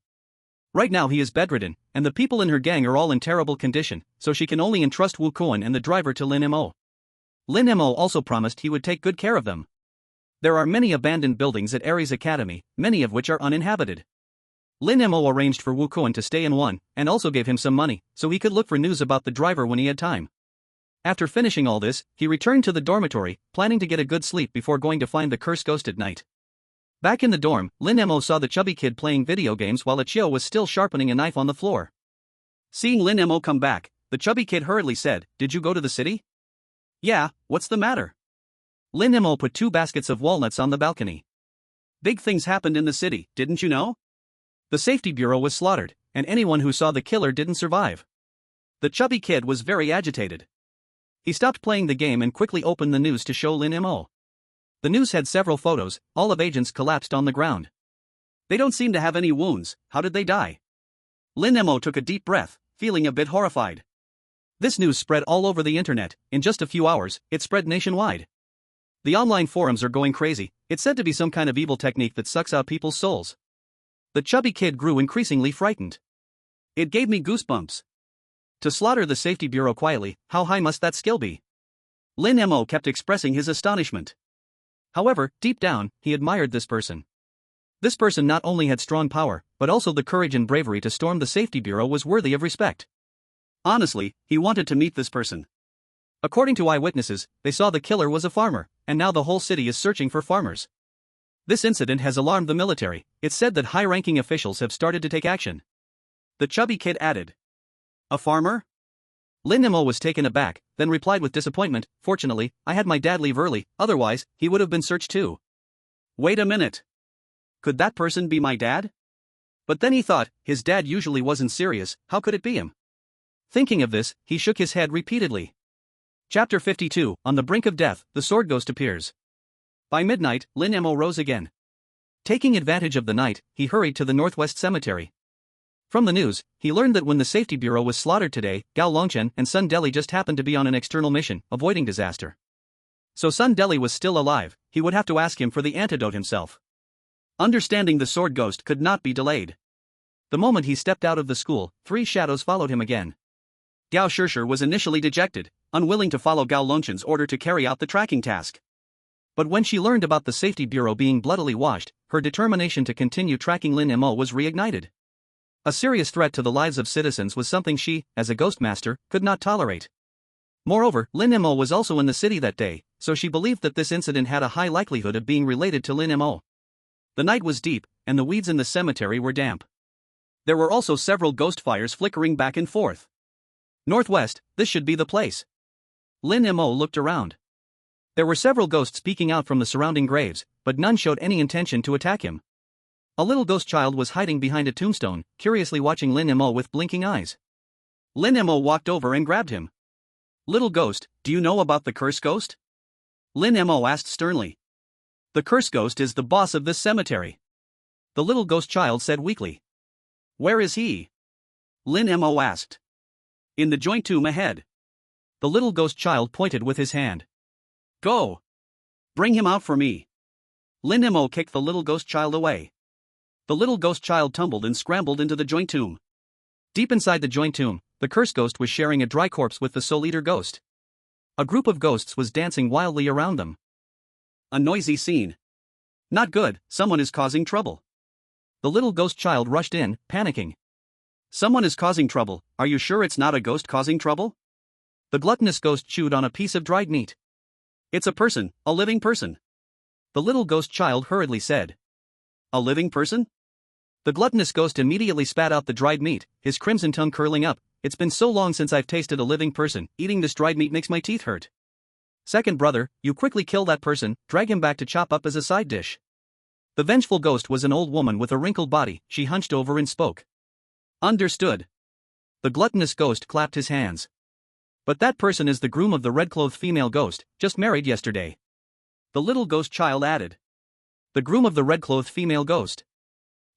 Right now he is bedridden, and the people in her gang are all in terrible condition, so she can only entrust Wu Koan and the driver to Lin Mo. Lin Mo also promised he would take good care of them. There are many abandoned buildings at Ares Academy, many of which are uninhabited. Lin Mo arranged for Wu Koan to stay in one, and also gave him some money, so he could look for news about the driver when he had time. After finishing all this, he returned to the dormitory, planning to get a good sleep before going to find the cursed ghost at night. Back in the dorm, Lin Mo saw the chubby kid playing video games while Achio was still sharpening a knife on the floor. Seeing Lin Mo come back, the chubby kid hurriedly said, "Did you go to the city?" "Yeah, what's the matter?" Lin Mo put 2 baskets of walnuts on the balcony. "Big things happened in the city, didn't you know? The safety bureau was slaughtered, and anyone who saw the killer didn't survive." The chubby kid was very agitated. He stopped playing the game and quickly opened the news to show Lin Mo. The news had several photos, all of agents collapsed on the ground. "They don't seem to have any wounds, how did they die?" Lin Mo took a deep breath, feeling a bit horrified. This news spread all over the internet. In just a few hours, it spread nationwide. The online forums are going crazy. It's said to be some kind of evil technique that sucks out people's souls. The chubby kid grew increasingly frightened. "It gave me goosebumps." To slaughter the safety bureau quietly, how high must that skill be? Lin Mo kept expressing his astonishment. However, deep down, he admired this person. This person not only had strong power, but also the courage and bravery to storm the safety bureau was worthy of respect. Honestly, he wanted to meet this person. According to eyewitnesses, they saw the killer was a farmer, and now the whole city is searching for farmers. This incident has alarmed the military. It's said that high-ranking officials have started to take action. The chubby kid added, "A farmer?" Lin Mo was taken aback, then replied with disappointment, "Fortunately, I had my dad leave early, otherwise, he would have been searched too." "Wait a minute. Could that person be my dad?" But then he thought, his dad usually wasn't serious, how could it be him? Thinking of this, he shook his head repeatedly. Chapter 52, On the Brink of Death, the Sword Ghost appears. By midnight, Lin Mo rose again. Taking advantage of the night, he hurried to the Northwest Cemetery. From the news, he learned that when the safety bureau was slaughtered today, Gao Longchen and Sun Deli just happened to be on an external mission, avoiding disaster. So Sun Deli was still alive, he would have to ask him for the antidote himself. Understanding the sword ghost could not be delayed. The moment he stepped out of the school, 3 shadows followed him again. Gao Shishir was initially dejected, unwilling to follow Gao Longchen's order to carry out the tracking task. But when she learned about the safety bureau being bloodily washed, her determination to continue tracking Lin Mo was reignited. A serious threat to the lives of citizens was something she, as a ghost master, could not tolerate. Moreover, Lin Mo was also in the city that day, so she believed that this incident had a high likelihood of being related to Lin Mo. The night was deep, and the weeds in the cemetery were damp. There were also several ghost fires flickering back and forth. Northwest, this should be the place. Lin Mo looked around. There were several ghosts peeking out from the surrounding graves, but none showed any intention to attack him. A little ghost child was hiding behind a tombstone, curiously watching Lin Mo with blinking eyes. Lin Mo walked over and grabbed him. "Little ghost, do you know about the curse ghost?" Lin Mo asked sternly. "The curse ghost is the boss of this cemetery," the little ghost child said weakly. "Where is he?" Lin Mo asked. "In the joint tomb ahead." The little ghost child pointed with his hand. "Go. Bring him out for me." Lin Mo kicked the little ghost child away. The little ghost child tumbled and scrambled into the joint tomb. Deep inside the joint tomb, the curse ghost was sharing a dry corpse with the Soul Eater ghost. A group of ghosts was dancing wildly around them. A noisy scene. "Not good, someone is causing trouble." The little ghost child rushed in, panicking. "Someone is causing trouble, are you sure it's not a ghost causing trouble?" The gluttonous ghost chewed on a piece of dried meat. "It's a person, a living person," the little ghost child hurriedly said. "A living person?" The gluttonous ghost immediately spat out the dried meat, his crimson tongue curling up. "It's been so long since I've tasted a living person, eating this dried meat makes my teeth hurt." "Second brother, you quickly kill that person, drag him back to chop up as a side dish." The vengeful ghost was an old woman with a wrinkled body, she hunched over and spoke. "Understood." The gluttonous ghost clapped his hands. "But that person is the groom of the red-clothed female ghost, just married yesterday," the little ghost child added. "The groom of the red-clothed female ghost."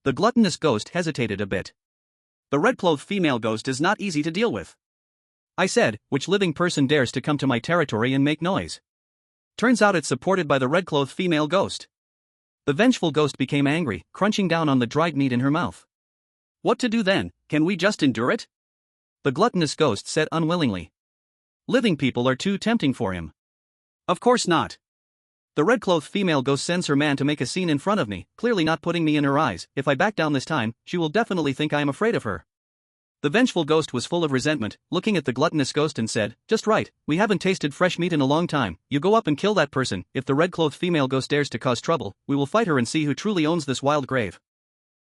The gluttonous ghost hesitated a bit. "The red-clothed female ghost is not easy to deal with." I said, "Which living person dares to come to my territory and make noise?" Turns out it's supported by the red-clothed female ghost. The vengeful ghost became angry, crunching down on the dried meat in her mouth. "What to do then, can we just endure it?" the gluttonous ghost said unwillingly. "Living people are too tempting for him." "Of course not." The red-clothed female ghost sends her man to make a scene in front of me, clearly not putting me in her eyes. If I back down this time, she will definitely think I am afraid of her. The vengeful ghost was full of resentment, looking at the gluttonous ghost and said, "Just right, we haven't tasted fresh meat in a long time. You go up and kill that person. If the red-clothed female ghost dares to cause trouble, we will fight her and see who truly owns this wild grave."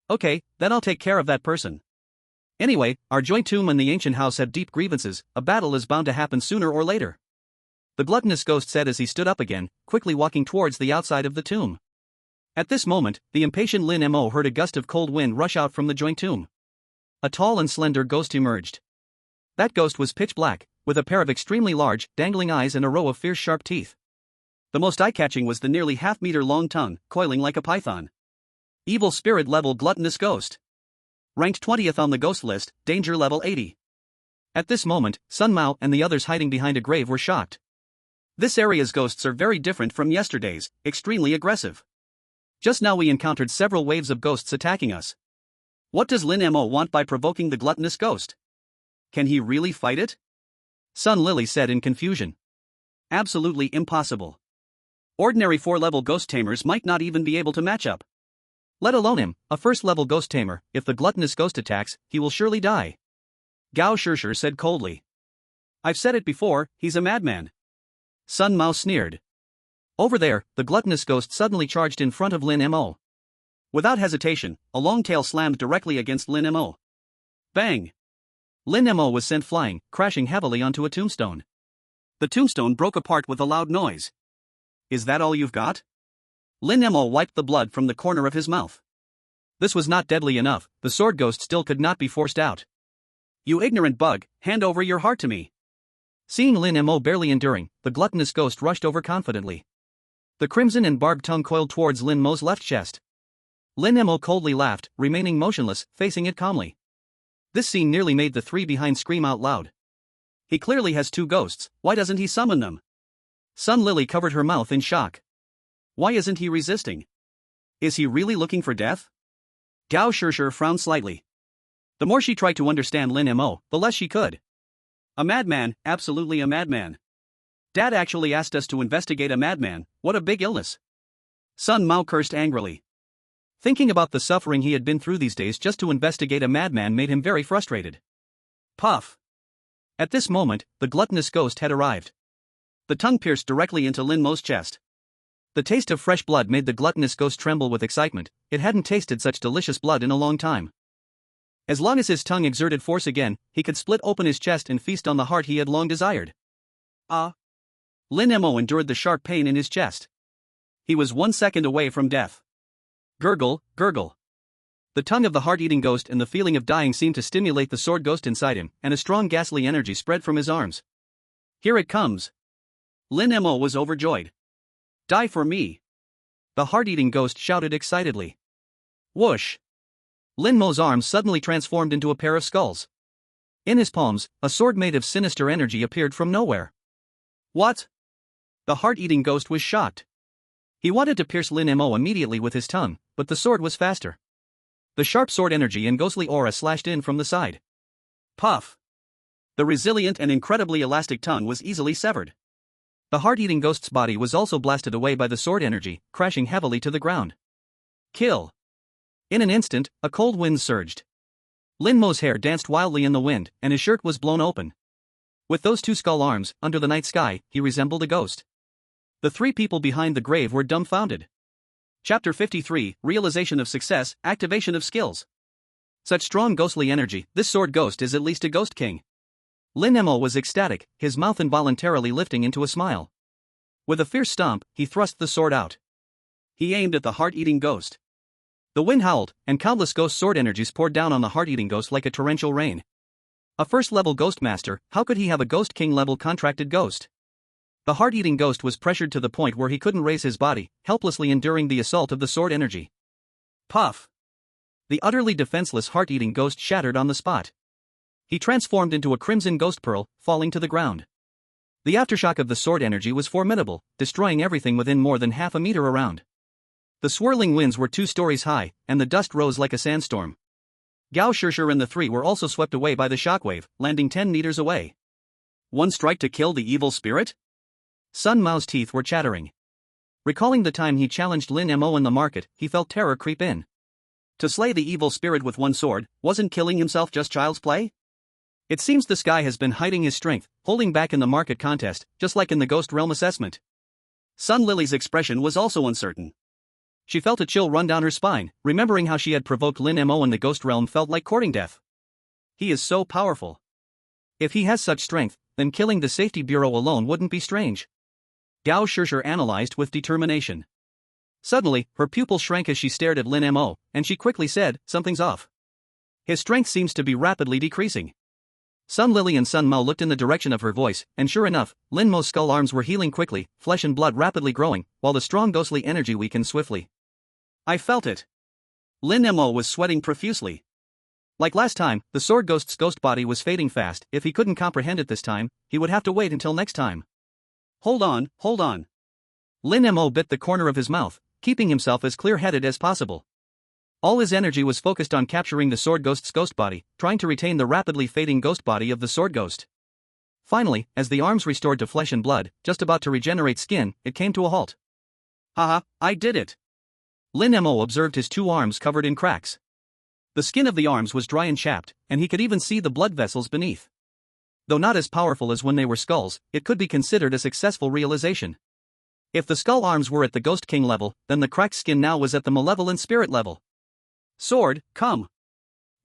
"Okay, then I'll take care of that person. Anyway, our joint tomb and the ancient house have deep grievances. A battle is bound to happen sooner or later," the gluttonous ghost said as he stood up again, quickly walking towards the outside of the tomb. At this moment, the impatient Lin Mo heard a gust of cold wind rush out from the joint tomb. A tall and slender ghost emerged. That ghost was pitch black, with a pair of extremely large, dangling eyes and a row of fierce sharp teeth. The most eye-catching was the nearly half-meter-long tongue, coiling like a python. Evil spirit level gluttonous ghost. Ranked 20th on the ghost list, danger level 80. At this moment, Sun Mao and the others hiding behind a grave were shocked. This area's ghosts are very different from yesterday's, extremely aggressive. Just now we encountered several waves of ghosts attacking us. What does Lin Mo want by provoking the gluttonous ghost? Can he really fight it? Sun Lily said in confusion. Absolutely impossible. Ordinary 4-level ghost tamers might not even be able to match up. Let alone him, a first-level ghost tamer. If the gluttonous ghost attacks, he will surely die. Gao Shishir said coldly. I've said it before, he's a madman. Sun Mao sneered. Over there, the gluttonous ghost suddenly charged in front of Lin Mo. Without hesitation, a long tail slammed directly against Lin Mo. Bang! Lin Mo was sent flying, crashing heavily onto a tombstone. The tombstone broke apart with a loud noise. Is that all you've got? Lin Mo wiped the blood from the corner of his mouth. This was not deadly enough, the sword ghost still could not be forced out. You ignorant bug, hand over your heart to me. Seeing Lin Mo barely enduring, the gluttonous ghost rushed over confidently. The crimson and barbed tongue coiled towards Lin Mo's left chest. Lin Mo coldly laughed, remaining motionless, facing it calmly. This scene nearly made the three behind scream out loud. He clearly has two ghosts, why doesn't he summon them? Sun Lily covered her mouth in shock. Why isn't he resisting? Is he really looking for death? Gao Shishir frowned slightly. The more she tried to understand Lin Mo, the less she could. A madman, absolutely a madman. Dad actually asked us to investigate a madman, what a big illness. Sun Mao cursed angrily. Thinking about the suffering he had been through these days just to investigate a madman made him very frustrated. Puff! At this moment, the gluttonous ghost had arrived. The tongue pierced directly into Lin Mo's chest. The taste of fresh blood made the gluttonous ghost tremble with excitement. It hadn't tasted such delicious blood in a long time. As long as his tongue exerted force again, he could split open his chest and feast on the heart he had long desired. Lin Mo endured the sharp pain in his chest. He was 1 second away from death. Gurgle, gurgle. The tongue of the heart-eating ghost and the feeling of dying seemed to stimulate the sword ghost inside him, and a strong ghastly energy spread from his arms. Here it comes. Lin Mo was overjoyed. Die for me. The heart-eating ghost shouted excitedly. Whoosh. Lin Mo's arms suddenly transformed into a pair of skulls. In his palms, a sword made of sinister energy appeared from nowhere. What? The heart-eating ghost was shocked. He wanted to pierce Lin Mo immediately with his tongue, but the sword was faster. The sharp sword energy and ghostly aura slashed in from the side. Puff! The resilient and incredibly elastic tongue was easily severed. The heart-eating ghost's body was also blasted away by the sword energy, crashing heavily to the ground. Kill! In an instant, a cold wind surged. Lin Mo's hair danced wildly in the wind, and his shirt was blown open. With those two skull arms, under the night sky, he resembled a ghost. The three people behind the grave were dumbfounded. Chapter 53, Realization of Success, Activation of Skills. Such strong ghostly energy, this sword ghost is at least a ghost king. Lin Mo was ecstatic, his mouth involuntarily lifting into a smile. With a fierce stomp, he thrust the sword out. He aimed at the heart-eating ghost. The wind howled, and countless ghost sword energies poured down on the heart-eating ghost like a torrential rain. A first-level ghost master, how could he have a ghost king-level contracted ghost? The heart-eating ghost was pressured to the point where he couldn't raise his body, helplessly enduring the assault of the sword energy. Puff! The utterly defenseless heart-eating ghost shattered on the spot. He transformed into a crimson ghost pearl, falling to the ground. The aftershock of the sword energy was formidable, destroying everything within more than half a meter around. The swirling winds were 2 stories high, and the dust rose like a sandstorm. Gao Shishir and the three were also swept away by the shockwave, landing 10 meters away. One strike to kill the evil spirit? Sun Mao's teeth were chattering. Recalling the time he challenged Lin Mo in the market, he felt terror creep in. To slay the evil spirit with one sword, wasn't killing himself just child's play? It seems this guy has been hiding his strength, holding back in the market contest, just like in the Ghost Realm assessment. Sun Lily's expression was also uncertain. She felt a chill run down her spine, remembering how she had provoked Lin Mo in the Ghost Realm felt like courting death. He is so powerful. If he has such strength, then killing the Safety Bureau alone wouldn't be strange. Gao Shishir analyzed with determination. Suddenly, her pupil shrank as she stared at Lin Mo, and she quickly said, "Something's off. His strength seems to be rapidly decreasing." Sun Lily and Sun Mo looked in the direction of her voice, and sure enough, Lin Mo's skull arms were healing quickly, flesh and blood rapidly growing, while the strong ghostly energy weakened swiftly. I felt it. Lin Mo was sweating profusely. Like last time, the sword ghost's ghost body was fading fast. If he couldn't comprehend it this time, he would have to wait until next time. Hold on. Lin Mo bit the corner of his mouth, keeping himself as clear-headed as possible. All his energy was focused on capturing the sword ghost's ghost body, trying to retain the rapidly fading ghost body of the sword ghost. Finally, as the arms restored to flesh and blood, just about to regenerate skin, it came to a halt. Haha, I did it. Lin Mo observed his two arms covered in cracks. The skin of the arms was dry and chapped, and he could even see the blood vessels beneath. Though not as powerful as when they were skulls, it could be considered a successful realization. If the skull arms were at the Ghost King level, then the cracked skin now was at the malevolent spirit level. Sword, come.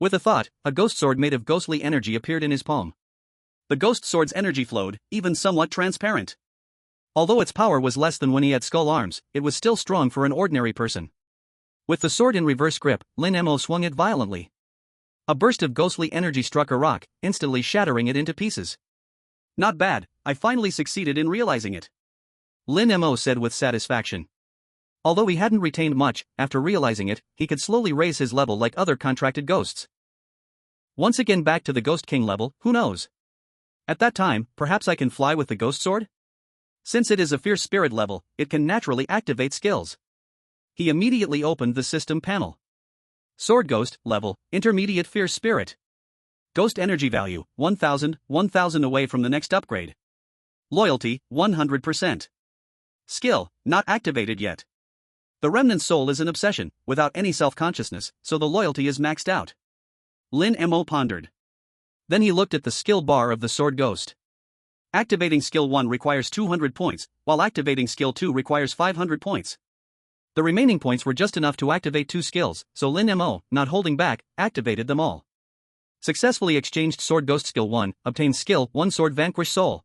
With a thought, a ghost sword made of ghostly energy appeared in his palm. The ghost sword's energy flowed, even somewhat transparent. Although its power was less than when he had skull arms, it was still strong for an ordinary person. With the sword in reverse grip, Lin Mo swung it violently. A burst of ghostly energy struck a rock, instantly shattering it into pieces. Not bad, I finally succeeded in realizing it. Lin Mo said with satisfaction. Although he hadn't retained much, after realizing it, he could slowly raise his level like other contracted ghosts. Once again back to the Ghost King level, who knows? At that time, perhaps I can fly with the ghost sword? Since it is a fierce spirit level, it can naturally activate skills. He immediately opened the system panel. Sword Ghost, level, intermediate fierce spirit. Ghost energy value, 1000 away from the next upgrade. Loyalty, 100%. Skill, not activated yet. The remnant soul is an obsession, without any self-consciousness, so the loyalty is maxed out. Lin Mo pondered. Then he looked at the skill bar of the Sword Ghost. Activating Skill 1 requires 200 points, while activating Skill 2 requires 500 points. The remaining points were just enough to activate two skills, so Lin Mo, not holding back, activated them all. Successfully exchanged Sword Ghost Skill 1, obtained Skill 1 Sword Vanquish Soul.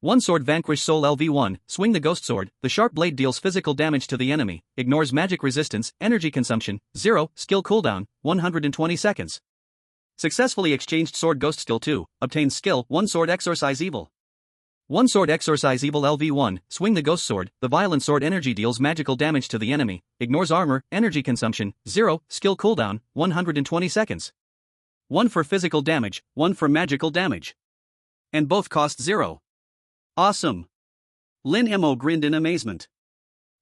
1 Sword Vanquish Soul LV1, swing the ghost sword, the sharp blade deals physical damage to the enemy, ignores magic resistance, energy consumption, 0, skill cooldown, 120 seconds. Successfully exchanged Sword Ghost Skill 2, obtained Skill 1 Sword Exorcise Evil. 1 Sword Exorcise Evil LV1, swing the ghost sword, the violent sword energy deals magical damage to the enemy, ignores armor, energy consumption, 0, skill cooldown, 120 seconds. 1 for physical damage, 1 for magical damage. And both cost 0. Awesome. Lin Mo grinned in amazement.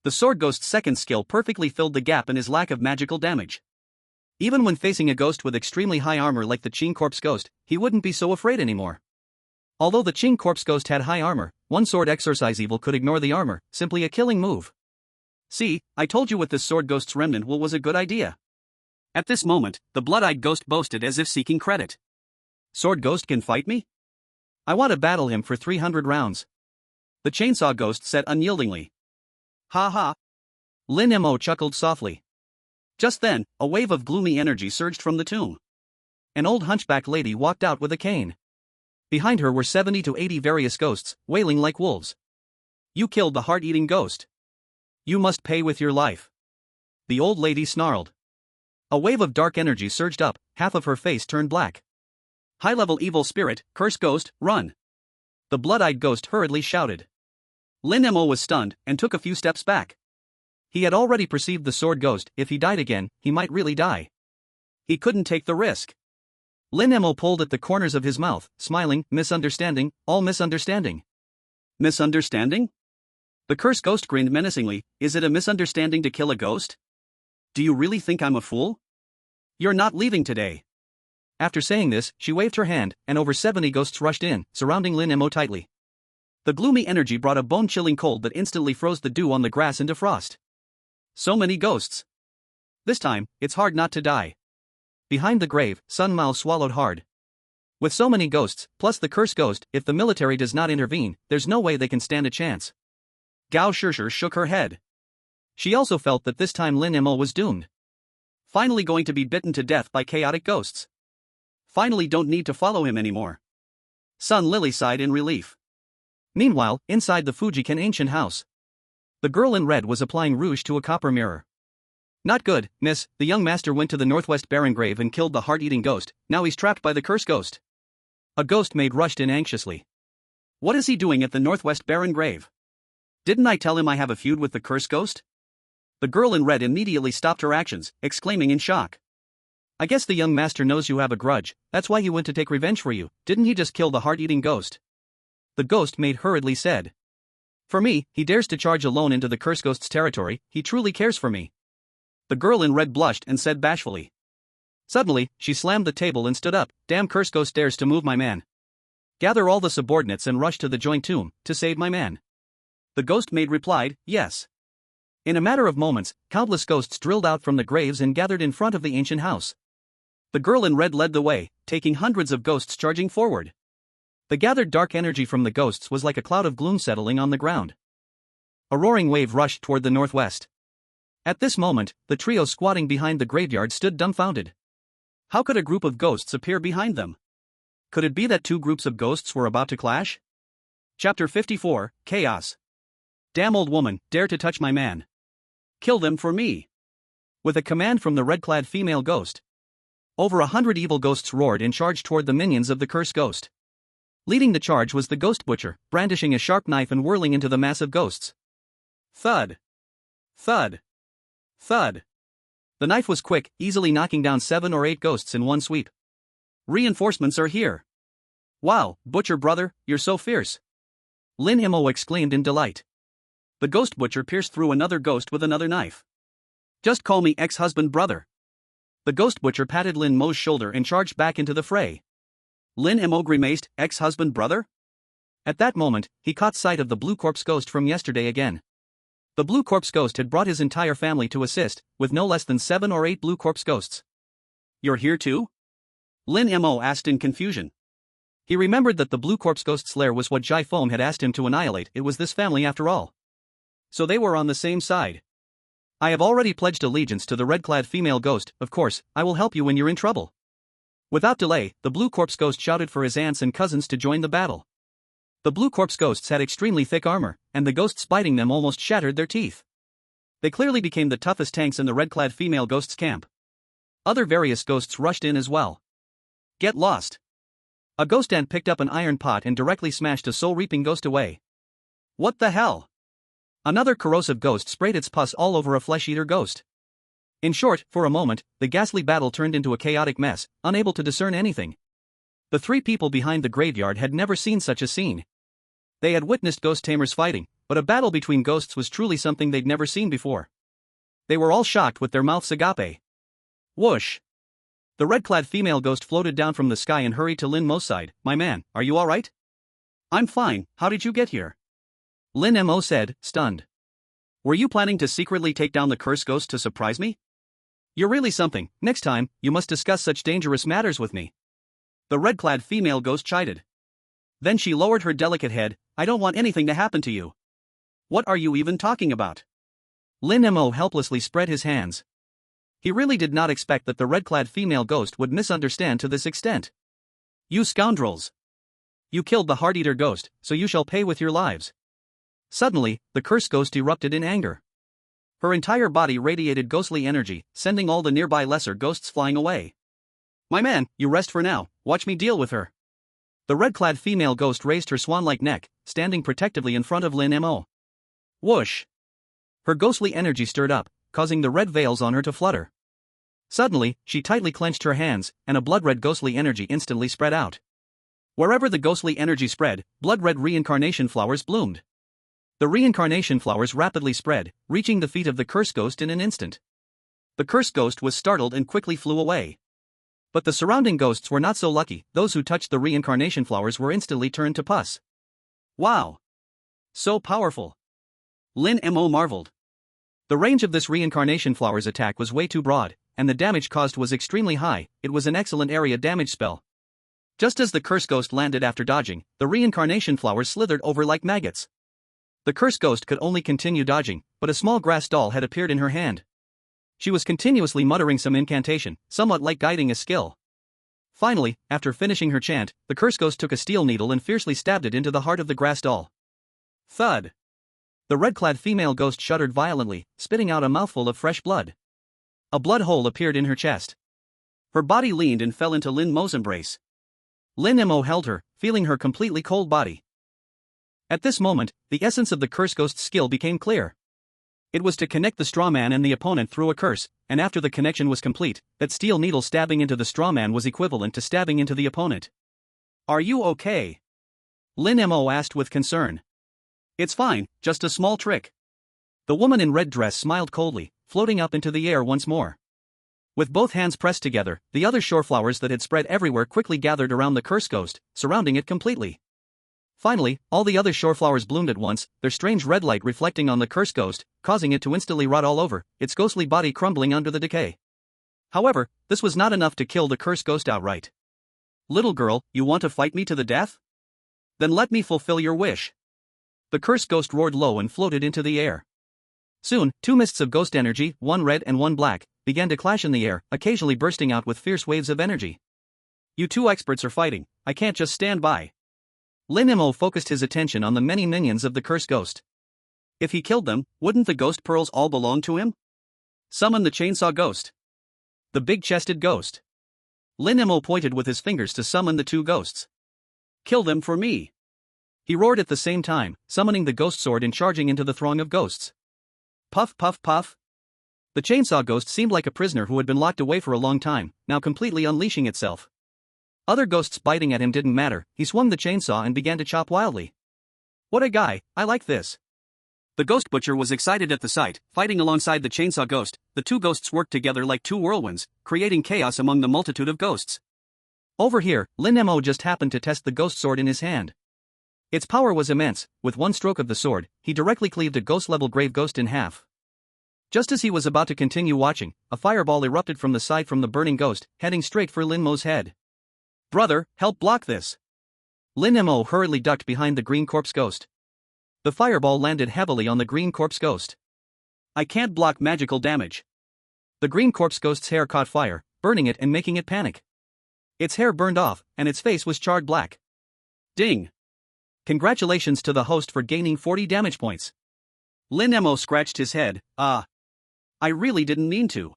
The Sword Ghost's second skill perfectly filled the gap in his lack of magical damage. Even when facing a ghost with extremely high armor like the Qing Corpse Ghost, he wouldn't be so afraid anymore. Although the Qing Corpse Ghost had high armor, 1 Sword Exorcise Evil could ignore the armor, simply a killing move. See, I told you with this Sword Ghost's remnant wool was a good idea. At this moment, the blood-eyed ghost boasted as if seeking credit. Sword Ghost can fight me? I want to battle him for 300 rounds. The Chainsaw Ghost said unyieldingly. Ha ha. Lin Mo chuckled softly. Just then, a wave of gloomy energy surged from the tomb. An old hunchback lady walked out with a cane. Behind her were 70 to 80 various ghosts, wailing like wolves. You killed the heart-eating ghost. You must pay with your life. The old lady snarled. A wave of dark energy surged up, half of her face turned black. High-level evil spirit, curse ghost, run. The blood-eyed ghost hurriedly shouted. Lin Mo was stunned, and took a few steps back. He had already perceived the sword ghost, if he died again, he might really die. He couldn't take the risk. Lin Mo pulled at the corners of his mouth, smiling, misunderstanding, all misunderstanding. Misunderstanding? The curse ghost grinned menacingly, is it a misunderstanding to kill a ghost? Do you really think I'm a fool? You're not leaving today. After saying this, she waved her hand, and over 70 ghosts rushed in, surrounding Lin Mo tightly. The gloomy energy brought a bone-chilling cold that instantly froze the dew on the grass into frost. So many ghosts. This time, it's hard not to die. Behind the grave, Sun Mao swallowed hard. With so many ghosts, plus the curse ghost, if the military does not intervene, there's no way they can stand a chance. Gao Shishir shook her head. She also felt that this time Lin Mo was doomed. Finally going to be bitten to death by chaotic ghosts. Finally don't need to follow him anymore. Sun Lily sighed in relief. Meanwhile, inside the Fujikan ancient house, the girl in red was applying rouge to a copper mirror. Not good, miss, the young master went to the northwest barren grave and killed the heart-eating ghost, now he's trapped by the curse ghost. A ghost maid rushed in anxiously. What is he doing at the northwest barren grave? Didn't I tell him I have a feud with the curse ghost? The girl in red immediately stopped her actions, exclaiming in shock. I guess the young master knows you have a grudge, that's why he went to take revenge for you, didn't he just kill the heart-eating ghost? The ghost maid hurriedly said. For me, he dares to charge alone into the curse ghost's territory, he truly cares for me. The girl in red blushed and said bashfully. Suddenly, she slammed the table and stood up, damn curse ghost dares to move my man. Gather all the subordinates and rush to the joint tomb, to save my man. The ghost maid replied, yes. In a matter of moments, countless ghosts drilled out from the graves and gathered in front of the ancient house. The girl in red led the way, taking hundreds of ghosts charging forward. The gathered dark energy from the ghosts was like a cloud of gloom settling on the ground. A roaring wave rushed toward the northwest. At this moment, the trio squatting behind the graveyard stood dumbfounded. How could a group of ghosts appear behind them? Could it be that two groups of ghosts were about to clash? Chapter 54, Chaos. Damn old woman, dare to touch my man. Kill them for me. With a command from the red-clad female ghost, over 100 evil ghosts roared and charged toward the minions of the cursed ghost. Leading the charge was the ghost butcher, brandishing a sharp knife and whirling into the mass of ghosts. Thud. Thud. Thud. The knife was quick, easily knocking down 7 or 8 ghosts in one sweep. Reinforcements are here. Wow, butcher brother, you're so fierce. Lin Mo exclaimed in delight. The ghost butcher pierced through another ghost with another knife. Just call me ex-husband brother. The ghost butcher patted Lin Mo's shoulder and charged back into the fray. Lin Mo grimaced, ex-husband brother? At that moment, he caught sight of the blue corpse ghost from yesterday again. The blue corpse ghost had brought his entire family to assist, with no less than 7 or 8 blue corpse ghosts. You're here too? Lin Mo asked in confusion. He remembered that the blue corpse ghost's lair was what Jai Foam had asked him to annihilate, it was this family after all. So they were on the same side. I have already pledged allegiance to the red-clad female ghost, of course, I will help you when you're in trouble. Without delay, the blue corpse ghost shouted for his aunts and cousins to join the battle. The blue corpse ghosts had extremely thick armor, and the ghosts biting them almost shattered their teeth. They clearly became the toughest tanks in the red-clad female ghost's camp. Other various ghosts rushed in as well. Get lost. A ghost ant picked up an iron pot and directly smashed a soul-reaping ghost away. What the hell? Another corrosive ghost sprayed its pus all over a flesh-eater ghost. In short, for a moment, the ghastly battle turned into a chaotic mess, unable to discern anything. The 3 people behind the graveyard had never seen such a scene. They had witnessed ghost tamers fighting, but a battle between ghosts was truly something they'd never seen before. They were all shocked with their mouths agape. Whoosh! The red-clad female ghost floated down from the sky and hurried to Lin Mo's side. My man, are you alright? I'm fine, how did you get here? Lin Mo said, stunned. Were you planning to secretly take down the curse ghost to surprise me? You're really something, next time, you must discuss such dangerous matters with me. The red-clad female ghost chided. Then she lowered her delicate head, I don't want anything to happen to you. What are you even talking about? Lin Mo helplessly spread his hands. He really did not expect that the red-clad female ghost would misunderstand to this extent. You scoundrels! You killed the heart-eater ghost, so you shall pay with your lives. Suddenly, the curse ghost erupted in anger. Her entire body radiated ghostly energy, sending all the nearby lesser ghosts flying away. My man, you rest for now, watch me deal with her. The red-clad female ghost raised her swan-like neck, standing protectively in front of Lin Mo. Whoosh! Her ghostly energy stirred up, causing the red veils on her to flutter. Suddenly, she tightly clenched her hands, and a blood-red ghostly energy instantly spread out. Wherever the ghostly energy spread, blood-red reincarnation flowers bloomed. The reincarnation flowers rapidly spread, reaching the feet of the curse ghost in an instant. The curse ghost was startled and quickly flew away. But the surrounding ghosts were not so lucky, those who touched the reincarnation flowers were instantly turned to pus. Wow! So powerful! Lin Mo marveled. The range of this reincarnation flower's attack was way too broad, and the damage caused was extremely high, it was an excellent area damage spell. Just as the curse ghost landed after dodging, the reincarnation flowers slithered over like maggots. The curse ghost could only continue dodging, but a small grass doll had appeared in her hand. She was continuously muttering some incantation, somewhat like guiding a skill. Finally, after finishing her chant, the curse ghost took a steel needle and fiercely stabbed it into the heart of the grass doll. Thud! The red-clad female ghost shuddered violently, spitting out a mouthful of fresh blood. A blood hole appeared in her chest. Her body leaned and fell into Lin Mo's embrace. Lin Mo held her, feeling her completely cold body. At this moment, the essence of the curse ghost's skill became clear. It was to connect the straw man and the opponent through a curse, and after the connection was complete, that steel needle stabbing into the straw man was equivalent to stabbing into the opponent. Are you okay? Lin Mo asked with concern. It's fine, just a small trick. The woman in red dress smiled coldly, floating up into the air once more. With both hands pressed together, the other shore flowers that had spread everywhere quickly gathered around the curse ghost, surrounding it completely. Finally, all the other shore flowers bloomed at once, their strange red light reflecting on the curse ghost, causing it to instantly rot all over, its ghostly body crumbling under the decay. However, this was not enough to kill the curse ghost outright. Little girl, you want to fight me to the death? Then let me fulfill your wish. The curse ghost roared low and floated into the air. Soon, two mists of ghost energy, one red and one black, began to clash in the air, occasionally bursting out with fierce waves of energy. You two experts are fighting, I can't just stand by. Lin Mo focused his attention on the many minions of the curse ghost. If he killed them, wouldn't the ghost pearls all belong to him? Summon the chainsaw ghost. The big-chested ghost. Lin Mo pointed with his fingers to summon the two ghosts. Kill them for me. He roared at the same time, summoning the ghost sword and charging into the throng of ghosts. Puff puff puff. The chainsaw ghost seemed like a prisoner who had been locked away for a long time, now completely unleashing itself. Other ghosts biting at him didn't matter, he swung the chainsaw and began to chop wildly. What a guy, I like this. The ghost butcher was excited at the sight, fighting alongside the chainsaw ghost. The two ghosts worked together like two whirlwinds, creating chaos among the multitude of ghosts. Over here, Lin Mo just happened to test the ghost sword in his hand. Its power was immense. With one stroke of the sword, he directly cleaved a ghost-level grave ghost in half. Just as he was about to continue watching, a fireball erupted from the side from the burning ghost, heading straight for Lin Mo's head. Brother, help block this. Lin Mo hurriedly ducked behind the green corpse ghost. The fireball landed heavily on the green corpse ghost. I can't block magical damage. The green corpse ghost's hair caught fire, burning it and making it panic. Its hair burned off, and its face was charred black. Ding! Congratulations to the host for gaining 40 damage points. Lin Mo scratched his head. I really didn't mean to.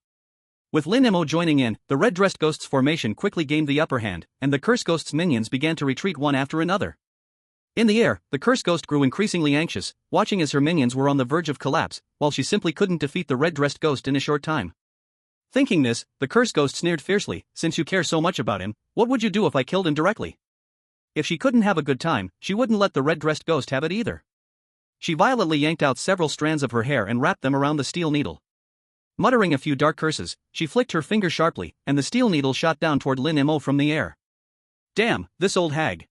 With Lin Mo joining in, the red-dressed ghost's formation quickly gained the upper hand, and the curse ghost's minions began to retreat one after another. In the air, the curse ghost grew increasingly anxious, watching as her minions were on the verge of collapse, while she simply couldn't defeat the red-dressed ghost in a short time. Thinking this, the curse ghost sneered fiercely, since you care so much about him, what would you do if I killed him directly? If she couldn't have a good time, she wouldn't let the red-dressed ghost have it either. She violently yanked out several strands of her hair and wrapped them around the steel needle. Muttering a few dark curses, she flicked her finger sharply, and the steel needle shot down toward Lin Mo from the air. Damn, this old hag.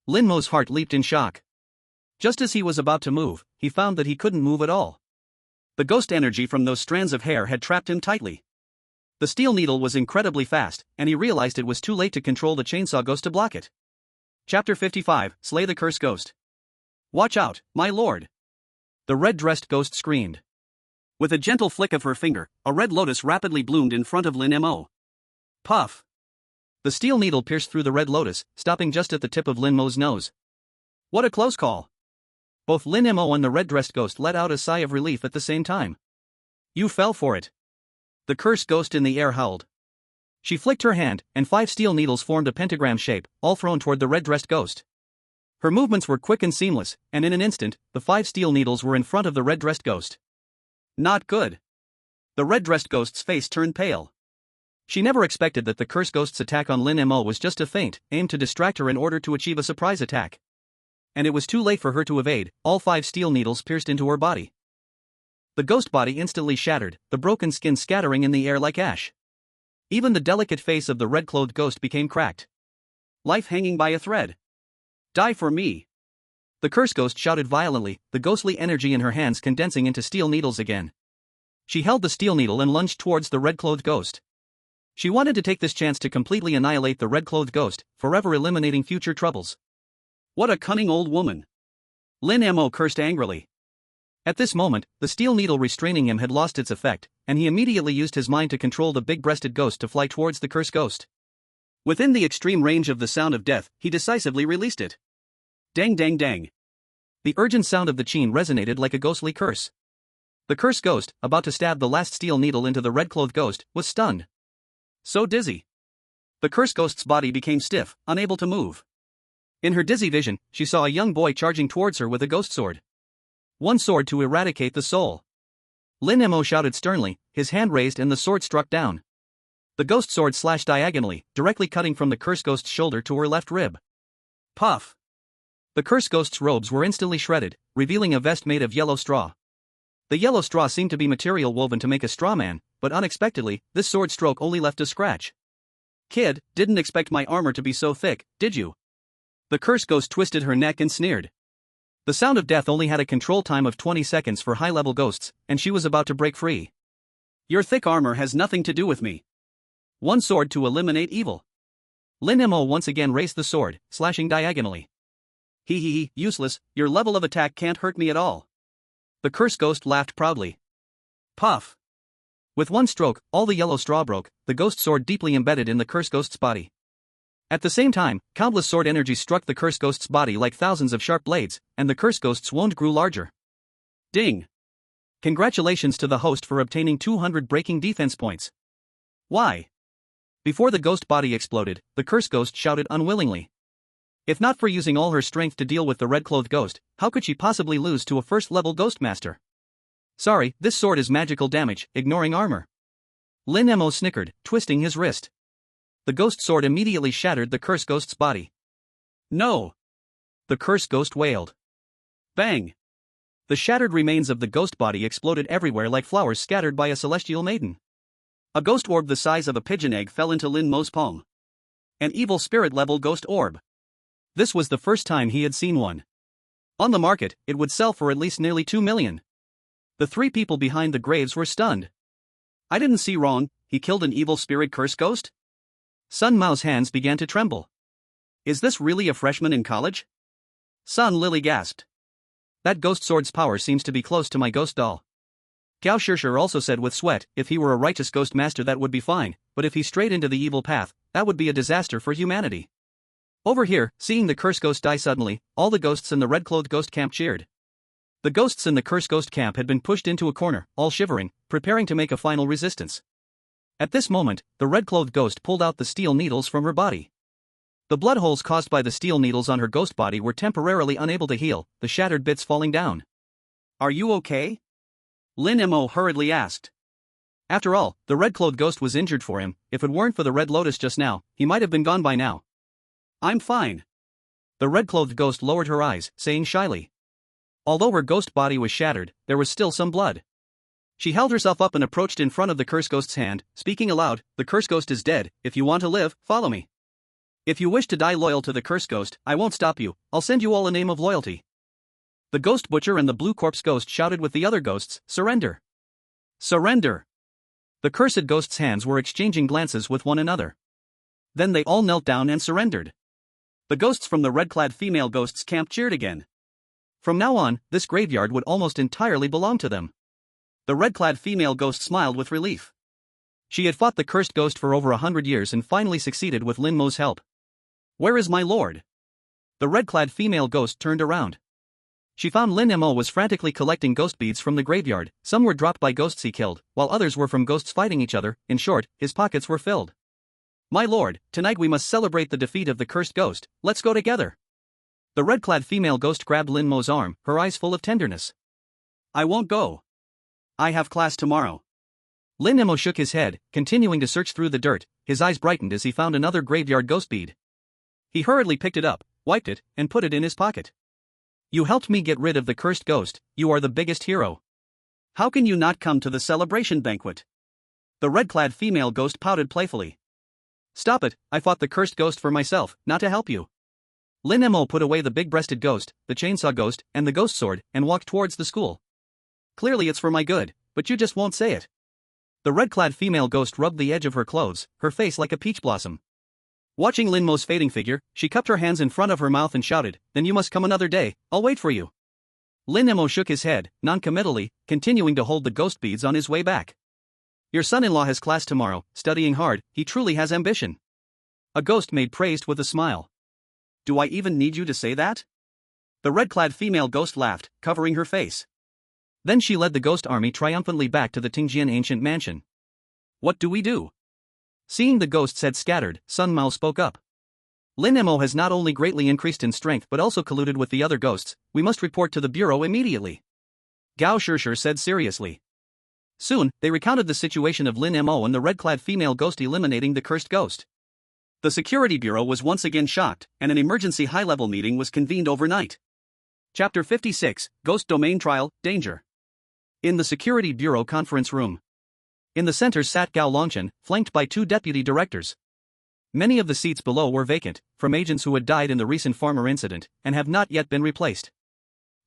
Lin Mo's heart leaped in shock. Just as he was about to move, he found that he couldn't move at all. The ghost energy from those strands of hair had trapped him tightly. The steel needle was incredibly fast, and he realized it was too late to control the chainsaw ghost to block it. Chapter 55, Slay the Curse Ghost. Watch out, my lord! The red-dressed ghost screamed. With a gentle flick of her finger, a red lotus rapidly bloomed in front of Lin Mo. Puff! The steel needle pierced through the red lotus, stopping just at the tip of Lin Mo's nose. What a close call! Both Lin Mo and the red-dressed ghost let out a sigh of relief at the same time. You fell for it. The cursed ghost in the air howled. She flicked her hand, and 5 steel needles formed a pentagram shape, all thrown toward the red-dressed ghost. Her movements were quick and seamless, and in an instant, the 5 steel needles were in front of the red-dressed ghost. Not good. The red-dressed ghost's face turned pale. She never expected that the curse ghost's attack on Lin Mo was just a feint, aimed to distract her in order to achieve a surprise attack. And it was too late for her to evade, all 5 steel needles pierced into her body. The ghost body instantly shattered, the broken skin scattering in the air like ash. Even the delicate face of the red-clothed ghost became cracked. Life hanging by a thread. Die for me! The curse ghost shouted violently, the ghostly energy in her hands condensing into steel needles again. She held the steel needle and lunged towards the red-clothed ghost. She wanted to take this chance to completely annihilate the red-clothed ghost, forever eliminating future troubles. What a cunning old woman. Lin Mo cursed angrily. At this moment, the steel needle restraining him had lost its effect, and he immediately used his mind to control the big-breasted ghost to fly towards the cursed ghost. Within the extreme range of the sound of death, he decisively released it. Dang dang dang. The urgent sound of the chain resonated like a ghostly curse. The cursed ghost, about to stab the last steel needle into the red-clothed ghost, was stunned. So dizzy. The cursed ghost's body became stiff, unable to move. In her dizzy vision, she saw a young boy charging towards her with a ghost sword. One sword to eradicate the soul. Lin Mo shouted sternly, his hand raised and the sword struck down. The ghost sword slashed diagonally, directly cutting from the cursed ghost's shoulder to her left rib. Puff! The cursed ghost's robes were instantly shredded, revealing a vest made of yellow straw. The yellow straw seemed to be material woven to make a straw man, but unexpectedly, this sword stroke only left a scratch. Kid, didn't expect my armor to be so thick, did you? The cursed ghost twisted her neck and sneered. The sound of death only had a control time of 20 seconds for high-level ghosts, and she was about to break free. Your thick armor has nothing to do with me. One sword to eliminate evil. Lin Mo once again raised the sword, slashing diagonally. Hee, useless, your level of attack can't hurt me at all. The cursed ghost laughed proudly. Puff! With one stroke, all the yellow straw broke, the ghost sword deeply embedded in the cursed ghost's body. At the same time, countless sword energy struck the cursed ghost's body like thousands of sharp blades, and the cursed ghost's wound grew larger. Ding! Congratulations to the host for obtaining 200 breaking defense points. Why? Before the ghost body exploded, the cursed ghost shouted unwillingly. If not for using all her strength to deal with the red-clothed ghost, how could she possibly lose to a first-level ghost master? Sorry, this sword is magical damage, ignoring armor. Lin Mo snickered, twisting his wrist. The ghost sword immediately shattered the cursed ghost's body. No! The cursed ghost wailed. Bang! The shattered remains of the ghost body exploded everywhere like flowers scattered by a celestial maiden. A ghost orb the size of a pigeon egg fell into Lin Mo's palm. An evil spirit-level ghost orb. This was the first time he had seen one. On the market, it would sell for at least nearly 2 million. The three people behind the graves were stunned. I didn't see wrong, he killed an evil spirit curse ghost? Sun Mao's hands began to tremble. Is this really a freshman in college? Sun Lily gasped. That ghost sword's power seems to be close to my ghost doll. Gao Shishir also said with sweat, if he were a righteous ghost master that would be fine, but if he strayed into the evil path, that would be a disaster for humanity. Over here, seeing the cursed ghost die suddenly, all the ghosts in the red-clothed ghost camp cheered. The ghosts in the cursed ghost camp had been pushed into a corner, all shivering, preparing to make a final resistance. At this moment, the red-clothed ghost pulled out the steel needles from her body. The blood holes caused by the steel needles on her ghost body were temporarily unable to heal, the shattered bits falling down. Are you okay? Lin Mo hurriedly asked. After all, the red-clothed ghost was injured for him. If it weren't for the red lotus just now, he might have been gone by now. I'm fine. The red-clothed ghost lowered her eyes, saying shyly. Although her ghost body was shattered, there was still some blood. She held herself up and approached in front of the cursed ghost's hand, speaking aloud, the cursed ghost is dead, if you want to live, follow me. If you wish to die loyal to the cursed ghost, I won't stop you, I'll send you all a name of loyalty. The ghost butcher and the blue corpse ghost shouted with the other ghosts, surrender. Surrender. The cursed ghost's hands were exchanging glances with one another. Then they all knelt down and surrendered. The ghosts from the red-clad female ghosts camp cheered again. From now on, this graveyard would almost entirely belong to them. The red-clad female ghost smiled with relief. She had fought the cursed ghost for over 100 years and finally succeeded with Lin Mo's help. Where is my lord? The red-clad female ghost turned around. She found Lin Mo was frantically collecting ghost beads from the graveyard. Some were dropped by ghosts he killed, while others were from ghosts fighting each other. In short, his pockets were filled. My lord, tonight we must celebrate the defeat of the cursed ghost, let's go together. The red-clad female ghost grabbed Lin Mo's arm, her eyes full of tenderness. I won't go. I have class tomorrow. Lin Mo shook his head, continuing to search through the dirt. His eyes brightened as he found another graveyard ghost bead. He hurriedly picked it up, wiped it, and put it in his pocket. You helped me get rid of the cursed ghost, you are the biggest hero. How can you not come to the celebration banquet? The red-clad female ghost pouted playfully. Stop it, I fought the cursed ghost for myself, not to help you. Lin Mo put away the big-breasted ghost, the chainsaw ghost, and the ghost sword, and walked towards the school. Clearly it's for my good, but you just won't say it. The red-clad female ghost rubbed the edge of her clothes, her face like a peach blossom. Watching Lin Mo's fading figure, she cupped her hands in front of her mouth and shouted, "Then you must come another day, I'll wait for you." Lin Mo shook his head, non-committally, continuing to hold the ghost beads on his way back. "Your son-in-law has class tomorrow, studying hard, he truly has ambition." A ghost maid praised with a smile. "Do I even need you to say that?" The red-clad female ghost laughed, covering her face. Then she led the ghost army triumphantly back to the Tingjian ancient mansion. "What do we do?" Seeing the ghosts had scattered, Sun Mao spoke up. "Lin Mo has not only greatly increased in strength but also colluded with the other ghosts, we must report to the bureau immediately." Gao Shishir said seriously. Soon, they recounted the situation of Lin Mo and the red-clad female ghost eliminating the cursed ghost. The Security Bureau was once again shocked, and an emergency high-level meeting was convened overnight. Chapter 56, Ghost Domain Trial, Danger. In the Security Bureau conference room. In the center sat Gao Longchen, flanked by two deputy directors. Many of the seats below were vacant, from agents who had died in the recent farmer incident, and have not yet been replaced.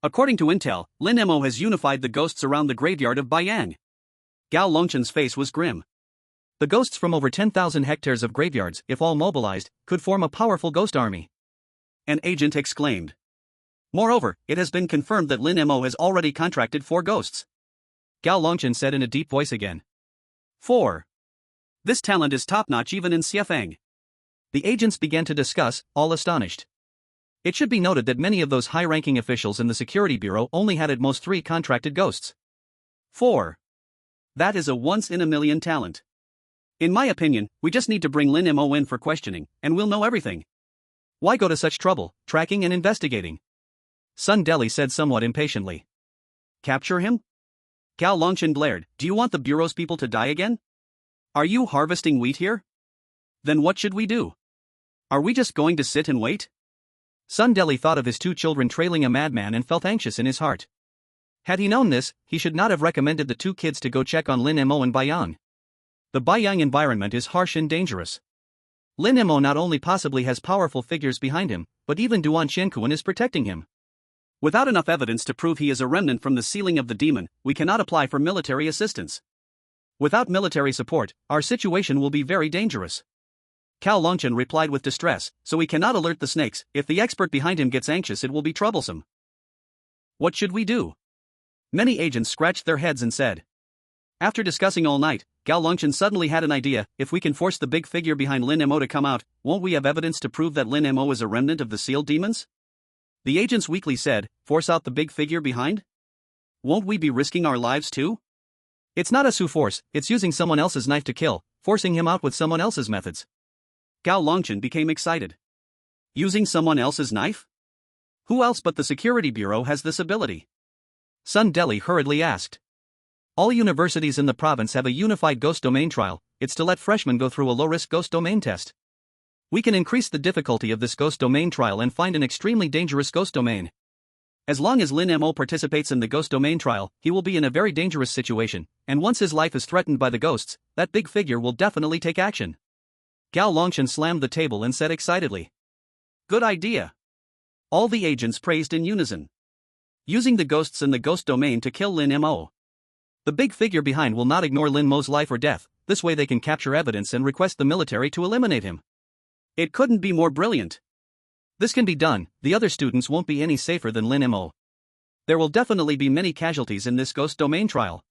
According to intel, Lin Mo has unified the ghosts around the graveyard of Baiyang. Gao Longchen's face was grim. The ghosts from over 10,000 hectares of graveyards, if all mobilized, could form a powerful ghost army. An agent exclaimed. Moreover, it has been confirmed that Lin Mo has already contracted 4 ghosts. Gao Longchen said in a deep voice again. 4. This talent is top-notch even in Xiefeng. The agents began to discuss, all astonished. It should be noted that many of those high-ranking officials in the Security Bureau only had at most 3 contracted ghosts. 4. That is a once-in-a-million talent. In my opinion, we just need to bring Lin Mo in for questioning, and we'll know everything. Why go to such trouble, tracking and investigating? Sun Deli said somewhat impatiently. Capture him? Gao Longchen blared, do you want the Bureau's people to die again? Are you harvesting wheat here? Then what should we do? Are we just going to sit and wait? Sun Deli thought of his 2 children trailing a madman and felt anxious in his heart. Had he known this, he should not have recommended the 2 kids to go check on Lin Mo and Baiyang. The Baiyang environment is harsh and dangerous. Lin Mo not only possibly has powerful figures behind him, but even Duan Xiankuan is protecting him. Without enough evidence to prove he is a remnant from the sealing of the demon, we cannot apply for military assistance. Without military support, our situation will be very dangerous. Gao Longchen replied with distress, so we cannot alert the snakes. If the expert behind him gets anxious, it will be troublesome. What should we do? Many agents scratched their heads and said. After discussing all night, Gao Longchen suddenly had an idea. If we can force the big figure behind Lin Mo to come out, won't we have evidence to prove that Lin Mo is a remnant of the sealed demons? The agents weakly said, force out the big figure behind? Won't we be risking our lives too? It's not a Su force, it's using someone else's knife to kill, forcing him out with someone else's methods. Gao Longchen became excited. Using someone else's knife? Who else but the Security Bureau has this ability? Sun Deli hurriedly asked. All universities in the province have a unified ghost domain trial. It's to let freshmen go through a low-risk ghost domain test. We can increase the difficulty of this ghost domain trial and find an extremely dangerous ghost domain. As long as Lin Mo participates in the ghost domain trial, he will be in a very dangerous situation, and once his life is threatened by the ghosts, that big figure will definitely take action. Gao Longchen slammed the table and said excitedly. Good idea. All the agents praised in unison. Using the ghosts in the ghost domain to kill Lin Mo. The big figure behind will not ignore Lin Mo's life or death, this way they can capture evidence and request the military to eliminate him. It couldn't be more brilliant. This can be done, the other students won't be any safer than Lin Mo. There will definitely be many casualties in this ghost domain trial.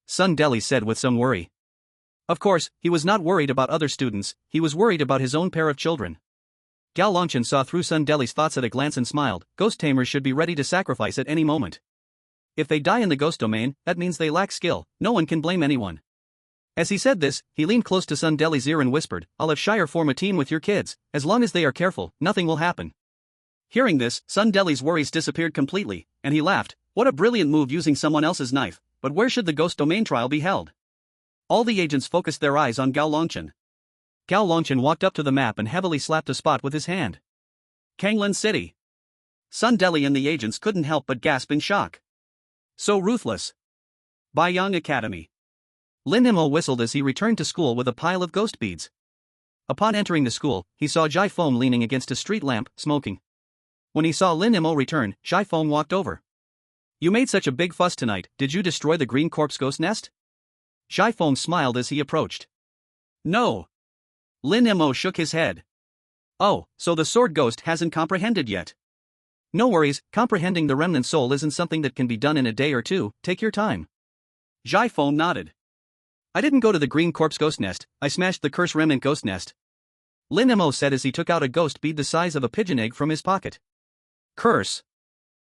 Sun Deli said with some worry. Of course, he was not worried about other students, he was worried about his own pair of children. Gao Longchen saw through Sun Deli's thoughts at a glance and smiled. Ghost tamers should be ready to sacrifice at any moment. If they die in the ghost domain, that means they lack skill, no one can blame anyone. As he said this, he leaned close to Sun Deli's ear and whispered, I'll have Shire form a team with your kids, as long as they are careful, nothing will happen. Hearing this, Sun Deli's worries disappeared completely, and he laughed, what a brilliant move using someone else's knife, but where should the ghost domain trial be held? All the agents focused their eyes on Gao Longchen. Gao Longchen walked up to the map and heavily slapped a spot with his hand. Kanglin City. Sun Deli and the agents couldn't help but gasp in shock. So ruthless. Baiyang Academy. Lin Mo whistled as he returned to school with a pile of ghost beads. Upon entering the school, he saw Jai Feng leaning against a street lamp, smoking. When he saw Lin Mo return, Jai Feng walked over. You made such a big fuss tonight, did you destroy the Green Corpse ghost nest? Feng smiled as he approached. No. Lin Mo shook his head. Oh, so the sword ghost hasn't comprehended yet. No worries, comprehending the remnant soul isn't something that can be done in a day or two, take your time. Feng nodded. I didn't go to the green corpse ghost nest, I smashed the curse remnant ghost nest. Lin Mo said as he took out a ghost bead the size of a pigeon egg from his pocket. Curse.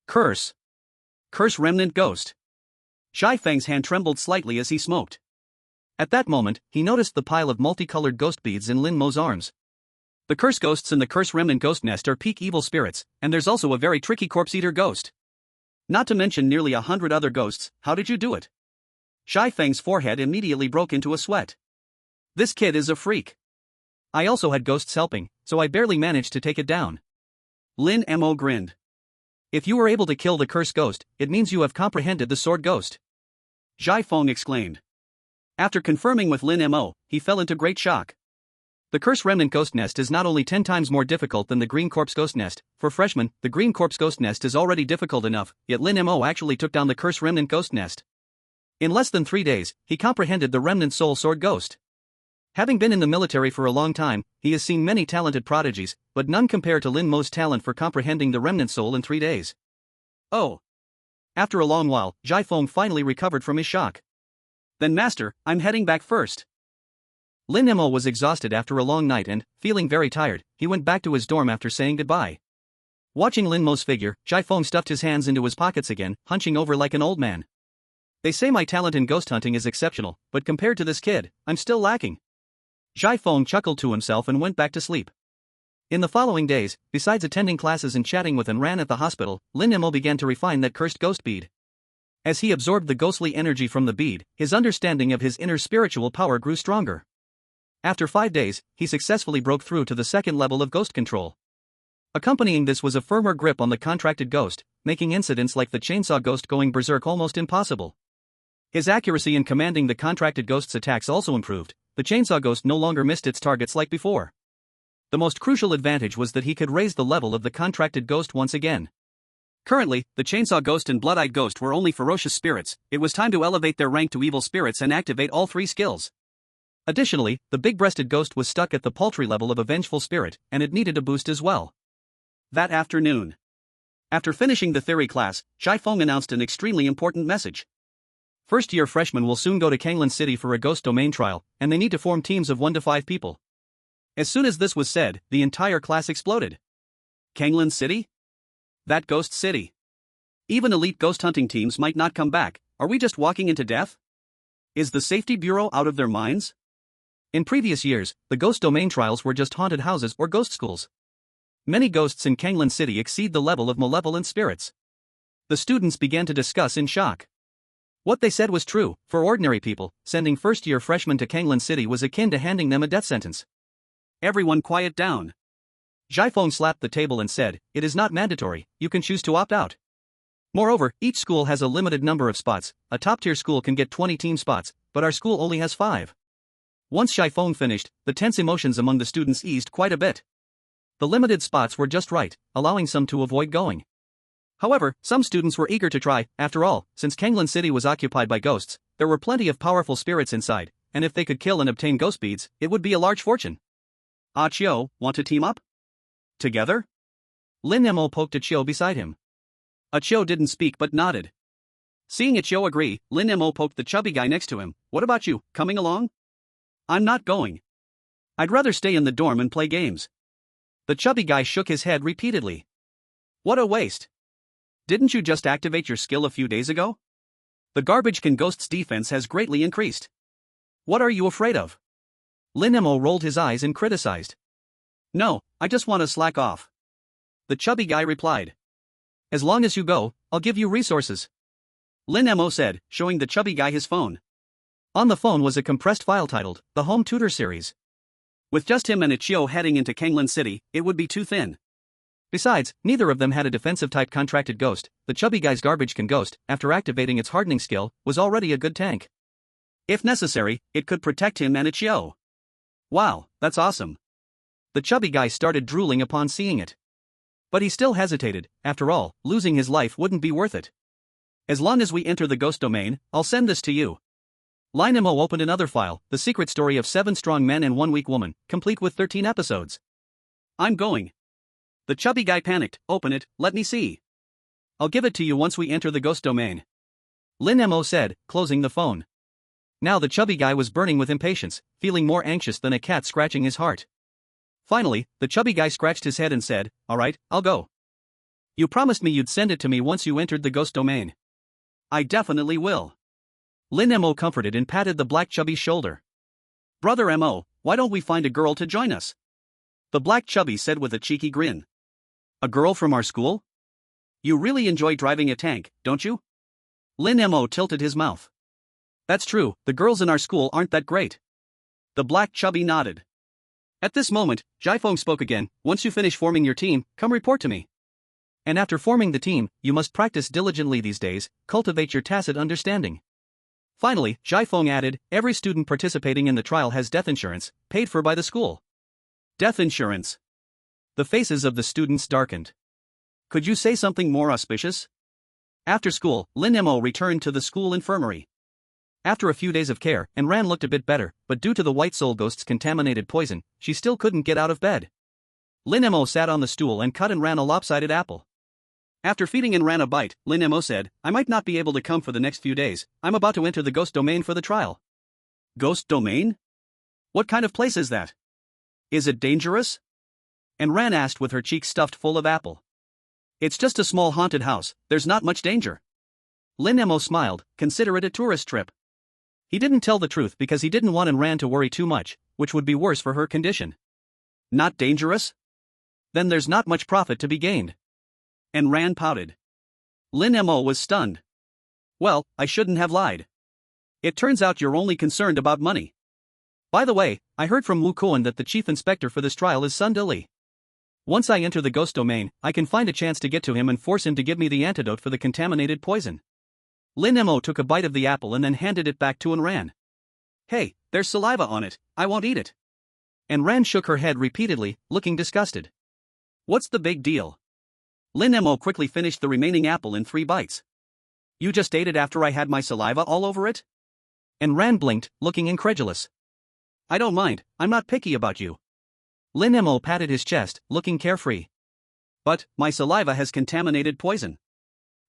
Curse. Curse remnant ghost. Feng's hand trembled slightly as he smoked. At that moment, he noticed the pile of multicolored ghost beads in Lin Mo's arms. The curse ghosts in the curse remnant ghost nest are peak evil spirits, and there's also a very tricky corpse eater ghost. Not to mention nearly 100 other ghosts. How did you do it? Feng's forehead immediately broke into a sweat. This kid is a freak. I also had ghosts helping, so I barely managed to take it down. Lin Mo grinned. If you were able to kill the curse ghost, it means you have comprehended the sword ghost. Feng exclaimed. After confirming with Lin Mo, he fell into great shock. The curse remnant ghost nest is not only 10 times more difficult than the green corpse ghost nest. For freshmen, the green corpse ghost nest is already difficult enough, yet Lin Mo actually took down the curse remnant ghost nest. In less than 3 days, he comprehended the remnant soul sword ghost. Having been in the military for a long time, he has seen many talented prodigies, but none compare to Lin Mo's talent for comprehending the remnant soul in 3 days. Oh. After a long while, Feng finally recovered from his shock. Then master, I'm heading back first. Lin Mo was exhausted after a long night and, feeling very tired, he went back to his dorm after saying goodbye. Watching Lin Mo's figure, Feng stuffed his hands into his pockets again, hunching over like an old man. They say my talent in ghost hunting is exceptional, but compared to this kid, I'm still lacking. Feng chuckled to himself and went back to sleep. In the following days, besides attending classes and chatting with Ran at the hospital, Lin Mo began to refine that cursed ghost bead. As he absorbed the ghostly energy from the bead, his understanding of his inner spiritual power grew stronger. After 5 days, he successfully broke through to the second level of ghost control. Accompanying this was a firmer grip on the contracted ghost, making incidents like the chainsaw ghost going berserk almost impossible. His accuracy in commanding the contracted ghost's attacks also improved. The chainsaw ghost no longer missed its targets like before. The most crucial advantage was that he could raise the level of the contracted ghost once again. Currently, the chainsaw ghost and blood-eyed ghost were only ferocious spirits. It was time to elevate their rank to evil spirits and activate all 3 skills. Additionally, the big-breasted ghost was stuck at the paltry level of a vengeful spirit, and it needed a boost as well. That afternoon, after finishing the theory class, Feng announced an extremely important message. First-year freshmen will soon go to Kanglin City for a ghost domain trial, and they need to form teams of 1 to 5 people. As soon as this was said, the entire class exploded. Kanglin City? That ghost city. Even elite ghost hunting teams might not come back. Are we just walking into death? Is the safety bureau out of their minds? In previous years, the ghost domain trials were just haunted houses or ghost schools. Many ghosts in Kanglin City exceed the level of malevolent spirits. The students began to discuss in shock. What they said was true. For ordinary people, sending first-year freshmen to Kanglin City was akin to handing them a death sentence. Everyone quiet down. Feng slapped the table and said, it is not mandatory, you can choose to opt out. Moreover, each school has a limited number of spots. A top-tier school can get 20 team spots, but our school only has 5. Once Feng finished, the tense emotions among the students eased quite a bit. The limited spots were just right, allowing some to avoid going. However, some students were eager to try. After all, since Kanglin City was occupied by ghosts, there were plenty of powerful spirits inside, and if they could kill and obtain ghost beads, it would be a large fortune. Chiu, want to team up? Together? Lin Mo poked Chiu beside him. Chiu didn't speak but nodded. Seeing Chiu agree, Lin Mo poked the chubby guy next to him. What about you, coming along? I'm not going. I'd rather stay in the dorm and play games. The chubby guy shook his head repeatedly. What a waste. Didn't you just activate your skill a few days ago? The garbage can ghost's defense has greatly increased. What are you afraid of? Lin Mo rolled his eyes and criticized. No, I just want to slack off. The chubby guy replied. As long as you go, I'll give you resources. Lin Mo said, showing the chubby guy his phone. On the phone was a compressed file titled, The Home Tutor Series. With just him and Chiu heading into Kanglin City, it would be too thin. Besides, neither of them had a defensive-type contracted ghost. The chubby guy's garbage can ghost, after activating its hardening skill, was already a good tank. If necessary, it could protect him and Chiu. Wow, that's awesome. The chubby guy started drooling upon seeing it. But he still hesitated. After all, losing his life wouldn't be worth it. As long as we enter the ghost domain, I'll send this to you. Lin Mo opened another file, The Secret Story of 7 Strong Men and 1 Weak Woman, complete with 13 episodes. I'm going. The chubby guy panicked. Open it, let me see. I'll give it to you once we enter the ghost domain. Lin Mo said, closing the phone. Now the chubby guy was burning with impatience, feeling more anxious than a cat scratching his heart. Finally, the chubby guy scratched his head and said, "Alright, I'll go. You promised me you'd send it to me once you entered the ghost domain." "I definitely will." Lin Mo comforted and patted the black chubby's shoulder. "Brother Mo, why don't we find a girl to join us?" the black chubby said with a cheeky grin. "A girl from our school? You really enjoy driving a tank, don't you?" Lin Mo tilted his mouth. "That's true, the girls in our school aren't that great." The black chubby nodded. At this moment, Jiafeng spoke again. "Once you finish forming your team, come report to me. And after forming the team, you must practice diligently these days, cultivate your tacit understanding." Finally, Jiafeng added, "Every student participating in the trial has death insurance, paid for by the school." "Death insurance?" The faces of the students darkened. "Could you say something more auspicious?" After school, Lin Mo returned to the school infirmary. After a few days of care, Ran looked a bit better, but due to the white soul ghost's contaminated poison, she still couldn't get out of bed. Lin Mo sat on the stool and cut Ran a lopsided apple. After feeding Ran a bite, Lin Mo said, "I might not be able to come for the next few days. I'm about to enter the ghost domain for the trial." "Ghost domain? What kind of place is that? Is it dangerous?" Ran asked with her cheeks stuffed full of apple. "It's just a small haunted house, there's not much danger." Lin Mo smiled, "Consider it a tourist trip." He didn't tell the truth because he didn't want Ran to worry too much, which would be worse for her condition. "Not dangerous? Then there's not much profit to be gained." Ran pouted. Lin Mo was stunned. "Well, I shouldn't have lied. It turns out you're only concerned about money." "By the way, I heard from Wu Kuan that the chief inspector for this trial is Sun Dili. Once I enter the ghost domain, I can find a chance to get to him and force him to give me the antidote for the contaminated poison." Lin Mo took a bite of the apple and then handed it back to Ran. "Hey, there's saliva on it, I won't eat it." Ran shook her head repeatedly, looking disgusted. "What's the big deal?" Lin Mo quickly finished the remaining apple in 3 bites. "You just ate it after I had my saliva all over it?" Ran blinked, looking incredulous. "I don't mind, I'm not picky about you." Lin Mo patted his chest, looking carefree. "But, my saliva has contaminated poison."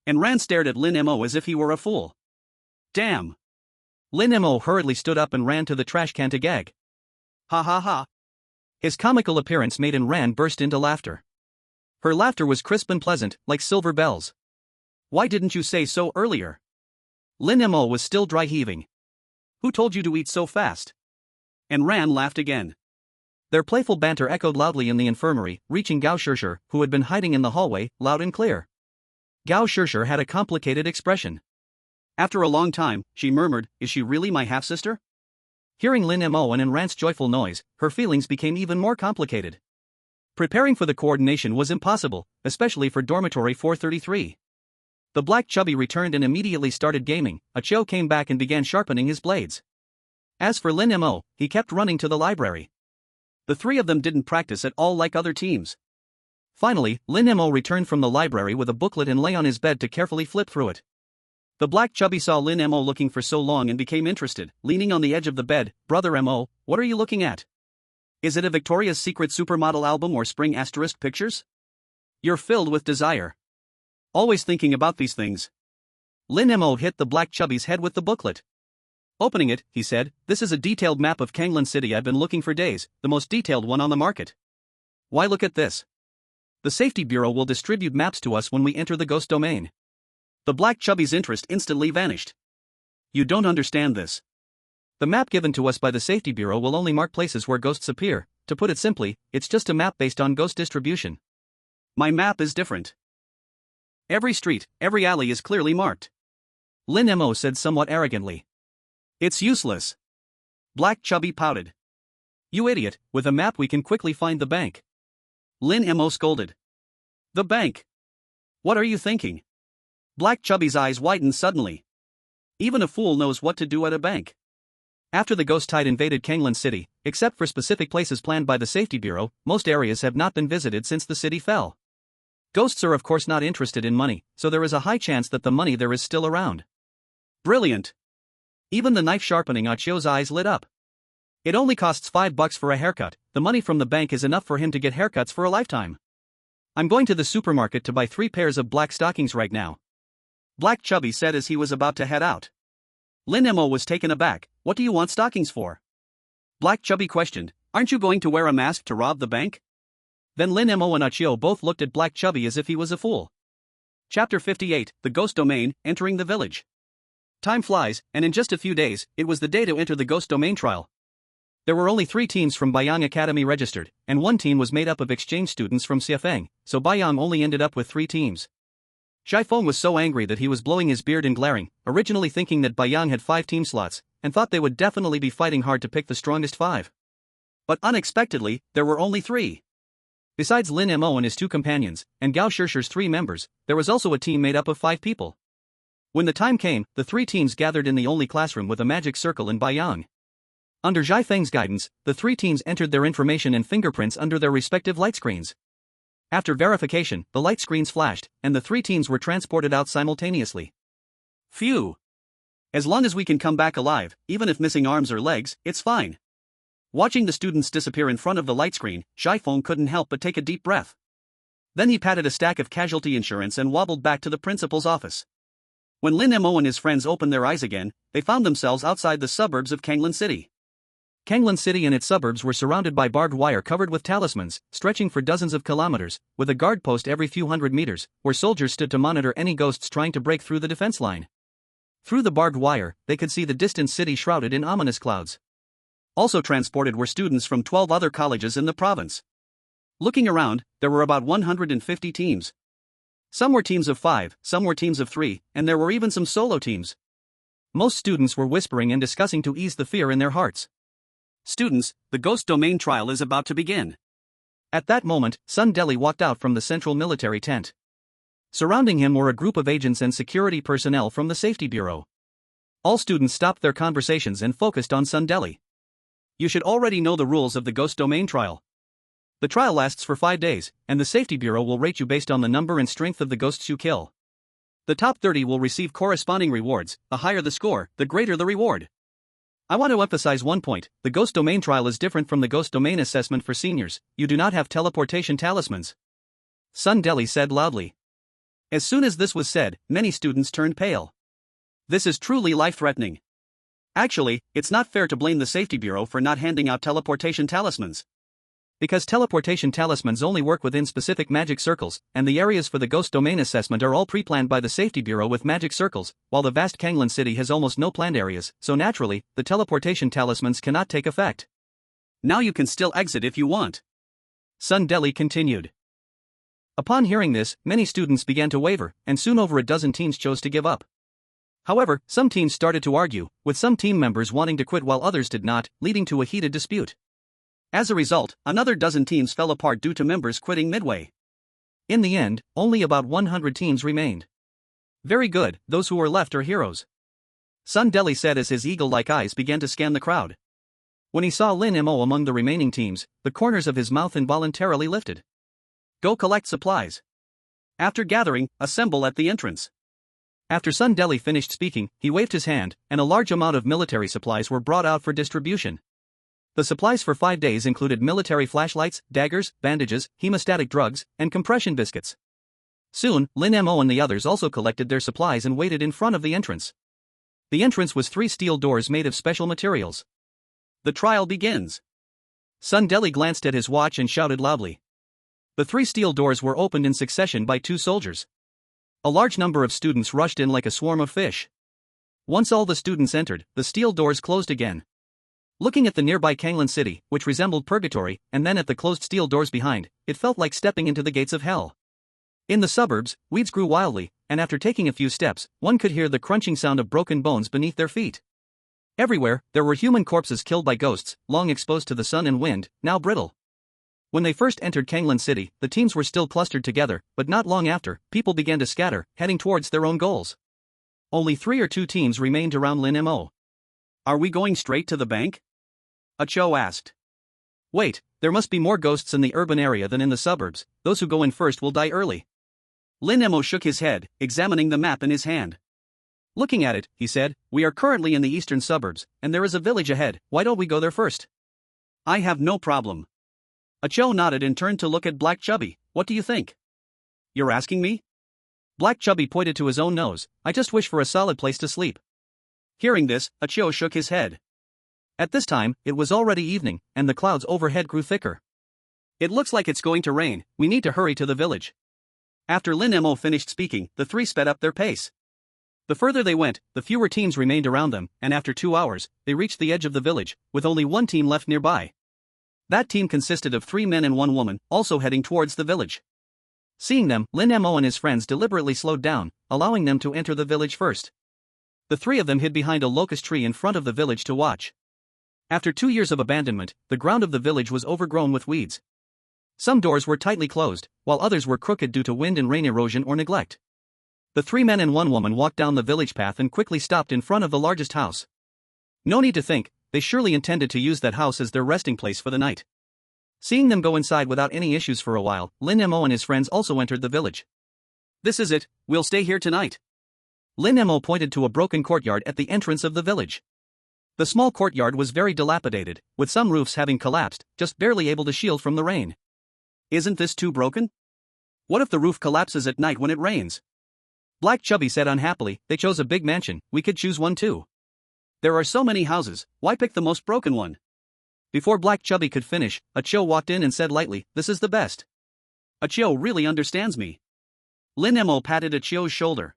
Ran stared at Lin Mo as if he were a fool. "Damn." Lin Mo hurriedly stood up and ran to the trash can to gag. "Ha ha ha." His comical appearance made Ran burst into laughter. Her laughter was crisp and pleasant, like silver bells. "Why didn't you say so earlier?" Lin Mo was still dry heaving. "Who told you to eat so fast?" Ran laughed again. Their playful banter echoed loudly in the infirmary, reaching Gao Shishir, who had been hiding in the hallway, loud and clear. Gao Shishir had a complicated expression. After a long time, she murmured, "Is she really my half-sister?" Hearing Lin Mo and Ran's joyful noise, her feelings became even more complicated. Preparing for the coordination was impossible, especially for dormitory 433. The black chubby returned and immediately started gaming. Cho came back and began sharpening his blades. As for Lin Mo, he kept running to the library. The 3 of them didn't practice at all like other teams. Finally, Lin Mo returned from the library with a booklet and lay on his bed to carefully flip through it. The black chubby saw Lin Mo looking for so long and became interested, leaning on the edge of the bed. "Brother Mo, what are you looking at? Is it a Victoria's Secret supermodel album or Spring Asterisk pictures? You're filled with desire. Always thinking about these things." Lin Mo hit the black chubby's head with the booklet. Opening it, he said, "This is a detailed map of Kanglan City I've been looking for days, the most detailed one on the market. Why, look at this. The Safety Bureau will distribute maps to us when we enter the ghost domain." The black chubby's interest instantly vanished. "You don't understand this. The map given to us by the Safety Bureau will only mark places where ghosts appear. To put it simply, it's just a map based on ghost distribution." "My map is different. Every street, every alley is clearly marked," Lin Mo said somewhat arrogantly. "It's useless." Black chubby pouted. "You idiot, with a map we can quickly find the bank." Lin Mo scolded. "The bank? What are you thinking?" Black chubby's eyes widened suddenly. "Even a fool knows what to do at a bank." After the ghost tide invaded Kanglan City, except for specific places planned by the Safety Bureau, most areas have not been visited since the city fell. Ghosts are of course not interested in money, so there is a high chance that the money there is still around. "Brilliant. Even the knife sharpening Achio's eyes lit up. It only costs $5 for a haircut, the money from the bank is enough for him to get haircuts for a lifetime. I'm going to the supermarket to buy 3 pairs of black stockings right now. Black Chubby said as he was about to head out. Lin Mo was taken aback. What do you want stockings for? Black Chubby questioned. Aren't you going to wear a mask to rob the bank? Then Lin Mo and Achio both looked at Black Chubby as if he was a fool. Chapter 58, The Ghost Domain, Entering the Village. Time flies, and in just a few days, it was the day to enter the Ghost Domain trial. There were only 3 teams from Baiyang Academy registered, and 1 team was made up of exchange students from Xiafeng, so Baiyang only ended up with 3 teams. Shaifeng was so angry that he was blowing his beard and glaring, originally thinking that Baiyang had 5 team slots, and thought they would definitely be fighting hard to pick the strongest 5. But unexpectedly, there were only 3. Besides Lin Mo and his 2 companions, and Gao Shishir's 3 members, there was also a team made up of 5 people. When the time came, the 3 teams gathered in the only classroom with a magic circle in Baiyang. Under Zhai Feng's guidance, the 3 teams entered their information and fingerprints under their respective light screens. After verification, the light screens flashed, and the 3 teams were transported out simultaneously. Phew! As long as we can come back alive, even if missing arms or legs, it's fine. Watching the students disappear in front of the light screen, Shaifeng couldn't help but take a deep breath. Then he patted a stack of casualty insurance and wobbled back to the principal's office. When Lin Mo and his friends opened their eyes again, they found themselves outside the suburbs of Kanglin City. Kanglin City and its suburbs were surrounded by barbed wire covered with talismans, stretching for dozens of kilometers, with a guard post every few hundred meters, where soldiers stood to monitor any ghosts trying to break through the defense line. Through the barbed wire, they could see the distant city shrouded in ominous clouds. Also transported were students from 12 other colleges in the province. Looking around, there were about 150 teams. Some were teams of 5, some were teams of 3, and there were even some solo teams. Most students were whispering and discussing to ease the fear in their hearts. Students, the Ghost Domain trial is about to begin. At that moment, Sun Deli walked out from the central military tent. Surrounding him were a group of agents and security personnel from the Safety Bureau. All students stopped their conversations and focused on Sun Deli. You should already know the rules of the Ghost Domain trial. The trial lasts for 5 days, and the Safety Bureau will rate you based on the number and strength of the ghosts you kill. The top 30 will receive corresponding rewards. The higher the score, the greater the reward. I want to emphasize one point: the Ghost Domain trial is different from the Ghost Domain assessment for seniors. You do not have teleportation talismans. Sun Deli said loudly. As soon as this was said, many students turned pale. This is truly life-threatening. Actually, it's not fair to blame the Safety Bureau for not handing out teleportation talismans. Because teleportation talismans only work within specific magic circles, and the areas for the Ghost Domain assessment are all pre-planned by the Safety Bureau with magic circles, while the vast Kanglin City has almost no planned areas, so naturally, the teleportation talismans cannot take effect. Now you can still exit if you want. Sun Deli continued. Upon hearing this, many students began to waver, and soon over a dozen teams chose to give up. However, some teams started to argue, with some team members wanting to quit while others did not, leading to a heated dispute. As a result, another dozen teams fell apart due to members quitting midway. In the end, only about 100 teams remained. Very good, those who were left are heroes. Sun Deli said as his eagle-like eyes began to scan the crowd. When he saw Lin Mo among the remaining teams, the corners of his mouth involuntarily lifted. Go collect supplies. After gathering, assemble at the entrance. After Sun Deli finished speaking, he waved his hand, and a large amount of military supplies were brought out for distribution. The supplies for 5 days included military flashlights, daggers, bandages, hemostatic drugs, and compression biscuits. Soon, Lin Mo and the others also collected their supplies and waited in front of the entrance. The entrance was 3 steel doors made of special materials. The trial begins. Sun Deli glanced at his watch and shouted loudly. The 3 steel doors were opened in succession by 2 soldiers. A large number of students rushed in like a swarm of fish. Once all the students entered, the steel doors closed again. Looking at the nearby Kanglin City, which resembled purgatory, and then at the closed steel doors behind, it felt like stepping into the gates of hell. In the suburbs, weeds grew wildly, and after taking a few steps, one could hear the crunching sound of broken bones beneath their feet. Everywhere, there were human corpses killed by ghosts, long exposed to the sun and wind, now brittle. When they first entered Kanglin City, the teams were still clustered together, but not long after, people began to scatter, heading towards their own goals. Only 3 or 2 teams remained around Lin Mo. Are we going straight to the bank? Achio asked. Wait, there must be more ghosts in the urban area than in the suburbs. Those who go in first will die early. Lin Mo shook his head, examining the map in his hand. Looking at it, he said, we are currently in the eastern suburbs, and there is a village ahead, why don't we go there first? I have no problem. Cho nodded and turned to look at Black Chubby. What do you think? You're asking me? Black Chubby pointed to his own nose. I just wish for a solid place to sleep. Hearing this, Cho shook his head. At this time, it was already evening, and the clouds overhead grew thicker. It looks like it's going to rain, we need to hurry to the village. After Lin Mo finished speaking, the three sped up their pace. The further they went, the fewer teams remained around them, and after 2 hours, they reached the edge of the village, with only one team left nearby. That team consisted of 3 men and 1 woman, also heading towards the village. Seeing them, Lin Mo and his friends deliberately slowed down, allowing them to enter the village first. The 3 of them hid behind a locust tree in front of the village to watch. After 2 years of abandonment, the ground of the village was overgrown with weeds. Some doors were tightly closed, while others were crooked due to wind and rain erosion or neglect. The 3 men and 1 woman walked down the village path and quickly stopped in front of the largest house. No need to think, they surely intended to use that house as their resting place for the night. Seeing them go inside without any issues for a while, Lin Mo and his friends also entered the village. This is it, we'll stay here tonight. Lin Mo pointed to a broken courtyard at the entrance of the village. The small courtyard was very dilapidated, with some roofs having collapsed, just barely able to shield from the rain. Isn't this too broken? What if the roof collapses at night when it rains? Black Chubby said unhappily, they chose a big mansion, we could choose one too. There are so many houses, why pick the most broken one? Before Black Chubby could finish, Cho walked in and said lightly, this is the best. Cho really understands me. Lin Mo patted Cho's shoulder.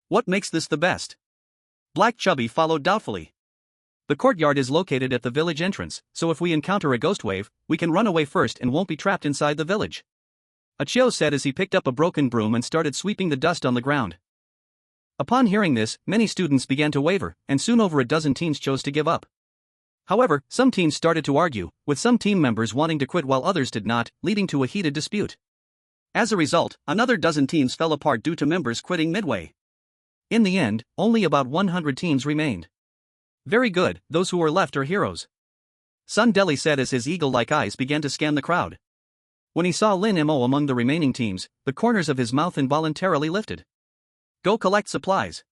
What makes this the best? Black Chubby followed doubtfully. The courtyard is located at the village entrance, so if we encounter a ghost wave, we can run away first and won't be trapped inside the village. Cho said as he picked up a broken broom and started sweeping the dust on the ground. Upon hearing this, many students began to waver, and soon over a dozen teams chose to give up. However, some teams started to argue, with some team members wanting to quit while others did not, leading to a heated dispute. As a result, another dozen teams fell apart due to members quitting midway. In the end, only about 100 teams remained. Very good, those who are left are heroes. Sun Deli said as his eagle-like eyes began to scan the crowd. When he saw Lin Mo among the remaining teams, the corners of his mouth involuntarily lifted. Go collect supplies.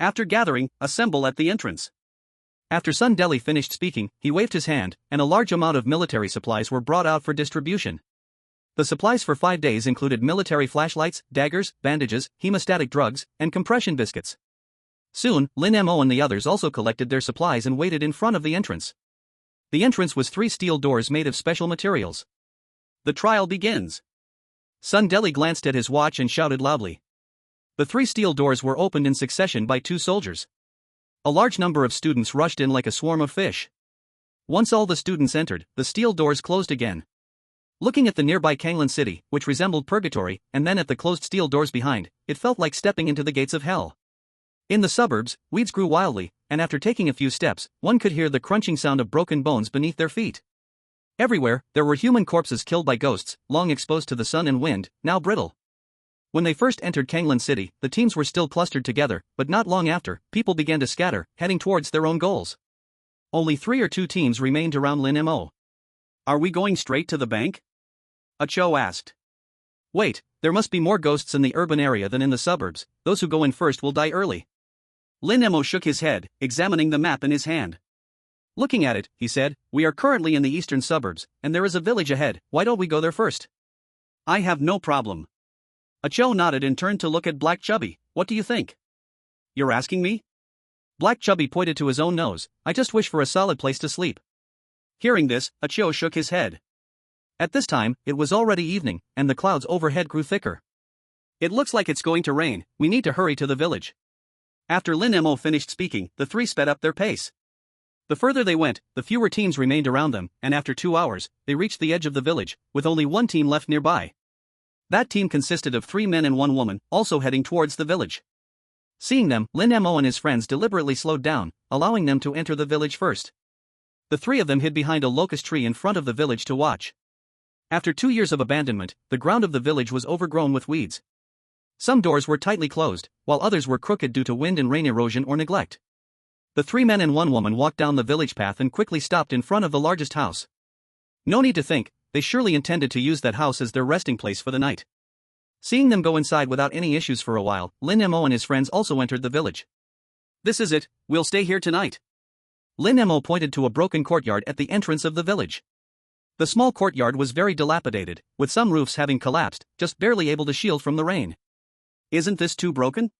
After gathering, assemble at the entrance. After Sun Deli finished speaking, he waved his hand, and a large amount of military supplies were brought out for distribution. The supplies for 5 days included military flashlights, daggers, bandages, hemostatic drugs, and compression biscuits. Soon, Lin Mo and the others also collected their supplies and waited in front of the entrance. The entrance was 3 steel doors made of special materials. The trial begins. Sun Deli glanced at his watch and shouted loudly. The 3 steel doors were opened in succession by 2 soldiers. A large number of students rushed in like a swarm of fish. Once all the students entered, the steel doors closed again. Looking at the nearby Kanglan city, which resembled purgatory, and then at the closed steel doors behind, it felt like stepping into the gates of hell. In the suburbs, weeds grew wildly, and after taking a few steps, one could hear the crunching sound of broken bones beneath their feet. Everywhere, there were human corpses killed by ghosts, long exposed to the sun and wind, now brittle. When they first entered Kanglan City, the teams were still clustered together, but not long after, people began to scatter, heading towards their own goals. Only 3 or 2 teams remained around Lin Mo. Are we going straight to the bank? Cho asked. Wait, there must be more ghosts in the urban area than in the suburbs, those who go in first will die early. Lin Mo shook his head, examining the map in his hand. Looking at it, he said, we are currently in the eastern suburbs, and there is a village ahead, why don't we go there first? I have no problem. Cho nodded and turned to look at Black Chubby, what do you think? You're asking me? Black Chubby pointed to his own nose, I just wish for a solid place to sleep. Hearing this, Cho shook his head. At this time, it was already evening, and the clouds overhead grew thicker. It looks like it's going to rain, we need to hurry to the village. After Lin Mo finished speaking, the 3 sped up their pace. The further they went, the fewer teams remained around them, and after 2 hours, they reached the edge of the village, with only one team left nearby. That team consisted of 3 men and 1 woman, also heading towards the village. Seeing them, Lin Mo and his friends deliberately slowed down, allowing them to enter the village first. The 3 of them hid behind a locust tree in front of the village to watch. After 2 years of abandonment, the ground of the village was overgrown with weeds. Some doors were tightly closed, while others were crooked due to wind and rain erosion or neglect. The 3 men and 1 woman walked down the village path and quickly stopped in front of the largest house. No need to think, they surely intended to use that house as their resting place for the night. Seeing them go inside without any issues for a while, Lin Mo and his friends also entered the village. This is it, we'll stay here tonight. Lin Mo pointed to a broken courtyard at the entrance of the village. The small courtyard was very dilapidated, with some roofs having collapsed, just barely able to shield from the rain. Isn't this too broken?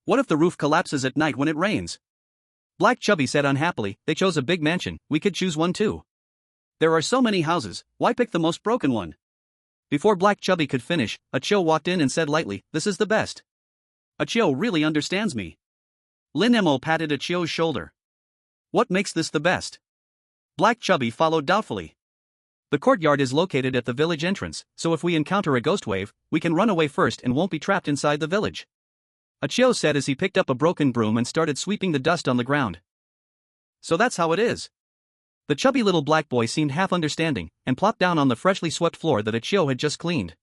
What if the roof collapses at night when it rains? Black Chubby said unhappily, they chose a big mansion, we could choose one too. There are so many houses, why pick the most broken one? Before Black Chubby could finish, Achio walked in and said lightly, this is the best. Achio really understands me. Lin Mo patted Achio's shoulder. What makes this the best? Black Chubby followed doubtfully. The courtyard is located at the village entrance, so if we encounter a ghost wave, we can run away first and won't be trapped inside the village. Achio said as he picked up a broken broom and started sweeping the dust on the ground. So that's how it is. The chubby little black boy seemed half understanding, and plopped down on the freshly swept floor that Achio had just cleaned.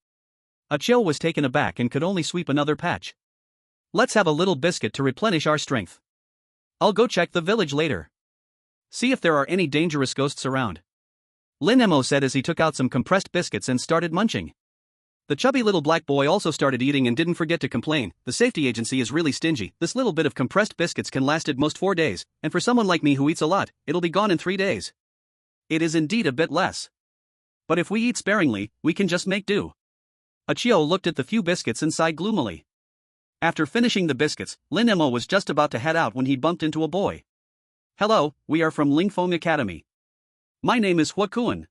Achio was taken aback and could only sweep another patch. Let's have a little biscuit to replenish our strength. I'll go check the village later. See if there are any dangerous ghosts around. Lin Mo said as he took out some compressed biscuits and started munching. The chubby little black boy also started eating and didn't forget to complain, the safety agency is really stingy, this little bit of compressed biscuits can last at most 4 days, and for someone like me who eats a lot, it'll be gone in 3 days. It is indeed a bit less. But if we eat sparingly, we can just make do. Achio looked at the few biscuits and sighed gloomily. After finishing the biscuits, Lin Mo was just about to head out when he bumped into a boy. Hello, we are from Lingfeng Academy. My name is Huakuen.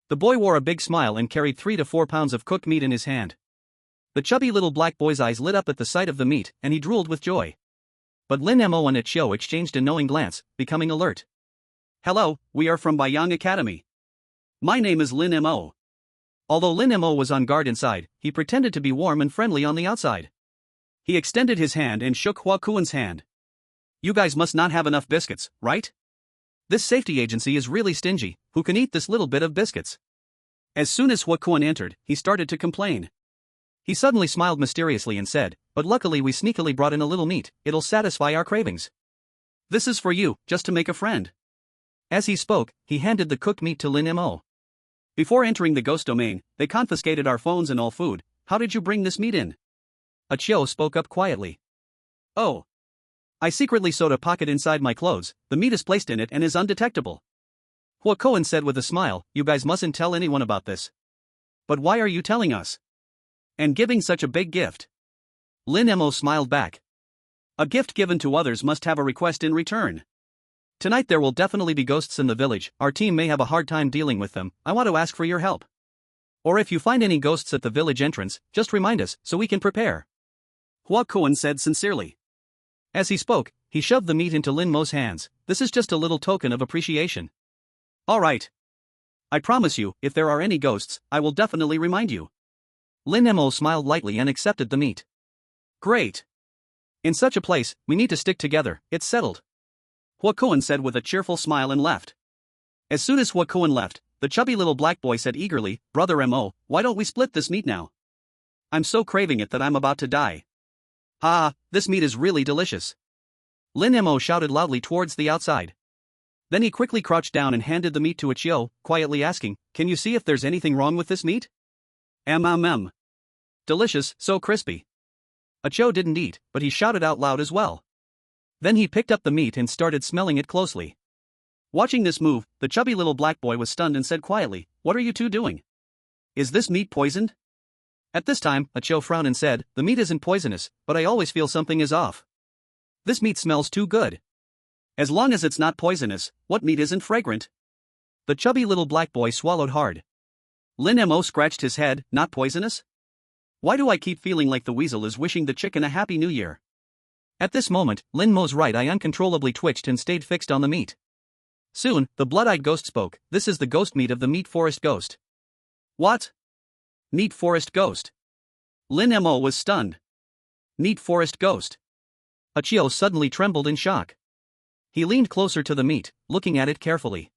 The boy wore a big smile and carried 3 to 4 pounds of cooked meat in his hand. The chubby little black boy's eyes lit up at the sight of the meat, and he drooled with joy. But Lin Mo and Achio exchanged a knowing glance, becoming alert. Hello, we are from Bayang Academy. My name is Lin Mo. Although Lin Mo was on guard inside, he pretended to be warm and friendly on the outside. He extended his hand and shook Huakuen's hand. You guys must not have enough biscuits, right? This safety agency is really stingy, who can eat this little bit of biscuits? As soon as Huakuen entered, he started to complain. He suddenly smiled mysteriously and said, but luckily we sneakily brought in a little meat, it'll satisfy our cravings. This is for you, just to make a friend. As he spoke, he handed the cooked meat to Lin Mo. Before entering the ghost domain, they confiscated our phones and all food, how did you bring this meat in? Achio spoke up quietly. Oh. I secretly sewed a pocket inside my clothes, the meat is placed in it and is undetectable. Huakuen said with a smile, you guys mustn't tell anyone about this. But why are you telling us? And giving such a big gift? Lin Mo smiled back. A gift given to others must have a request in return. Tonight there will definitely be ghosts in the village, our team may have a hard time dealing with them, I want to ask for your help. Or if you find any ghosts at the village entrance, just remind us, so we can prepare. Huakuen said sincerely. As he spoke, he shoved the meat into Lin Mo's hands, this is just a little token of appreciation. Alright. I promise you, if there are any ghosts, I will definitely remind you. Lin Mo smiled lightly and accepted the meat. Great. In such a place, we need to stick together, it's settled. Huakuen said with a cheerful smile and left. As soon as Huakuen left, the chubby little black boy said eagerly, Brother Mo, why don't we split this meat now? I'm so craving it that I'm about to die. Ah, this meat is really delicious. Lin Mo shouted loudly towards the outside. Then he quickly crouched down and handed the meat to Achio, quietly asking, can you see if there's anything wrong with this meat? Delicious, so crispy. Achio didn't eat, but he shouted out loud as well. Then he picked up the meat and started smelling it closely. Watching this move, the chubby little black boy was stunned and said quietly, what are you two doing? Is this meat poisoned? At this time, Achio frowned and said, the meat isn't poisonous, but I always feel something is off. This meat smells too good. As long as it's not poisonous, what meat isn't fragrant? The chubby little black boy swallowed hard. Lin Mo scratched his head, not poisonous? Why do I keep feeling like the weasel is wishing the chicken a happy new year? At this moment, Lin Mo's right eye uncontrollably twitched and stayed fixed on the meat. Soon, the blood-eyed ghost spoke, this is the ghost meat of the meat forest ghost. What? Meat forest ghost. Lin Mo was stunned. Meat forest ghost. Achio suddenly trembled in shock. He leaned closer to the meat, looking at it carefully.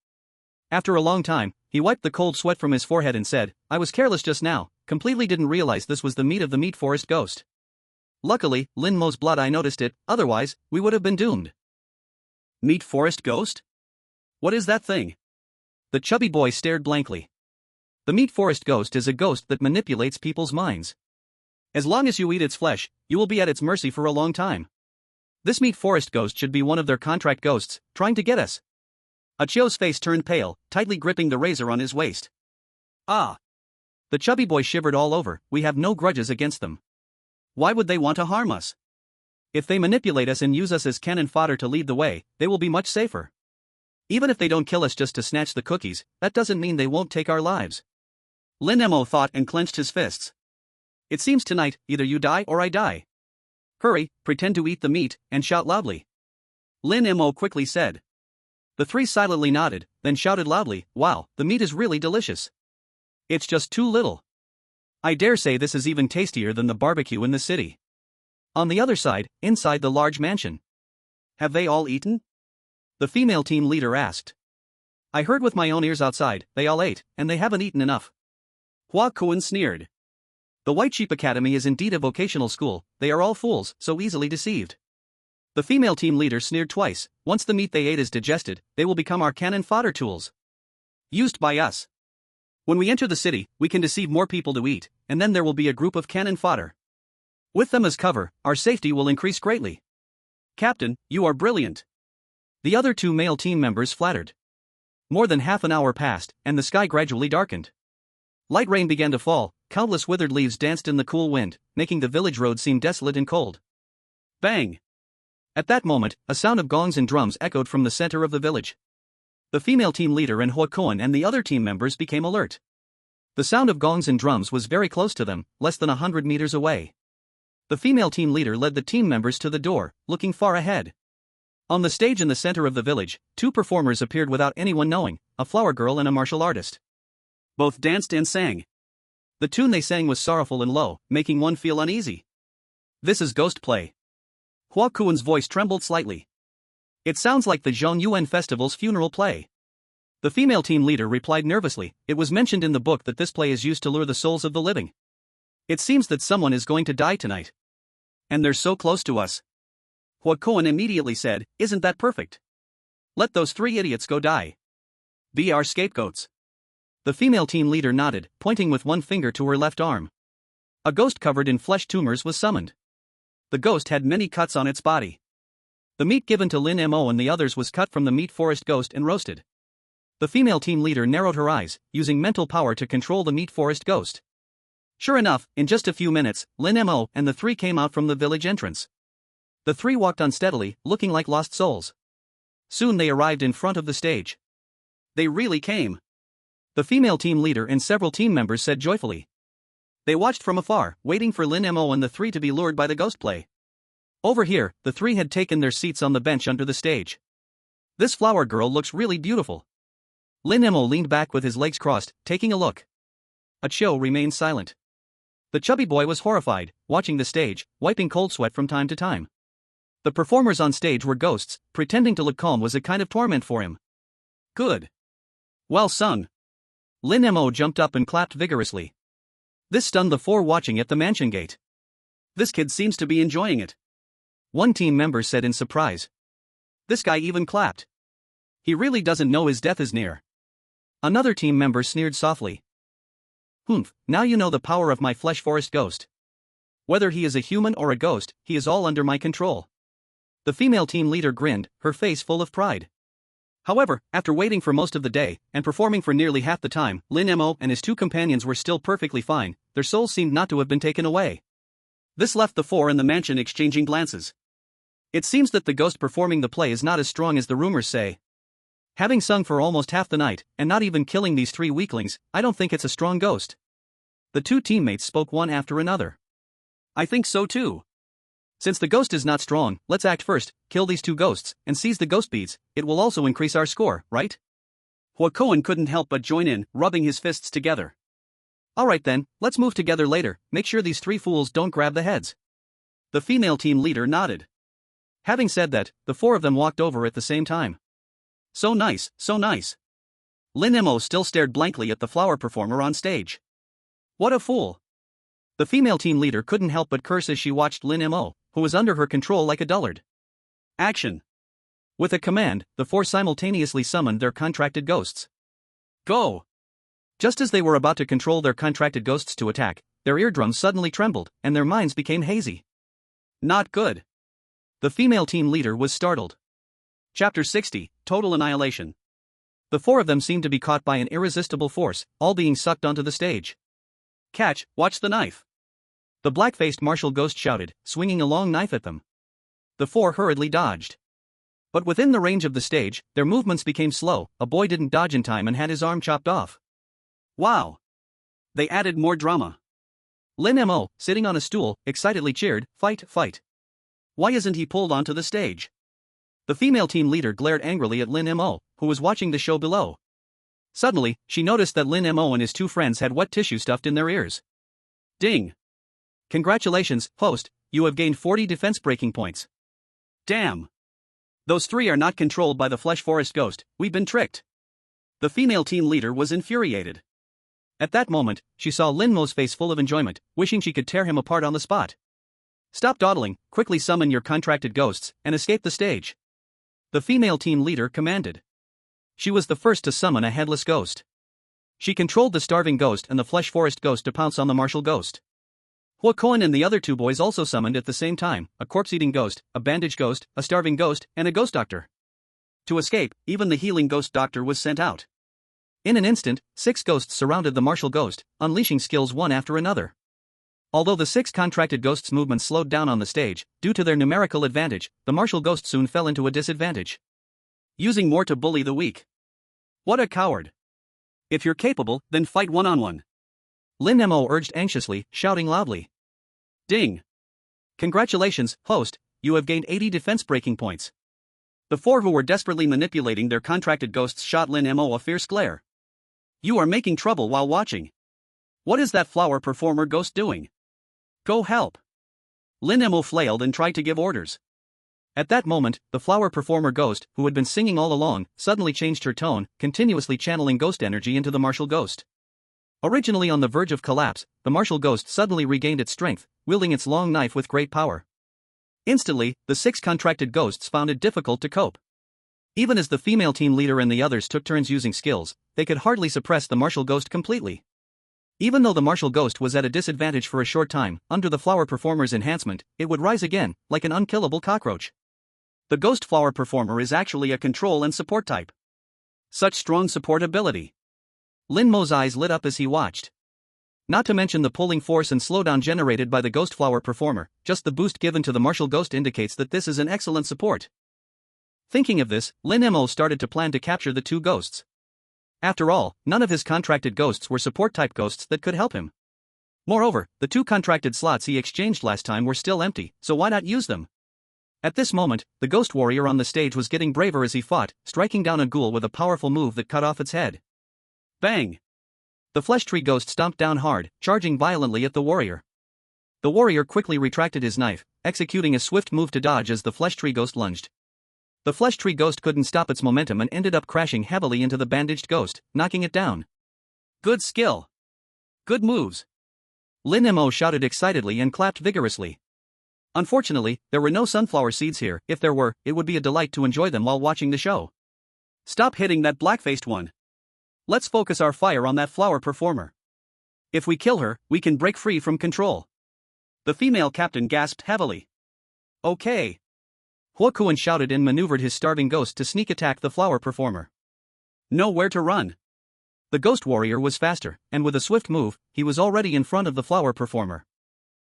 After a long time, he wiped the cold sweat from his forehead and said, I was careless just now, completely didn't realize this was the meat of the meat forest ghost. Luckily, Lin Mo's blood eye noticed it, otherwise, we would have been doomed. Meat forest ghost? What is that thing? The chubby boy stared blankly. The meat forest ghost is a ghost that manipulates people's minds. As long as you eat its flesh, you will be at its mercy for a long time. This meat forest ghost should be one of their contract ghosts, trying to get us. Achio's face turned pale, tightly gripping the razor on his waist. Ah! The chubby boy shivered all over. We have no grudges against them. Why would they want to harm us? If they manipulate us and use us as cannon fodder to lead the way, they will be much safer. Even if they don't kill us just to snatch the cookies, that doesn't mean they won't take our lives. Lin Mo thought and clenched his fists. It seems tonight, either you die or I die. Hurry, pretend to eat the meat, and shout loudly. Lin Mo quickly said. The three silently nodded, then shouted loudly, wow, the meat is really delicious. It's just too little. I dare say this is even tastier than the barbecue in the city. On the other side, inside the large mansion. Have they all eaten? The female team leader asked. I heard with my own ears outside, they all ate, and they haven't eaten enough. Hua Kuan sneered. The White Sheep Academy is indeed a vocational school, they are all fools, so easily deceived. The female team leader sneered twice. Once the meat they ate is digested, they will become our cannon fodder tools. Used by us. When we enter the city, we can deceive more people to eat, and then there will be a group of cannon fodder. With them as cover, our safety will increase greatly. Captain, you are brilliant. The other two male team members flattered. More than half an hour passed, and the sky gradually darkened. Light rain began to fall, countless withered leaves danced in the cool wind, making the village road seem desolate and cold. Bang! At that moment, a sound of gongs and drums echoed from the center of the village. The female team leader and Hua Kuan and the other team members became alert. The sound of gongs and drums was very close to them, less than 100 meters away. The female team leader led the team members to the door, looking far ahead. On the stage in the center of the village, two performers appeared without anyone knowing, a flower girl and a martial artist. Both danced and sang. The tune they sang was sorrowful and low, making one feel uneasy. This is ghost play. Hua Kuan's voice trembled slightly. It sounds like the Zhongyuan Festival's funeral play. The female team leader replied nervously, it was mentioned in the book that this play is used to lure the souls of the living. It seems that someone is going to die tonight. And they're so close to us. Hua Kuan immediately said, isn't that perfect? Let those three idiots go die. Be our scapegoats. The female team leader nodded, pointing with one finger to her left arm. A ghost covered in flesh tumors was summoned. The ghost had many cuts on its body. The meat given to Lin Mo and the others was cut from the meat forest ghost and roasted. The female team leader narrowed her eyes, using mental power to control the meat forest ghost. Sure enough, in just a few minutes, Lin Mo and the three came out from the village entrance. The three walked unsteadily, looking like lost souls. Soon they arrived in front of the stage. They really came. The female team leader and several team members said joyfully. They watched from afar, waiting for Lin Mo and the three to be lured by the ghost play. Over here, the three had taken their seats on the bench under the stage. This flower girl looks really beautiful. Lin Mo leaned back with his legs crossed, taking a look. Achio remained silent. The chubby boy was horrified, watching the stage, wiping cold sweat from time to time. The performers on stage were ghosts, pretending to look calm was a kind of torment for him. Good. Well sung. Lin Mo jumped up and clapped vigorously. This stunned the four watching at the mansion gate. This kid seems to be enjoying it. One team member said in surprise. This guy even clapped. He really doesn't know his death is near. Another team member sneered softly. Humph, now you know the power of my flesh forest ghost. Whether he is a human or a ghost, he is all under my control. The female team leader grinned, her face full of pride. However, after waiting for most of the day, and performing for nearly half the time, Lin Mo and his two companions were still perfectly fine, their souls seemed not to have been taken away. This left the four in the mansion exchanging glances. It seems that the ghost performing the play is not as strong as the rumors say. Having sung for almost half the night, and not even killing these three weaklings, I don't think it's a strong ghost. The two teammates spoke one after another. I think so too. Since the ghost is not strong, let's act first, kill these two ghosts, and seize the ghost beads. It will also increase our score, right? Hua Kuan couldn't help but join in, rubbing his fists together. Alright then, let's move together later, make sure these three fools don't grab the heads. The female team leader nodded. Having said that, the four of them walked over at the same time. So nice, so nice. Lin Mo still stared blankly at the flower performer on stage. What a fool. The female team leader couldn't help but curse as she watched Lin Mo, who was under her control like a dullard. Action. With a command, the four simultaneously summoned their contracted ghosts. Go! Just as they were about to control their contracted ghosts to attack, their eardrums suddenly trembled, and their minds became hazy. Not good. The female team leader was startled. Chapter 60, Total Annihilation. The four of them seemed to be caught by an irresistible force, all being sucked onto the stage. Catch, watch the knife. The black-faced martial ghost shouted, swinging a long knife at them. The four hurriedly dodged. But within the range of the stage, their movements became slow. A boy didn't dodge in time and had his arm chopped off. Wow! They added more drama. Lin Mo, sitting on a stool, excitedly cheered, fight, fight. Why isn't he pulled onto the stage? The female team leader glared angrily at Lin Mo, who was watching the show below. Suddenly, she noticed that Lin Mo and his two friends had wet tissue stuffed in their ears. Ding! Congratulations, host, you have gained 40 defense breaking points. Damn! Those three are not controlled by the flesh forest ghost, we've been tricked. The female team leader was infuriated. At that moment, she saw Lin Mo's face full of enjoyment, wishing she could tear him apart on the spot. Stop dawdling, quickly summon your contracted ghosts, and escape the stage. The female team leader commanded. She was the first to summon a headless ghost. She controlled the starving ghost and the flesh forest ghost to pounce on the martial ghost. Huokoan and the other two boys also summoned at the same time, a corpse-eating ghost, a bandage ghost, a starving ghost, and a ghost doctor. To escape, even the healing ghost doctor was sent out. In an instant, 6 ghosts surrounded the martial ghost, unleashing skills one after another. Although the 6 contracted ghosts' movements slowed down on the stage, due to their numerical advantage, the martial ghost soon fell into a disadvantage. Using more to bully the weak. What a coward. If you're capable, then fight one-on-one. Lin Mo urged anxiously, shouting loudly. Ding! Congratulations, host, you have gained 80 defense breaking points. The four who were desperately manipulating their contracted ghosts shot Lin Mo a fierce glare. You are making trouble while watching. What is that flower performer ghost doing? Go help! Lin Mo flailed and tried to give orders. At that moment, the flower performer ghost, who had been singing all along, suddenly changed her tone, continuously channeling ghost energy into the martial ghost. Originally on the verge of collapse, the martial ghost suddenly regained its strength, wielding its long knife with great power. Instantly, the 6 contracted ghosts found it difficult to cope. Even as the female team leader and the others took turns using skills, they could hardly suppress the martial ghost completely. Even though the martial ghost was at a disadvantage for a short time, under the flower performer's enhancement, it would rise again, like an unkillable cockroach. The ghost flower performer is actually a control and support type. Such strong support ability. Lin Mo's eyes lit up as he watched. Not to mention the pulling force and slowdown generated by the ghost flower performer, just the boost given to the martial ghost indicates that this is an excellent support. Thinking of this, Lin Mo started to plan to capture the 2 ghosts. After all, none of his contracted ghosts were support-type ghosts that could help him. Moreover, the 2 contracted slots he exchanged last time were still empty, so why not use them? At this moment, the ghost warrior on the stage was getting braver as he fought, striking down a ghoul with a powerful move that cut off its head. Bang! The flesh tree ghost stomped down hard, charging violently at the warrior. The warrior quickly retracted his knife, executing a swift move to dodge as the flesh tree ghost lunged. The flesh tree ghost couldn't stop its momentum and ended up crashing heavily into the bandaged ghost, knocking it down. Good skill. Good moves. Lin Mo shouted excitedly and clapped vigorously. Unfortunately, there were no sunflower seeds here. If there were, it would be a delight to enjoy them while watching the show. Stop hitting that black-faced one. Let's focus our fire on that flower performer. If we kill her, we can break free from control. The female captain gasped heavily. Okay. Huokoan shouted and maneuvered his starving ghost to sneak attack the flower performer. Know where to run. The ghost warrior was faster, and with a swift move, he was already in front of the flower performer.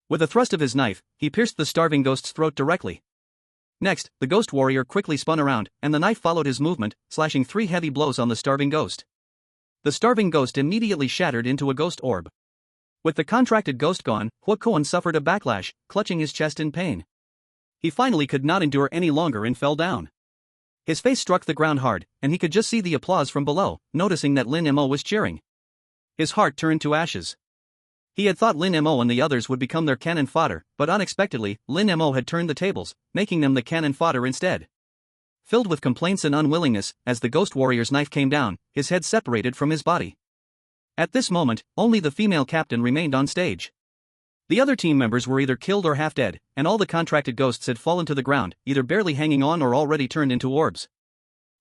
With a thrust of his knife, he pierced the starving ghost's throat directly. Next, the ghost warrior quickly spun around, and the knife followed his movement, slashing 3 heavy blows on the starving ghost. The starving ghost immediately shattered into a ghost orb. With the contracted ghost gone, Huokoan suffered a backlash, clutching his chest in pain. He finally could not endure any longer and fell down. His face struck the ground hard, and he could just see the applause from below, noticing that Lin Mo was cheering. His heart turned to ashes. He had thought Lin Mo and the others would become their cannon fodder, but unexpectedly, Lin Mo had turned the tables, making them the cannon fodder instead. Filled with complaints and unwillingness, as the ghost warrior's knife came down, his head separated from his body. At this moment, only the female captain remained on stage. The other team members were either killed or half dead, and all the contracted ghosts had fallen to the ground, either barely hanging on or already turned into orbs.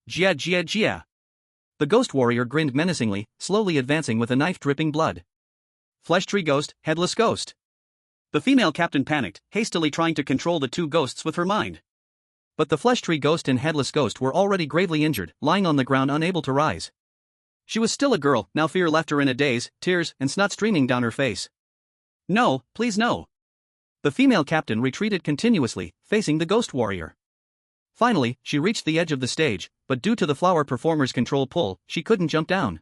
Jia jia jia. The ghost warrior grinned menacingly, slowly advancing with a knife dripping blood. Flesh tree ghost, headless ghost. The female captain panicked, hastily trying to control the 2 ghosts with her mind. But the flesh tree ghost and headless ghost were already gravely injured, lying on the ground unable to rise. She was still a girl, now fear left her in a daze, tears and snot streaming down her face. No, please no. The female captain retreated continuously, facing the ghost warrior. Finally, she reached the edge of the stage, but due to the flower performer's control pull, she couldn't jump down.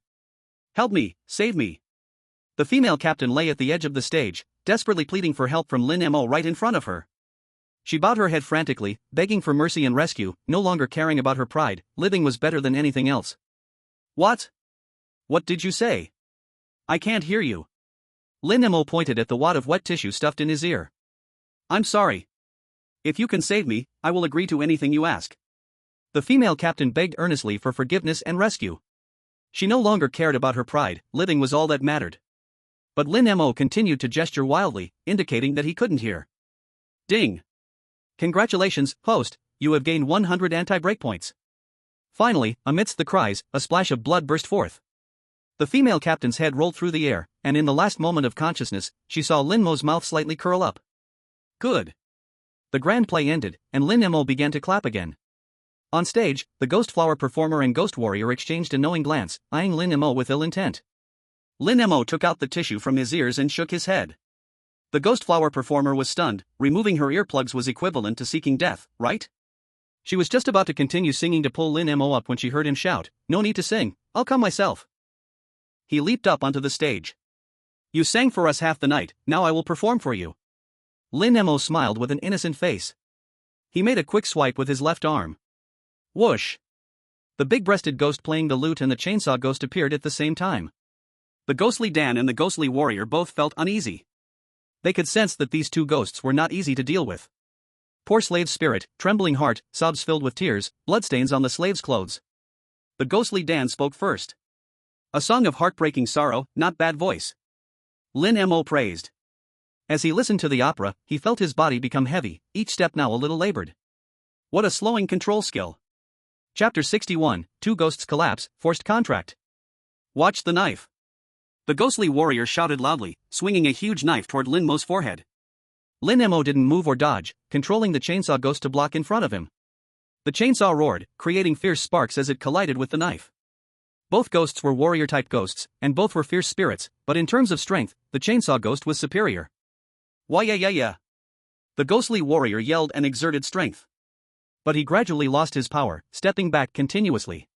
Help me, save me. The female captain lay at the edge of the stage, desperately pleading for help from Lin Mo right in front of her. She bowed her head frantically, begging for mercy and rescue, no longer caring about her pride. Living was better than anything else. What? What did you say? I can't hear you. Lin Mo pointed at the wad of wet tissue stuffed in his ear. I'm sorry. If you can save me, I will agree to anything you ask. The female captain begged earnestly for forgiveness and rescue. She no longer cared about her pride, living was all that mattered. But Lin Mo continued to gesture wildly, indicating that he couldn't hear. Ding! Congratulations, host, you have gained 100 anti-break points. Finally, amidst the cries, a splash of blood burst forth. The female captain's head rolled through the air, and in the last moment of consciousness, she saw Lin Mo's mouth slightly curl up. Good. The grand play ended, and Lin Mo began to clap again. On stage, the ghost flower performer and ghost warrior exchanged a knowing glance, eyeing Lin Mo with ill intent. Lin Mo took out the tissue from his ears and shook his head. The ghost flower performer was stunned. Removing her earplugs was equivalent to seeking death, right? She was just about to continue singing to pull Lin Mo up when she heard him shout, "No need to sing, I'll come myself." He leaped up onto the stage. You sang for us half the night, now I will perform for you. Lin Mo smiled with an innocent face. He made a quick swipe with his left arm. Whoosh! The big-breasted ghost playing the lute and the chainsaw ghost appeared at the same time. The ghostly Dan and the ghostly warrior both felt uneasy. They could sense that these two ghosts were not easy to deal with. Poor slave's spirit, trembling heart, sobs filled with tears, bloodstains on the slave's clothes. The ghostly Dan spoke first. A song of heartbreaking sorrow, not bad voice. Lin Mo praised. As he listened to the opera, he felt his body become heavy, each step now a little labored. What a slowing control skill. Chapter 61, Two Ghosts Collapse, Forced Contract. Watch the knife. The ghostly warrior shouted loudly, swinging a huge knife toward Lin Mo's forehead. Lin Mo didn't move or dodge, controlling the chainsaw ghost to block in front of him. The chainsaw roared, creating fierce sparks as it collided with the knife. Both ghosts were warrior-type ghosts, and both were fierce spirits, but in terms of strength, the chainsaw ghost was superior. Why yeah. The ghostly warrior yelled and exerted strength. But he gradually lost his power, stepping back continuously.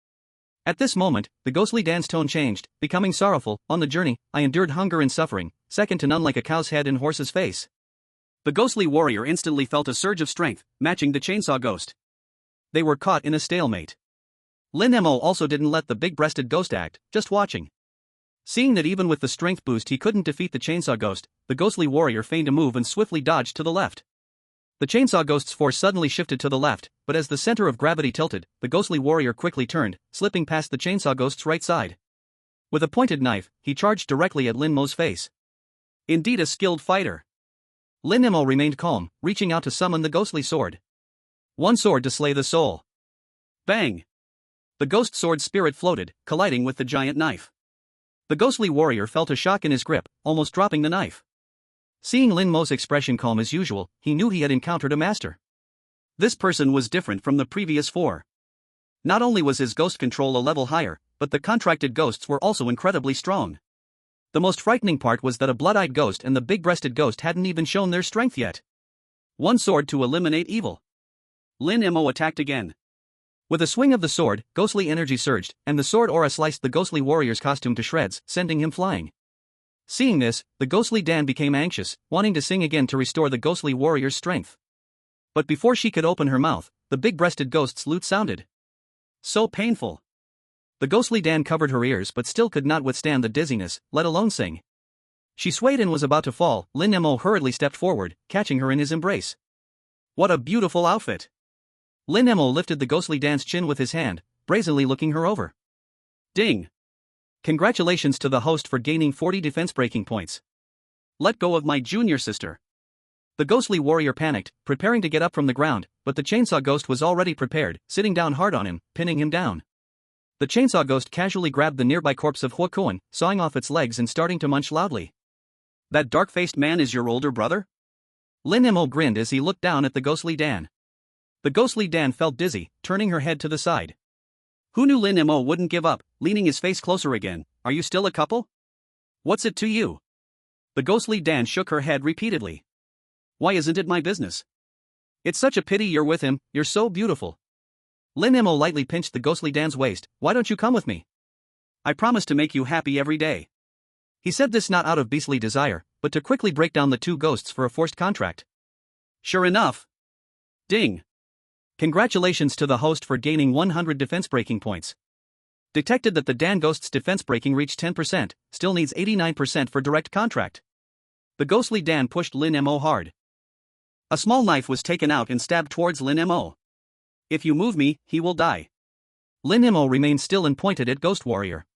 At this moment, the ghostly Dan's tone changed, becoming sorrowful. On the journey, I endured hunger and suffering, second to none like a cow's head and horse's face. The ghostly warrior instantly felt a surge of strength, matching the chainsaw ghost. They were caught in a stalemate. Lin Mo also didn't let the big-breasted ghost act, just watching. Seeing that even with the strength boost he couldn't defeat the chainsaw ghost, the ghostly warrior feigned a move and swiftly dodged to the left. The chainsaw ghost's force suddenly shifted to the left, but as the center of gravity tilted, the ghostly warrior quickly turned, slipping past the chainsaw ghost's right side. With a pointed knife, he charged directly at Lin Mo's face. Indeed a skilled fighter. Lin Mo remained calm, reaching out to summon the ghostly sword. One sword to slay the soul. Bang! The ghost sword spirit floated, colliding with the giant knife. The ghostly warrior felt a shock in his grip, almost dropping the knife. Seeing Lin Mo's expression calm as usual, he knew he had encountered a master. This person was different from the previous four. Not only was his ghost control a level higher, but the contracted ghosts were also incredibly strong. The most frightening part was that a blood-eyed ghost and the big-breasted ghost hadn't even shown their strength yet. One sword to eliminate evil. Lin Mo attacked again. With a swing of the sword, ghostly energy surged, and the sword aura sliced the ghostly warrior's costume to shreds, sending him flying. Seeing this, the ghostly Dan became anxious, wanting to sing again to restore the ghostly warrior's strength. But before she could open her mouth, the big-breasted ghost's lute sounded. So painful. The ghostly Dan covered her ears but still could not withstand the dizziness, let alone sing. She swayed and was about to fall. Lin Mo hurriedly stepped forward, catching her in his embrace. What a beautiful outfit! Lin Mo lifted the ghostly Dan's chin with his hand, brazenly looking her over. Ding! Congratulations to the host for gaining 40 defense breaking points. Let go of my junior sister. The ghostly warrior panicked, preparing to get up from the ground, but the chainsaw ghost was already prepared, sitting down hard on him, pinning him down. The chainsaw ghost casually grabbed the nearby corpse of Huokuan, sawing off its legs and starting to munch loudly. That dark-faced man is your older brother? Lin Mo grinned as he looked down at the ghostly Dan. The ghostly Dan felt dizzy, turning her head to the side. Who knew Lin Mo wouldn't give up, leaning his face closer again. Are you still a couple? What's it to you? The ghostly Dan shook her head repeatedly. Why isn't it my business? It's such a pity you're with him, you're so beautiful. Lin Mo lightly pinched the ghostly Dan's waist. Why don't you come with me? I promise to make you happy every day. He said this not out of beastly desire, but to quickly break down the two ghosts for a forced contract. Sure enough. Ding. Congratulations to the host for gaining 100 defense breaking points. Detected that the Dan ghost's defense breaking reached 10%, still needs 89% for direct contract. The ghostly Dan pushed Lin Mo hard. A small knife was taken out and stabbed towards Lin Mo. If you move me, he will die. Lin Mo remained still and pointed at Ghost Warrior.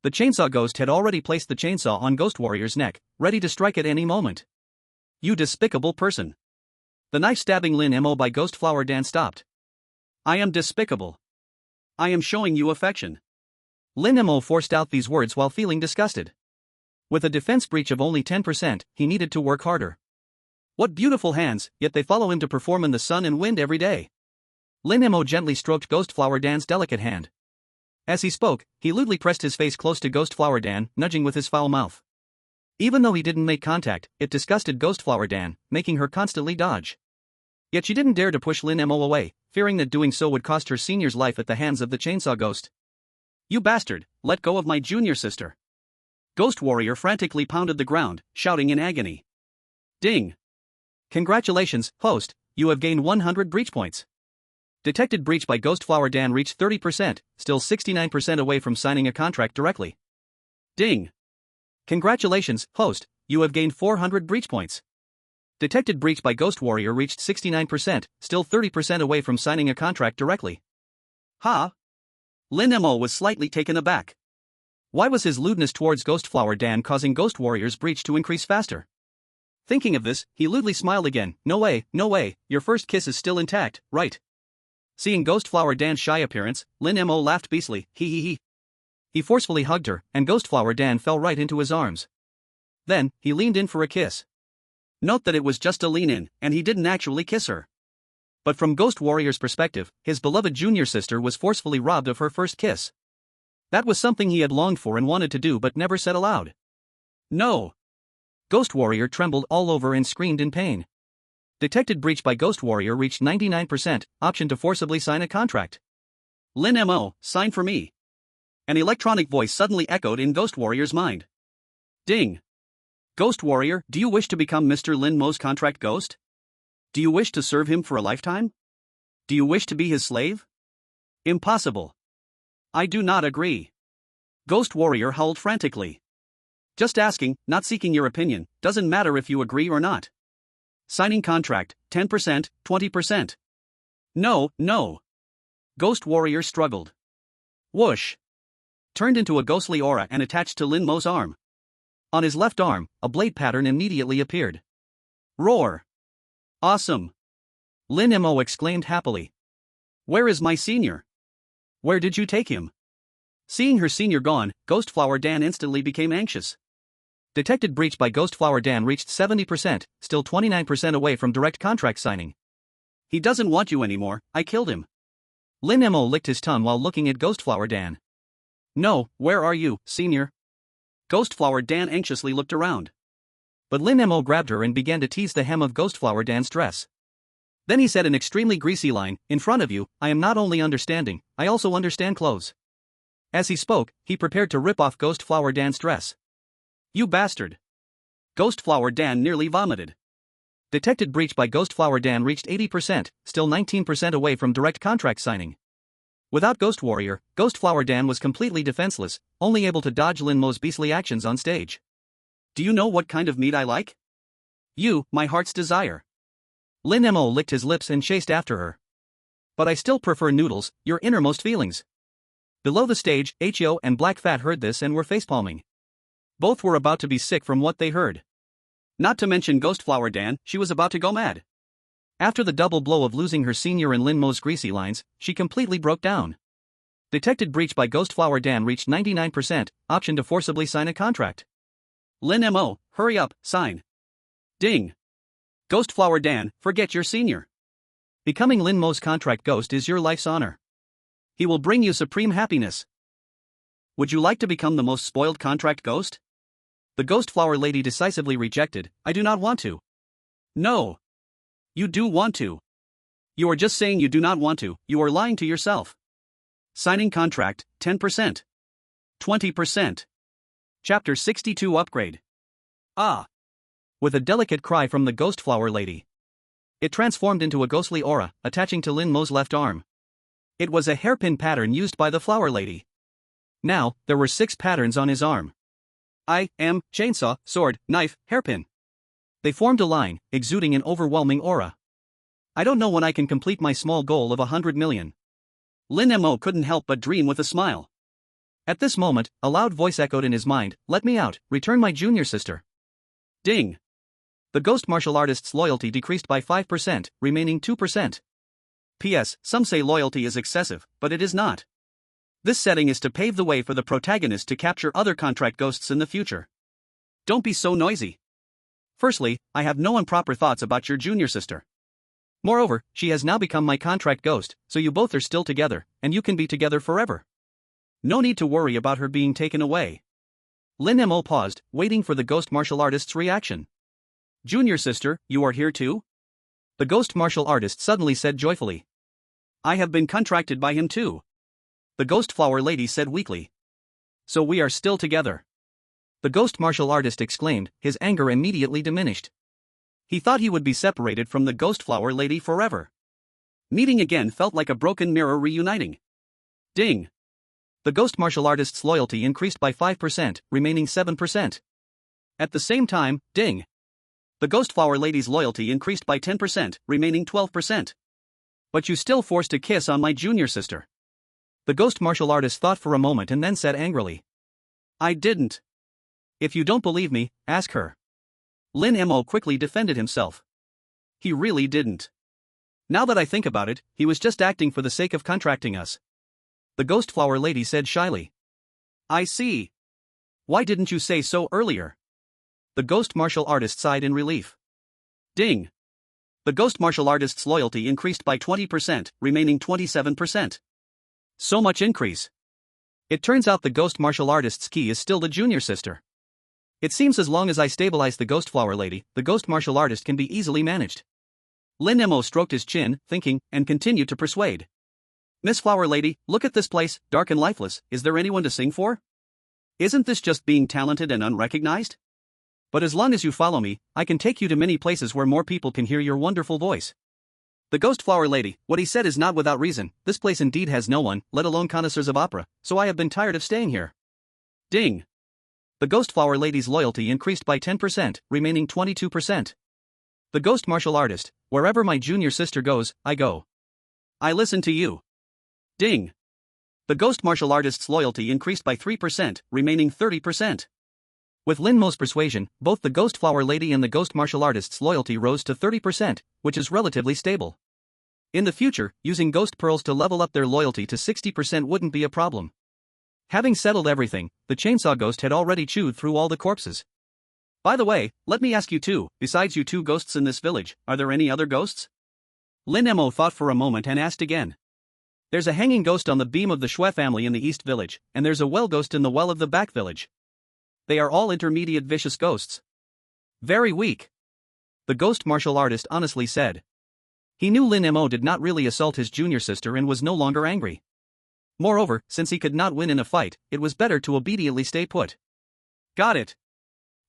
The chainsaw ghost had already placed the chainsaw on Ghost Warrior's neck, ready to strike at any moment. You despicable person. The knife stabbing Lin Mo by Ghost Flower Dan stopped. I am despicable. I am showing you affection. Lin Mo forced out these words while feeling disgusted. With a defense breach of only 10%, he needed to work harder. What beautiful hands, yet they follow him to perform in the sun and wind every day. Lin Mo gently stroked Ghost Flower Dan's delicate hand. As he spoke, he lewdly pressed his face close to Ghost Flower Dan, nudging with his foul mouth. Even though he didn't make contact, it disgusted Ghost Flower Dan, making her constantly dodge. Yet she didn't dare to push Lin Mo away, fearing that doing so would cost her senior's life at the hands of the chainsaw ghost. You bastard, let go of my junior sister. Ghost Warrior frantically pounded the ground, shouting in agony. Ding. Congratulations, host, you have gained 100 breach points. Detected breach by Ghost Flower Dan reached 30%, still 69% away from signing a contract directly. Ding. Congratulations, host, you have gained 400 breach points. Detected breach by Ghost Warrior reached 69%, still 30% away from signing a contract directly. Ha! Lin Mo was slightly taken aback. Why was his lewdness towards Ghost Flower Dan causing Ghost Warrior's breach to increase faster? Thinking of this, he lewdly smiled again. No way, your first kiss is still intact, right? Seeing Ghost Flower Dan's shy appearance, Lin Mo laughed beastly. He. He forcefully hugged her, and Ghost Flower Dan fell right into his arms. Then, he leaned in for a kiss. Note that it was just a lean in, and he didn't actually kiss her. But from Ghost Warrior's perspective, his beloved junior sister was forcefully robbed of her first kiss. That was something he had longed for and wanted to do but never said aloud. No! Ghost Warrior trembled all over and screamed in pain. Detected breach by Ghost Warrior reached 99%, option to forcibly sign a contract. Lin Mo, sign for me. An electronic voice suddenly echoed in Ghost Warrior's mind. Ding. Ghost Warrior, do you wish to become Mr. Lin Mo's contract ghost? Do you wish to serve him for a lifetime? Do you wish to be his slave? Impossible. I do not agree. Ghost Warrior howled frantically. Just asking, not seeking your opinion, doesn't matter if you agree or not. Signing contract, 10%, 20%. No. Ghost Warrior struggled. Whoosh. Turned into a ghostly aura and attached to Lin Mo's arm. On his left arm, a blade pattern immediately appeared. Roar. Awesome. Lin Mo exclaimed happily. Where is my senior? Where did you take him? Seeing her senior gone, Ghost Flower Dan instantly became anxious. Detected breach by Ghost Flower Dan reached 70%, still 29% away from direct contract signing. He doesn't want you anymore, I killed him. Lin Mo licked his tongue while looking at Ghost Flower Dan. No, where are you, senior? Ghost Flower Dan anxiously looked around. But Lin Mo grabbed her and began to tease the hem of Ghost Flower Dan's dress. Then he said an extremely greasy line, in front of you, I am not only understanding, I also understand clothes. As he spoke, he prepared to rip off Ghost Flower Dan's dress. You bastard. Ghost Flower Dan nearly vomited. Detected breach by Ghost Flower Dan reached 80%, still 19% away from direct contract signing. Without Ghost Warrior, Ghost Flower Dan was completely defenseless, only able to dodge Lin Mo's beastly actions on stage. Do you know what kind of meat I like? You, my heart's desire. Lin Mo licked his lips and chased after her. But I still prefer noodles, your innermost feelings. Below the stage, Ho and Black Fat heard this and were facepalming. Both were about to be sick from what they heard. Not to mention Ghost Flower Dan, she was about to go mad. After the double blow of losing her senior and Lin Mo's greasy lines, she completely broke down. Detected breach by Ghost Flower Dan reached 99%, option to forcibly sign a contract. Lin Mo, hurry up, sign. Ding. Ghost Flower Dan, forget your senior. Becoming Lin Mo's contract ghost is your life's honor. He will bring you supreme happiness. Would you like to become the most spoiled contract ghost? The ghost flower lady decisively rejected. I do not want to. No. You do want to. You are just saying you do not want to, you are lying to yourself. Signing contract, 10%. 20%. Chapter 62 Upgrade. Ah! With a delicate cry from the ghost flower lady. It transformed into a ghostly aura, attaching to Lin Mo's left arm. It was a hairpin pattern used by the flower lady. Now, there were 6 patterns on his arm. I am chainsaw, sword, knife, hairpin. They formed a line, exuding an overwhelming aura. I don't know when I can complete my small goal of 100 million. Lin Mo couldn't help but dream with a smile. At this moment, a loud voice echoed in his mind, let me out, return my junior sister. Ding. The ghost martial artist's loyalty decreased by 5%, remaining 2%. P.S. Some say loyalty is excessive, but it is not. This setting is to pave the way for the protagonist to capture other contract ghosts in the future. Don't be so noisy. Firstly, I have no improper thoughts about your junior sister. Moreover, she has now become my contract ghost, so you both are still together, and you can be together forever. No need to worry about her being taken away. Lin Mo paused, waiting for the ghost martial artist's reaction. Junior sister, you are here too? The ghost martial artist suddenly said joyfully. I have been contracted by him too. The ghost flower lady said weakly. So we are still together. The ghost martial artist exclaimed, his anger immediately diminished. He thought he would be separated from the ghost flower lady forever. Meeting again felt like a broken mirror reuniting. Ding. The ghost martial artist's loyalty increased by 5%, remaining 7%. At the same time, ding. The ghost flower lady's loyalty increased by 10%, remaining 12%. But you still forced a kiss on my junior sister. The ghost martial artist thought for a moment and then said angrily. I didn't. If you don't believe me, ask her. Lin Mo quickly defended himself. He really didn't. Now that I think about it, he was just acting for the sake of contracting us. The ghost flower lady said shyly. I see. Why didn't you say so earlier? The ghost martial artist sighed in relief. Ding. The ghost martial artist's loyalty increased by 20%, remaining 27%. So much increase. It turns out the ghost martial artist's key is still the junior sister. It seems as long as I stabilize the ghost flower lady, the ghost martial artist can be easily managed. Lin Mo stroked his chin, thinking, and continued to persuade. Miss Flower Lady, look at this place, dark and lifeless, is there anyone to sing for? Isn't this just being talented and unrecognized? But as long as you follow me, I can take you to many places where more people can hear your wonderful voice. The ghost flower lady, what he said is not without reason, this place indeed has no one, let alone connoisseurs of opera, so I have been tired of staying here. Ding. The ghost flower lady's loyalty increased by 10%, remaining 22%. The ghost martial artist, wherever my junior sister goes, I go. I listen to you. Ding. The ghost martial artist's loyalty increased by 3%, remaining 30%. With Lin Mo's persuasion, both the ghost flower lady and the ghost martial artist's loyalty rose to 30%, which is relatively stable. In the future, using ghost pearls to level up their loyalty to 60% wouldn't be a problem. Having settled everything, the chainsaw ghost had already chewed through all the corpses. By the way, let me ask you too, besides you 2 ghosts in this village, are there any other ghosts? Lin Mo thought for a moment and asked again. There's a hanging ghost on the beam of the Shui family in the East Village, and there's a well ghost in the well of the Back Village. They are all intermediate vicious ghosts. Very weak. The ghost martial artist honestly said. He knew Lin Mo did not really assault his junior sister and was no longer angry. Moreover, since he could not win in a fight, it was better to obediently stay put. Got it.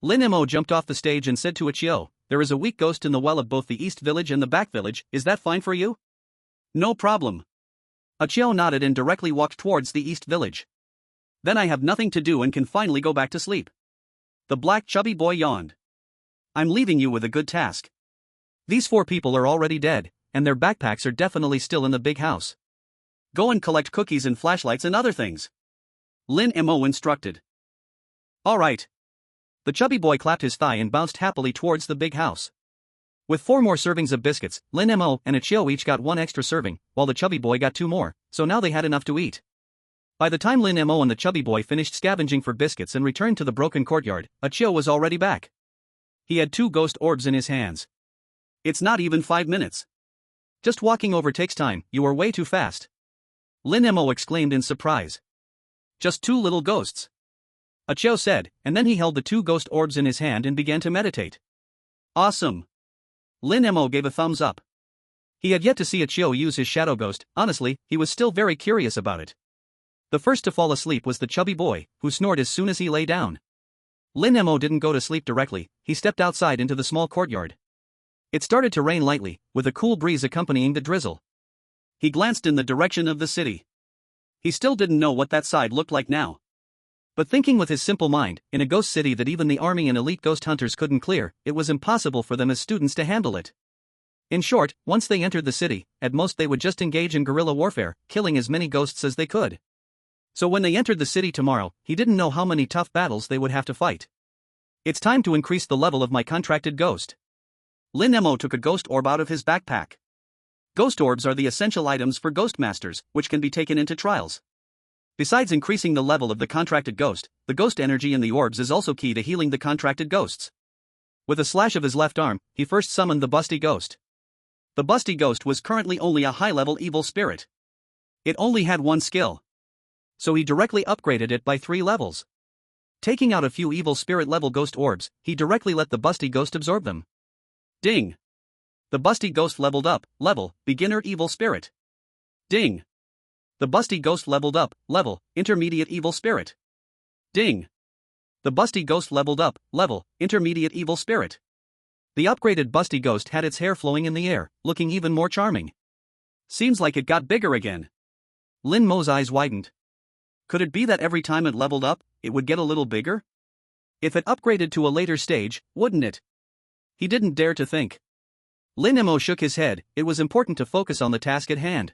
Lin Mo jumped off the stage and said to Ichio, there is a weak ghost in the well of both the East Village and the Back Village, is that fine for you? No problem. Ichio nodded and directly walked towards the East Village. Then I have nothing to do and can finally go back to sleep. The black chubby boy yawned. I'm leaving you with a good task. These 4 people are already dead, and their backpacks are definitely still in the big house. Go and collect cookies and flashlights and other things. Lin Mo instructed. All right. The chubby boy clapped his thigh and bounced happily towards the big house. With 4 more servings of biscuits, Lin Mo and Ichio each got 1 extra serving, while the chubby boy got 2 more, so now they had enough to eat. By the time Lin Mo and the chubby boy finished scavenging for biscuits and returned to the broken courtyard, Ichio was already back. He had 2 ghost orbs in his hands. It's not even 5 minutes. Just walking over takes time, you are way too fast. Lin Mo exclaimed in surprise. Just two little ghosts. Achou said, and then he held the two ghost orbs in his hand and began to meditate. Awesome. Lin Mo gave a thumbs up. He had yet to see Achou use his shadow ghost. Honestly, he was still very curious about it. The first to fall asleep was the chubby boy, who snored as soon as he lay down. Lin Mo didn't go to sleep directly, he stepped outside into the small courtyard. It started to rain lightly, with a cool breeze accompanying the drizzle. He glanced in the direction of the city. He still didn't know what that side looked like now. But thinking with his simple mind, in a ghost city that even the army and elite ghost hunters couldn't clear, it was impossible for them as students to handle it. In short, once they entered the city, at most they would just engage in guerrilla warfare, killing as many ghosts as they could. So when they entered the city tomorrow, he didn't know how many tough battles they would have to fight. It's time to increase the level of my contracted ghost. Lin Mo took a ghost orb out of his backpack. Ghost orbs are the essential items for ghost masters, which can be taken into trials. Besides increasing the level of the contracted ghost, the ghost energy in the orbs is also key to healing the contracted ghosts. With a slash of his left arm, he first summoned the busty ghost. The busty ghost was currently only a high-level evil spirit. It only had one skill. So he directly upgraded it by 3 levels. Taking out a few evil spirit level ghost orbs, he directly let the busty ghost absorb them. Ding! The busty ghost leveled up, level, beginner evil spirit. Ding! The busty ghost leveled up, level, intermediate evil spirit. Ding! The busty ghost leveled up, level, intermediate evil spirit. The upgraded busty ghost had its hair flowing in the air, looking even more charming. Seems like it got bigger again. Lin Mo's eyes widened. Could it be that every time it leveled up, it would get a little bigger? If it upgraded to a later stage, wouldn't it? He didn't dare to think. Lin Mo shook his head. It was important to focus on the task at hand.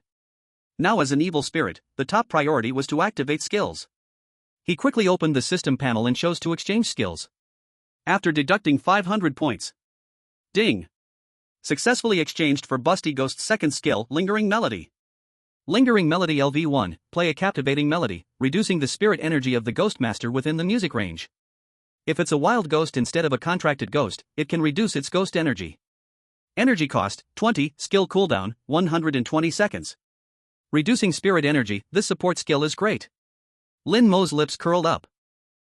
Now as an evil spirit, the top priority was to activate skills. He quickly opened the system panel and chose to exchange skills. After deducting 500 points. Ding! Successfully exchanged for Busty Ghost's second skill, Lingering Melody. Lingering Melody LV1, play a captivating melody, reducing the spirit energy of the Ghost Master within the music range. If it's a wild ghost instead of a contracted ghost, it can reduce its ghost energy. Energy cost, 20, skill cooldown, 120 seconds. Reducing spirit energy, this support skill is great. Lin Mo's lips curled up.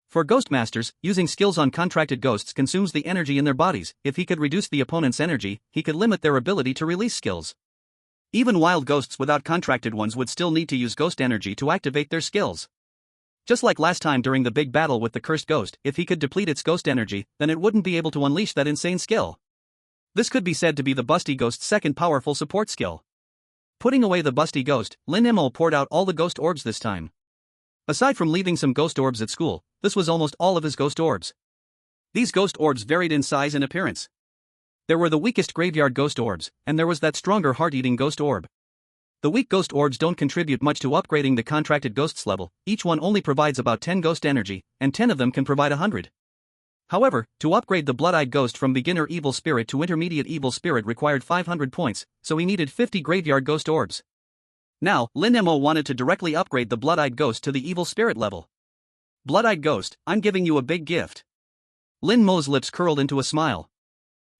For ghost masters, using skills on contracted ghosts consumes the energy in their bodies. If he could reduce the opponent's energy, he could limit their ability to release skills. Even wild ghosts without contracted ones would still need to use ghost energy to activate their skills. Just like last time during the big battle with the cursed ghost, if he could deplete its ghost energy, then it wouldn't be able to unleash that insane skill. This could be said to be the Busty Ghost's second powerful support skill. Putting away the Busty Ghost, Lin Mo poured out all the ghost orbs this time. Aside from leaving some ghost orbs at school, this was almost all of his ghost orbs. These ghost orbs varied in size and appearance. There were the weakest graveyard ghost orbs, and there was that stronger heart-eating ghost orb. The weak ghost orbs don't contribute much to upgrading the contracted ghost's level. Each one only provides about 10 ghost energy, and 10 of them can provide 100. However, to upgrade the blood-eyed ghost from beginner evil spirit to intermediate evil spirit required 500 points, so he needed 50 graveyard ghost orbs. Now, Lin Mo wanted to directly upgrade the blood-eyed ghost to the evil spirit level. Blood-eyed ghost, I'm giving you a big gift. Lin Mo's lips curled into a smile.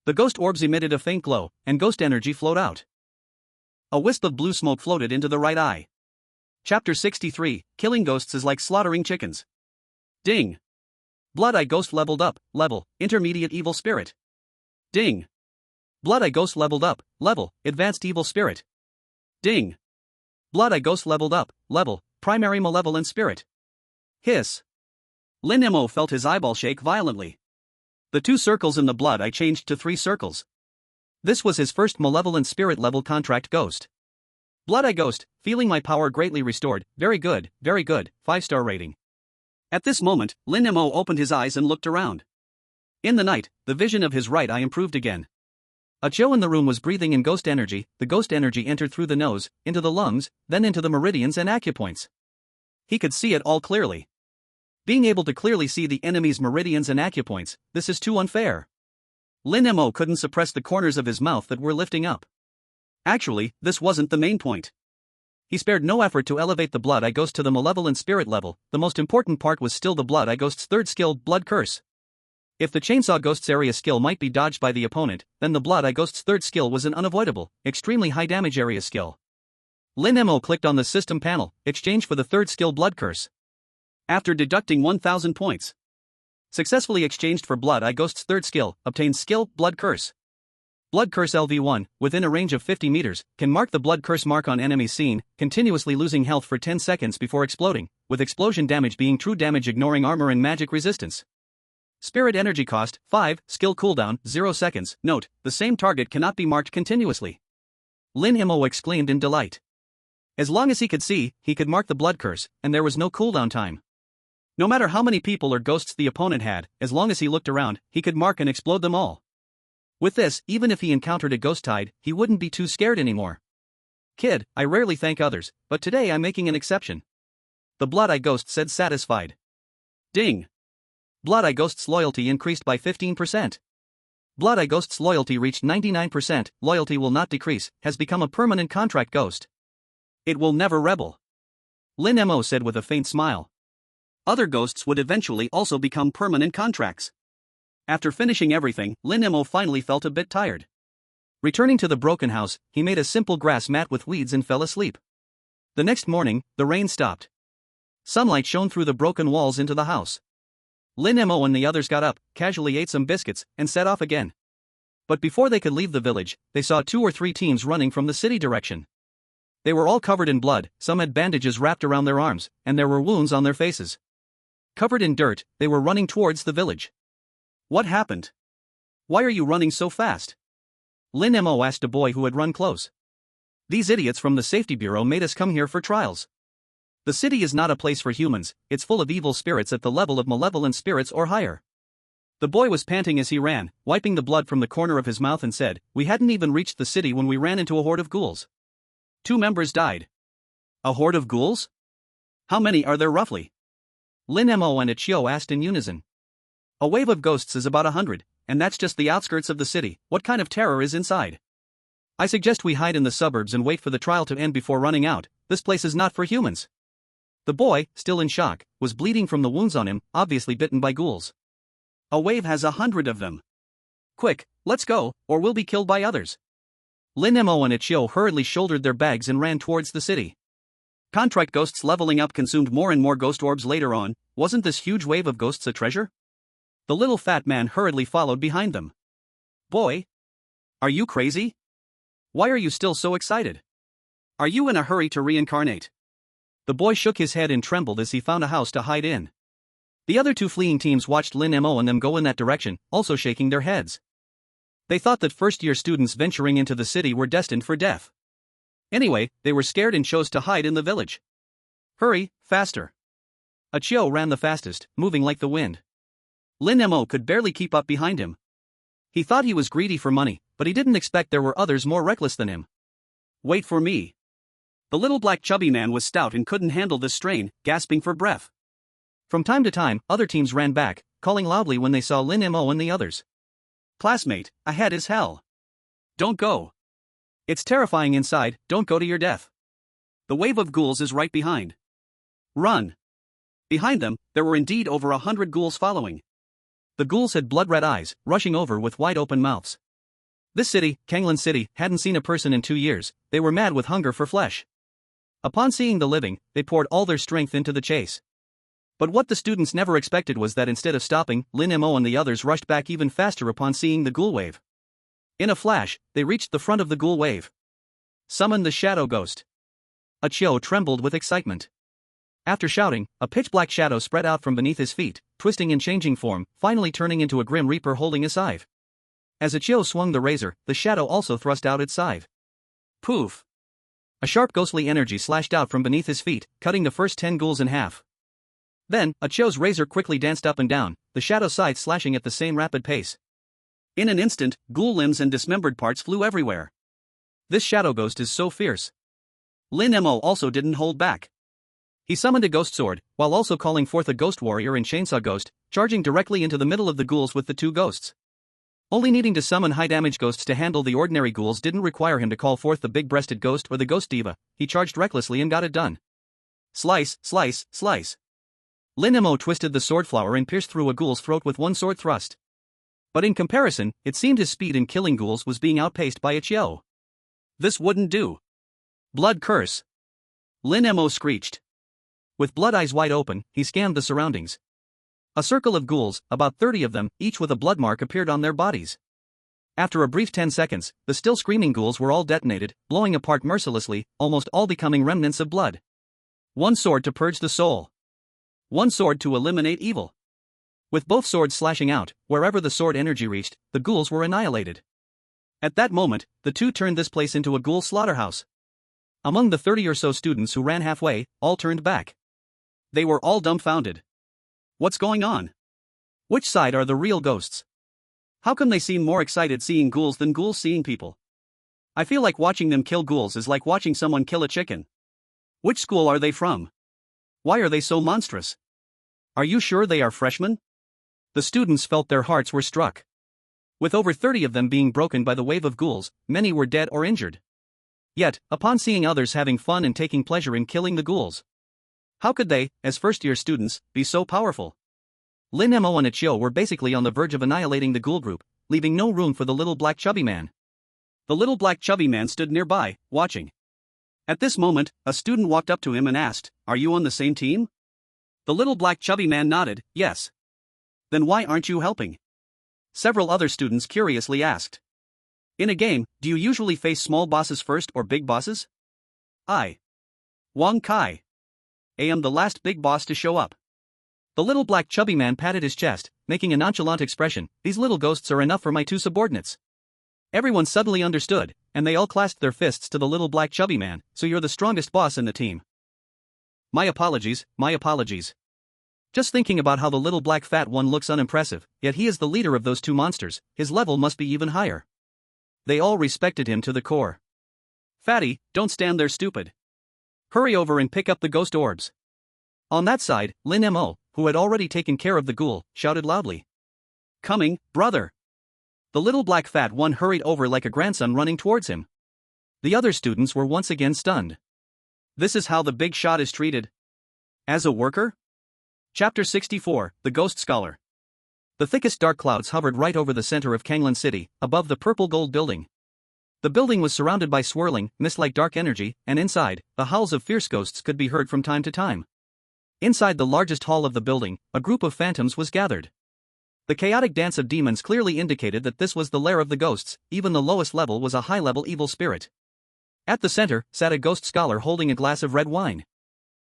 The ghost orbs emitted a faint glow, and ghost energy flowed out. A wisp of blue smoke floated into the right eye. Chapter 63, Killing Ghosts is like slaughtering chickens. Ding! Blood-Eye Ghost leveled up, level, intermediate evil spirit. Ding! Blood-Eye Ghost leveled up, level, advanced evil spirit. Ding! Blood-Eye Ghost leveled up, level, primary malevolent spirit. Hiss! Lin Mo felt his eyeball shake violently. The 2 circles in the blood-eye changed to 3 circles. This was his first malevolent spirit level contract ghost. Blood-Eye Ghost, feeling my power greatly restored, very good, 5-star rating. At this moment, Lin Mo opened his eyes and looked around. In the night, the vision of his right eye improved again. Achou in the room was breathing in ghost energy. The ghost energy entered through the nose, into the lungs, then into the meridians and acupoints. He could see it all clearly. Being able to clearly see the enemy's meridians and acupoints, this is too unfair. Lin Mo couldn't suppress the corners of his mouth that were lifting up. Actually, this wasn't the main point. He spared no effort to elevate the Blood-Eye Ghost to the malevolent spirit level. The most important part was still the Blood-Eye Ghost's third skill, Blood Curse. If the Chainsaw Ghost's area skill might be dodged by the opponent, then the Blood Eye Ghost's third skill was an unavoidable, extremely high damage area skill. Lin Mo clicked on the system panel, exchange for the third skill Blood Curse. After deducting 1000 points, successfully exchanged for Blood Eye Ghost's third skill, obtains skill, Blood Curse. Blood Curse LV1, within a range of 50 meters, can mark the Blood Curse mark on enemy scene, continuously losing health for 10 seconds before exploding, with explosion damage being true damage ignoring armor and magic resistance. Spirit energy cost, 5, skill cooldown, 0 seconds. Note, the same target cannot be marked continuously. Lin Mo exclaimed in delight. As long as he could see, he could mark the Blood Curse, and there was no cooldown time. No matter how many people or ghosts the opponent had, as long as he looked around, he could mark and explode them all. With this, even if he encountered a ghost tide, he wouldn't be too scared anymore. Kid, I rarely thank others, but today I'm making an exception. The Blood Eye Ghost said satisfied. Ding! Blood Eye Ghost's loyalty increased by 15%. Blood Eye Ghost's loyalty reached 99%, loyalty will not decrease, has become a permanent contract ghost. It will never rebel. Lin Mo said with a faint smile. Other ghosts would eventually also become permanent contracts. After finishing everything, Lin Mo finally felt a bit tired. Returning to the broken house, he made a simple grass mat with weeds and fell asleep. The next morning, the rain stopped. Sunlight shone through the broken walls into the house. Lin Mo and the others got up, casually ate some biscuits, and set off again. But before they could leave the village, they saw 2 or 3 teams running from the city direction. They were all covered in blood, some had bandages wrapped around their arms, and there were wounds on their faces. Covered in dirt, they were running towards the village. What happened? Why are you running so fast? Lin Mo asked a boy who had run close. These idiots from the safety bureau made us come here for trials. The city is not a place for humans, it's full of evil spirits at the level of malevolent spirits or higher. The boy was panting as he ran, wiping the blood from the corner of his mouth and said, we hadn't even reached the city when we ran into a horde of ghouls. 2 members died. A horde of ghouls? How many are there roughly? Lin Mo and Ichio asked in unison. A wave of ghosts is about 100, and that's just the outskirts of the city. What kind of terror is inside? I suggest we hide in the suburbs and wait for the trial to end before running out. This place is not for humans. The boy, still in shock, was bleeding from the wounds on him, obviously bitten by ghouls. A wave has 100 of them. Quick, let's go, or we'll be killed by others. Lin Mo and Ichio hurriedly shouldered their bags and ran towards the city. Contract ghosts leveling up consumed more and more ghost orbs later on. Wasn't this huge wave of ghosts a treasure? The little fat man hurriedly followed behind them. Boy? Are you crazy? Why are you still so excited? Are you in a hurry to reincarnate? The boy shook his head and trembled as he found a house to hide in. The other 2 fleeing teams watched Lin Mo and them go in that direction, also shaking their heads. They thought that first-year students venturing into the city were destined for death. Anyway, they were scared and chose to hide in the village. Hurry, faster. Ichio ran the fastest, moving like the wind. Lin Mo could barely keep up behind him. He thought he was greedy for money, but he didn't expect there were others more reckless than him. Wait for me. The little black chubby man was stout and couldn't handle the strain, gasping for breath. From time to time, other teams ran back, calling loudly when they saw Lin Mo and the others. Classmate, ahead is hell. Don't go. It's terrifying inside, don't go to your death. The wave of ghouls is right behind. Run. Behind them, there were indeed over 100 ghouls following. The ghouls had blood-red eyes, rushing over with wide-open mouths. This city, Kanglan City, hadn't seen a person in 2 years. They were mad with hunger for flesh. Upon seeing the living, they poured all their strength into the chase. But what the students never expected was that instead of stopping, Lin Mo and the others rushed back even faster upon seeing the ghoul wave. In a flash, they reached the front of the ghoul wave. Summon the shadow ghost. Ichio trembled with excitement. After shouting, a pitch-black shadow spread out from beneath his feet, twisting and changing form, finally turning into a grim reaper holding a scythe. As Ichio swung the razor, the shadow also thrust out its scythe. Poof! A sharp ghostly energy slashed out from beneath his feet, cutting the first 10 ghouls in half. Then, Ichio's razor quickly danced up and down, the shadow scythe slashing at the same rapid pace. In an instant, ghoul limbs and dismembered parts flew everywhere. This shadow ghost is so fierce. Lin Mo also didn't hold back. He summoned a ghost sword, while also calling forth a ghost warrior and chainsaw ghost, charging directly into the middle of the ghouls with the 2 ghosts. Only needing to summon high-damage ghosts to handle the ordinary ghouls didn't require him to call forth the big-breasted ghost or the ghost diva. He charged recklessly and got it done. Slice, slice, slice. Lin Mo twisted the sword flower and pierced through a ghoul's throat with one sword thrust. But in comparison, it seemed his speed in killing ghouls was being outpaced by its yo. This wouldn't do. Blood curse. Lin Mo screeched. With blood eyes wide open, he scanned the surroundings. A circle of ghouls, about 30 of them, each with a blood mark, appeared on their bodies. After a brief 10 seconds, the still screaming ghouls were all detonated, blowing apart mercilessly, almost all becoming remnants of blood. One sword to purge the soul. One sword to eliminate evil. With both swords slashing out, wherever the sword energy reached, the ghouls were annihilated. At that moment, the two turned this place into a ghoul slaughterhouse. Among the 30 or so students who ran halfway, all turned back. They were all dumbfounded. What's going on? Which side are the real ghosts? How come they seem more excited seeing ghouls than ghouls seeing people? I feel like watching them kill ghouls is like watching someone kill a chicken. Which school are they from? Why are they so monstrous? Are you sure they are freshmen? The students felt their hearts were struck. With over 30 of them being broken by the wave of ghouls, many were dead or injured. Yet, upon seeing others having fun and taking pleasure in killing the ghouls, how could they, as first-year students, be so powerful? Lin Mo and Achio were basically on the verge of annihilating the ghoul group, leaving no room for the little black chubby man. The little black chubby man stood nearby, watching. At this moment, a student walked up to him and asked, "Are you on the same team?" The little black chubby man nodded, "Yes." "Then why aren't you helping?" Several other students curiously asked. "In a game, do you usually face small bosses first or big bosses?" "I, Wang Kai, am the last big boss to show up." The little black chubby man patted his chest, making a nonchalant expression. "These little ghosts are enough for my two subordinates." Everyone suddenly understood, and they all clasped their fists to the little black chubby man. "So you're the strongest boss in the team." My apologies, my apologies. Just thinking about how the little black fat one looks unimpressive, yet he is the leader of those two monsters, his level must be even higher. They all respected him to the core. "Fatty, don't stand there stupid. Hurry over and pick up the ghost orbs." On that side, Lin Mo, who had already taken care of the ghoul, shouted loudly. "Coming, brother." The little black fat one hurried over like a grandson running towards him. The other students were once again stunned. This is how the big shot is treated? As a worker? Chapter 64, The Ghost Scholar. The thickest dark clouds hovered right over the center of Kanglan City, above the purple gold building. The building was surrounded by swirling, mist-like dark energy, and inside, the howls of fierce ghosts could be heard from time to time. Inside the largest hall of the building, a group of phantoms was gathered. The chaotic dance of demons clearly indicated that this was the lair of the ghosts. Even the lowest level was a high-level evil spirit. At the center sat a ghost scholar holding a glass of red wine.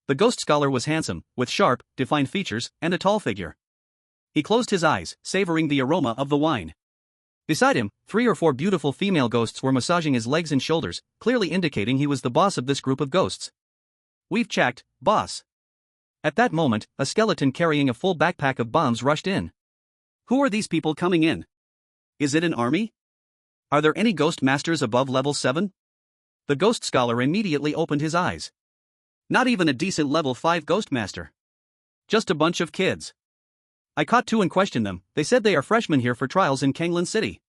The ghost scholar was handsome, with sharp, defined features, and a tall figure. He closed his eyes, savoring the aroma of the wine. Beside him, 3 or 4 beautiful female ghosts were massaging his legs and shoulders, clearly indicating he was the boss of this group of ghosts. "We've checked, boss." At that moment, a skeleton carrying a full backpack of bombs rushed in. "Who are these people coming in? Is it an army? Are there any ghost masters above level 7? The ghost scholar immediately opened his eyes. Not even a decent level 5 ghost master. Just a bunch of kids. I caught 2 and questioned them. They said they are freshmen here for trials in Kanglan City.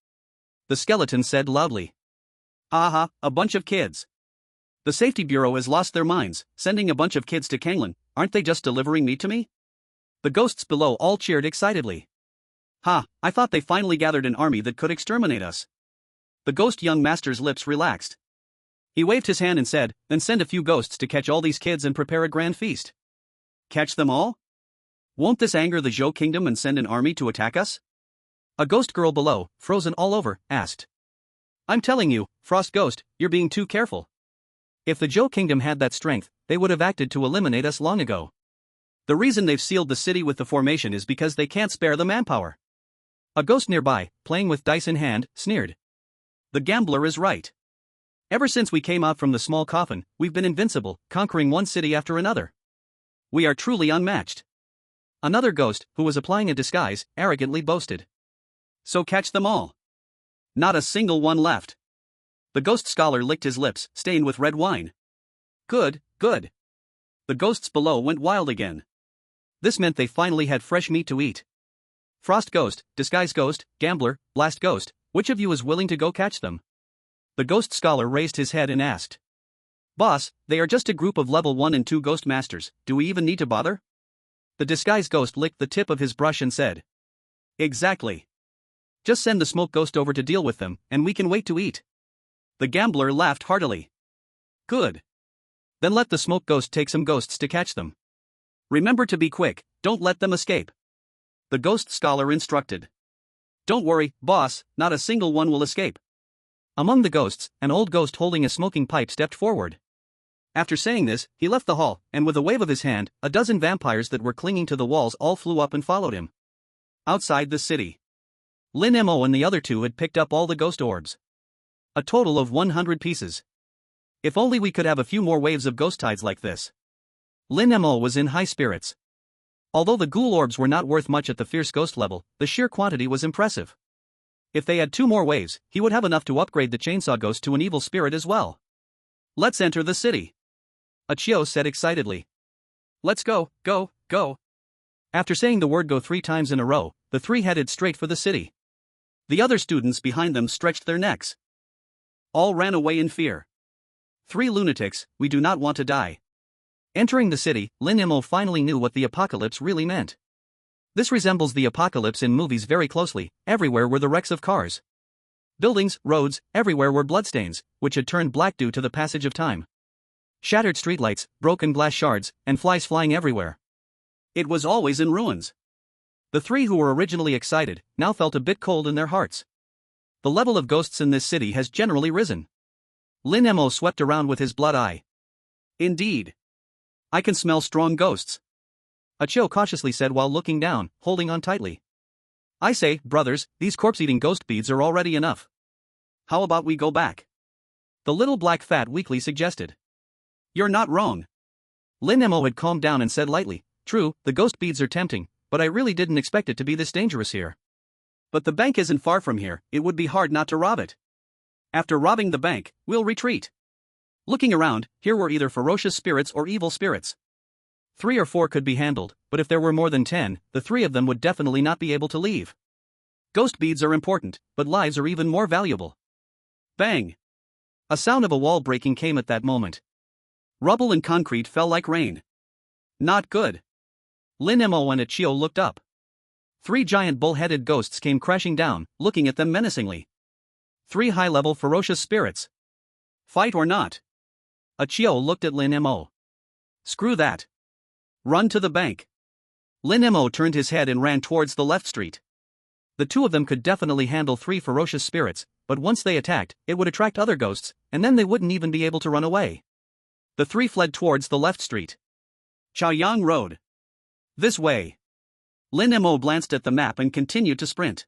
The skeleton said loudly. Aha, a bunch of kids. The Safety Bureau has lost their minds, sending a bunch of kids to Kanglan. Aren't they just delivering meat to me? The ghosts below all cheered excitedly. Ha, I thought they finally gathered an army that could exterminate us. The ghost young master's lips relaxed. He waved his hand and said, "Then send a few ghosts to catch all these kids and prepare a grand feast." "Catch them all? Won't this anger the Zhou Kingdom and send an army to attack us?" A ghost girl below, frozen all over, asked. "I'm telling you, Frost Ghost, you're being too careful. If the Zhou Kingdom had that strength, they would have acted to eliminate us long ago. The reason they've sealed the city with the formation is because they can't spare the manpower." A ghost nearby, playing with dice in hand, sneered. "The gambler is right. Ever since we came out from the small coffin, we've been invincible, conquering one city after another. We are truly unmatched." Another ghost, who was applying a disguise, arrogantly boasted. "So catch them all. Not a single one left." The ghost scholar licked his lips, stained with red wine. "Good, good." The ghosts below went wild again. This meant they finally had fresh meat to eat. "Frost Ghost, Disguise Ghost, Gambler, Blast Ghost, which of you is willing to go catch them?" The ghost scholar raised his head and asked. "Boss, they are just a group of level 1 and 2 ghost masters, do we even need to bother?" The disguise ghost licked the tip of his brush and said. "Exactly. Just send the smoke ghost over to deal with them, and we can wait to eat. The gambler laughed heartily. Good. Then let the smoke ghost take some ghosts to catch them. Remember to be quick, don't let them escape. The ghost scholar instructed. Don't worry, boss, not a single one will escape. Among the ghosts, an old ghost holding a smoking pipe stepped forward. After saying this, he left the hall, and with a wave of his hand, a dozen vampires that were clinging to the walls all flew up and followed him. Outside the city, Lin Mo and the other two had picked up all the ghost orbs. A total of 100 pieces. If only we could have a few more waves of ghost tides like this. Lin Mo was in high spirits. Although the ghoul orbs were not worth much at the fierce ghost level, the sheer quantity was impressive. If they had 2 more waves, he would have enough to upgrade the chainsaw ghost to an evil spirit as well. Let's enter the city, Achio said excitedly. Let's go, go, go. After saying the word go 3 times in a row, the 3 headed straight for the city. The other students behind them stretched their necks. All ran away in fear. 3 lunatics, we do not want to die. Entering the city, Lin Mo finally knew what the apocalypse really meant. This resembles the apocalypse in movies very closely. Everywhere were the wrecks of cars. Buildings, roads, everywhere were bloodstains, which had turned black due to the passage of time. Shattered streetlights, broken glass shards, and flies flying everywhere. It was always in ruins. The 3 who were originally excited now felt a bit cold in their hearts. The level of ghosts in this city has generally risen. Lin Mo swept around with his blood eye. Indeed. I can smell strong ghosts, Achio cautiously said while looking down, holding on tightly. I say, brothers, these corpse-eating ghost beads are already enough. How about we go back? The little black fat weakly suggested. You're not wrong. Lin Mo had calmed down and said lightly, true, the ghost beads are tempting, but I really didn't expect it to be this dangerous here. But the bank isn't far from here, it would be hard not to rob it. After robbing the bank, we'll retreat. Looking around, here were either ferocious spirits or evil spirits. 3 or 4 could be handled, but if there were more than 10, the 3 of them would definitely not be able to leave. Ghost beads are important, but lives are even more valuable. Bang! A sound of a wall breaking came at that moment. Rubble and concrete fell like rain. Not good. Lin Mo and Achio looked up. 3 giant bull-headed ghosts came crashing down, looking at them menacingly. 3 high-level ferocious spirits. Fight or not? Achio looked at Lin Mo. Screw that. Run to the bank. Lin Mo turned his head and ran towards the left street. The 2 of them could definitely handle 3 ferocious spirits, but once they attacked, it would attract other ghosts, and then they wouldn't even be able to run away. The 3 fled towards the left street. Chaoyang Road. This way. Lin Mo glanced at the map and continued to sprint.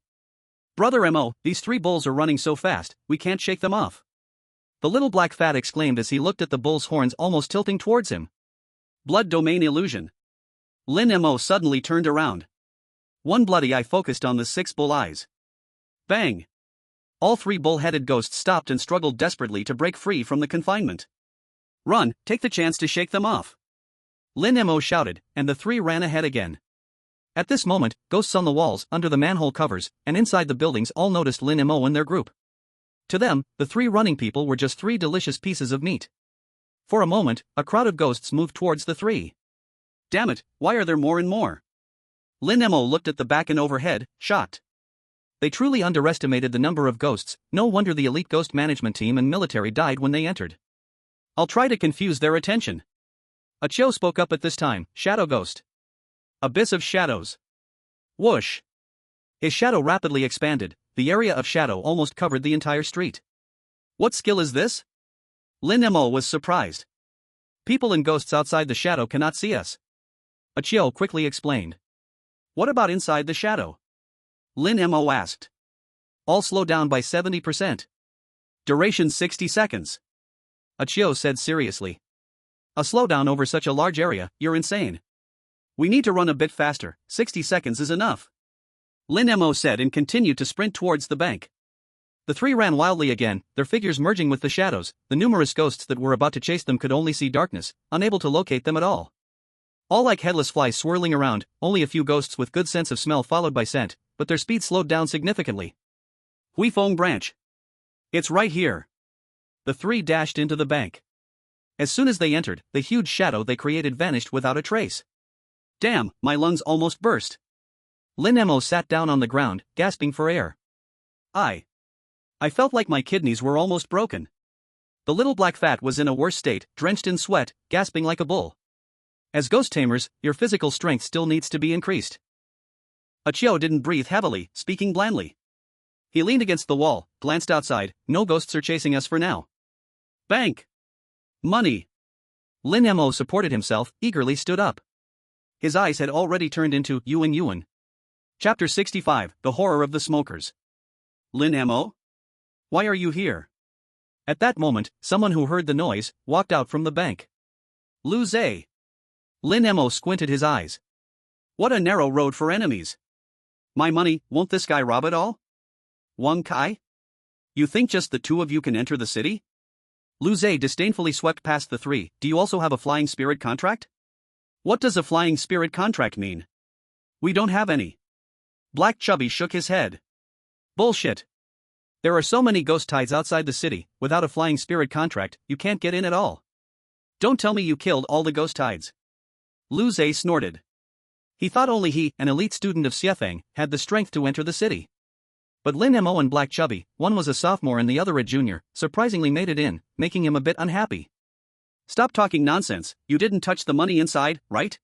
Brother Mo, these 3 bulls are running so fast, we can't shake them off. The little black fat exclaimed as he looked at the bull's horns almost tilting towards him. Blood domain illusion. Lin Mo suddenly turned around. One bloody eye focused on the 6 bull eyes. Bang! All 3 bull-headed ghosts stopped and struggled desperately to break free from the confinement. Run, take the chance to shake them off. Lin Mo shouted, and the 3 ran ahead again. At this moment, ghosts on the walls, under the manhole covers, and inside the buildings all noticed Lin Mo and their group. To them, the 3 running people were just 3 delicious pieces of meat. For a moment, a crowd of ghosts moved towards the 3. Damn it, why are there more and more? Lin Mo looked at the back and overhead, shocked. They truly underestimated the number of ghosts, no wonder the elite ghost management team and military died when they entered. I'll try to confuse their attention. Achio spoke up at this time, Shadow Ghost. Abyss of shadows. Whoosh. His shadow rapidly expanded, the area of shadow almost covered the entire street. What skill is this? Lin Mo was surprised. People and ghosts outside the shadow cannot see us. Achio quickly explained. What about inside the shadow? Lin Mo asked. All slow down by 70%. Duration 60 seconds. Achio said seriously. A slowdown over such a large area, you're insane. We need to run a bit faster, 60 seconds is enough. Lin Mo said and continued to sprint towards the bank. The 3 ran wildly again, their figures merging with the shadows. The numerous ghosts that were about to chase them could only see darkness, unable to locate them at all. All like headless flies swirling around, only a few ghosts with good sense of smell followed by scent, but their speed slowed down significantly. Huifeng branch. It's right here. The 3 dashed into the bank. As soon as they entered, the huge shadow they created vanished without a trace. Damn, my lungs almost burst. Lin Mo sat down on the ground, gasping for air. I felt like my kidneys were almost broken. The little black fat was in a worse state, drenched in sweat, gasping like a bull. As ghost tamers, your physical strength still needs to be increased. Achio didn't breathe heavily, speaking blandly. He leaned against the wall, glanced outside. No ghosts are chasing us for now. Bank. Money. Lin Mo supported himself, eagerly stood up. His eyes had already turned into Yuan. Chapter 65, The Horror of the Smokers. Lin Mo? Why are you here? At that moment, someone who heard the noise walked out from the bank. Lu Zhe. Lin Mo squinted his eyes. What a narrow road for enemies. My money, won't this guy rob it all? Wang Kai? You think just the two of you can enter the city? Lu Zhe disdainfully swept past the three. Do you also have a flying spirit contract? What does a flying spirit contract mean? We don't have any. Black Chubby shook his head. Bullshit. There are so many ghost tides outside the city, without a flying spirit contract, you can't get in at all. Don't tell me you killed all the ghost tides. Lu Zhe snorted. He thought only he, an elite student of Xiefeng, had the strength to enter the city. But Lin Mo and Black Chubby, one was a sophomore and the other a junior, surprisingly made it in, making him a bit unhappy. Stop talking nonsense, you didn't touch the money inside, right?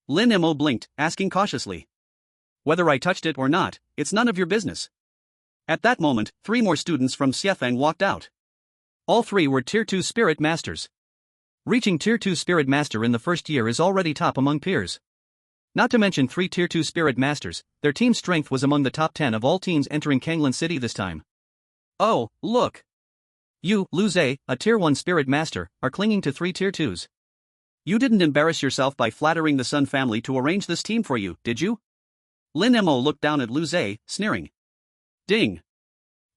Lin Mo blinked, asking cautiously. Whether I touched it or not, it's none of your business. At that moment, 3 more students from Xiefeng walked out. All 3 were Tier 2 Spirit Masters. Reaching Tier 2 Spirit Master in the first year is already top among peers. Not to mention 3 Tier 2 Spirit Masters, their team strength was among the top 10 of all teams entering Kanglan City this time. Oh, look! You, Lu Zhe, a Tier 1 Spirit Master, are clinging to 3 Tier 2s. You didn't embarrass yourself by flattering the Sun family to arrange this team for you, did you? Lin Mo looked down at Lu Zhe, sneering. Ding!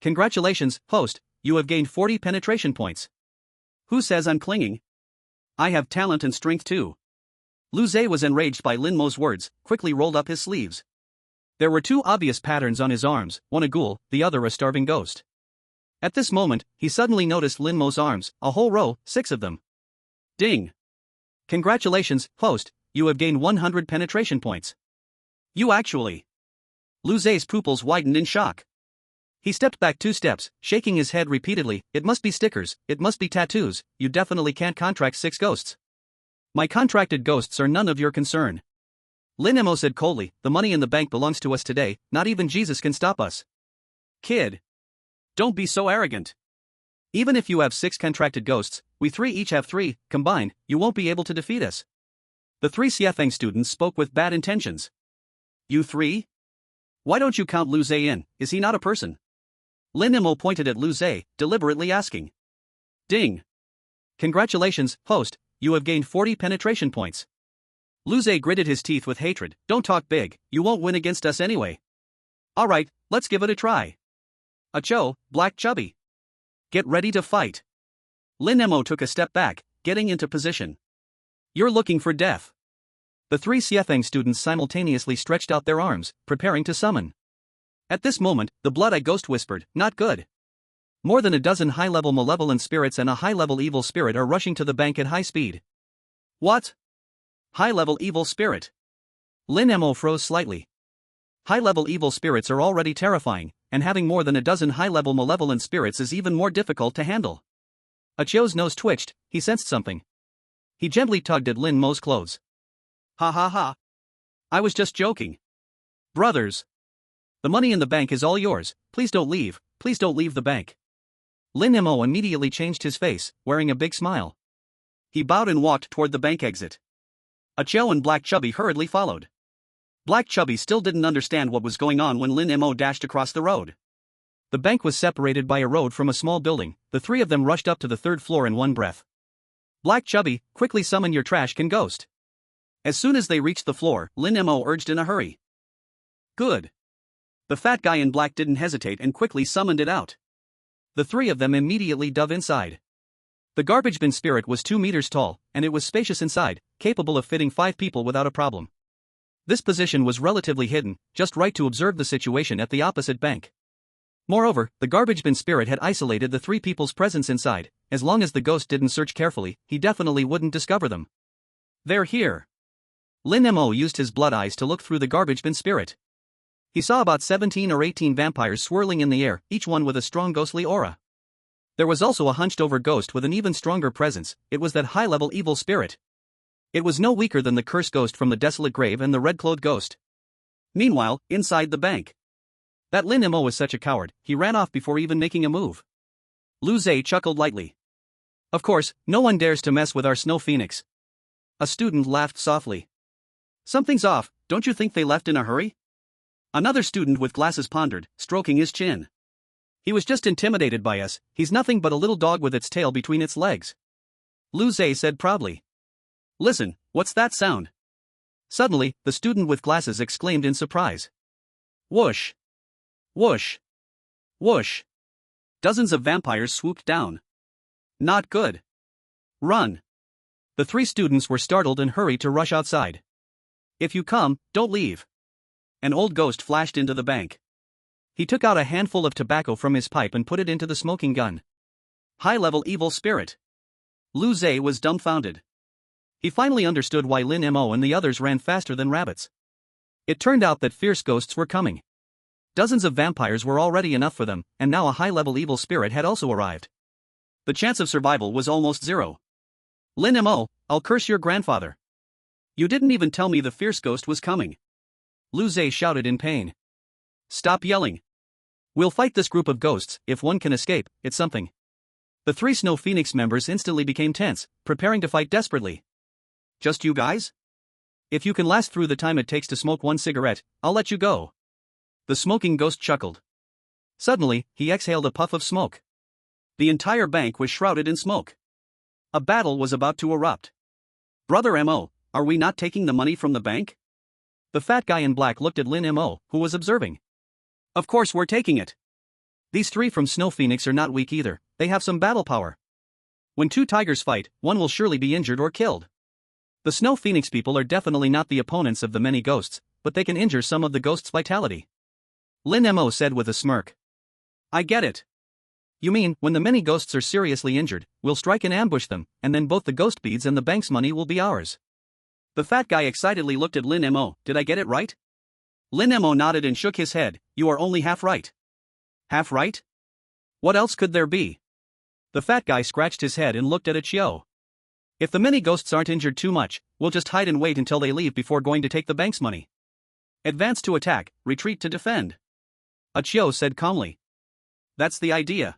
Congratulations, host, you have gained 40 penetration points. Who says I'm clinging? I have talent and strength too. Lu Zhe was enraged by Lin Mo's words, quickly rolled up his sleeves. There were 2 obvious patterns on his arms, one a ghoul, the other a starving ghost. At this moment, he suddenly noticed Lin Mo's arms, a whole row, 6 of them. Ding! Congratulations, host, you have gained 100 penetration points. You actually. Lu Zhe's pupils widened in shock. He stepped back 2 steps, shaking his head repeatedly. It must be stickers, it must be tattoos, you definitely can't contract 6 ghosts. My contracted ghosts are none of your concern. Lin Mo said coldly, the money in the bank belongs to us today, not even Jesus can stop us. Kid. Don't be so arrogant. Even if you have 6 contracted ghosts, we 3 each have 3, combined, you won't be able to defeat us. The 3 Xiefeng students spoke with bad intentions. You 3? Why don't you count Lu Zhe in, is he not a person? Lin Mo pointed at Lu Zhe, deliberately asking. Ding! Congratulations, host, you have gained 40 penetration points. Lu Zhe gritted his teeth with hatred. Don't talk big, you won't win against us anyway. Alright, let's give it a try. Achio, Black Chubby. Get ready to fight. Lin Mo took a step back, getting into position. You're looking for death. The 3 Xiefeng students simultaneously stretched out their arms, preparing to summon. At this moment, the Blood-Eye Ghost whispered, not good. More than a dozen high-level malevolent spirits and a high-level evil spirit are rushing to the bank at high speed. What? High-level evil spirit. Lin Mo froze slightly. High-level evil spirits are already terrifying, and having more than a dozen high-level malevolent spirits is even more difficult to handle. Achio's nose twitched, he sensed something. He gently tugged at Lin Mo's clothes. Ha ha ha. I was just joking. Brothers. The money in the bank is all yours, please don't leave the bank. Lin Mo immediately changed his face, wearing a big smile. He bowed and walked toward the bank exit. Achio and Black Chubby hurriedly followed. Black Chubby still didn't understand what was going on when Lin Mo dashed across the road. The bank was separated by a road from a small building. The 3 of them rushed up to the 3rd floor in one breath. Black Chubby, quickly summon your trash can ghost. As soon as they reached the floor, Lin Mo urged in a hurry. Good. The fat guy in black didn't hesitate and quickly summoned it out. The 3 of them immediately dove inside. The garbage bin spirit was 2 meters tall, and it was spacious inside, capable of fitting 5 people without a problem. This position was relatively hidden, just right to observe the situation at the opposite bank. Moreover, the garbage bin spirit had isolated the 3 people's presence inside. As long as the ghost didn't search carefully, he definitely wouldn't discover them. They're here. Lin Mo used his blood eyes to look through the garbage bin spirit. He saw about 17 or 18 vampires swirling in the air, each one with a strong ghostly aura. There was also a hunched-over ghost with an even stronger presence. It was that high-level evil spirit. It was no weaker than the cursed ghost from the desolate grave and the red-clothed ghost. Meanwhile, inside the bank. That Lin Mo was such a coward, he ran off before even making a move. Lu Zhe chuckled lightly. Of course, no one dares to mess with our snow phoenix. A student laughed softly. Something's off, don't you think they left in a hurry? Another student with glasses pondered, stroking his chin. He was just intimidated by us, he's nothing but a little dog with its tail between its legs. Lu Zhe said proudly. Listen, what's that sound? Suddenly, the student with glasses exclaimed in surprise. Whoosh! Whoosh! Whoosh! Dozens of vampires swooped down. Not good. Run! The three students were startled and hurried to rush outside. If you come, don't leave. An old ghost flashed into the bank. He took out a handful of tobacco from his pipe and put it into the smoking gun. High-level evil spirit. Lu Zhe was dumbfounded. He finally understood why Lin Mo and the others ran faster than rabbits. It turned out that fierce ghosts were coming. Dozens of vampires were already enough for them, and now a high-level evil spirit had also arrived. The chance of survival was almost zero. Lin Mo, I'll curse your grandfather. You didn't even tell me the fierce ghost was coming. Lu Zhe shouted in pain. Stop yelling. We'll fight this group of ghosts. If one can escape, it's something. The three Snow Phoenix members instantly became tense, preparing to fight desperately. Just you guys? If you can last through the time it takes to smoke one cigarette, I'll let you go. The smoking ghost chuckled. Suddenly, he exhaled a puff of smoke. The entire bank was shrouded in smoke. A battle was about to erupt. Brother Mo, are we not taking the money from the bank? The fat guy in black looked at Lin Mo, who was observing. Of course we're taking it. These three from Snow Phoenix are not weak either, they have some battle power. When two tigers fight, one will surely be injured or killed. The Snow Phoenix people are definitely not the opponents of the many ghosts, but they can injure some of the ghosts' vitality. Lin Mo said with a smirk. I get it. You mean, when the many ghosts are seriously injured, we'll strike and ambush them, and then both the ghost beads and the bank's money will be ours. The fat guy excitedly looked at Lin Mo. Did I get it right? Lin Mo nodded and shook his head. You are only half right. Half right? What else could there be? The fat guy scratched his head and looked at Chiyo. If the many ghosts aren't injured too much, we'll just hide and wait until they leave before going to take the bank's money. Advance to attack, retreat to defend. Chiyo said calmly. That's the idea.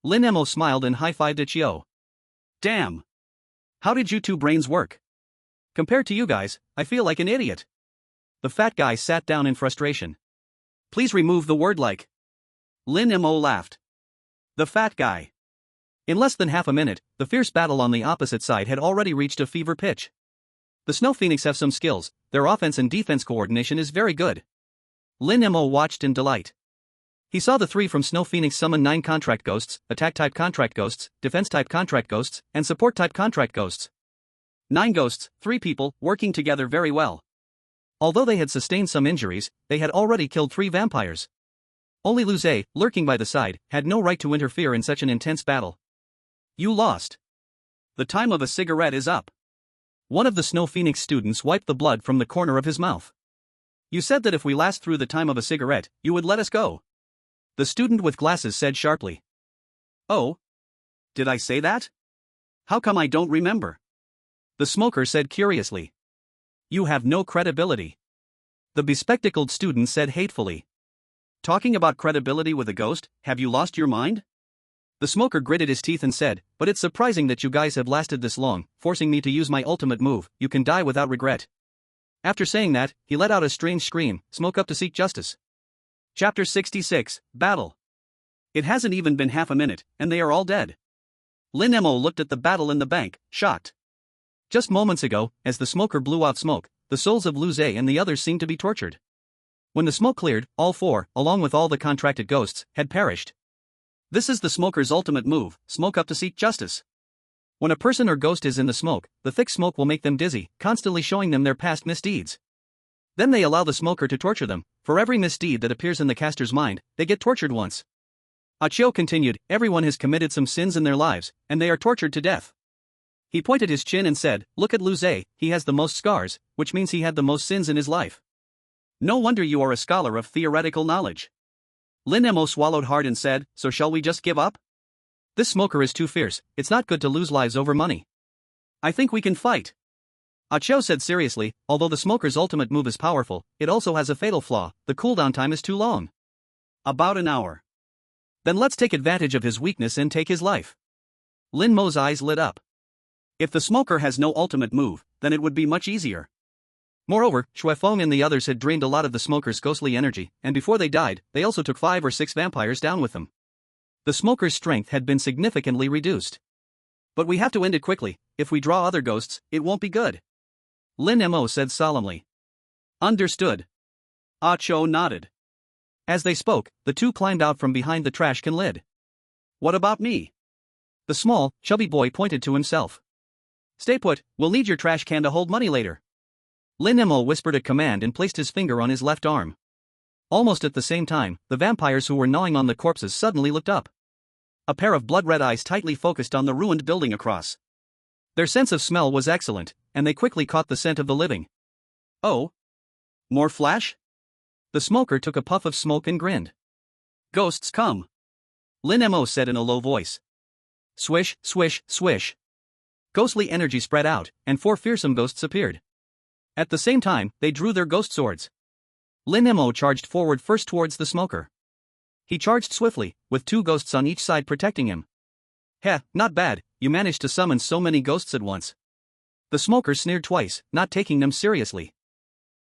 Lin Mo smiled and high-fived Chiyo. Damn. How did you two brains work? Compared to you guys, I feel like an idiot. The fat guy sat down in frustration. Please remove the word like. Lin Mo laughed. The fat guy. In less than half a minute, the fierce battle on the opposite side had already reached a fever pitch. The Snow Phoenix have some skills, their offense and defense coordination is very good. Lin Mo watched in delight. He saw the three from Snow Phoenix summon 9 contract ghosts, attack-type contract ghosts, defense-type contract ghosts, and support-type contract ghosts. 9 ghosts, 3 people, working together very well. Although they had sustained some injuries, they had already killed 3 vampires. Only Lu Zhe, lurking by the side, had no right to interfere in such an intense battle. You lost. The time of a cigarette is up. One of the Snow Phoenix students wiped the blood from the corner of his mouth. You said that if we last through the time of a cigarette, you would let us go. The student with glasses said sharply. Oh? Did I say that? How come I don't remember? The smoker said curiously. You have no credibility. The bespectacled student said hatefully. Talking about credibility with a ghost, have you lost your mind? The smoker gritted his teeth and said, but it's surprising that you guys have lasted this long, forcing me to use my ultimate move, you can die without regret. After saying that, he let out a strange scream, smoke up to seek justice. Chapter 66, Battle. It hasn't even been half a minute, and they are all dead. Lin Mo looked at the battle in the bank, shocked. Just moments ago, as the smoker blew out smoke, the souls of Lu Zhe and the others seemed to be tortured. When the smoke cleared, all 4, along with all the contracted ghosts, had perished. This is the smoker's ultimate move, smoke up to seek justice. When a person or ghost is in the smoke, the thick smoke will make them dizzy, constantly showing them their past misdeeds. Then they allow the smoker to torture them. For every misdeed that appears in the caster's mind, they get tortured once. Chiyo continued, everyone has committed some sins in their lives, and they are tortured to death. He pointed his chin and said, look at Lu Zhe, he has the most scars, which means he had the most sins in his life. No wonder you are a scholar of theoretical knowledge. Lin Mo swallowed hard and said, so shall we just give up? This smoker is too fierce, it's not good to lose lives over money. I think we can fight. Ah Cho said seriously, although the smoker's ultimate move is powerful, it also has a fatal flaw, the cooldown time is too long. About an hour. Then let's take advantage of his weakness and take his life. Lin Mo's eyes lit up. If the smoker has no ultimate move, then it would be much easier. Moreover, Xuefeng and the others had drained a lot of the smoker's ghostly energy, and before they died, they also took 5 or 6 vampires down with them. The smoker's strength had been significantly reduced. But we have to end it quickly, if we draw other ghosts, it won't be good. Lin Mo said solemnly. Understood. Ah Cho nodded. As they spoke, the two climbed out from behind the trash can lid. What about me? The small, chubby boy pointed to himself. Stay put, we'll need your trash can to hold money later. Lin Mo whispered a command and placed his finger on his left arm. Almost at the same time, the vampires who were gnawing on the corpses suddenly looked up. A pair of blood-red eyes tightly focused on the ruined building across. Their sense of smell was excellent, and they quickly caught the scent of the living. Oh? More flash? The smoker took a puff of smoke and grinned. Ghosts come. Lin Mo said in a low voice. Swish, swish, swish. Ghostly energy spread out, and 4 fearsome ghosts appeared. At the same time, they drew their ghost swords. Lin Mo charged forward first towards the smoker. He charged swiftly, with 2 ghosts on each side protecting him. Heh, not bad, you managed to summon so many ghosts at once. The smoker sneered twice, not taking them seriously.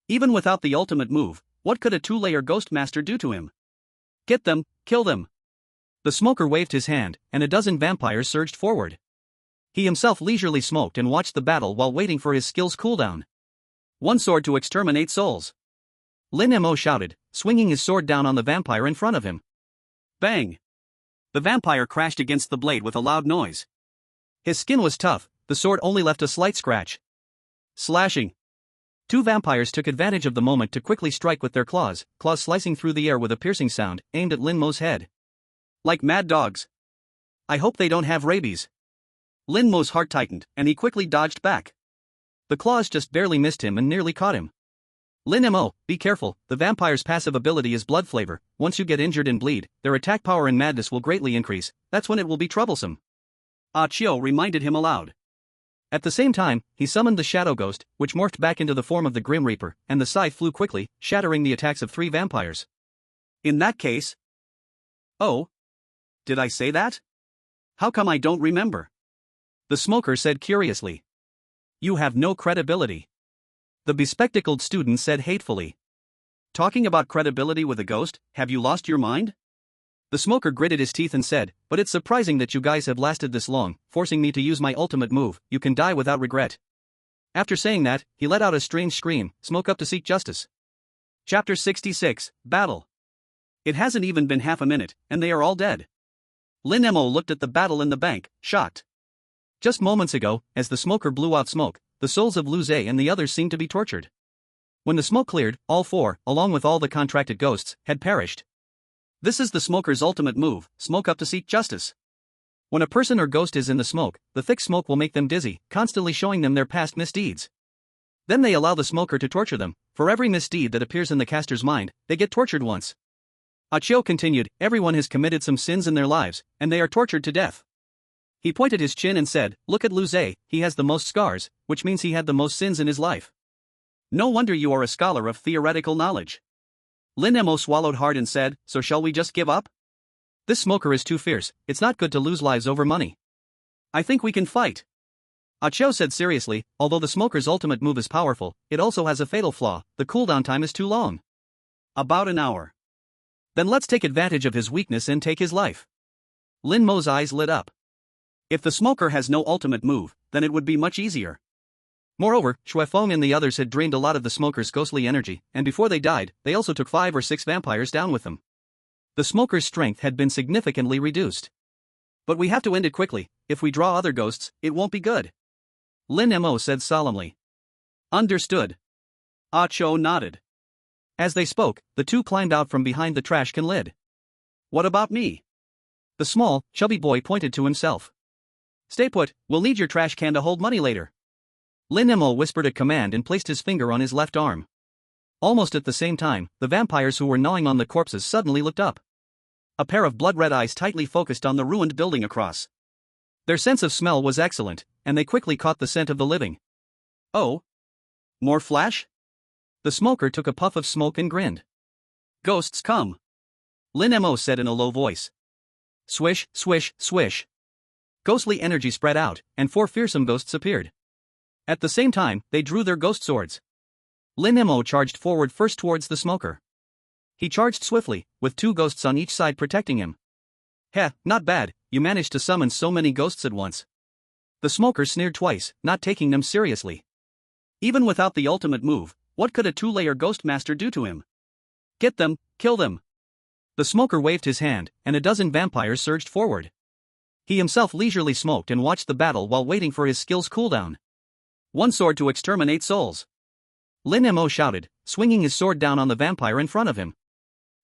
Even without the ultimate move, what could a 2-layer ghost master do to him? Get them, kill them. The smoker waved his hand, and a dozen vampires surged forward. He himself leisurely smoked and watched the battle while waiting for his skill's cooldown. 1 sword to exterminate souls. Lin Mo shouted, swinging his sword down on the vampire in front of him. Bang! The vampire crashed against the blade with a loud noise. His skin was tough, the sword only left a slight scratch. Slashing. 2 vampires took advantage of the moment to quickly strike with their claws slicing through the air with a piercing sound, aimed at Lin Mo's head. Like mad dogs. I hope they don't have rabies. Lin Mo's heart tightened, and he quickly dodged back. The claws just barely missed him and nearly caught him. Lin Mo, be careful, the vampire's passive ability is blood flavor. Once you get injured and bleed, their attack power and madness will greatly increase, that's when it will be troublesome. Ah Cho reminded him aloud. At the same time, he summoned the Shadow Ghost, which morphed back into the form of the Grim Reaper, and the scythe flew quickly, shattering the attacks of 3 vampires. In that case... Oh? Did I say that? How come I don't remember? The smoker said curiously. You have no credibility. The bespectacled student said hatefully. Talking about credibility with a ghost, have you lost your mind? The smoker gritted his teeth and said, but it's surprising that you guys have lasted this long, forcing me to use my ultimate move, you can die without regret. After saying that, he let out a strange scream, smoke up to seek justice. Chapter 66, Battle. It hasn't even been half a minute, and they are all dead. Lin Mo looked at the battle in the bank, shocked. Just moments ago, as the smoker blew out smoke, the souls of Lu Zhe and the others seemed to be tortured. When the smoke cleared, all 4, along with all the contracted ghosts, had perished. This is the smoker's ultimate move, smoke up to seek justice. When a person or ghost is in the smoke, the thick smoke will make them dizzy, constantly showing them their past misdeeds. Then they allow the smoker to torture them. For every misdeed that appears in the caster's mind, they get tortured once. Ah Cho continued, everyone has committed some sins in their lives, and they are tortured to death. He pointed his chin and said, look at Lu Zhe, he has the most scars, which means he had the most sins in his life. No wonder you are a scholar of theoretical knowledge. Lin Mo swallowed hard and said, so shall we just give up? This smoker is too fierce, it's not good to lose lives over money. I think we can fight. Ah Cho said seriously, although the smoker's ultimate move is powerful, it also has a fatal flaw, the cooldown time is too long. About an hour. Then let's take advantage of his weakness and take his life. Lin Mo's eyes lit up. If the smoker has no ultimate move, then it would be much easier. Moreover, Xuefeng and the others had drained a lot of the smoker's ghostly energy, and before they died, they also took 5 or 6 vampires down with them. The smoker's strength had been significantly reduced. But we have to end it quickly, if we draw other ghosts, it won't be good. Lin Mo said solemnly. Understood. Ah Cho nodded. As they spoke, the 2 climbed out from behind the trash can lid. What about me? The small, chubby boy pointed to himself. Stay put, we'll need your trash can to hold money later. Lin Mo whispered a command and placed his finger on his left arm. Almost at the same time, the vampires who were gnawing on the corpses suddenly looked up. A pair of blood-red eyes tightly focused on the ruined building across. Their sense of smell was excellent, and they quickly caught the scent of the living. Oh? More flash? The smoker took a puff of smoke and grinned. Ghosts come. Lin Mo said in a low voice. Swish, swish, swish. Ghostly energy spread out, and 4 fearsome ghosts appeared. At the same time, they drew their ghost swords. Lin Mo charged forward first towards the smoker. He charged swiftly, with 2 ghosts on each side protecting him. Heh, not bad, you managed to summon so many ghosts at once. The smoker sneered twice, not taking them seriously. Even without the ultimate move, what could a 2-layer ghost master do to him? Get them, kill them. The smoker waved his hand, and a dozen vampires surged forward. He himself leisurely smoked and watched the battle while waiting for his skills cooldown. One sword to exterminate souls. Lin Mo shouted, swinging his sword down on the vampire in front of him.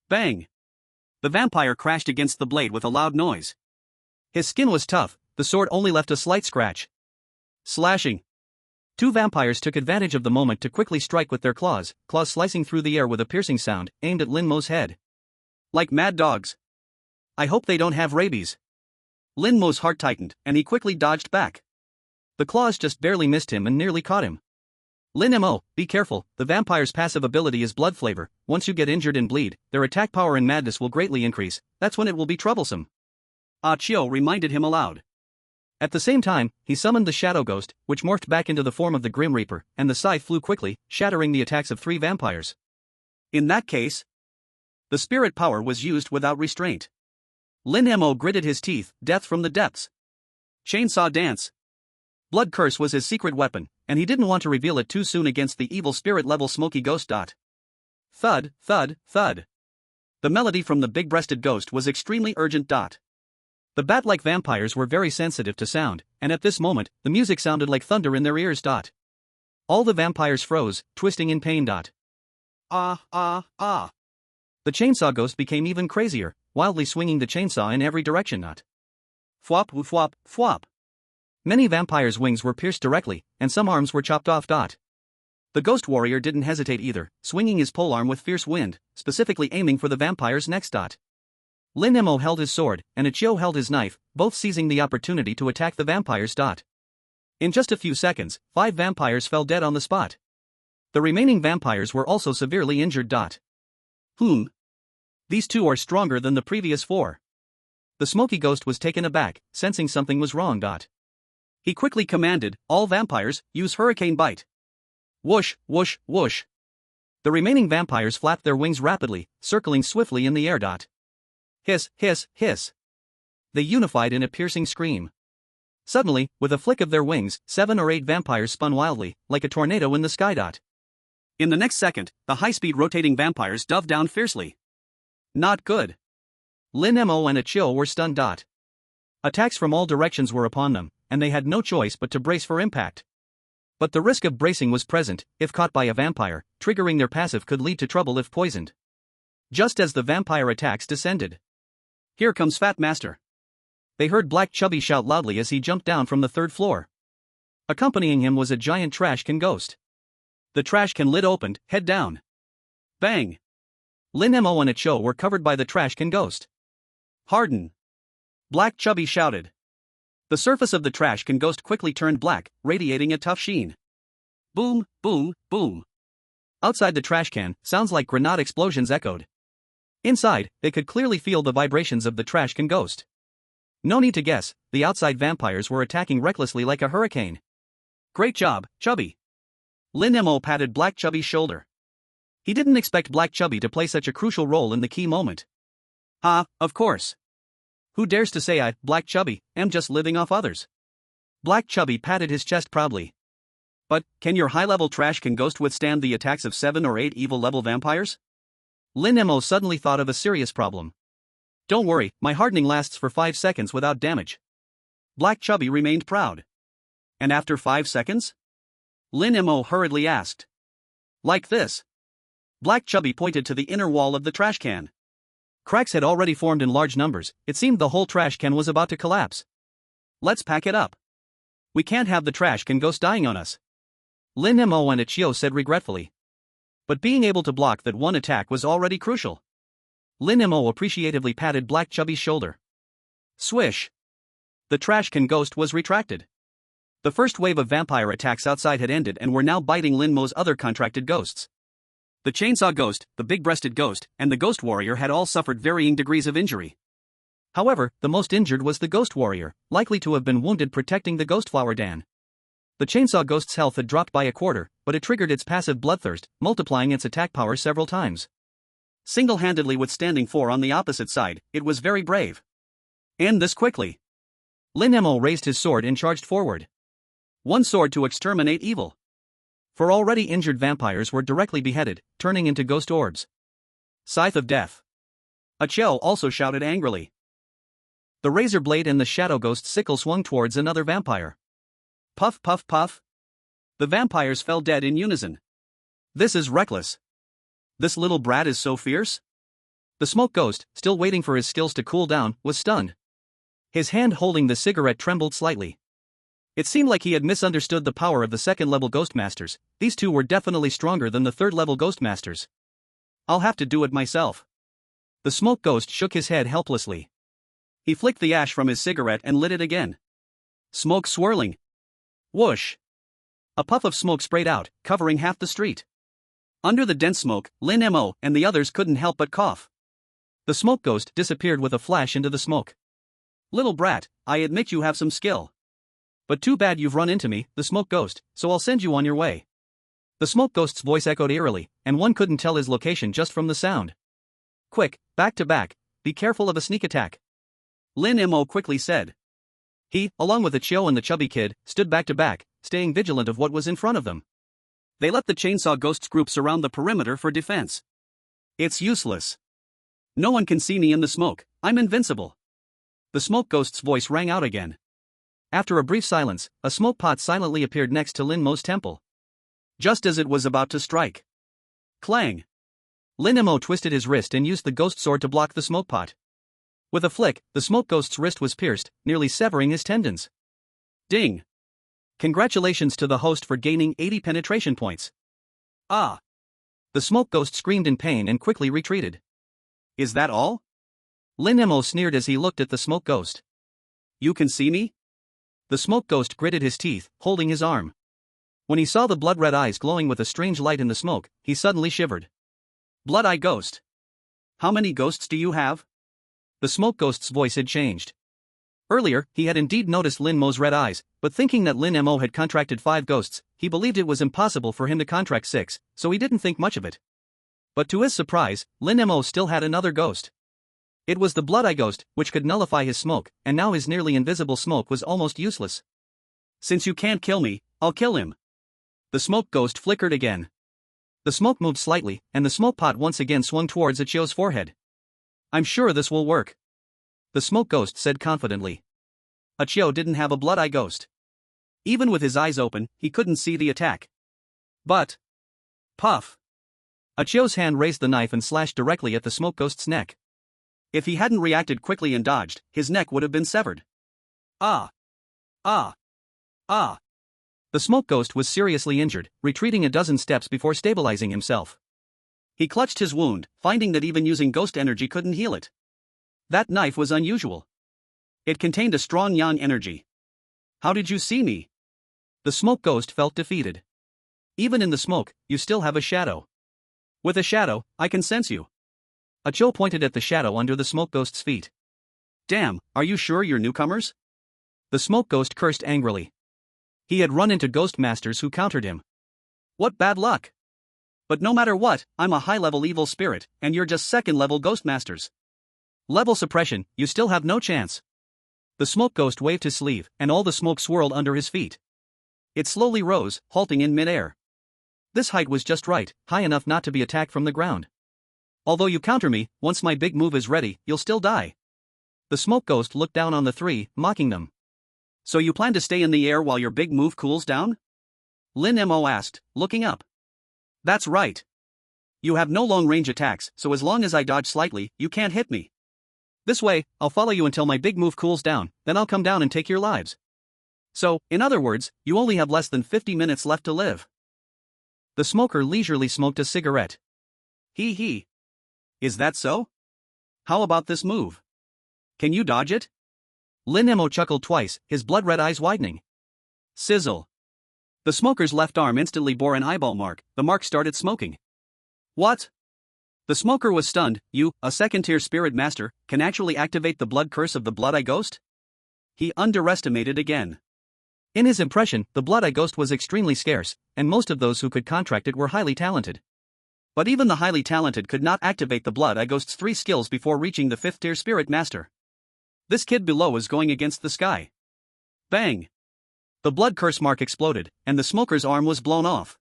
Bang! The vampire crashed against the blade with a loud noise. His skin was tough, the sword only left a slight scratch. Slashing. 2 vampires took advantage of the moment to quickly strike with their claws slicing through the air with a piercing sound, aimed at Lin Mo's head. Like mad dogs. I hope they don't have rabies. Lin Mo's heart tightened, and he quickly dodged back. The claws just barely missed him and nearly caught him. Lin Mo, be careful, the vampire's passive ability is blood flavor. Once you get injured and bleed, their attack power and madness will greatly increase. That's when it will be troublesome. Ah Chiu reminded him aloud. At the same time, he summoned the Shadow Ghost, which morphed back into the form of the Grim Reaper, and the scythe flew quickly, shattering the attacks of 3 vampires. In that case, the spirit power was used without restraint. Lin Mo gritted his teeth, death from the depths. Chainsaw dance. Blood curse was his secret weapon, and he didn't want to reveal it too soon against the evil spirit-level smoky ghost. Thud, thud, thud. The melody from the big-breasted ghost was extremely urgent. The bat-like vampires were very sensitive to sound, and at this moment, the music sounded like thunder in their ears. All the vampires froze, twisting in pain. Ah, ah, ah. The chainsaw ghost became even crazier, wildly swinging the chainsaw in every direction. Fwop, fwop, fwop. Many vampires' wings were pierced directly, and some arms were chopped off. The ghost warrior didn't hesitate either, swinging his polearm with fierce wind, specifically aiming for the vampire's necks. Lin Mo held his sword, and Ichio held his knife, both seizing the opportunity to attack the vampires. In just a few seconds, 5 vampires fell dead on the spot. The remaining vampires were also severely injured. These 2 are stronger than the previous 4. The smoky ghost was taken aback, sensing something was wrong. He quickly commanded, all vampires, use Hurricane Bite. Whoosh, whoosh, whoosh. The remaining vampires flapped their wings rapidly, circling swiftly in the air. Hiss, hiss, hiss. They unified in a piercing scream. Suddenly, with a flick of their wings, 7 or 8 vampires spun wildly, like a tornado in the sky. In the next second, the high-speed rotating vampires dove down fiercely. Not good. Lin Mo and Ichio were stunned. Attacks from all directions were upon them, and they had no choice but to brace for impact. But the risk of bracing was present. If caught by a vampire, triggering their passive could lead to trouble if poisoned. Just as the vampire attacks descended. Here comes Fat Master. They heard Black Chubby shout loudly as he jumped down from the 3rd floor. Accompanying him was a giant trash can ghost. The trash can lid opened, head down. Bang! Lin Mo and Ichio were covered by the trash can ghost. Harden! Black Chubby shouted. The surface of the trash can ghost quickly turned black, radiating a tough sheen. Boom, boom, boom. Outside the trash can, sounds like grenade explosions echoed. Inside, they could clearly feel the vibrations of the trash can ghost. No need to guess, the outside vampires were attacking recklessly like a hurricane. Great job, Chubby. Lin Mo patted Black Chubby's shoulder. He didn't expect Black Chubby to play such a crucial role in the key moment. Of course. Who dares to say I, Black Chubby, am just living off others? Black Chubby patted his chest proudly. But, can your high-level trash can ghost withstand the attacks of 7 or 8 evil-level vampires? Lin Mo suddenly thought of a serious problem. Don't worry, my hardening lasts for 5 seconds without damage. Black Chubby remained proud. And after 5 seconds? Lin Mo hurriedly asked. Like this. Black Chubby pointed to the inner wall of the trash can. Cracks had already formed in large numbers. It seemed the whole trash can was about to collapse. Let's pack it up. We can't have the trash can ghost dying on us. Lin Mo and Ichio said regretfully. But being able to block that one attack was already crucial. Lin Mo appreciatively patted Black Chubby's shoulder. Swish! The trash can ghost was retracted. The first wave of vampire attacks outside had ended and were now biting Lin Mo's other contracted ghosts. The chainsaw ghost, the big-breasted ghost, and the ghost warrior had all suffered varying degrees of injury. However, the most injured was the ghost warrior, likely to have been wounded protecting the ghost flower den. The chainsaw ghost's health had dropped by a quarter, but it triggered its passive bloodthirst, multiplying its attack power several times. Single-handedly withstanding 4 on the opposite side, it was very brave. End this quickly. Lin Mo raised his sword and charged forward. One sword to exterminate evil. For already injured vampires were directly beheaded, turning into ghost orbs. Scythe of Death. Achel also shouted angrily. The razor blade and the shadow ghost's sickle swung towards another vampire. Puff puff puff. The vampires fell dead in unison. This is reckless. This little brat is so fierce? The smoke ghost, still waiting for his skills to cool down, was stunned. His hand holding the cigarette trembled slightly. It seemed like he had misunderstood the power of the second-level ghost masters. These two were definitely stronger than the third-level ghost masters. I'll have to do it myself. The smoke ghost shook his head helplessly. He flicked the ash from his cigarette and lit it again. Smoke swirling. Whoosh! A puff of smoke sprayed out, covering half the street. Under the dense smoke, Lin Mo and the others couldn't help but cough. The smoke ghost disappeared with a flash into the smoke. Little brat, I admit you have some skill. But too bad you've run into me, the smoke ghost, so I'll send you on your way. The smoke ghost's voice echoed eerily, and one couldn't tell his location just from the sound. Quick, back to back, be careful of a sneak attack. Lin Mo quickly said. He, along with the Chio and the chubby kid, stood back to back, staying vigilant of what was in front of them. They let the chainsaw ghost's group surround the perimeter for defense. It's useless. No one can see me in the smoke, I'm invincible. The smoke ghost's voice rang out again. After a brief silence, a smoke pot silently appeared next to Lin Mo's temple. Just as it was about to strike. Clang! Lin Mo twisted his wrist and used the ghost sword to block the smoke pot. With a flick, the smoke ghost's wrist was pierced, nearly severing his tendons. Ding! Congratulations to the host for gaining 80 penetration points. Ah! The smoke ghost screamed in pain and quickly retreated. Is that all? Lin Mo sneered as he looked at the smoke ghost. You can see me? The smoke ghost gritted his teeth, holding his arm. When he saw the blood-red eyes glowing with a strange light in the smoke, he suddenly shivered. Blood-eye ghost. How many ghosts do you have? The smoke ghost's voice had changed. Earlier, he had indeed noticed Lin Mo's red eyes, but thinking that Lin Mo had contracted 5 ghosts, he believed it was impossible for him to contract 6, so he didn't think much of it. But to his surprise, Lin Mo still had another ghost. It was the blood-eye ghost, which could nullify his smoke, and now his nearly invisible smoke was almost useless. Since you can't kill me, I'll kill him. The smoke ghost flickered again. The smoke moved slightly, and the smoke pot once again swung towards Achio's forehead. I'm sure this will work. The smoke ghost said confidently. Achio didn't have a blood-eye ghost. Even with his eyes open, he couldn't see the attack. But... Puff! Achio's hand raised the knife and slashed directly at the smoke ghost's neck. If he hadn't reacted quickly and dodged, his neck would have been severed. Ah! Ah! Ah! The smoke ghost was seriously injured, retreating a dozen steps before stabilizing himself. He clutched his wound, finding that even using ghost energy couldn't heal it. That knife was unusual. It contained a strong yang energy. How did you see me? The smoke ghost felt defeated. Even in the smoke, you still have a shadow. With a shadow, I can sense you. Achio pointed at the shadow under the smoke ghost's feet. Damn, are you sure you're newcomers? The smoke ghost cursed angrily. He had run into ghost masters who countered him. What bad luck! But no matter what, I'm a high-level evil spirit, and you're just second-level ghost masters. Level suppression, you still have no chance. The smoke ghost waved his sleeve, and all the smoke swirled under his feet. It slowly rose, halting in mid-air. This height was just right, high enough not to be attacked from the ground. Although you counter me, once my big move is ready, you'll still die. The smoke ghost looked down on the three, mocking them. So you plan to stay in the air while your big move cools down? Lin Mo asked, looking up. That's right. You have no long-range attacks, so as long as I dodge slightly, you can't hit me. This way, I'll follow you until my big move cools down, then I'll come down and take your lives. So, in other words, you only have less than 50 minutes left to live. The smoker leisurely smoked a cigarette. Hee. Is that so? How about this move? Can you dodge it? Lin Mo chuckled twice, his blood-red eyes widening. Sizzle. The smoker's left arm instantly bore an eyeball mark. The mark started smoking. What? The smoker was stunned. You, a second-tier spirit master, can actually activate the blood curse of the Blood-Eye Ghost? He underestimated again. In his impression, the Blood-Eye Ghost was extremely scarce, and most of those who could contract it were highly talented. But even the highly talented could not activate the Blood-Eye Ghost's 3 skills before reaching the 5th-tier spirit master. This kid below was going against the sky. Bang! The blood curse mark exploded, and the smoker's arm was blown off.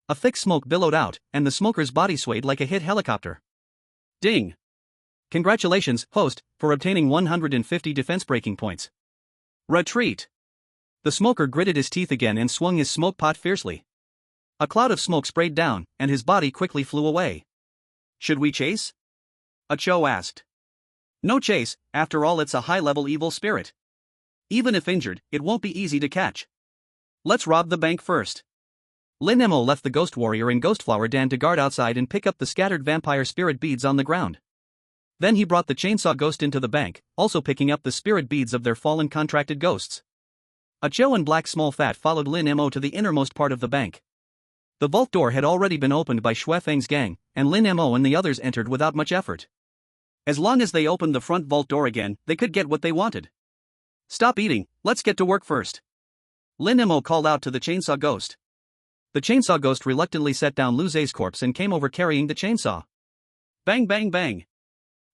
A thick smoke billowed out, and the smoker's body swayed like a hit helicopter. Ding! Congratulations, host, for obtaining 150 defense breaking points. Retreat! The smoker gritted his teeth again and swung his smoke pot fiercely. A cloud of smoke sprayed down, and his body quickly flew away. Should we chase? Acho asked. No chase, after all it's a high-level evil spirit. Even if injured, it won't be easy to catch. Let's rob the bank first. Lin Mo left the Ghost Warrior and Ghost Flower Dan to guard outside and pick up the scattered vampire spirit beads on the ground. Then he brought the Chainsaw Ghost into the bank, also picking up the spirit beads of their fallen contracted ghosts. Acho and Black Small Fat followed Lin Mo to the innermost part of the bank. The vault door had already been opened by Xue Feng's gang, and Lin Mo and the others entered without much effort. As long as they opened the front vault door again, they could get what they wanted. Stop eating, let's get to work first. Lin Mo called out to the Chainsaw Ghost. The Chainsaw Ghost reluctantly set down Lu Zei's corpse and came over carrying the chainsaw. Bang bang bang.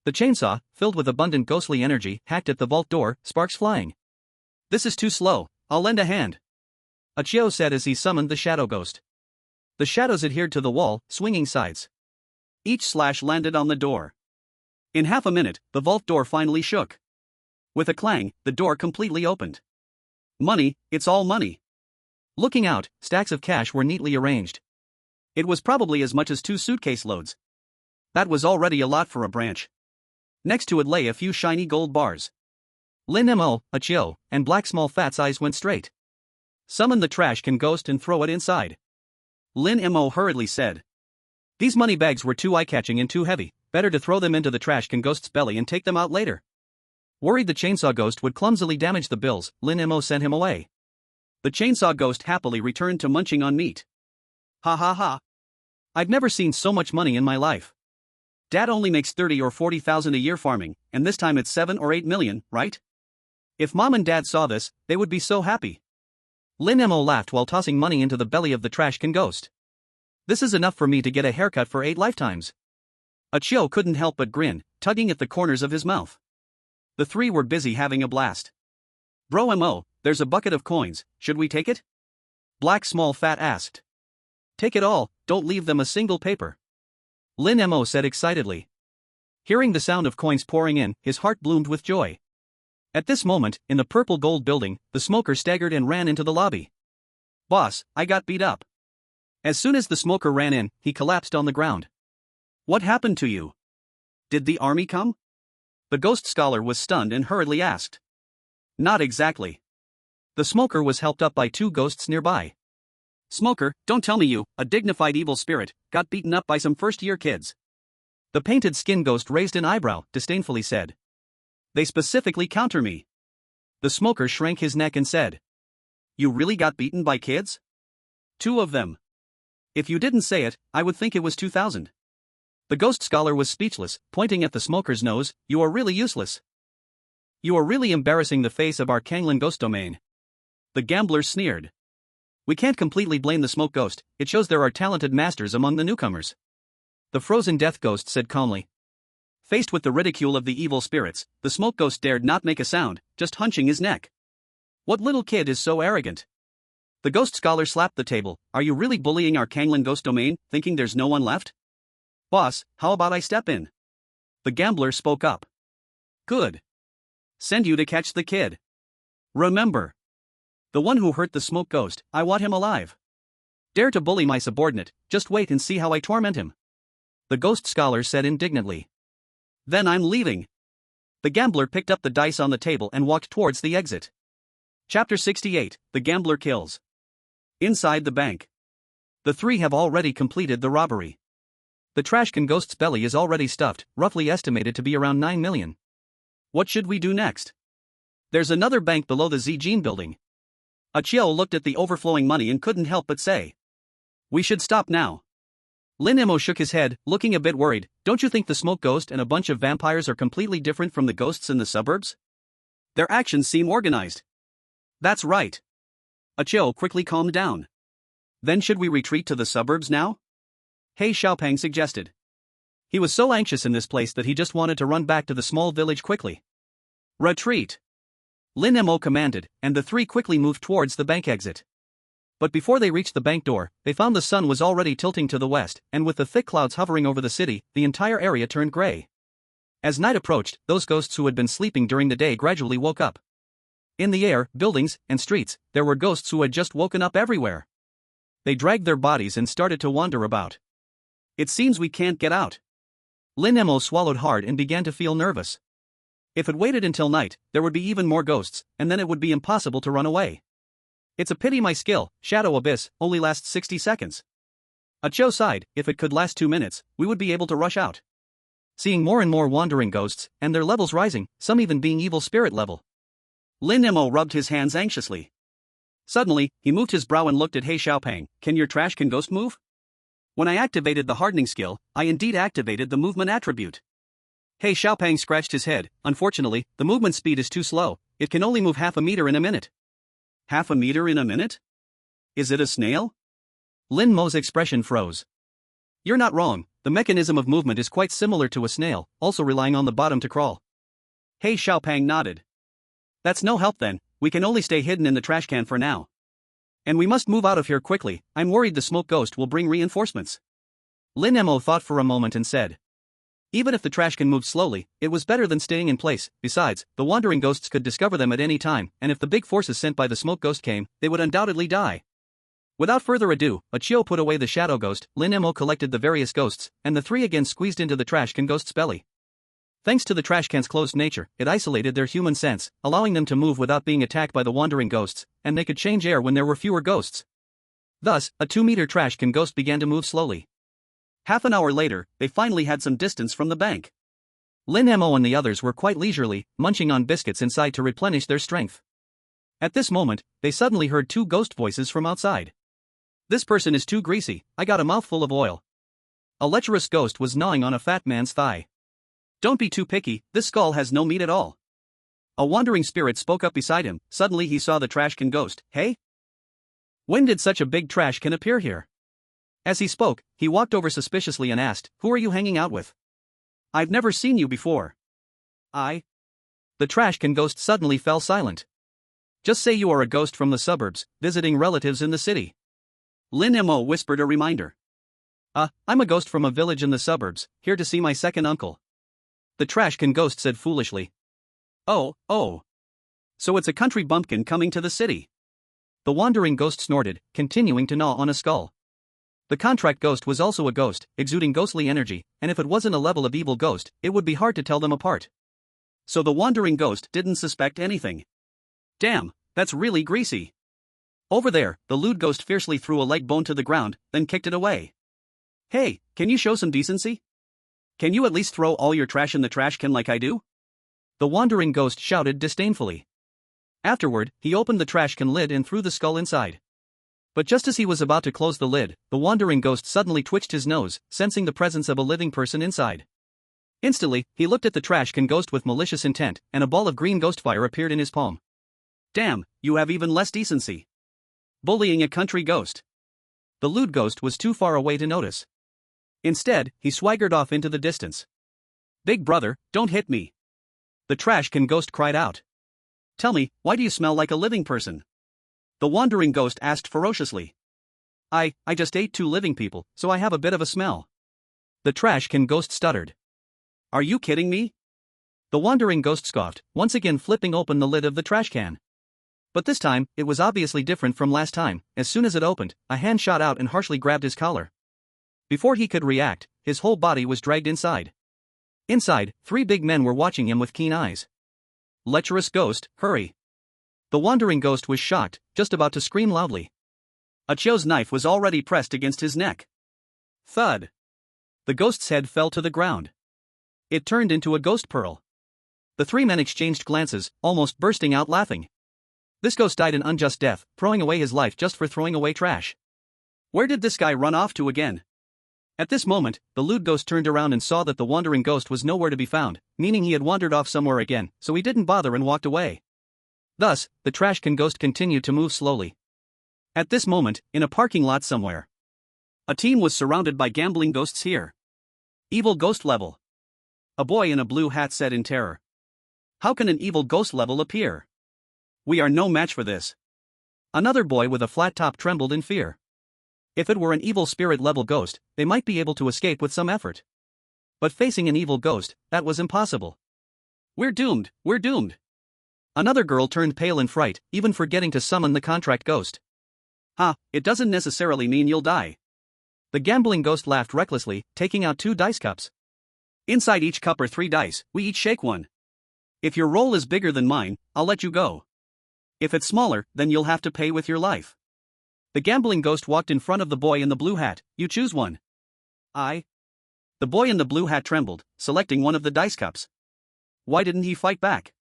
The chainsaw, filled with abundant ghostly energy, hacked at the vault door, sparks flying. This is too slow, I'll lend a hand. Achio said as he summoned the Shadow Ghost. The shadows adhered to the wall, swinging sides. Each slash landed on the door. In half a minute, the vault door finally shook. With a clang, the door completely opened. Money, it's all money. Looking out, stacks of cash were neatly arranged. It was probably as much as 2 suitcase loads. That was already a lot for a branch. Next to it lay a few shiny gold bars. Lin Mo, Achio, and Black Small Fat's eyes went straight. Summon the trash can ghost and throw it inside. Lin Mo hurriedly said. These money bags were too eye-catching and too heavy, better to throw them into the trash can ghost's belly and take them out later. Worried the Chainsaw Ghost would clumsily damage the bills, Lin Mo sent him away. The Chainsaw Ghost happily returned to munching on meat. Ha ha ha. I've never seen so much money in my life. Dad only makes 30 or 40,000 a year farming, and this time it's 7 or 8 million, right? If Mom and Dad saw this, they would be so happy. Lin Mo laughed while tossing money into the belly of the trash can ghost. This is enough for me to get a haircut for 8 lifetimes. Achio couldn't help but grin, tugging at the corners of his mouth. The 3 were busy having a blast. Bro Mo, there's a bucket of coins, should we take it? Black Small Fat asked. Take it all, don't leave them a single paper. Lin Mo said excitedly. Hearing the sound of coins pouring in, his heart bloomed with joy. At this moment, in the purple gold building, the smoker staggered and ran into the lobby. Boss, I got beat up. As soon as the smoker ran in, he collapsed on the ground. What happened to you? Did the army come? The ghost scholar was stunned and hurriedly asked. Not exactly. The smoker was helped up by 2 ghosts nearby. Smoker, don't tell me you, a dignified evil spirit, got beaten up by some first-year kids. The painted skin ghost raised an eyebrow, disdainfully said. They specifically counter me. The smoker shrank his neck and said. You really got beaten by kids? 2 of them. If you didn't say it, I would think it was 2,000. The ghost scholar was speechless, pointing at the smoker's nose. You are really useless. You are really embarrassing the face of our Kanglin ghost domain. The gambler sneered. We can't completely blame the smoke ghost, it shows there are talented masters among the newcomers. The frozen death ghost said calmly. Faced with the ridicule of the evil spirits, the smoke ghost dared not make a sound, just hunching his neck. What little kid is so arrogant? The ghost scholar slapped the table. Are you really bullying our Kanglin ghost domain, thinking there's no one left? Boss, how about I step in? The gambler spoke up. Good. Send you to catch the kid. Remember. The one who hurt the smoke ghost, I want him alive. Dare to bully my subordinate, just wait and see how I torment him. The ghost scholar said indignantly. Then I'm leaving. The gambler picked up the dice on the table and walked towards the exit. Chapter 68, The Gambler Kills. Inside the bank. The three have already completed the robbery. The trash can ghost's belly is already stuffed, roughly estimated to be around 9 million. What should we do next? There's another bank below the Zijin building. Achio looked at the overflowing money and couldn't help but say, "We should stop now." Lin Mo shook his head, looking a bit worried. Don't you think the smoke ghost and a bunch of vampires are completely different from the ghosts in the suburbs? Their actions seem organized. That's right. Achio quickly calmed down. Then should we retreat to the suburbs now? He Xiaopeng suggested. He was so anxious in this place that he just wanted to run back to the small village quickly. Retreat! Lin Mo commanded, and the three quickly moved towards the bank exit. But before they reached the bank door, they found the sun was already tilting to the west, and with the thick clouds hovering over the city, the entire area turned gray. As night approached, those ghosts who had been sleeping during the day gradually woke up. In the air, buildings, and streets, there were ghosts who had just woken up everywhere. They dragged their bodies and started to wander about. It seems we can't get out. Lin Mo swallowed hard and began to feel nervous. If it waited until night, there would be even more ghosts, and then it would be impossible to run away. It's a pity my skill, Shadow Abyss, only lasts 60 seconds. Achio sighed. If it could last 2 minutes, we would be able to rush out. Seeing more and more wandering ghosts, and their levels rising, some even being evil spirit level. Lin Mo rubbed his hands anxiously. Suddenly, he moved his brow and looked at He Xiaopeng. Can your trash can ghost move? When I activated the hardening skill, I indeed activated the movement attribute. He Xiaopeng scratched his head. Unfortunately, the movement speed is too slow. It can only move half a meter in a minute. Half a meter in a minute? Is it a snail? Lin Mo's expression froze. You're not wrong, the mechanism of movement is quite similar to a snail, also relying on the bottom to crawl. He Xiaopeng nodded. That's no help then, we can only stay hidden in the trash can for now. And we must move out of here quickly, I'm worried the smoke ghost will bring reinforcements. Lin Mo thought for a moment and said. Even if the trash can moved slowly, it was better than staying in place. Besides, the wandering ghosts could discover them at any time, and if the big forces sent by the smoke ghost came, they would undoubtedly die. Without further ado, Achio put away the shadow ghost, Lin Mo collected the various ghosts, and the three again squeezed into the trash can ghost's belly. Thanks to the trash can's closed nature, it isolated their human sense, allowing them to move without being attacked by the wandering ghosts, and they could change air when there were fewer ghosts. Thus, a 2-meter trash can ghost began to move slowly. Half an hour later, they finally had some distance from the bank. Lin Mo and the others were quite leisurely, munching on biscuits inside to replenish their strength. At this moment, they suddenly heard 2 ghost voices from outside. This person is too greasy, I got a mouthful of oil. A lecherous ghost was gnawing on a fat man's thigh. Don't be too picky, this skull has no meat at all. A wandering spirit spoke up beside him. Suddenly he saw the trash can ghost. Hey? When did such a big trash can appear here? As he spoke, he walked over suspiciously and asked, Who are you hanging out with? I've never seen you before. The trash can ghost suddenly fell silent. Just say you are a ghost from the suburbs, visiting relatives in the city. Lin Mo whispered a reminder. I'm a ghost from a village in the suburbs, here to see my second uncle. The trash can ghost said foolishly. Oh. So it's a country bumpkin coming to the city. The wandering ghost snorted, continuing to gnaw on a skull. The contract ghost was also a ghost, exuding ghostly energy, and if it wasn't a level of evil ghost, it would be hard to tell them apart. So the wandering ghost didn't suspect anything. Damn, that's really greasy. Over there, the lewd ghost fiercely threw a leg bone to the ground, then kicked it away. Hey, can you show some decency? Can you at least throw all your trash in the trash can like I do? The wandering ghost shouted disdainfully. Afterward, he opened the trash can lid and threw the skull inside. But just as he was about to close the lid, the wandering ghost suddenly twitched his nose, sensing the presence of a living person inside. Instantly, he looked at the trash can ghost with malicious intent, and a ball of green ghost fire appeared in his palm. Damn, you have even less decency. Bullying a country ghost. The lewd ghost was too far away to notice. Instead, he swaggered off into the distance. Big brother, don't hit me. The trash can ghost cried out. Tell me, why do you smell like a living person? The wandering ghost asked ferociously. I just ate 2 living people, so I have a bit of a smell. The trash can ghost stuttered. Are you kidding me? The wandering ghost scoffed, once again flipping open the lid of the trash can. But this time, it was obviously different from last time. As soon as it opened, a hand shot out and harshly grabbed his collar. Before he could react, his whole body was dragged inside. Inside, 3 big men were watching him with keen eyes. Lecherous ghost, hurry. The wandering ghost was shocked, just about to scream loudly. Achio's knife was already pressed against his neck. Thud. The ghost's head fell to the ground. It turned into a ghost pearl. The three men exchanged glances, almost bursting out laughing. This ghost died an unjust death, throwing away his life just for throwing away trash. Where did this guy run off to again? At this moment, the lewd ghost turned around and saw that the wandering ghost was nowhere to be found, meaning he had wandered off somewhere again, so he didn't bother and walked away. Thus, the trash can ghost continued to move slowly. At this moment, in a parking lot somewhere, a team was surrounded by gambling ghosts here. Evil ghost level. A boy in a blue hat said in terror. How can an evil ghost level appear? We are no match for this. Another boy with a flat top trembled in fear. If it were an evil spirit level ghost, they might be able to escape with some effort. But facing an evil ghost, that was impossible. We're doomed, we're doomed. Another girl turned pale in fright, even forgetting to summon the contract ghost. It doesn't necessarily mean you'll die. The gambling ghost laughed recklessly, taking out 2 dice cups. Inside each cup are 3 dice, we each shake one. If your roll is bigger than mine, I'll let you go. If it's smaller, then you'll have to pay with your life. The gambling ghost walked in front of the boy in the blue hat. You choose one. The boy in the blue hat trembled, selecting one of the dice cups. Why didn't he fight back?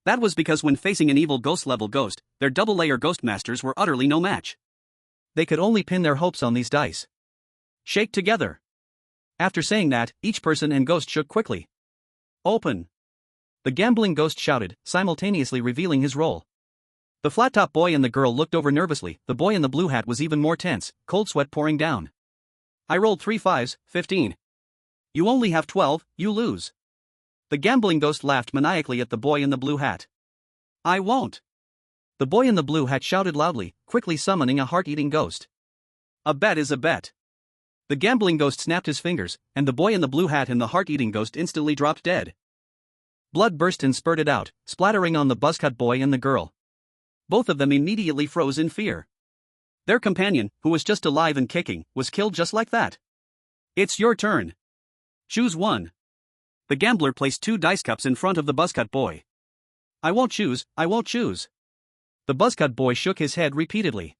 That was because when facing an evil ghost level ghost, their double-layer ghost masters were utterly no match. They could only pin their hopes on these dice. Shake together. After saying that, each person and ghost shook quickly. Open. The gambling ghost shouted, simultaneously revealing his roll. The flat-top boy and the girl looked over nervously. The boy in the blue hat was even more tense, cold sweat pouring down. I rolled 3 5s, 15. You only have 12, you lose. The gambling ghost laughed maniacally at the boy in the blue hat. I won't. The boy in the blue hat shouted loudly, quickly summoning a heart-eating ghost. A bet is a bet. The gambling ghost snapped his fingers, and the boy in the blue hat and the heart-eating ghost instantly dropped dead. Blood burst and spurted out, splattering on the buzzcut boy and the girl. Both of them immediately froze in fear. Their companion, who was just alive and kicking, was killed just like that. It's your turn. Choose one. The gambler placed 2 dice cups in front of the buzzcut boy. I won't choose, I won't choose. The buzzcut boy shook his head repeatedly.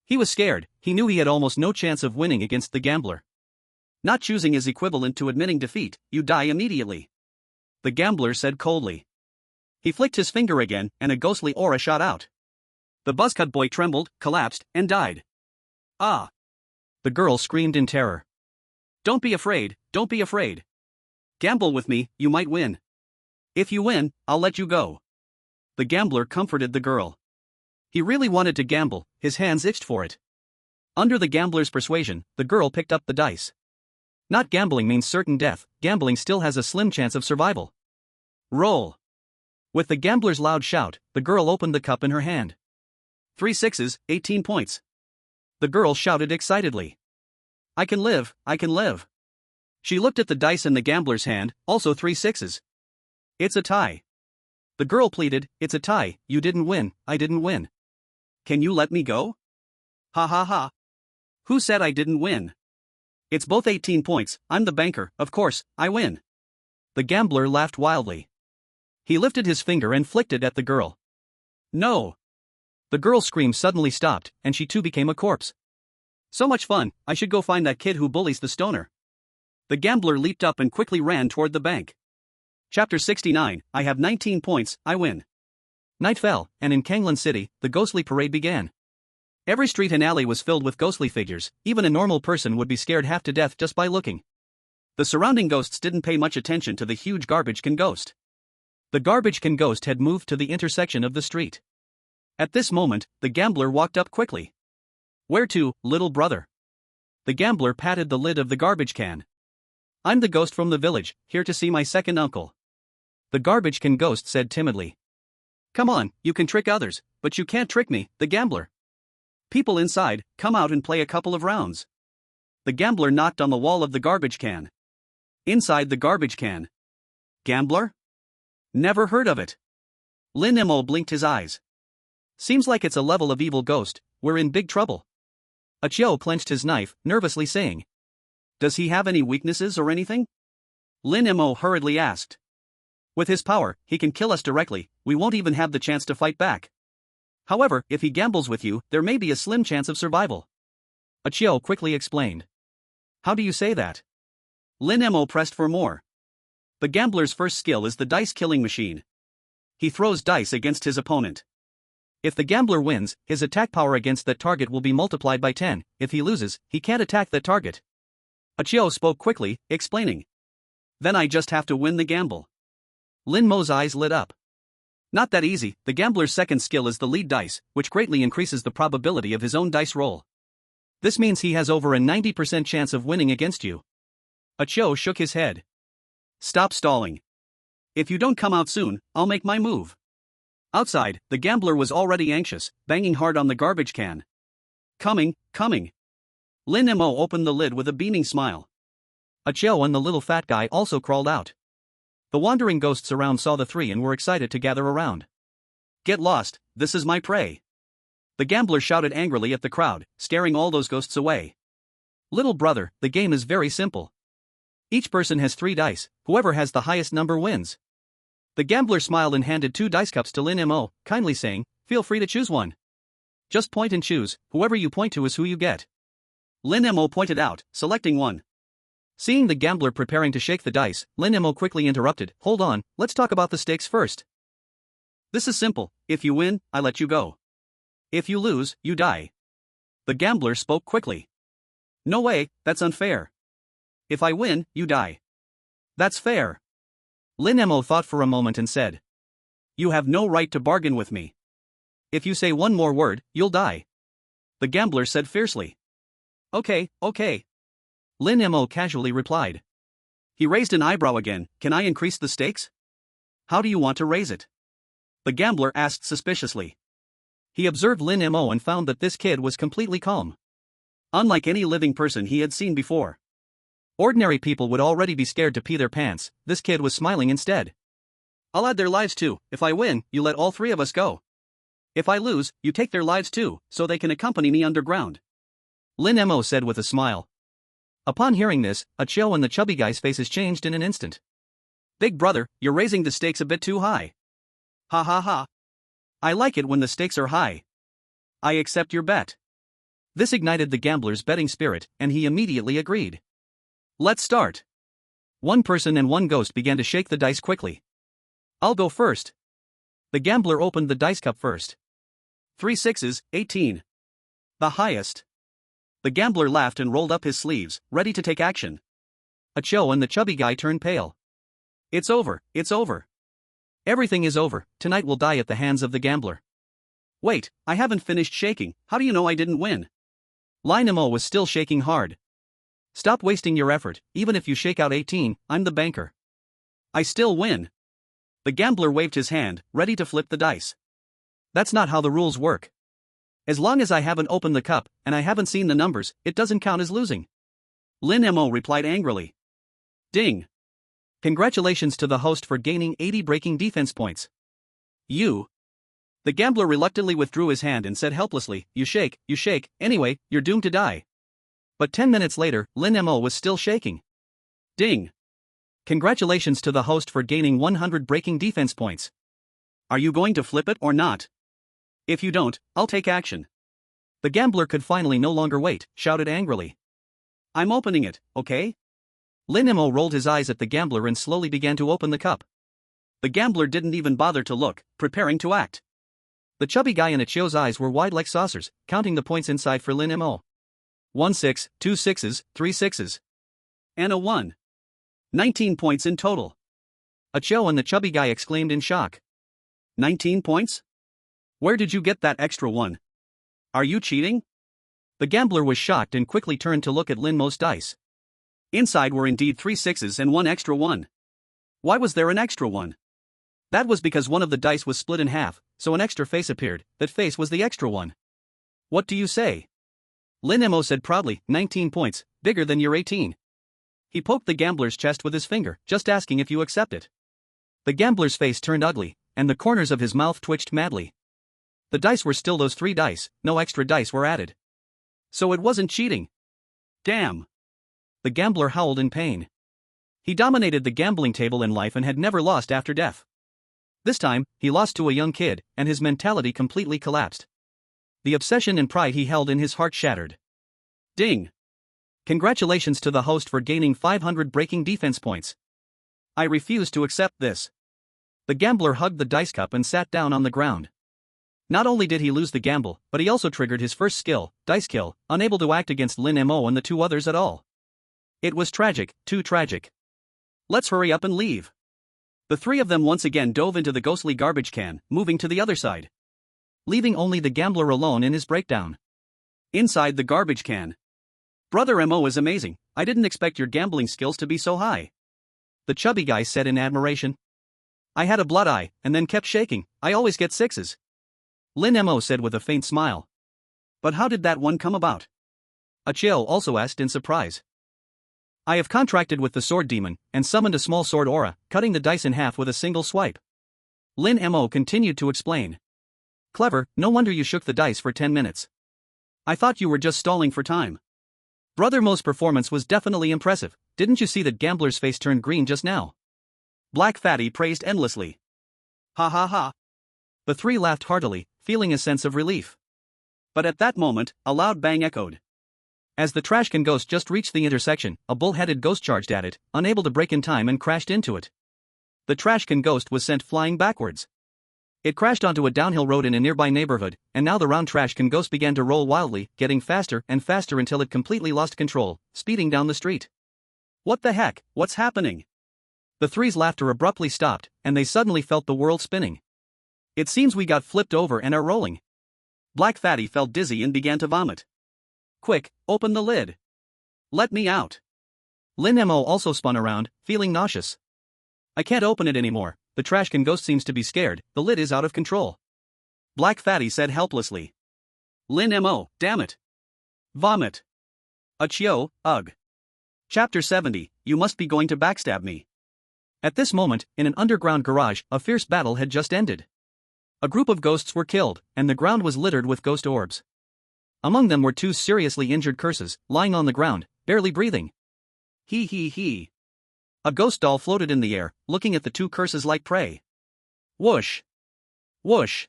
He was scared, he knew he had almost no chance of winning against the gambler. Not choosing is equivalent to admitting defeat, you die immediately. The gambler said coldly. He flicked his finger again, and a ghostly aura shot out. The buzzcut boy trembled, collapsed, and died. The girl screamed in terror. Don't be afraid, don't be afraid. Gamble with me, you might win. If you win, I'll let you go. The gambler comforted the girl. He really wanted to gamble, his hands itched for it. Under the gambler's persuasion, the girl picked up the dice. Not gambling means certain death, gambling still has a slim chance of survival. Roll. With the gambler's loud shout, the girl opened the cup in her hand. 3 6s, 18 points. The girl shouted excitedly. I can live, I can live. She looked at the dice in the gambler's hand, also 3 6s. It's a tie. The girl pleaded, it's a tie, you didn't win, I didn't win. Can you let me go? Ha ha ha. Who said I didn't win? It's both 18 points, I'm the banker, of course, I win. The gambler laughed wildly. He lifted his finger and flicked it at the girl. No. The girl's scream suddenly stopped, and she too became a corpse. So much fun, I should go find that kid who bullies the stoner. The gambler leaped up and quickly ran toward the bank. Chapter 69, I have 19 points, I win. Night fell, and in Kanglan City, the ghostly parade began. Every street and alley was filled with ghostly figures, even a normal person would be scared half to death just by looking. The surrounding ghosts didn't pay much attention to the huge garbage can ghost. The garbage can ghost had moved to the intersection of the street. At this moment, the gambler walked up quickly. Where to, little brother? The gambler patted the lid of the garbage can. I'm the ghost from the village, here to see my second uncle. The garbage can ghost said timidly. Come on, you can trick others, but you can't trick me, the gambler. People inside, come out and play a couple of rounds. The gambler knocked on the wall of the garbage can. Inside the garbage can. Gambler? Never heard of it. Lin Mo blinked his eyes. Seems like it's a level of evil ghost, we're in big trouble. Achio clenched his knife, nervously saying. Does he have any weaknesses or anything? Lin Mo hurriedly asked. With his power, he can kill us directly, we won't even have the chance to fight back. However, if he gambles with you, there may be a slim chance of survival. Achio quickly explained. How do you say that? Lin Mo pressed for more. The gambler's first skill is the dice killing machine. He throws dice against his opponent. If the gambler wins, his attack power against that target will be multiplied by 10. If he loses, he can't attack that target. Achio spoke quickly, explaining. Then I just have to win the gamble. Lin Mo's eyes lit up. Not that easy. The gambler's second skill is the lead dice, which greatly increases the probability of his own dice roll. This means he has over a 90% chance of winning against you. Achio shook his head. Stop stalling. If you don't come out soon, I'll make my move. Outside, the gambler was already anxious, banging hard on the garbage can. Coming. Lin Mo opened the lid with a beaming smile. Achio and the little fat guy also crawled out. The wandering ghosts around saw the three and were excited to gather around. Get lost, this is my prey. The gambler shouted angrily at the crowd, scaring all those ghosts away. Little brother, the game is very simple. Each person has 3 dice, whoever has the highest number wins. The gambler smiled and handed 2 dice cups to Lin Mo, kindly saying, feel free to choose one. Just point and choose, whoever you point to is who you get. Lin Mo pointed out, selecting one. Seeing the gambler preparing to shake the dice, Lin Mo quickly interrupted, hold on, let's talk about the stakes first. This is simple, if you win, I let you go. If you lose, you die. The gambler spoke quickly. No way, that's unfair. If I win, you die. That's fair. Lin Mo thought for a moment and said. You have no right to bargain with me. If you say one more word, you'll die. The gambler said fiercely. Okay. Lin Mo casually replied. He raised an eyebrow again, can I increase the stakes? How do you want to raise it? The gambler asked suspiciously. He observed Lin Mo and found that this kid was completely calm. Unlike any living person he had seen before. Ordinary people would already be scared to pee their pants, this kid was smiling instead. I'll add their lives too, if I win, you let all 3 of us go. If I lose, you take their lives too, so they can accompany me underground. Lin Mo said with a smile. Upon hearing this, Achio and the chubby guy's faces changed in an instant. Big brother, you're raising the stakes a bit too high. Ha ha ha. I like it when the stakes are high. I accept your bet. This ignited the gambler's betting spirit, and he immediately agreed. Let's start. 1 person and 1 ghost began to shake the dice quickly. I'll go first. The gambler opened the dice cup first. 3 sixes, 18. The highest. The gambler laughed and rolled up his sleeves, ready to take action. Achio and the chubby guy turned pale. It's over. Everything is over, tonight we'll die at the hands of the gambler. Wait, I haven't finished shaking, how do you know I didn't win? Lin Mo was still shaking hard. Stop wasting your effort, even if you shake out 18, I'm the banker. I still win. The gambler waved his hand, ready to flip the dice. That's not how the rules work. As long as I haven't opened the cup, and I haven't seen the numbers, it doesn't count as losing. Lin Mo replied angrily. Ding. Congratulations to the host for gaining 80 breaking defense points. You. The gambler reluctantly withdrew his hand and said helplessly, you shake, anyway, you're doomed to die. But 10 minutes later, Lin Mo was still shaking. Ding. Congratulations to the host for gaining 100 breaking defense points. Are you going to flip it or not? If you don't, I'll take action. The gambler could finally no longer wait, shouted angrily. I'm opening it, okay? Lin Mo rolled his eyes at the gambler and slowly began to open the cup. The gambler didn't even bother to look, preparing to act. The chubby guy in Achio's eyes were wide like saucers, counting the points inside for Lin Mo. 1 6, 2 sixes, 3 sixes. And a 1. 19 points in total. Achio and the chubby guy exclaimed in shock. 19 points? Where did you get that extra 1? Are you cheating? The gambler was shocked and quickly turned to look at Lin Mo's dice. Inside were indeed 3 sixes and 1 extra 1. Why was there an extra 1? That was because one of the dice was split in half, so an extra face appeared, that face was the extra 1. What do you say? Lin Mo said proudly, 19 points, bigger than your 18. He poked the gambler's chest with his finger, just asking if you accept it. The gambler's face turned ugly, and the corners of his mouth twitched madly. The dice were still those 3 dice, no extra dice were added. So it wasn't cheating. Damn. The gambler howled in pain. He dominated the gambling table in life and had never lost after death. This time, he lost to a young kid, and his mentality completely collapsed. The obsession and pride he held in his heart shattered. Ding! Congratulations to the host for gaining 500 breaking defense points. I refuse to accept this. The gambler hugged the dice cup and sat down on the ground. Not only did he lose the gamble, but he also triggered his first skill, Dice Kill, unable to act against Lin Mo and the two others at all. It was tragic, too tragic. Let's hurry up and leave. The three of them once again dove into the ghostly garbage can, moving to the other side, leaving only the gambler alone in his breakdown. Inside the garbage can. Brother Mo is amazing, I didn't expect your gambling skills to be so high. The chubby guy said in admiration. I had a blood eye, and then kept shaking, I always get sixes. Lin Mo said with a faint smile. But how did that one come about? Achio also asked in surprise. I have contracted with the sword demon, and summoned a small sword aura, cutting the dice in half with a single swipe. Lin Mo continued to explain. Clever, no wonder you shook the dice for 10 minutes. I thought you were just stalling for time. Brother Mo's performance was definitely impressive, didn't you see that gambler's face turn green just now? Black Fatty praised endlessly. Ha ha ha. The three laughed heartily, feeling a sense of relief. But at that moment, a loud bang echoed. As the trash can ghost just reached the intersection, a bull-headed ghost charged at it, unable to break in time and crashed into it. The trash can ghost was sent flying backwards. It crashed onto a downhill road in a nearby neighborhood, and now the round trash can ghost began to roll wildly, getting faster and faster until it completely lost control, speeding down the street. What the heck, what's happening? The three's laughter abruptly stopped, and they suddenly felt the world spinning. It seems we got flipped over and are rolling. Black Fatty felt dizzy and began to vomit. Quick, open the lid. Let me out. Lin Mo also spun around, feeling nauseous. I can't open it anymore, the trash can ghost seems to be scared, the lid is out of control. Black Fatty said helplessly. Lin Mo, damn it. Vomit. Achio, ugh. Chapter 70, you must be going to backstab me. At this moment, in an underground garage, a fierce battle had just ended. A group of ghosts were killed, and the ground was littered with ghost orbs. Among them were two seriously injured curses, lying on the ground, barely breathing. He. A ghost doll floated in the air, looking at the two curses like prey. Whoosh! Whoosh!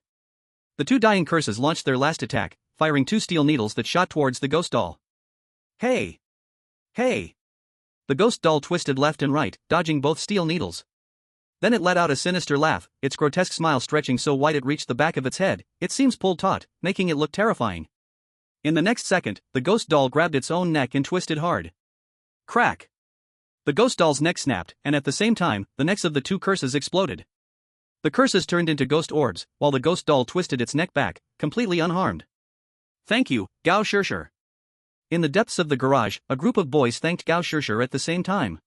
The two dying curses launched their last attack, firing two steel needles that shot towards the ghost doll. Hey! Hey! The ghost doll twisted left and right, dodging both steel needles. Then it let out a sinister laugh, its grotesque smile stretching so wide it reached the back of its head, it seems pulled taut, making it look terrifying. In the next second, the ghost doll grabbed its own neck and twisted hard. Crack! The ghost doll's neck snapped, and at the same time, the necks of the two curses exploded. The curses turned into ghost orbs, while the ghost doll twisted its neck back, completely unharmed. Thank you, Gao Shishir. In the depths of the garage, a group of boys thanked Gao Shishir at the same time.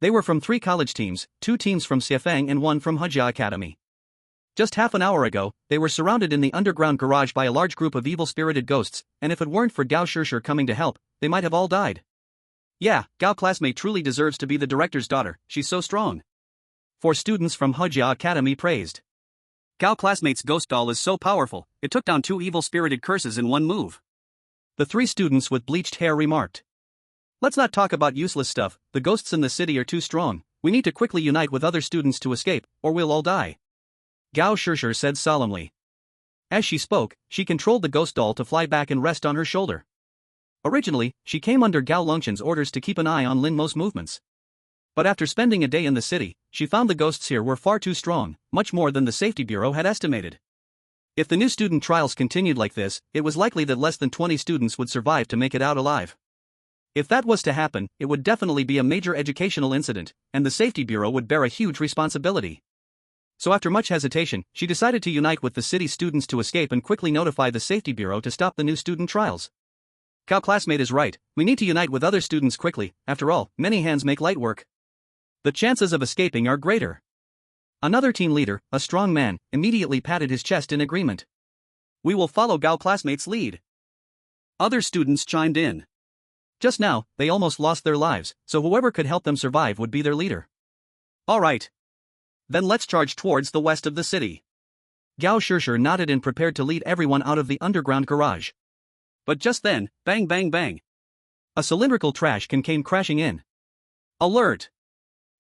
They were from 3 college teams, 2 teams from Xiafang and 1 from Hejia Academy. Just half an hour ago, they were surrounded in the underground garage by a large group of evil-spirited ghosts, and if it weren't for Gao Shishir coming to help, they might have all died. Yeah, Gao classmate truly deserves to be the director's daughter, she's so strong. 4 students from Hejia Academy praised. Gao classmate's ghost doll is so powerful, it took down 2 evil-spirited curses in one move. The 3 students with bleached hair remarked. Let's not talk about useless stuff, the ghosts in the city are too strong, we need to quickly unite with other students to escape, or we'll all die. Gao Shishir said solemnly. As she spoke, she controlled the ghost doll to fly back and rest on her shoulder. Originally, she came under Gao Longchen's orders to keep an eye on Lin Mo's movements. But after spending a day in the city, she found the ghosts here were far too strong, much more than the Safety Bureau had estimated. If the new student trials continued like this, it was likely that less than 20 students would survive to make it out alive. If that was to happen, it would definitely be a major educational incident, and the Safety Bureau would bear a huge responsibility. So after much hesitation, she decided to unite with the city students to escape and quickly notify the Safety Bureau to stop the new student trials. Gao classmate is right, we need to unite with other students quickly, after all, many hands make light work. The chances of escaping are greater. Another team leader, a strong man, immediately patted his chest in agreement. We will follow Gao classmate's lead. Other students chimed in. Just now, they almost lost their lives, so whoever could help them survive would be their leader. Alright. Then let's charge towards the west of the city. Gao Shishir nodded and prepared to lead everyone out of the underground garage. But just then, bang bang bang. A cylindrical trash can came crashing in. Alert!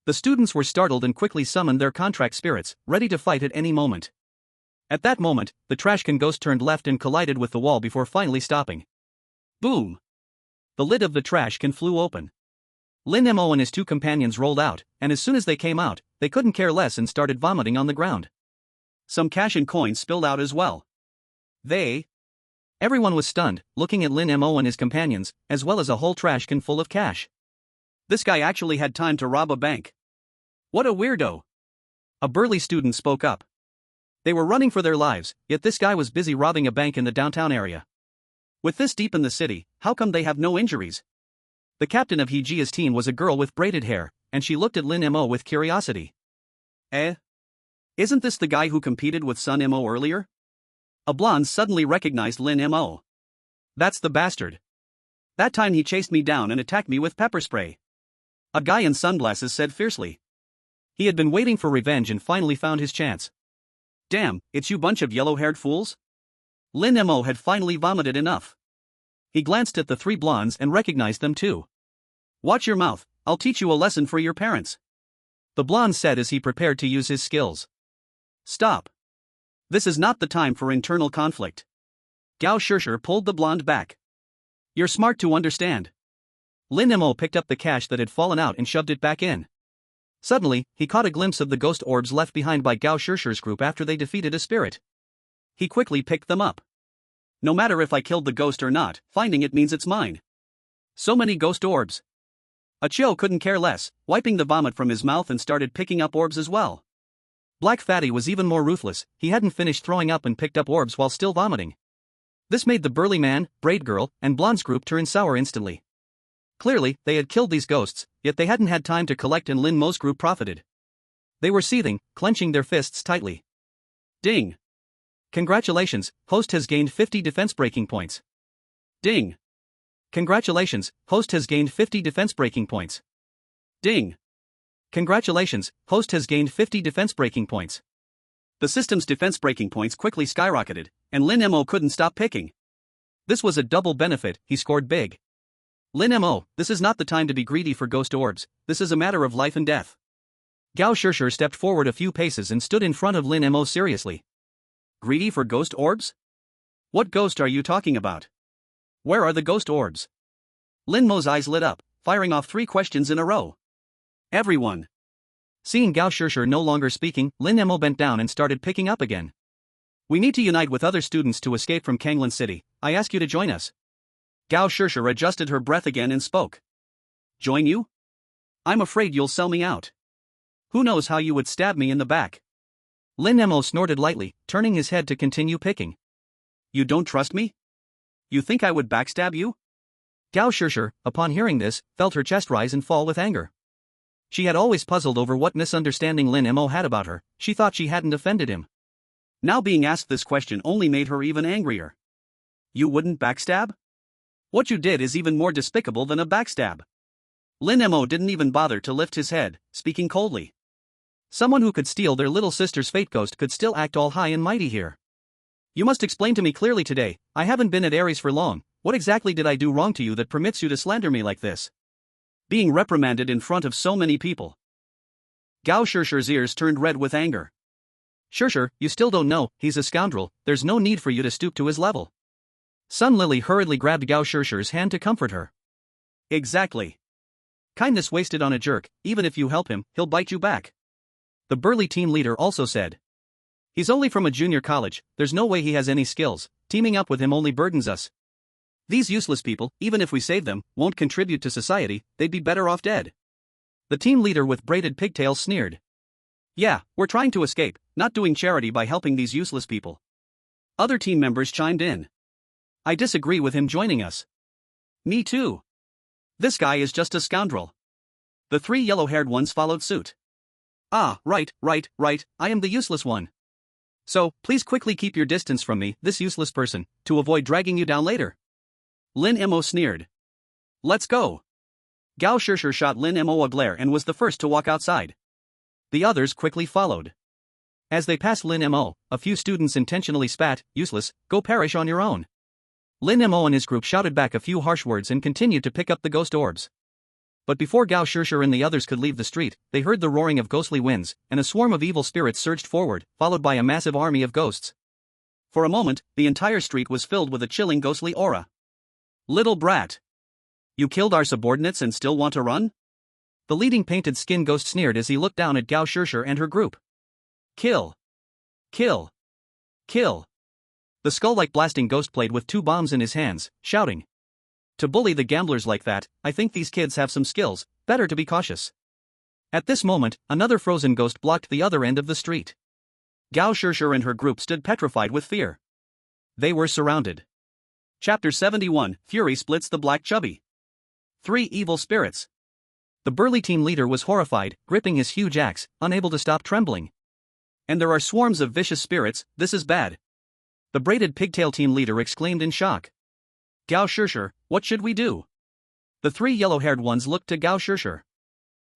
The students were startled and quickly summoned their contract spirits, ready to fight at any moment. At that moment, the trash can ghost turned left and collided with the wall before finally stopping. Boom! The lid of the trash can flew open. Lin Mo and his two companions rolled out, and as soon as they came out, they couldn't care less and started vomiting on the ground. Some cash and coins spilled out as well. Everyone was stunned, looking at Lin Mo and his companions, as well as a whole trash can full of cash. This guy actually had time to rob a bank. What a weirdo! A burly student spoke up. They were running for their lives, yet this guy was busy robbing a bank in the downtown area. With this deep in the city, how come they have no injuries? The captain of Hejia's team was a girl with braided hair, and she looked at Lin Mo with curiosity. Isn't this the guy who competed with Sun Mo earlier? A blonde suddenly recognized Lin Mo. That's the bastard. That time he chased me down and attacked me with pepper spray. A guy in sunglasses said fiercely. He had been waiting for revenge and finally found his chance. Damn, it's you bunch of yellow-haired fools? Lin Mo had finally vomited enough. He glanced at the three blondes and recognized them too. Watch your mouth, I'll teach you a lesson for your parents. The blonde said as he prepared to use his skills. Stop. This is not the time for internal conflict. Gao Shishir pulled the blonde back. You're smart to understand. Lin Mo picked up the cash that had fallen out and shoved it back in. Suddenly, he caught a glimpse of the ghost orbs left behind by Gao Shishir's group after they defeated a spirit. He quickly picked them up. No matter if I killed the ghost or not, finding it means it's mine. So many ghost orbs. Achio couldn't care less, wiping the vomit from his mouth and started picking up orbs as well. Black Fatty was even more ruthless, he hadn't finished throwing up and picked up orbs while still vomiting. This made the burly man, braid girl, and blonde's group turn sour instantly. Clearly, they had killed these ghosts, yet they hadn't had time to collect and Lin Mo's group profited. They were seething, clenching their fists tightly. Ding! Congratulations, host has gained 50 defense breaking points. Ding! Congratulations, host has gained 50 defense breaking points. Ding! Congratulations, host has gained 50 defense breaking points. The system's defense breaking points quickly skyrocketed, and Lin Mo couldn't stop picking. This was a double benefit, he scored big. Lin Mo, this is not the time to be greedy for ghost orbs, this is a matter of life and death. Gao Shishir stepped forward a few paces and stood in front of Lin Mo seriously. Greedy for ghost orbs? What ghost are you talking about? Where are the ghost orbs? Lin Mo's eyes lit up, firing off 3 questions in a row. Everyone. Seeing Gao Shishir no longer speaking, Lin Mo bent down and started picking up again. We need to unite with other students to escape from Kanglin City, I ask you to join us. Gao Shishir adjusted her breath again and spoke. Join you? I'm afraid you'll sell me out. Who knows how you would stab me in the back? Lin Mo snorted lightly, turning his head to continue picking. You don't trust me? You think I would backstab you? Gao Shishir, upon hearing this, felt her chest rise and fall with anger. She had always puzzled over what misunderstanding Lin Mo had about her, she thought she hadn't offended him. Now being asked this question only made her even angrier. You wouldn't backstab? What you did is even more despicable than a backstab. Lin Mo didn't even bother to lift his head, speaking coldly. Someone who could steal their little sister's fate ghost could still act all high and mighty here. You must explain to me clearly today, I haven't been at Ares for long, what exactly did I do wrong to you that permits you to slander me like this? Being reprimanded in front of so many people. Gao Shishir's ears turned red with anger. Shishir, you still don't know, he's a scoundrel, there's no need for you to stoop to his level. Sun Lily hurriedly grabbed Gao Shishir's hand to comfort her. Exactly. Kindness wasted on a jerk, even if you help him, he'll bite you back. The burly team leader also said. He's only from a junior college, there's no way he has any skills, teaming up with him only burdens us. These useless people, even if we save them, won't contribute to society, they'd be better off dead. The team leader with braided pigtails sneered. Yeah, we're trying to escape, not doing charity by helping these useless people. Other team members chimed in. I disagree with him joining us. Me too. This guy is just a scoundrel. The 3 yellow-haired ones followed suit. Ah, right, I am the useless one. So, please quickly keep your distance from me, this useless person, to avoid dragging you down later. Lin Mo sneered. Let's go. Gao Shishir shot Lin Mo a glare and was the first to walk outside. The others quickly followed. As they passed Lin Mo, a few students intentionally spat, useless, go perish on your own. Lin Mo and his group shouted back a few harsh words and continued to pick up the ghost orbs. But before Gao Shishir and the others could leave the street, they heard the roaring of ghostly winds, and a swarm of evil spirits surged forward, followed by a massive army of ghosts. For a moment, the entire street was filled with a chilling ghostly aura. Little brat! You killed our subordinates and still want to run? The leading painted skin ghost sneered as he looked down at Gao Shishir and her group. Kill! Kill! Kill! The skull-like blasting ghost played with 2 bombs in his hands, shouting. To bully the gamblers like that, I think these kids have some skills, better to be cautious. At this moment, another frozen ghost blocked the other end of the street. Gao Shishir and her group stood petrified with fear. They were surrounded. Chapter 71, Fury Splits the Black Chubby. 3 Evil Spirits. The burly team leader was horrified, gripping his huge axe, unable to stop trembling. And there are swarms of vicious spirits, this is bad. The braided pigtail team leader exclaimed in shock. Gao Shishir, what should we do? The 3 yellow-haired ones looked to Gao Shishir.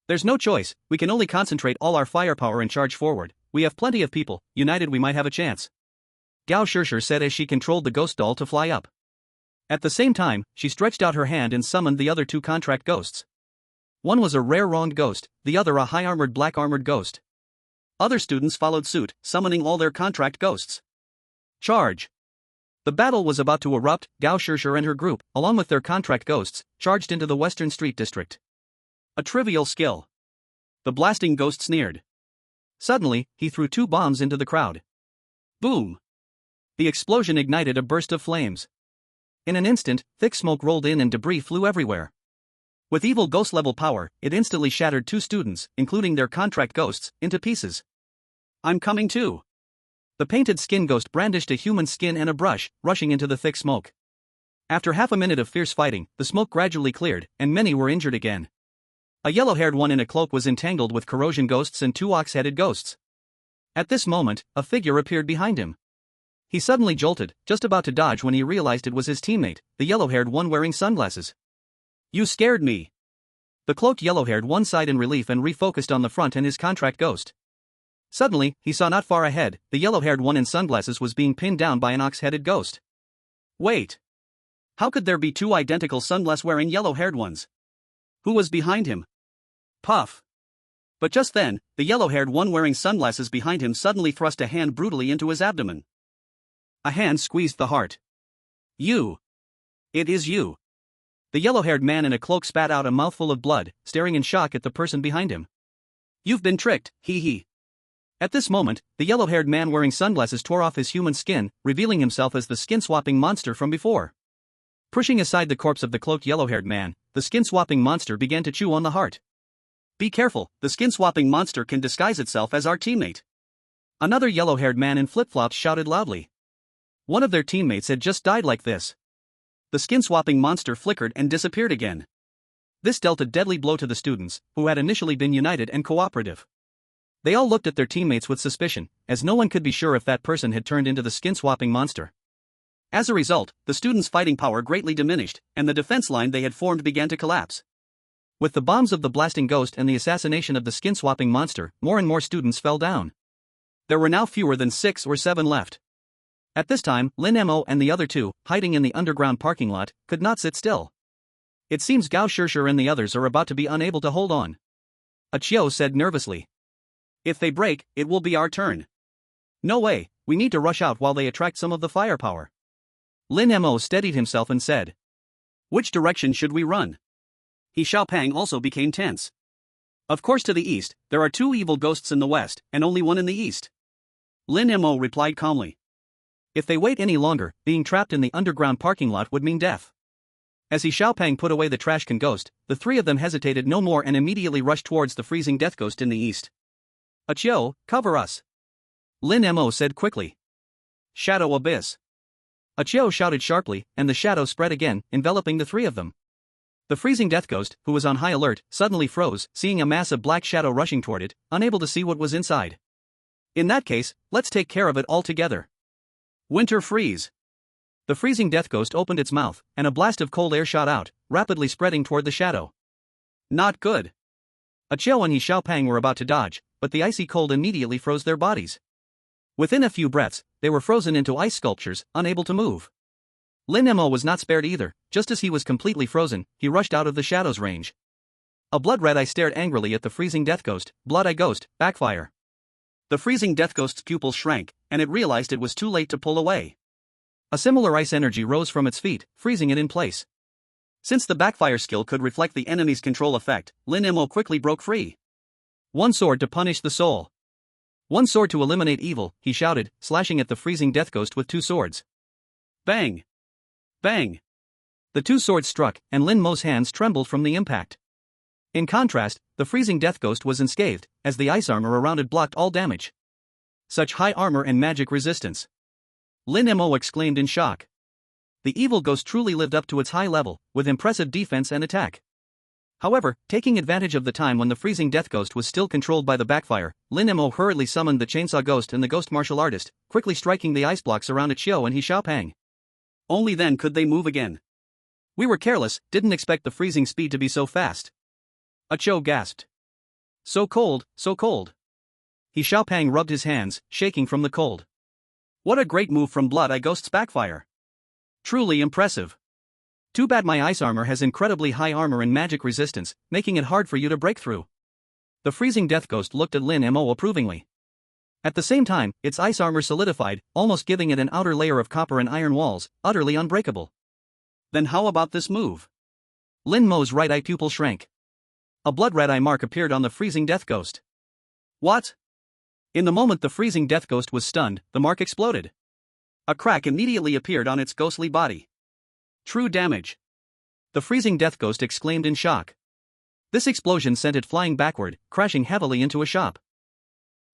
There's no choice, we can only concentrate all our firepower and charge forward. We have plenty of people, united we might have a chance. Gao Shishir said as she controlled the ghost doll to fly up. At the same time, she stretched out her hand and summoned the other 2 contract ghosts. One was a rare wronged ghost, the other a high-armored black-armored ghost. Other students followed suit, summoning all their contract ghosts. Charge! The battle was about to erupt. Gao Shishir and her group, along with their contract ghosts, charged into the Western Street District. A trivial skill. The blasting ghost sneered. Suddenly, he threw 2 bombs into the crowd. Boom! The explosion ignited a burst of flames. In an instant, thick smoke rolled in and debris flew everywhere. With evil ghost-level power, it instantly shattered 2 students, including their contract ghosts, into pieces. I'm coming too! The painted skin ghost brandished a human skin and a brush, rushing into the thick smoke. After half a minute of fierce fighting, the smoke gradually cleared, and many were injured again. A yellow-haired one in a cloak was entangled with corrosion ghosts and 2 ox-headed ghosts. At this moment, a figure appeared behind him. He suddenly jolted, just about to dodge when he realized it was his teammate, the yellow-haired one wearing sunglasses. You scared me! The cloaked yellow-haired one sighed in relief and refocused on the front and his contract ghost. Suddenly, he saw not far ahead, the yellow-haired one in sunglasses was being pinned down by an ox-headed ghost. Wait! How could there be 2 identical sunglass-wearing yellow-haired ones? Who was behind him? Puff! But just then, the yellow-haired one wearing sunglasses behind him suddenly thrust a hand brutally into his abdomen. A hand squeezed the heart. You! It is you! The yellow-haired man in a cloak spat out a mouthful of blood, staring in shock at the person behind him. You've been tricked, hee. At this moment, the yellow-haired man wearing sunglasses tore off his human skin, revealing himself as the skin-swapping monster from before. Pushing aside the corpse of the cloaked yellow-haired man, the skin-swapping monster began to chew on the heart. Be careful, the skin-swapping monster can disguise itself as our teammate. Another yellow-haired man in flip-flops shouted loudly. One of their teammates had just died like this. The skin-swapping monster flickered and disappeared again. This dealt a deadly blow to the students, who had initially been united and cooperative. They all looked at their teammates with suspicion, as no one could be sure if that person had turned into the skin-swapping monster. As a result, the students' fighting power greatly diminished, and the defense line they had formed began to collapse. With the bombs of the blasting ghost and the assassination of the skin-swapping monster, more and more students fell down. There were now fewer than 6 or 7 left. At this time, Lin Mo and the other 2, hiding in the underground parking lot, could not sit still. It seems Gao Shishir and the others are about to be unable to hold on. A Chiao said nervously. If they break, it will be our turn. No way, we need to rush out while they attract some of the firepower. Lin Mo steadied himself and said. Which direction should we run? He Xiaopang also became tense. Of course to the east, there are 2 evil ghosts in the west, and only one in the east. Lin Mo replied calmly. If they wait any longer, being trapped in the underground parking lot would mean death. As He Xiaopang put away the trash can ghost, the 3 of them hesitated no more and immediately rushed towards the freezing death ghost in the east. Achio, cover us. Lin Mo said quickly. Shadow abyss. Achio shouted sharply, and the shadow spread again, enveloping the 3 of them. The freezing death ghost, who was on high alert, suddenly froze, seeing a mass of black shadow rushing toward it, unable to see what was inside. In that case, let's take care of it all together. Winter freeze. The freezing death ghost opened its mouth, and a blast of cold air shot out, rapidly spreading toward the shadow. Not good. Achio and He Xiaopang were about to dodge, but the icy cold immediately froze their bodies. Within a few breaths, they were frozen into ice sculptures, unable to move. Lin Mo was not spared either. Just as he was completely frozen, he rushed out of the shadow's range. A blood red eye stared angrily at the freezing death ghost. Blood eye ghost, backfire. The freezing death ghost's pupils shrank, and it realized it was too late to pull away. A similar ice energy rose from its feet, freezing it in place. Since the backfire skill could reflect the enemy's control effect, Lin Mo quickly broke free. One sword to punish the soul. One sword to eliminate evil, he shouted, slashing at the freezing death ghost with two swords. Bang! Bang! The two swords struck, and Lin Mo's hands trembled from the impact. In contrast, the freezing death ghost was unscathed, as the ice armor around it blocked all damage. Such high armor and magic resistance. Lin Mo exclaimed in shock. The evil ghost truly lived up to its high level, with impressive defense and attack. However, taking advantage of the time when the freezing death ghost was still controlled by the backfire, Lin Mo hurriedly summoned the chainsaw ghost and the ghost martial artist, quickly striking the ice blocks around Qiu and He Xiaopang. Only then could they move again. We were careless, didn't expect the freezing speed to be so fast. Qiu gasped. So cold, so cold. He Xiaopang rubbed his hands, shaking from the cold. What a great move from Blood Eye Ghost's backfire. Truly impressive. Too bad my ice armor has incredibly high armor and magic resistance, making it hard for you to break through. The freezing death ghost looked at Lin Mo approvingly. At the same time, its ice armor solidified, almost giving it an outer layer of copper and iron walls, utterly unbreakable. Then how about this move? Lin Mo's right eye pupil shrank. A blood red eye mark appeared on the freezing death ghost. What? In the moment the freezing death ghost was stunned, the mark exploded. A crack immediately appeared on its ghostly body. True damage. The freezing death ghost exclaimed in shock. This explosion sent it flying backward, crashing heavily into a shop.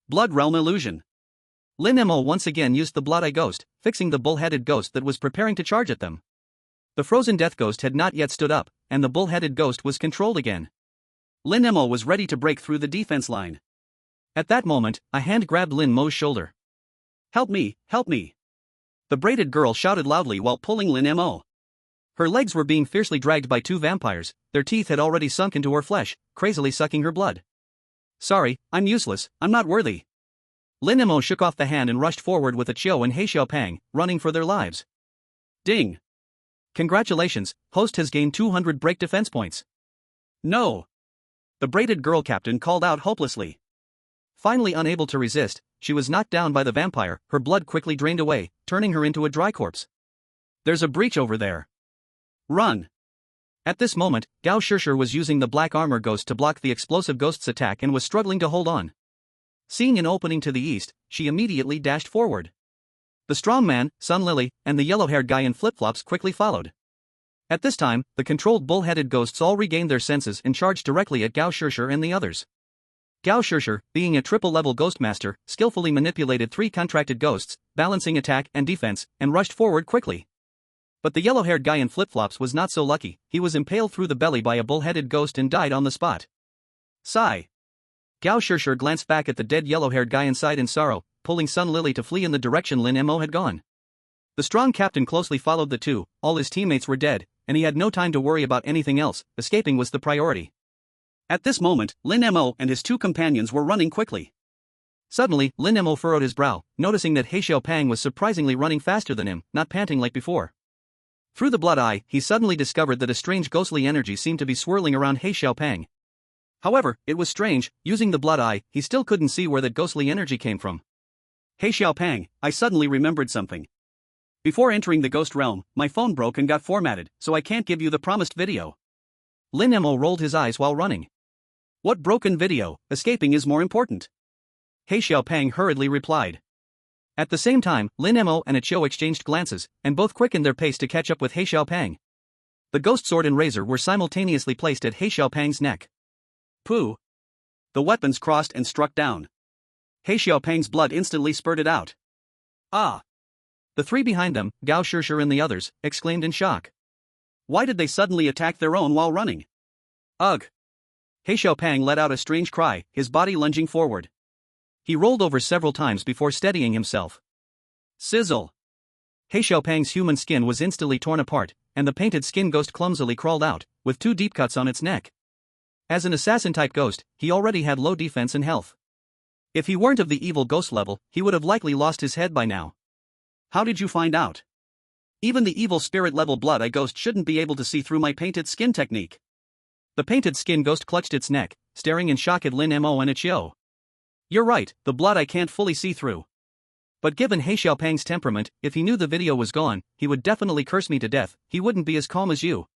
Blood Realm illusion. Lin Mo once again used the blood eye ghost, fixing the bull-headed ghost that was preparing to charge at them. The frozen death ghost had not yet stood up, and the bull-headed ghost was controlled again. Lin Mo was ready to break through the defense line. At that moment, a hand grabbed Lin Mo's shoulder. Help me, help me. The braided girl shouted loudly while pulling Lin Mo. Her legs were being fiercely dragged by two vampires, their teeth had already sunk into her flesh, crazily sucking her blood. Sorry, I'm useless, I'm not worthy. Lin Mo shook off the hand and rushed forward with Qiu and He Xiaopang, running for their lives. Ding! Congratulations, host has gained 200 break defense points. No! The braided girl captain called out hopelessly. Finally unable to resist, she was knocked down by the vampire, her blood quickly drained away, turning her into a dry corpse. There's a breach over there. Run! At this moment, Gao Shishir was using the black armor ghost to block the explosive ghost's attack and was struggling to hold on. Seeing an opening to the east, she immediately dashed forward. The strong man, Sun Lily, and the yellow-haired guy in flip-flops quickly followed. At this time, the controlled bull-headed ghosts all regained their senses and charged directly at Gao Shishir and the others. Gao Shishir, being a triple-level ghost master, skillfully manipulated three contracted ghosts, balancing attack and defense, and rushed forward quickly. But the yellow-haired guy in flip-flops was not so lucky, he was impaled through the belly by a bull-headed ghost and died on the spot. Sigh. Gao Shishir glanced back at the dead yellow-haired guy and sighed in sorrow, pulling Sun Lily to flee in the direction Lin Mo had gone. The strong captain closely followed the two, all his teammates were dead, and he had no time to worry about anything else, escaping was the priority. At this moment, Lin Mo and his two companions were running quickly. Suddenly, Lin Mo furrowed his brow, noticing that He Xiaopang was surprisingly running faster than him, not panting like before. Through the blood eye, he suddenly discovered that a strange ghostly energy seemed to be swirling around He Xiaopang. However, it was strange, using the blood eye, he still couldn't see where that ghostly energy came from. He Xiaopang, I suddenly remembered something. Before entering the ghost realm, my phone broke and got formatted, so I can't give you the promised video. Lin Mo rolled his eyes while running. What broken video? Escaping is more important. He Xiaopang hurriedly replied. At the same time, Lin Mo and Qiu exchanged glances, and both quickened their pace to catch up with He Xiaopang. The ghost sword and razor were simultaneously placed at He Xiaopang's neck. Pooh! The weapons crossed and struck down. He Xiaopang's blood instantly spurted out. Ah! The three behind them, Gao Shishir and the others, exclaimed in shock. Why did they suddenly attack their own while running? Ugh! He Xiaopang let out a strange cry, his body lunging forward. He rolled over several times before steadying himself. Sizzle! He Xiaopang's human skin was instantly torn apart, and the painted skin ghost clumsily crawled out, with two deep cuts on its neck. As an assassin-type ghost, he already had low defense and health. If he weren't of the evil ghost level, he would have likely lost his head by now. How did you find out? Even the evil spirit level blood eye ghost shouldn't be able to see through my painted skin technique. The painted skin ghost clutched its neck, staring in shock at Lin Mo and Chio. You're right, the blood I can't fully see through. But given He Xiaopang's temperament, if he knew the video was gone, he would definitely curse me to death. He wouldn't be as calm as you.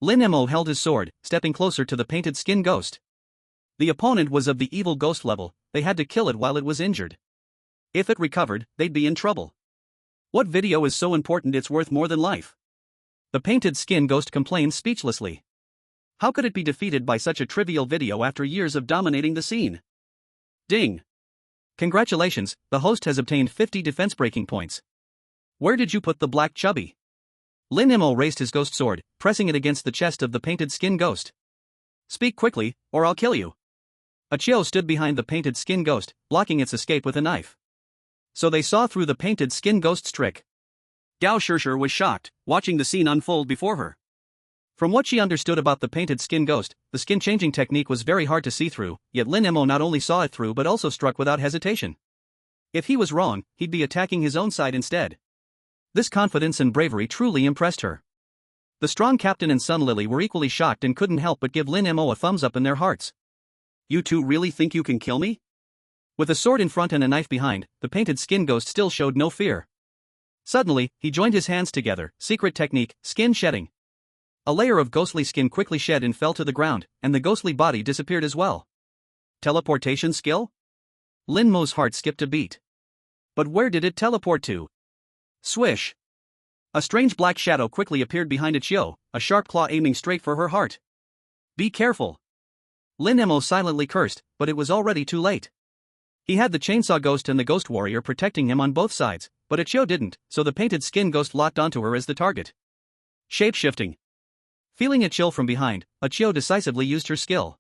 Lin Mo held his sword, stepping closer to the painted skin ghost. The opponent was of the evil ghost level, they had to kill it while it was injured. If it recovered, they'd be in trouble. What video is so important it's worth more than life? The painted skin ghost complained speechlessly. How could it be defeated by such a trivial video after years of dominating the scene? Ding! Congratulations, the host has obtained 50 defense breaking points. Where did you put the black chubby? Lin Mo raised his ghost sword, pressing it against the chest of the painted skin ghost. Speak quickly, or I'll kill you. Chio stood behind the painted skin ghost, blocking its escape with a knife. So they saw through the painted skin ghost's trick. Gao Shishir was shocked, watching the scene unfold before her. From what she understood about the painted skin ghost, the skin-changing technique was very hard to see through, yet Lin Mo not only saw it through but also struck without hesitation. If he was wrong, he'd be attacking his own side instead. This confidence and bravery truly impressed her. The strong captain and Sun Lily were equally shocked and couldn't help but give Lin Mo a thumbs up in their hearts. You two really think you can kill me? With a sword in front and a knife behind, the painted skin ghost still showed no fear. Suddenly, he joined his hands together, secret technique, skin shedding. A layer of ghostly skin quickly shed and fell to the ground, and the ghostly body disappeared as well. Teleportation skill? Lin Mo's heart skipped a beat. But where did it teleport to? Swish! A strange black shadow quickly appeared behind Chio, a sharp claw aiming straight for her heart. Be careful! Lin Mo silently cursed, but it was already too late. He had the chainsaw ghost and the ghost warrior protecting him on both sides, but Chio didn't, so the painted skin ghost locked onto her as the target. Shape-shifting. Feeling a chill from behind, Chio decisively used her skill.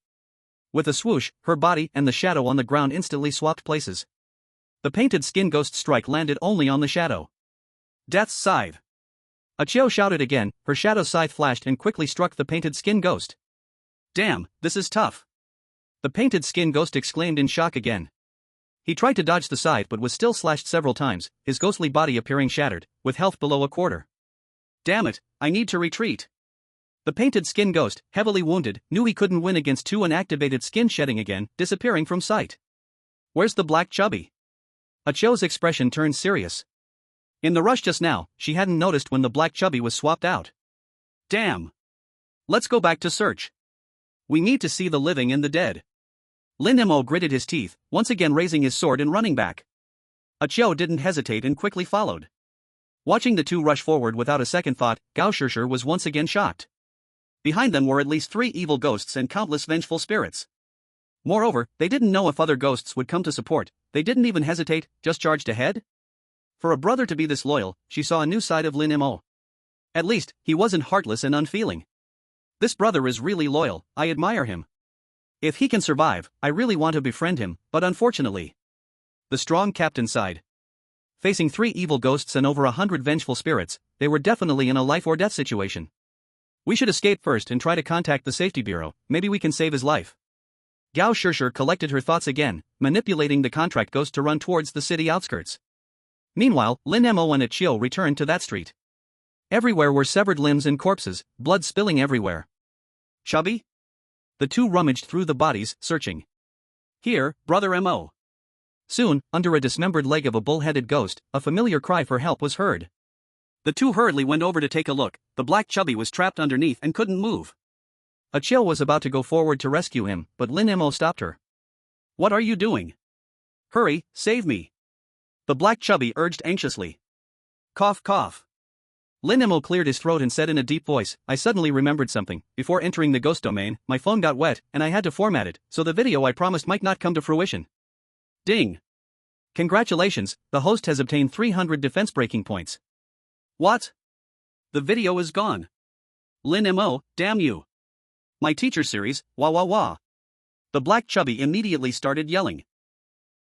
With a swoosh, her body and the shadow on the ground instantly swapped places. The painted skin ghost strike landed only on the shadow. Death's Scythe. Chio shouted again, her shadow scythe flashed and quickly struck the painted skin ghost. Damn, this is tough. The painted skin ghost exclaimed in shock again. He tried to dodge the scythe but was still slashed several times, his ghostly body appearing shattered, with health below a quarter. Damn it, I need to retreat. The painted skin ghost, heavily wounded, knew he couldn't win against two unactivated skin shedding again, disappearing from sight. Where's the black chubby? Chio's expression turned serious. In the rush just now, she hadn't noticed when the black chubby was swapped out. Damn. Let's go back to search. We need to see the living and the dead. Lin Mo gritted his teeth, once again raising his sword and running back. Chio didn't hesitate and quickly followed. Watching the two rush forward without a second thought, Gao Shishir was once again shocked. Behind them were at least 3 evil ghosts and countless vengeful spirits. Moreover, they didn't know if other ghosts would come to support, they didn't even hesitate, just charged ahead? For a brother to be this loyal, she saw a new side of Lin Mo. At least, he wasn't heartless and unfeeling. This brother is really loyal, I admire him. If he can survive, I really want to befriend him, but unfortunately. The strong captain sighed. Facing 3 evil ghosts and over 100 vengeful spirits, they were definitely in a life-or-death situation. We should escape first and try to contact the safety bureau, maybe we can save his life. Gao Shishir collected her thoughts again, manipulating the contract ghost to run towards the city outskirts. Meanwhile, Lin Mo and Chio returned to that street. Everywhere were severed limbs and corpses, blood spilling everywhere. Chubby? The two rummaged through the bodies, searching. Here, Brother Mo. Soon, under a dismembered leg of a bull-headed ghost, a familiar cry for help was heard. The two hurriedly went over to take a look. The black chubby was trapped underneath and couldn't move. Chio was about to go forward to rescue him, but Lin Mo stopped her. What are you doing? Hurry, save me. The black chubby urged anxiously. Cough cough. Lin Mo cleared his throat and said in a deep voice, I suddenly remembered something. Before entering the ghost domain, my phone got wet, and I had to format it, so the video I promised might not come to fruition. Ding. Congratulations, the host has obtained 300 defense breaking points. What? The video is gone. Lin Mo, damn you. My teacher series, wah wah wah. The black chubby immediately started yelling.